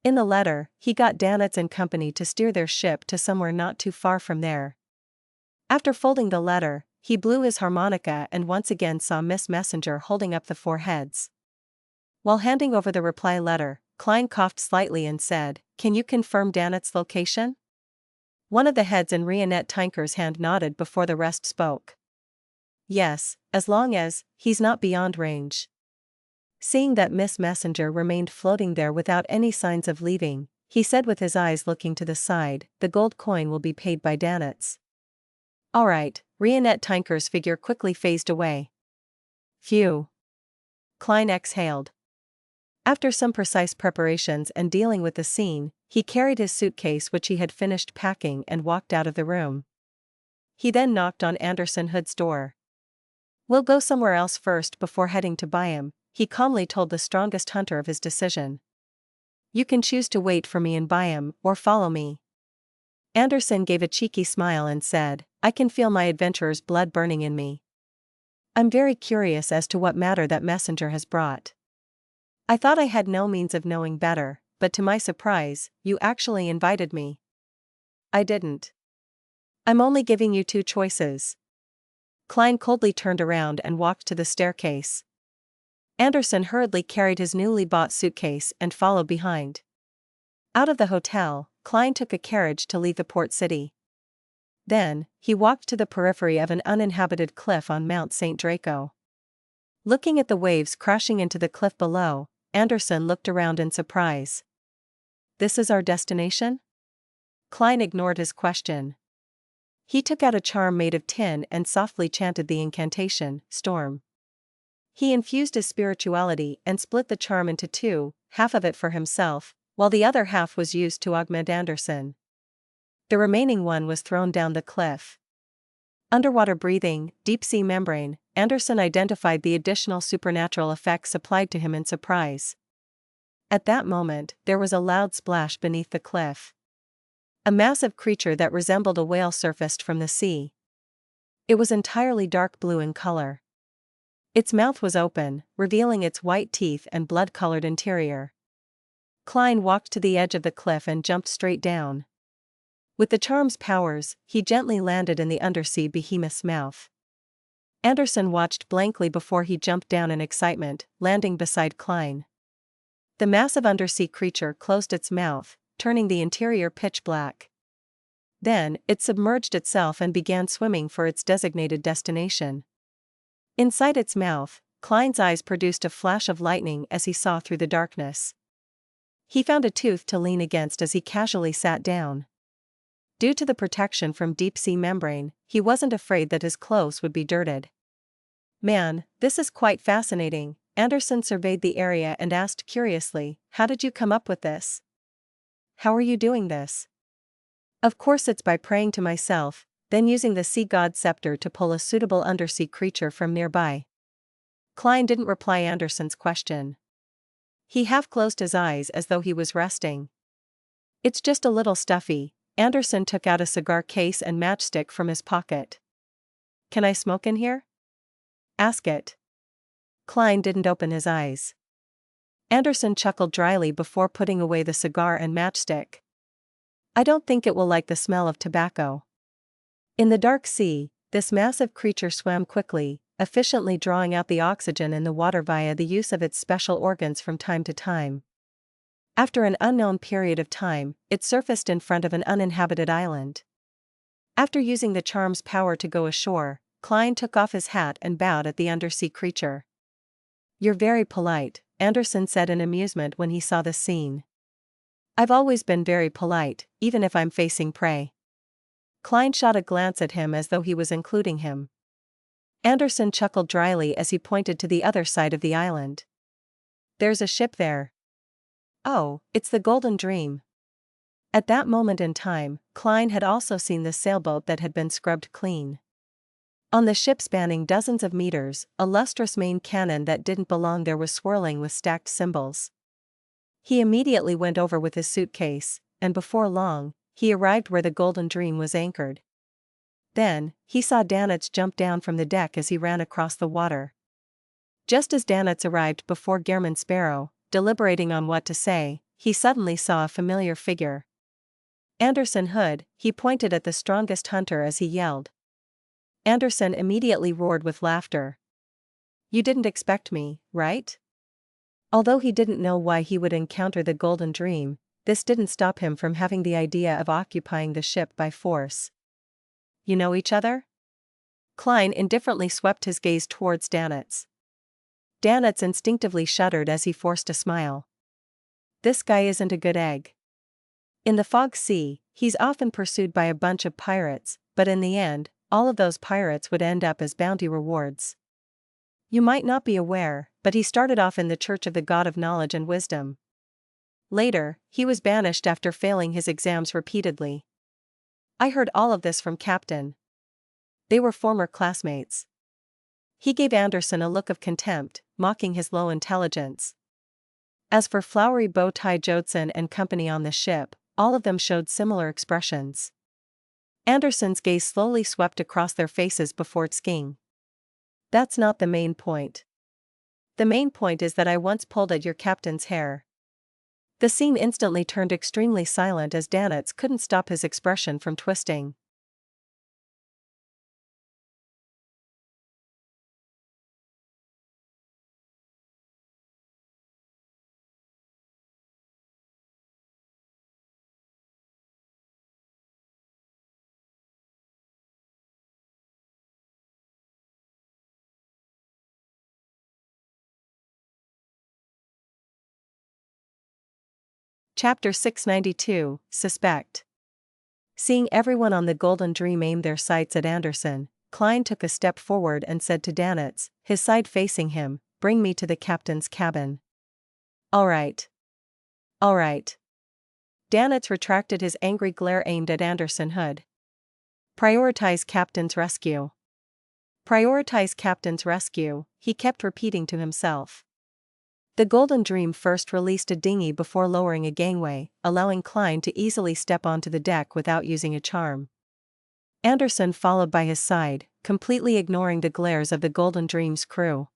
In the letter, he got Danitz and company to steer their ship to somewhere not too far from there. After folding the letter, he blew his harmonica and once again saw Miss Messenger holding up the 4 heads. While handing over the reply letter, Klein coughed slightly and said, "Can you confirm Danitz's location?" One of the heads in Rionette Tinker's hand nodded before the rest spoke. "Yes, as long as he's not beyond range." Seeing that Miss Messenger remained floating there without any signs of leaving, he said with his eyes looking to the side, "The gold coin will be paid by Danitz." "All right." Rionette Tinker's figure quickly phased away. "Phew." Klein exhaled. After some precise preparations and dealing with the scene, he carried his suitcase which he had finished packing and walked out of the room. He then knocked on Anderson Hood's door. "We'll go somewhere else first before heading to Byam," he calmly told the strongest hunter of his decision. "You can choose to wait for me in Byam or follow me." Anderson gave a cheeky smile and said, "I can feel my adventurer's blood burning in me. I'm very curious as to what matter that messenger has brought. I thought I had no means of knowing better, but to my surprise, you actually invited me." "I didn't. I'm only giving you 2 choices." Klein coldly turned around and walked to the staircase. Anderson hurriedly carried his newly bought suitcase and followed behind. Out of the hotel, Klein took a carriage to leave the port city. Then, he walked to the periphery of an uninhabited cliff on Mount St. Draco. Looking at the waves crashing into the cliff below, Anderson looked around in surprise. "This is our destination?" Klein ignored his question. He took out a charm made of tin and softly chanted the incantation, "Storm." He infused his spirituality and split the charm into 2, half of it for himself, while the other half was used to augment Anderson. The remaining one was thrown down the cliff. Underwater breathing, deep-sea membrane, Anderson identified the additional supernatural effects applied to him in surprise. At that moment, there was a loud splash beneath the cliff. A massive creature that resembled a whale surfaced from the sea. It was entirely dark blue in color. Its mouth was open, revealing its white teeth and blood-colored interior. Klein walked to the edge of the cliff and jumped straight down. With the charm's powers, he gently landed in the undersea behemoth's mouth. Anderson watched blankly before he jumped down in excitement, landing beside Klein. The massive undersea creature closed its mouth, turning the interior pitch black. Then, it submerged itself and began swimming for its designated destination. Inside its mouth, Klein's eyes produced a flash of lightning as he saw through the darkness. He found a tooth to lean against as he casually sat down. Due to the protection from deep-sea membrane, he wasn't afraid that his clothes would be dirted. "Man, this is quite fascinating." Anderson surveyed the area and asked curiously, "How did you come up with this? How are you doing this?" "Of course it's by praying to myself, then using the sea god scepter to pull a suitable undersea creature from nearby." Klein didn't reply Anderson's question. He half closed his eyes as though he was resting. "It's just a little stuffy." Anderson took out a cigar case and matchstick from his pocket. "Can I smoke in here?" "Ask it." Klein didn't open his eyes. Anderson chuckled dryly before putting away the cigar and matchstick. "I don't think it will like the smell of tobacco." In the dark sea, this massive creature swam quickly, efficiently drawing out the oxygen in the water via the use of its special organs from time to time. After an unknown period of time, it surfaced in front of an uninhabited island. After using the charm's power to go ashore, Klein took off his hat and bowed at the undersea creature. You're very polite, Anderson said in amusement when he saw the scene. I've always been very polite, even if I'm facing prey. Klein shot a glance at him as though he was including him. Anderson chuckled dryly as he pointed to the other side of the island. There's a ship there. Oh, it's the Golden Dream. At that moment in time, Klein had also seen the sailboat that had been scrubbed clean. On the ship spanning dozens of meters, a lustrous main cannon that didn't belong there was swirling with stacked cymbals. He immediately went over with his suitcase, and before long, he arrived where the Golden Dream was anchored. Then, he saw Danitz jump down from the deck as he ran across the water. Just as Danitz arrived before Gehrman Sparrow, deliberating on what to say, he suddenly saw a familiar figure. Anderson Hood, he pointed at the strongest hunter as he yelled. Anderson immediately roared with laughter. You didn't expect me, right? Although he didn't know why he would encounter the Golden Dream, this didn't stop him from having the idea of occupying the ship by force. You know each other? Klein indifferently swept his gaze towards Danitz. Danitz instinctively shuddered as he forced a smile. This guy isn't a good egg. In the Fog Sea, he's often pursued by a bunch of pirates, but in the end, all of those pirates would end up as bounty rewards. You might not be aware, but he started off in the Church of the God of Knowledge and Wisdom. Later, he was banished after failing his exams repeatedly. I heard all of this from Captain. They were former classmates. He gave Anderson a look of contempt, mocking his low intelligence. As for Flowery Bow Tie Jodson and company on the ship, all of them showed similar expressions. Anderson's gaze slowly swept across their faces before skiing. That's not the main point. The main point is that I once pulled at your captain's hair. The scene instantly turned extremely silent as Danitz couldn't stop his expression from twisting. Chapter 692, Suspect. Seeing everyone on the Golden Dream aim their sights at Anderson, Klein took a step forward and said to Danitz, his side facing him, "Bring me to the captain's cabin." All right. All right. Danitz retracted his angry glare aimed at Anderson Hood. Prioritize captain's rescue. Prioritize captain's rescue, he kept repeating to himself. The Golden Dream first released a dinghy before lowering a gangway, allowing Klein to easily step onto the deck without using a charm. Anderson followed by his side, completely ignoring the glares of the Golden Dream's crew.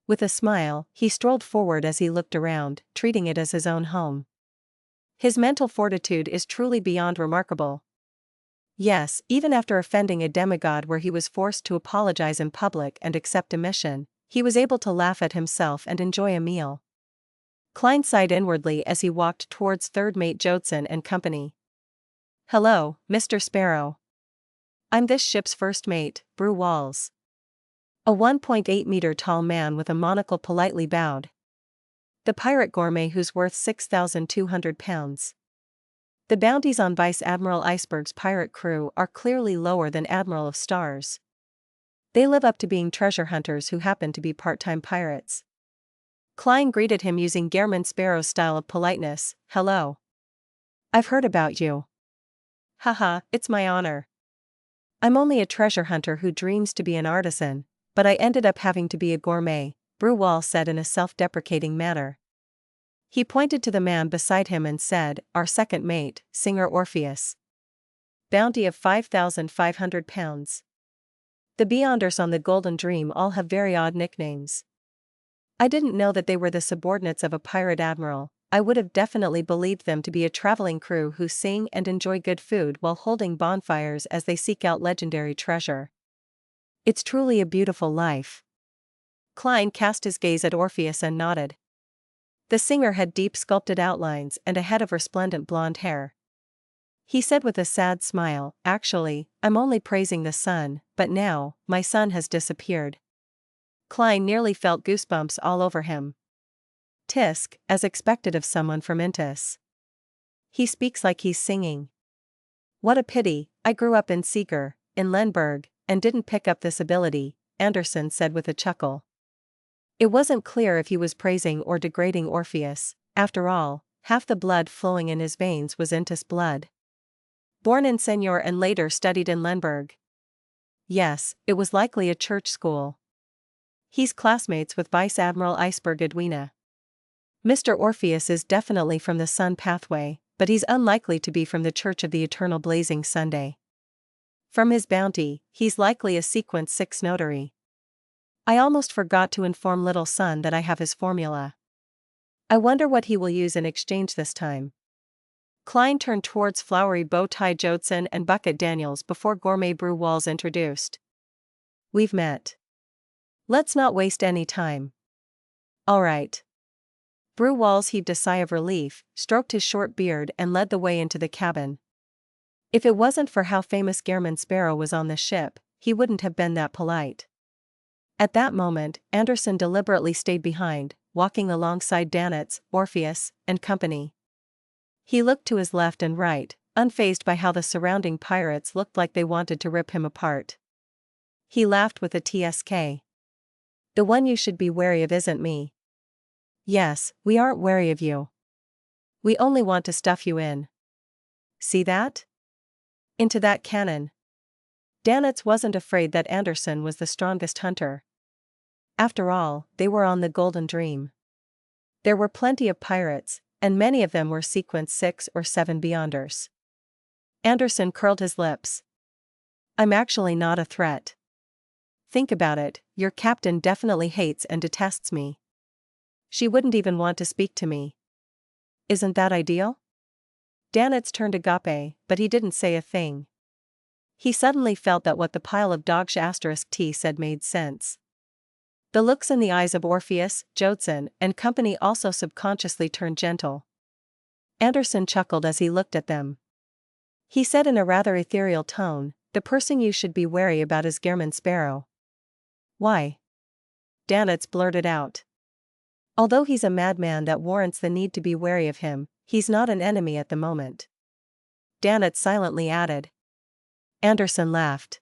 With a smile, he strolled forward as he looked around, treating it as his own home. His mental fortitude is truly beyond remarkable. Yes, even after offending a demigod where he was forced to apologize in public and accept a mission, he was able to laugh at himself and enjoy a meal. Klein sighed inwardly as he walked towards third mate Jodson and company. Hello, Mr. Sparrow. I'm this ship's first mate, Brew Walls. A 1.8-meter tall man with a monocle politely bowed. The pirate gourmet who's worth 6,200 pounds. The bounties on Vice Admiral Iceberg's pirate crew are clearly lower than Admiral of Stars. They live up to being treasure hunters who happen to be part-time pirates. Klein greeted him using Gehrman Sparrow's style of politeness. Hello. I've heard about you. Haha, it's my honor. I'm only a treasure hunter who dreams to be an artisan, but I ended up having to be a gourmet, Brewall said in a self-deprecating manner. He pointed to the man beside him and said, our second mate, Singer Orpheus. Bounty of 5,500 pounds. The Beyonders on the Golden Dream all have very odd nicknames. I didn't know that they were the subordinates of a pirate admiral. I would have definitely believed them to be a traveling crew who sing and enjoy good food while holding bonfires as they seek out legendary treasure. It's truly a beautiful life. Klein cast his gaze at Orpheus and nodded. The singer had deep sculpted outlines and a head of resplendent blonde hair. He said with a sad smile, actually, I'm only praising the sun, but now, my son has disappeared. Klein nearly felt goosebumps all over him. Tisk, as expected of someone from Intis. He speaks like he's singing. What a pity, I grew up in Seeger, in Lenberg, and didn't pick up this ability, Anderson said with a chuckle. It wasn't clear if he was praising or degrading Orpheus. After all, half the blood flowing in his veins was Intis blood. Born in Senor and later studied in Lenberg. Yes, it was likely a church school. He's classmates with Vice Admiral Iceberg Edwina. Mr. Orpheus is definitely from the Sun pathway, but he's unlikely to be from the Church of the Eternal Blazing Sunday. From his bounty, he's likely a Sequence 6 notary. I almost forgot to inform Little Sun that I have his formula. I wonder what he will use in exchange this time. Klein turned towards Flowery Bow-Tie Jodson and Bucket Daniels before Gourmet Brew Walls introduced. We've met. Let's not waste any time. All right. Brew Walls heaved a sigh of relief, stroked his short beard and led the way into the cabin. If it wasn't for how famous Gehrman Sparrow was on the ship, he wouldn't have been that polite. At that moment, Anderson deliberately stayed behind, walking alongside Danitz, Orpheus, and company. He looked to his left and right, unfazed by how the surrounding pirates looked like they wanted to rip him apart. He laughed with a TSK. The one you should be wary of isn't me. Yes, we aren't wary of you. We only want to stuff you in. See that? Into that cannon. Danitz wasn't afraid that Anderson was the strongest hunter. After all, they were on the Golden Dream. There were plenty of pirates, and many of them were Sequence 6 or 7 Beyonders. Anderson curled his lips. I'm actually not a threat. Think about it, your captain definitely hates and detests me. She wouldn't even want to speak to me. Isn't that ideal? Danitz turned agape, but he didn't say a thing. He suddenly felt that what the pile of Dogsh *T said made sense. The looks in the eyes of Orpheus, Jodson, and company also subconsciously turned gentle. Anderson chuckled as he looked at them. He said in a rather ethereal tone, the person you should be wary about is Gehrman Sparrow. Why? Danitz blurted out. Although he's a madman that warrants the need to be wary of him, he's not an enemy at the moment. Danitz silently added. Anderson laughed.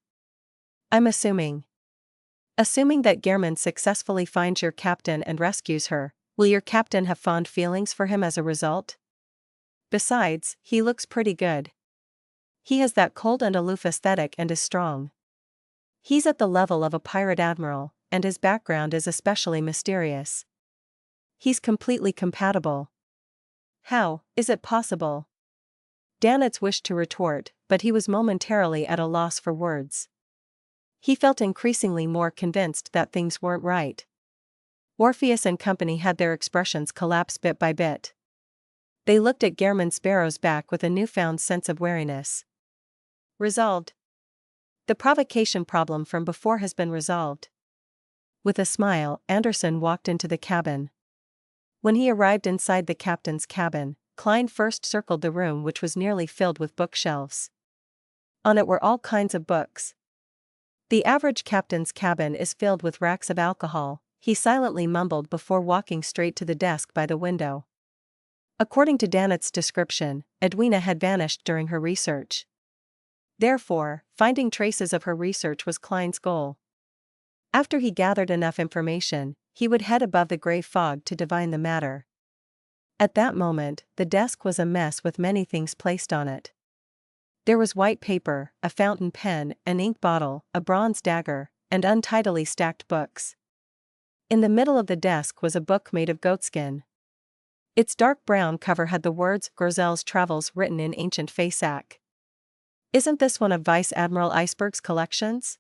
I'm assuming that Gehrman successfully finds your captain and rescues her. Will your captain have fond feelings for him as a result? Besides, he looks pretty good. He has that cold and aloof aesthetic and is strong. He's at the level of a pirate admiral, and his background is especially mysterious. He's completely compatible. How is it possible? Danitz wished to retort, but he was momentarily at a loss for words. He felt increasingly more convinced that things weren't right. Orpheus and company had their expressions collapse bit by bit. They looked at Gehrman Sparrow's back with a newfound sense of wariness. Resolved. The provocation problem from before has been resolved. With a smile, Anderson walked into the cabin. When he arrived inside the captain's cabin, Klein first circled the room, which was nearly filled with bookshelves. On it were all kinds of books. The average captain's cabin is filled with racks of alcohol, he silently mumbled before walking straight to the desk by the window. According to Danitz's description, Edwina had vanished during her research. Therefore, finding traces of her research was Klein's goal. After he gathered enough information, he would head above the gray fog to divine the matter. At that moment, the desk was a mess with many things placed on it. There was white paper, a fountain pen, an ink bottle, a bronze dagger, and untidily stacked books. In the middle of the desk was a book made of goatskin. Its dark brown cover had the words Grozel's Travels written in ancient Fasak. Isn't this one of Vice Admiral Iceberg's collections?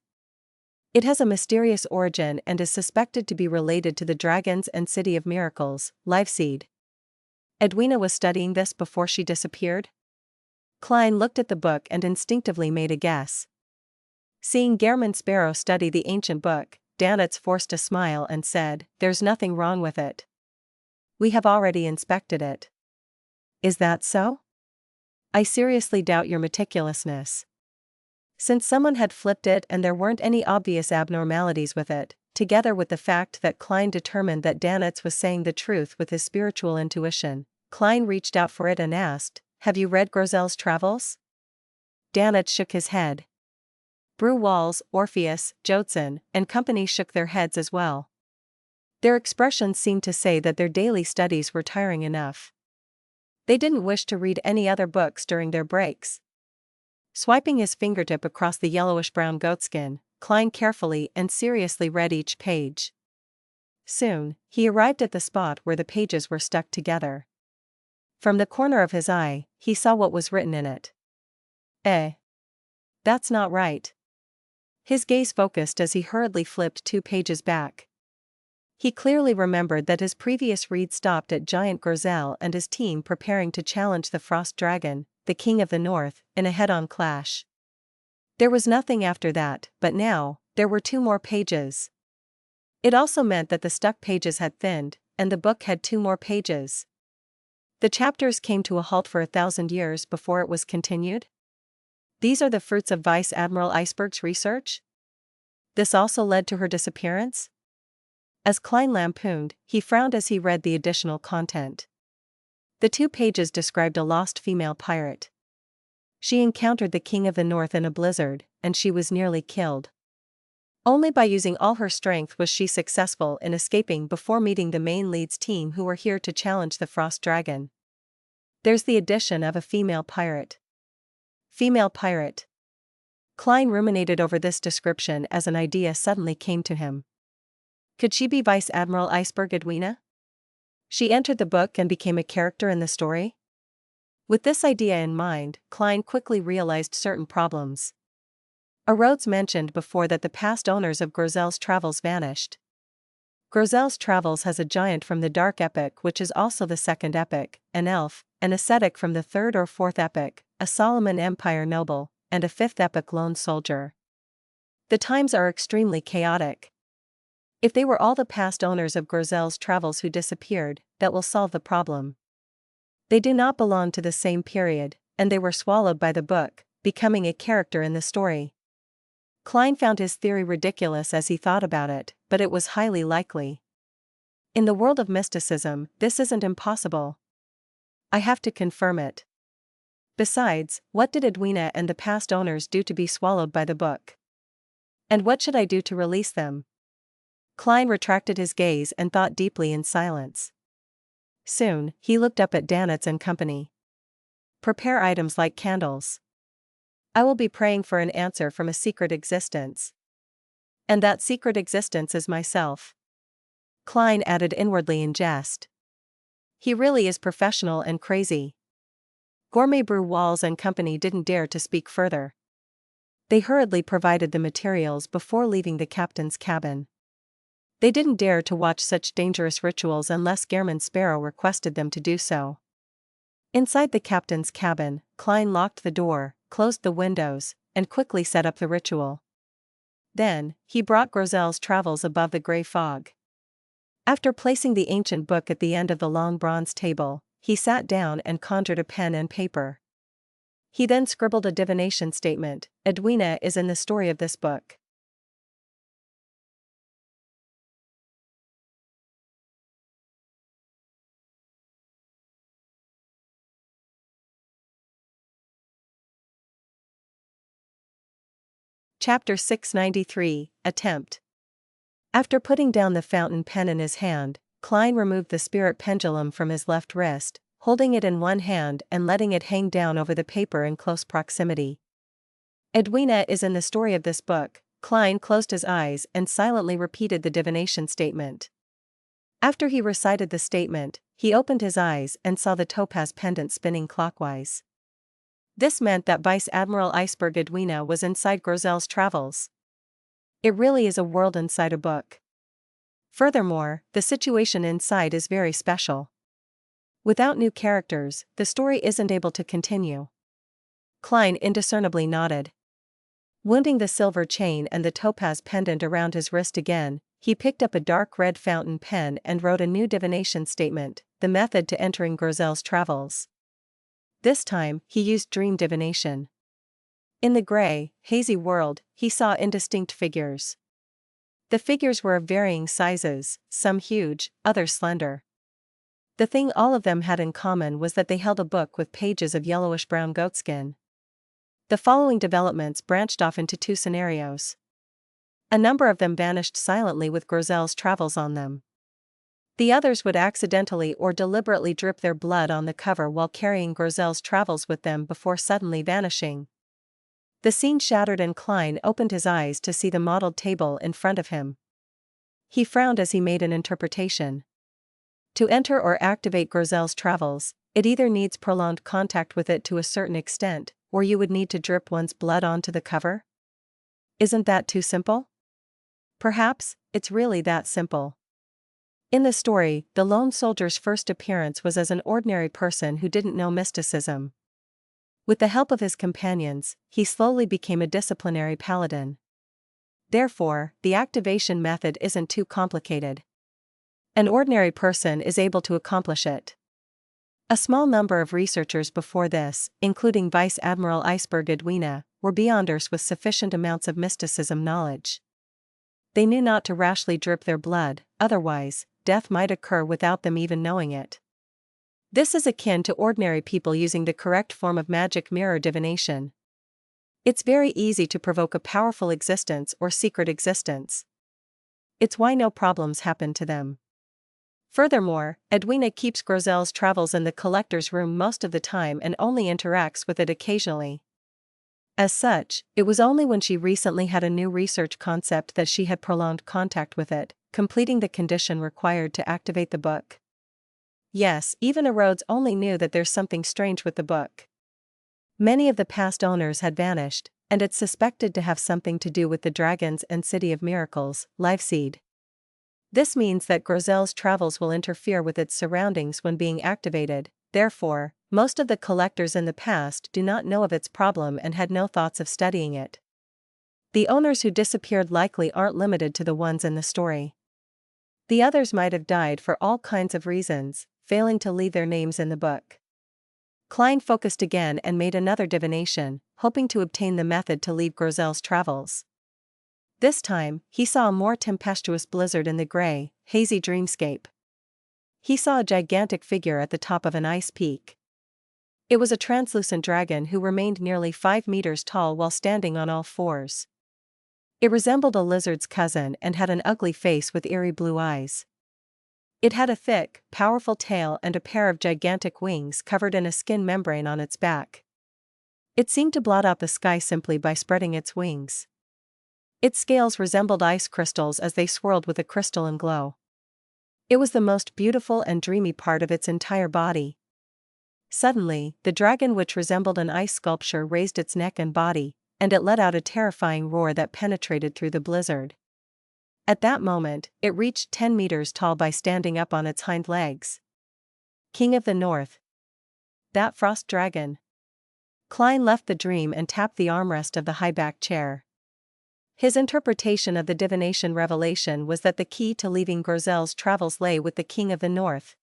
It has a mysterious origin and is suspected to be related to the Dragons and City of Miracles, Liveseed. Edwina was studying this before she disappeared? Klein looked at the book and instinctively made a guess. Seeing Gehrman Sparrow study the ancient book, Danitz forced a smile and said, "There's nothing wrong with it. We have already inspected it." Is that so? I seriously doubt your meticulousness. Since someone had flipped it and there weren't any obvious abnormalities with it, together with the fact that Klein determined that Danitz was saying the truth with his spiritual intuition, Klein reached out for it and asked, "Have you read Grozel's travels?" Danitz shook his head. Brew Walls, Orpheus, Jodson, and company shook their heads as well. Their expressions seemed to say that their daily studies were tiring enough. They didn't wish to read any other books during their breaks. Swiping his fingertip across the yellowish-brown goatskin, Klein carefully and seriously read each page. Soon, he arrived at the spot where the pages were stuck together. From the corner of his eye, he saw what was written in it. That's not right. His gaze focused as he hurriedly flipped 2 pages back. He clearly remembered that his previous read stopped at Giant Grozel and his team preparing to challenge the Frost Dragon, the King of the North, in a head-on clash. There was nothing after that, but now, there were 2 more pages. It also meant that the stuck pages had thinned, and the book had 2 more pages. The chapters came to a halt for 1,000 years before it was continued. These are the fruits of Vice Admiral Iceberg's research? This also led to her disappearance? As Klein lampooned, he frowned as he read the additional content. The 2 pages described a lost female pirate. She encountered the King of the North in a blizzard, and she was nearly killed. Only by using all her strength was she successful in escaping before meeting the main lead's team who were here to challenge the Frost Dragon. There's the addition of a female pirate. Female pirate. Klein ruminated over this description as an idea suddenly came to him. Could she be Vice Admiral Iceberg Edwina? She entered the book and became a character in the story? With this idea in mind, Klein quickly realized certain problems. Rhodes mentioned before that the past owners of Grozel's travels vanished. Grozel's travels has a giant from the Dark Epic, which is also the second epic, an elf, an ascetic from the third or fourth epic, a Solomon Empire noble, and a fifth epic lone soldier. The times are extremely chaotic. If they were all the past owners of Grozel's travels who disappeared, that will solve the problem. They do not belong to the same period, and they were swallowed by the book, becoming a character in the story. Klein found his theory ridiculous as he thought about it, but it was highly likely. In the world of mysticism, this isn't impossible. I have to confirm it. Besides, what did Edwina and the past owners do to be swallowed by the book? And what should I do to release them? Klein retracted his gaze and thought deeply in silence. Soon, he looked up at Danitz and company. Prepare items like candles. I will be praying for an answer from a secret existence. And that secret existence is myself. Klein added inwardly in jest. He really is professional and crazy. Gourmet Brew Walls and company didn't dare to speak further. They hurriedly provided the materials before leaving the captain's cabin. They didn't dare to watch such dangerous rituals unless Gehrman Sparrow requested them to do so. Inside the captain's cabin, Klein locked the door, closed the windows, and quickly set up the ritual. Then, he brought Grozel's travels above the gray fog. After placing the ancient book at the end of the long bronze table, he sat down and conjured a pen and paper. He then scribbled a divination statement. Edwina is in the story of this book. Chapter 693, Attempt. After putting down the fountain pen in his hand, Klein removed the spirit pendulum from his left wrist, holding it in one hand and letting it hang down over the paper in close proximity. Edwina is in the story of this book. Klein closed his eyes and silently repeated the divination statement. After he recited the statement, he opened his eyes and saw the topaz pendant spinning clockwise. This meant that Vice Admiral Iceberg Edwina was inside Grozel's travels. It really is a world inside a book. Furthermore, the situation inside is very special. Without new characters, the story isn't able to continue. Klein indiscernibly nodded. Wounding the silver chain and the topaz pendant around his wrist again, he picked up a dark red fountain pen and wrote a new divination statement, the method to entering Grozel's travels. This time, he used dream divination. In the gray, hazy world, he saw indistinct figures. The figures were of varying sizes, some huge, others slender. The thing all of them had in common was that they held a book with pages of yellowish-brown goatskin. The following developments branched off into two scenarios. A number of them vanished silently with Grozelle's travels on them. The others would accidentally or deliberately drip their blood on the cover while carrying Grozelle's travels with them before suddenly vanishing. The scene shattered and Klein opened his eyes to see the modeled table in front of him. He frowned as he made an interpretation. To enter or activate Grozelle's travels, it either needs prolonged contact with it to a certain extent, or you would need to drip one's blood onto the cover? Isn't that too simple? Perhaps, it's really that simple. In the story, the lone soldier's first appearance was as an ordinary person who didn't know mysticism. With the help of his companions, he slowly became a disciplinary paladin. Therefore, the activation method isn't too complicated. An ordinary person is able to accomplish it. A small number of researchers before this, including Vice Admiral Iceberg Edwina, were beyonders with sufficient amounts of mysticism knowledge. They knew not to rashly drip their blood, otherwise, death might occur without them even knowing it. This is akin to ordinary people using the correct form of magic mirror divination. It's very easy to provoke a powerful existence or secret existence. It's why no problems happen to them. Furthermore, Edwina keeps Grozelle's travels in the collector's room most of the time and only interacts with it occasionally. As such, it was only when she recently had a new research concept that she had prolonged contact with it, completing the condition required to activate the book. Yes, even Rhodes only knew that there's something strange with the book. Many of the past owners had vanished, and it's suspected to have something to do with the Dragons and City of Miracles, Liveseed. This means that Grozelle's travels will interfere with its surroundings when being activated, therefore, most of the collectors in the past do not know of its problem and had no thoughts of studying it. The owners who disappeared likely aren't limited to the ones in the story. The others might have died for all kinds of reasons, failing to leave their names in the book. Klein focused again and made another divination, hoping to obtain the method to leave Grozelle's travels. This time, he saw a more tempestuous blizzard in the gray, hazy dreamscape. He saw a gigantic figure at the top of an ice peak. It was a translucent dragon who remained nearly 5 meters tall while standing on all fours. It resembled a lizard's cousin and had an ugly face with eerie blue eyes. It had a thick, powerful tail and a pair of gigantic wings covered in a skin membrane on its back. It seemed to blot out the sky simply by spreading its wings. Its scales resembled ice crystals as they swirled with a crystalline glow. It was the most beautiful and dreamy part of its entire body. Suddenly, the dragon, which resembled an ice sculpture, raised its neck and body, and it let out a terrifying roar that penetrated through the blizzard. At that moment, it reached 10 meters tall by standing up on its hind legs. King of the North. That frost dragon. Klein left the dream and tapped the armrest of the high-backed chair. His interpretation of the divination revelation was that the key to leaving Grozelle's travels lay with the King of the North.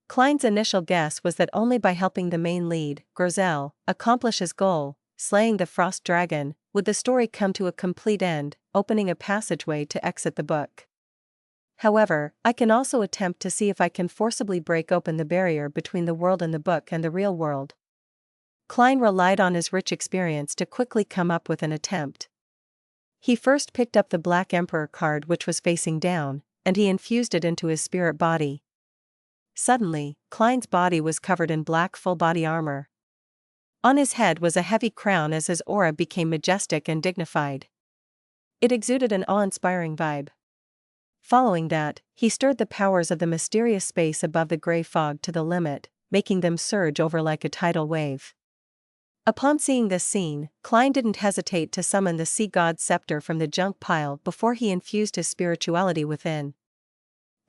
Klein's initial guess was that only by helping the main lead, Grozelle, accomplish his goal, slaying the frost dragon, would the story come to a complete end, opening a passageway to exit the book. However, I can also attempt to see if I can forcibly break open the barrier between the world in the book and the real world. Klein relied on his rich experience to quickly come up with an attempt. He first picked up the Black Emperor card, which was facing down, and he infused it into his spirit body. Suddenly, Klein's body was covered in black full-body armor. On his head was a heavy crown as his aura became majestic and dignified. It exuded an awe-inspiring vibe. Following that, he stirred the powers of the mysterious space above the gray fog to the limit, making them surge over like a tidal wave. Upon seeing this scene, Klein didn't hesitate to summon the sea god's scepter from the junk pile before he infused his spirituality within.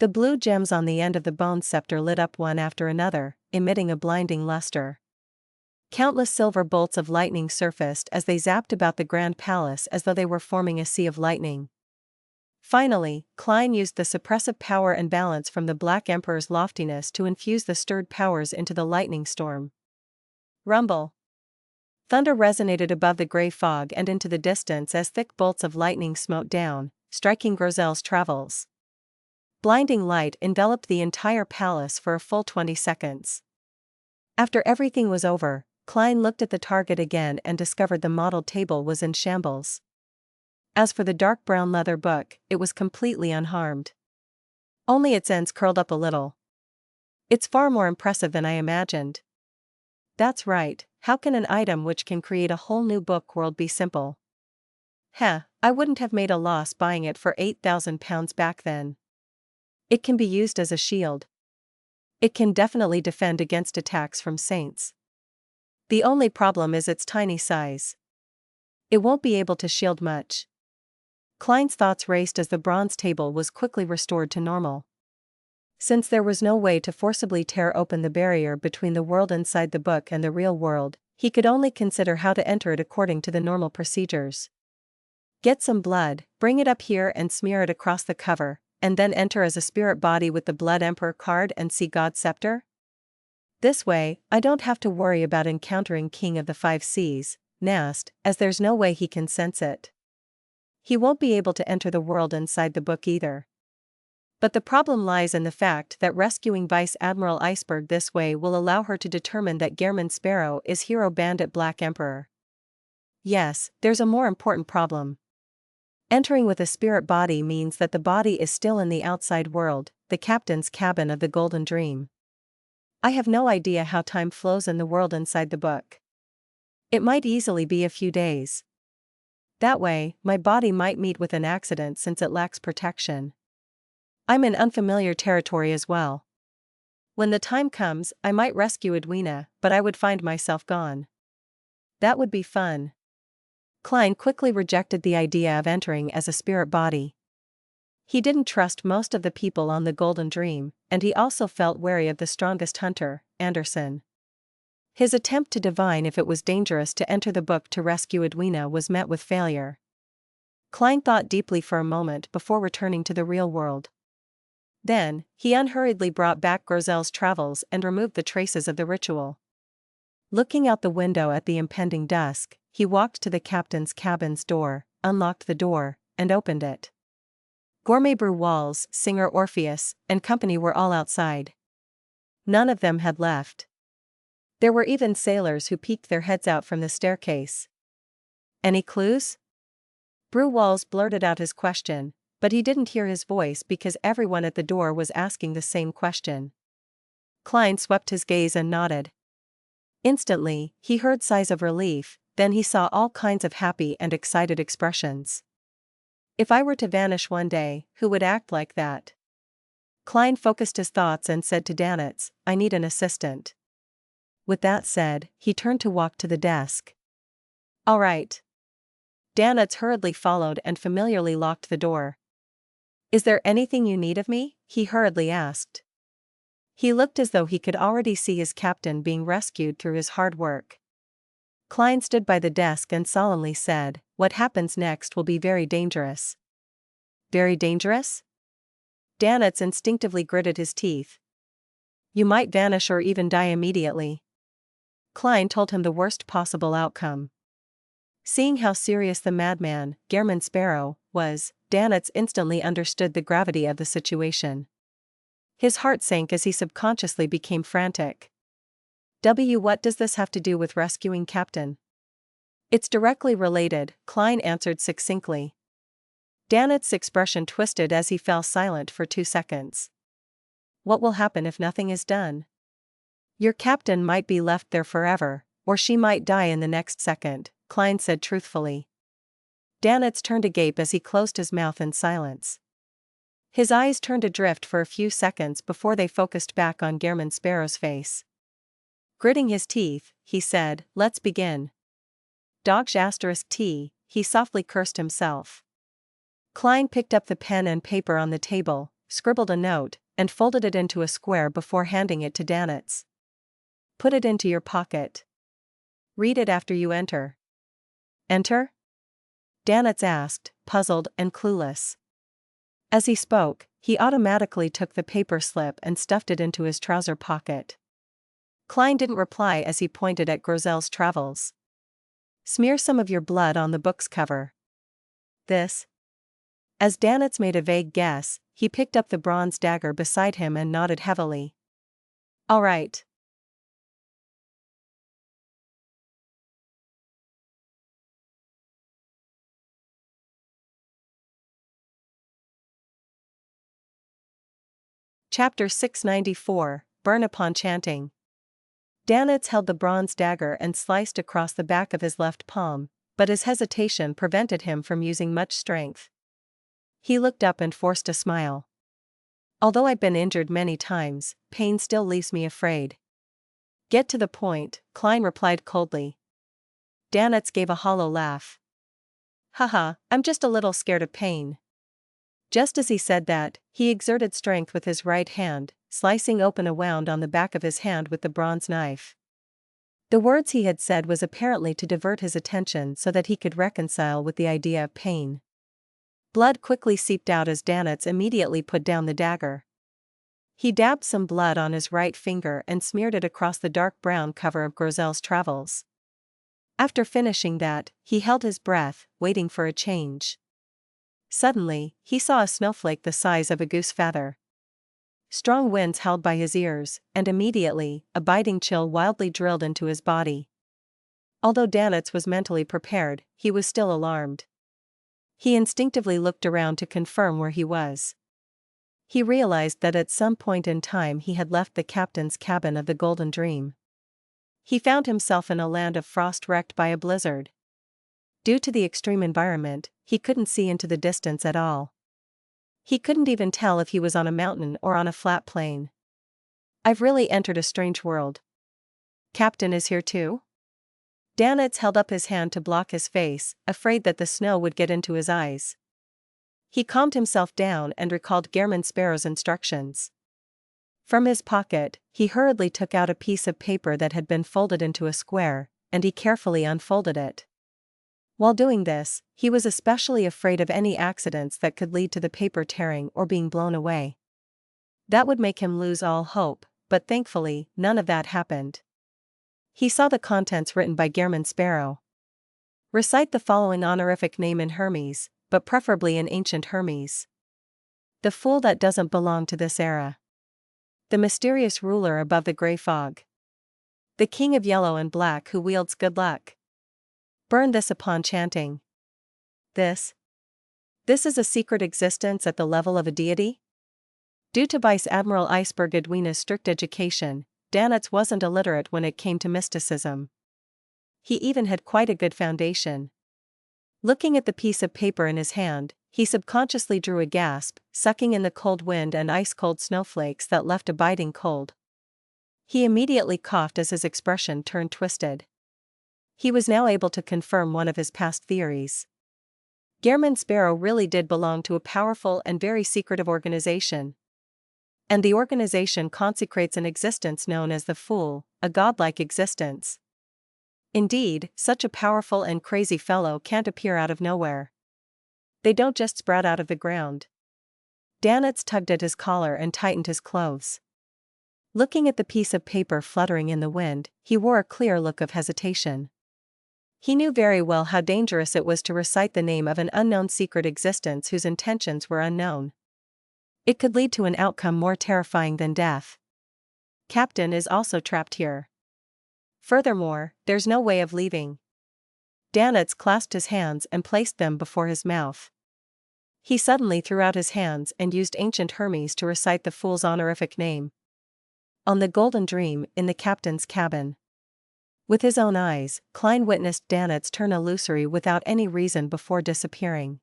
The blue gems on the end of the bone scepter lit up one after another, emitting a blinding luster. Countless silver bolts of lightning surfaced as they zapped about the grand palace as though they were forming a sea of lightning. Finally, Klein used the suppressive power and balance from the Black Emperor's loftiness to infuse the stirred powers into the lightning storm. Rumble. Thunder resonated above the gray fog and into the distance as thick bolts of lightning smote down, striking Grozel's travels. Blinding light enveloped the entire palace for a full 20 seconds. After everything was over, Klein looked at the target again and discovered the model table was in shambles. As for the dark brown leather book, it was completely unharmed. Only its ends curled up a little. It's far more impressive than I imagined. That's right, how can an item which can create a whole new book world be simple? I wouldn't have made a loss buying it for £8,000 back then. It can be used as a shield. It can definitely defend against attacks from saints. The only problem is its tiny size. It won't be able to shield much. Klein's thoughts raced as the bronze table was quickly restored to normal. Since there was no way to forcibly tear open the barrier between the world inside the book and the real world, he could only consider how to enter it according to the normal procedures. Get some blood, bring it up here and smear it across the cover, and then enter as a spirit body with the Blood Emperor card and see God's scepter? This way, I don't have to worry about encountering King of the Five Seas, Nast, as there's no way he can sense it. He won't be able to enter the world inside the book either. But the problem lies in the fact that rescuing Vice Admiral Iceberg this way will allow her to determine that Gehrman Sparrow is Hero Bandit Black Emperor. Yes, there's a more important problem. Entering with a spirit body means that the body is still in the outside world, the captain's cabin of the Golden Dream. I have no idea how time flows in the world inside the book. It might easily be a few days. That way, my body might meet with an accident since it lacks protection. I'm in unfamiliar territory as well. When the time comes, I might rescue Edwina, but I would find myself gone. That would be fun. Klein quickly rejected the idea of entering as a spirit body. He didn't trust most of the people on the Golden Dream, and he also felt wary of the strongest hunter, Anderson. His attempt to divine if it was dangerous to enter the book to rescue Edwina was met with failure. Klein thought deeply for a moment before returning to the real world. Then, he unhurriedly brought back Grozel's travels and removed the traces of the ritual. Looking out the window at the impending dusk, he walked to the captain's cabin's door, unlocked the door, and opened it. Gourmet Brew Walls, singer Orpheus, and company were all outside. None of them had left. There were even sailors who peeked their heads out from the staircase. Any clues? Brew Walls blurted out his question, but he didn't hear his voice because everyone at the door was asking the same question. Klein swept his gaze and nodded. Instantly, he heard sighs of relief, then he saw all kinds of happy and excited expressions. If I were to vanish one day, who would act like that? Klein focused his thoughts and said to Danitz, I need an assistant. With that said, he turned to walk to the desk. All right. Danitz hurriedly followed and familiarly locked the door. Is there anything you need of me? He hurriedly asked. He looked as though he could already see his captain being rescued through his hard work. Klein stood by the desk and solemnly said, What happens next will be very dangerous. Very dangerous? Danitz instinctively gritted his teeth. You might vanish or even die immediately. Klein told him the worst possible outcome. Seeing how serious the madman, Gehrman Sparrow, was, Danitz instantly understood the gravity of the situation. His heart sank as he subconsciously became frantic. What does this have to do with rescuing Captain? It's directly related, Klein answered succinctly. Danitz's expression twisted as he fell silent for 2 seconds. What will happen if nothing is done? Your captain might be left there forever, or she might die in the next second, Klein said truthfully. Danitz turned agape as he closed his mouth in silence. His eyes turned adrift for a few seconds before they focused back on Gehrman Sparrow's face. Gritting his teeth, he said, Let's begin. Dog*T, he softly cursed himself. Klein picked up the pen and paper on the table, scribbled a note, and folded it into a square before handing it to Danitz. Put it into your pocket. Read it after you enter. Enter? Danitz asked, puzzled and clueless. As he spoke, he automatically took the paper slip and stuffed it into his trouser pocket. Klein didn't reply as he pointed at Grozel's travels. Smear some of your blood on the book's cover. This? As Danitz made a vague guess, he picked up the bronze dagger beside him and nodded heavily. All right. Chapter 694, Burn Upon Chanting. Danitz held the bronze dagger and sliced across the back of his left palm, but his hesitation prevented him from using much strength. He looked up and forced a smile. Although I've been injured many times, pain still leaves me afraid. Get to the point, Klein replied coldly. Danitz gave a hollow laugh. Haha, I'm just a little scared of pain. Just as he said that, he exerted strength with his right hand, slicing open a wound on the back of his hand with the bronze knife. The words he had said was apparently to divert his attention so that he could reconcile with the idea of pain. Blood quickly seeped out as Danitz immediately put down the dagger. He dabbed some blood on his right finger and smeared it across the dark brown cover of Grozel's Travels. After finishing that, he held his breath, waiting for a change. Suddenly, he saw a snowflake the size of a goose feather. Strong winds howled by his ears, and immediately, a biting chill wildly drilled into his body. Although Danitz was mentally prepared, he was still alarmed. He instinctively looked around to confirm where he was. He realized that at some point in time he had left the captain's cabin of the Golden Dream. He found himself in a land of frost wrecked by a blizzard. Due to the extreme environment, he couldn't see into the distance at all. He couldn't even tell if he was on a mountain or on a flat plain. I've really entered a strange world. Captain is here too? Danitz held up his hand to block his face, afraid that the snow would get into his eyes. He calmed himself down and recalled Gehrman Sparrow's instructions. From his pocket, he hurriedly took out a piece of paper that had been folded into a square, and he carefully unfolded it. While doing this, he was especially afraid of any accidents that could lead to the paper tearing or being blown away. That would make him lose all hope, but thankfully, none of that happened. He saw the contents written by Gehrman Sparrow. Recite the following honorific name in Hermes, but preferably in ancient Hermes. The fool that doesn't belong to this era. The mysterious ruler above the gray fog. The king of yellow and black who wields good luck. Burn this upon chanting. This is a secret existence at the level of a deity? Due to Vice Admiral Iceberg Edwina's strict education, Danitz wasn't illiterate when it came to mysticism. He even had quite a good foundation. Looking at the piece of paper in his hand, he subconsciously drew a gasp, sucking in the cold wind and ice-cold snowflakes that left a biting cold. He immediately coughed as his expression turned twisted. He was now able to confirm one of his past theories. Gehrman Sparrow really did belong to a powerful and very secretive organization. And the organization consecrates an existence known as the Fool, a godlike existence. Indeed, such a powerful and crazy fellow can't appear out of nowhere. They don't just sprout out of the ground. Danitz tugged at his collar and tightened his clothes. Looking at the piece of paper fluttering in the wind, he wore a clear look of hesitation. He knew very well how dangerous it was to recite the name of an unknown secret existence whose intentions were unknown. It could lead to an outcome more terrifying than death. Captain is also trapped here. Furthermore, there's no way of leaving. Danitz clasped his hands and placed them before his mouth. He suddenly threw out his hands and used ancient Hermes to recite the fool's honorific name. On the Golden Dream, in the captain's cabin. With his own eyes, Klein witnessed Danitz turn illusory without any reason before disappearing.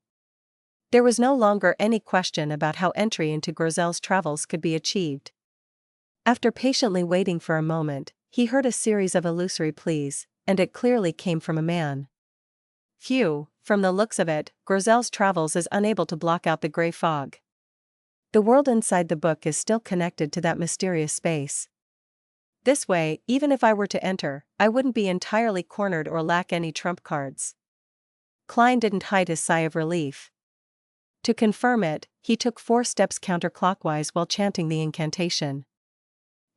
There was no longer any question about how entry into Grozel's Travels could be achieved. After patiently waiting for a moment, he heard a series of illusory pleas, and it clearly came from a man. Phew, from the looks of it, Grozel's Travels is unable to block out the gray fog. The world inside the book is still connected to that mysterious space. This way, even if I were to enter, I wouldn't be entirely cornered or lack any trump cards. Klein didn't hide his sigh of relief. To confirm it, he took 4 steps counterclockwise while chanting the incantation.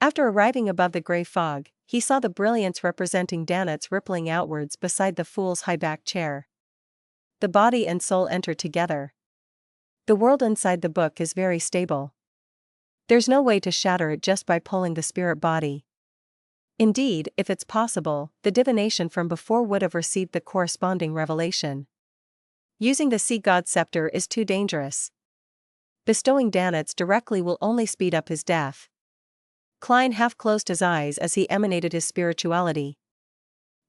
After arriving above the gray fog, he saw the brilliance representing Danitz rippling outwards beside the fool's high-backed chair. The body and soul entered together. The world inside the book is very stable. There's no way to shatter it just by pulling the spirit body. Indeed, if it's possible, the divination from before would have received the corresponding revelation. Using the sea god scepter is too dangerous. Bestowing Danitz directly will only speed up his death. Klein half closed his eyes as he emanated his spirituality.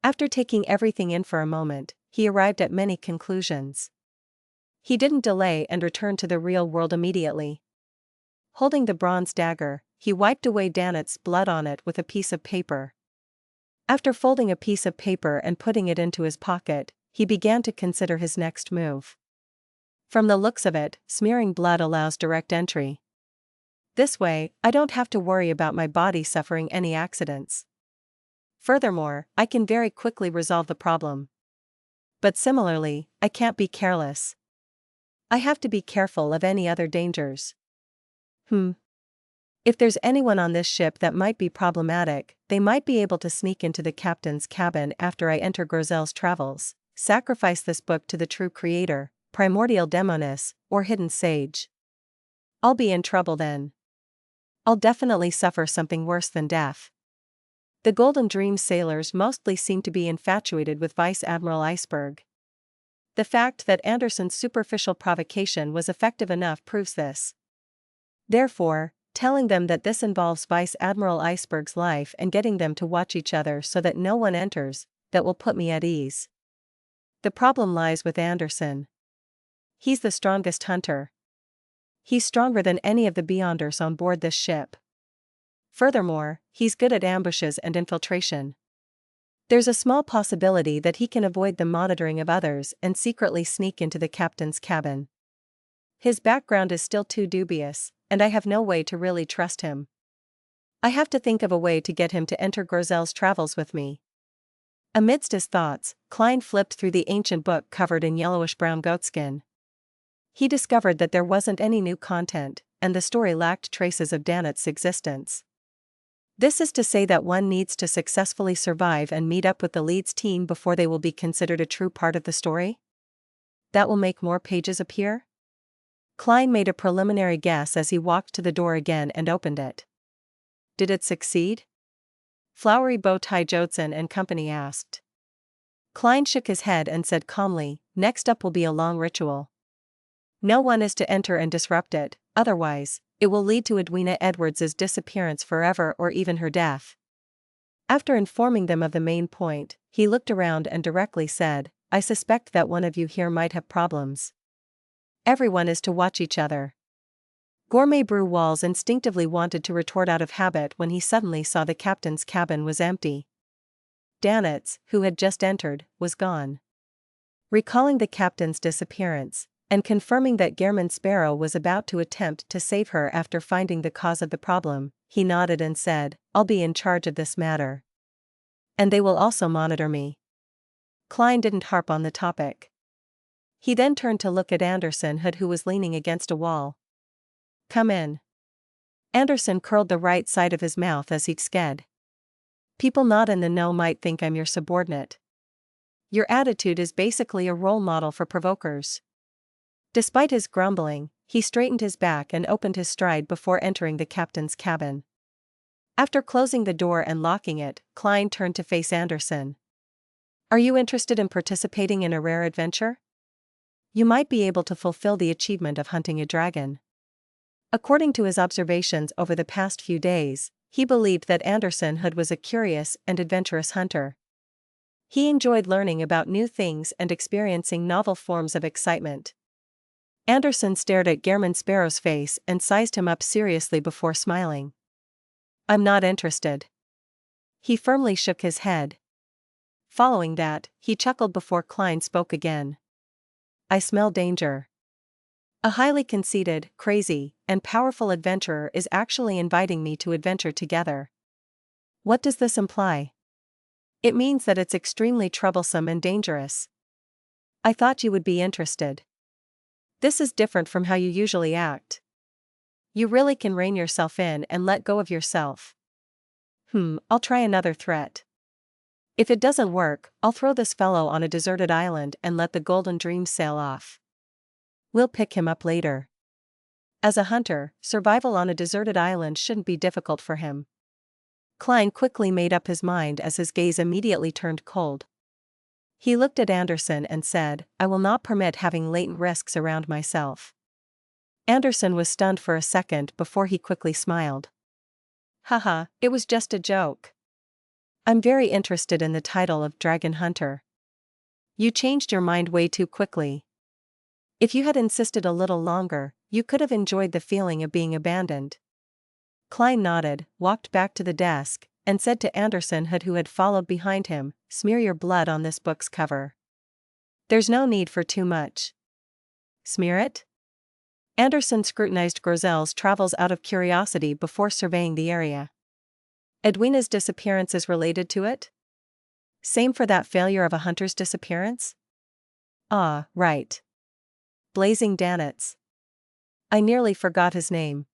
After taking everything in for a moment, he arrived at many conclusions. He didn't delay and returned to the real world immediately. Holding the bronze dagger, he wiped away Danitz's blood on it with a piece of paper. After folding a piece of paper and putting it into his pocket, he began to consider his next move. From the looks of it, smearing blood allows direct entry. This way, I don't have to worry about my body suffering any accidents. Furthermore, I can very quickly resolve the problem. But similarly, I can't be careless. I have to be careful of any other dangers. If there's anyone on this ship that might be problematic, they might be able to sneak into the captain's cabin after I enter Grozel's travels, sacrifice this book to the true creator, primordial demoness, or hidden sage. I'll be in trouble then. I'll definitely suffer something worse than death. The Golden Dream sailors mostly seem to be infatuated with Vice Admiral Iceberg. The fact that Anderson's superficial provocation was effective enough proves this. Therefore, telling them that this involves Vice Admiral Iceberg's life and getting them to watch each other so that no one enters, that will put me at ease. The problem lies with Anderson. He's the strongest hunter. He's stronger than any of the Beyonders on board this ship. Furthermore, he's good at ambushes and infiltration. There's a small possibility that he can avoid the monitoring of others and secretly sneak into the captain's cabin. His background is still too dubious, and I have no way to really trust him. I have to think of a way to get him to enter Grozel's travels with me. Amidst his thoughts, Klein flipped through the ancient book covered in yellowish-brown goatskin. He discovered that there wasn't any new content, and the story lacked traces of Danitz's existence. This is to say that one needs to successfully survive and meet up with the lead's team before they will be considered a true part of the story? That will make more pages appear? Klein made a preliminary guess as he walked to the door again and opened it. Did it succeed? Flowery Bow-Tie Jodson and Company asked. Klein shook his head and said calmly, "Next up will be a long ritual. No one is to enter and disrupt it, otherwise, it will lead to Edwina Edwards's disappearance forever or even her death." After informing them of the main point, he looked around and directly said, "I suspect that one of you here might have problems. Everyone is to watch each other." Gourmet Brew Walls instinctively wanted to retort out of habit when he suddenly saw the captain's cabin was empty. Danitz, who had just entered, was gone. Recalling the captain's disappearance, and confirming that Gehrman Sparrow was about to attempt to save her after finding the cause of the problem, he nodded and said, "I'll be in charge of this matter. And they will also monitor me." Klein didn't harp on the topic. He then turned to look at Anderson who was leaning against a wall. "Come in." Anderson curled the right side of his mouth as he sked. "People not in the know might think I'm your subordinate. Your attitude is basically a role model for provokers." Despite his grumbling, he straightened his back and opened his stride before entering the captain's cabin. After closing the door and locking it, Klein turned to face Anderson. "Are you interested in participating in a rare adventure? You might be able to fulfill the achievement of hunting a dragon." According to his observations over the past few days, he believed that Anderson was a curious and adventurous hunter. He enjoyed learning about new things and experiencing novel forms of excitement. Anderson stared at Gehrman Sparrow's face and sized him up seriously before smiling. "I'm not interested." He firmly shook his head. Following that, he chuckled before Klein spoke again. "I smell danger. A highly conceited, crazy, and powerful adventurer is actually inviting me to adventure together. What does this imply? It means that it's extremely troublesome and dangerous. I thought you would be interested. This is different from how you usually act. You really can rein yourself in and let go of yourself." I'll try another threat. If it doesn't work, I'll throw this fellow on a deserted island and let the Golden Dream sail off." We'll pick him up later. As a hunter, survival on a deserted island shouldn't be difficult for him. Klein quickly made up his mind as his gaze immediately turned cold. He looked at Anderson and said, "I will not permit having latent risks around myself." Anderson was stunned for a second before he quickly smiled. "Haha, it was just a joke. I'm very interested in the title of Dragon Hunter. You changed your mind way too quickly. If you had insisted a little longer, you could have enjoyed the feeling of being abandoned." Klein nodded, walked back to the desk, and said to Anderson who had followed behind him, "Smear your blood on this book's cover. There's no need for too much." "Smear it?" Anderson scrutinized Grozel's travels out of curiosity before surveying the area. "Edwina's disappearance is related to it? Same for that failure of a hunter's disappearance?" "Ah, right. Blazing Danitz. I nearly forgot his name.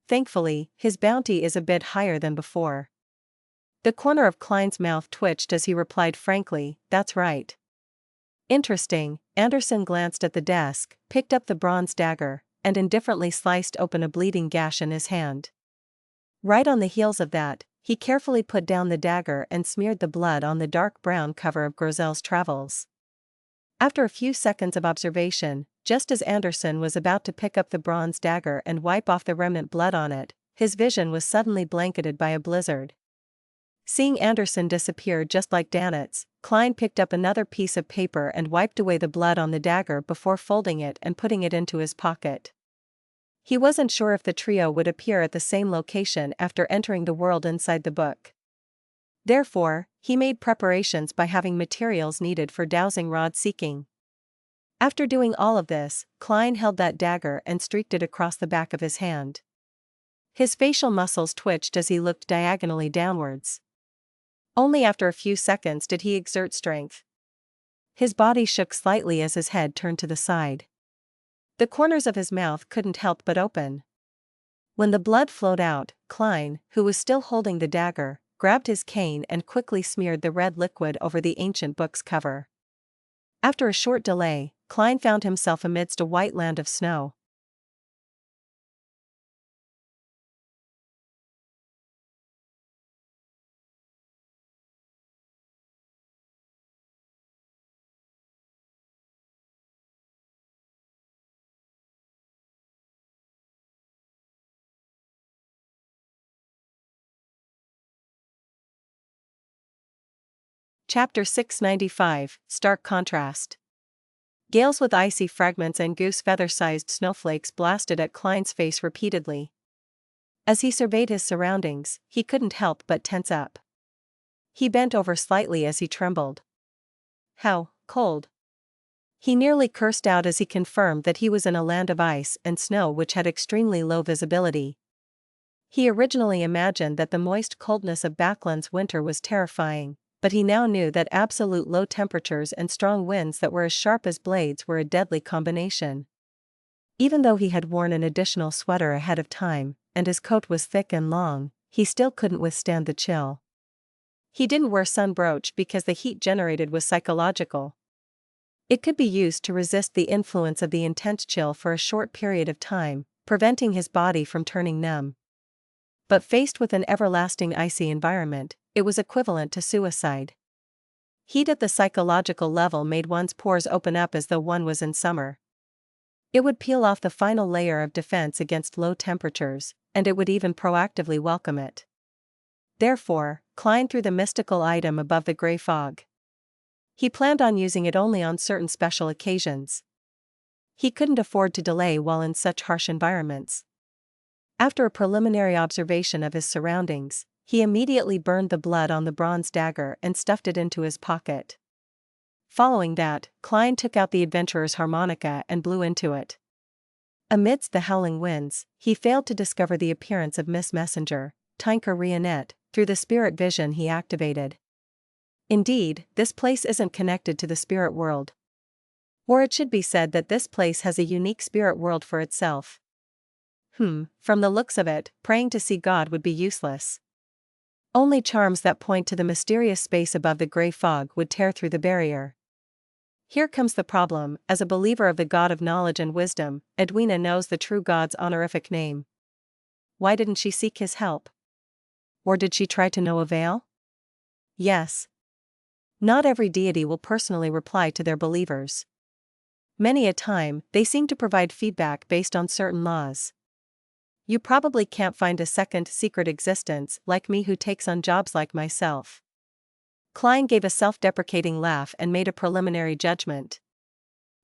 Thankfully, his bounty is a bit higher than before." The corner of Klein's mouth twitched as he replied frankly, "That's right." "Interesting." Anderson glanced at the desk, picked up the bronze dagger, and indifferently sliced open a bleeding gash in his hand. Right on the heels of that, he carefully put down the dagger and smeared the blood on the dark brown cover of Grozel's travels. After a few seconds of observation, just as Anderson was about to pick up the bronze dagger and wipe off the remnant blood on it, his vision was suddenly blanketed by a blizzard. Seeing Anderson disappear just like Danitz, Klein picked up another piece of paper and wiped away the blood on the dagger before folding it and putting it into his pocket. He wasn't sure if the trio would appear at the same location after entering the world inside the book. Therefore, he made preparations by having materials needed for dowsing rod seeking. After doing all of this, Klein held that dagger and streaked it across the back of his hand. His facial muscles twitched as he looked diagonally downwards. Only after a few seconds did he exert strength. His body shook slightly as his head turned to the side. The corners of his mouth couldn't help but open. When the blood flowed out, Klein, who was still holding the dagger, grabbed his cane and quickly smeared the red liquid over the ancient book's cover. After a short delay, Klein found himself amidst a white land of snow. Chapter 695, Stark Contrast. Gales with icy fragments and goose feather-sized snowflakes blasted at Klein's face repeatedly. As he surveyed his surroundings, he couldn't help but tense up. He bent over slightly as he trembled. How cold! He nearly cursed out as he confirmed that he was in a land of ice and snow which had extremely low visibility. He originally imagined that the moist coldness of Backland's winter was terrifying, but he now knew that absolute low temperatures and strong winds that were as sharp as blades were a deadly combination. Even though he had worn an additional sweater ahead of time, and his coat was thick and long, he still couldn't withstand the chill. He didn't wear sun brooch because the heat generated was psychological. It could be used to resist the influence of the intense chill for a short period of time, preventing his body from turning numb. But faced with an everlasting icy environment, it was equivalent to suicide. Heat at the psychological level made one's pores open up as though one was in summer. It would peel off the final layer of defense against low temperatures, and it would even proactively welcome it. Therefore, Klein threw the mystical item above the gray fog. He planned on using it only on certain special occasions. He couldn't afford to delay while in such harsh environments. After a preliminary observation of his surroundings, he immediately burned the blood on the bronze dagger and stuffed it into his pocket. Following that, Klein took out the adventurer's harmonica and blew into it. Amidst the howling winds, he failed to discover the appearance of Miss Messenger, Tinker Rionette, through the spirit vision he activated. Indeed, this place isn't connected to the spirit world. Or it should be said that this place has a unique spirit world for itself. From the looks of it, praying to see God would be useless. Only charms that point to the mysterious space above the gray fog would tear through the barrier. Here comes the problem. As a believer of the God of knowledge and wisdom, Edwina knows the true God's honorific name. Why didn't she seek his help? Or did she try to no avail? Yes. Not every deity will personally reply to their believers. Many a time, they seem to provide feedback based on certain laws. You probably can't find a second secret existence like me who takes on jobs like myself. Klein gave a self-deprecating laugh and made a preliminary judgment.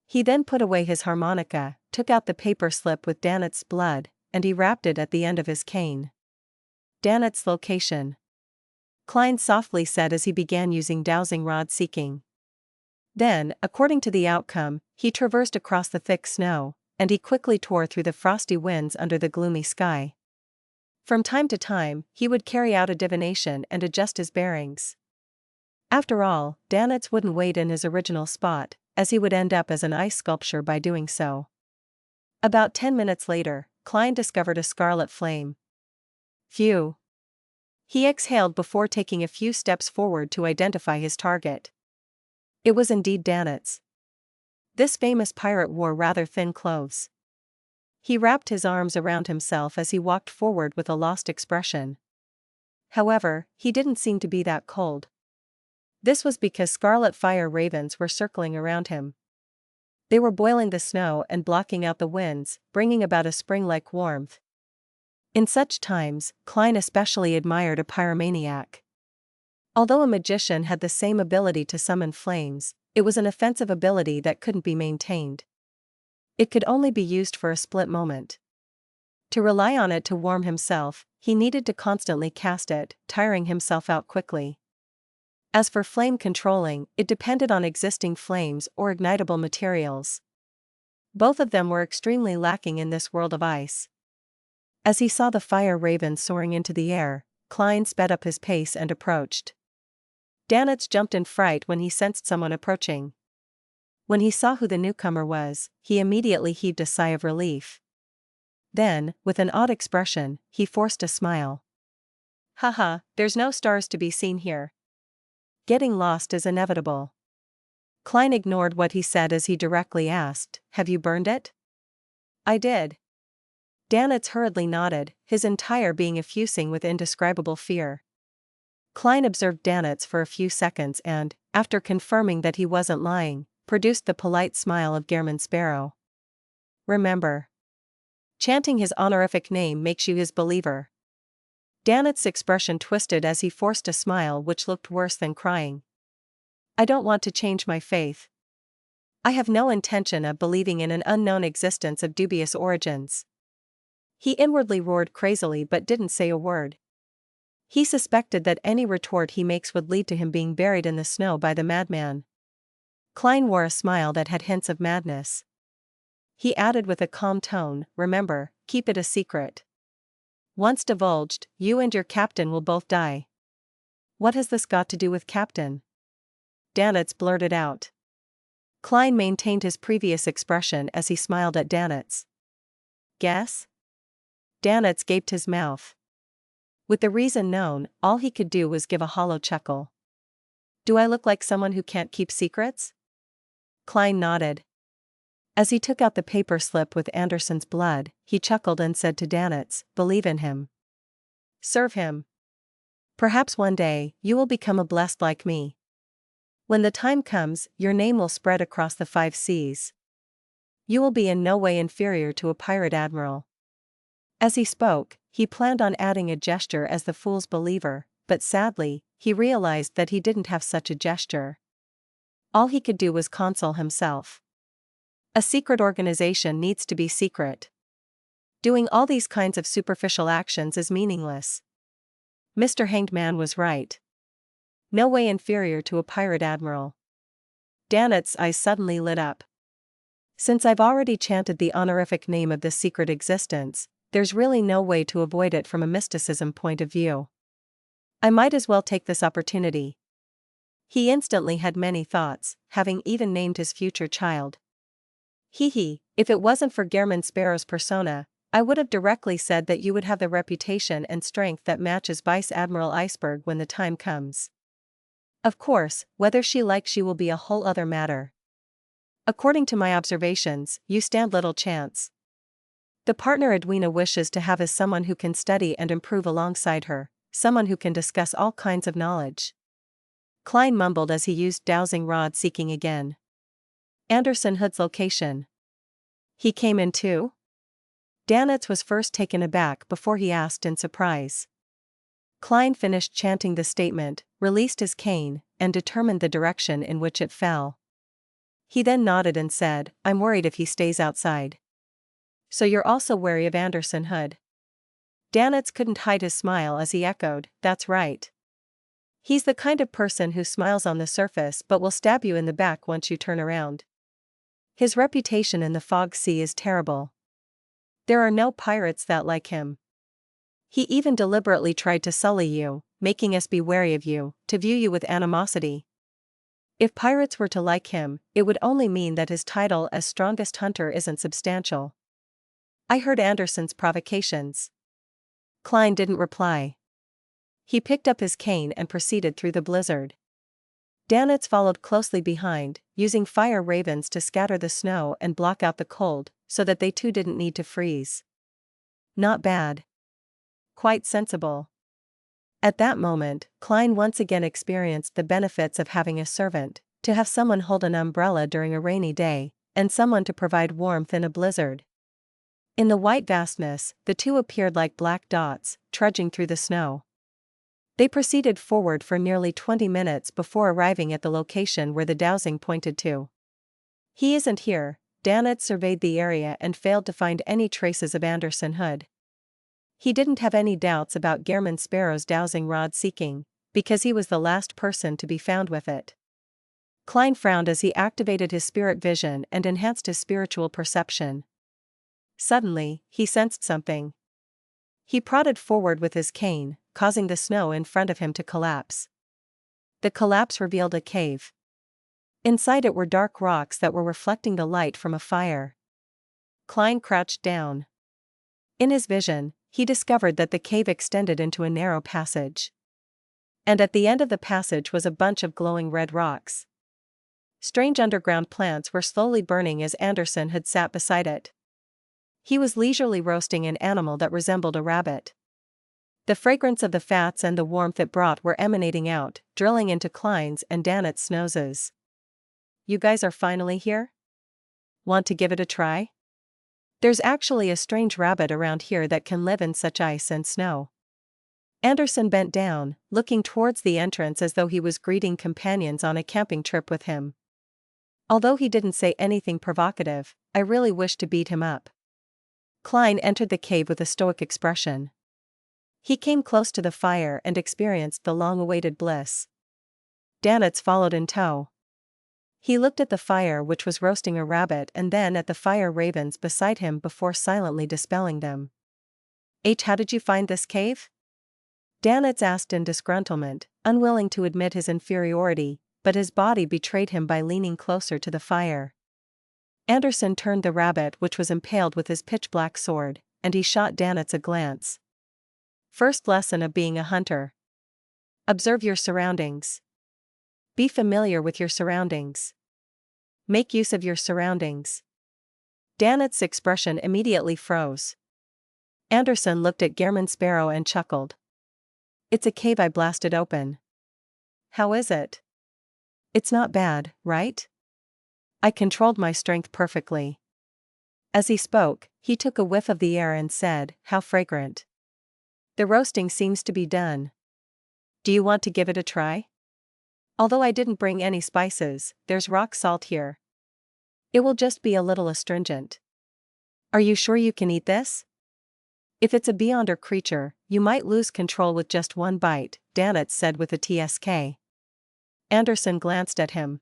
He then put away his harmonica, took out the paper slip with Danet's blood, and he wrapped it at the end of his cane. Danet's location. Klein softly said as he began using dowsing rod seeking. Then, according to the outcome, he traversed across the thick snow, and he quickly tore through the frosty winds under the gloomy sky. From time to time, he would carry out a divination and adjust his bearings. After all, Danetz wouldn't wait in his original spot, as he would end up as an ice sculpture by doing so. About 10 minutes later, Klein discovered a scarlet flame. Phew. He exhaled before taking a few steps forward to identify his target. It was indeed Danetz. This famous pirate wore rather thin clothes. He wrapped his arms around himself as he walked forward with a lost expression. However, he didn't seem to be that cold. This was because scarlet fire ravens were circling around him. They were boiling the snow and blocking out the winds, bringing about a spring-like warmth. In such times, Klein especially admired a pyromaniac. Although a magician had the same ability to summon flames, it was an offensive ability that couldn't be maintained. It could only be used for a split moment. To rely on it to warm himself, he needed to constantly cast it, tiring himself out quickly. As for flame controlling, it depended on existing flames or ignitable materials. Both of them were extremely lacking in this world of ice. As he saw the fire raven soaring into the air, Klein sped up his pace and approached. Danetz jumped in fright when he sensed someone approaching. When he saw who the newcomer was, he immediately heaved a sigh of relief. Then, with an odd expression, he forced a smile. Haha, there's no stars to be seen here. Getting lost is inevitable. Klein ignored what he said as he directly asked, "Have you burned it?" "I did." Danetz hurriedly nodded, his entire being effusing with indescribable fear. Klein observed Danetz for a few seconds and, after confirming that he wasn't lying, produced the polite smile of Gehrman Sparrow. Remember. Chanting his honorific name makes you his believer. Danetz's expression twisted as he forced a smile which looked worse than crying. I don't want to change my faith. I have no intention of believing in an unknown existence of dubious origins. He inwardly roared crazily but didn't say a word. He suspected that any retort he makes would lead to him being buried in the snow by the madman. Klein wore a smile that had hints of madness. He added with a calm tone, "Remember, keep it a secret. Once divulged, you and your captain will both die." "What has this got to do with captain?" Danetz blurted out. Klein maintained his previous expression as he smiled at Danetz. "Guess?" Danetz gaped his mouth. With the reason known, all he could do was give a hollow chuckle. "Do I look like someone who can't keep secrets?" Klein nodded. As he took out the paper slip with Anderson's blood, he chuckled and said to Danetz, "Believe in him. Serve him. Perhaps one day, you will become a blessed like me. When the time comes, your name will spread across the 5 seas. You will be in no way inferior to a pirate admiral." As he spoke, he planned on adding a gesture as the fool's believer, but sadly, he realized that he didn't have such a gesture. All he could do was console himself. A secret organization needs to be secret. Doing all these kinds of superficial actions is meaningless. Mr. Hanged Man was right. No way inferior to a pirate admiral. Danetz's eyes suddenly lit up. Since I've already chanted the honorific name of this secret existence, there's really no way to avoid it from a mysticism point of view. I might as well take this opportunity. He instantly had many thoughts, having even named his future child. If it wasn't for Gehrman Sparrow's persona, I would have directly said that you would have the reputation and strength that matches Vice Admiral Iceberg when the time comes. Of course, whether she likes you will be a whole other matter. According to my observations, you stand little chance. The partner Edwina wishes to have is someone who can study and improve alongside her, someone who can discuss all kinds of knowledge. Klein mumbled as he used dowsing rod seeking again. Anderson Hood's location. He came in too? Danitz was first taken aback before he asked in surprise. Klein finished chanting the statement, released his cane, and determined the direction in which it fell. He then nodded and said, I'm worried if he stays outside. So you're also wary of Anderson Hood? Danitz couldn't hide his smile as he echoed, that's right. He's the kind of person who smiles on the surface but will stab you in the back once you turn around. His reputation in the fog sea is terrible. There are no pirates that like him. He even deliberately tried to sully you, making us be wary of you, to view you with animosity. If pirates were to like him, it would only mean that his title as strongest hunter isn't substantial. I heard Anderson's provocations. Klein didn't reply. He picked up his cane and proceeded through the blizzard. Danitz followed closely behind, using fire ravens to scatter the snow and block out the cold, so that they too didn't need to freeze. Not bad. Quite sensible. At that moment, Klein once again experienced the benefits of having a servant, to have someone hold an umbrella during a rainy day, and someone to provide warmth in a blizzard. In the white vastness, the two appeared like black dots, trudging through the snow. They proceeded forward for nearly 20 minutes before arriving at the location where the dowsing pointed to. He isn't here. Danitz surveyed the area and failed to find any traces of Anderson Hood. He didn't have any doubts about Gehrman Sparrow's dowsing rod seeking, because he was the last person to be found with it. Klein frowned as he activated his spirit vision and enhanced his spiritual perception. Suddenly, he sensed something. He prodded forward with his cane, causing the snow in front of him to collapse. The collapse revealed a cave. Inside it were dark rocks that were reflecting the light from a fire. Klein crouched down. In his vision, he discovered that the cave extended into a narrow passage. And at the end of the passage was a bunch of glowing red rocks. Strange underground plants were slowly burning as Anderson had sat beside it. He was leisurely roasting an animal that resembled a rabbit. The fragrance of the fats and the warmth it brought were emanating out, drilling into Klein's and Danitz's noses. You guys are finally here? Want to give it a try? There's actually a strange rabbit around here that can live in such ice and snow. Anderson bent down, looking towards the entrance as though he was greeting companions on a camping trip with him. Although he didn't say anything provocative, I really wished to beat him up. Klein entered the cave with a stoic expression. He came close to the fire and experienced the long-awaited bliss. Danitz followed in tow. He looked at the fire which was roasting a rabbit and then at the fire ravens beside him before silently dispelling them. How did you find this cave? Danitz asked in disgruntlement, unwilling to admit his inferiority, but his body betrayed him by leaning closer to the fire. Anderson turned the rabbit which was impaled with his pitch-black sword, and he shot Danitz a glance. First lesson of being a hunter. Observe your surroundings. Be familiar with your surroundings. Make use of your surroundings. Danitz's expression immediately froze. Anderson looked at Gehrman Sparrow and chuckled. It's a cave I blasted open. How is it? It's not bad, right? I controlled my strength perfectly. As he spoke, he took a whiff of the air and said, how fragrant. The roasting seems to be done. Do you want to give it a try? Although I didn't bring any spices, there's rock salt here. It will just be a little astringent. Are you sure you can eat this? If it's a beyonder creature, you might lose control with just one bite, Danitz said with a TSK. Anderson glanced at him.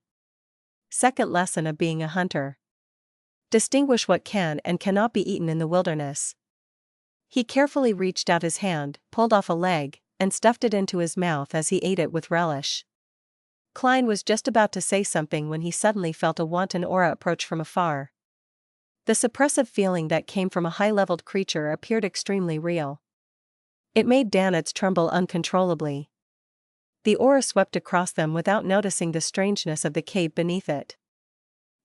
Second lesson of being a hunter. Distinguish what can and cannot be eaten in the wilderness. He carefully reached out his hand, pulled off a leg, and stuffed it into his mouth as he ate it with relish. Klein was just about to say something when he suddenly felt a wanton aura approach from afar. The suppressive feeling that came from a high-leveled creature appeared extremely real. It made Danitz tremble uncontrollably. The aura swept across them without noticing the strangeness of the cave beneath it.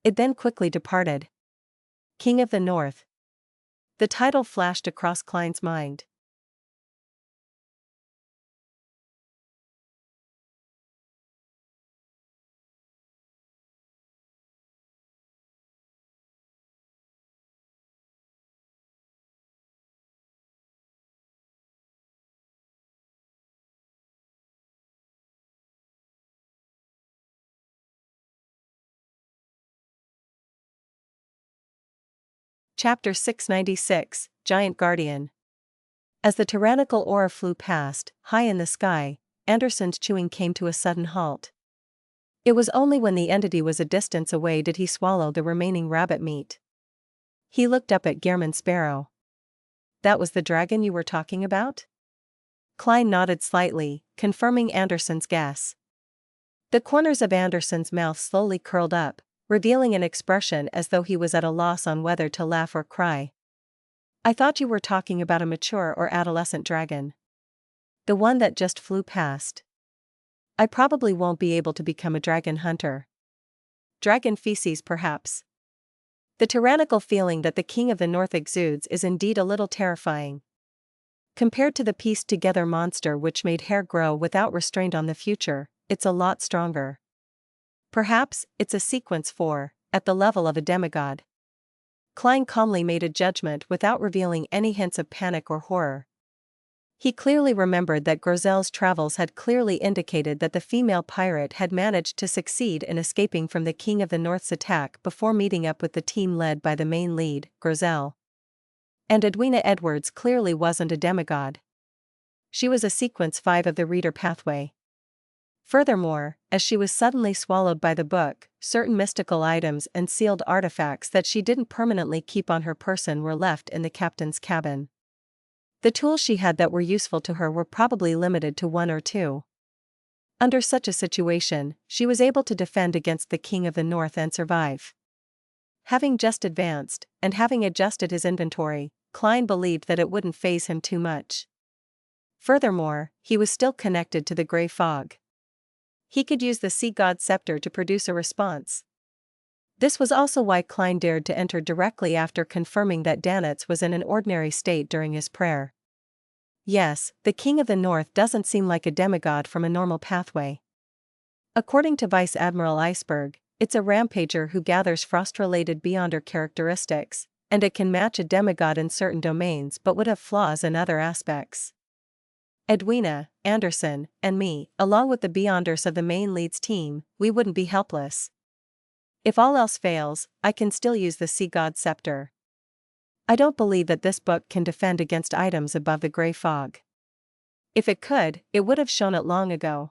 It then quickly departed. King of the North. The title flashed across Klein's mind. Chapter 696, Giant Guardian. As the tyrannical aura flew past, high in the sky, Anderson's chewing came to a sudden halt. It was only when the entity was a distance away did he swallow the remaining rabbit meat. He looked up at Gehrman Sparrow. That was the dragon you were talking about? Klein nodded slightly, confirming Anderson's guess. The corners of Anderson's mouth slowly curled up, revealing an expression as though he was at a loss on whether to laugh or cry. I thought you were talking about a mature or adolescent dragon. The one that just flew past. I probably won't be able to become a dragon hunter. Dragon feces, perhaps. The tyrannical feeling that the King of the North exudes is indeed a little terrifying. Compared to the pieced-together monster which made hair grow without restraint on the future, it's a lot stronger. Perhaps it's a sequence 4, at the level of a demigod. Klein calmly made a judgment without revealing any hints of panic or horror. He clearly remembered that Grozel's travels had clearly indicated that the female pirate had managed to succeed in escaping from the King of the North's attack before meeting up with the team led by the main lead, Grozel. And Edwina Edwards clearly wasn't a demigod. She was a sequence 5 of the reader pathway. Furthermore, as she was suddenly swallowed by the book, certain mystical items and sealed artifacts that she didn't permanently keep on her person were left in the captain's cabin. The tools she had that were useful to her were probably limited to 1 or 2. Under such a situation, she was able to defend against the King of the North and survive. Having just advanced, and having adjusted his inventory, Klein believed that it wouldn't faze him too much. Furthermore, he was still connected to the gray fog. He could use the sea god scepter to produce a response. This was also why Klein dared to enter directly after confirming that Danitz was in an ordinary state during his prayer. Yes, the King of the North doesn't seem like a demigod from a normal pathway. According to Vice Admiral Iceberg, it's a rampager who gathers frost-related Beyonder characteristics, and it can match a demigod in certain domains but would have flaws in other aspects. Edwina, Anderson, and me, along with the Beyonders of the main lead's team, we wouldn't be helpless. If all else fails, I can still use the sea god scepter. I don't believe that this book can defend against items above the gray fog. If it could, it would have shown it long ago.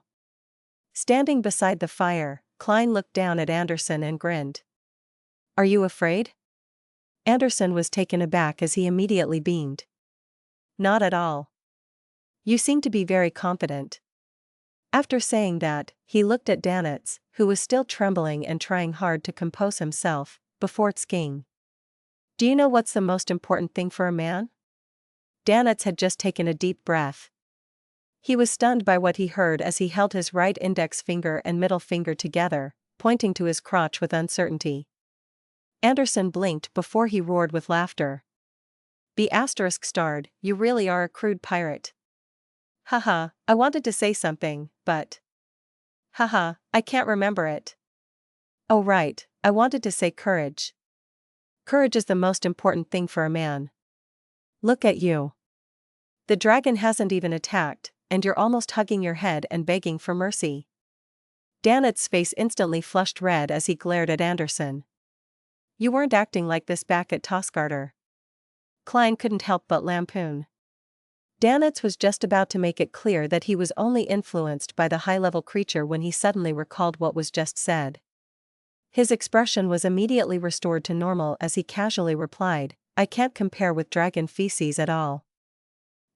Standing beside the fire, Klein looked down at Anderson and grinned. Are you afraid? Anderson was taken aback as he immediately beamed. Not at all. You seem to be very confident. After saying that, he looked at Danitz, who was still trembling and trying hard to compose himself, before skiing. Do you know what's the most important thing for a man? Danitz had just taken a deep breath. He was stunned by what he heard as he held his right index finger and middle finger together, pointing to his crotch with uncertainty. Anderson blinked before he roared with laughter. ***, you really are a crude pirate. Haha, I wanted to say something, but... Haha, I can't remember it. Oh right, I wanted to say courage. Courage is the most important thing for a man. Look at you. The dragon hasn't even attacked, and you're almost hugging your head and begging for mercy. Danitz's face instantly flushed red as he glared at Anderson. You weren't acting like this back at Tosgarter. Klein couldn't help but lampoon. Danitz was just about to make it clear that he was only influenced by the high-level creature when he suddenly recalled what was just said. His expression was immediately restored to normal as he casually replied, I can't compare with dragon feces at all.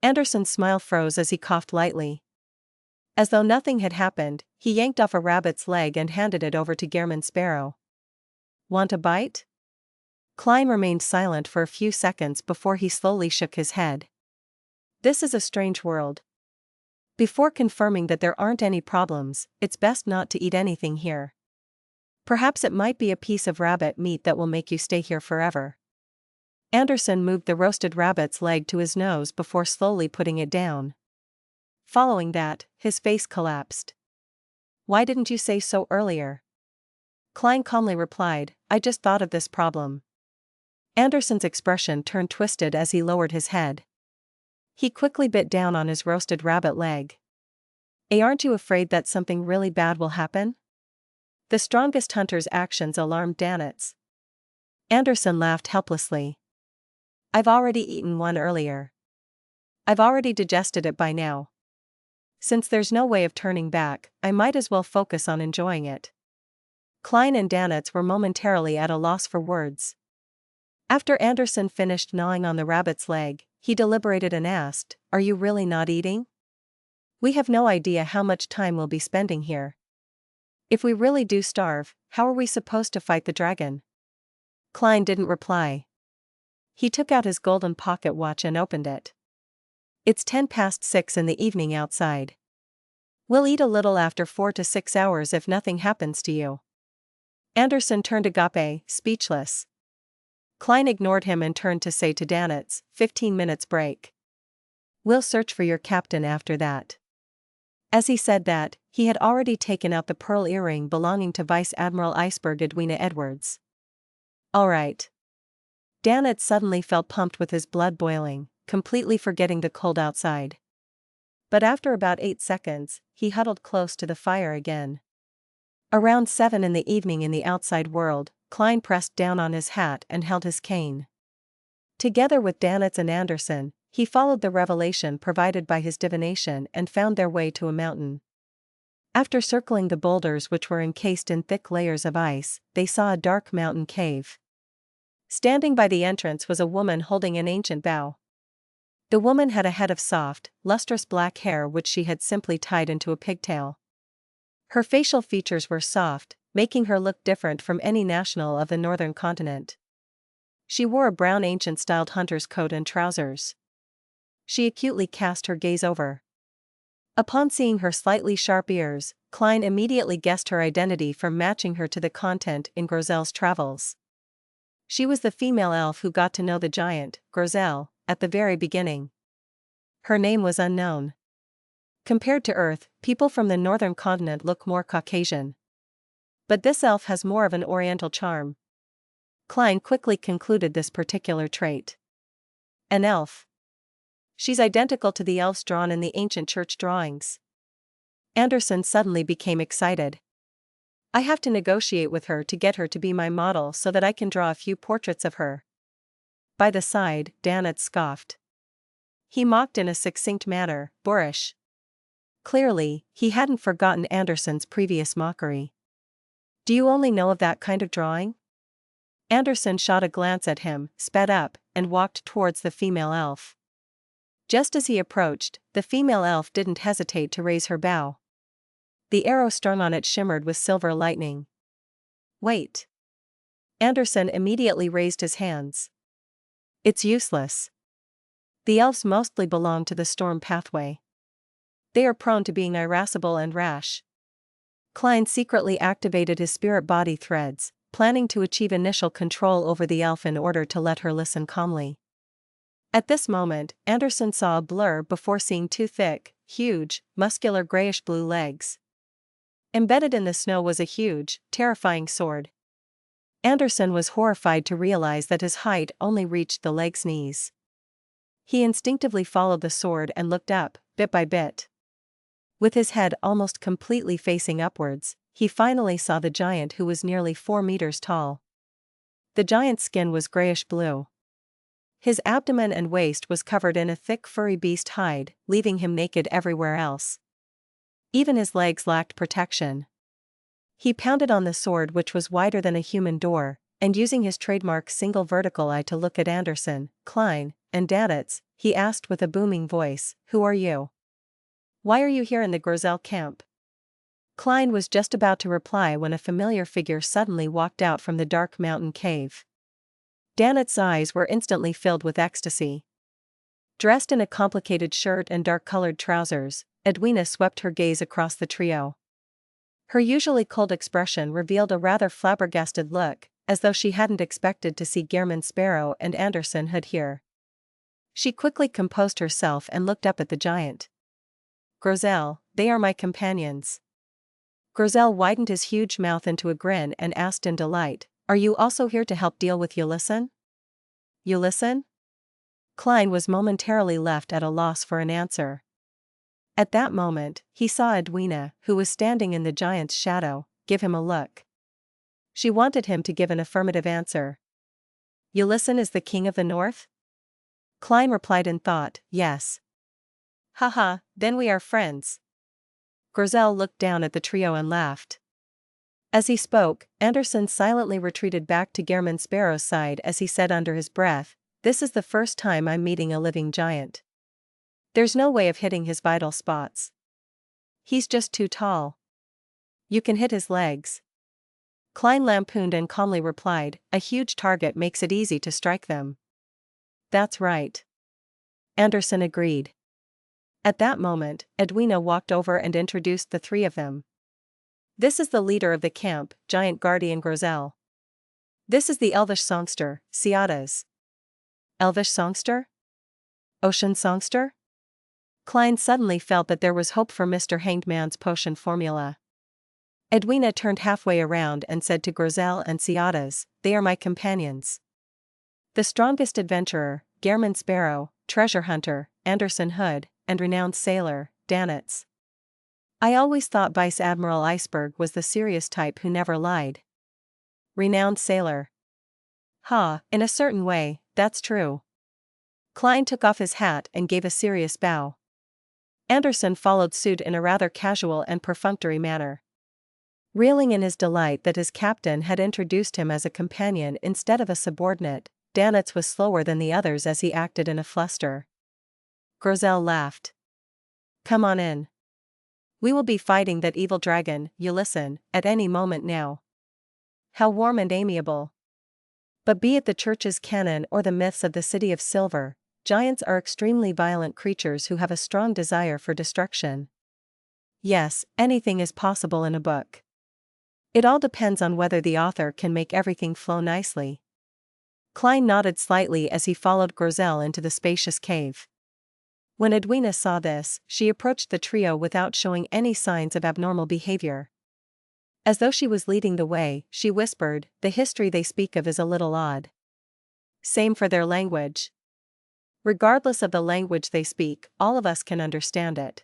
Anderson's smile froze as he coughed lightly. As though nothing had happened, he yanked off a rabbit's leg and handed it over to Gehrman Sparrow. Want a bite? Klein remained silent for a few seconds before he slowly shook his head. This is a strange world. Before confirming that there aren't any problems, it's best not to eat anything here. Perhaps it might be a piece of rabbit meat that will make you stay here forever. Anderson moved the roasted rabbit's leg to his nose before slowly putting it down. Following that, his face collapsed. Why didn't you say so earlier? Klein calmly replied, I just thought of this problem. Anderson's expression turned twisted as he lowered his head. He quickly bit down on his roasted rabbit leg. Aren't you afraid that something really bad will happen? The strongest hunter's actions alarmed Danitz. Anderson laughed helplessly. I've already eaten one earlier. I've already digested it by now. Since there's no way of turning back, I might as well focus on enjoying it. Klein and Danitz were momentarily at a loss for words. After Anderson finished gnawing on the rabbit's leg, he deliberated and asked, Are you really not eating? We have no idea how much time we'll be spending here. If we really do starve, how are we supposed to fight the dragon? Klein didn't reply. He took out his golden pocket watch and opened it. It's 6:10 in the evening outside. We'll eat a little after 4 to 6 hours if nothing happens to you. Anderson turned agape, speechless. Klein ignored him and turned to say to Danitz, 15 minutes break. We'll search for your captain after that. As he said that, he had already taken out the pearl earring belonging to Vice Admiral Iceberg Edwina Edwards. All right. Danitz suddenly felt pumped with his blood boiling, completely forgetting the cold outside. But after about 8 seconds, he huddled close to the fire again. Around 7 in the evening in the outside world, Klein pressed down on his hat and held his cane. Together with Danitz and Anderson, he followed the revelation provided by his divination and found their way to a mountain. After circling the boulders which were encased in thick layers of ice, they saw a dark mountain cave. Standing by the entrance was a woman holding an ancient bow. The woman had a head of soft, lustrous black hair which she had simply tied into a pigtail. Her facial features were soft, making her look different from any national of the northern continent. She wore a brown ancient-styled hunter's coat and trousers. She acutely cast her gaze over. Upon seeing her slightly sharp ears, Klein immediately guessed her identity from matching her to the content in Grozel's travels. She was the female elf who got to know the giant, Grozel, at the very beginning. Her name was unknown. Compared to Earth, people from the northern continent look more Caucasian. But this elf has more of an oriental charm. Klein quickly concluded this particular trait. An elf. She's identical to the elves drawn in the ancient church drawings. Anderson suddenly became excited. I have to negotiate with her to get her to be my model so that I can draw a few portraits of her. By the side, Danitz scoffed. He mocked in a succinct manner, boorish. Clearly, he hadn't forgotten Anderson's previous mockery. Do you only know of that kind of drawing? Anderson shot a glance at him, sped up, and walked towards the female elf. Just as he approached, the female elf didn't hesitate to raise her bow. The arrow strung on it shimmered with silver lightning. Wait. Anderson immediately raised his hands. It's useless. The elves mostly belong to the storm pathway. They are prone to being irascible and rash. Klein secretly activated his spirit body threads, planning to achieve initial control over the elf in order to let her listen calmly. At this moment, Anderson saw a blur before seeing two thick, huge, muscular grayish-blue legs. Embedded in the snow was a huge, terrifying sword. Anderson was horrified to realize that his height only reached the leg's knees. He instinctively followed the sword and looked up, bit by bit. With his head almost completely facing upwards, he finally saw the giant who was nearly 4 meters tall. The giant's skin was grayish-blue. His abdomen and waist was covered in a thick furry beast hide, leaving him naked everywhere else. Even his legs lacked protection. He pounded on the sword which was wider than a human door, and using his trademark single vertical eye to look at Anderson, Klein, and Danitz, he asked with a booming voice, Who are you? Why are you here in the Grozel camp? Klein was just about to reply when a familiar figure suddenly walked out from the dark mountain cave. Danitz's eyes were instantly filled with ecstasy. Dressed in a complicated shirt and dark-colored trousers, Edwina swept her gaze across the trio. Her usually cold expression revealed a rather flabbergasted look, as though she hadn't expected to see Gehrman Sparrow and Anderson Hood here. She quickly composed herself and looked up at the giant. "Grozel, they are my companions." Grozel widened his huge mouth into a grin and asked in delight, "Are you also here to help deal with Ulysses?" Ulysses? Klein was momentarily left at a loss for an answer. At that moment, he saw Edwina, who was standing in the giant's shadow, give him a look. She wanted him to give an affirmative answer. "Ulysses is the king of the north?" Klein replied in thought, "Yes." "Haha, then we are friends." Grozel looked down at the trio and laughed. As he spoke, Anderson silently retreated back to Gehrman Sparrow's side as he said under his breath, "This is the first time I'm meeting a living giant. There's no way of hitting his vital spots. He's just too tall. You can hit his legs." Klein lampooned and calmly replied, "A huge target makes it easy to strike them." "That's right." Anderson agreed. At that moment, Edwina walked over and introduced the three of them. "This is the leader of the camp, giant guardian Grozel. This is the elvish songster, Ciadas." "Elvish songster? Ocean songster?" Klein suddenly felt that there was hope for Mr. Hanged Man's potion formula. Edwina turned halfway around and said to Grozel and Ciadas, "They are my companions. The strongest adventurer, Gehrman Sparrow, treasure hunter, Anderson Hood, and renowned sailor, Danitz. I always thought Vice Admiral Iceberg was the serious type who never lied." "Renowned sailor. Ha, in a certain way, that's true." Klein took off his hat and gave a serious bow. Anderson followed suit in a rather casual and perfunctory manner. Reeling in his delight that his captain had introduced him as a companion instead of a subordinate, Danitz was slower than the others as he acted in a fluster. Grozel laughed. "Come on in. We will be fighting that evil dragon, Ulysses, at any moment now." How warm and amiable. But be it the church's canon or the myths of the City of Silver, giants are extremely violent creatures who have a strong desire for destruction. Yes, anything is possible in a book. It all depends on whether the author can make everything flow nicely. Klein nodded slightly as he followed Grozel into the spacious cave. When Edwina saw this, she approached the trio without showing any signs of abnormal behavior. As though she was leading the way, she whispered, "The history they speak of is a little odd. Same for their language. Regardless of the language they speak, all of us can understand it."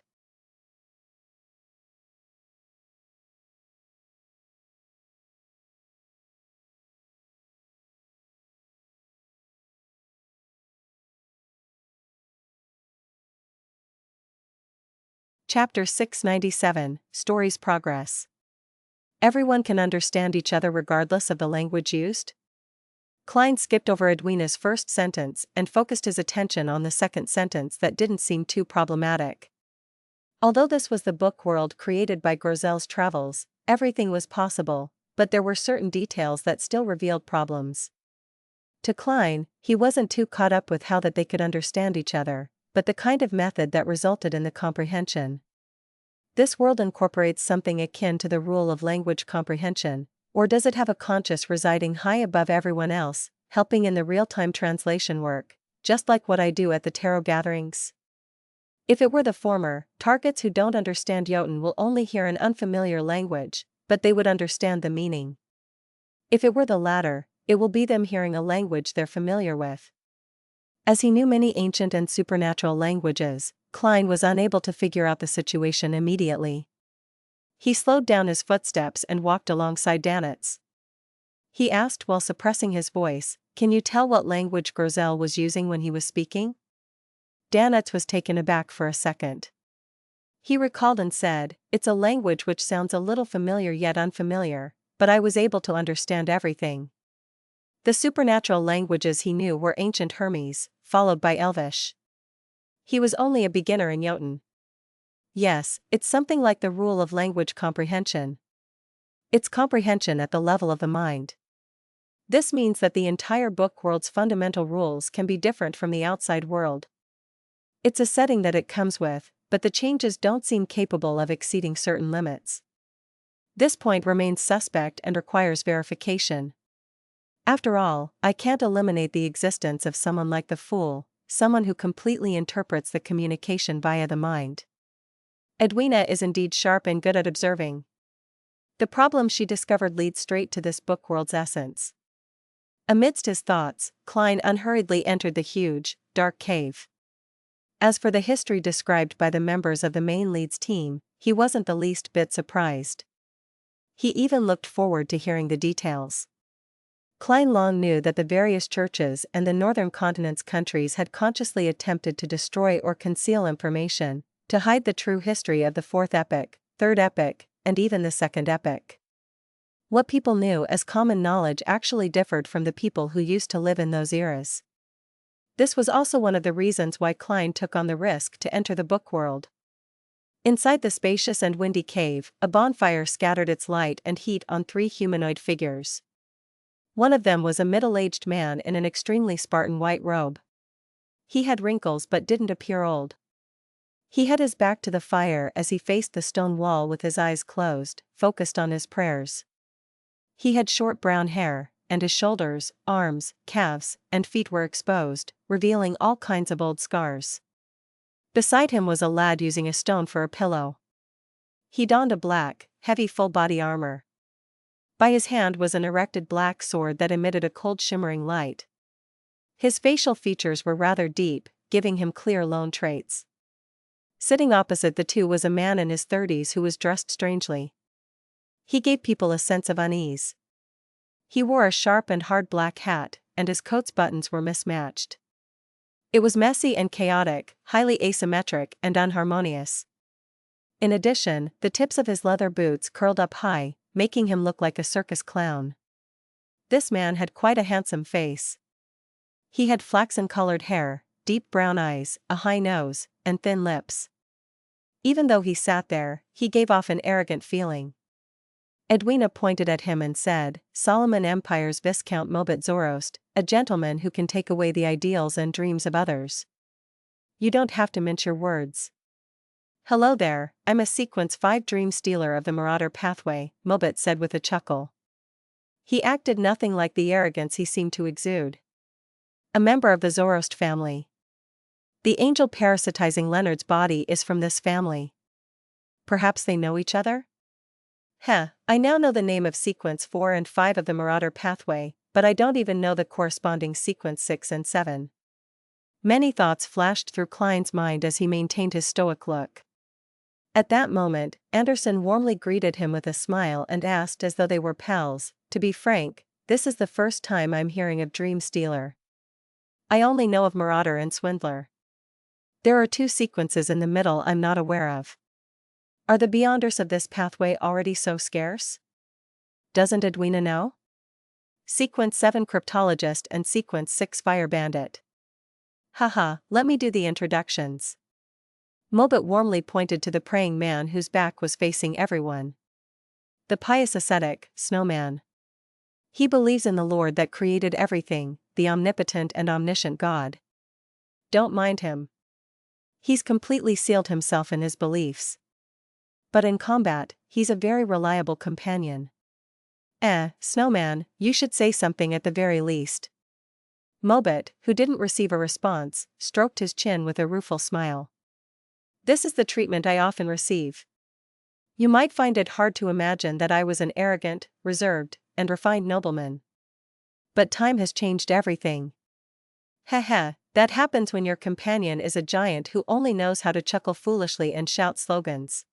Chapter 697, Story's Progress. Everyone can understand each other regardless of the language used? Klein skipped over Edwina's first sentence and focused his attention on the second sentence that didn't seem too problematic. Although this was the book world created by Grozel's travels, everything was possible, but there were certain details that still revealed problems. To Klein, he wasn't too caught up with how that they could understand each other, but the kind of method that resulted in the comprehension. This world incorporates something akin to the rule of language comprehension, or does it have a conscious residing high above everyone else, helping in the real-time translation work, just like what I do at the tarot gatherings? If it were the former, targets who don't understand Jotun will only hear an unfamiliar language, but they would understand the meaning. If it were the latter, it will be them hearing a language they're familiar with. As he knew many ancient and supernatural languages, Klein was unable to figure out the situation immediately. He slowed down his footsteps and walked alongside Danitz. He asked while suppressing his voice, "Can you tell what language Grozel was using when he was speaking?" Danitz was taken aback for a second. He recalled and said, "It's a language which sounds a little familiar yet unfamiliar, but I was able to understand everything." The supernatural languages he knew were ancient Hermes, followed by Elvish. He was only a beginner in Jotun. Yes, it's something like the rule of language comprehension. It's comprehension at the level of the mind. This means that the entire book world's fundamental rules can be different from the outside world. It's a setting that it comes with, but the changes don't seem capable of exceeding certain limits. This point remains suspect and requires verification. After all, I can't eliminate the existence of someone like the Fool, someone who completely interprets the communication via the mind. Edwina is indeed sharp and good at observing. The problem she discovered leads straight to this bookworld's essence. Amidst his thoughts, Klein unhurriedly entered the huge, dark cave. As for the history described by the members of the main lead's team, he wasn't the least bit surprised. He even looked forward to hearing the details. Klein long knew that the various churches and the northern continent's countries had consciously attempted to destroy or conceal information, to hide the true history of the fourth epoch, third epoch, and even the second epoch. What people knew as common knowledge actually differed from the people who used to live in those eras. This was also one of the reasons why Klein took on the risk to enter the book world. Inside the spacious and windy cave, a bonfire scattered its light and heat on three humanoid figures. One of them was a middle-aged man in an extremely Spartan white robe. He had wrinkles but didn't appear old. He had his back to the fire as he faced the stone wall with his eyes closed, focused on his prayers. He had short brown hair, and his shoulders, arms, calves, and feet were exposed, revealing all kinds of old scars. Beside him was a lad using a stone for a pillow. He donned a black, heavy full-body armor. By his hand was an erected black sword that emitted a cold shimmering light. His facial features were rather deep, giving him clear lone traits. Sitting opposite the two was a man in his 30s who was dressed strangely. He gave people a sense of unease. He wore a sharp and hard black hat, and his coat's buttons were mismatched. It was messy and chaotic, highly asymmetric and unharmonious. In addition, the tips of his leather boots curled up high, making him look like a circus clown. This man had quite a handsome face. He had flaxen-colored hair, deep brown eyes, a high nose, and thin lips. Even though he sat there, he gave off an arrogant feeling. Edwina pointed at him and said, "Solomon Empire's Viscount Mobet Zoroast, a gentleman who can take away the ideals and dreams of others. You don't have to mince your words." "Hello there, I'm a Sequence 5 Dream Stealer of the Marauder Pathway," Mobet said with a chuckle. He acted nothing like the arrogance he seemed to exude. "A member of the Zoroast family. The angel parasitizing Leonard's body is from this family. Perhaps they know each other? I now know the name of Sequence 4 and 5 of the Marauder Pathway, but I don't even know the corresponding Sequence 6 and 7. Many thoughts flashed through Klein's mind as he maintained his stoic look. At that moment, Anderson warmly greeted him with a smile and asked as though they were pals, "To be frank, this is the first time I'm hearing of Dream Stealer. I only know of Marauder and Swindler. There are two sequences in the middle I'm not aware of. Are the Beyonders of this pathway already so scarce? Doesn't Edwina know? Sequence 7 Cryptologist and Sequence 6 Fire Bandit. Let me do the introductions." Mobet warmly pointed to the praying man whose back was facing everyone. "The pious ascetic, Snowman. He believes in the Lord that created everything, the omnipotent and omniscient God. Don't mind him. He's completely sealed himself in his beliefs. But in combat, he's a very reliable companion. Snowman, you should say something at the very least." Mobet, who didn't receive a response, stroked his chin with a rueful smile. "This is the treatment I often receive. You might find it hard to imagine that I was an arrogant, reserved, and refined nobleman. But time has changed everything. That happens when your companion is a giant who only knows how to chuckle foolishly and shout slogans."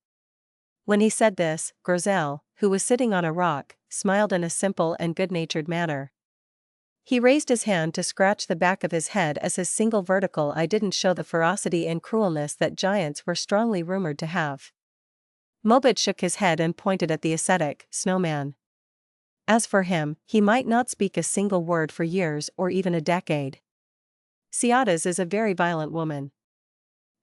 When he said this, Grozel, who was sitting on a rock, smiled in a simple and good-natured manner. He raised his hand to scratch the back of his head as his single vertical eye didn't show the ferocity and cruelness that giants were strongly rumored to have. Mobet shook his head and pointed at the ascetic, Snowman. As for him, he might not speak a single word for years or even a decade. Ciadas is a very violent woman.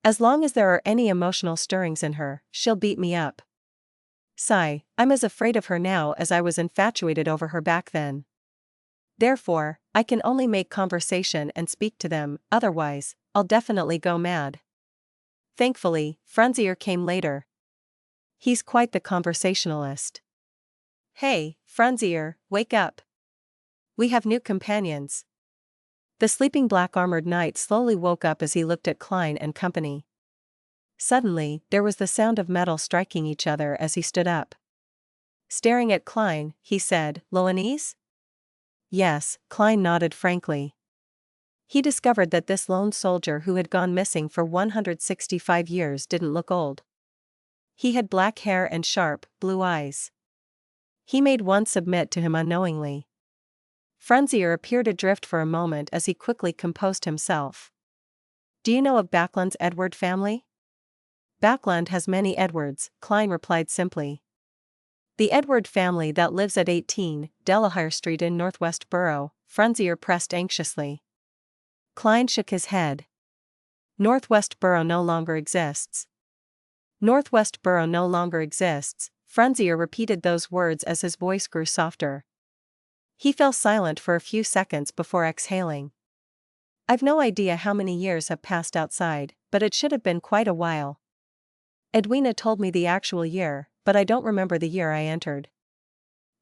As long as there are any emotional stirrings in her, she'll beat me up. I'm as afraid of her now as I was infatuated over her back then. Therefore, I can only make conversation and speak to them, otherwise, I'll definitely go mad." Thankfully, Frunzier came later. He's quite the conversationalist. Hey, Frunzier, wake up. We have new companions. The sleeping black-armored knight slowly woke up as he looked at Klein and company. Suddenly, there was the sound of metal striking each other as he stood up. Staring at Klein, he said, "Loanese?" Yes, Klein nodded frankly. He discovered that this lone soldier who had gone missing for 165 years didn't look old. He had black hair and sharp, blue eyes. He made one submit to him unknowingly. Frunzier appeared adrift for a moment as he quickly composed himself. "Do you know of Backlund's Edward family?" "Backlund has many Edwards," Klein replied simply. "The Edward family that lives at 18 Delahire Street in Northwest Borough," Frunzier pressed anxiously. Klein shook his head. "Northwest Borough no longer exists." "Northwest Borough no longer exists," Frunzier repeated those words as his voice grew softer. He fell silent for a few seconds before exhaling. "I've no idea how many years have passed outside, but it should have been quite a while. Edwina told me the actual year, but I don't remember the year I entered.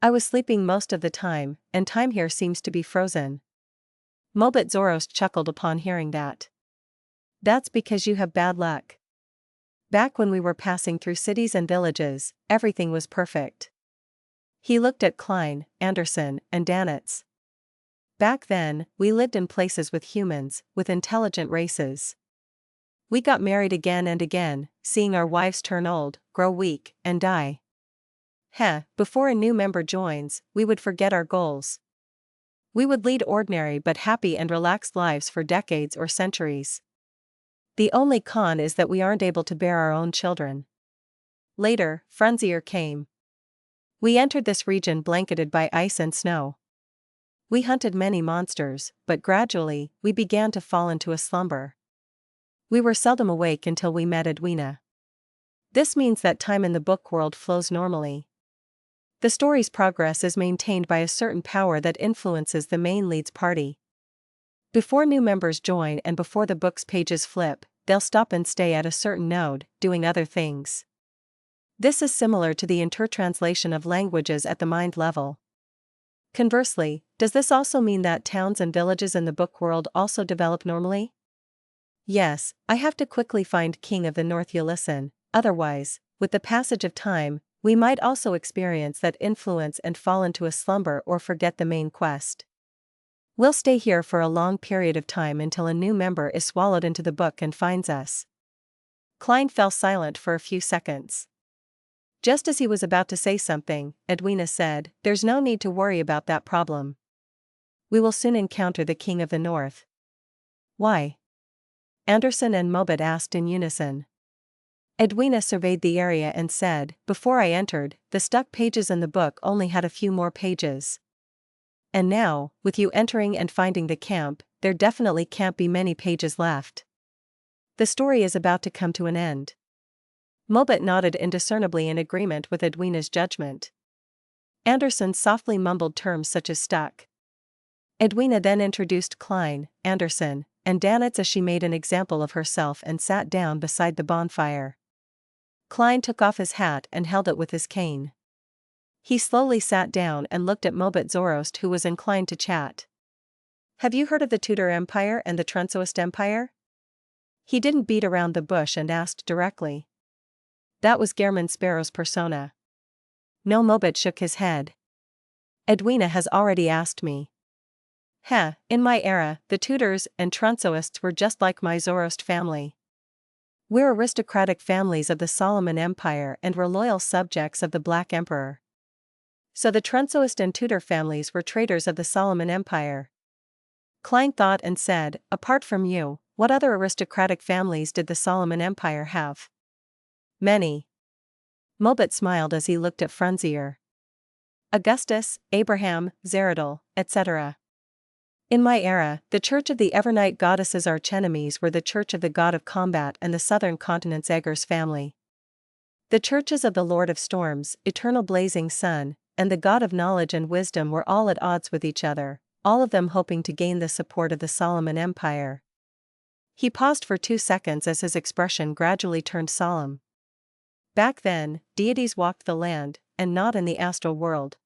I was sleeping most of the time, and time here seems to be frozen." Mobet Zorost chuckled upon hearing that. "That's because you have bad luck. Back when we were passing through cities and villages, everything was perfect." He looked at Klein, Anderson, and Danitz. "Back then, we lived in places with humans, with intelligent races. We got married again and again, seeing our wives turn old, grow weak, and die. Before a new member joins, we would forget our goals. We would lead ordinary but happy and relaxed lives for decades or centuries. The only con is that we aren't able to bear our own children." Later, Frunzier came. "We entered this region blanketed by ice and snow. We hunted many monsters, but gradually, we began to fall into a slumber. We were seldom awake until we met Edwina. This means that time in the book world flows normally. The story's progress is maintained by a certain power that influences the main lead's party. Before new members join and before the book's pages flip, they'll stop and stay at a certain node, doing other things. This is similar to the intertranslation of languages at the mind level. Conversely, does this also mean that towns and villages in the book world also develop normally?" "Yes, I have to quickly find King of the North Ulyssan, otherwise, with the passage of time, we might also experience that influence and fall into a slumber or forget the main quest. We'll stay here for a long period of time until a new member is swallowed into the book and finds us." Klein fell silent for a few seconds. Just as he was about to say something, Edwina said, "There's no need to worry about that problem. We will soon encounter the King of the North." "Why?" Anderson and Mobet asked in unison. Edwina surveyed the area and said, "Before I entered, the stuck pages in the book only had a few more pages. And now, with you entering and finding the camp, there definitely can't be many pages left. The story is about to come to an end." Mobet nodded indiscernibly in agreement with Edwina's judgment. Anderson softly mumbled terms such as stuck. Edwina then introduced Klein, Anderson, and Danitz as she made an example of herself and sat down beside the bonfire. Klein took off his hat and held it with his cane. He slowly sat down and looked at Mobet Zorost, who was inclined to chat. "Have you heard of the Tudor Empire and the Trunsoist Empire?" He didn't beat around the bush and asked directly. That was Gehrman Sparrow's persona. No, Mobet shook his head. "Edwina has already asked me. In my era, the Tudors and Trunsoists were just like my Zoroast family. We're aristocratic families of the Solomon Empire and were loyal subjects of the Black Emperor. So the Trunsoist and Tudor families were traitors of the Solomon Empire." Klein thought and said, "Apart from you, what other aristocratic families did the Solomon Empire have?" "Many." Mobet smiled as he looked at Frunzier. "Augustus, Abraham, Zeradol, etc. In my era, the Church of the Evernight Goddess's archenemies were the Church of the God of Combat and the Southern Continent's Aegir's family. The churches of the Lord of Storms, Eternal Blazing Sun, and the God of Knowledge and Wisdom were all at odds with each other, all of them hoping to gain the support of the Solomon Empire." He paused for 2 seconds as his expression gradually turned solemn. "Back then, deities walked the land, and not in the astral world.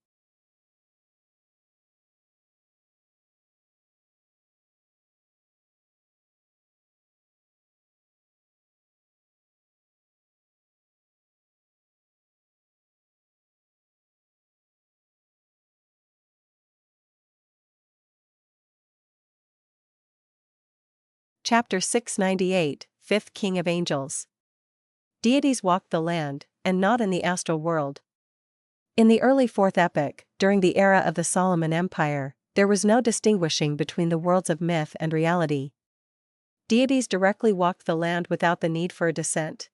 Chapter 698, Fifth King of Angels. Deities walked the land, and not in the astral world. In the early Fourth Epoch, during the era of the Solomon Empire, there was no distinguishing between the worlds of myth and reality. Deities directly walked the land without the need for a descent.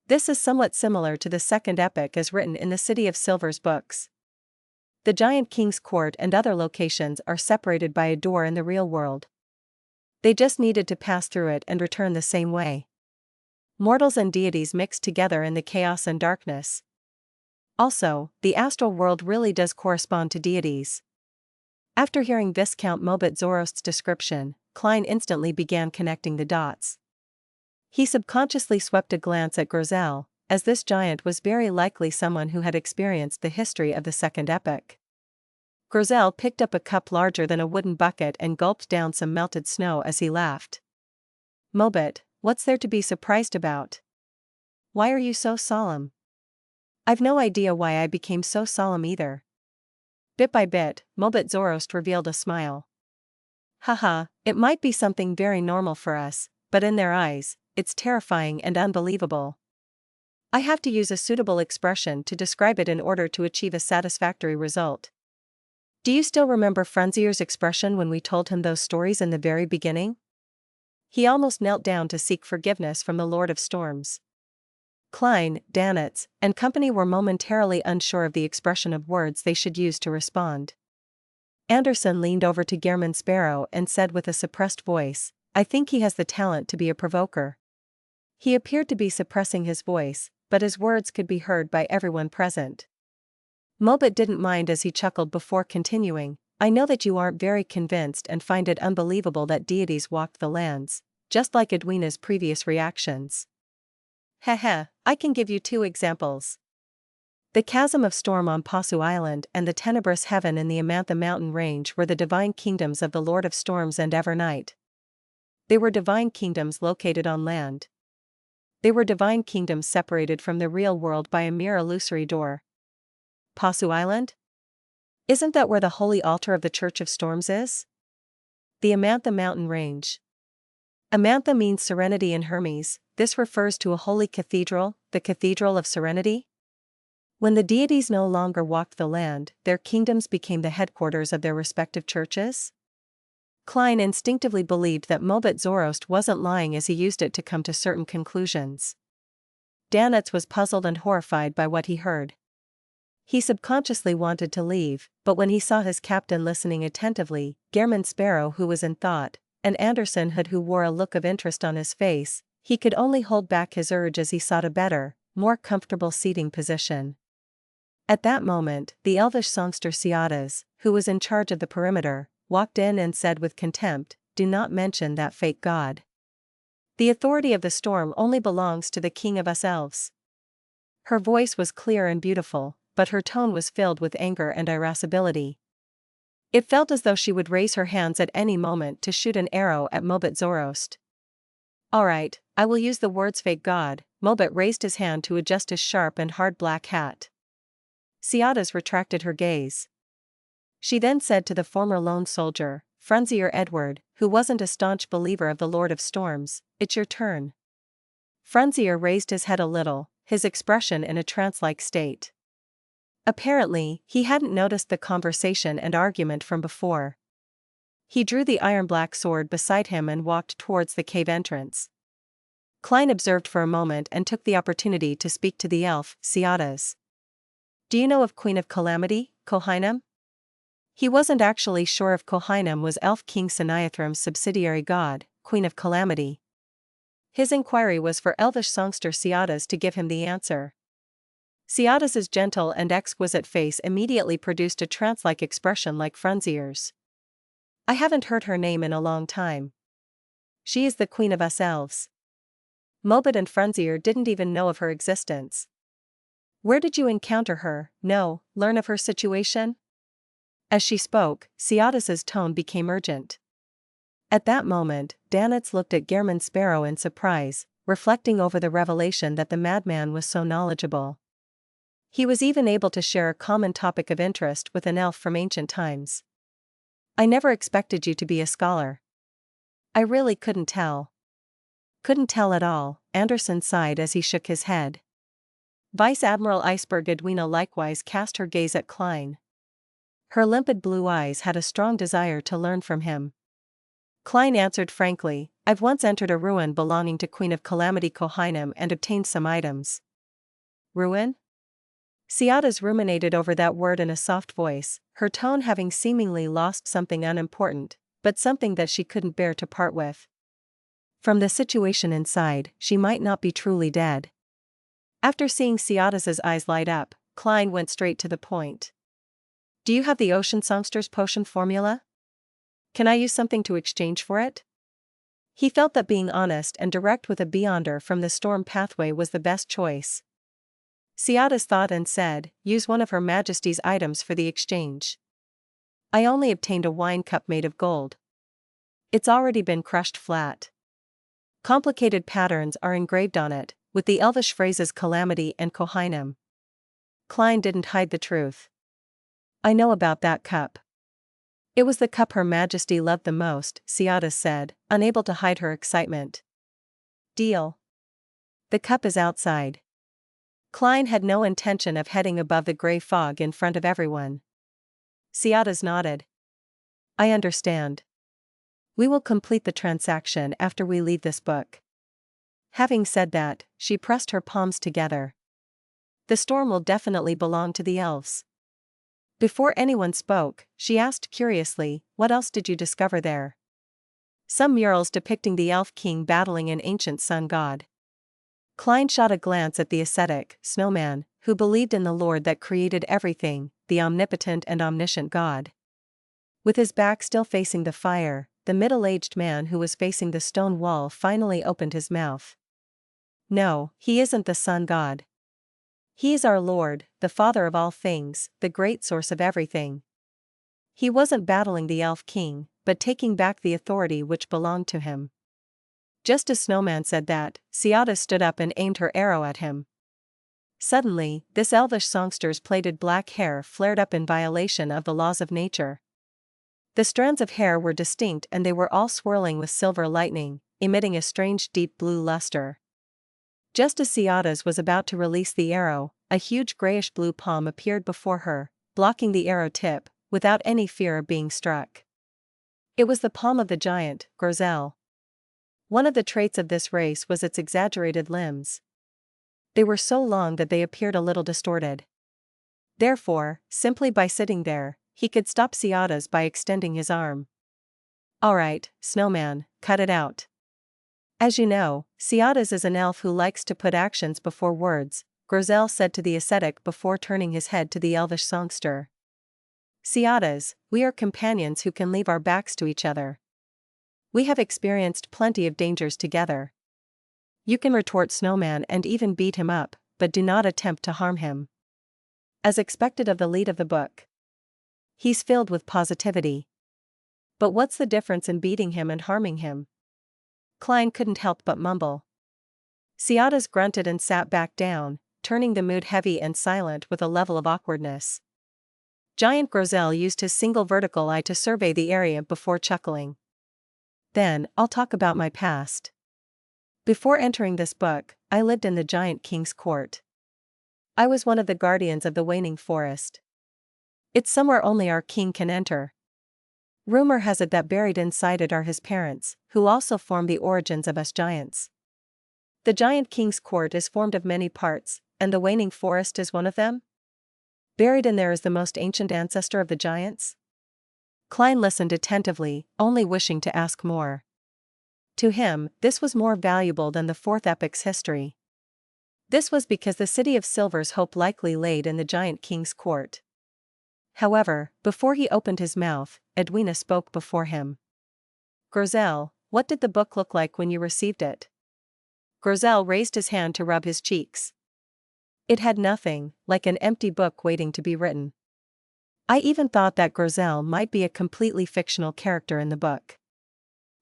This is somewhat similar to the Second Epoch as written in the City of Silver's books. The giant king's court and other locations are separated by a door in the real world. They just needed to pass through it and return the same way. Mortals and deities mixed together in the chaos and darkness. Also, the astral world really does correspond to deities. After hearing Viscount Mobet Zorost's description, Klein instantly began connecting the dots. He subconsciously swept a glance at Grizel, as this giant was very likely someone who had experienced the history of the Second Epoch. Grizel picked up a cup larger than a wooden bucket and gulped down some melted snow as he laughed. "Mobet, what's there to be surprised about? Why are you so solemn?" "I've no idea why I became so solemn either." Bit by bit, Mobet Zorost revealed a smile. "Haha, it might be something very normal for us, but in their eyes, it's terrifying and unbelievable. I have to use a suitable expression to describe it in order to achieve a satisfactory result. Do you still remember Frunzier's expression when we told him those stories in the very beginning? He almost knelt down to seek forgiveness from the Lord of Storms." Klein, Danitz, and company were momentarily unsure of the expression of words they should use to respond. Anderson leaned over to Gehrman Sparrow and said with a suppressed voice, "I think he has the talent to be a provoker." He appeared to be suppressing his voice, but his words could be heard by everyone present. Mobet didn't mind as he chuckled before continuing, "I know that you aren't very convinced and find it unbelievable that deities walked the lands, just like Edwina's previous reactions. Heh, I can give you 2 examples. The chasm of storm on Pasu Island and the tenebrous heaven in the Amantha mountain range were the divine kingdoms of the Lord of Storms and Evernight. They were divine kingdoms located on land. They were divine kingdoms separated from the real world by a mere illusory door." "Pasu Island? Isn't that where the holy altar of the Church of Storms is?" "The Amantha mountain range. Amantha means serenity in Hermes. This refers to a holy cathedral, the Cathedral of Serenity. When the deities no longer walked the land, their kingdoms became the headquarters of their respective churches." Klein instinctively believed that Mobet Zorost wasn't lying as he used it to come to certain conclusions. Danitz was puzzled and horrified by what he heard. He subconsciously wanted to leave, but when he saw his captain listening attentively, Gehrman Sparrow who was in thought, and Anderson Hood who wore a look of interest on his face, he could only hold back his urge as he sought a better, more comfortable seating position. At that moment, the elvish songster Ciadas, who was in charge of the perimeter, walked in and said with contempt, "Do not mention that fake god. The authority of the storm only belongs to the king of us elves." Her voice was clear and beautiful, but her tone was filled with anger and irascibility. It felt as though she would raise her hands at any moment to shoot an arrow at Mobet Zorost. "All right, I will use the words fake god." Mobet raised his hand to adjust his sharp and hard black hat. Ciadas retracted her gaze. She then said to the former lone soldier, Frunzier Edward, who wasn't a staunch believer of the Lord of Storms, "It's your turn." Frunzier raised his head a little, his expression in a trance-like state. Apparently, he hadn't noticed the conversation and argument from before. He drew the iron-black sword beside him and walked towards the cave entrance. Klein observed for a moment and took the opportunity to speak to the elf, Ciadas. "Do you know of Queen of Calamity, Kohainam?" He wasn't actually sure if Kohainam was Elf King Saniathrim's subsidiary god, Queen of Calamity. His inquiry was for elvish songster Ciadas to give him the answer. Ciadas's gentle and exquisite face immediately produced a trance-like expression like Frunzier's. "I haven't heard her name in a long time. She is the queen of us elves." Mobet and Frunzier didn't even know of her existence. "Where did you encounter her? Learn of her situation?" As she spoke, Ciadas's tone became urgent. At that moment, Danitz looked at Gehrman Sparrow in surprise, reflecting over the revelation that the madman was so knowledgeable. He was even able to share a common topic of interest with an elf from ancient times. "I never expected you to be a scholar." I really couldn't tell. Couldn't tell at all, Anderson sighed as he shook his head. Vice Admiral Iceberg Edwina likewise cast her gaze at Klein. Her limpid blue eyes had a strong desire to learn from him. Klein answered frankly, I've once entered a ruin belonging to Queen of Calamity Kohainem and obtained some items. Ruin? Ciadas ruminated over that word in a soft voice, her tone having seemingly lost something unimportant, but something that she couldn't bear to part with. From the situation inside, she might not be truly dead. After seeing Ciadas's eyes light up, Klein went straight to the point. Do you have the Ocean Songster's potion formula? Can I use something to exchange for it? He felt that being honest and direct with a Beyonder from the storm pathway was the best choice. Ciadas thought and said, use one of Her Majesty's items for the exchange. I only obtained a wine cup made of gold. It's already been crushed flat. Complicated patterns are engraved on it, with the elvish phrases Calamity and Kohainem. Klein didn't hide the truth. I know about that cup. It was the cup Her Majesty loved the most, Ciadas said, unable to hide her excitement. Deal. The cup is outside. Klein had no intention of heading above the grey fog in front of everyone. Ciadas nodded. I understand. We will complete the transaction after we leave this book. Having said that, she pressed her palms together. The storm will definitely belong to the elves. Before anyone spoke, she asked curiously, what else did you discover there? Some murals depicting the elf king battling an ancient sun god. Klein shot a glance at the ascetic, snowman, who believed in the Lord that created everything, the omnipotent and omniscient God. With his back still facing the fire, the middle-aged man who was facing the stone wall finally opened his mouth. No, he isn't the sun god. He is our Lord, the Father of all things, the great source of everything. He wasn't battling the elf king, but taking back the authority which belonged to him. Just as Snowman said that, Ciadas stood up and aimed her arrow at him. Suddenly, this elvish songster's plaited black hair flared up in violation of the laws of nature. The strands of hair were distinct and they were all swirling with silver lightning, emitting a strange deep blue luster. Just as Ciadas was about to release the arrow, a huge grayish-blue palm appeared before her, blocking the arrow tip, without any fear of being struck. It was the palm of the giant, Grozel. One of the traits of this race was its exaggerated limbs. They were so long that they appeared a little distorted. Therefore, simply by sitting there, he could stop Ciadas by extending his arm. All right, Snowman, cut it out. As you know, Ciadas is an elf who likes to put actions before words, Grozel said to the ascetic before turning his head to the elvish songster. Ciadas, we are companions who can leave our backs to each other. We have experienced plenty of dangers together. You can retort Snowman and even beat him up, but do not attempt to harm him. As expected of the lead of the book. He's filled with positivity. But what's the difference in beating him and harming him? Klein couldn't help but mumble. Ciadas grunted and sat back down, turning the mood heavy and silent with a level of awkwardness. Giant Grozel used his single vertical eye to survey the area before chuckling. Then, I'll talk about my past. Before entering this book, I lived in the Giant King's court. I was one of the guardians of the waning forest. It's somewhere only our king can enter. Rumor has it that buried inside it are his parents, who also form the origins of us giants. The Giant King's court is formed of many parts, and the waning forest is one of them? Buried in there is the most ancient ancestor of the giants? Klein listened attentively, only wishing to ask more. To him, this was more valuable than the fourth epic's history. This was because the city of Silver's hope likely laid in the Giant King's court. However, before he opened his mouth, Edwina spoke before him. Grozel, what did the book look like when you received it? Grozel raised his hand to rub his cheeks. It had nothing, like an empty book waiting to be written. I even thought that Grozel might be a completely fictional character in the book.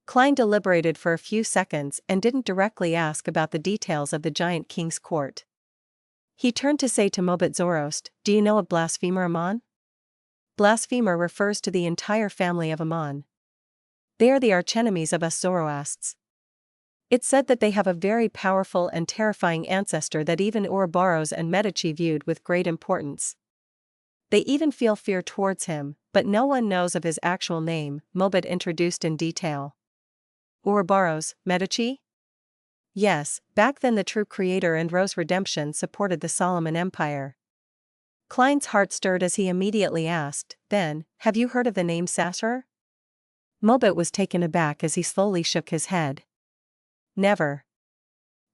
Klein deliberated for a few seconds and didn't directly ask about the details of the Giant King's court. He turned to say to Mobit Zorost, do you know a blasphemer Amon? Blasphemer refers to the entire family of Amon. They are the archenemies of us Zoroasts. It's said that they have a very powerful and terrifying ancestor that even Ouroboros and Medici viewed with great importance. They even feel fear towards him, but no one knows of his actual name, Mobit introduced in detail. Ouroboros, Medici? Yes, back then the true creator and Rose Redemption supported the Solomon Empire. Klein's heart stirred as he immediately asked, then, have you heard of the name Sasser? Mobit was taken aback as he slowly shook his head. Never.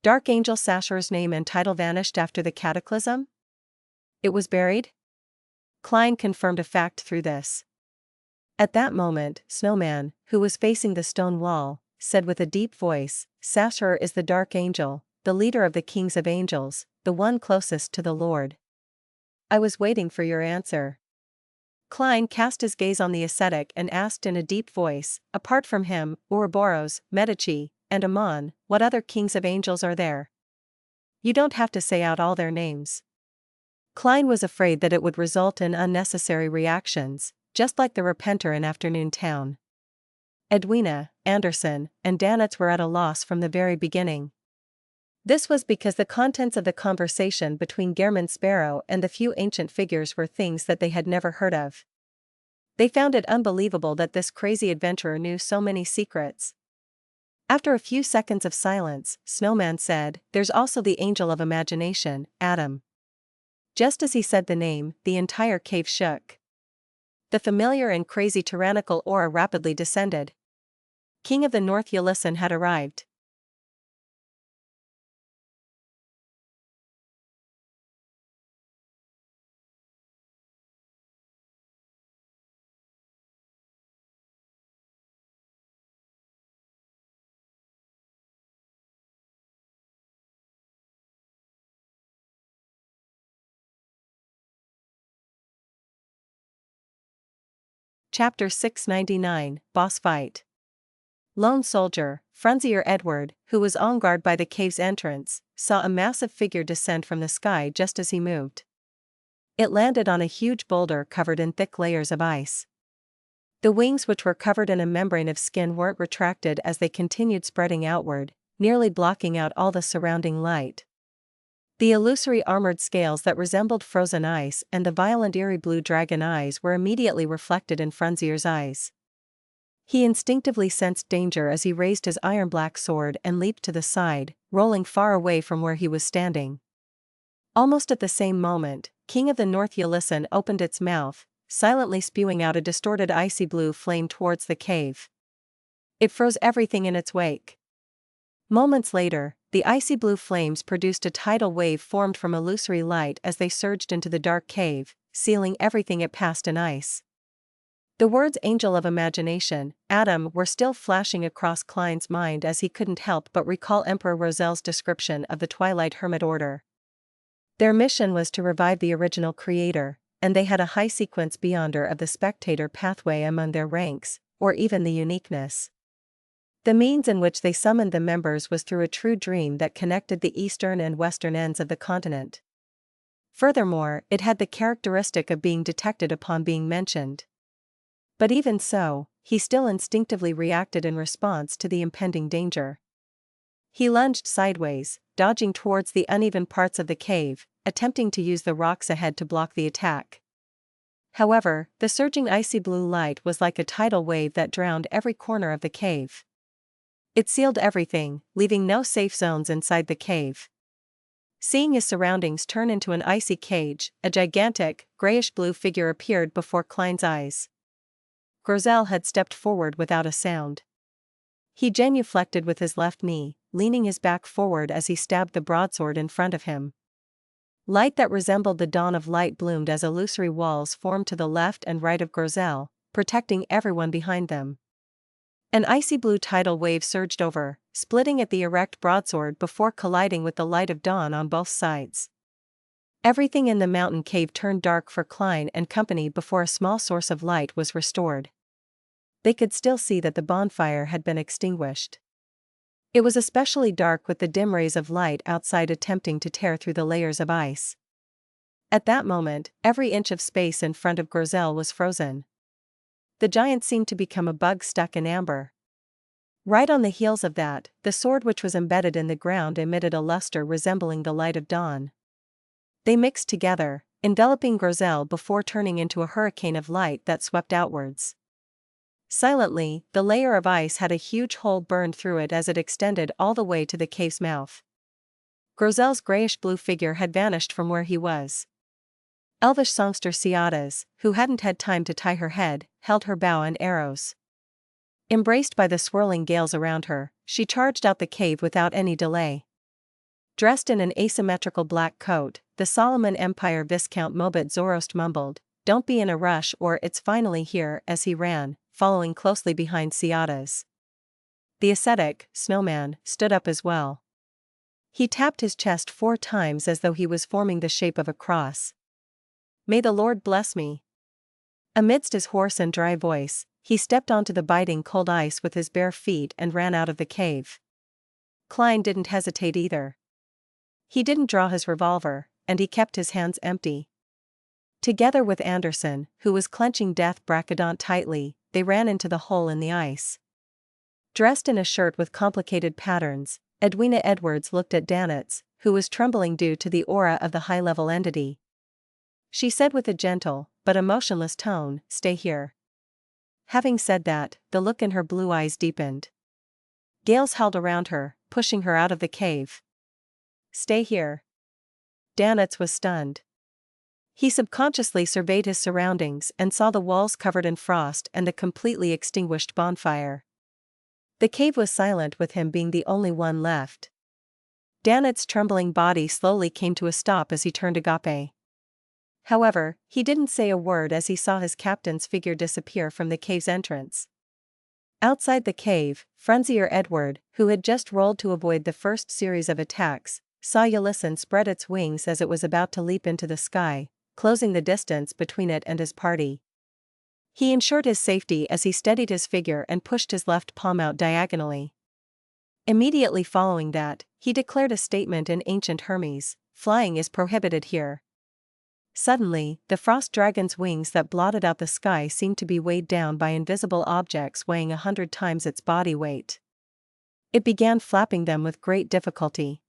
Dark Angel Sasser's name and title vanished after the cataclysm? It was buried? Klein confirmed a fact through this. At that moment, Snowman, who was facing the stone wall, said with a deep voice, Sasser is the Dark Angel, the leader of the kings of angels, the one closest to the Lord. I was waiting for your answer. Klein cast his gaze on the ascetic and asked in a deep voice, apart from him, Ouroboros, Medici, and Amon, what other kings of angels are there? You don't have to say out all their names. Klein was afraid that it would result in unnecessary reactions, just like the Repenter in Afternoon Town. Edwina, Anderson, and Danitz were at a loss from the very beginning. This was because the contents of the conversation between Gehrman Sparrow and the few ancient figures were things that they had never heard of. They found it unbelievable that this crazy adventurer knew so many secrets. After a few seconds of silence, Snowman said, there's also the Angel of Imagination, Adam. Just as he said the name, the entire cave shook. The familiar and crazy tyrannical aura rapidly descended. King of the North Ulyssen had arrived. Chapter 699, Boss Fight. Lone soldier, Frunzier Edward, who was on guard by the cave's entrance, saw a massive figure descend from the sky just as he moved. It landed on a huge boulder covered in thick layers of ice. The wings, which were covered in a membrane of skin, weren't retracted as they continued spreading outward, nearly blocking out all the surrounding light. The illusory armored scales that resembled frozen ice and the violent eerie blue dragon eyes were immediately reflected in Frunzier's eyes. He instinctively sensed danger as he raised his iron-black sword and leaped to the side, rolling far away from where he was standing. Almost at the same moment, King of the North Ulyssen opened its mouth, silently spewing out a distorted icy blue flame towards the cave. It froze everything in its wake. Moments later, the icy blue flames produced a tidal wave formed from illusory light as they surged into the dark cave, sealing everything it passed in ice. The words Angel of Imagination, Adam, were still flashing across Klein's mind as he couldn't help but recall Emperor Rosel's description of the Twilight Hermit Order. Their mission was to revive the original creator, and they had a high sequence beyonder of the spectator pathway among their ranks, or even the uniqueness. The means in which they summoned the members was through a true dream that connected the eastern and western ends of the continent. Furthermore, it had the characteristic of being detected upon being mentioned. But even so, he still instinctively reacted in response to the impending danger. He lunged sideways, dodging towards the uneven parts of the cave, attempting to use the rocks ahead to block the attack. However, the surging icy blue light was like a tidal wave that drowned every corner of the cave. It sealed everything, leaving no safe zones inside the cave. Seeing his surroundings turn into an icy cage, a gigantic, grayish-blue figure appeared before Klein's eyes. Grosel had stepped forward without a sound. He genuflected with his left knee, leaning his back forward as he stabbed the broadsword in front of him. Light that resembled the dawn of light bloomed as illusory walls formed to the left and right of Grosel, protecting everyone behind them. An icy blue tidal wave surged over, splitting at the erect broadsword before colliding with the light of dawn on both sides. Everything in the mountain cave turned dark for Klein and company before a small source of light was restored. They could still see that the bonfire had been extinguished. It was especially dark with the dim rays of light outside attempting to tear through the layers of ice. At that moment, every inch of space in front of Grosel was frozen. The giant seemed to become a bug stuck in amber, Right on the heels of that, the sword which was embedded in the ground emitted a luster resembling the light of dawn. They mixed together, enveloping Grosel before turning into a hurricane of light that swept outwards. Silently, the layer of ice had a huge hole burned through it as it extended all the way to the cave's mouth. Grosel's grayish-blue figure had vanished from where he was. Elvish songster Ciadas, who hadn't had time to tie her head, held her bow and arrows. Embraced by the swirling gales around her, she charged out the cave without any delay. Dressed in an asymmetrical black coat, the Solomon Empire Viscount Mobit Zoroast mumbled, "Don't be in a rush or it's finally here," as he ran, following closely behind Ciadas. The ascetic, Snowman, stood up as well. He tapped his chest 4 times as though he was forming the shape of a cross. "May the Lord bless me." Amidst his hoarse and dry voice, he stepped onto the biting cold ice with his bare feet and ran out of the cave. Klein didn't hesitate either. He didn't draw his revolver, and he kept his hands empty. Together with Anderson, who was clenching Death Bracadont tightly, they ran into the hole in the ice. Dressed in a shirt with complicated patterns, Edwina Edwards looked at Danitz, who was trembling due to the aura of the high-level entity. She said with a gentle, but emotionless tone, "Stay here." Having said that, the look in her blue eyes deepened. Gales howled around her, pushing her out of the cave. "Stay here." Danitz was stunned. He subconsciously surveyed his surroundings and saw the walls covered in frost and a completely extinguished bonfire. The cave was silent with him being the only one left. Danitz's trembling body slowly came to a stop as he turned agape. However, he didn't say a word as he saw his captain's figure disappear from the cave's entrance. Outside the cave, Frunzier Edward, who had just rolled to avoid the first series of attacks, saw Ylison spread its wings as it was about to leap into the sky, closing the distance between it and his party. He ensured his safety as he steadied his figure and pushed his left palm out diagonally. Immediately following that, he declared a statement in ancient Hermes, "Flying is prohibited here." Suddenly, the frost dragon's wings that blotted out the sky seemed to be weighed down by invisible objects weighing 100 times its body weight. It began flapping them with great difficulty.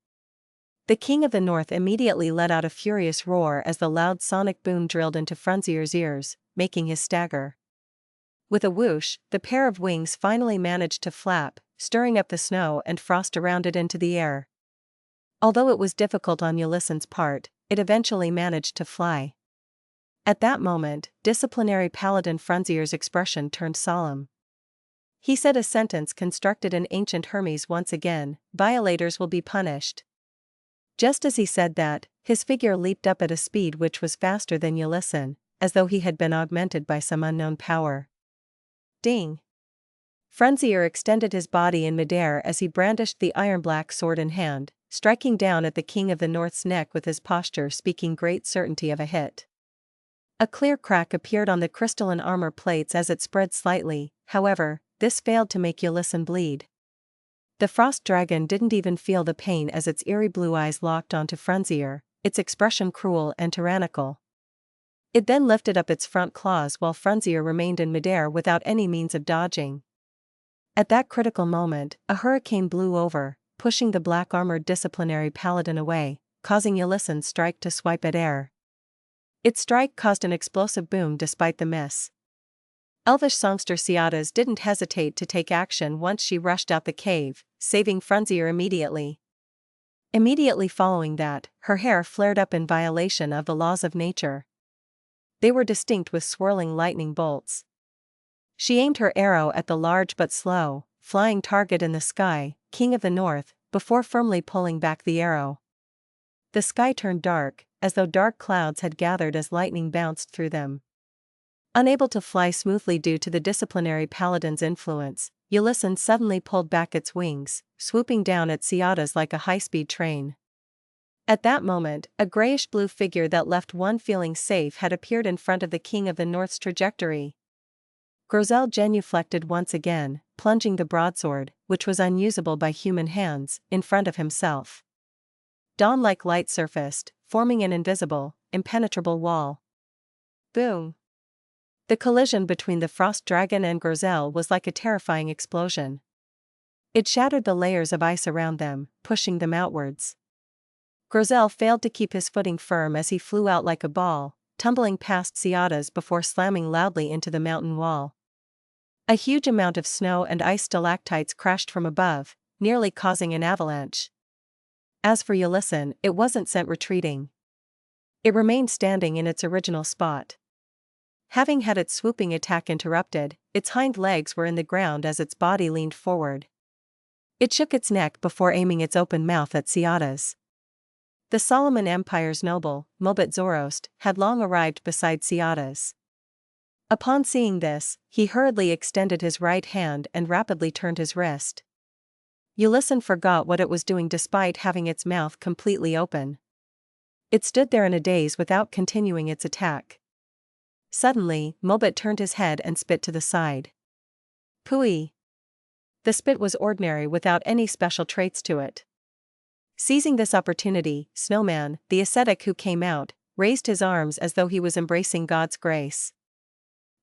The King of the North immediately let out a furious roar as the loud sonic boom drilled into Frunzier's ears, making his stagger. With a whoosh, the pair of wings finally managed to flap, stirring up the snow and frost around it into the air. Although it was difficult on Ulysson's part, it eventually managed to fly. At that moment, disciplinary paladin Frunzier's expression turned solemn. He said a sentence constructed in ancient Hermes once again, "Violators will be punished." Just as he said that, his figure leaped up at a speed which was faster than Ulyson, as though he had been augmented by some unknown power. Ding! Frunzier extended his body in midair as he brandished the iron-black sword in hand, striking down at the King of the North's neck with his posture speaking great certainty of a hit. A clear crack appeared on the crystalline armor plates as it spread slightly, however, this failed to make Ulyson bleed. The frost dragon didn't even feel the pain as its eerie blue eyes locked onto Frunzier, its expression cruel and tyrannical. It then lifted up its front claws while Frunzier remained in midair without any means of dodging. At that critical moment, a hurricane blew over, pushing the black-armored disciplinary paladin away, causing Ulyson's strike to swipe at air. Its strike caused an explosive boom despite the miss. Elvish songster Ciadas didn't hesitate to take action once she rushed out the cave, saving Frunzier immediately. Immediately following that, her hair flared up in violation of the laws of nature. They were distinct with swirling lightning bolts. She aimed her arrow at the large but slow, flying target in the sky, King of the North, before firmly pulling back the arrow. The sky turned dark, as though dark clouds had gathered as lightning bounced through them. Unable to fly smoothly due to the disciplinary paladin's influence, Ulyson suddenly pulled back its wings, swooping down at Ciadas like a high-speed train. At that moment, a grayish-blue figure that left one feeling safe had appeared in front of the King of the North's trajectory. Grosel genuflected once again, plunging the broadsword, which was unusable by human hands, in front of himself. Dawn-like light surfaced, forming an invisible, impenetrable wall. Boom! The collision between the frost dragon and Grosel was like a terrifying explosion. It shattered the layers of ice around them, pushing them outwards. Grozel failed to keep his footing firm as he flew out like a ball, tumbling past Ciadas before slamming loudly into the mountain wall. A huge amount of snow and ice stalactites crashed from above, nearly causing an avalanche. As for Ulysses, it wasn't sent retreating. It remained standing in its original spot. Having had its swooping attack interrupted, its hind legs were in the ground as its body leaned forward. It shook its neck before aiming its open mouth at Ciadas. The Solomon Empire's noble, Mobet Zoroast, had long arrived beside Ciadas. Upon seeing this, he hurriedly extended his right hand and rapidly turned his wrist. Ulysses forgot what it was doing despite having its mouth completely open. It stood there in a daze without continuing its attack. Suddenly, Mobet turned his head and spit to the side. Pooey! The spit was ordinary without any special traits to it. Seizing this opportunity, Snowman, the ascetic who came out, raised his arms as though he was embracing God's grace.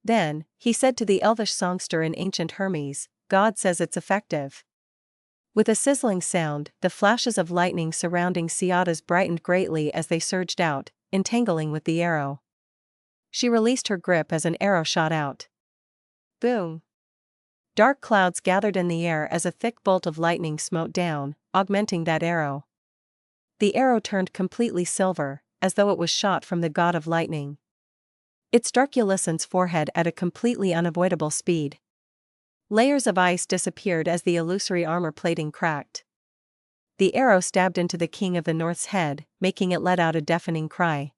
Then, he said to the elvish songster in ancient Hermes, "God says it's effective." With a sizzling sound, the flashes of lightning surrounding Ciadas brightened greatly as they surged out, entangling with the arrow. She released her grip as an arrow shot out. Boom! Dark clouds gathered in the air as a thick bolt of lightning smote down, augmenting that arrow. The arrow turned completely silver, as though it was shot from the god of lightning. It struck Ulysses' forehead at a completely unavoidable speed. Layers of ice disappeared as the illusory armor plating cracked. The arrow stabbed into the King of the North's head, making it let out a deafening cry.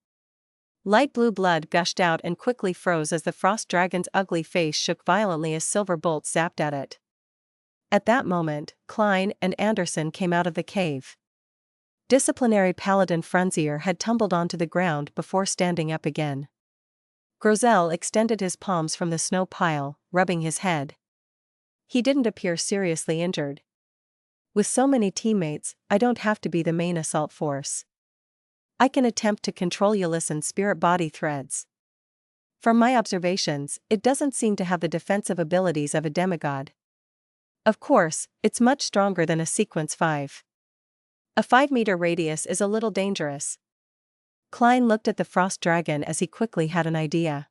Light blue blood gushed out and quickly froze as the frost dragon's ugly face shook violently as silver bolts zapped at it. At that moment, Klein and Anderson came out of the cave. Disciplinary paladin Frunzier had tumbled onto the ground before standing up again. Grozel extended his palms from the snow pile, rubbing his head. He didn't appear seriously injured. With so many teammates, I don't have to be the main assault force. I can attempt to control Ulysses' spirit-body threads. From my observations, it doesn't seem to have the defensive abilities of a demigod. Of course, it's much stronger than a Sequence 5. A 5-meter radius is a little dangerous. Klein looked at the frost dragon as he quickly had an idea.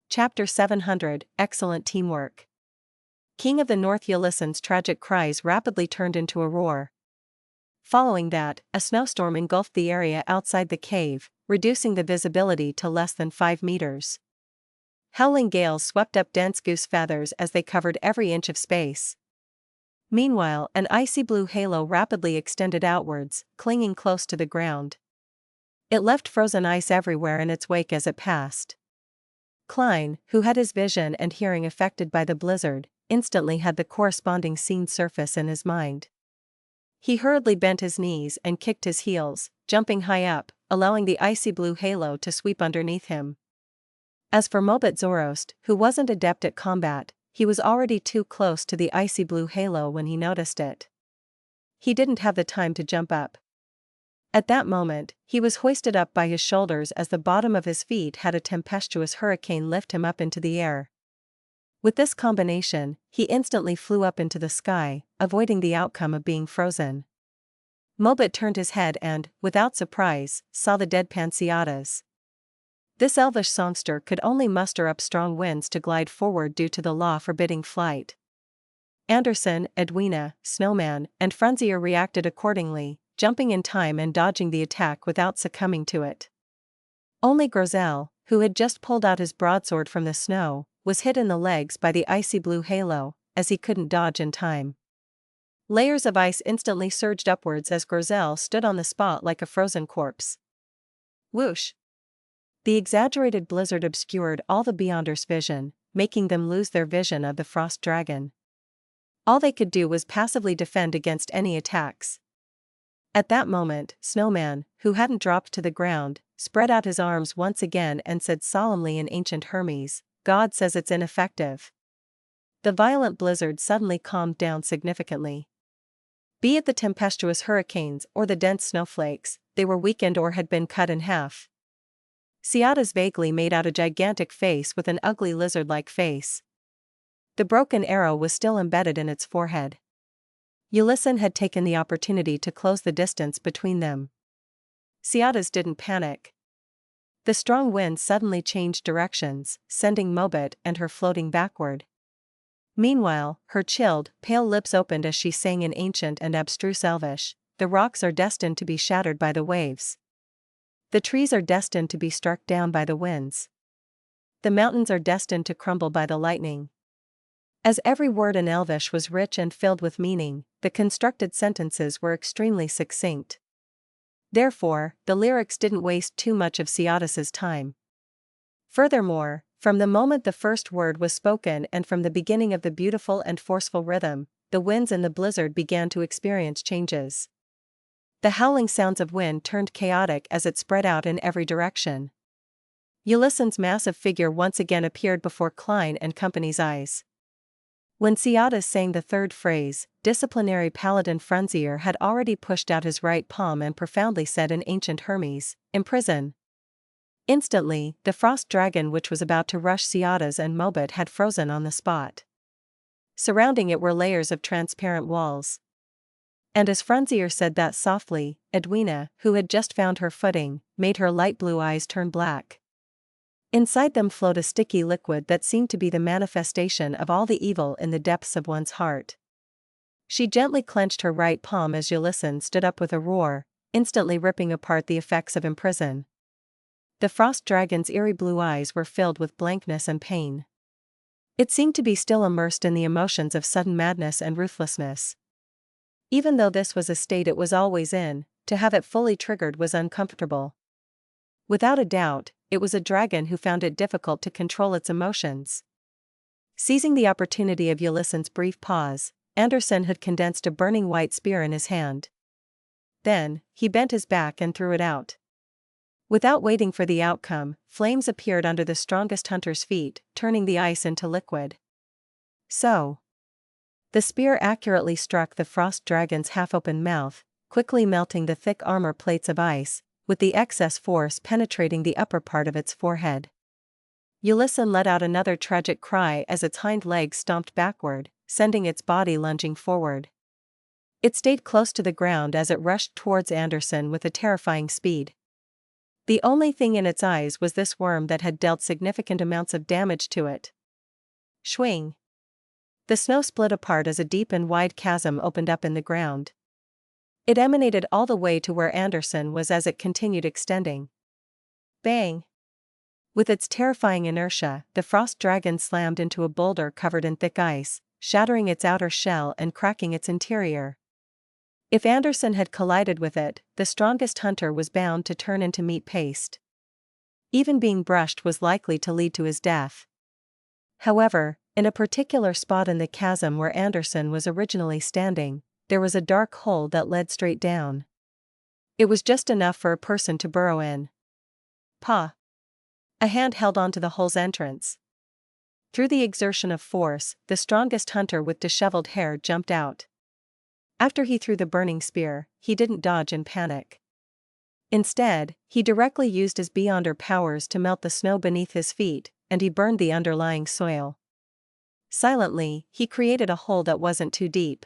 Chapter 700, Excellent Teamwork. King of the North Ulysses' tragic cries rapidly turned into a roar. Following that, a snowstorm engulfed the area outside the cave, reducing the visibility to less than 5 meters. Howling gales swept up dense goose feathers as they covered every inch of space. Meanwhile, an icy blue halo rapidly extended outwards, clinging close to the ground. It left frozen ice everywhere in its wake as it passed. Klein, who had his vision and hearing affected by the blizzard, instantly had the corresponding scene surface in his mind. He hurriedly bent his knees and kicked his heels, jumping high up, allowing the icy blue halo to sweep underneath him. As for Mobet Zoroast, who wasn't adept at combat, he was already too close to the icy blue halo when he noticed it. He didn't have the time to jump up. At that moment, he was hoisted up by his shoulders as the bottom of his feet had a tempestuous hurricane lift him up into the air. With this combination, he instantly flew up into the sky, avoiding the outcome of being frozen. Mobet turned his head and, without surprise, saw the deadpan Ciadas. This elvish songster could only muster up strong winds to glide forward due to the law forbidding flight. Anderson, Edwina, Snowman, and Frunzier reacted accordingly, jumping in time and dodging the attack without succumbing to it. Only Grozel, who had just pulled out his broadsword from the snow, was hit in the legs by the icy blue halo, as he couldn't dodge in time. Layers of ice instantly surged upwards as Grozel stood on the spot like a frozen corpse. Whoosh! The exaggerated blizzard obscured all the Beyonders' vision, making them lose their vision of the frost dragon. All they could do was passively defend against any attacks. At that moment, Snowman, who hadn't dropped to the ground, spread out his arms once again and said solemnly in ancient Hermes, "God says it's ineffective." The violent blizzard suddenly calmed down significantly. Be it the tempestuous hurricanes or the dense snowflakes, they were weakened or had been cut in half. Ciata's vaguely made out a gigantic face with an ugly lizard-like face. The broken arrow was still embedded in its forehead. Ulysses had taken the opportunity to close the distance between them. Ciata's didn't panic. The strong wind suddenly changed directions, sending Mobit and her floating backward. Meanwhile, her chilled, pale lips opened as she sang in ancient and abstruse Elvish, "The rocks are destined to be shattered by the waves. The trees are destined to be struck down by the winds. The mountains are destined to crumble by the lightning." As every word in Elvish was rich and filled with meaning, the constructed sentences were extremely succinct. Therefore, the lyrics didn't waste too much of Ciatas's time. Furthermore, from the moment the first word was spoken and from the beginning of the beautiful and forceful rhythm, the winds in the blizzard began to experience changes. The howling sounds of wind turned chaotic as it spread out in every direction. Ulysses' massive figure once again appeared before Klein and company's eyes. When Ciatas sang the third phrase, disciplinary paladin Frunzier had already pushed out his right palm and profoundly said in ancient Hermes, "Imprison." Instantly, the frost dragon which was about to rush Ciatas and Mobit had frozen on the spot. Surrounding it were layers of transparent walls. And as Frunzier said that softly, Edwina, who had just found her footing, made her light blue eyes turn black. Inside them flowed a sticky liquid that seemed to be the manifestation of all the evil in the depths of one's heart. She gently clenched her right palm as Ulysses stood up with a roar, instantly ripping apart the effects of imprison. The frost dragon's eerie blue eyes were filled with blankness and pain. It seemed to be still immersed in the emotions of sudden madness and ruthlessness. Even though this was a state it was always in, to have it fully triggered was uncomfortable. Without a doubt, it was a dragon who found it difficult to control its emotions. Seizing the opportunity of Ulysses' brief pause, Anderson had condensed a burning white spear in his hand. Then, he bent his back and threw it out. Without waiting for the outcome, flames appeared under the strongest hunter's feet, turning the ice into liquid. So, the spear accurately struck the frost dragon's half-open mouth, quickly melting the thick armor plates of ice, with the excess force penetrating the upper part of its forehead. Ulysses let out another tragic cry as its hind legs stomped backward, sending its body lunging forward. It stayed close to the ground as it rushed towards Anderson with a terrifying speed. The only thing in its eyes was this worm that had dealt significant amounts of damage to it. Swing! The snow split apart as a deep and wide chasm opened up in the ground. It emanated all the way to where Anderson was as it continued extending. Bang! With its terrifying inertia, the frost dragon slammed into a boulder covered in thick ice, shattering its outer shell and cracking its interior. If Anderson had collided with it, the strongest hunter was bound to turn into meat paste. Even being brushed was likely to lead to his death. However, in a particular spot in the chasm where Anderson was originally standing, there was a dark hole that led straight down. It was just enough for a person to burrow in. Pa! A hand held onto the hole's entrance. Through the exertion of force, the strongest hunter with disheveled hair jumped out. After he threw the burning spear, he didn't dodge in panic. Instead, he directly used his Beyonder powers to melt the snow beneath his feet, and he burned the underlying soil. Silently, he created a hole that wasn't too deep.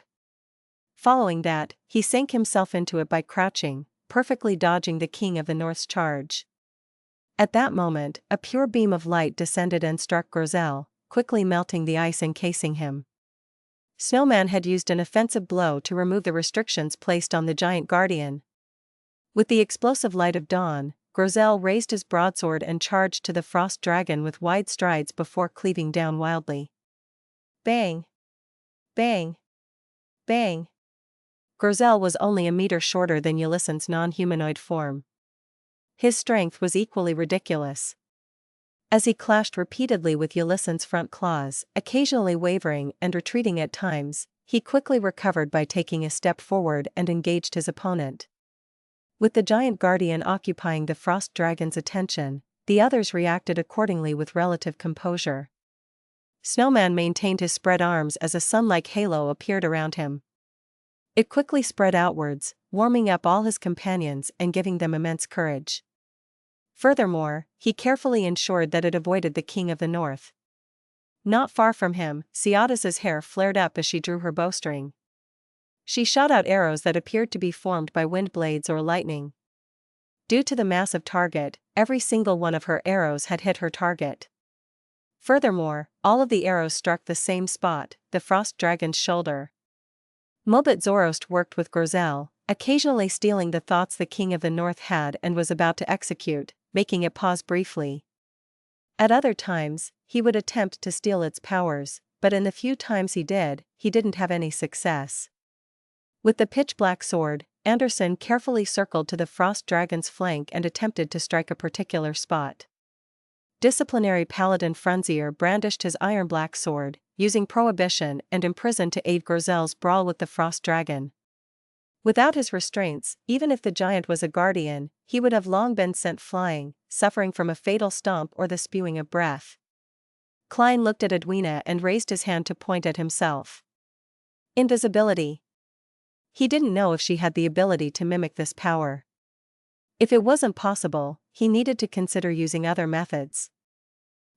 Following that, he sank himself into it by crouching, perfectly dodging the King of the North's charge. At that moment, a pure beam of light descended and struck Grosel, quickly melting the ice encasing him. Snowman had used an offensive blow to remove the restrictions placed on the giant guardian. With the explosive light of dawn, Grosel raised his broadsword and charged to the frost dragon with wide strides before cleaving down wildly. Bang! Bang! Bang! Grosel was only a meter shorter than Ulysses' non-humanoid form. His strength was equally ridiculous. As he clashed repeatedly with Ulysses' front claws, occasionally wavering and retreating at times, he quickly recovered by taking a step forward and engaged his opponent. With the giant guardian occupying the frost dragon's attention, the others reacted accordingly with relative composure. Snowman maintained his spread arms as a sun-like halo appeared around him. It quickly spread outwards, warming up all his companions and giving them immense courage. Furthermore, he carefully ensured that it avoided the King of the North. Not far from him, Ciada's hair flared up as she drew her bowstring. She shot out arrows that appeared to be formed by wind blades or lightning. Due to the massive target, every single one of her arrows had hit her target. Furthermore, all of the arrows struck the same spot, the frost dragon's shoulder. Mobit Zoroast worked with Grozel, occasionally stealing the thoughts the King of the North had and was about to execute, making it pause briefly. At other times, he would attempt to steal its powers, but in the few times he didn't have any success. With the pitch-black sword, Anderson carefully circled to the frost dragon's flank and attempted to strike a particular spot. Disciplinary paladin Frunzier brandished his iron-black sword, using prohibition and imprison to aid Grozel's brawl with the frost dragon. Without his restraints, even if the giant was a guardian, he would have long been sent flying, suffering from a fatal stomp or the spewing of breath. Klein looked at Edwina and raised his hand to point at himself. Invisibility. He didn't know if she had the ability to mimic this power. If it wasn't possible, he needed to consider using other methods.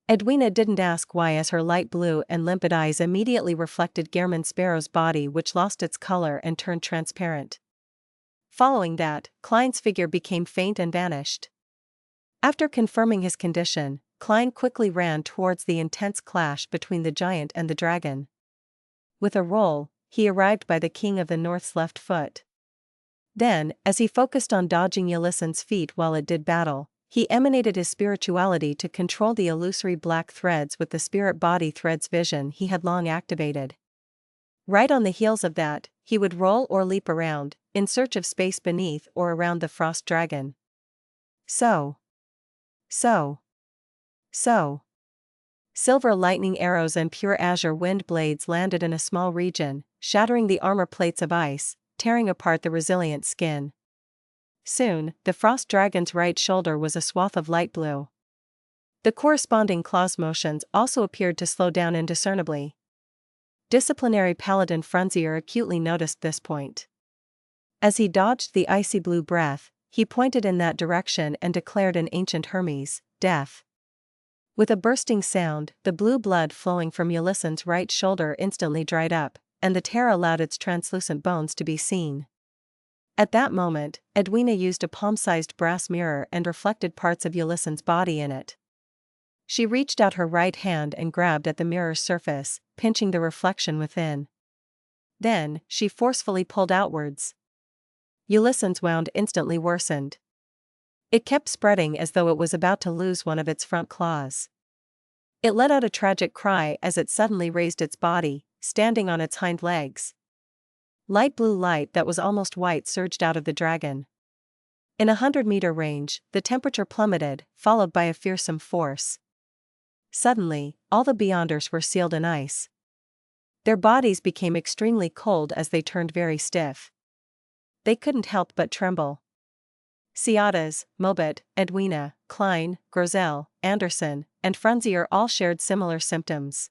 Edwina didn't ask why, as her light blue and limpid eyes immediately reflected Gehrman Sparrow's body, which lost its color and turned transparent. Following that, Klein's figure became faint and vanished. After confirming his condition, Klein quickly ran towards the intense clash between the giant and the dragon. With a roll, he arrived by the King of the North's left foot. Then, as he focused on dodging Ylissen's feet while it did battle, he emanated his spirituality to control the illusory black threads with the spirit body threads vision he had long activated. Right on the heels of that, he would roll or leap around, in search of space beneath or around the frost dragon. So. Silver lightning arrows and pure azure wind blades landed in a small region, shattering the armor plates of ice, tearing apart the resilient skin. Soon, the frost dragon's right shoulder was a swath of light blue. The corresponding claws motions also appeared to slow down indiscernibly. Disciplinary paladin Frunzier acutely noticed this point. As he dodged the icy blue breath, he pointed in that direction and declared in ancient Hermes, "Death." With a bursting sound, the blue blood flowing from Ylissen's right shoulder instantly dried up, and the tear allowed its translucent bones to be seen. At that moment, Edwina used a palm-sized brass mirror and reflected parts of Ylissen's body in it. She reached out her right hand and grabbed at the mirror's surface, pinching the reflection within. Then, she forcefully pulled outwards. Ylissen's wound instantly worsened. It kept spreading as though it was about to lose one of its front claws. It let out a tragic cry as it suddenly raised its body, standing on its hind legs. Light blue light that was almost white surged out of the dragon. In 100-meter range, the temperature plummeted, followed by a fearsome force. Suddenly, all the Beyonders were sealed in ice. Their bodies became extremely cold as they turned very stiff. They couldn't help but tremble. Ciada's, Mobit, Edwina, Klein, Grozel, Anderson, and Frunzier all shared similar symptoms.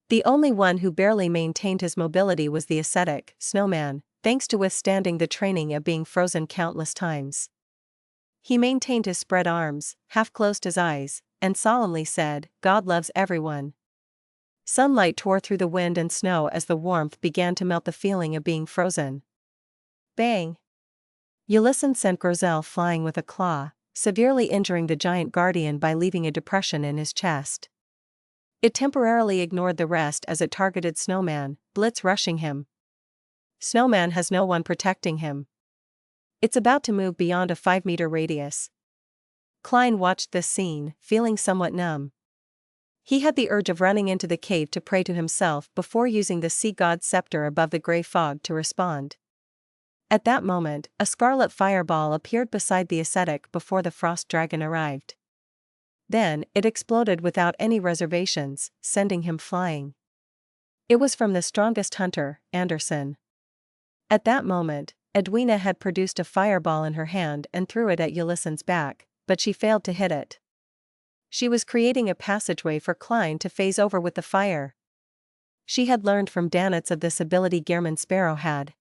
The only one who barely maintained his mobility was the ascetic, Snowman, thanks to withstanding the training of being frozen countless times. He maintained his spread arms, half-closed his eyes, and solemnly said, "God loves everyone." Sunlight tore through the wind and snow as the warmth began to melt the feeling of being frozen. Bang! Ulyssen sent Grozel flying with a claw, severely injuring the giant guardian by leaving a depression in his chest. It temporarily ignored the rest as it targeted Snowman, Blitz rushing him. Snowman has no one protecting him. It's about to move beyond a 5-meter radius. Klein watched this scene, feeling somewhat numb. He had the urge of running into the cave to pray to himself before using the sea god's scepter above the gray fog to respond. At that moment, a scarlet fireball appeared beside the ascetic before the frost dragon arrived. Then, it exploded without any reservations, sending him flying. It was from the strongest hunter, Anderson. At that moment, Edwina had produced a fireball in her hand and threw it at Ulysson's back, but she failed to hit it. She was creating a passageway for Klein to phase over with the fire. She had learned from Danitz of this ability Gehrman Sparrow had.